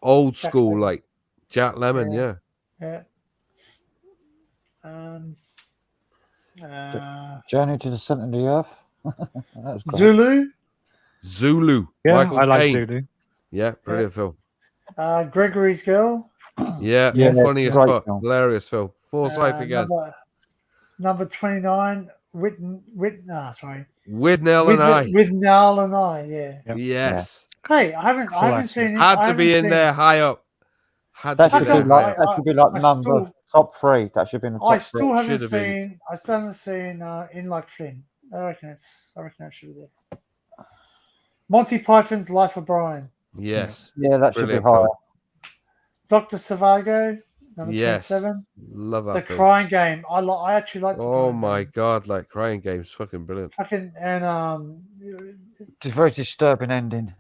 old Jack school, Lemmon. like Jack Lemmon, yeah. Yeah. Journey to the Centre of the Earth. That was great. Zulu. Yeah, Michael I like Caine. Zulu. Yeah, brilliant film. Gregory's Girl. Yeah, Yeah, funny as great fuck. film. Hilarious film. Forsyth again. Number 29. Sorry. With Nell and I. With Nell and I. Yeah. Yes. Hey, I haven't seen it. I Had to haven't be in seen- there high up. Had That to should be be there like high up. that should be like I number still- top three. That should be in the top I three. still haven't Should have been. seen. I still haven't seen In Like Flynn. I reckon that should be there. Monty Python's Life of Brian. Yes. Yeah, that should be Brilliant higher. film. Dr. Zhivago. Number Yes. 27. Love that The film. Crying Game. I actually like. The Oh Crying my Game. god, like Crying Game's fucking brilliant. Fucking and It's a very disturbing ending.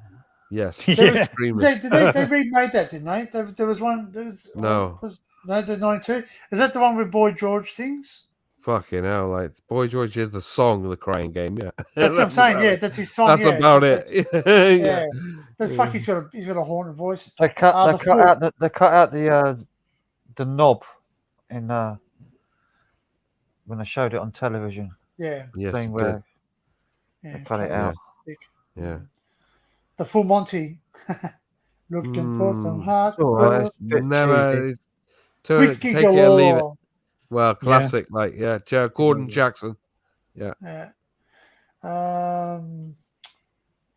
Yes. There was- Extremely. they remade that, didn't they? There was one. No. The 92. Is that the one with Boy George sings? Fucking hell, like Boy George is the song of the Crying Game, yeah. That's what I'm saying. about Yeah, it. that's his song. That's yeah, about so it. that's- yeah. But fuck, he's got a haunted voice. They cut The out the knob in when they showed it on television. Yeah. Yes, Thing it where Yeah, they cut it cut out. Yeah. The Full Monty. Looking for some hot it's all right, stuff. it's a bit Never cheesy. Whiskey take it or leave it. galore. Well, classic, like Gordon Jackson. Yeah. Yeah.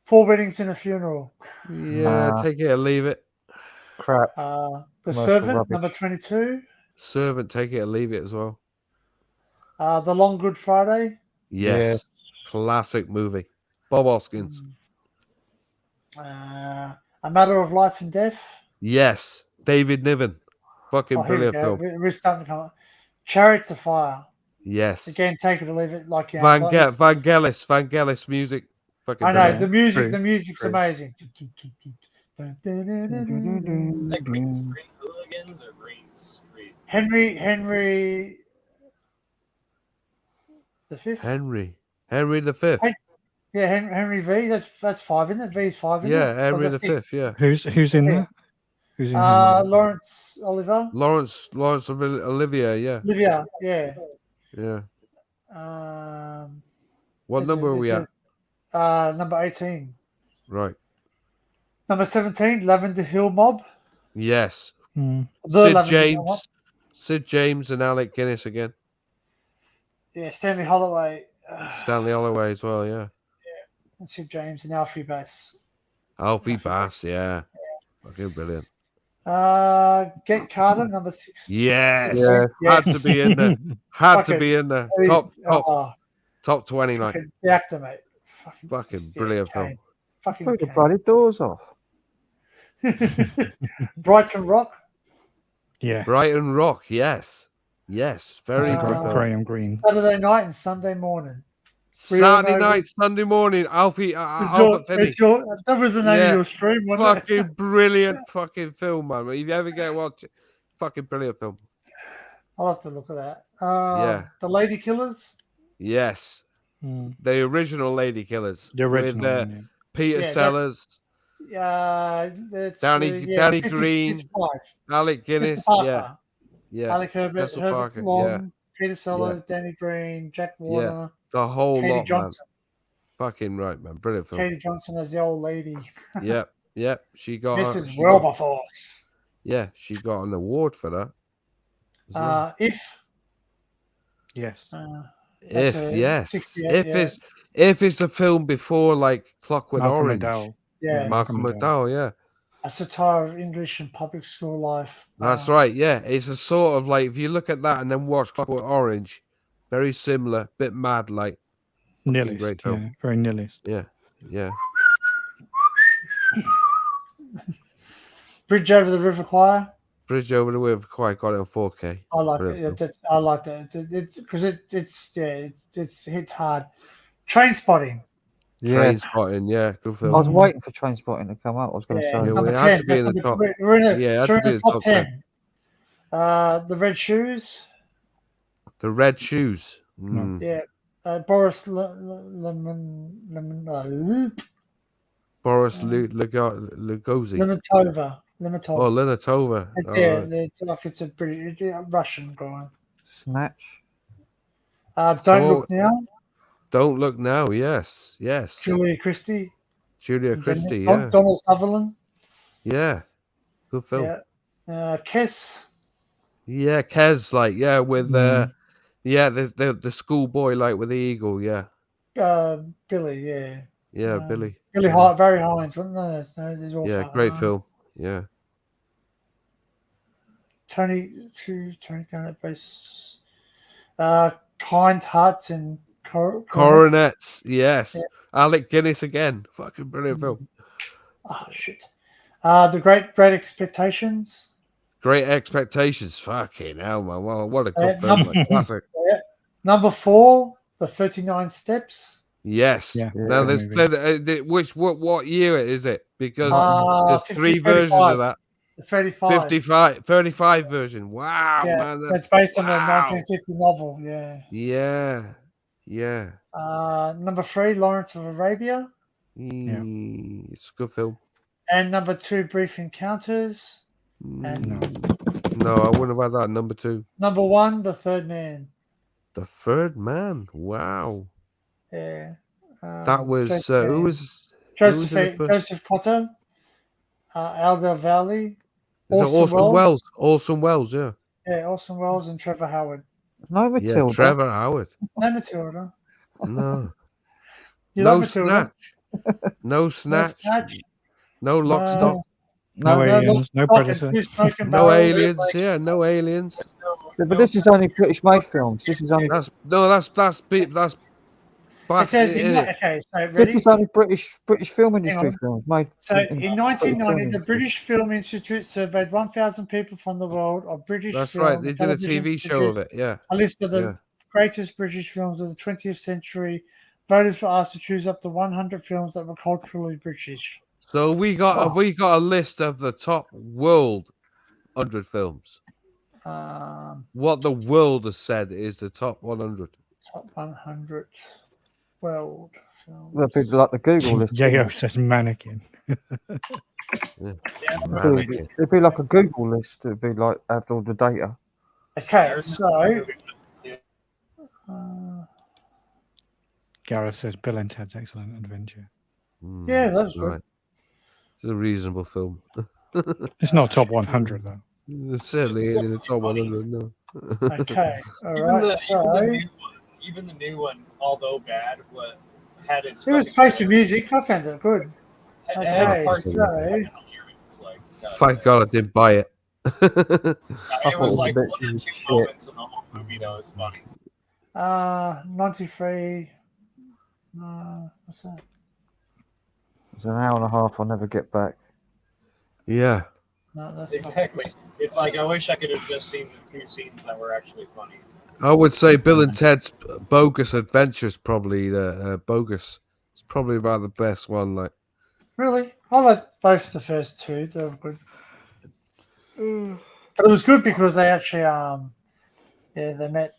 4 Weddings and a Funeral. Yeah, Nah. take it or leave it. Crap. The Commercial Servant, rubbish. number 22. Servant, take it or leave it as well. The Long Good Friday. Yes. Classic movie. Bob Hoskins. A Matter of Life and Death. Yes. David Niven. Fucking Oh, here we brilliant go. film. We're starting to come up. Chariots of Fire. Yes. Again, take it or leave it. Like yeah, it's- Vangelis music. Fucking I know brilliant. the music's Great. amazing. Is that Green Street Hooligans or Green Street? Henry the Fifth. Henry the Fifth. Yeah, Henry V. That's 5, isn't it? V's 5. Isn't Yeah, it? Or Henry is the that 6? Fifth. Yeah. Who's in there? Who's in him? Lawrence Oliver. Lawrence Olivier, yeah. Olivia, yeah. Yeah. What It's number are we at? Number 18. Right. Number 17, Lavender Hill Mob. Yes. The Sid Lavender Hill James. Mob. Sid James and Alec Guinness again. Yeah, Stanley Holloway. Stanley Holloway as well, yeah. And Sid James and Alfie Bass. Alfie Bass, yeah. Fucking brilliant. Get Carter, number 6. Yes. Yes. Had to be in there. Had to Fucking- be in there. he's- Top 20, like. fucking the actor, mate. Fucking brilliant film. Kane. Fucking Put the Kane. bloody doors off. Brighton Rock. Yeah. Brighton Rock, yes. Yes. Very good film. Graham Greene. Saturday night and Sunday morning. We all Saturday know- night, Sunday morning, Alfie, It's Albert Finney. that was the name of your stream, wasn't it? Fucking brilliant fucking film, man. If you ever get to watch it, fucking brilliant film. I'll have to look at that. Yeah. The Lady Killers. Yes. The original Lady Killers. The original With one, yeah. Peter Yeah, Sellers, That's Danny yeah, Green, 55. Alec Guinness. Mr. Parker. Yeah. Yeah. Alec Herbert, Cecil Herbert Parker, Long, yeah. Peter Sellers, Danny Green, Jack Yeah. Warner, The whole Katie lot, Johnson. man. Fucking right, man. Brilliant film. Katie Johnson as the old lady. Yep. Yep. She got Mrs. she got- Wilberforce. Yeah, she got an award for that. as well. If. Yes. If that's a yes, 68, if yeah. it's a film before like Clockwork Malcolm Orange, McDowell. Yeah. Malcolm McDowell, yeah, A satire of English and public school life. that's right, yeah. It's a sort of like if you look at that and then watch Clockwork Orange, very similar, bit mad, like fucking Nihilist. great Yeah. film. Very nihilist. Yeah, yeah. Bridge Over the River Choir. Bridge Over the River Kwai got it on 4K. I like Brilliant it. I like that. It's because it's hits hard. Train Spotting. film. Yeah. Trainspotting, yeah, good I film. was waiting for Trainspotting to come out. I was going to Yeah, say. Yeah, number we had 10. to be That's in the number top. 3. We're in the, Yeah, it had we're to in be the top top 10. The Red Shoes. The Red Shoes. Mm. Yeah. Boris Boris Lugosi. Limonova. Oh, Lenatova. Yeah, it's like it's a pretty Russian guy. Snatch. Don't Look Now. Don't Look Now. Yes, yes. Julia Christie. Julia And then Christie. Yeah, Donald Sutherland. yeah. Good film. Yeah. Kess. Yeah, Kez, like, yeah, with yeah, the schoolboy, like with the eagle, yeah, Billy. Yeah. yeah, Billy, Billy Hart. Barry Hines. No, these are all yeah, fun. great film, yeah. Tony Garnett base. Kind Hearts and Coronets, yes. Yeah. Alec Guinness again, fucking brilliant film. Oh shit. The Great Expectations. Great Expectations, fucking hell, man, what a good film, number, like, classic. yeah. Number 4, The 39 Steps. Yes. Yeah. Now Yeah, there's what year is it? Because there's 50, 3 versions 35. of that. The 35. 35 version. Wow, Yeah, man. that's based on the wow. 1950 novel. Yeah. Yeah. Yeah. Number 3, Lawrence of Arabia. It's a good film. And number 2, Brief Encounters. And No, I wouldn't have had that. Number 2. number 1, The Third Man. The Third Man. Wow. Yeah. That was Joseph, who was who was in the first- Joseph Cotter, Aldo Valley, Is it Orson Welles? Orson Welles, yeah. Yeah, Orson Welles and Trevor Howard. No Yeah, Matilda. Trevor Howard. No Matilda. No. You no like Matilda? Snatch. No Snatch. Snatch. No Lock Stock. No aliens, no Lock and predator. Two Smoking No Barrels. aliens. Yeah, no aliens. Yeah, but this is only British made films. This is only That's It says, is it? okay, so this ready? is only British film industry on. films made. So in 1990, the British Film Institute surveyed 1,000 people from the world of British That's film. right. They did a television TV show of produced it. Yeah. A list of the Yeah. greatest British films of the 20th century. Voters were asked to choose up to 100 films that were culturally British. So we got a list of the top world 100 films. What the world has said is the top 100. Top 100 world That'd be like the Google list. J.O. says mannequin. It'd be like a Google list. It'd be like have all the data. Okay, so Gareth says Bill and Ted's Excellent Adventure. yeah, that's good. Right. It's a reasonable film. It's not top 100 though. It certainly ain't in the top 100. No. Okay, all Even right. the, So even the new one, although bad, had its. it was Face of Music. I found it good. It had Okay, parts so hilarious, like, Thank God I didn't buy it. it was like one or two moments in the whole movie that was funny. 93. What's that? It's an hour and a half. I'll never get back. Yeah. No, that's Exactly. It's like I wish I could have just seen the two scenes that were actually funny. I would say Bill and Ted's Bogus Adventures probably the Bogus. It's probably about the best one. Like Really? I like both the first two. They were good. But it was good because they actually, they met.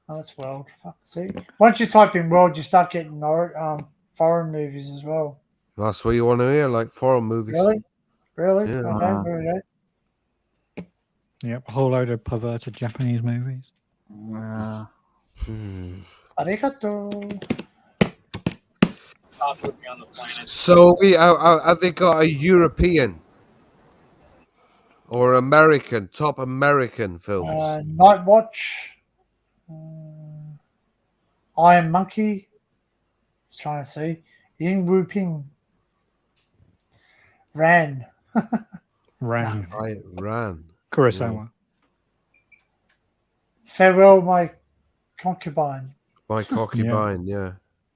Oh, that's World. Fuck, see? Once you type in World, you start getting foreign movies as well. that's what you want to hear, like foreign movies. Really? Really? Yeah. Okay, very good. Yep, a whole load of perverted Japanese movies. Arigato. Top would be on the planet. So have they got a European or American top American film? Night Watch. Iron Monkey. Just trying to see. Ying Wu Ping. Ran. Ran. Right, Ran. Kurosawa. Farewell, My Concubine. My concubine, yeah.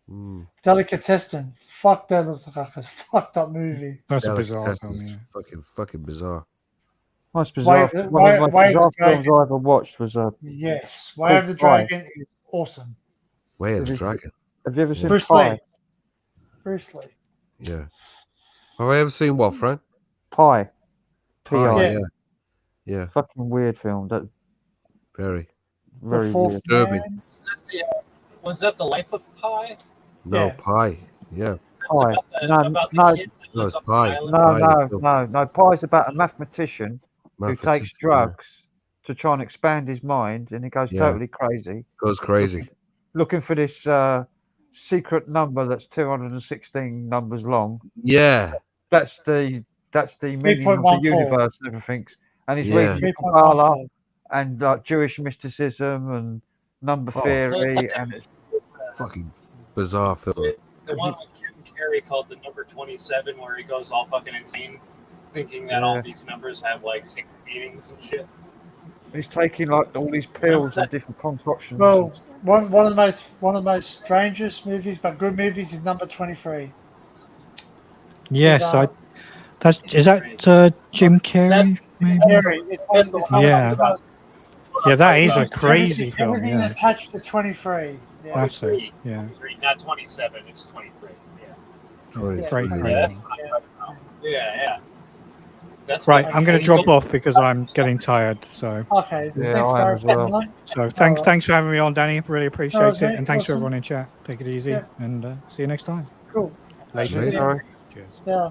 Mm. Delicatessen. Fuck, that looks like a fucked up movie. That's a Delicatessen bizarre is film, yeah. Fucking bizarre. Most bizarre. One of the most Way of bizarre the films Dragon. I ever watched was Yes, Way of the Dragon is awesome. Way of the Have you- Dragon. Have you ever seen Bruce Pi? Lee. Bruce Lee. Yeah. Have I ever seen what, Frank? Pi. Pi, P.I. yeah. Yeah. Fucking weird film. That Very. very Fourth weird. Disturbing. Was that the Life of Pi? No, Yeah. Pi. Yeah. Pi. No, about the no, kid that No, lives it's on the Pi. island? no. Pi's about a mathematician who takes Mathematician, yeah. drugs to try and expand his mind, and he goes Yeah. totally crazy, Goes crazy. looking for this secret number that's 216 numbers long. Yeah. That's the meaning of the 3.14. universe and everything. And he's Yeah. reading Kabbalah 3.14. and like Jewish mysticism and number Oh. theory, So it's like and it's Fucking bizarre film. The one with Jim Carrey called the number 27, where he goes all fucking insane, thinking that all Yeah. these numbers have like secret meanings and shit. he's taking like all these pills and different concoctions. Well, one of the most strangest movies, but good movies, is number 23. Yes, With, is that Jim Carrey? Maybe? Carrey. It's Yeah. about Yeah, that is a it's crazy film. everything Yeah, attached to 23. Yeah. that's it. Yeah, 23, not 27, it's 23. Yeah. Right. great, Yeah. great. Yeah, film. yeah. That's Right, what- I'm going to drop off because I'm getting tired. So, Okay. Yeah, Thanks, I am Barry. as well. Coming on. so thanks for having me on, Danny. Really appreciate was it, great. and thanks to Awesome. everyone in chat. Take it easy, Yeah. and see you next time. Cool. Later. See you. Sorry. Cheers. Yeah.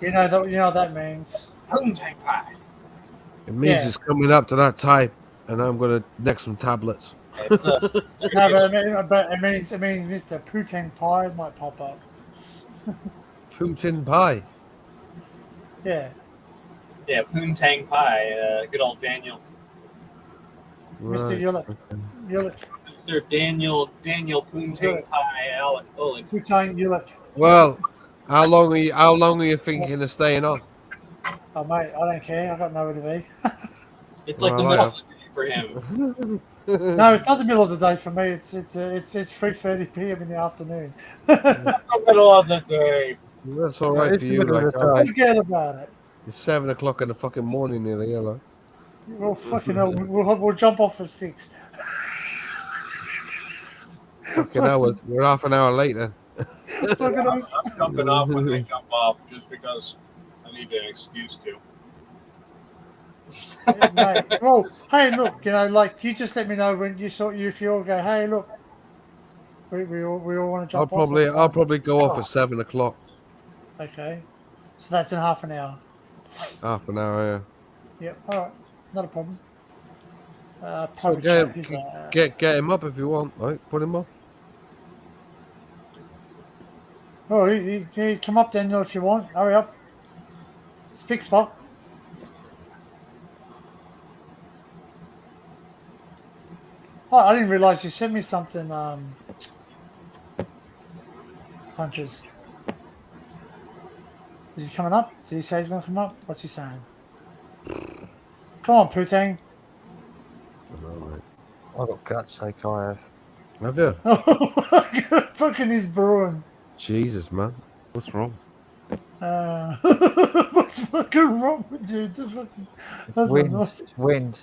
You know what that means. Poontang Pie. It means Yeah. it's coming up to that time, and I'm gonna neck some tablets. It's No, but it means Mr. Putin Pie might pop up. Putin pie. Yeah. Yeah, Poontang Pie. Good old Daniel. Mr. Right. Yulik. Mr. Daniel Poontang Pie. Alec Oleg. Putin Yulik. Well, how long are you thinking of staying on? Oh mate, I don't care. I got nowhere to be. It's like the Well, middle of the day for him. No, it's not the middle of the day for me. It's 3:30 p.m. in the afternoon. The middle of the day. That's all right It's for the you. middle of Like, the day. Forget about it. it's 7 o'clock in the fucking morning nearly. Like. Well, fucking hell, we'll jump off at 6. Fucking hell, we're half an hour late then. Fucking hell. I'm jumping off when they jump off just because I need an excuse to. Yeah, mate. Well, hey, look, like you just let me know when if you all go, hey, look, We all want to I'll jump off. probably go off at 7 o'clock. Okay. So that's in half an hour. Half an hour. Yep. All right. Not a problem. So Private chat. Who's that? get him up if you want. Right, put him up. Oh, you come up, Daniel, if you want. Hurry up. Speak, Spock. Oh, I didn't realize you sent me something. Punches. Is he coming up? Did he say he's going to come up? What's he saying? Come on, Putang. I've got guts sake, I have. Have you? Fucking he's brewing. Jesus, man. What's wrong? What's fucking wrong with you? Just fucking, that's Wind. not nice. Wind.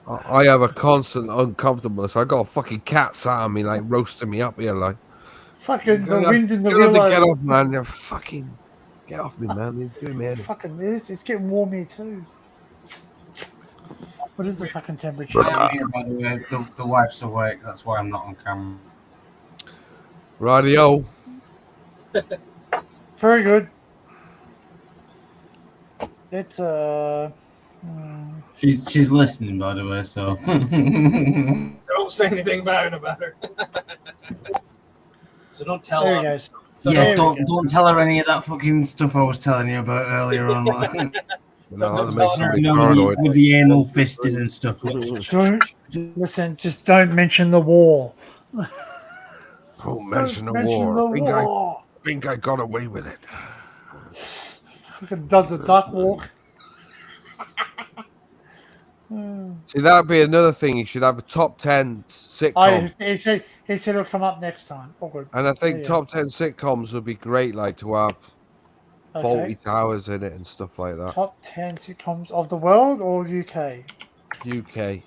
I have a constant uncomfortableness. I got a fucking cat sat on me, like roasting me up here, like. Fucking the wind in the Get willows. off, man. You're fucking. Get off me, man. You're doing me head in. Fucking this. It's getting warm here too. What is the fucking temperature? I am here, by the way. The wife's awake. That's why I'm not on camera. Radio. Very good. It's She's listening, by the way. So. So don't say anything bad about her. So don't tell There her. you guys. So Yeah, don't tell her any of that fucking stuff I was telling you about earlier on. Like, No, with the anal fisting and stuff. don't listen. Just don't mention the war. Don't mention the mention war. the war. Think I got away with it. Fucking does the duck walk. See, that'd be another thing. You should have a top 10 sitcom. He said he'll come up next time. Oh, good. And I think There you top 10 sitcoms would be great, like to have Okay. Faulty Towers in it and stuff like that. Top 10 sitcoms of the world or UK? UK.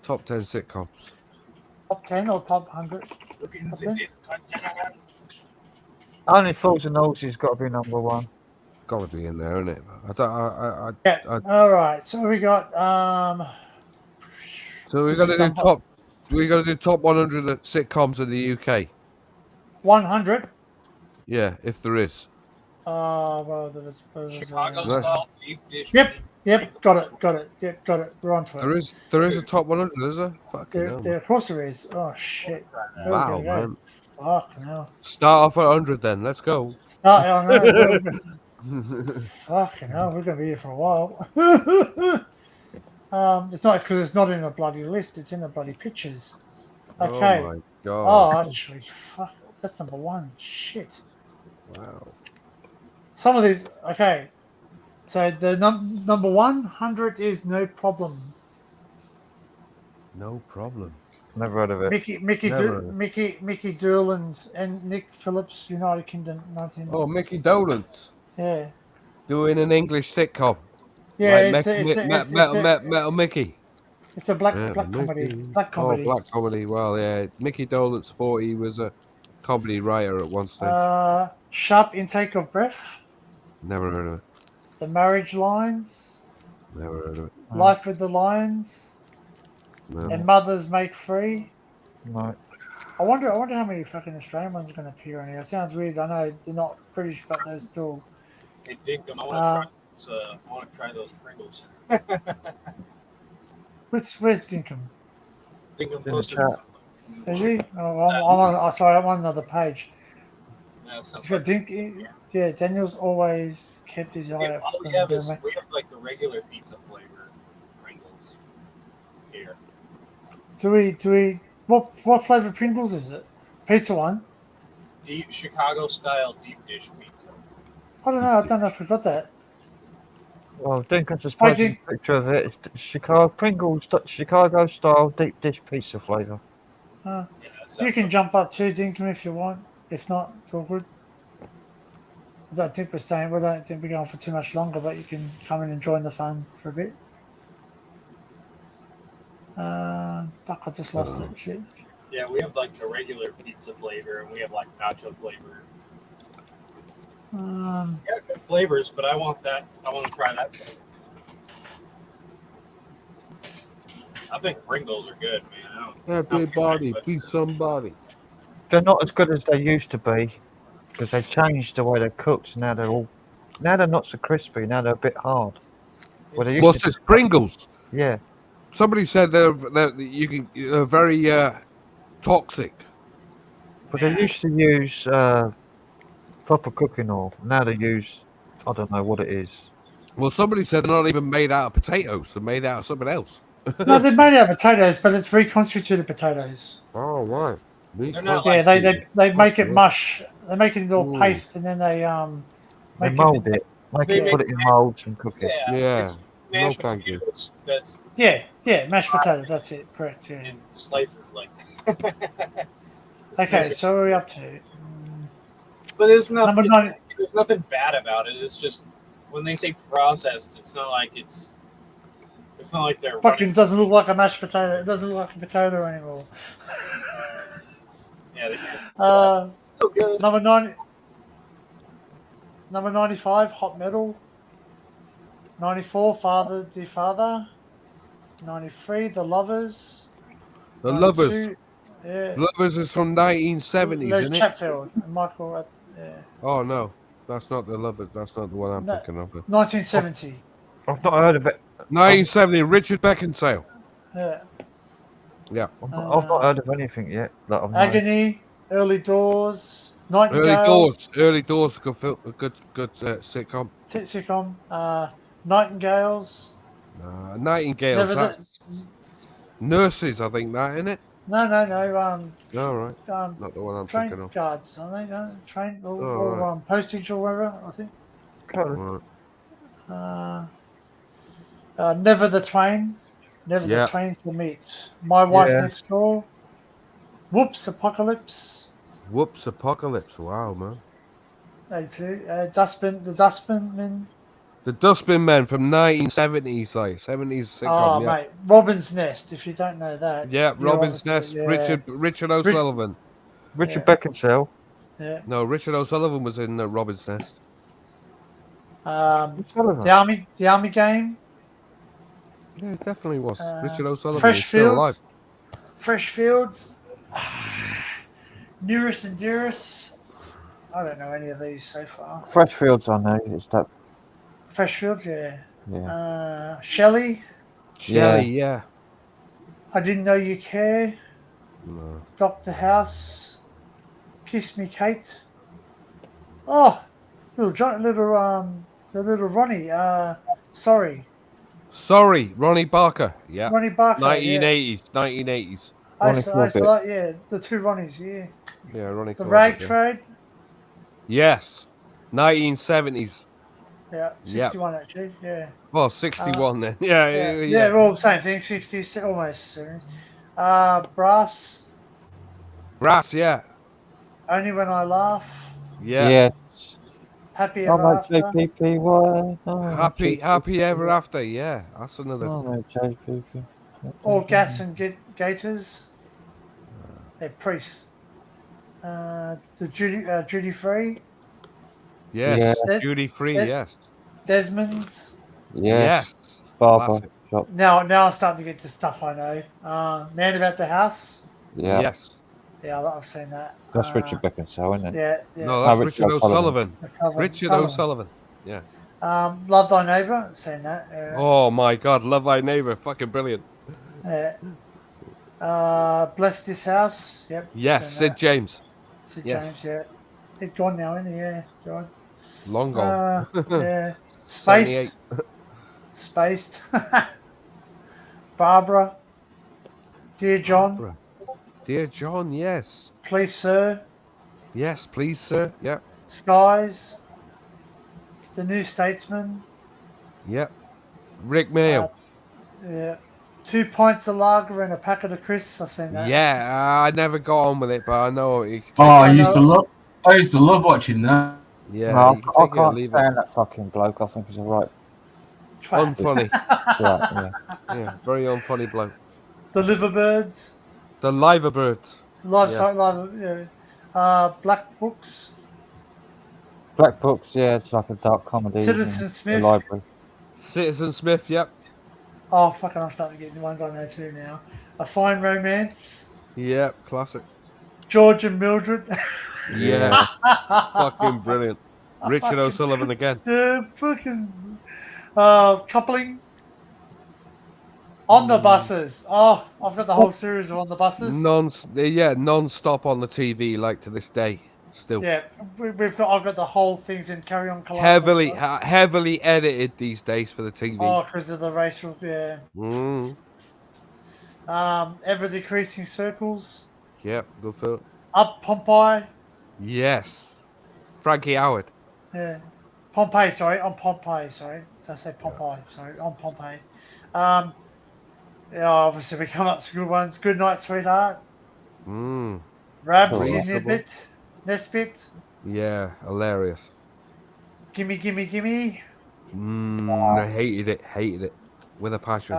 Top 10 sitcoms. Top 10 or top 100? Only Fools and Horses got to be number one. Got to be in there, isn't it? I don't. Yeah. All right. So we got So we Just got to do stump up. top. We got to do top 100 sitcoms in the UK. 100. Yeah, if there is. Well, there's Chicago Nice. style deep dish. Yep. Got it. Yep. Got it. We're on to it. There is a top 100, is there? Fucking hell. Of course there is. Oh shit. Where Wow, we gonna man. go? Fucking hell. Start off at 100 then. Let's go. Start. Oh, no. Fucking hell. We're gonna be here for a while. It's not because it's not in a bloody list. It's in the bloody pictures. Okay. Oh my god. Oh, actually, fuck. That's number one. Shit. Wow. Some of these. Okay. So the number 100 is No Problem. No problem. Never heard of it. Mickey Durlan's and Nick Phillips, United Kingdom, 19. Oh, Mickey Dolan Yeah. doing an English sitcom. Yeah, Like Metal Mickey. It's a black Yeah, comedy. Mickey. Black comedy. Oh, black comedy. Well, yeah. Mickey Dolan's 40. He was a comedy writer at one stage. Sharp Intake of Breath. Never heard of it. The Marriage Lines. Never heard of it. Life with the Lions. No. And Mothers Make Free. No. I wonder how many fucking Australian ones are going to appear on here. It sounds weird. I know they're not British, but they're still. Hey, Dinkum, I want to try those Pringles. Where's Dinkum? Dinkum the posted chat. something. Is he? I'm on another page. Yeah, It's something. got yeah, Daniel's always kept his eye Yeah, out all for we them, have is don't we have like the regular pizza flavor Pringles here. Do we? What flavor Pringles is it? Pizza one. Deep Chicago style deep dish pizza. I don't know. I don't know if we got that. Well, Dinkins just posted a picture of it. It's Chicago style deep dish pizza flavour. You can jump up to Dinkum if you want. If not, it's all good. I don't think we're staying. We don't think we're going for too much longer, but you can come in and join the fun for a bit. Fuck! I just lost it. Shit. Yeah, we have like the regular pizza flavor and we have like nacho flavor. Yeah, good flavors, but I want that. I want to try that flavor. I think Pringles are good, man. I don't Everybody, be somebody. They're not as good as they used to be because they changed the way they're cooked. So now they're not so crispy. Now they're a bit hard. Well, they used What's to this? Pringles. Yeah. Somebody said they're very toxic. But they used to use proper cooking oil. Now they use, I don't know what it is. Well, somebody said they're not even made out of potatoes. They're made out of something else. No, they're made out of potatoes, but it's reconstituted potatoes. Oh, right. They're not Yeah, like they make it mush. They make it into a paste, and then they They make mold it. They Put it in molds and cook it. Yeah. It's mashed potatoes. That's Yeah, mashed potatoes. That's it. Correct. Yeah. in slices like. Okay, so what are we up to? But there's Number nothing. nine. There's nothing bad about it. It's just when they say processed, it's not like it's. It's not like they're Fucking running. doesn't look like a mashed potato. It doesn't look like a potato anymore. Yeah, So good. Number 95, Hot Metal. 94, Father Dear Father. 93, The Lovers. The 92, Lovers. Yeah. Lovers is from 1970s, Les isn't it? Chatfield and Michael. Yeah. Oh no, that's not the Lovers. That's not the one I'm No, thinking of. 1970. I've not heard of it. 1970, Richard Beckinsale. Yeah. Yeah. I've not heard of anything yet. That I've known. Agony. Early Doors. Nightingales. Early Doors, good sitcom. Sitcom. Nightingales. Nightingales. Never That's Nurses, I think that, isn't it? No. All right. Not the one I'm thinking Train of. guards, I think. Train or, right. postage or whatever, I think. Right. Never the Twain. Never Yeah. the Twain will meet. My Wife Yeah. Next Door. Whoops Apocalypse. Whoops, Apocalypse. Wow, man. 82. The Dustbin Men. The Dustbin Men from 1970s, like 70s sitcom. Oh, yeah. mate. Robin's Nest, if you don't know that. Yeah, you're Robin's obviously- Nest. yeah. Richard O'Sullivan. Richard Beckinsale. Yeah. No, Richard O'Sullivan was in Robin's Nest. The Army Game. Yeah, it definitely was. Richard O'Sullivan is Fresh still alive. Fields. Fresh Fields. Nearest and Dearest. I don't know any of these so far. Freshfields, I know. It's that. Fresh Fields, yeah. Yeah. Shelley. Shelley, yeah. I Didn't Know You Care. No. Dr. House. Kiss Me Kate. Oh, the little Ronnie. Sorry. Sorry, Ronnie Barker. Yeah. Ronnie Barker, 1980s. 1980s. I used to like, yeah, the two Ronnies, yeah. Yeah, Ronnie. The Corbett, Rag yeah. Trade. Yes. 1970s. Yeah, 61 actually, yeah. Well, 61 then. Yeah, Yeah, all the same thing, 60, almost. Brass. Brass, yeah. Only When I Laugh. Yeah. Yeah. Happy Oh, Ever mate, After. JPPY. Oh, Happy Ever After, yeah. That's another. Oh, mate, JPP. All Gas and Gators. They're priests. The Duty Free. Yes. Yeah. Duty Free, Des- yes. Desmond's. Yes. Barber shop. Now I'm starting to get to stuff I know. Man About the House. Yeah. Yes. Yeah, I've seen that. That's Richard Beckinsale, isn't it? Yeah. No, Oh, that's Richard O'Sullivan. Richard Sullivan. O'Sullivan. Yeah. Love Thy Neighbour. I've seen that. Yeah. Oh my God, Love Thy Neighbor, fucking brilliant. Yeah. Bless This House. Yep. Yes, seen Sid that. James. Sid Yes. James. Yeah. He's gone now, isn't he? Yeah. Gone. Long gone. Yeah. Spaced. 78. Spaced. Barbara. Dear John. Barbara. Dear John, yes. Please Sir. Yes, please, sir. Yep. Skies. The New Statesman. Yep. Rick Mail. Yeah. 2 pints of lager and a packet of crisps. I've seen that. Yeah, I never got on with it, but I know it. Oh, I used to love watching that. Yeah, No, you can I take it or can't leave stand that fucking bloke. I think he's a right. Unfunny. Right, yeah. Yeah, very unfunny bloke. The Liverbirds. The Liverbirds. Black Books. Black Books, yeah, it's like a dark comedy. Citizen in Smith. The library. Citizen Smith, yep. Oh, fucking, I'm starting to get the ones I know too now. A Fine Romance. Yeah, classic. George and Mildred. Yeah, fucking brilliant. Richard O'Sullivan again. Yeah, fucking coupling. On the buses. Oh, I've got the whole series of On the Buses. Non-stop on the TV, like to this day, still. Yeah, I've got the whole things in Carry On Columbus. Heavily edited these days for the TV. Oh, because of the racial, yeah. Mm. Ever Decreasing Circles. Yep, good film. Up Pompeii. Yes. Frankie Howard. Yeah. Pompeii, sorry. On Pompeii, sorry. Did I say Pompeii? Sorry, on Pompeii. Yeah, obviously we come up to good ones. Good Night, Sweetheart. Mm. Ramsey Nesbitt. Yeah, hilarious. Gimme, Gimme, Gimme. I hated it. With a passion.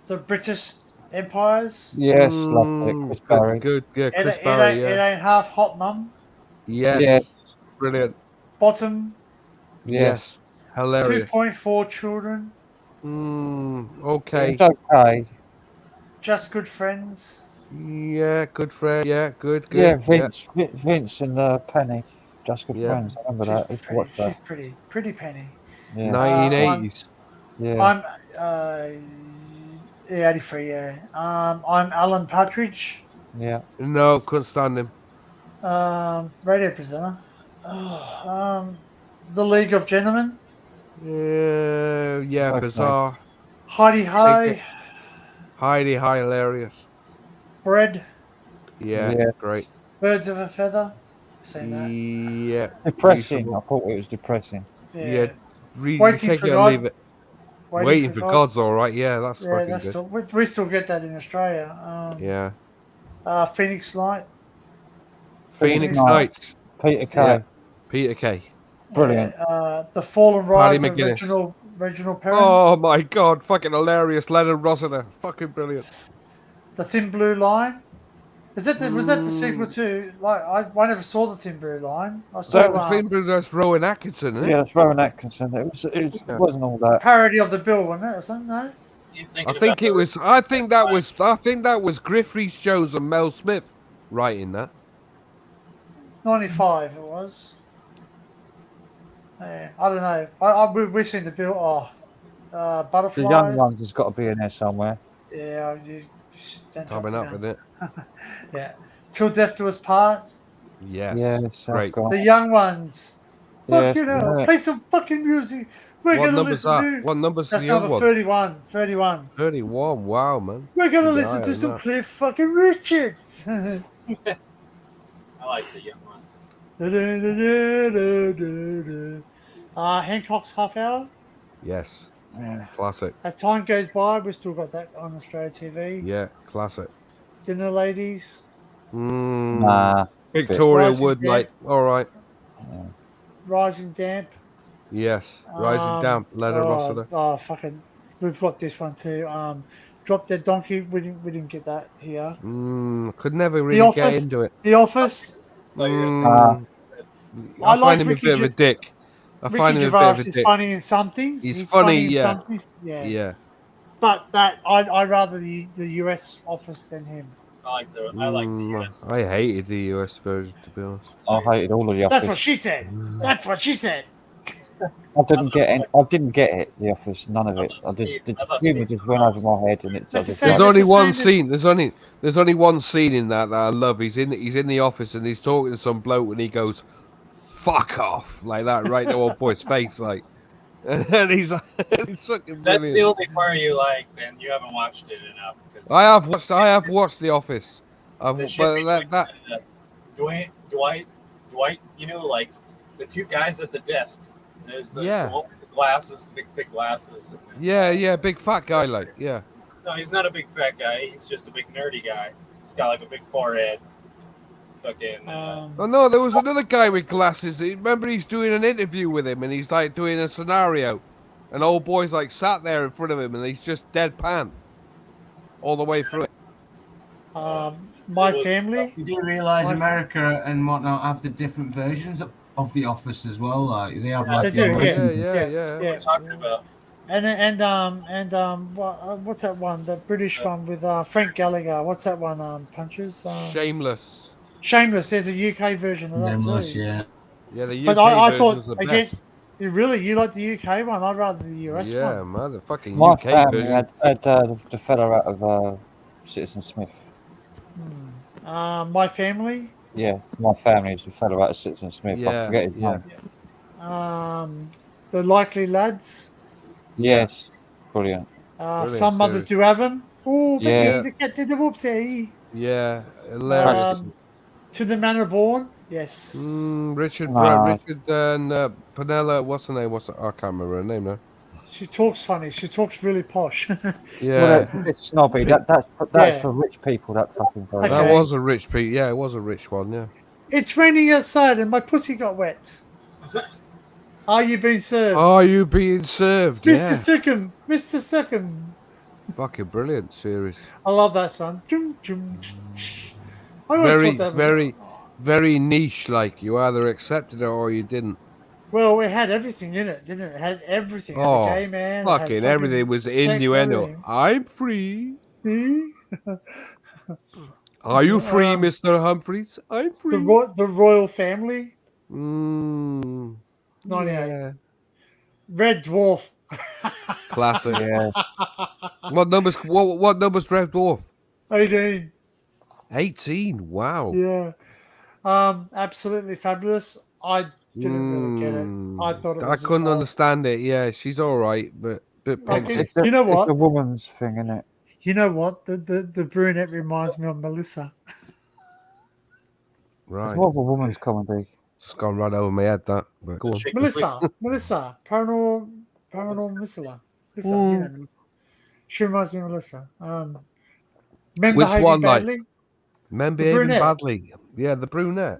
The British Empires. Yes, loved it. Chris Barry. Good, yeah, Chris Barry, It ain't half hot, mum. Yes. Yeah. Brilliant. Bottom. Yes. Hilarious. 2.4 Children. Okay. It's okay. Just Good Friends. Yeah, good friend. Yeah, good. Yeah, Vince and Penny. Just Good Friends. I remember that. She's I watched that. pretty Penny. Yeah. 1980s. Yeah. I'm 83. Yeah. I'm Alan Partridge. Yeah. No, couldn't stand him. Radio presenter. The League of Gentlemen. Yeah, Okay. bizarre. Heidi High. Heidi High, hilarious. Bread. Yeah, Yeah. great. Birds of a Feather. Seen that. Yeah. Depressing. reasonable. I thought it was depressing. Yeah. Waiting take for it or God. leave it. Waiting for God's all right. Yeah, that's Yeah, fucking that's good. still, we still get that in Australia. Yeah. Phoenix Light. Phoenix Night. Nights. Peter Kay. Yeah. Peter Kay. Brilliant. The Fallen Paddy Rise of McGuinness. Reginald Perrin. Oh my God! Fucking hilarious, Leonard Rossiter. Fucking brilliant. The Thin Blue Line. Was that the sequel to? Like I never saw the Thin Blue Line. I saw That was that's Rowan Atkinson, isn't it? Yeah, that's Rowan Atkinson. It wasn't all that. parody of the Bill, wasn't it? Or something? No. I think it was. I think that was Griff Rhys-Jones and Mel Smith writing that. 95 it was. Yeah, I don't know. We've seen the Bill. The Butterflies. young ones has got to be in there somewhere. Yeah, you don't Coming drop up it with it. down. Yeah. Till Death Do Us Part. Yes. Yes, Great. The young ones. Yes, Fucking hell. yeah. Play some fucking music. We're What gonna number's listen that? to. What number's That's the young number one? 31. 31. 31. Wow, man. We're gonna Yeah, listen I to some know. Cliff fucking Richards. I like the young ones. Hancock's Half Hour. Yes. Yeah. Classic. As time goes by, we've still got that on Australia TV. Yeah, classic. Dinner Ladies. Nah. Victoria Rising Wood, Damp. like, all right. Rising Damp. Yes. Rising Damp. Leonard Rossiter. Oh, fucking. We've got this one too. Drop Dead Donkey. We didn't get that here. Could never really The get Office. into it. The Office. I I like find him Ricky a bit of a dick. I find Ricky him a bit Gervais of a is dick. funny in some things. He's funny, in yeah. some things. Yeah. Yeah. But that I rather the US Office than him. I like the US. I hated the US version, to be honest. I hated all of the Office. That's what she said. That's what she said. I didn't get it. The Office, none of it. The humour just went over my head, and it's. There's only one scene. There's only one scene in that I love. He's in the office and he's talking to some bloke and he goes, "Fuck off," like that, right to old boy's face, like. And he's like, he's fucking That's brilliant. the only part you like, then you haven't watched it enough. 'cause I have watched The Office. the shit But that Dwight, you know, like the two guys at the desks. There's the Yeah. one with the glasses, the big thick glasses. And yeah, big fat guy, like, yeah. no, he's not a big fat guy. He's just a big nerdy guy. He's got like a big forehead. Fucking. Oh no, there was another guy with glasses. Remember, he's doing an interview with him, and he's like doing a scenario, and old boy's like sat there in front of him, and he's just deadpan all the way through it. My Family. You do realise My- America and whatnot have the different versions of The Office as well. Like they have They like do, the yeah. original- We're talking about. what's that one? The British one with Frank Gallagher. What's that one? Punches. Shameless. Shameless. There's a UK version of that Nameless, too. yeah. Yeah, the UK But I version thought was the again, best. you like the UK one? I'd rather the US Yeah, one. man, the fucking My UK family version. had the fella out of Citizen Smith. My family. Yeah, my family is the fella out of Citizen Smith. I forget his name. The Likely Lads. Yes, brilliant. Some mothers do have them. Oh, but Yeah. the cat did the whoopsie. Yeah, hilarious. To the Manor Born. Yes. Richard Nah. and Penella, what's her name? I can't remember her name now. She talks funny. She talks really posh. Yeah. Well, that's a bit snobby. That's Yeah. for rich people. That fucking guy. Okay. That was a rich Yeah, it was a rich one. Yeah. It's raining outside and my pussy got wet. Are you being served? Are you being served? Mr. Yeah. Sickham. Mr. Sickham. Fucking brilliant series. I love that song. Jum, jum, I always Very, thought that was very niche. Like you either accepted it or you didn't. Well, it had everything in it, didn't it? It had everything. It had Oh, a gay man. it had fucking everything was sex, innuendo. everything. I'm free. Hmm? Are you free, Mr. Humphreys? I'm free. The royal family. 98. 98. Red Dwarf. Classic. Yeah. What numbers? What numbers? Red Dwarf. 18. 18. Wow. Yeah. Absolutely fabulous. I didn't really get it. I thought it was. I couldn't understand it. Yeah, she's all right, but Okay, you know what? It's a woman's thing, isn't it? You know what? The brunette reminds me of Melissa. right. It's more of a woman's comedy. It's gone right over my head. That. But go on. Melissa. Paranormal Melissa. You know, Melissa. She reminds me of Melissa. Men Which behaving one, badly. like? Men The behaving brunette. badly. Yeah, the brunette.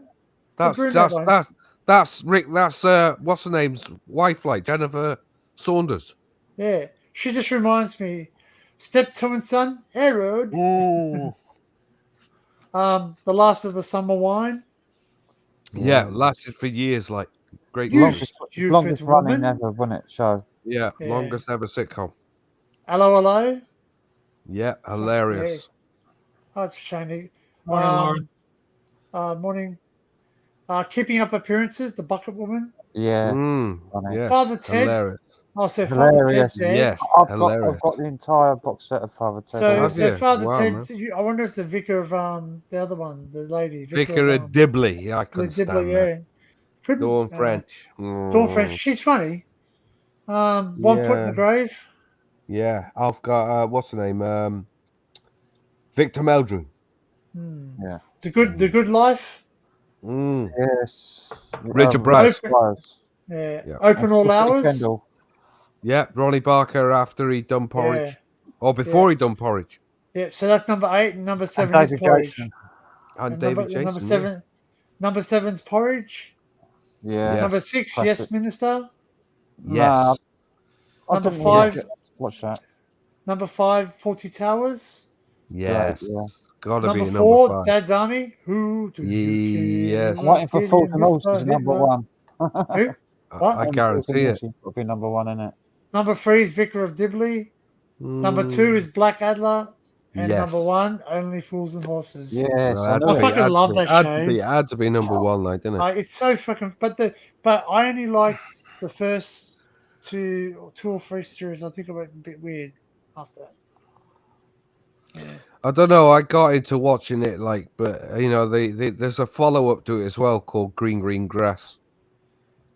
The brunette one. That's Rick. That's what's her name's wife, like Jennifer Saunders. Yeah, she just reminds me. Steptoe and Son, Herod. The Last of the Summer Wine. Yeah, lasted for years. Like great. Longest stupid running woman. ever, wasn't it? So Yeah, Yeah. longest ever sitcom. Hello, hello. Yeah, hilarious. Oh, it's a shame. Morning, Lauren. Morning. Keeping Up Appearances, The Bucket Woman. yeah, Mm, yeah, Father Ted. hilarious. Oh, so Father hilarious. Ted's there. Yes, I've hilarious. got the entire box set of Father Ted. So, Have so you? Father Wow, Ted. man. I wonder if the vicar of the other one, the lady, Vicar of Dibley. Yeah, I the couldn't Dibley, stand yeah. that. Couldn't. Dawn French. Dawn French. She's funny. 1 foot in Yeah. the grave. Yeah, I've got what's the name? Victor Meldrew. Yeah. The Good Life. Mm. Yes. Richard Brass. Yeah. Yeah. Open All Hours. Yeah, Ronnie Barker after he done porridge, or before he done porridge. Yeah. So that's number 8, and number 7 And is David Porridge. Jason. And David Jason. Number 7. Number 7's Porridge. Yeah. Yeah. Number 6, Classic. Yes Minister. Yes. Nah, I Number didn't 5. really watch that. Number 5, 40 Towers. Yes. Yeah. Gotta Number be 4, number 5. Dad's Army. Who do you Yes. I'm waiting for Did Fulton you Knowles Mr. as number Hitler? one. Who? What? I guarantee it. Will be number one in it. Number 3 is Vicar of Dibley. Number 2 is Black Adler. And Yes. number 1, Only Fools and Horses. Yes, Well, I fucking love that show. Had to be number 1, like, didn't it? It's so fucking. But I only liked the first two or three series. I think it went a bit weird after that. I don't know. I got into watching it, like, but you know, there's a follow up to it as well called Green Grass,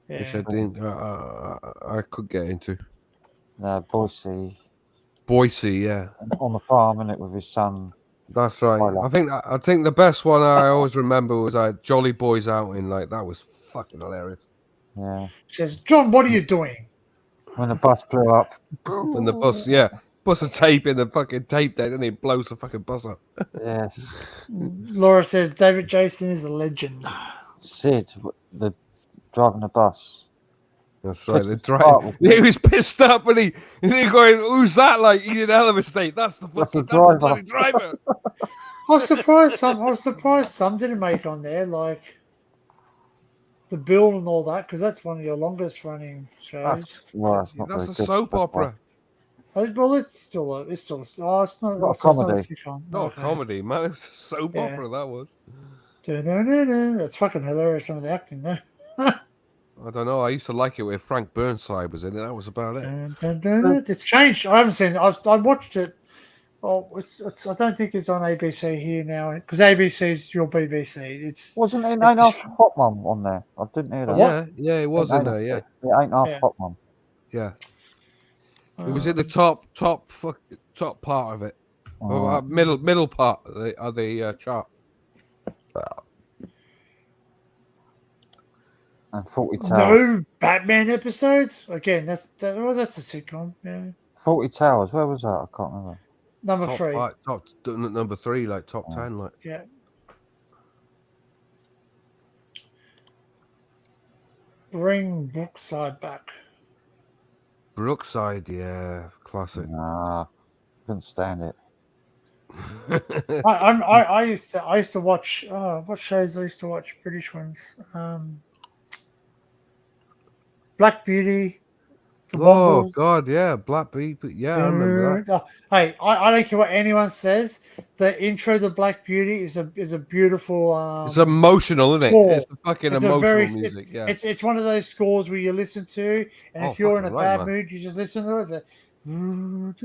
which I didn't. I could get into. Boise, yeah. On the farm, and it with his son. That's right. I think the best one I always remember was Jolly Boys Outing. Like that was fucking hilarious. Yeah. Says, John, what are you doing? When the bus blew up. When the bus, yeah, bus a tape in the fucking tape deck, and it blows the fucking bus up. Yes. Laura says David Jason is a legend. Sid, driving the bus. That's right. The Start driver. with He was pissed up, and he going, "Who's that?" Like he did a hell of a state. That's the fucking driver. bloody driver. I was surprised some didn't make on there, like The Bill and all that, because that's one of your longest running shows. Well, it's not That's very a good soap stuff, opera. Well, it's still. Oh, it's not. Not a It's not a comedy. sitcom. Not Okay. a comedy, man. It was a soap Yeah. opera, that was. It's fucking hilarious. Some of the acting though. I don't know. I used to like it when Frank Burnside was in it. That was about it. It's changed. I haven't seen it. I watched it. Oh, it's. I don't think it's on ABC here now because ABC's your BBC. It's Wasn't it Ain't Half Hot Mum on there? I didn't hear that. Yeah, it was in there. Yeah, It Ain't Half Yeah. Hot Mum. yeah. It was in the top part of it, or, middle part of the chart. And 40 Towers. no Batman episodes. Again, that's a sitcom. Yeah, 40 Towers. Where was that? I can't remember. number Top 3. five, number 3, like top 10, like. Yeah. Bring Brookside back. Brookside, yeah, classic. Nah, couldn't stand it. I used to watch what shows I used to watch, British ones. Black Beauty, The Oh Wombles. God, yeah, Black People. Yeah, I remember that. Hey, I don't care what anyone says. The intro to Black Beauty is a beautiful. It's emotional, isn't it? score. It's the fucking It's a emotional very music. Yeah. It's one of those scores where you listen to, and Oh, if you're in a fucking right, bad man. mood, you just listen to it. It's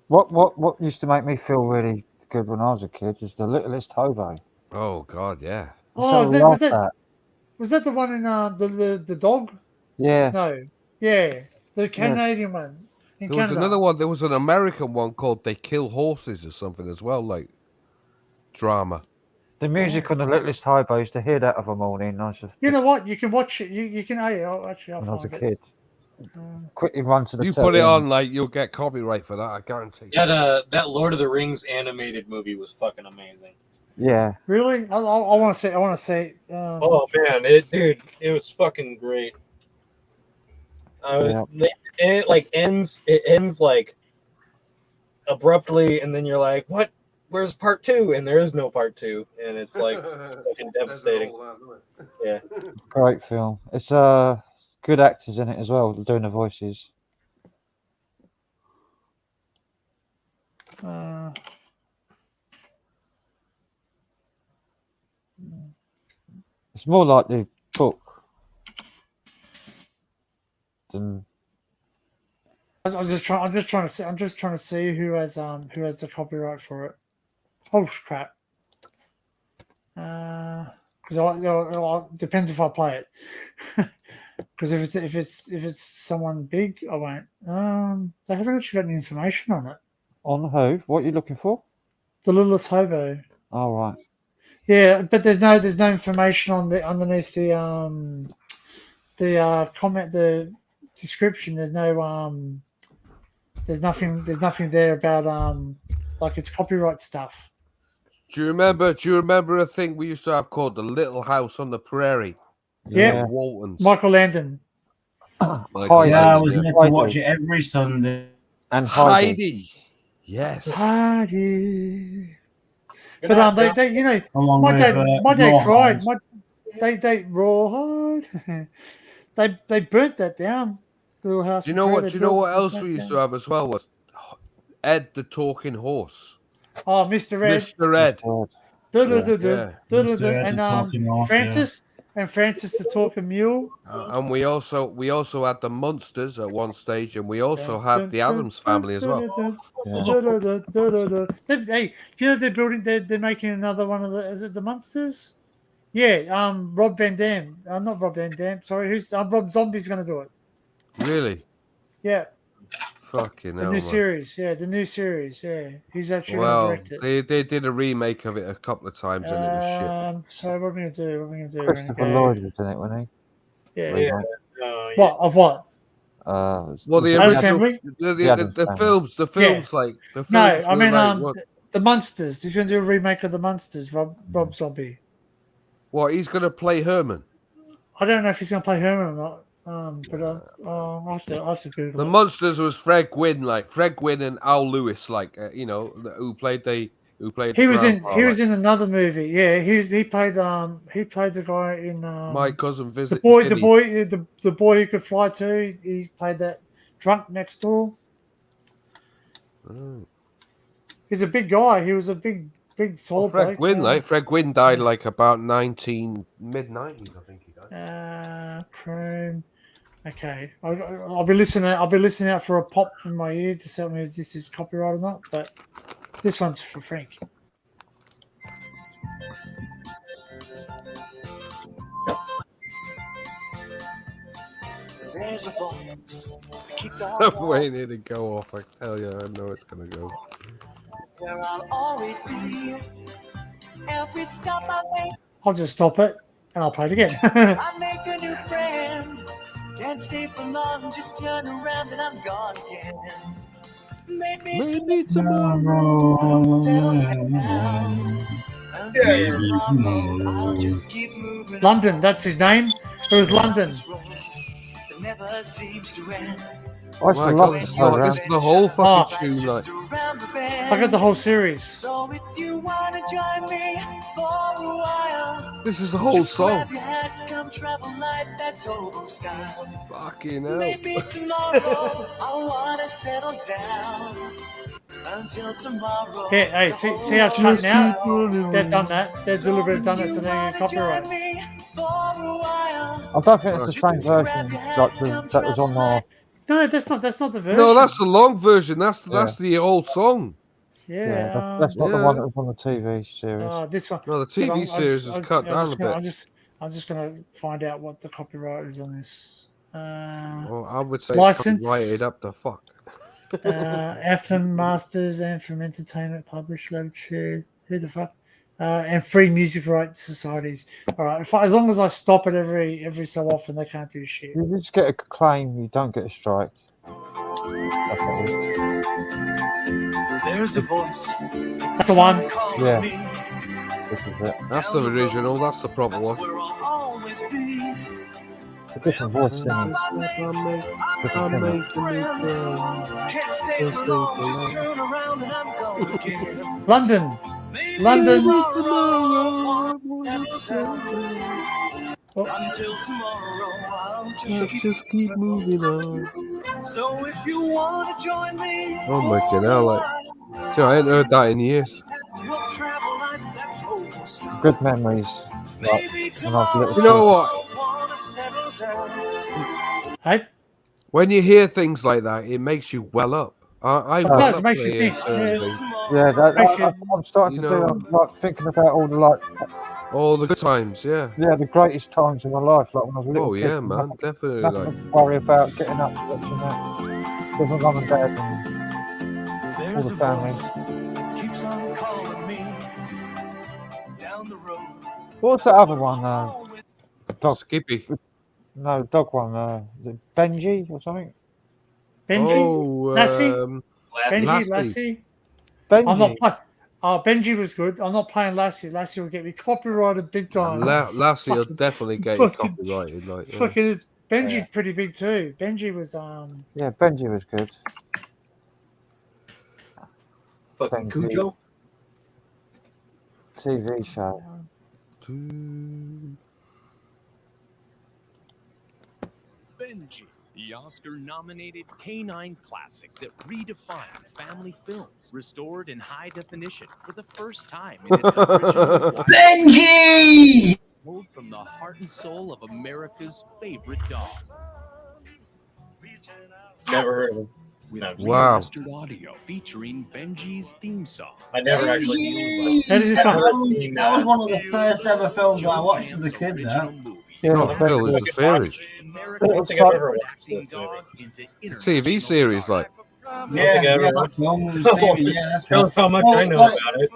What used to make me feel really good when I was a kid is The Littlest Hobo. Oh God, yeah. Oh, So was that. that the one in the dog? Yeah. No, yeah, the Canadian one in There was Canada. another one. There was an American one called "They Kill Horses" or something as well, like drama. The music on The Littlest Hobo, I used to hear that of a morning. I was just, You know what? You can watch it. You can. Oh, actually, I'll when I was a find it. kid. Quickly run to the You telly put it and- on, like you'll get copyright for that. I guarantee. That Lord of the Rings animated movie was fucking amazing. Yeah. Really? I want to say. I want to say. Oh man, it was fucking great. It ends like abruptly, and then you're like, what? Where's part 2? And there is no part 2, and it's like fucking devastating. Yeah. Great film. It's good actors in it as well, doing the voices. It's more like the book than I'm just trying to see. I'm just trying to see who has the copyright for it. Oh crap! Because it depends if I play it. Because if it's someone big, I won't. They haven't actually got any information on it. on who? What are you looking for? The Littlest Hobo. Oh right. Yeah, but there's no information on the underneath the comment, the description. There's nothing there about like it's copyright stuff. Do you remember a thing we used to have called the Little House on the Prairie? Yeah. The Waltons. Michael Landon. Michael Yeah, I Landon, was yeah. meant to watch it every Sunday. And Heidi. Yes. Heidi. But they you know, Along my with, dad Rawhide. cried. They Rawhide. they burnt that down. The Little House. Do you on know Prairie, what? they Do you know what burnt else that we used down. to have as well? Was Ed the Talking Horse. Oh, Mr. Ed. Mr. Ed. And Francis the Talking Mule. And we also had the Munsters at one stage, and we also had the Addams Family as well. Hey, you know they're making another one of the. Is it the Munsters? Yeah. Rob Van Dam. Not Rob Van Dam. Sorry, who's Rob Zombie's going to do it? Really? Yeah. Fucking The hell, new man. series. Yeah, the new series. Yeah, he's actually Well, going to direct it. they did a remake of it a couple of times, and it was shit. So what are we going to do? What are we going to do? Christopher Lloyd was in it, wasn't he? Yeah. Remake. What of what? Well, Adams the original, Family? the Addams the Family. films, the Yeah. films like the films. No, I were mean like, what, the Munsters. He's going to do a remake of the Munsters. Rob Zombie. what he's gonna play Herman. I don't know if he's going to play Herman or not. But I'll have to Google The it. Munsters was Fred Gwynn and Al Lewis, who played He was grandpa, in another movie. Yeah, he played the guy in My Cousin the Vinny. boy who could fly too. He played that drunk next door. Right. He's a big guy. He was a big solid Fred bloke. Gwynn, like Fred Gwynn died like about mid-90s, I think he died. Chrome. Okay, I'll be listening. I'll be listening out for a pop in my ear to tell me if this is copyright or not. But this one's for Frank. There's a voice that keeps I'm on waiting to go off. I tell you, I know it's gonna go. where I'll always be. Every stop I make, I'll just stop it and I'll play it again. I make a new friend. Can't stay for long, just turn around and I'm gone again. Maybe tomorrow. I'll just keep moving. London, that's his name. It was London. That never seems to end. Oh my God, this is the whole fucking tune, like. I got the whole series. So if you wanna join me for a while, This is the whole just song. grab your hat, come travel light, that's old style. Fucking hell. Maybe tomorrow I wanna settle down. Until tomorrow. Yeah, hey, see how it's cutting out? They've done that. They've deliberately done that so they can copyright. I don't think it's the same version like that was on our. No, that's not the version. No, that's the long version. That's the old song. Yeah, that's not the one that was on the TV series. This one. No, the TV series is cut down a bit. I'm just gonna find out what the copyright is on this. Well, I would say license. copyrighted up the fuck. FM Masters and from Entertainment Published Latitude. Who the fuck? And Free Music Rights Societies. All right, as long as I stop it every so often, they can't do shit. You just get a claim, you don't get a strike. There's a voice. That's the one. Yeah. This is it. That's the original. That's the proper one. It's a different voice, isn't it? Can't stay for long, just turn around and I'm gone again. London. London. Until tomorrow, I'll Let's just keep moving on. So if you wanna join me, Oh my god, like, I ain't heard that in years. we'll travel like that's old style. Good memories. Like, when I was a little You know kid. what? Hey? When you hear things like that, it makes you well up. I It well does, up it makes you when I think. hear certain things. Yeah, Makes you- I'm starting You to do. know- I'm like thinking about all the all the good times, yeah. Yeah, the greatest times of my life, like when I was a little Oh kid. yeah, man, definitely. Nothing Like, to worry about getting up, watching that. With my mum and dad and all the family. Keeps on calling me down the road. What's the other one? Dog. Skippy. No, dog one. Is it Benji or something? Benji? Oh, Lassie? Benji, Lassie. Lassie? Benji. I'm not playing. Benji was good. I'm not playing Lassie. Lassie will get me copyrighted big time. Lassie will Fucking- definitely get you fucking- copyrighted. Like, yeah. Fucking is. Benji's pretty big too. Benji was Yeah, Benji was good. Fucking Benji. Cujo. TV show. Benji, the Oscar-nominated K-9 classic that redefined family films, restored in high definition for the first time in its original form. Benji! Pulled from the heart and soul of America's favorite dog. Never heard of him. With No. Wow. remastered audio featuring Benji's theme song. I never actually knew. That is That was one of the first ever films I watched as a kid. That. Yeah, Oh, Phil is a series. I don't think I've ever watched this movie. TV series, like. Yeah, ever yeah, watched that film was a series, yeah, that's Tell right. us how much Well, I know like, about it.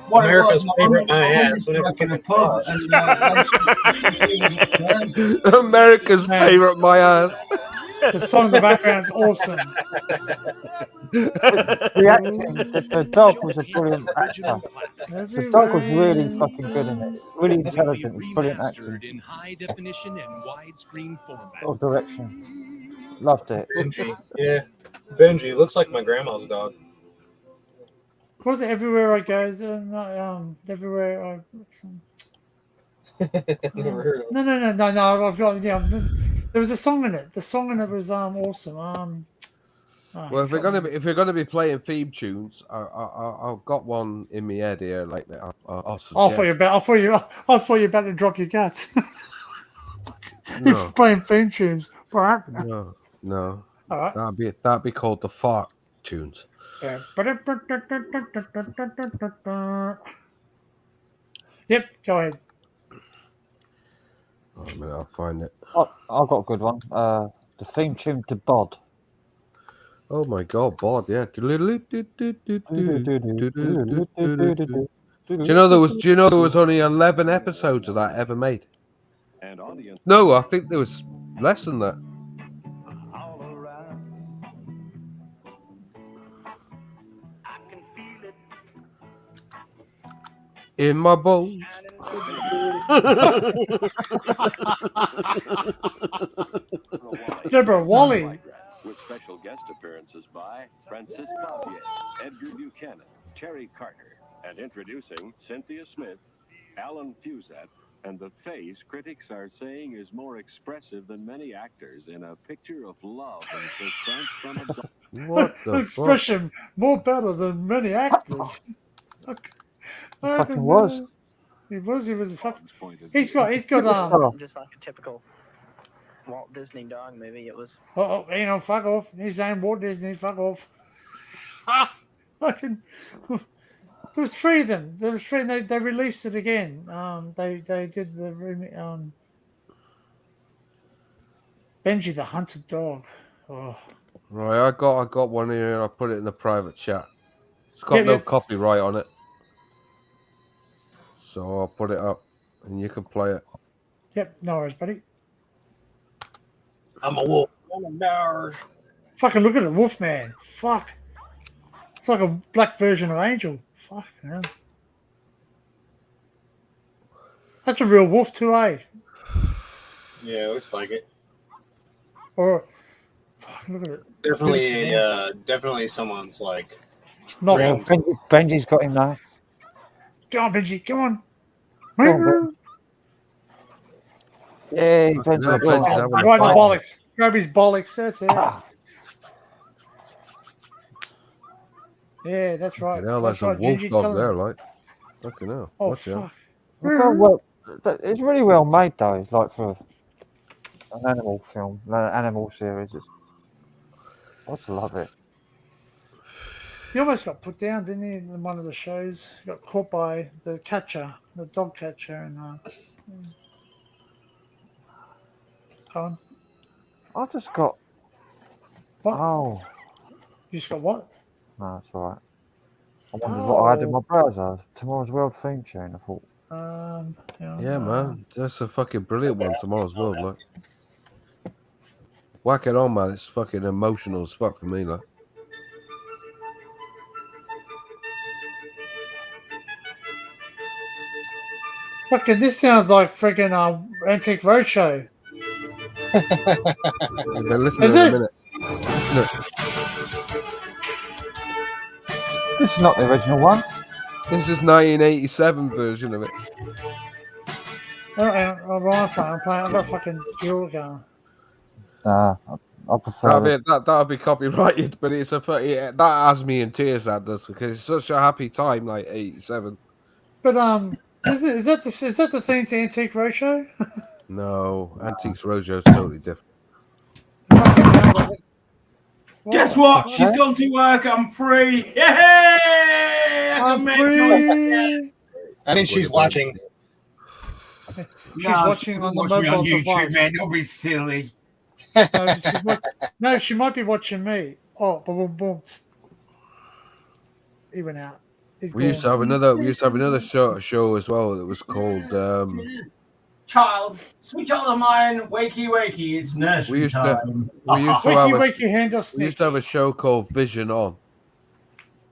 what it America's was, favorite my my mum ass. used to Whenever work in a fucking pub, and America's favorite, my ass. the song in the background's awesome. The acting, the dog was a brilliant actor. The dog was really fucking good in it. Really intelligent, brilliant acting. Remastered in high definition and widescreen format. Or direction. Loved it. Benji. Yeah. Benji. Looks like my grandma's dog. Was it Everywhere I Go? Everywhere I. Never heard of him. No. I've got, yeah, there was a song in it. The song in it was awesome. Well, if we're gonna be playing theme tunes, I've got one in my head here. Like that, I'll suggest. I thought you were about to drop your guts. No. You're playing theme tunes. No. All right. That'd be called the fart tunes. Yep, go ahead. Oh, a minute, I'll find it. I've got a good one. The theme tune to Bod. Oh my God, Bod, yeah. Do you know there was only 11 episodes of that ever made? No, I think there was less than that. In my bones. Deborah Wally. With special guest appearances by Francis Clavier, Edgar Buchanan, Terry Carter, and introducing Cynthia Smith, Alan Fusat, and the face critics are saying is more expressive than many actors in a picture of love and suspense from a What the expression more better than many actors. Fucking was. He was fucking. He's got just like a typical Walt Disney dog movie. It was. Oh, fuck off. He's saying Walt Disney, fuck off. Fucking. There was 3 of them. There was 3. And they released it again. They did the Benji the Hunted Dog. Oh. Right, I got one here and I put it in the private chat. It's got no copyright on it. So I'll put it up and you can play it. Yep, no worries, buddy. I'm a wolf. I'm a bear. Fucking look at it, Wolfman. Fuck. It's like a black version of Angel. Fuck, man. That's a real wolf too, eh? Yeah, it looks like it. Or, fuck, look at it. Definitely someone's like. Not Benji's got him now. Go on, Benji. Come on. Go on, yeah, Benji. Right in the bollocks. Grab his bollocks. That's it. Yeah, that's right. Hell, that's a wolf Benji, dog tell there, him. like. Fucking hell. Oh, Watch out. fuck. It's really well made though, like for an animal film, an animal series. I just love it. He almost got put down, didn't he, in one of the shows? He got caught by the catcher, the dog catcher, and go on. I just got. What? Oh. You just got what? No, it's alright. I wondered what I had in my browser. Tomorrow's World theme tune. I thought. Yeah, man. That's a fucking brilliant one, Tomorrow's World, like. Whack it on, man. It's fucking emotional as fuck for me, like. Fucking, this sounds like freaking Antique Roadshow. Okay, listen Is to it in it? a minute. Listen to it. This is not the original one. This is 1987 version of it. I'm playing. I've got fucking duel going. I prefer. That'll be copyrighted, but it's that has me in tears. That does, because it's such a happy time, like 87. But is that the thing to Antique Roadshow? No, Antiques Roadshow is totally different. Guess what? She's gone to work. I'm free. Yay! I'm free. I think she's watching. She's watching on the mobile device. Man, don't be silly. No, she might be watching me. Oh, boom. He went out. We used to have another show as well that was called. Child, switch on the mind. Wakey. It's nursery time. We used to have a show called Vision On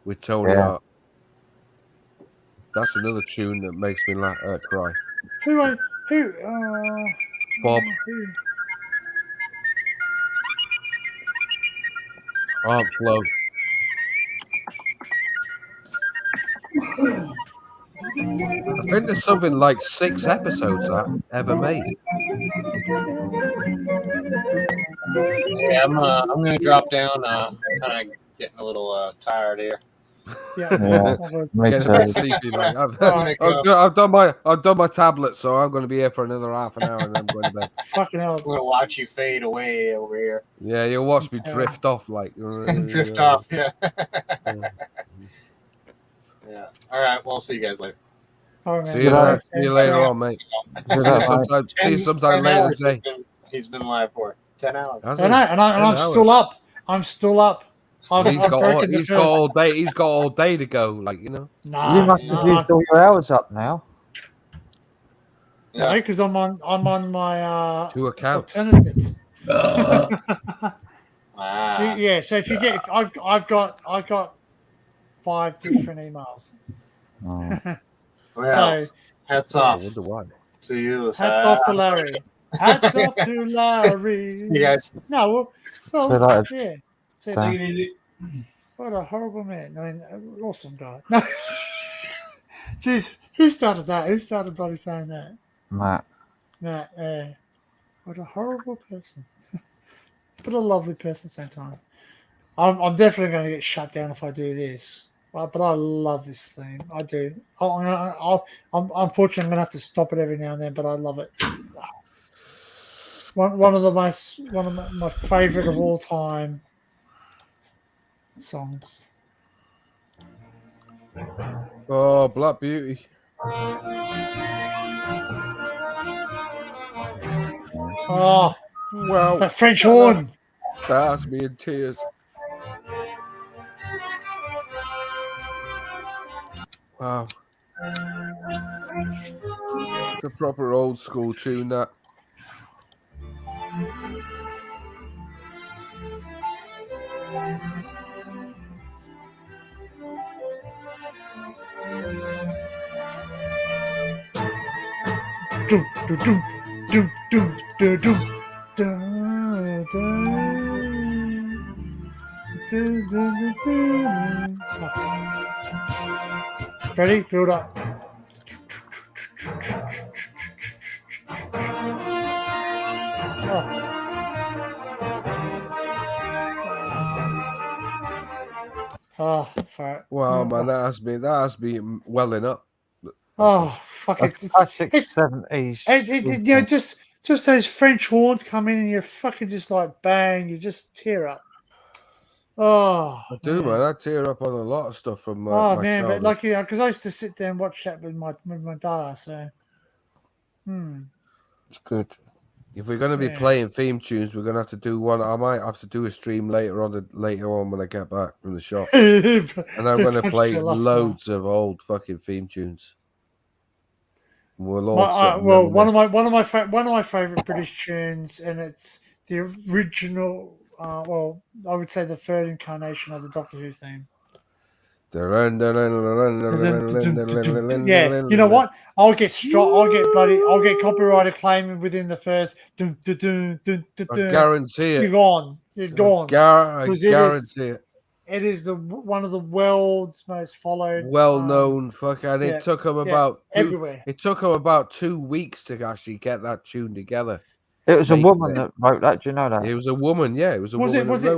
with Tony Hart. That's another tune that makes me cry. Who? Bob. Aunt Flo. I think there's something like 6 episodes that ever made. Yeah, I'm gonna drop down. Kind of getting a little tired here. Yeah. Me Getting too. a bit sleepy, mate. I've done my tablet, so I'm going to be here for another half an hour, and then I'm going to bed. Fucking hell. I'm gonna watch you fade away over here. Yeah, you'll watch me drift off, like Drift off. Yeah. Yeah. All right. Well, see you guys later. All right, See you, man. see you later on, mate. See you sometime later today. He's been live for 10 hours. Has I know, and I'm still up. I'm still up. He's got all day. He's got all day to go. Like, you know. Nah, You must have used all your hours up now. No, because I'm on my 2 accounts. alternatives. Ah. Yeah, so if you get, I've got 5 different emails. Well, So hats off to you. hats off to Larry. Hats off to Larry. See you guys. No, well, See you later. yeah. See you Bye. later. What a horrible man. I mean, awesome guy. No. Jeez, who started that? Who started bloody saying that? Matt. Matt, what a horrible person. But a lovely person at the same time. I'm definitely going to get shut down if I do this. But I love this theme. I do. I'm unfortunately I'm going to have to stop it every now and then, but I love it. One of my favorite of all time songs. Oh, Black Beauty. Oh, wow. That French horn. That has me in tears. Wow. It's a proper old school tune, that. Doom, doom, doom, doom, doom, doom, doom, doom. Ready? Build up. Oh, fuck. Wow, man, that has me welling up. Oh, fuck! It's classic 70s. You know, just those French horns come in and you fucking just like bang, you just tear up. Oh, I do, man. I tear up on a lot of stuff from my oh man, childhood. but like because I used to sit there and watch that with my dad. So, It's good. If we're going to be Yeah. playing theme tunes, we're going to have to do one. I might have to do a stream later on when I get back from the shop, and I'm going to play Still off now. loads of old fucking theme tunes. We'll all well, one of my favorite British tunes, and it's the original. Well, I would say the third incarnation of the Doctor Who theme. Yeah, you know what? I'll get copyrighted claim within the first. I guarantee it. You're gone. You're gone. I Because guarantee it. It is one of the world's most followed. Well-known and yeah, it took them yeah, about everywhere. It took them about 2 weeks to actually get that tune together. It was a Make woman it. that wrote that. Do you know that? It was a woman, yeah. It was a Was woman. it who wrote yeah.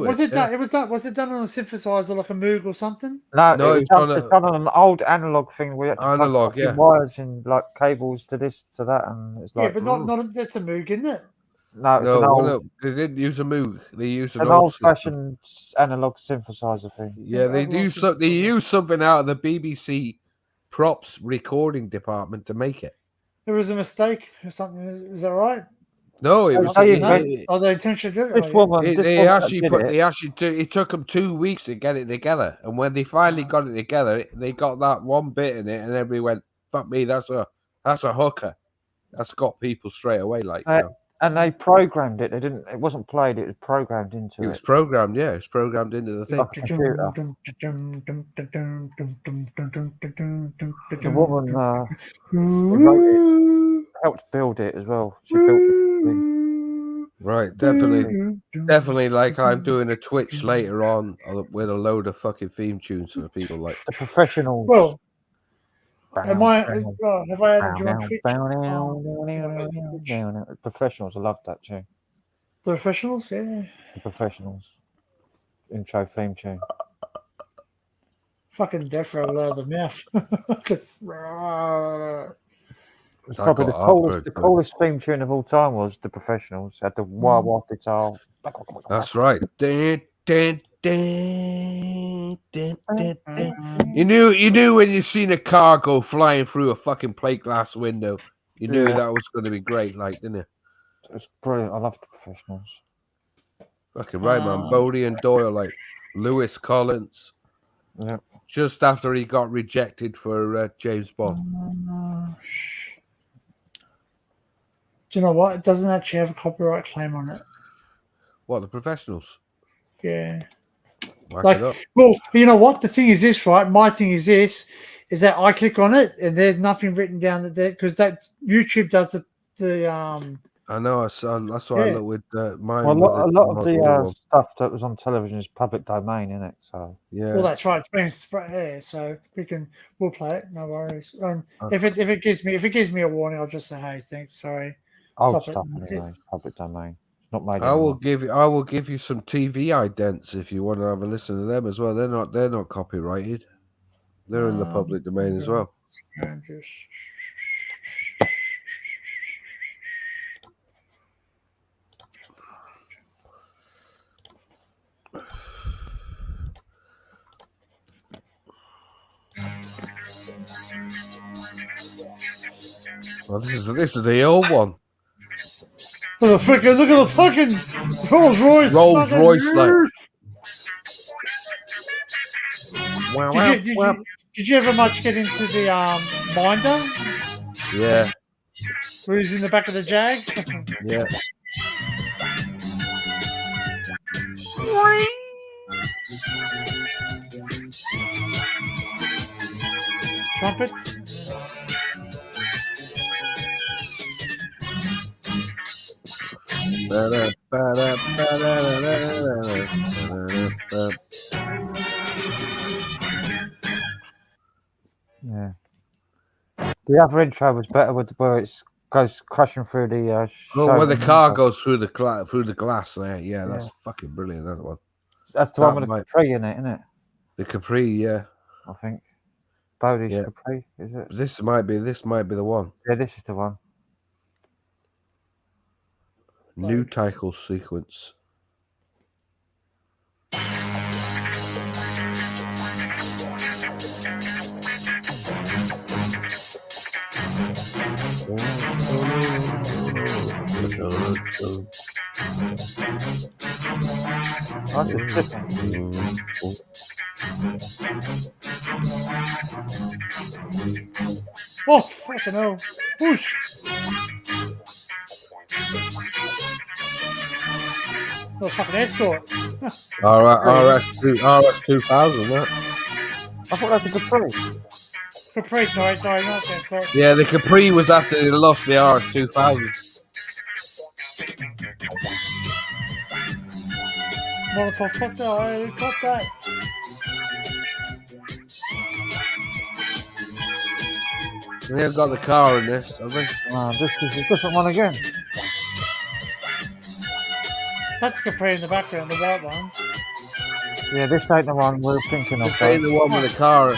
was it done on a synthesizer like a Moog or something? No, No, it was done, it's done on an old analog thing. We had to plug Analog, fucking yeah. wires in like cables to this to that, and it's like Yeah, but not that's a Moog, isn't it? no, it's No, an old, no, they didn't use a Moog. They used an, an old system. old-fashioned analog synthesizer thing. Yeah, they used something out of the BBC props recording department to make it. There was a mistake or something. Is that right? No, it was. They intentionally did it. It took them 2 weeks to get it together, and when they finally got it together, they got that one bit in it, and everybody went, "Fuck me, that's a hooker." That's got people straight away. Like, you know. And they programmed it. They didn't. It wasn't played. It was programmed into it. It was programmed, yeah. It was programmed into the thing. Like a computer. The woman who wrote it helped build it as well. She built the thing. Right, definitely. Like I'm doing a Twitch later on with a load of fucking theme tunes for people like the professionals. Well, have I added you on Twitch? Professionals, I love that tune. The Professionals, yeah. The Professionals. Intro theme tune. Fucking Death Row out of the mouth. It's I probably got the coolest theme tune of all time was The Professionals. Had the wah wah guitar. That's right. Dun, dun, dun, dun, dun, dun. You knew when you seen a car go flying through a fucking plate glass window. You knew Yeah. that was going to be great, like, didn't you? It's brilliant. I love The Professionals. Fucking right, man. Bodie and Doyle, like Lewis Collins. Yeah. Just after he got rejected for James Bond. Do you know what? It doesn't actually have a copyright claim on it. What, The Professionals? Yeah. Whack Like, it up. well, you know what? The thing is this, right? My thing is this, is that I click on it and there's nothing written down that because that YouTube does the I know. That's why I Yeah. look with mine. Well, with a lot of Motorola the one. stuff that was on television is public domain, isn't it? So yeah. Well, that's right. It's been spread here, so we'll play it. No worries. Okay. If it gives me a warning, I'll just say, hey, thanks, sorry. old Stop stuff it. That's anyway, public domain. It's not made I will anymore. give you some TV idents if you want to have a listen to them as well. They're not copyrighted. They're in the public domain as well. And just Well, this is the old one. look at the fucking Rolls Royce. Rolls fucking Royce, like. Wow, wow, wow. Did you ever much get into the Minder? Yeah, Where he's in the back of the Jag? yeah. Trumpets? Yeah. The other intro was better with where it goes crashing through the. Oh, when the showroom car window. goes through the glass there. Yeah, that's fucking brilliant. That one. That's the That one with the might- Capri in it, isn't it? The Capri, yeah. I think. Bodie's Yeah. Capri, is it? This might be the one. Yeah, this is the one. New title sequence. That's a different. Oh, fucking hell. Whoosh. Oh, fucking escort. RS 2000, that. I thought that was a Capri. Capri, sorry, not escort. Yeah, the Capri was after they lost the RS 2000. Molotov cocktail, we got that. They have got the car in this, have they? This is a different one again. That's Capri in the background, the white one. Yeah, this ain't the one we're thinking of. This ain't the one with the car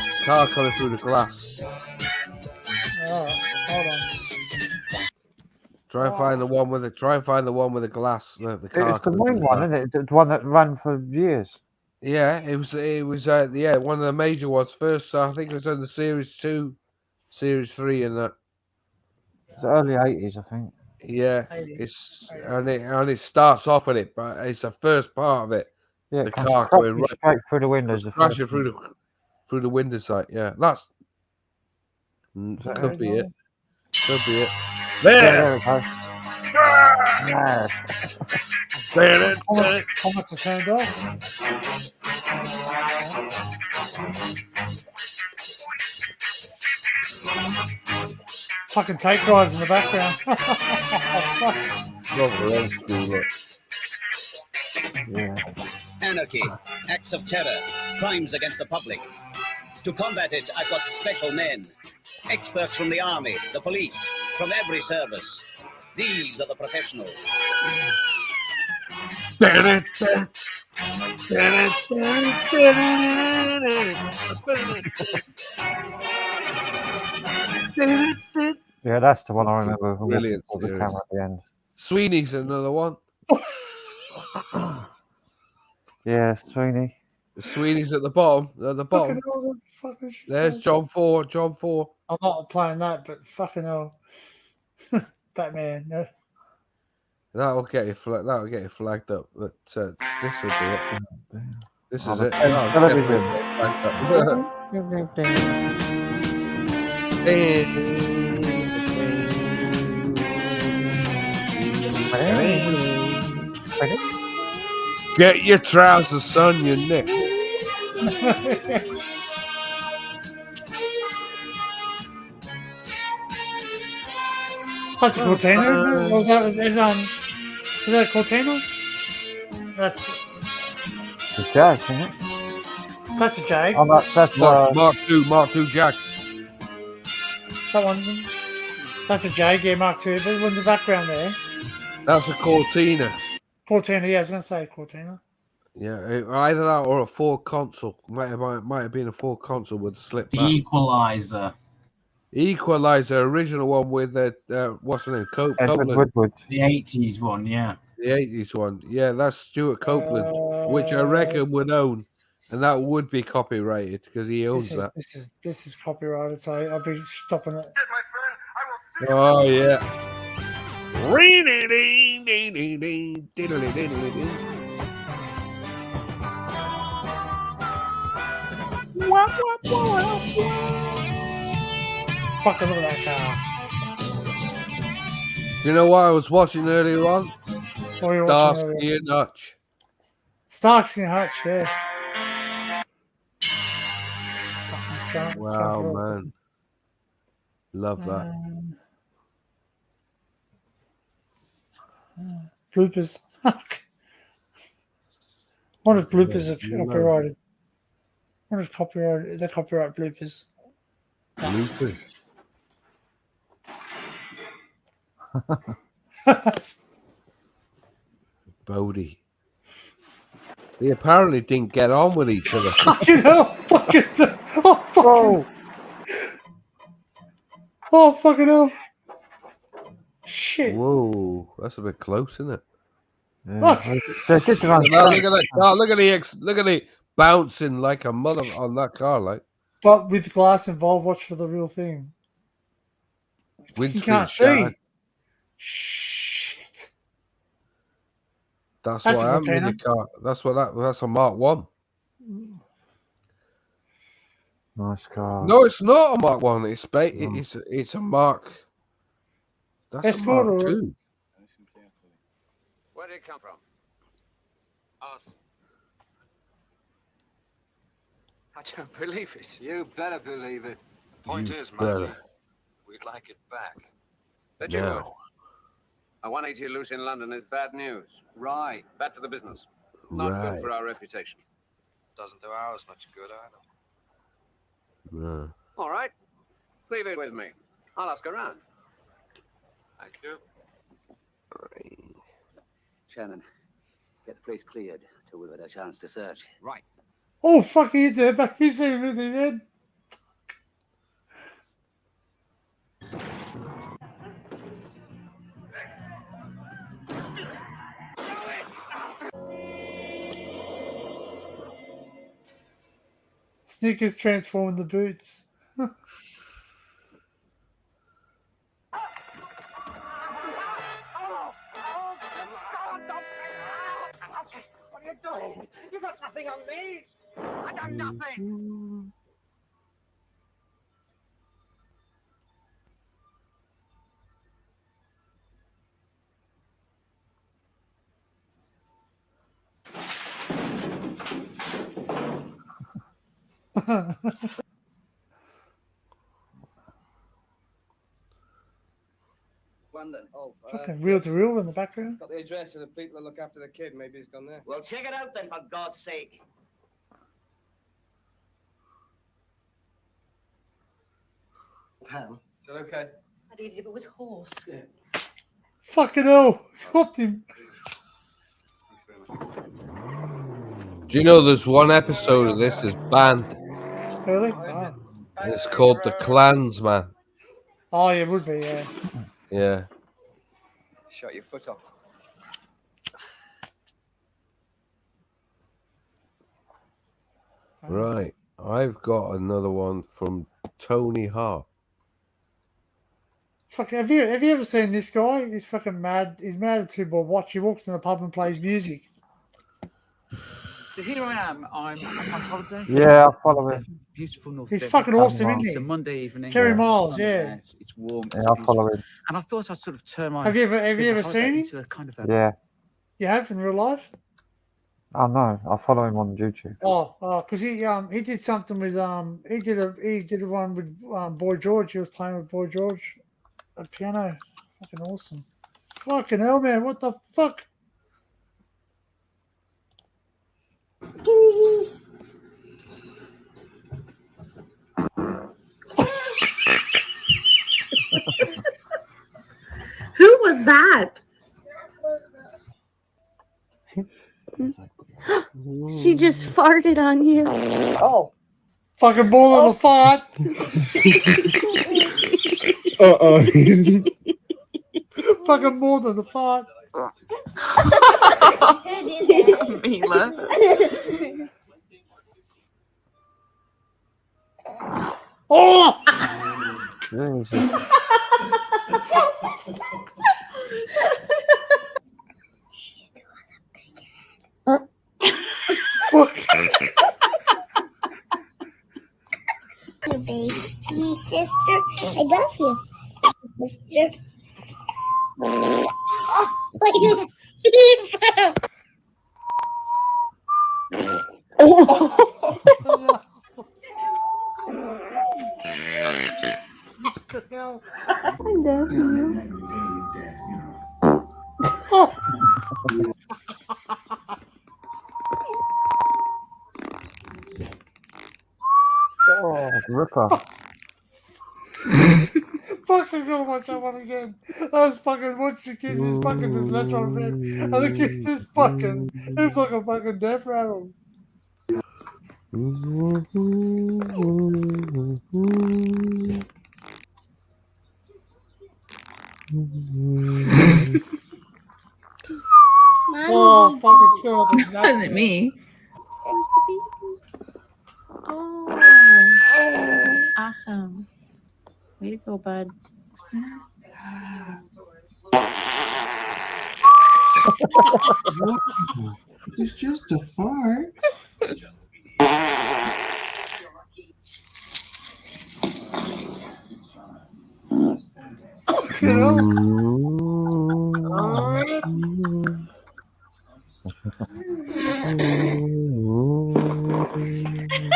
coming through the glass. Alright, hold on. Try and find the one with the glass. The car It's the coming through main one, glass. isn't it? The one that ran for years. Yeah, it was yeah, one of the major ones first. So I think it was in the Series 2, Series 3 and that. It's early 80s, I think. Yeah, 80s. it's and it starts off with it, but it's the first part of it. Yeah, the it comes car crashing going right straight through the windows. The crashing first through one. the window side. Yeah, that's that could it? be it. Could be it. Yeah, There. there it goes. Yeah. Comments are turned off. Fucking tape drives in the background. Proper old school, look. Yeah. Anarchy, acts of terror, crimes against the public. To combat it, I've got special men. Experts from the army, the police, from every service. These are the professionals. Yeah, that's the one I remember. Walking Brilliant toward the series. camera at the end. Sweeney's another one. Yeah, Sweeney. The Sweeney's at the bottom. At the bottom. Fucking hell, fucking There's John 4. John 4. I'm not playing that, but fucking hell. Batman, no. That'll get you flagged up. But this will be it. This Oh, is the it. television. Get your trousers, son. You're next. That's a Cortana? Is that Cortana? That's The Jag, isn't it? that's a Jag. Oh, that's Mark II Jag. That one. That's a Jag, yeah, Mark II. But in the background there. That's a Cortina. Cortana, yeah, I was gonna say Cortana. Yeah, either that or a Ford console. Might have been a Ford console with a slip The back. Equalizer. Equalizer, original one with what's the name? Edward Copeland. Woodward. The 80s one, yeah. The 80s one. Yeah, that's Stuart Copeland, which I reckon would own. And that would be copyrighted because he owns that. This is copyrighted, so I'll be stopping it. Oh, yeah. Fucking look at that car. You know what I was watching earlier on? What were you watching Starsky earlier? and Hutch. Starsky and Hutch, yeah. Wow, man. Love that. Bloopers. What if bloopers are copyrighted? What if the copyright bloopers? Bloopers. Bodie. They apparently didn't get on with each other. Fucking hell! Fucking Oh, fucking hell! Shit! Whoa, that's a bit close, isn't it? Look. Look at that! Oh, look at the bouncing like a mother on that car, like. But with glass involved, watch for the real thing. You Windscreen can't shattered. see. Shit. That's That's what a happened in the container. car. That's a Mark 1. Nice car. No, it's not a Mark 1. It's a Mark. That's Escort a Mark or- 2. Where did it come from? Us. I don't believe it. You better believe it. Point You is, better. Marty, we'd like it back. Bet you would. No. A 180 loose in London is bad news. Right. Back to the business. Not Right. good for our reputation. Doesn't do ours much good either. No. All right. Leave it with me. I'll ask around. Thank you. Shannon, get the place cleared till we've had a chance to search. Right. Oh, fuck, he did. But he's in with his head. Sneakers transform the boots. What are you doing? You got nothing on me. I done nothing. London. Oh, Fucking reel to reel in the background. Got the address of the people that look after the kid. Maybe he's gone there. Well, check it out then, for God's sake. Pam. Is that okay? I'd eat it if it was horse. Fucking hell. Whooped him. Do you know there's one episode of this is banned? Really? Oh. And it's called The Clansman. Oh, yeah, it would be, yeah. Yeah. Shut your foot off. Right. I've got another one from Tony Hawk. Fuck, have you ever seen this guy? He's fucking mad. He's mad at two-ball watch. He walks in the pub and plays music. So here I am. I'm on my holiday. Yeah, I follow him. Beautiful North He's Devon. fucking awesome, isn't he? It's a Monday evening. Terry It's Miles, sunny, yeah. It's warm. Yeah, it's I follow beautiful. him. And I thought I'd sort of turn my. Have you ever bit of seen holiday him? into a kind of a. Yeah. You have in real life? Oh no, I follow him on YouTube. Oh, because he did something with he did one with Boy George. He was playing with Boy George, a piano. Fucking awesome. Fucking hell, man! What the fuck? Who was that? She just farted on you. Oh. Fucking more than a fart. Fucking more than a fart. Mila. Oh! Baby sister, I love you, sister. Oh, wait. I love you. Oh, Ripper. Fucking gonna watch that one again. I was fucking watching the kid. He's fucking just lets on him, and the kid just fucking. It's like a fucking death rattle. Oh, fucking kill it. It wasn't me. Oh, awesome. Way to go, bud. It's just a fart.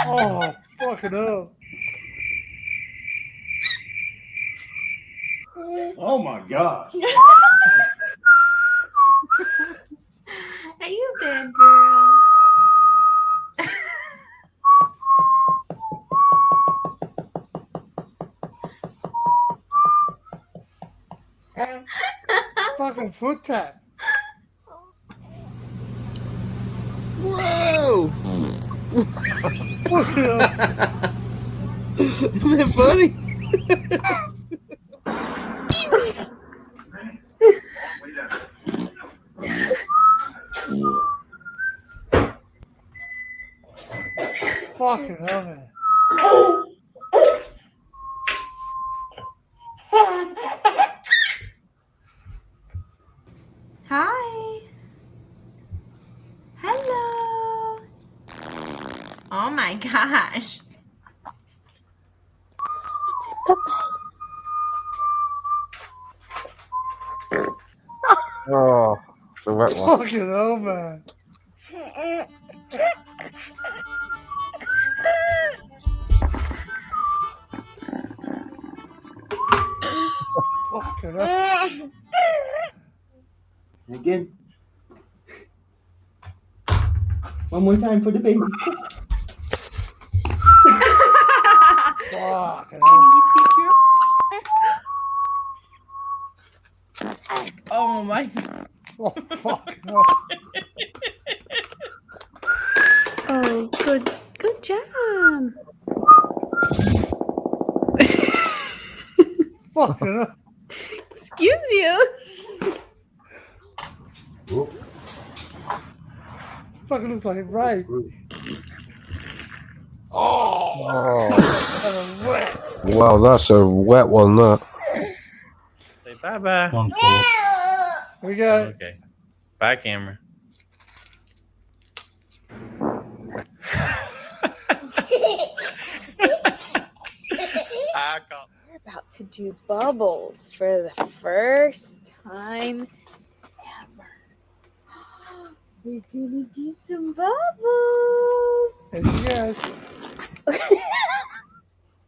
Oh, fucking hell. Oh my gosh. Are you a bad girl? Fucking foot tap. Whoa! Fucking hell. Is it funny? Fucking hell, man. Hi. Hello. Oh my gosh. Oh, the wet one. Fucking hell, man. Fucking hell. Again. One more time for the baby. Fucking hell. Oh my. Oh, fuck. No. Oh, good job. Fucking hell. Excuse you. Fucking looks like it right. Wow, that's a wet one, that. Say bye-bye. Here we go. Okay. Bye, camera. We're about to do bubbles for the first time ever. We're gonna do some bubbles. There she goes.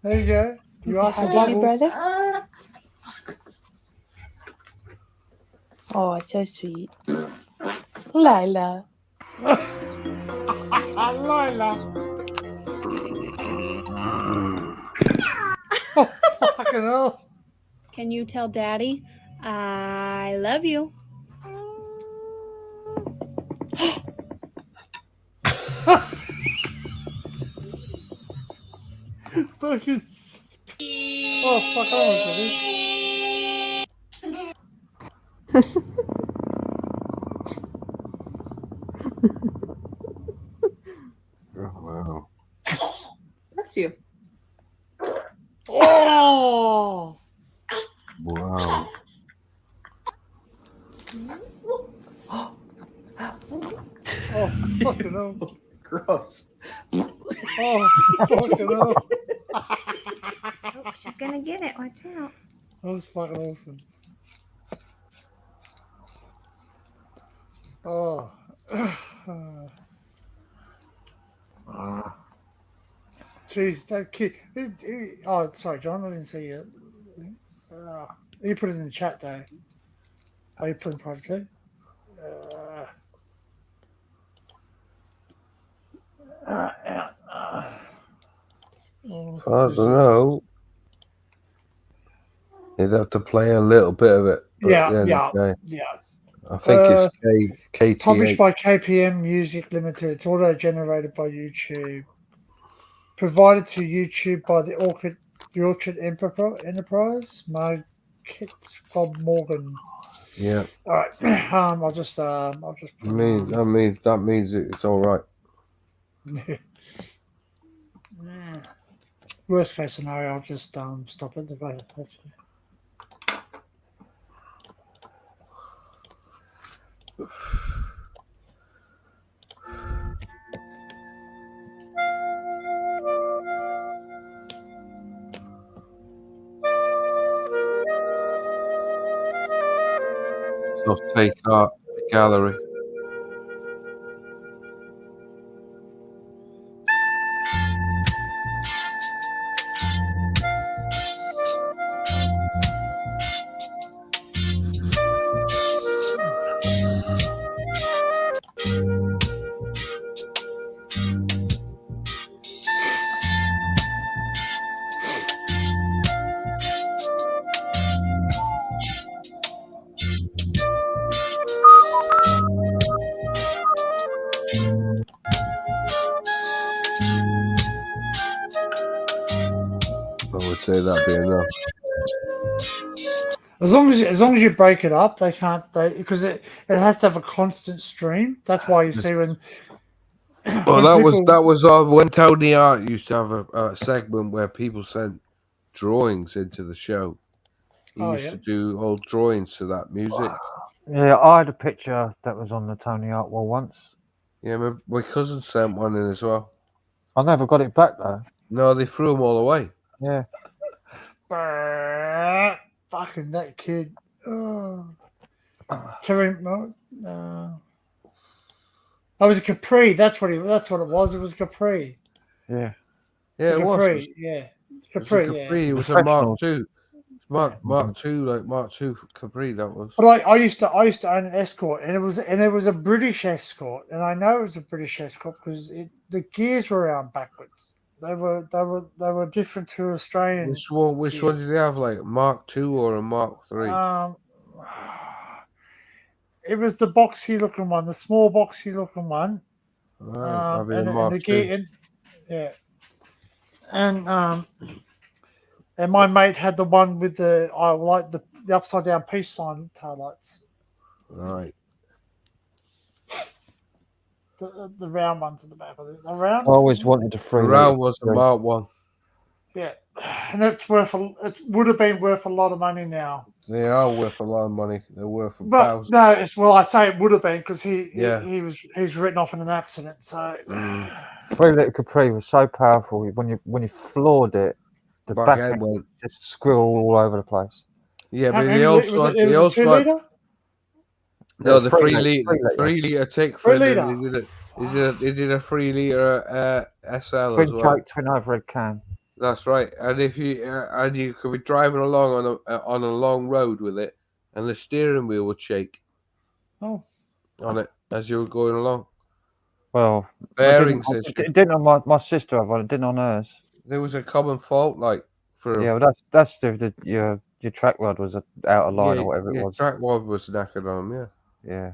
There you go. You Say asked hi, for baby bubbles. brother. Oh, so sweet. Lila. Lila. Oh, fucking hell. Can you tell Daddy I love you? Fucking. Oh, fuck on with it. Oh, wow. Bless you. Oh! Wow. Oh, fucking hell. Gross. Oh, fucking hell. Oh, she's gonna get it. Watch out. That was fucking awesome. Oh. Jeez, that kid. Oh, sorry, John. I didn't see you. You put it in the chat, though. Oh, you put it in private too? I don't know. You'd have to play a little bit of it. but Yeah, then, yeah, okay. yeah. I think it's KTH. Published by KPM Music Limited. It's auto-generated by YouTube. Provided to YouTube by the Orchard Enterprise. Market Bob Morgan. Yeah. All right. I'll just. That means it's all right. Worst case scenario, I'll just stop it. So take art gallery. I would say that'd be enough. As long as you break it up, they can't. Because it has to have a constant stream. That's why you see when. Well, that was when Tony Art used to have a segment where people sent drawings into the show. He used to do old drawings to that music. Yeah, I had a picture that was on the Tony Art wall once. Yeah, my cousin sent one in as well. I never got it back though. No, they threw them all away. Yeah. Fucking that kid. Oh. Terry. I was a Capri. That's what it was. It was Capri. Yeah. Yeah, it was. Capri. Yeah. Capri. It was a Mark II. Mark II, like Mark II Capri. That was. But I used to own an Escort, and it was a British Escort, and I know it was a British Escort because the gears were around backwards. They were different to Australian. Which one did they have? Like Mark II or a Mark III? It was the boxy looking one, the small boxy looking one. Right, and the gear, and, yeah, and my mate had the one with the the upside down peace sign taillights. Right. The round ones at the back of the round. I always wanted a 3 Round litre. was the Mark 1. Yeah, and it would have been worth a lot of money now. They are worth a lot of money. They're worth a But thousand. no, I say it would have been because Yeah. he's written off in an accident. So 3 litre Capri was so powerful. When you floored it, the Back back end end went- just squirrel all over the place. Yeah, How but many they also was they it a also 2 litre? no, the 3 3 litre, litre 3 litre. take 3 for it. litre? They did a 3 litre SL Twin as well. choke, twin overhead can. That's right. And if you could be driving along on a long road with it, and the steering wheel would shake Oh, on it as you were going along. Well, Bearings it issue. didn't on my sister have one. It didn't on hers. There was a common fault, like for Yeah, well, that's your track rod was out of line yeah, or whatever yeah, it was. track rod was knackered on them. Yeah. Yeah.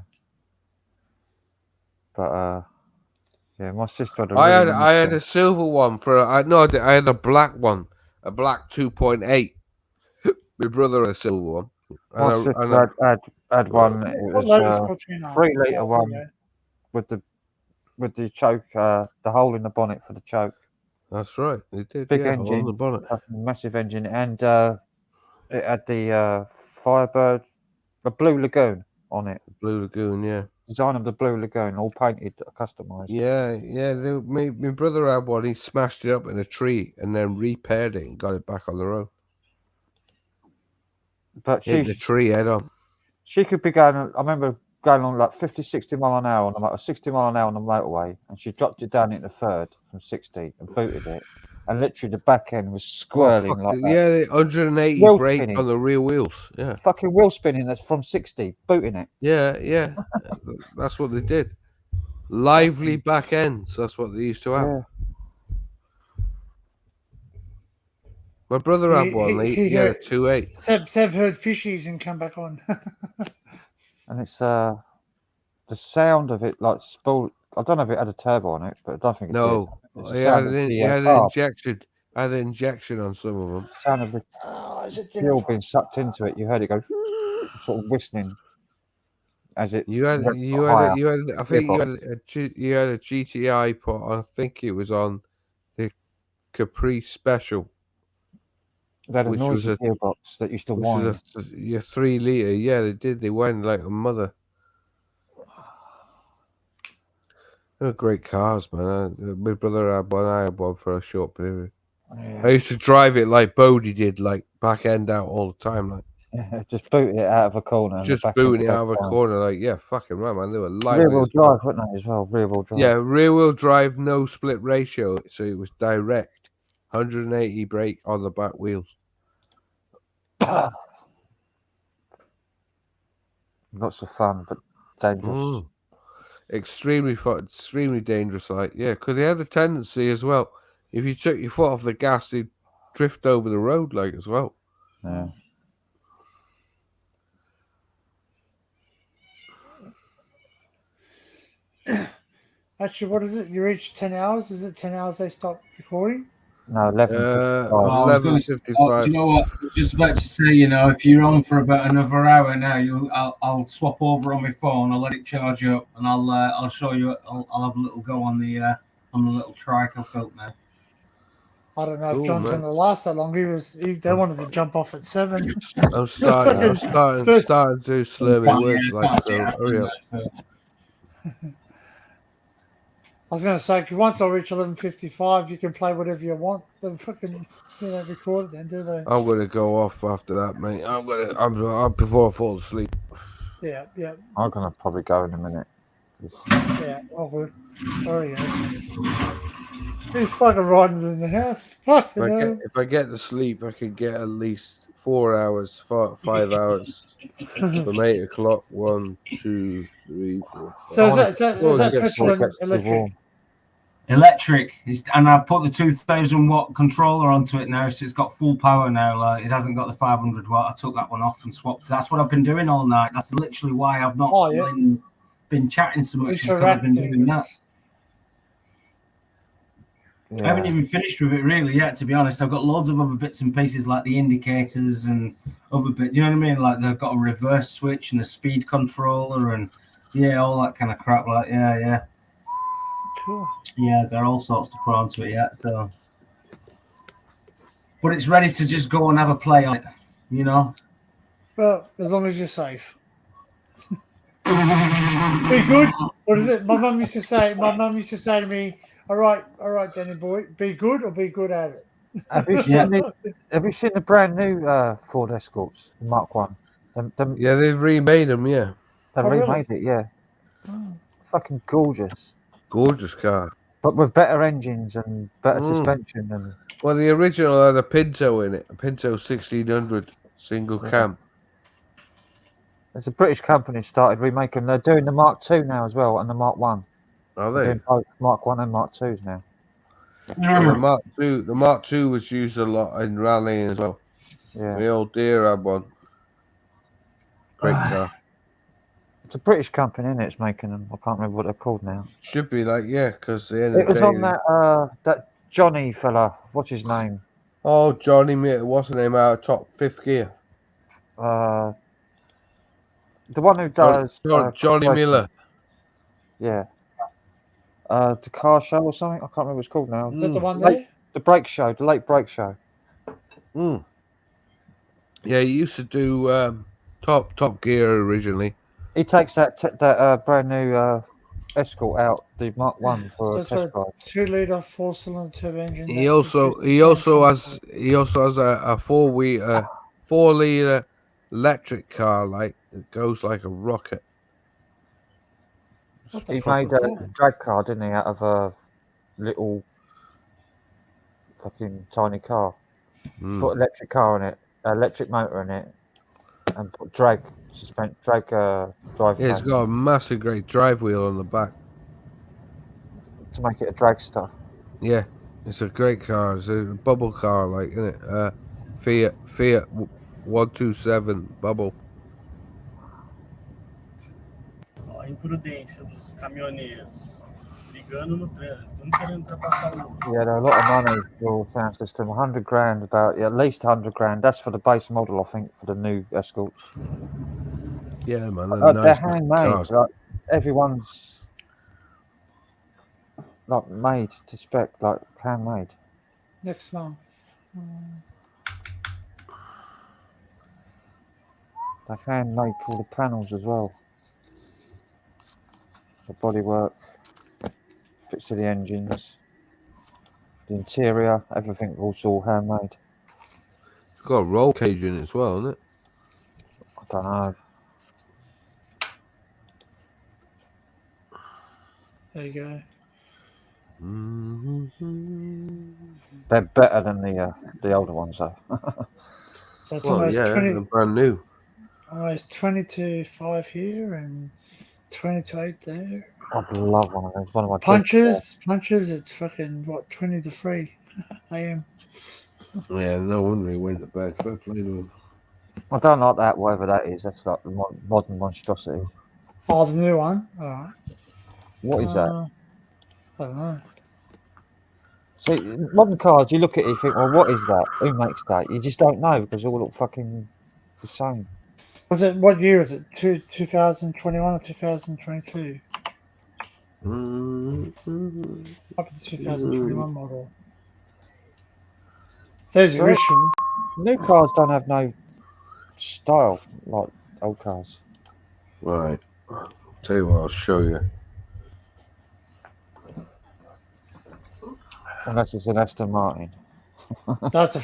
But yeah, my sister had a I really had nice a silver one I had a black one, a black 2.8. My brother had a silver one. My sister had one. It what was lotus Cortina? 3 litre Oh, one yeah. with the choke, the hole in the bonnet for the choke. That's right. It did. Big yeah, engine, on the bonnet. fucking massive engine, and it had the Firebird, a Blue Lagoon on it. Blue Lagoon, yeah. Design of the Blue Lagoon, all painted, customized. Yeah. My brother had one. He smashed it up in a tree and then repaired it and got it back on the road. But Hit the tree head on. she could be going. I remember going on like 50, 60 mile an hour on the 60 mile an hour on the motorway, and she dropped it down into third from 60 and booted it, and literally the back end was swirling like that. Yeah, 180 Wheel brake spinning. on the rear wheels. Yeah. Fucking wheel spinning. That's from 60, booting it. Yeah. That's what they did. Lively back ends. That's what they used to have. Yeah. My brother had one. He had a 2.8. Seb heard fishies and come back on. And it's the sound of it like spool. I don't know if it had a turbo on it, but I don't think it No, did. It's he the had sound of an the injection. Had an injection on some of them. sound of the fuel being sucked into it. You heard it go sort of whistling as it. You had went you higher. had you had. I think you Gearbox. you had a GTI put on. I think it was on the Capri Special. They had a which noisy was gearbox that used to which whine. is your 3 litre. Yeah, they did. They whined like a mother. They were great cars, man. My brother had one. I had one for a short period. Yeah. I used to drive it like Bodie did, like back end out all the time, like Just booting it out of a corner. and the just back end booting it back out of a down. corner. Like, yeah, fucking right, man. They were lively. Rear wheel as fuck. drive, weren't they, as well? Rear wheel drive. Yeah, rear wheel drive, no split ratio, so it was direct. 180 brake on the back wheels. Lots of fun, but dangerous. Extremely fun, extremely dangerous. Like, yeah, because they had a tendency as well. If you took your foot off the gas, they'd drift over the road, like as well. Yeah. Actually, what is it? You reached 10 hours? Is it 10 hours they stop recording? No, 11. Well, I was going to, do you know what? I was just about to say, you know, if you're on for about another hour now, I'll swap over on my phone. I'll let it charge up, and I'll show you. I'll have a little go on the little trike I've built now. I don't know if Cool, John's man. going to last that long. They wanted to jump off at 7. I'm starting to slur my words, like, so hurry up. I was going to say, 'cause once I reach 11:55, you can play whatever you want. They fucking do they record it then, do they? I'm gonna go off after that, mate. I'm before I fall asleep. Yeah. I'm going to probably go in a minute. Yeah, oh, good. There you go. He's fucking riding in the house. Fucking hell. If I get to sleep, I could get at least 4 hours, 5 hours from 8 o'clock. 1, 2, 3, 4. So is that petrol and electric? Electric, and I've put the 2,000 watt controller onto it now, so it's got full power now. Like, it hasn't got the 500 watt. I took that one off and swapped. That's what I've been doing all night. That's literally why I've not been chatting so much, because I've been doing that. I haven't even finished with it really yet, to be honest. I've got loads of other bits and pieces like the indicators and other bit. You know what I mean? Like they've got a reverse switch and a speed controller and all that kind of crap. Like Cool. yeah, I've got all sorts to put onto it yet. So, but it's ready to just go and have a play on it. You know. Well, as long as you're safe. Be good. What is it? My mum used to say to me, all right, Danny boy, be good or be good at it. Have you seen the brand new Ford Escorts, the Mark One? Yeah, they've remade them. Yeah, they Oh, really? remade it. Yeah, fucking gorgeous. Gorgeous car. But with better engines and better suspension and. Well, the original had a Pinto in it, a Pinto 1600 single cam. There's a British company started remaking. They're doing the Mark II now as well and the Mark One. Are They're they? doing both Mark One and Mark IIs now. Yeah, the Mark II was used a lot in rallying as well. Yeah. The old deer had one. Great car. It's a British company, isn't it? It's making them. I can't remember what they're called now. Should be like, yeah, because the end of It was the day, on that Johnny fella. What's his name? Oh, Johnny, what's the name out of Top Fifth Gear? The one who does Johnny Miller. Yeah. The car show or something. I can't remember what it's called now. Is that the one there? The break show, the late break show. Yeah, he used to do Top Gear originally. He takes that brand new Escort out, the Mark One for a test drive. 2-litre 4-cylinder turbo engine. He also has a 4-litre electric car, like it goes like a rocket. He made a drag car, didn't he, out of a little fucking tiny car. Put electric car in it, electric motor in it, and put drive. Yeah, it's got a massive great drive wheel on the back to make it a dragster. Yeah, it's a great car. It's a bubble car, like, isn't it? Fiat 127 bubble. A imprudência dos caminhoneiros ligando no trânsito, não querendo ultrapassar o outro. Yeah, they're a lot of money for sound system. 100 grand, at least 100 grand. That's for the base model, I think, for the new Escorts. Yeah, man. They're handmade. Like, everyone's like made to spec, like handmade. Next month. They handmade all the panels as well. The bodywork, bits of the engines, the interior, everything was all handmade. It's got a roll cage in it as well, isn't it? I don't know. There you go. They're better than the older ones, though. So it's almost 20. They're brand new. Almost 20 to 5 here and 20 to 8 there. I'd love one of those. One of my Punches. It's fucking what 20 to 3 a.m. Yeah, no wonder he went to bed. Fair play to him. I don't like that. Whatever that is, that's like the modern monstrosity. Oh, the new one. All right. What is that? I don't know. See, modern cars, you look at it, you think, well, what is that? Who makes that? You just don't know because they all look fucking the same. Was it what year is it? 2021 or 2022? Up to the 2021 model. There's your issue. New cars don't have no style like old cars. Right. Tell you what, I'll show you. Unless it's an Aston Martin. That's a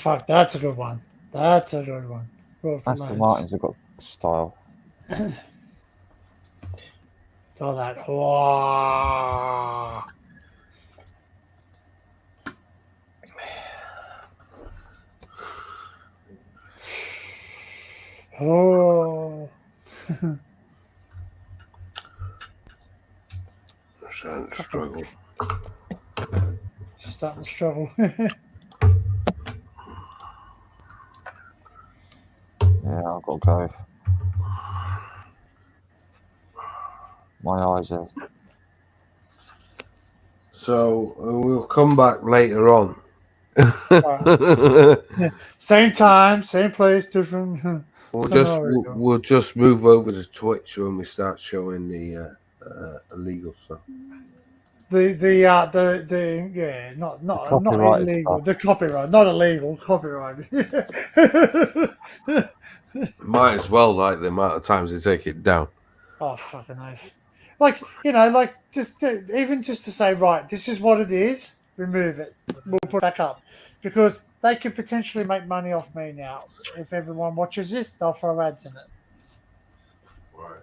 good one. That's a good one. Aston Martins have got style. All that. Wow. Oh. Starting to struggle. Starting to struggle. Yeah, I've got to go. My eyes are So we'll come back later on. Yeah. Same time, same place, different scenario. We'll just move over to Twitch when we start showing the illegal stuff. Yeah, not copyrighted illegal. stuff. The copyright, not illegal, copyright. Might as well, like the amount of times they take it down. Oh fucking oath! Like like even just to say, right, this is what it is. Remove it. We'll put it back up because they could potentially make money off me now. If everyone watches this, they'll throw ads in it. Right.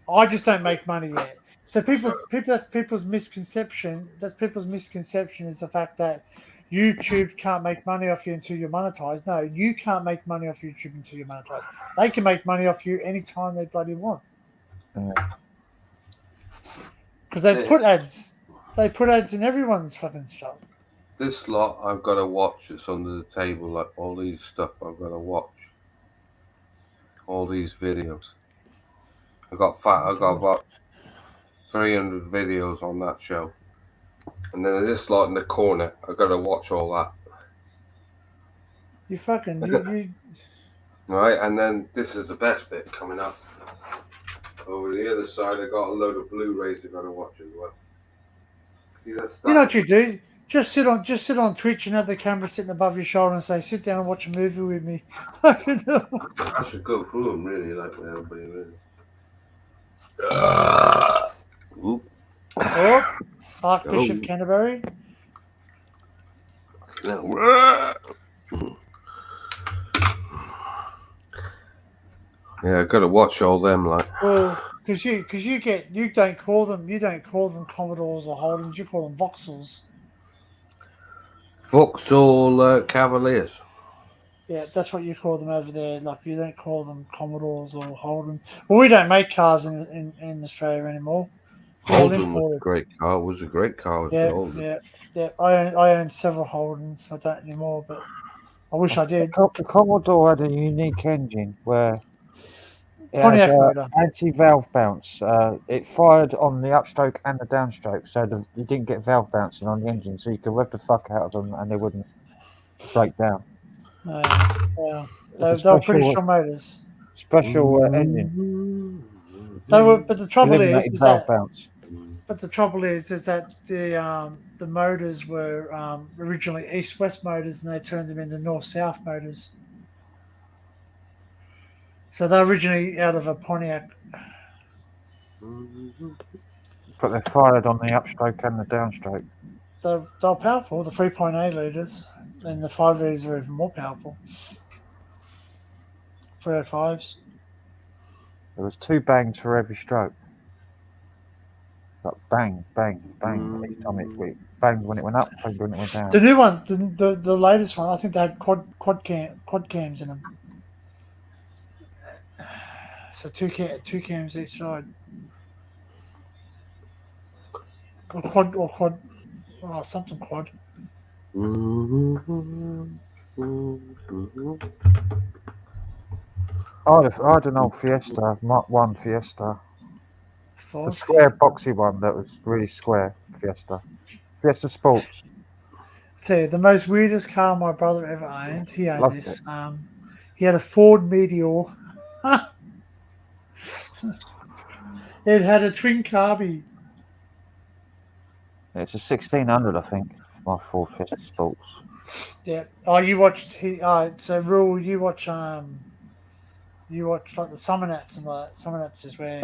I just don't make money yet. So that's people's misconception. That's people's misconception is the fact that YouTube can't make money off you until you're monetized. No, you can't make money off YouTube until you're monetized. They can make money off you anytime they bloody want. Because they put ads. They put ads in everyone's fucking stuff. This lot I've got to watch. It's under the table, like all these stuff I've got to watch. All these videos. I got about 300 videos on that show. And then this lot in the corner, I've got to watch all that. You fucking you Right, and then this is the best bit coming up. Over the other side, I got a load of Blu-rays I've got to watch as well. See that stuff? You know what you do? Just sit on Twitch and have the camera sitting above your shoulder and say, "Sit down and watch a movie with me." I should go through them really, like everybody really. Oh, Archbishop Canterbury. Yeah, I got to watch all them like. Well, because you don't call them Commodores or Holdens, you call them Vauxhalls. Vauxhall Cavaliers. Yeah, that's what you call them over there. Like you don't call them Commodores or Holden. Well, we don't make cars in Australia anymore. Holden was a great car. Was a great car. Yeah. I own several Holdens. I don't anymore, but I wish I did. The Commodore had a unique engine where it Pontiac had motor. anti-valve bounce. It fired on the upstroke and the downstroke, so you didn't get valve bouncing on the engine, so you could rev the fuck out of them and they wouldn't break down. Yeah, they were pretty strong motors. Special engine. They were, but the trouble Eliminated is valve that. bounce. But the trouble is that the motors were originally east-west motors, and they turned them into north-south motors. So they're originally out of a Pontiac. But they fired on the upstroke and the downstroke. They're powerful, the 3.8 litres, and the 5 litres are even more powerful. 305s. There was 2 bangs for every stroke. Like bang, bang, bang. Each time it banged when it went up, banged when it went down. The new one, the latest one, I think they had quad cams in them. So two cams each side. Or quad. Oh, something quad. I had an old Fiesta, Mark 1 Fiesta. The square boxy one that was really square Fiesta. Fiesta Sports. Tell you, the most weirdest car my brother ever owned, he owned Loved this. He had a Ford Meteor. It had a twin carby. It's a 1600, I think. My Ford Fiesta Sports. Yeah. Oh, you watched so Rule, you watch like the Summernats and the Summernats is where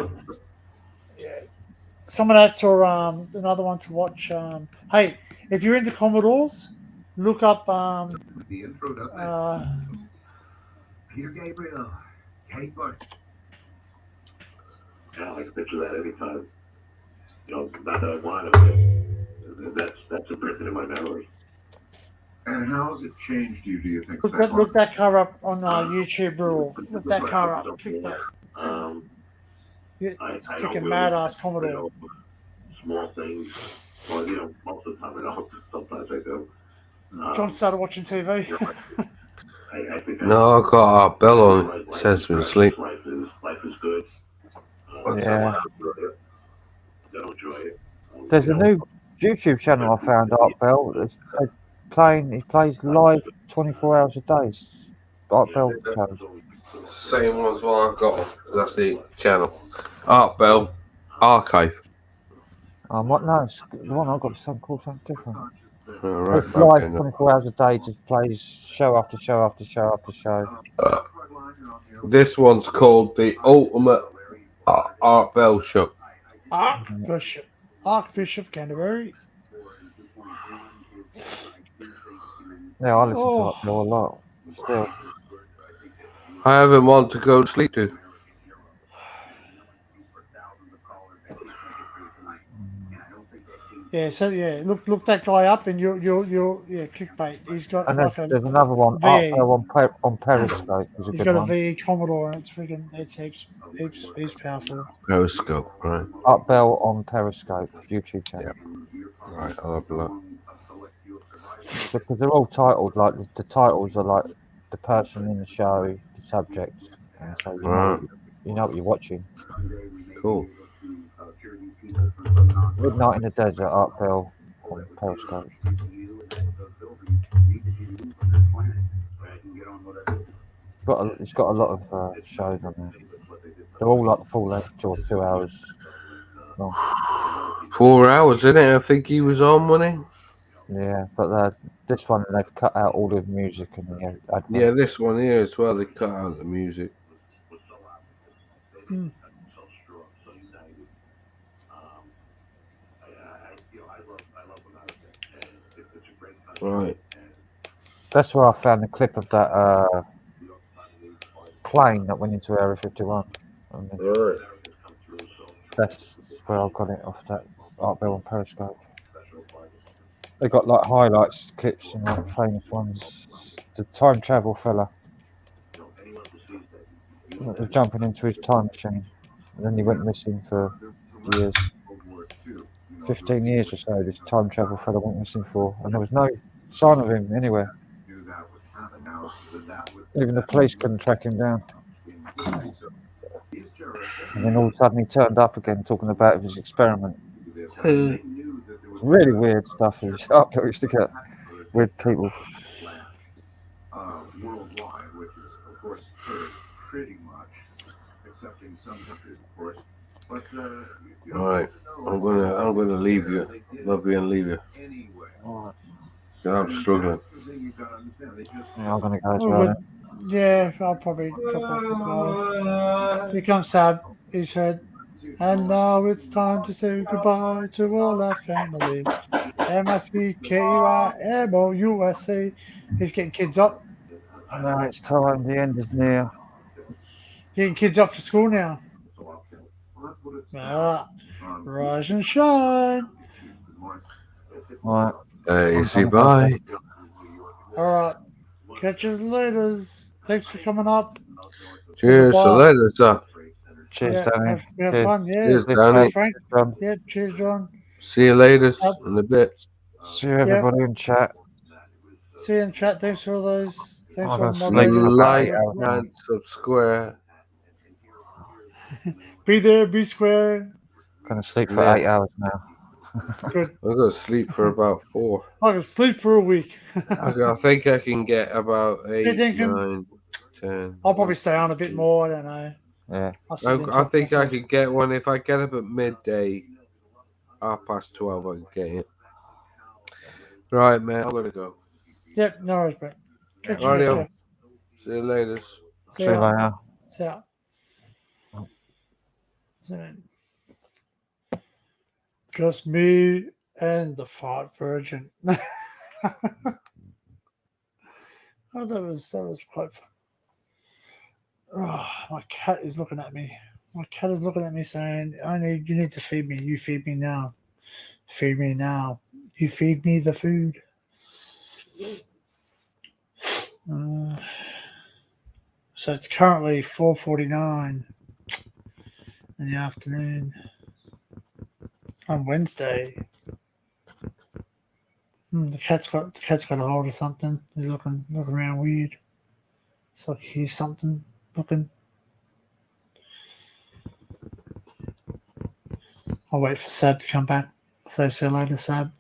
Summernats or another one to watch. Hey, if you're into Commodores, look up Peter Gabriel, Kate Bush. Yeah, I can picture that anytime. You know, not that I want it, but that's imprinted in my memory. And how has it changed you, do you think? Look that car up on YouTube, Rule. Look that car up. Click that. It's a freaking badass Commodore. Small things. Well, you know, most of the time I don't. Sometimes I do. John started watching TV. I think No, I got our bell on. It says me asleep. Life is good. Yeah. Don't enjoy it. There's a new YouTube channel I found, Art Bell. He plays live 24 hours a day. Art Bell shows. Same one's what I've got. That's the channel. Art Bell Archive. What? No, the one I've got is called something different. Right, It's live okay, 24 hours a day. Just plays show after show after show after show. This one's called the Ultimate Art Bell Show. Archbishop Canterbury. Yeah, I listen to Art Bell a lot. Still. I haven't wanted to go to sleep to. Yeah, so yeah, look that guy up and you're clickbait. He's got And like there's another one, VE. Art Bell on Periscope. Is a He's good got a one. VE Commodore and it's heaps powerful. Periscope, right? Art Bell on Periscope YouTube channel. Right, I'll have a look. Because they're all titled like the titles are like the person in the show, the subject, and so Right. you know what you're watching. Cool. Midnight in the Desert, Art Bell on Periscope. It's got a lot of shows on there. They're all like full length or 2 hours long. 4 hours, isn't it? I think he was on, wasn't Yeah, but this one they've cut out all the music and the adverts. he? Yeah, this one here as well. They cut out the music. Right. That's where I found the clip of that plane that went into Area 51. Right. That's where I got it off that Art Bell on Periscope. They got like highlights, clips, and like famous ones. The time travel fella. Was jumping into his time machine, and then he went missing for years. 15 years or so. This time travel fella went missing for, and there was no sign of him anywhere. Even the police couldn't track him down. And then all of a sudden he turned up again, talking about his experiment. Really weird stuff. He used to get weird people. Worldwide, which is, of course, pretty much, accepting some countries, of course. But, Right. I'm gonna leave you. Love you and leave you. I'm struggling. Yeah, I'm gonna go as Oh, well. but- yeah, I'll probably drop off as well. Here comes Sab. He's heard. And now it's time to say goodbye to all our family. MSCKYMOUSA. He's getting kids up. No, it's time. The end is near. Getting kids up for school now. Rise and shine. Right. Easy bye. All right. Catch us later. Thanks for coming up. Cheers. So later, sir. Cheers, Yeah, Danny. we have fun. Yeah. Cheers, Cheers, Danny. Frank. Yeah. Cheers, John. See you later in a bit. See you everybody in chat. See you in chat. Thanks for all those. Thanks I'm for gonna all sleep moderators. Like Yeah. and subscribe. Be there. Be square. Gonna sleep for Yeah. 8 hours now. Good. I'm gonna sleep for about 4. I can sleep for a week. I think I can get about 8, Dinkum. 9, 10. I'll probably stay on a bit more. I don't know. Yeah. I'll sit in I talk think I myself. could get one if I get up at midday, 12:30. I can get it. Right, man. I'm gonna go. Yep. No worries, mate. Catch you Radio. later. See you later. See See you ya. later. See ya. So, just me and the fart virgin. Oh, that was quite fun. Oh, my cat is looking at me. My cat is looking at me saying, you need to feed me. You feed me now. Feed me now. You feed me the food. So it's currently 4:49 in the afternoon on Wednesday. The cat's got a hold of something. He's looking around weird. So I hear something looking. I'll wait for Sab to come back. So see you later, Sab.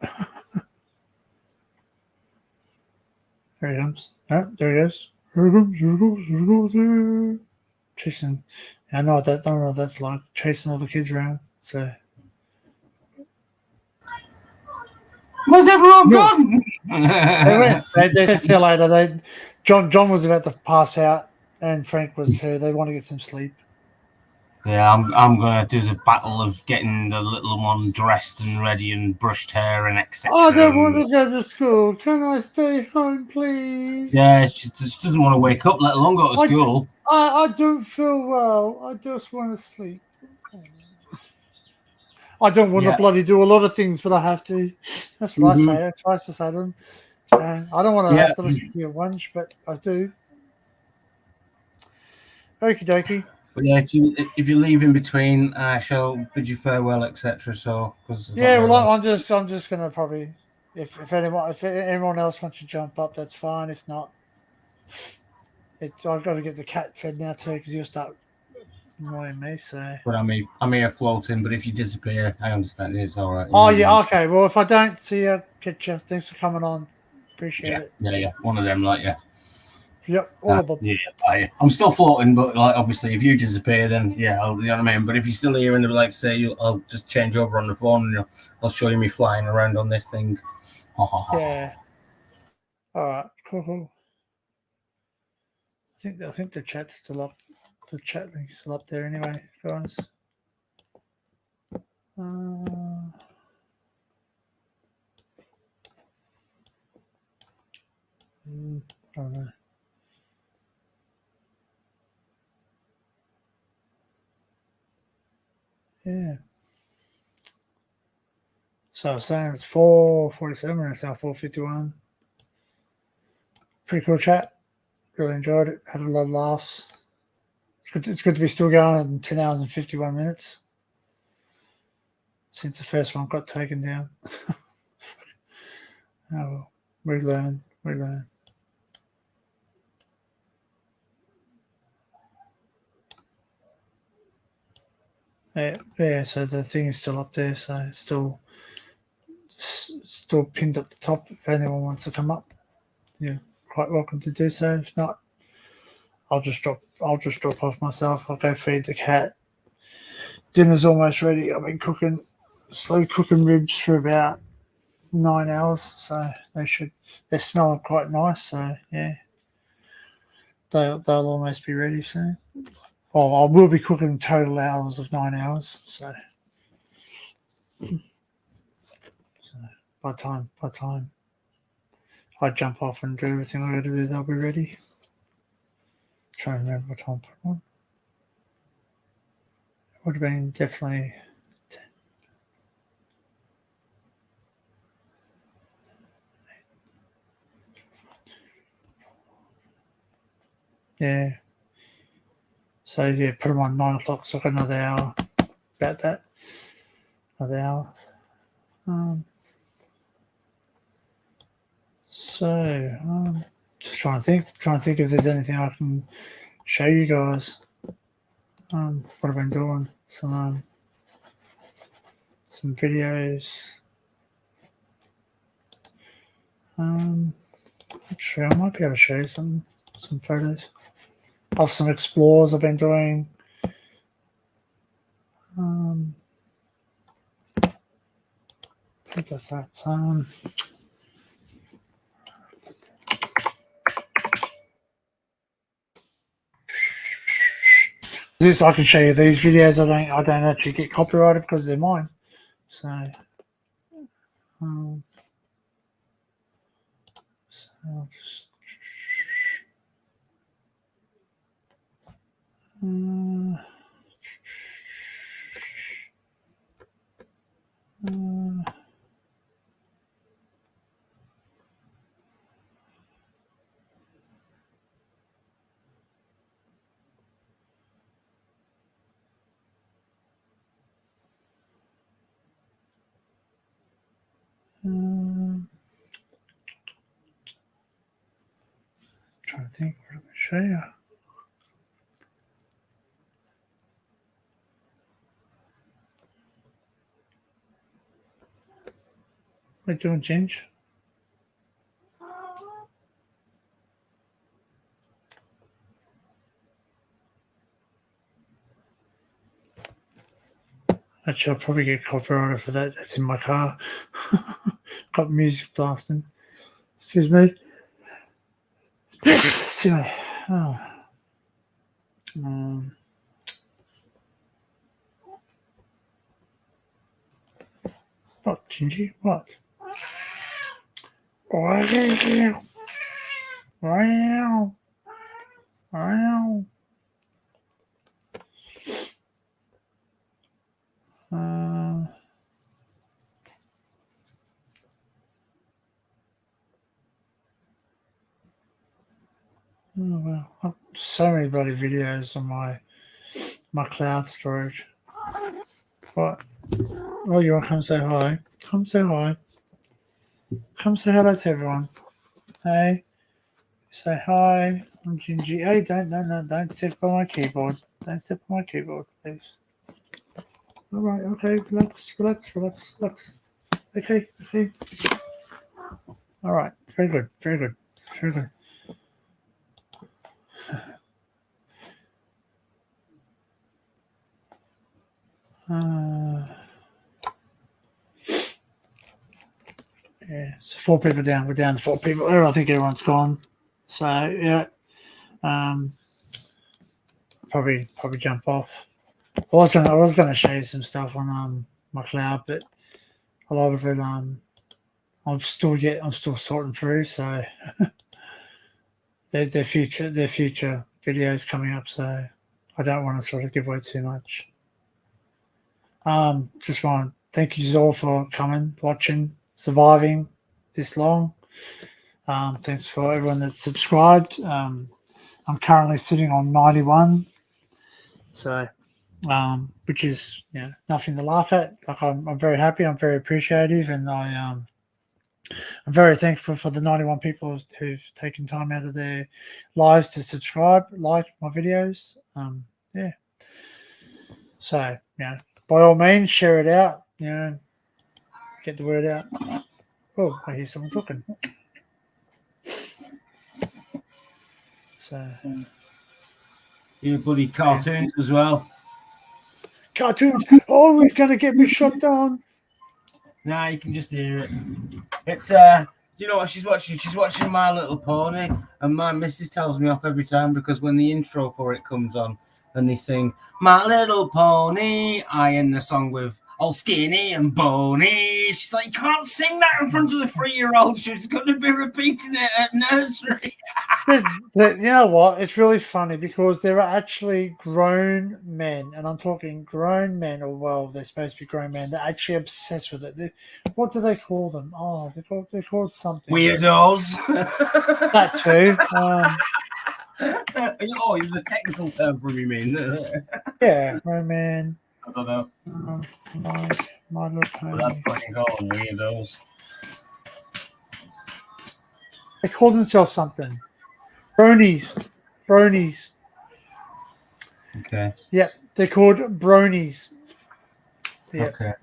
There he comes. Oh, there he goes. Here he goes. Here he goes. Here he goes. Here. Chasing. I know what that. I don't know what that's like. Chasing all the kids around. So. Where's everyone gone? They went. They said see you later. John was about to pass out, and Frank was too. They want to get some sleep. Yeah, I'm gonna do the battle of getting the little one dressed and ready and brushed hair and etc. I don't want to go to school. Can I stay home, please? Yeah, she just doesn't want to wake up, let alone go to school. I don't feel well. I just want to sleep. I don't want to bloody do a lot of things, but I have to. That's what I say. I try to say to them. I don't want to have to listen to your whinge, but I do. Okie dokie. But yeah, if you leave in between, I shall bid you farewell, etc. So, Yeah, well, I'm just gonna probably, if anyone else wants to jump up, that's fine. If not, I've got to get the cat fed now too because he'll start annoying me. So. But I'm here floating. But if you disappear, I understand. It's all right. Oh yeah, okay. Well, if I don't see you, catch you. Thanks for coming on. Appreciate it. Yeah. One of them, like Yep, all of them. Yeah, I'm still floating, but like obviously, if you disappear, then yeah, you know what I mean. But if you're still here and they're like, say, I'll just change over on the phone and I'll show you me flying around on this thing. Yeah. All right. Cool. I think the chat's still up. The chat link's still up there anyway, guys. I don't know. Yeah. So I was saying it's 4:47 and it's now 4:51. Pretty cool chat. Really enjoyed it. Had a lot of laughs. It's good to be still going in 10 hours and 51 minutes since the first one got taken down. Oh well, we learn. Yeah, so the thing is still up there, so it's still pinned up the top. If anyone wants to come up, you're quite welcome to do so. If not, I'll just drop off myself. I'll go feed the cat. Dinner's almost ready. I've been slow cooking ribs for about 9 hours, so they're smelling quite nice. So yeah, they'll almost be ready soon. Well, I will be cooking total hours of 9 hours. So by time I jump off and do everything I got to do, they'll be ready. Trying to remember what time I put on. It would have been definitely 10. Yeah. So yeah, put them on 9 o'clock, so I've got another hour. About that. Another hour. Just trying to think if there's anything I can show you guys. What I've been doing. Some videos. Actually, I might be able to show you some photos of some explores I've been doing. What does that? This I can show you these videos. I don't actually get copyrighted because they're mine. So, I'll just. Trying to think what I can show you. What you doing, Ginge? Actually, I'll probably get copyrighted for that. That's in my car. Got music blasting. Excuse me. Excuse me. Oh. What, Gingy? What? Wow. Wow. Wow. Oh well, so many bloody videos on my cloud storage. What? Oh, you want to come say hi? Come say hi. Come say hello to everyone. Hey, say hi. I'm Gingy. Hey, don't tip on my keyboard. Don't tip on my keyboard, please. All right, okay, relax. Okay. All right, very good. Yeah, so 4 people down. We're down to 4 people. Oh, I think everyone's gone. So yeah, probably jump off. I was gonna show you some stuff on my cloud, but a lot of it I'm still sorting through. So their future videos coming up. So I don't want to sort of give away too much. Just want to thank you all for coming, watching, surviving this long. Thanks for everyone that's subscribed. I'm currently sitting on 91, so which is nothing to laugh at. Like I'm very happy. I'm very appreciative, and I'm very thankful for the 91 people who've taken time out of their lives to subscribe, like my videos. Yeah. So by all means, share it out. Get the word out. Oh, I hear someone talking. So, You bloody cartoons as well. Cartoons. Oh, we're gonna get me shut down. Nah, you can just hear it. It's you know what she's watching? She's watching My Little Pony, and my missus tells me off every time because when the intro for it comes on and they sing My Little Pony, I end the song with all skinny and bony. She's like, you can't sing that in front of the 3-year-old. She's going to be repeating it at nursery. You know what? It's really funny because there are actually grown men, and I'm talking grown men, or well, they're supposed to be grown men. They're actually obsessed with it. What do they call them? Oh, they're called something. Weirdos. That too. Oh, it's a technical term for you mean? Yeah, grown men. I don't know. My Little Pony. That's fucking call them weirdos. They call themselves something. Bronies. Okay. Yep, they're called bronies. Yep. Okay.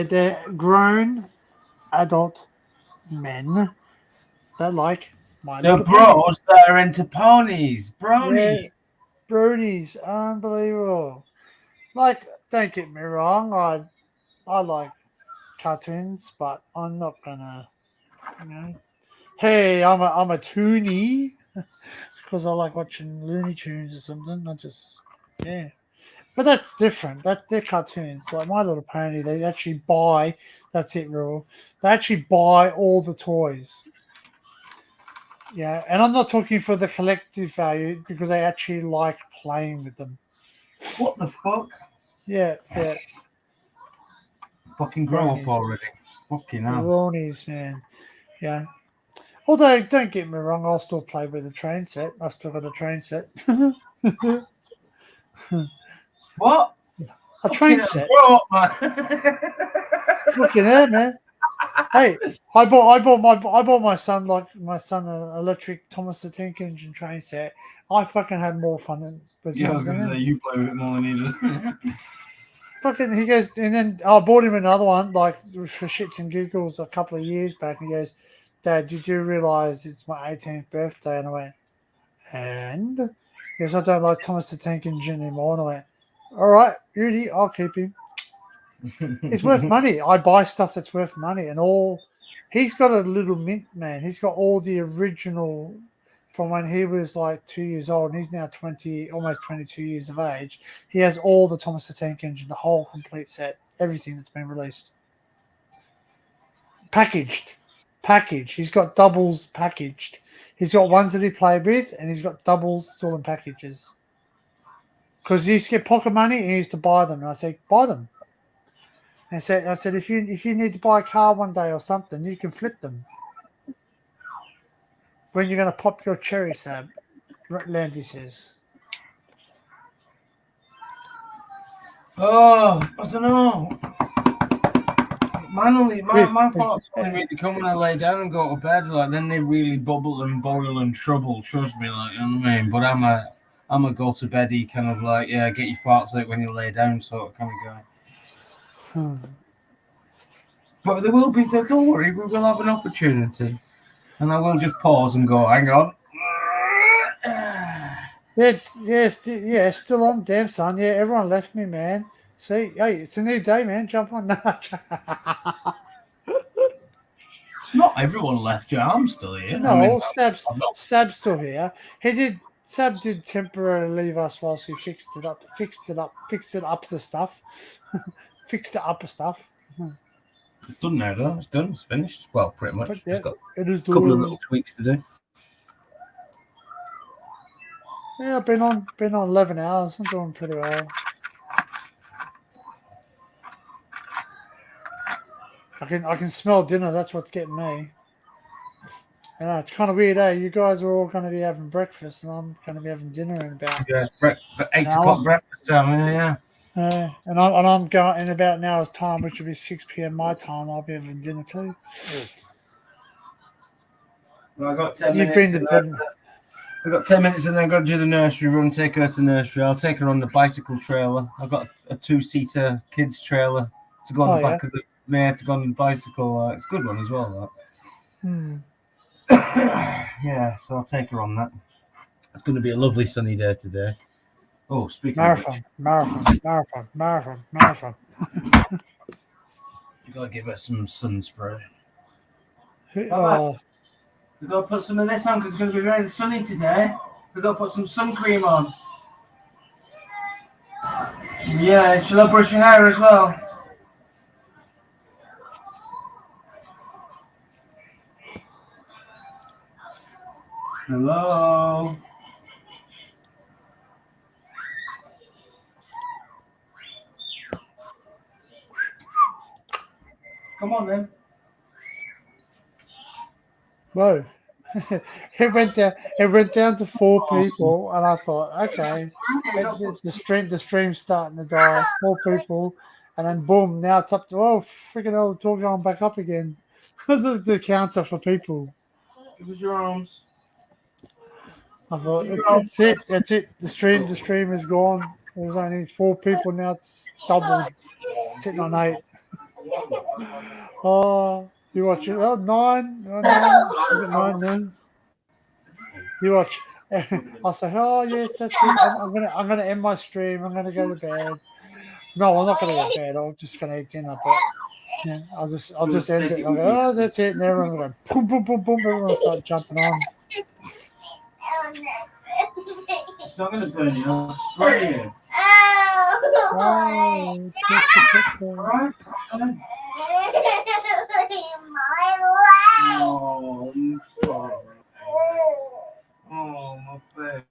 They're grown adult men that like My The Little Pony. bros that are into ponies. Bronies. Yeah, bronies. Unbelievable. Like, don't get me wrong, I like cartoons, but I'm not gonna, hey, I'm a toonie because I like watching Looney Tunes or something. But that's different. They're cartoons. Like My Little Pony, they actually buy. That's it, rule. They actually buy all the toys. Yeah, and I'm not talking for the collective value because they actually like playing with them. What the fuck? Yeah. Fucking grow up already. Fucking hell. Bronies, man. Yeah. Although, don't get me wrong, I'll still play with the train set. I still got a train set. What? A train set. Grow up, man. Fucking hell, man. Hey, I bought my son an electric Thomas the Tank Engine train set. I fucking had more fun with Yeah, I was him going to than say, you play with it more than he does. fucking, he goes, and then I bought him another one, like for shits and giggles a couple of years back. And he goes, Dad, you do realize it's my 18th birthday? And I went, and? He goes, I don't like Thomas the Tank Engine anymore. And I went, all right, Rudy, I'll keep him. It's worth money. I buy stuff that's worth money. And all, he's got a little mint, man. He's got all the original from when he was like 2 years old, and he's now 20, almost 22 years of age. He has all the Thomas the Tank Engine, the whole complete set, everything that's been released. Packaged. He's got doubles packaged. He's got ones that he played with, and he's got doubles still in packages. Because he used to get pocket money, and he used to buy them. And I said, buy them. And I said, if you need to buy a car one day or something, you can flip them. When you're going to pop your cherry, Sab, Landy says. Oh, I don't know. My thoughts only really come when I lay down and go to bed. Like then they really bubble and boil and trouble. Trust me, like you know what I mean. But I'm a go to beddy kind of like get your farts out when you lay down sort of kind of guy. But there will be. Don't worry, we will have an opportunity, and I will just pause and go. Hang on. Yeah, still on. Damn, son. Yeah, everyone left me, man. See, hey, it's a new day, man. Jump on. Not everyone left you. I'm still here. No, I mean, Sab's still here. Sab did temporarily leave us whilst he fixed it up the stuff. Fixed it up the stuff. It's done now, though. It's done. It's finished. Well, pretty much. But, Just got it is a couple of done. little tweaks to do. Yeah, I've been on 11 hours. I'm doing pretty well. I can smell dinner. That's what's getting me. I know it's kind of weird, eh? You guys are all going to be having breakfast, and I'm going to be having dinner in about. Yeah, it's 8 o'clock breakfast time. Yeah. And I'm going in about an hour's time, which will be 6 p.m. my time. I'll be having dinner too. Well, I got 10 You've minutes. been to bed. I've got 10 minutes and then I've got to do the nursery run, take her to nursery. I'll take her on the bicycle trailer. I've got a 2-seater kids trailer to go on the back of the mare to go on the bicycle. It's a good one as well. Yeah, so I'll take her on that. It's going to be a lovely sunny day today. Oh, speaking of which, Marathon. you've got to give her some sun spray. We've Oh, got to put some of this on because it's going to be very sunny today. We've got to put some sun cream on. Yeah, shall I brush your hair as well? Hello? Come on then. whoa. It went down to 4 people, and I thought, okay, the stream's starting to die. 4 people, and then boom, now it's up to freaking hell, it's all going back up again. the counter for people. Give us your arms. I thought that's it. The stream is gone. There's only 4 people now. It's doubled. Sitting on 8. Oh, you watch it? Oh, 9. Oh, 9. Is it 9 then? You watch. I'll say, oh yes, that's it. I'm gonna end my stream. I'm gonna go to bed. No, I'm not gonna go to bed. I'm just gonna eat dinner. But yeah, I'll just end it. I'll go, oh, that's it. And everyone will go boom, boom, boom, boom. Everyone will start jumping on. It's not going to burn you. I'll spray you. Oh, Alright? Oh, I'm sorry. Oh, my baby.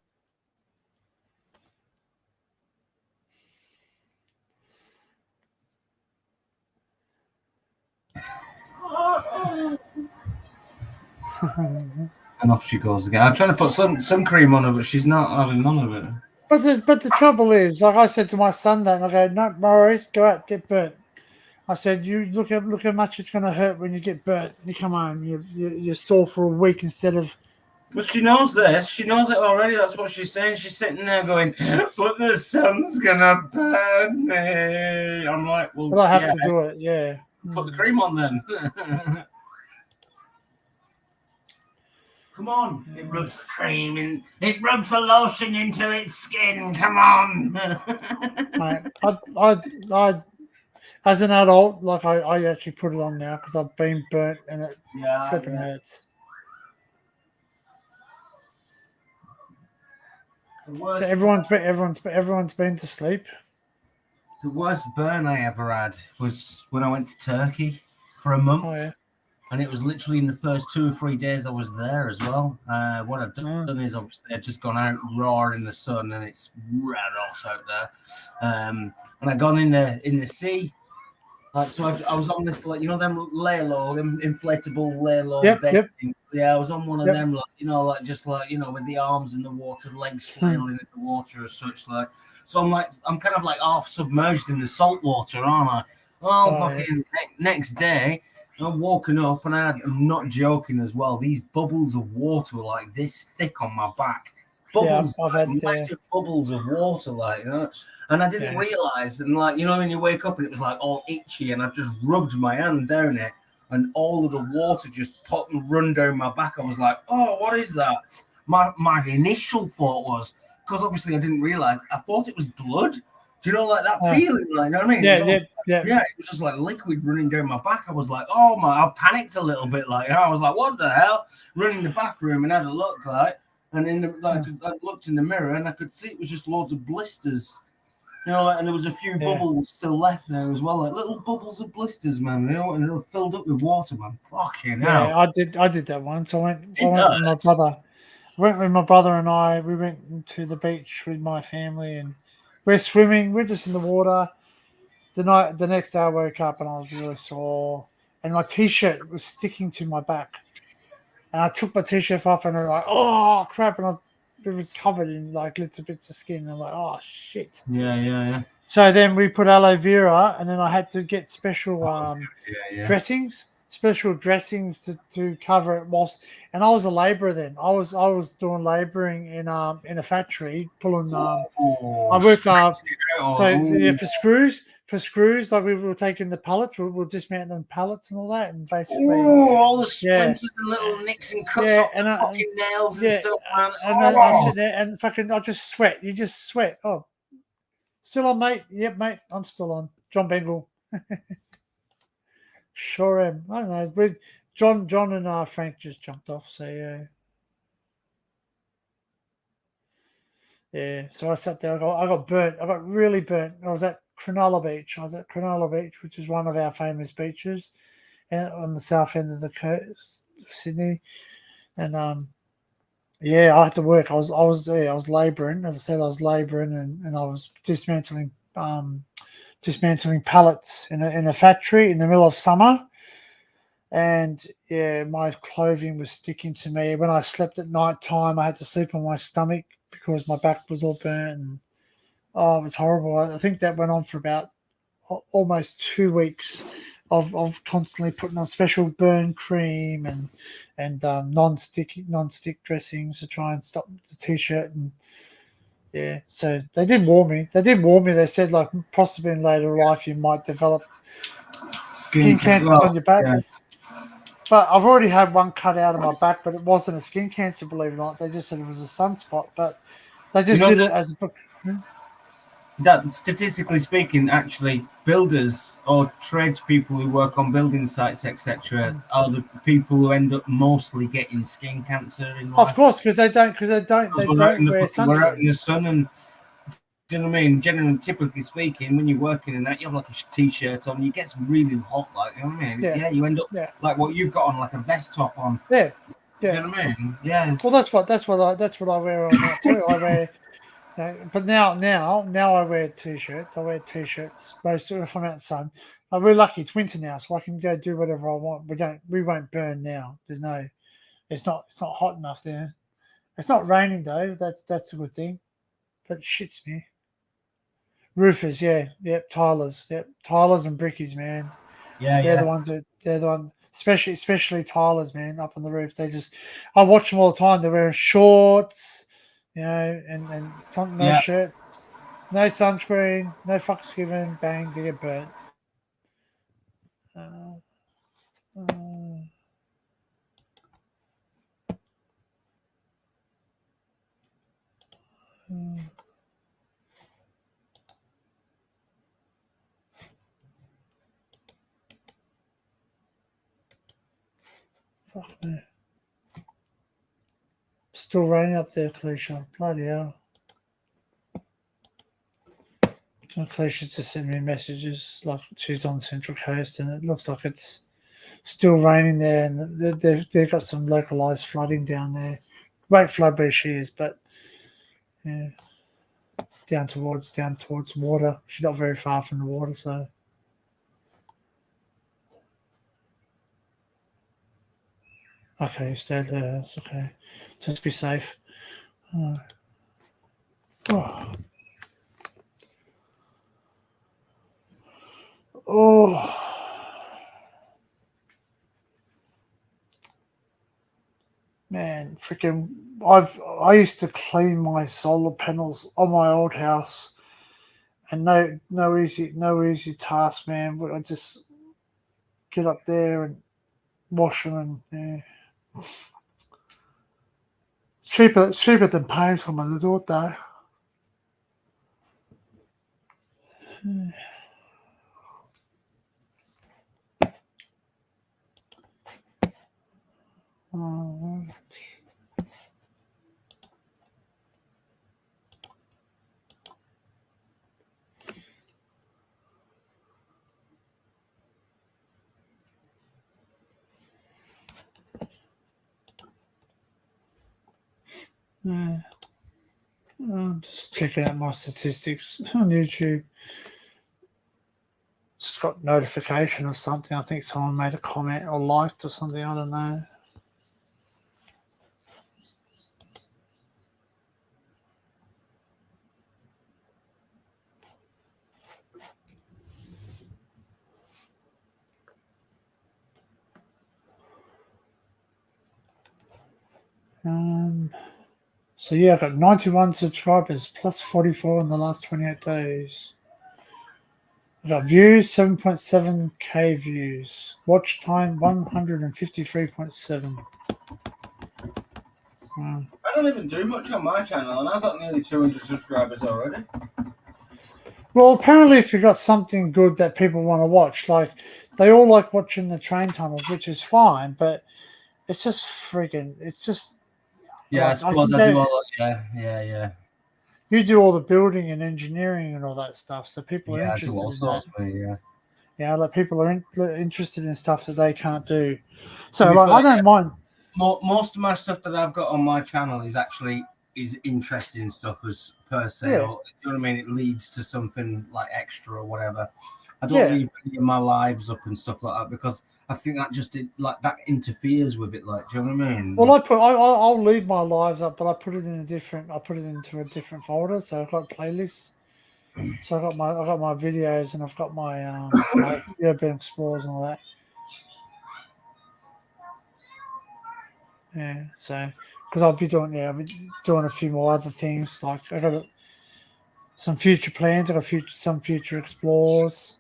And off she goes again. I'm trying to put sun cream on her, but she's not having none of it. But the trouble is, like I said to my son that, and I go, no, Maurice, go out, get burnt. I said, you look how much it's going to hurt when you get burnt. You come home, you're sore for a week instead of But she knows this. She knows it already. That's what she's saying. She's sitting there going, "But the sun's gonna burn me." I'm like, "Well, But I have yeah, to do it. Yeah. put the cream on then." Come on, it rubs the cream in. It rubs the lotion into its skin. Come on. Mate, I, as an adult, like I actually put it on now because I've been burnt and it flipping hurts. So everyone's been to sleep. The worst burn I ever had was when I went to Turkey for a month. Oh, yeah. And it was literally in the first 2 or 3 days I was there as well. What I've done is obviously I've just gone out raw in the sun and it's red hot out there. And I gone in the sea. Like, so I was on this, like, you know, them lay low, them inflatable lay low Yep, bed yep. thing. Yeah, I was on one of Yep. them, like, you know, like just like, you know, with the arms in the water, legs flailing in the water as such. Like, so I'm kind of like half submerged in the salt water, aren't I? Well, Oh, yeah. fucking next day, I'm walking up and I'm not joking as well. These bubbles of water were like this thick on my back. Bubbles, Yeah, I've had massive bubbles of water, like, you know. And I didn't realize, and like, you know, when you wake up and it was like all itchy, and I just rubbed my hand down it, and all of the water just popped and run down my back. I was like, oh, what is that? My initial thought was, because obviously I didn't realize, I thought it was blood. Do you know, like that feeling? Like, you know what I mean? Yeah, It was yeah. yeah, it was just like liquid running down my back. I was like, oh my, I panicked a little bit. Like, I was like, what the hell? Running in the bathroom and had a look, like, and in the, like, I looked in the mirror and I could see it was just loads of blisters. You know, and there was a few bubbles still left there as well, like little bubbles of blisters, man. You know, and they were filled up with water, man. Fucking hell. Yeah, I did that once. I went with my brother. And I. We went to the beach with my family, and we're swimming. We're just in the water. The next day, I woke up and I was really sore, and my t-shirt was sticking to my back. And I took my t-shirt off, and I was like, "Oh crap!" And it was covered in like little bits of skin. I'm like, "Oh shit!" Yeah. So then we put aloe vera, and then I had to get special dressings to cover it. And I was a labourer then. I was doing labouring in a factory pulling. I worked for screws. Like we were taking the pallets, we were dismantling pallets and all that, and basically all the splinters and little nicks and cuts off the fucking nails and stuff, man. And then I sit there and fucking I just sweat. You just sweat. Oh. Still on, mate? Yep, mate. I'm still on. John Bengal. Sure am. I don't know. John and Frank just jumped off. So yeah. So I sat there. I got burnt. I got really burnt. I was at Cronulla Beach. Which is one of our famous beaches, on the south end of the coast of Sydney, and yeah, I had to work. I was labouring. As I said, I was labouring and I was dismantling pallets in a factory in the middle of summer. And yeah, my clothing was sticking to me. When I slept at night time, I had to sleep on my stomach because my back was all burnt. And, it was horrible. I think that went on for about almost 2 weeks of constantly putting on special burn cream and non-stick dressings to try and stop the t-shirt. And yeah, so they did warn me. They said, like, possibly in later life you might develop skin cancers on your back. Yeah. But I've already had one cut out of my back, but it wasn't a skin cancer, believe it or not. They just said it was a sunspot, but they just did it as a... That, statistically speaking, actually, builders or tradespeople who work on building sites, etc., are the people who end up mostly getting skin cancer in life. Of course, because they don't wear sunscreen. We're out in the sun, and do you know what I mean? Generally, typically speaking, when you're working in that, you have like a t-shirt on, you get really hot, like, you know what I mean? Yeah, you end up like what you've got on, like a vest top on. Yeah. Do you know what I mean? Yeah. Well, that's what I wear on that too. I wear. But now I wear t-shirts. I wear t-shirts most if I'm out in the sun. We're lucky it's winter now, so I can go do whatever I want. We won't burn now. It's not hot enough there. It's not raining though. That's a good thing. But it shits me. Roofers, Tylers and brickies, man. Yeah, they're the ones. especially Tyler's, man, up on the roof. I watch them all the time. They're wearing shorts, you know, and some no Yeah. shirts, no sunscreen, no fucks given. Bang, they get burnt. Fuck me. Still raining up there, Cleisha. Bloody hell. Cleisha's just sent me messages like she's on the Central Coast and it looks like it's still raining there and they've got some localised flooding down there. Won't flood where she is, but yeah. Down towards water. She's not very far from the water, so okay, you stay at her house, okay. Just be safe. Oh. Oh. Man, freaking! I used to clean my solar panels on my old house, and no easy task, man. But I just get up there and wash them, and yeah. It's cheaper than paying someone to do it, though. I'm just checking out my statistics on YouTube. Just got notification of something. I think someone made a comment or liked or something. I don't know. So yeah, I've got 91 subscribers plus 44 in the last 28 days. I've got views, 7.7k views. Watch time, 153.7. I don't even do much on my channel, and I've got nearly 200 subscribers already. Well, apparently if you've got something good that people want to watch, like they all like watching the train tunnels, which is fine, but it's just friggin', it's just... Yeah, like, I suppose I do all that. Yeah. You do all the building and engineering and all that stuff, so people are Yeah, I interested do all in sorts, that. yeah. Yeah, like people are interested in stuff that they can't do. So, To be like, fair, I don't mind. Most of my stuff that I've got on my channel is interesting stuff as per se. Yeah. Or, you know what I mean? It leads to something like extra or whatever. I don't Yeah. leave any of my lives up and stuff like that because I think that just that interferes with it. Like, do you know what I mean? Well, I'll leave my lives up, but I put it into a different folder. So I've got playlists. So I got my videos and I've got my my urban explorers and all that. Yeah. So because I'll be doing a few more other things. Like I got some future plans. I got some future explores.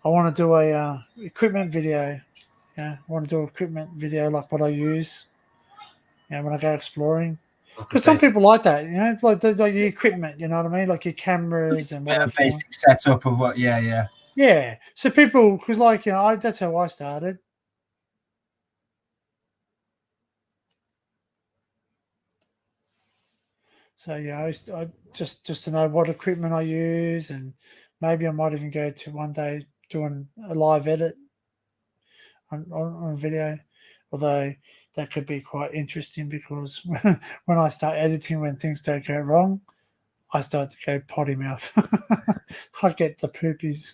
I want to do a equipment video. Yeah, I want to do an equipment video like what I use. Yeah, when I go exploring. Because some people like that, you know, like the equipment, you know what I mean, like your cameras and whatever. Basic setup of what, yeah. Yeah. So people, because like that's how I started. So yeah, I just to know what equipment I use, and maybe I might even go to one day doing a live edit on a video, although that could be quite interesting because when I start editing, when things don't go wrong, I start to go potty mouth. I get the poopies.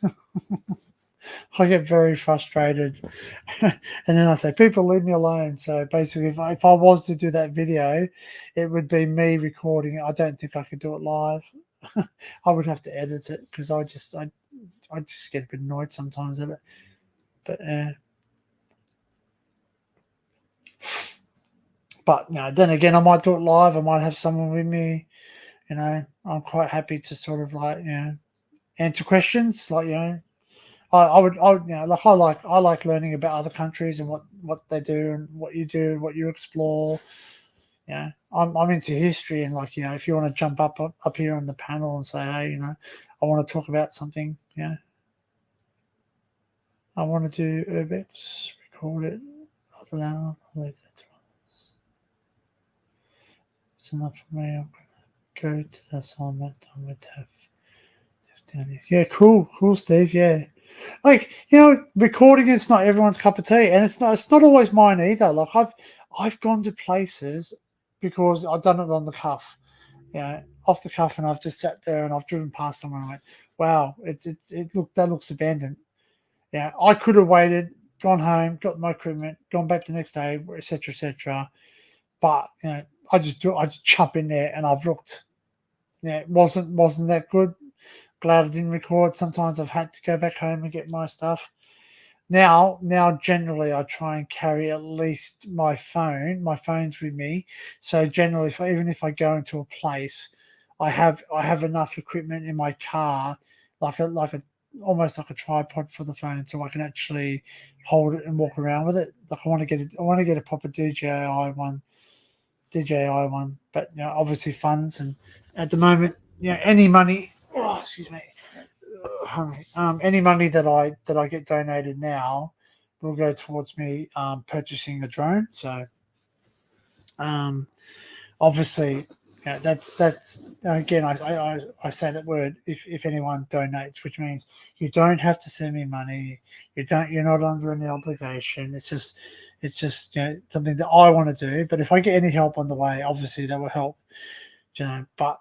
I get very frustrated. And then I say, people leave me alone. So basically, if I was to do that video, it would be me recording it. I don't think I could do it live. I would have to edit it because I just get a bit annoyed sometimes at it. But But then again, I might do it live. I might have someone with me. I'm quite happy to sort of like answer questions. Like I would like I like learning about other countries and what they do and what you do, what you explore. I'm into history, and like if you want to jump up here on the panel and say, hey, I want to talk about something. I want to do Urbex, record it, upload, I'll leave that to others. It's enough for me. I'm gonna go to the assignment. I'm gonna have down here. Yeah, cool, Steve. Yeah, like recording is not everyone's cup of tea, and it's not always mine either. Like I've gone to places because I've done it on the cuff, off the cuff, and I've just sat there and I've driven past someone and I went, wow, that looks abandoned. Yeah, I could have waited, gone home, got my equipment, gone back the next day, etc., etc. But I just jump in there and I've looked. It wasn't that good. Glad I didn't record. Sometimes I've had to go back home and get my stuff. Now generally I try and carry at least my phone. My phone's with me, so generally, even if I go into a place, I have enough equipment in my car, almost like a tripod for the phone, so I can actually hold it and walk around with it. Like I want to get a proper DJI one, but obviously funds, and at the moment, any money. Oh, excuse me. Any money that I get donated now will go towards me purchasing a drone. So, obviously. That's again. I say that word. If anyone donates, which means you don't have to send me money. You're not under any obligation. It's just something that I want to do. But if I get any help on the way, obviously that will help. But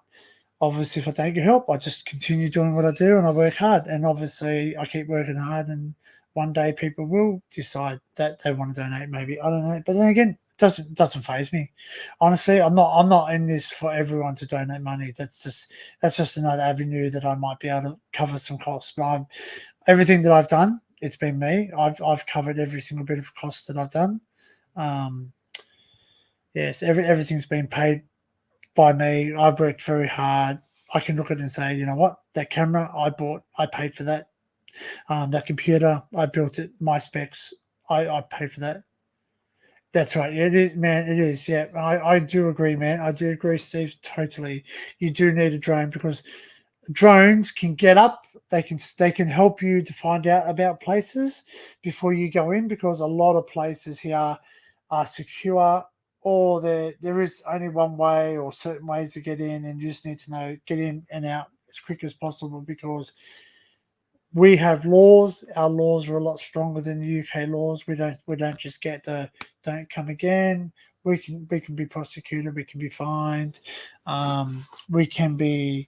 obviously if I don't get help, I just continue doing what I do and I work hard. And obviously I keep working hard. And one day people will decide that they want to donate. Maybe, I don't know. But then again, doesn't faze me. Honestly, I'm not in this for everyone to donate money. That's just another avenue that I might be able to cover some costs. But everything that I've done, it's been me. I've covered every single bit of cost that I've done. Yes, everything's been paid by me. I've worked very hard. I can look at it and say, you know what, that camera I paid for that. That computer, I built it, my specs, I paid for that. That's right. It is, man. It is. Yeah, I do agree, man. I do agree, Steve. Totally. You do need a drone because drones can get up. They can help you to find out about places before you go in, because a lot of places here are secure, or there is only one way or certain ways to get in, and you just need to get in and out as quick as possible, because we have laws. Our laws are a lot stronger than the UK laws. We don't just get the don't come again. We can be prosecuted. We can be fined. We can be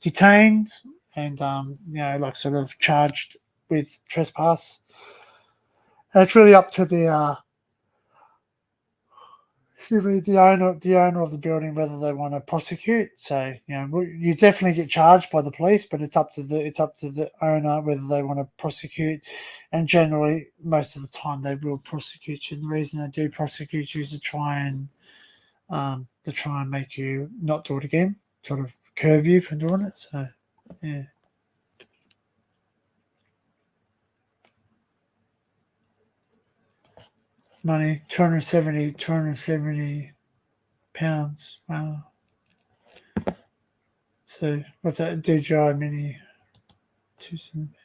detained and sort of charged with trespass. And it's really up to the owner of the building whether they want to prosecute. So you definitely get charged by the police, but it's up to the owner whether they want to prosecute. And generally, most of the time, they will prosecute you. And the reason they do prosecute you is to try and make you not do it again, sort of curb you from doing it. So yeah. Money, 270 pounds. Wow. So what's that? DJI Mini, 270 pounds.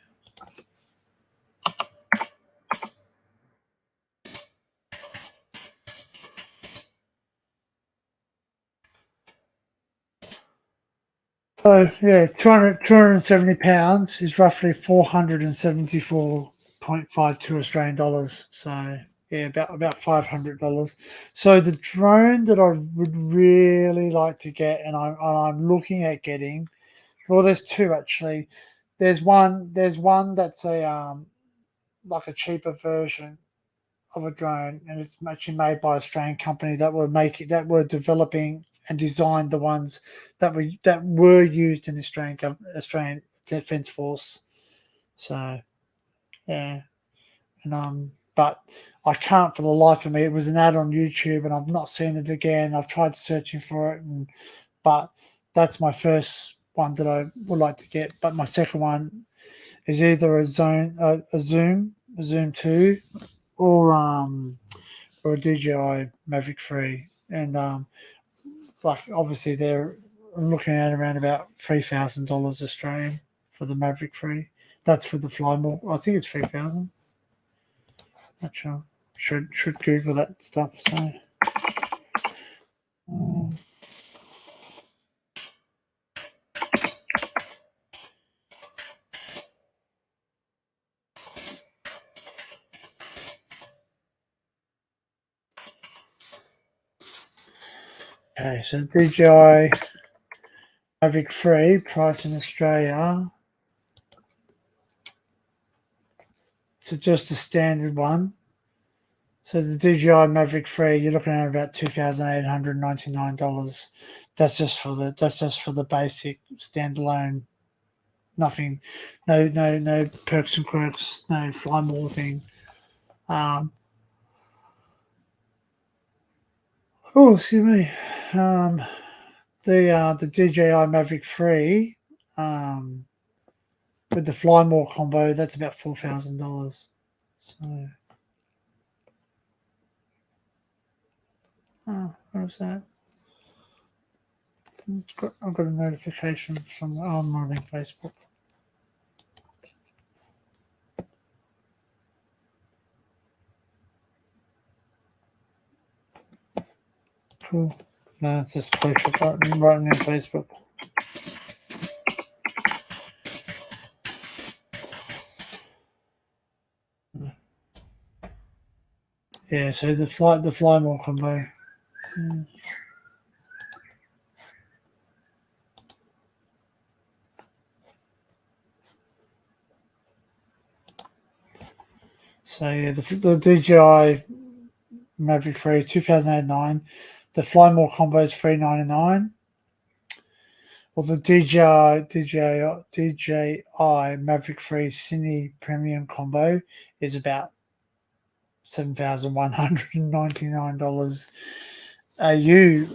So yeah, 270 pounds is roughly 474.52 Australian dollars. So yeah, about $500. So the drone that I would really like to get, and I'm looking at getting, well, there's two actually. There's one that's a like a cheaper version of a drone, and it's actually made by an Australian company that were developing and designed the ones that were used in the Australian Defence Force. So yeah, and but I can't for the life of me. It was an ad on YouTube, and I've not seen it again. I've tried searching for it, but that's my first one that I would like to get. But my second one is either a Zoom 2, or a DJI Mavic 3, and like obviously they're looking at around about $3,000 Australian for the Mavic 3. That's for the Flymore. I think it's 3,000. Not sure. Should Google that stuff. So. Okay, so the DJI Mavic 3 price in Australia. So just the standard one. So the DJI Mavic 3, you're looking at about $2,899. That's just for the basic standalone. Nothing, no perks and quirks, no Flymore thing. Oh, excuse me. The DJI Mavic 3 with the Flymore combo, that's about $4,000. So, what was that? I've got a notification from I'm on Facebook. Cool. No, it's just click the button right on Facebook. Yeah, so the Flymore combo. So yeah, the DJI Mavic 3 2009. The Flymore combo is $399. Well, the DJI Mavic 3 Cine Premium combo is about $7,199 AU.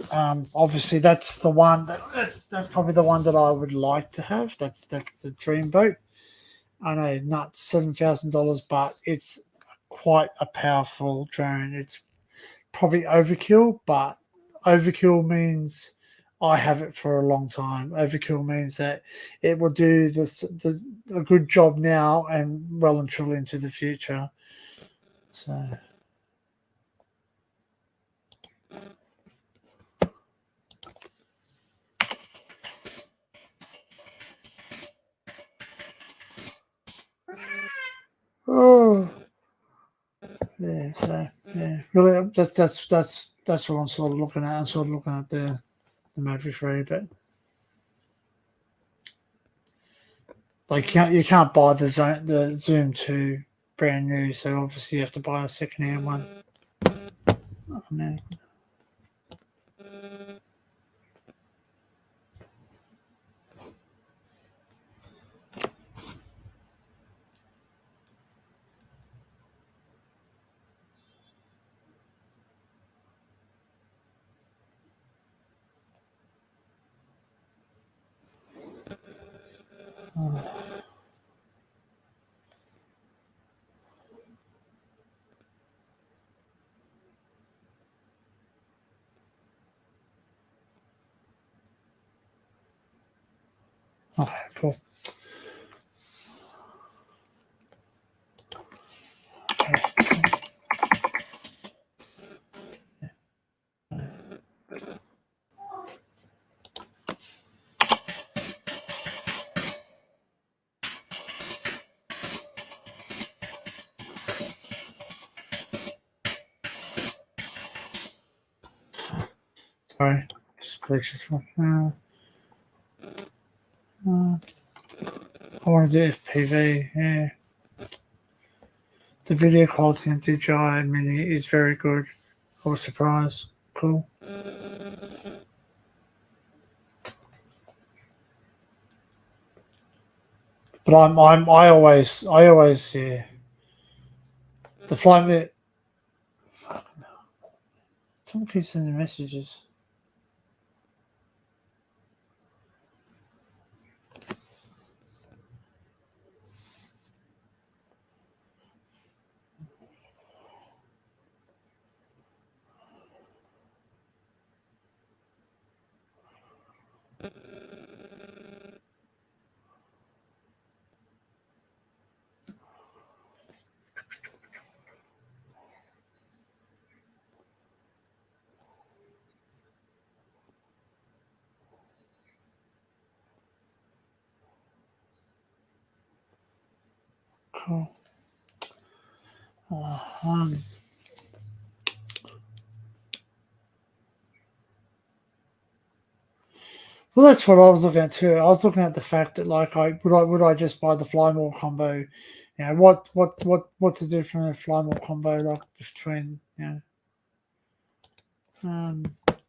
Obviously, that's the one that's probably the one that I would like to have. That's the dream boat. I know, not $7,000, but it's quite a powerful drone. It's probably overkill, but overkill means I have it for a long time. Overkill means that it will do a good job now and well and truly into the future. So. Oh. Yeah, so yeah, really, that's what I'm sort of looking at. I'm sort of looking at the Mavic 3, but like you can't buy the Zoom 2 brand new, so obviously you have to buy a second-hand one. Oh, man. Okay, cool. Sorry, just glitch this one. I want to do FPV, yeah. The video quality on DJI Mini is very good. I was surprised. Cool. But I always yeah. The Flymore, Someone keeps sending messages. Cool. Well, that's what I was looking at too. I was looking at the fact that like would I just buy the fly more combo? You know, what's the difference in the fly more combo like between, you know?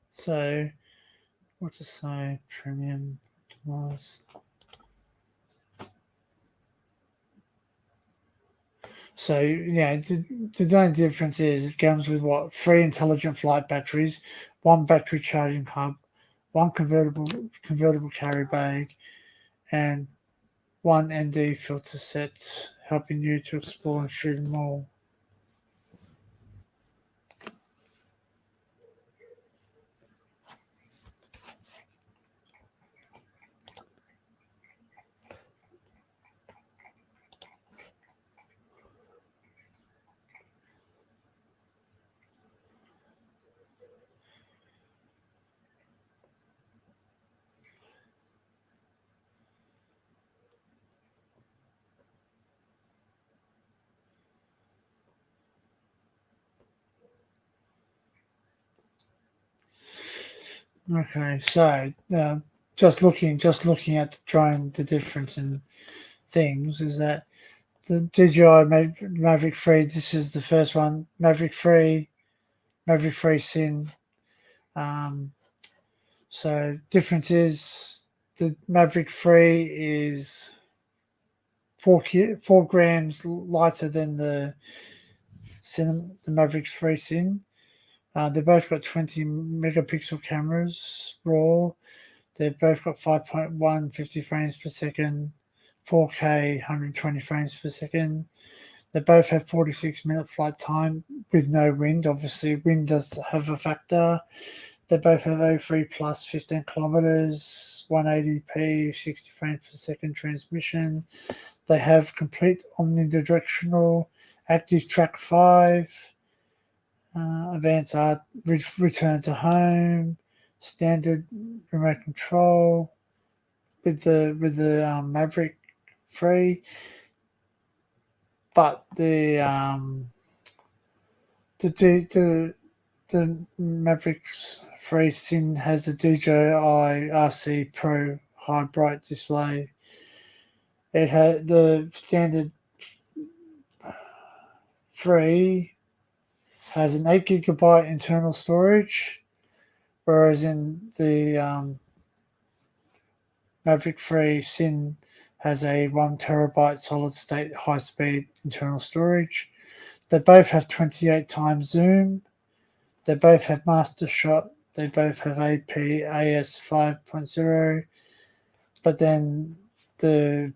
So what to say? Premium optimized. So yeah, the only difference is it comes with what 3 intelligent flight batteries, 1 battery charging hub, 1 convertible carry bag, and 1 ND filter set, helping you to explore and shoot them all. Okay, so just looking at the drone, the difference in things is that the DJI Maverick 3, this is the first one, Maverick 3 Sin. So difference is the Maverick 3 is 4 grams lighter than the Maverick 3 Sin. They both got 20 megapixel cameras raw. They've both got 5.1 50 frames per second, 4K 120 frames per second. They both have 46-minute flight time with no wind. Obviously, wind does have a factor. They both have O3 plus 15 kilometers, 180p, 60 frames per second transmission. They have complete omnidirectional, active track 5. Advanced art, return to home, standard remote control with the Maverick 3, but the Maverick 3 Sin has the DJI RC Pro high bright display. It had the standard 3 has an 8 gigabyte internal storage, whereas in the Maverick 3 Sin has a 1 terabyte solid state high speed internal storage. They both have 28 times zoom. They both have master shot. They both have APS 5.0. But then the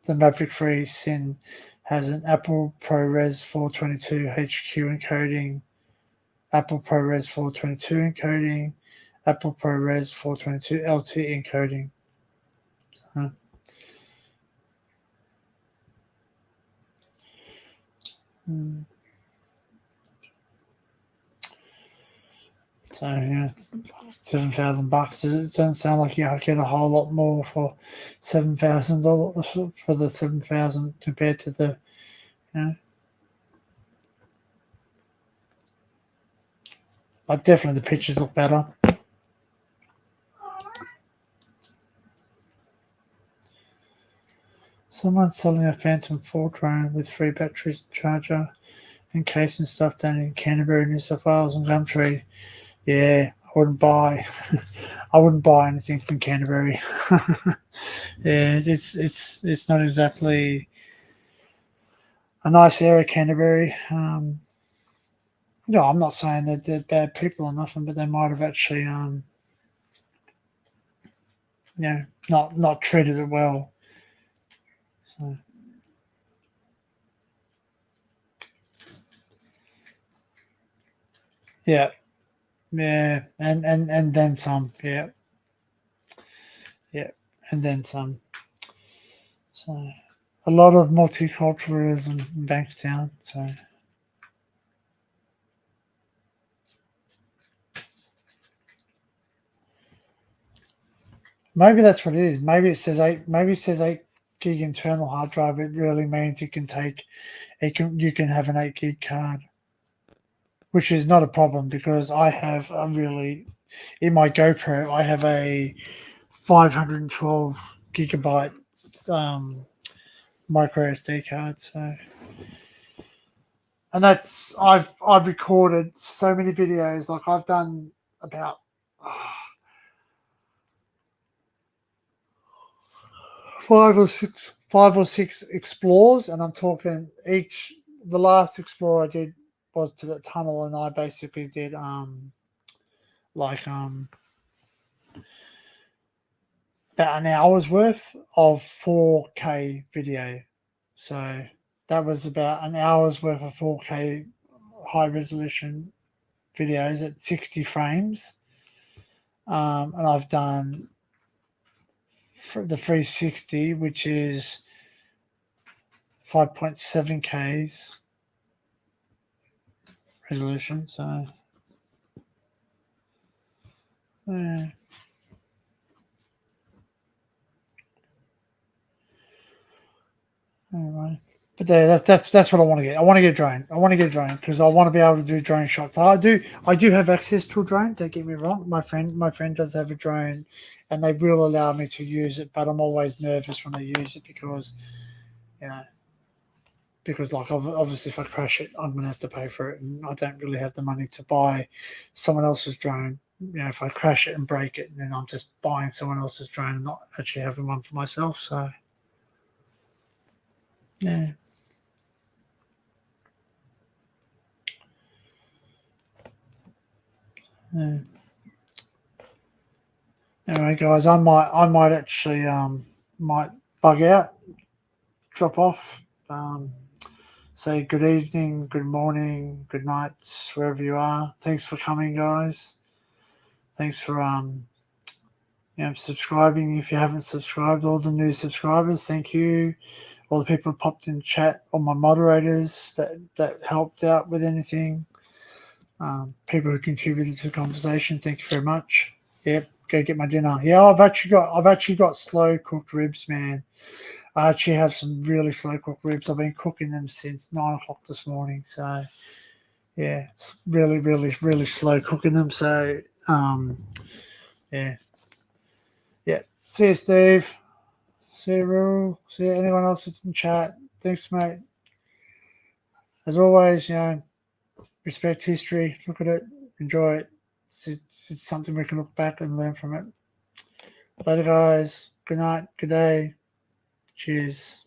Maverick 3 Sin has an Apple ProRes 422 HQ encoding, Apple ProRes 422 encoding, Apple ProRes 422 LT encoding. So yeah, it's $7,000. It doesn't sound like you get a whole lot more for $7,000 for the 7,000 compared to the, you know. But definitely the pictures look better. Someone's selling a Phantom 4 drone with 3 batteries and charger and case and stuff down in Canterbury, New South Wales and Gumtree. Yeah, I wouldn't buy anything from Canterbury. Yeah, it's not exactly a nice area, Canterbury. Yeah, I'm not saying that they're bad people or nothing, but they might have actually, not treated it well. So. Yeah, yeah, and then some. Yeah, yeah, and then some. So a lot of multiculturalism in Bankstown. So. Maybe that's what it is. Maybe it says 8 gig internal hard drive. It really means you can have an 8 gig card, which is not a problem because I have in my GoPro I have a 512 gigabyte micro SD card. So, and that's I've recorded so many videos. Like I've done about. 5 or 6 explores, and I'm talking the last explore I did was to the tunnel, and I basically did about an hour's worth of 4K video. So that was about an hour's worth of 4K high resolution videos at 60 frames. And I've done the 360, which is 5.7Ks resolution. So, yeah. Anyway, but that's what I want to get. I want to get a drone. I want to get a drone because I want to be able to do drone shots. I do have access to a drone. Don't get me wrong. My friend does have a drone, and they will allow me to use it. But I'm always nervous when I use it because, like obviously if I crash it, I'm gonna have to pay for it, and I don't really have the money to buy someone else's drone. If I crash it and break it, then I'm just buying someone else's drone and not actually having one for myself. So. Yeah. Yeah. Anyway, guys, I might actually might bug out, drop off, say good evening, good morning, good night, wherever you are. Thanks for coming, guys. Thanks for subscribing if you haven't subscribed. All the new subscribers, thank you. All the people who popped in chat, all my moderators that helped out with anything. People who contributed to the conversation, thank you very much. Yep, go get my dinner. Yeah, I've actually got slow cooked ribs, man. I actually have some really slow cooked ribs. I've been cooking them since 9 o'clock this morning. So yeah, it's really, really, really slow cooking them. So yeah. See you, Steve. See you, Rule. See you, anyone else that's in chat. Thanks, mate. As always, respect history. Look at it. Enjoy it. It's something we can look back and learn from it. Later, guys. Good night. Good day. Cheers.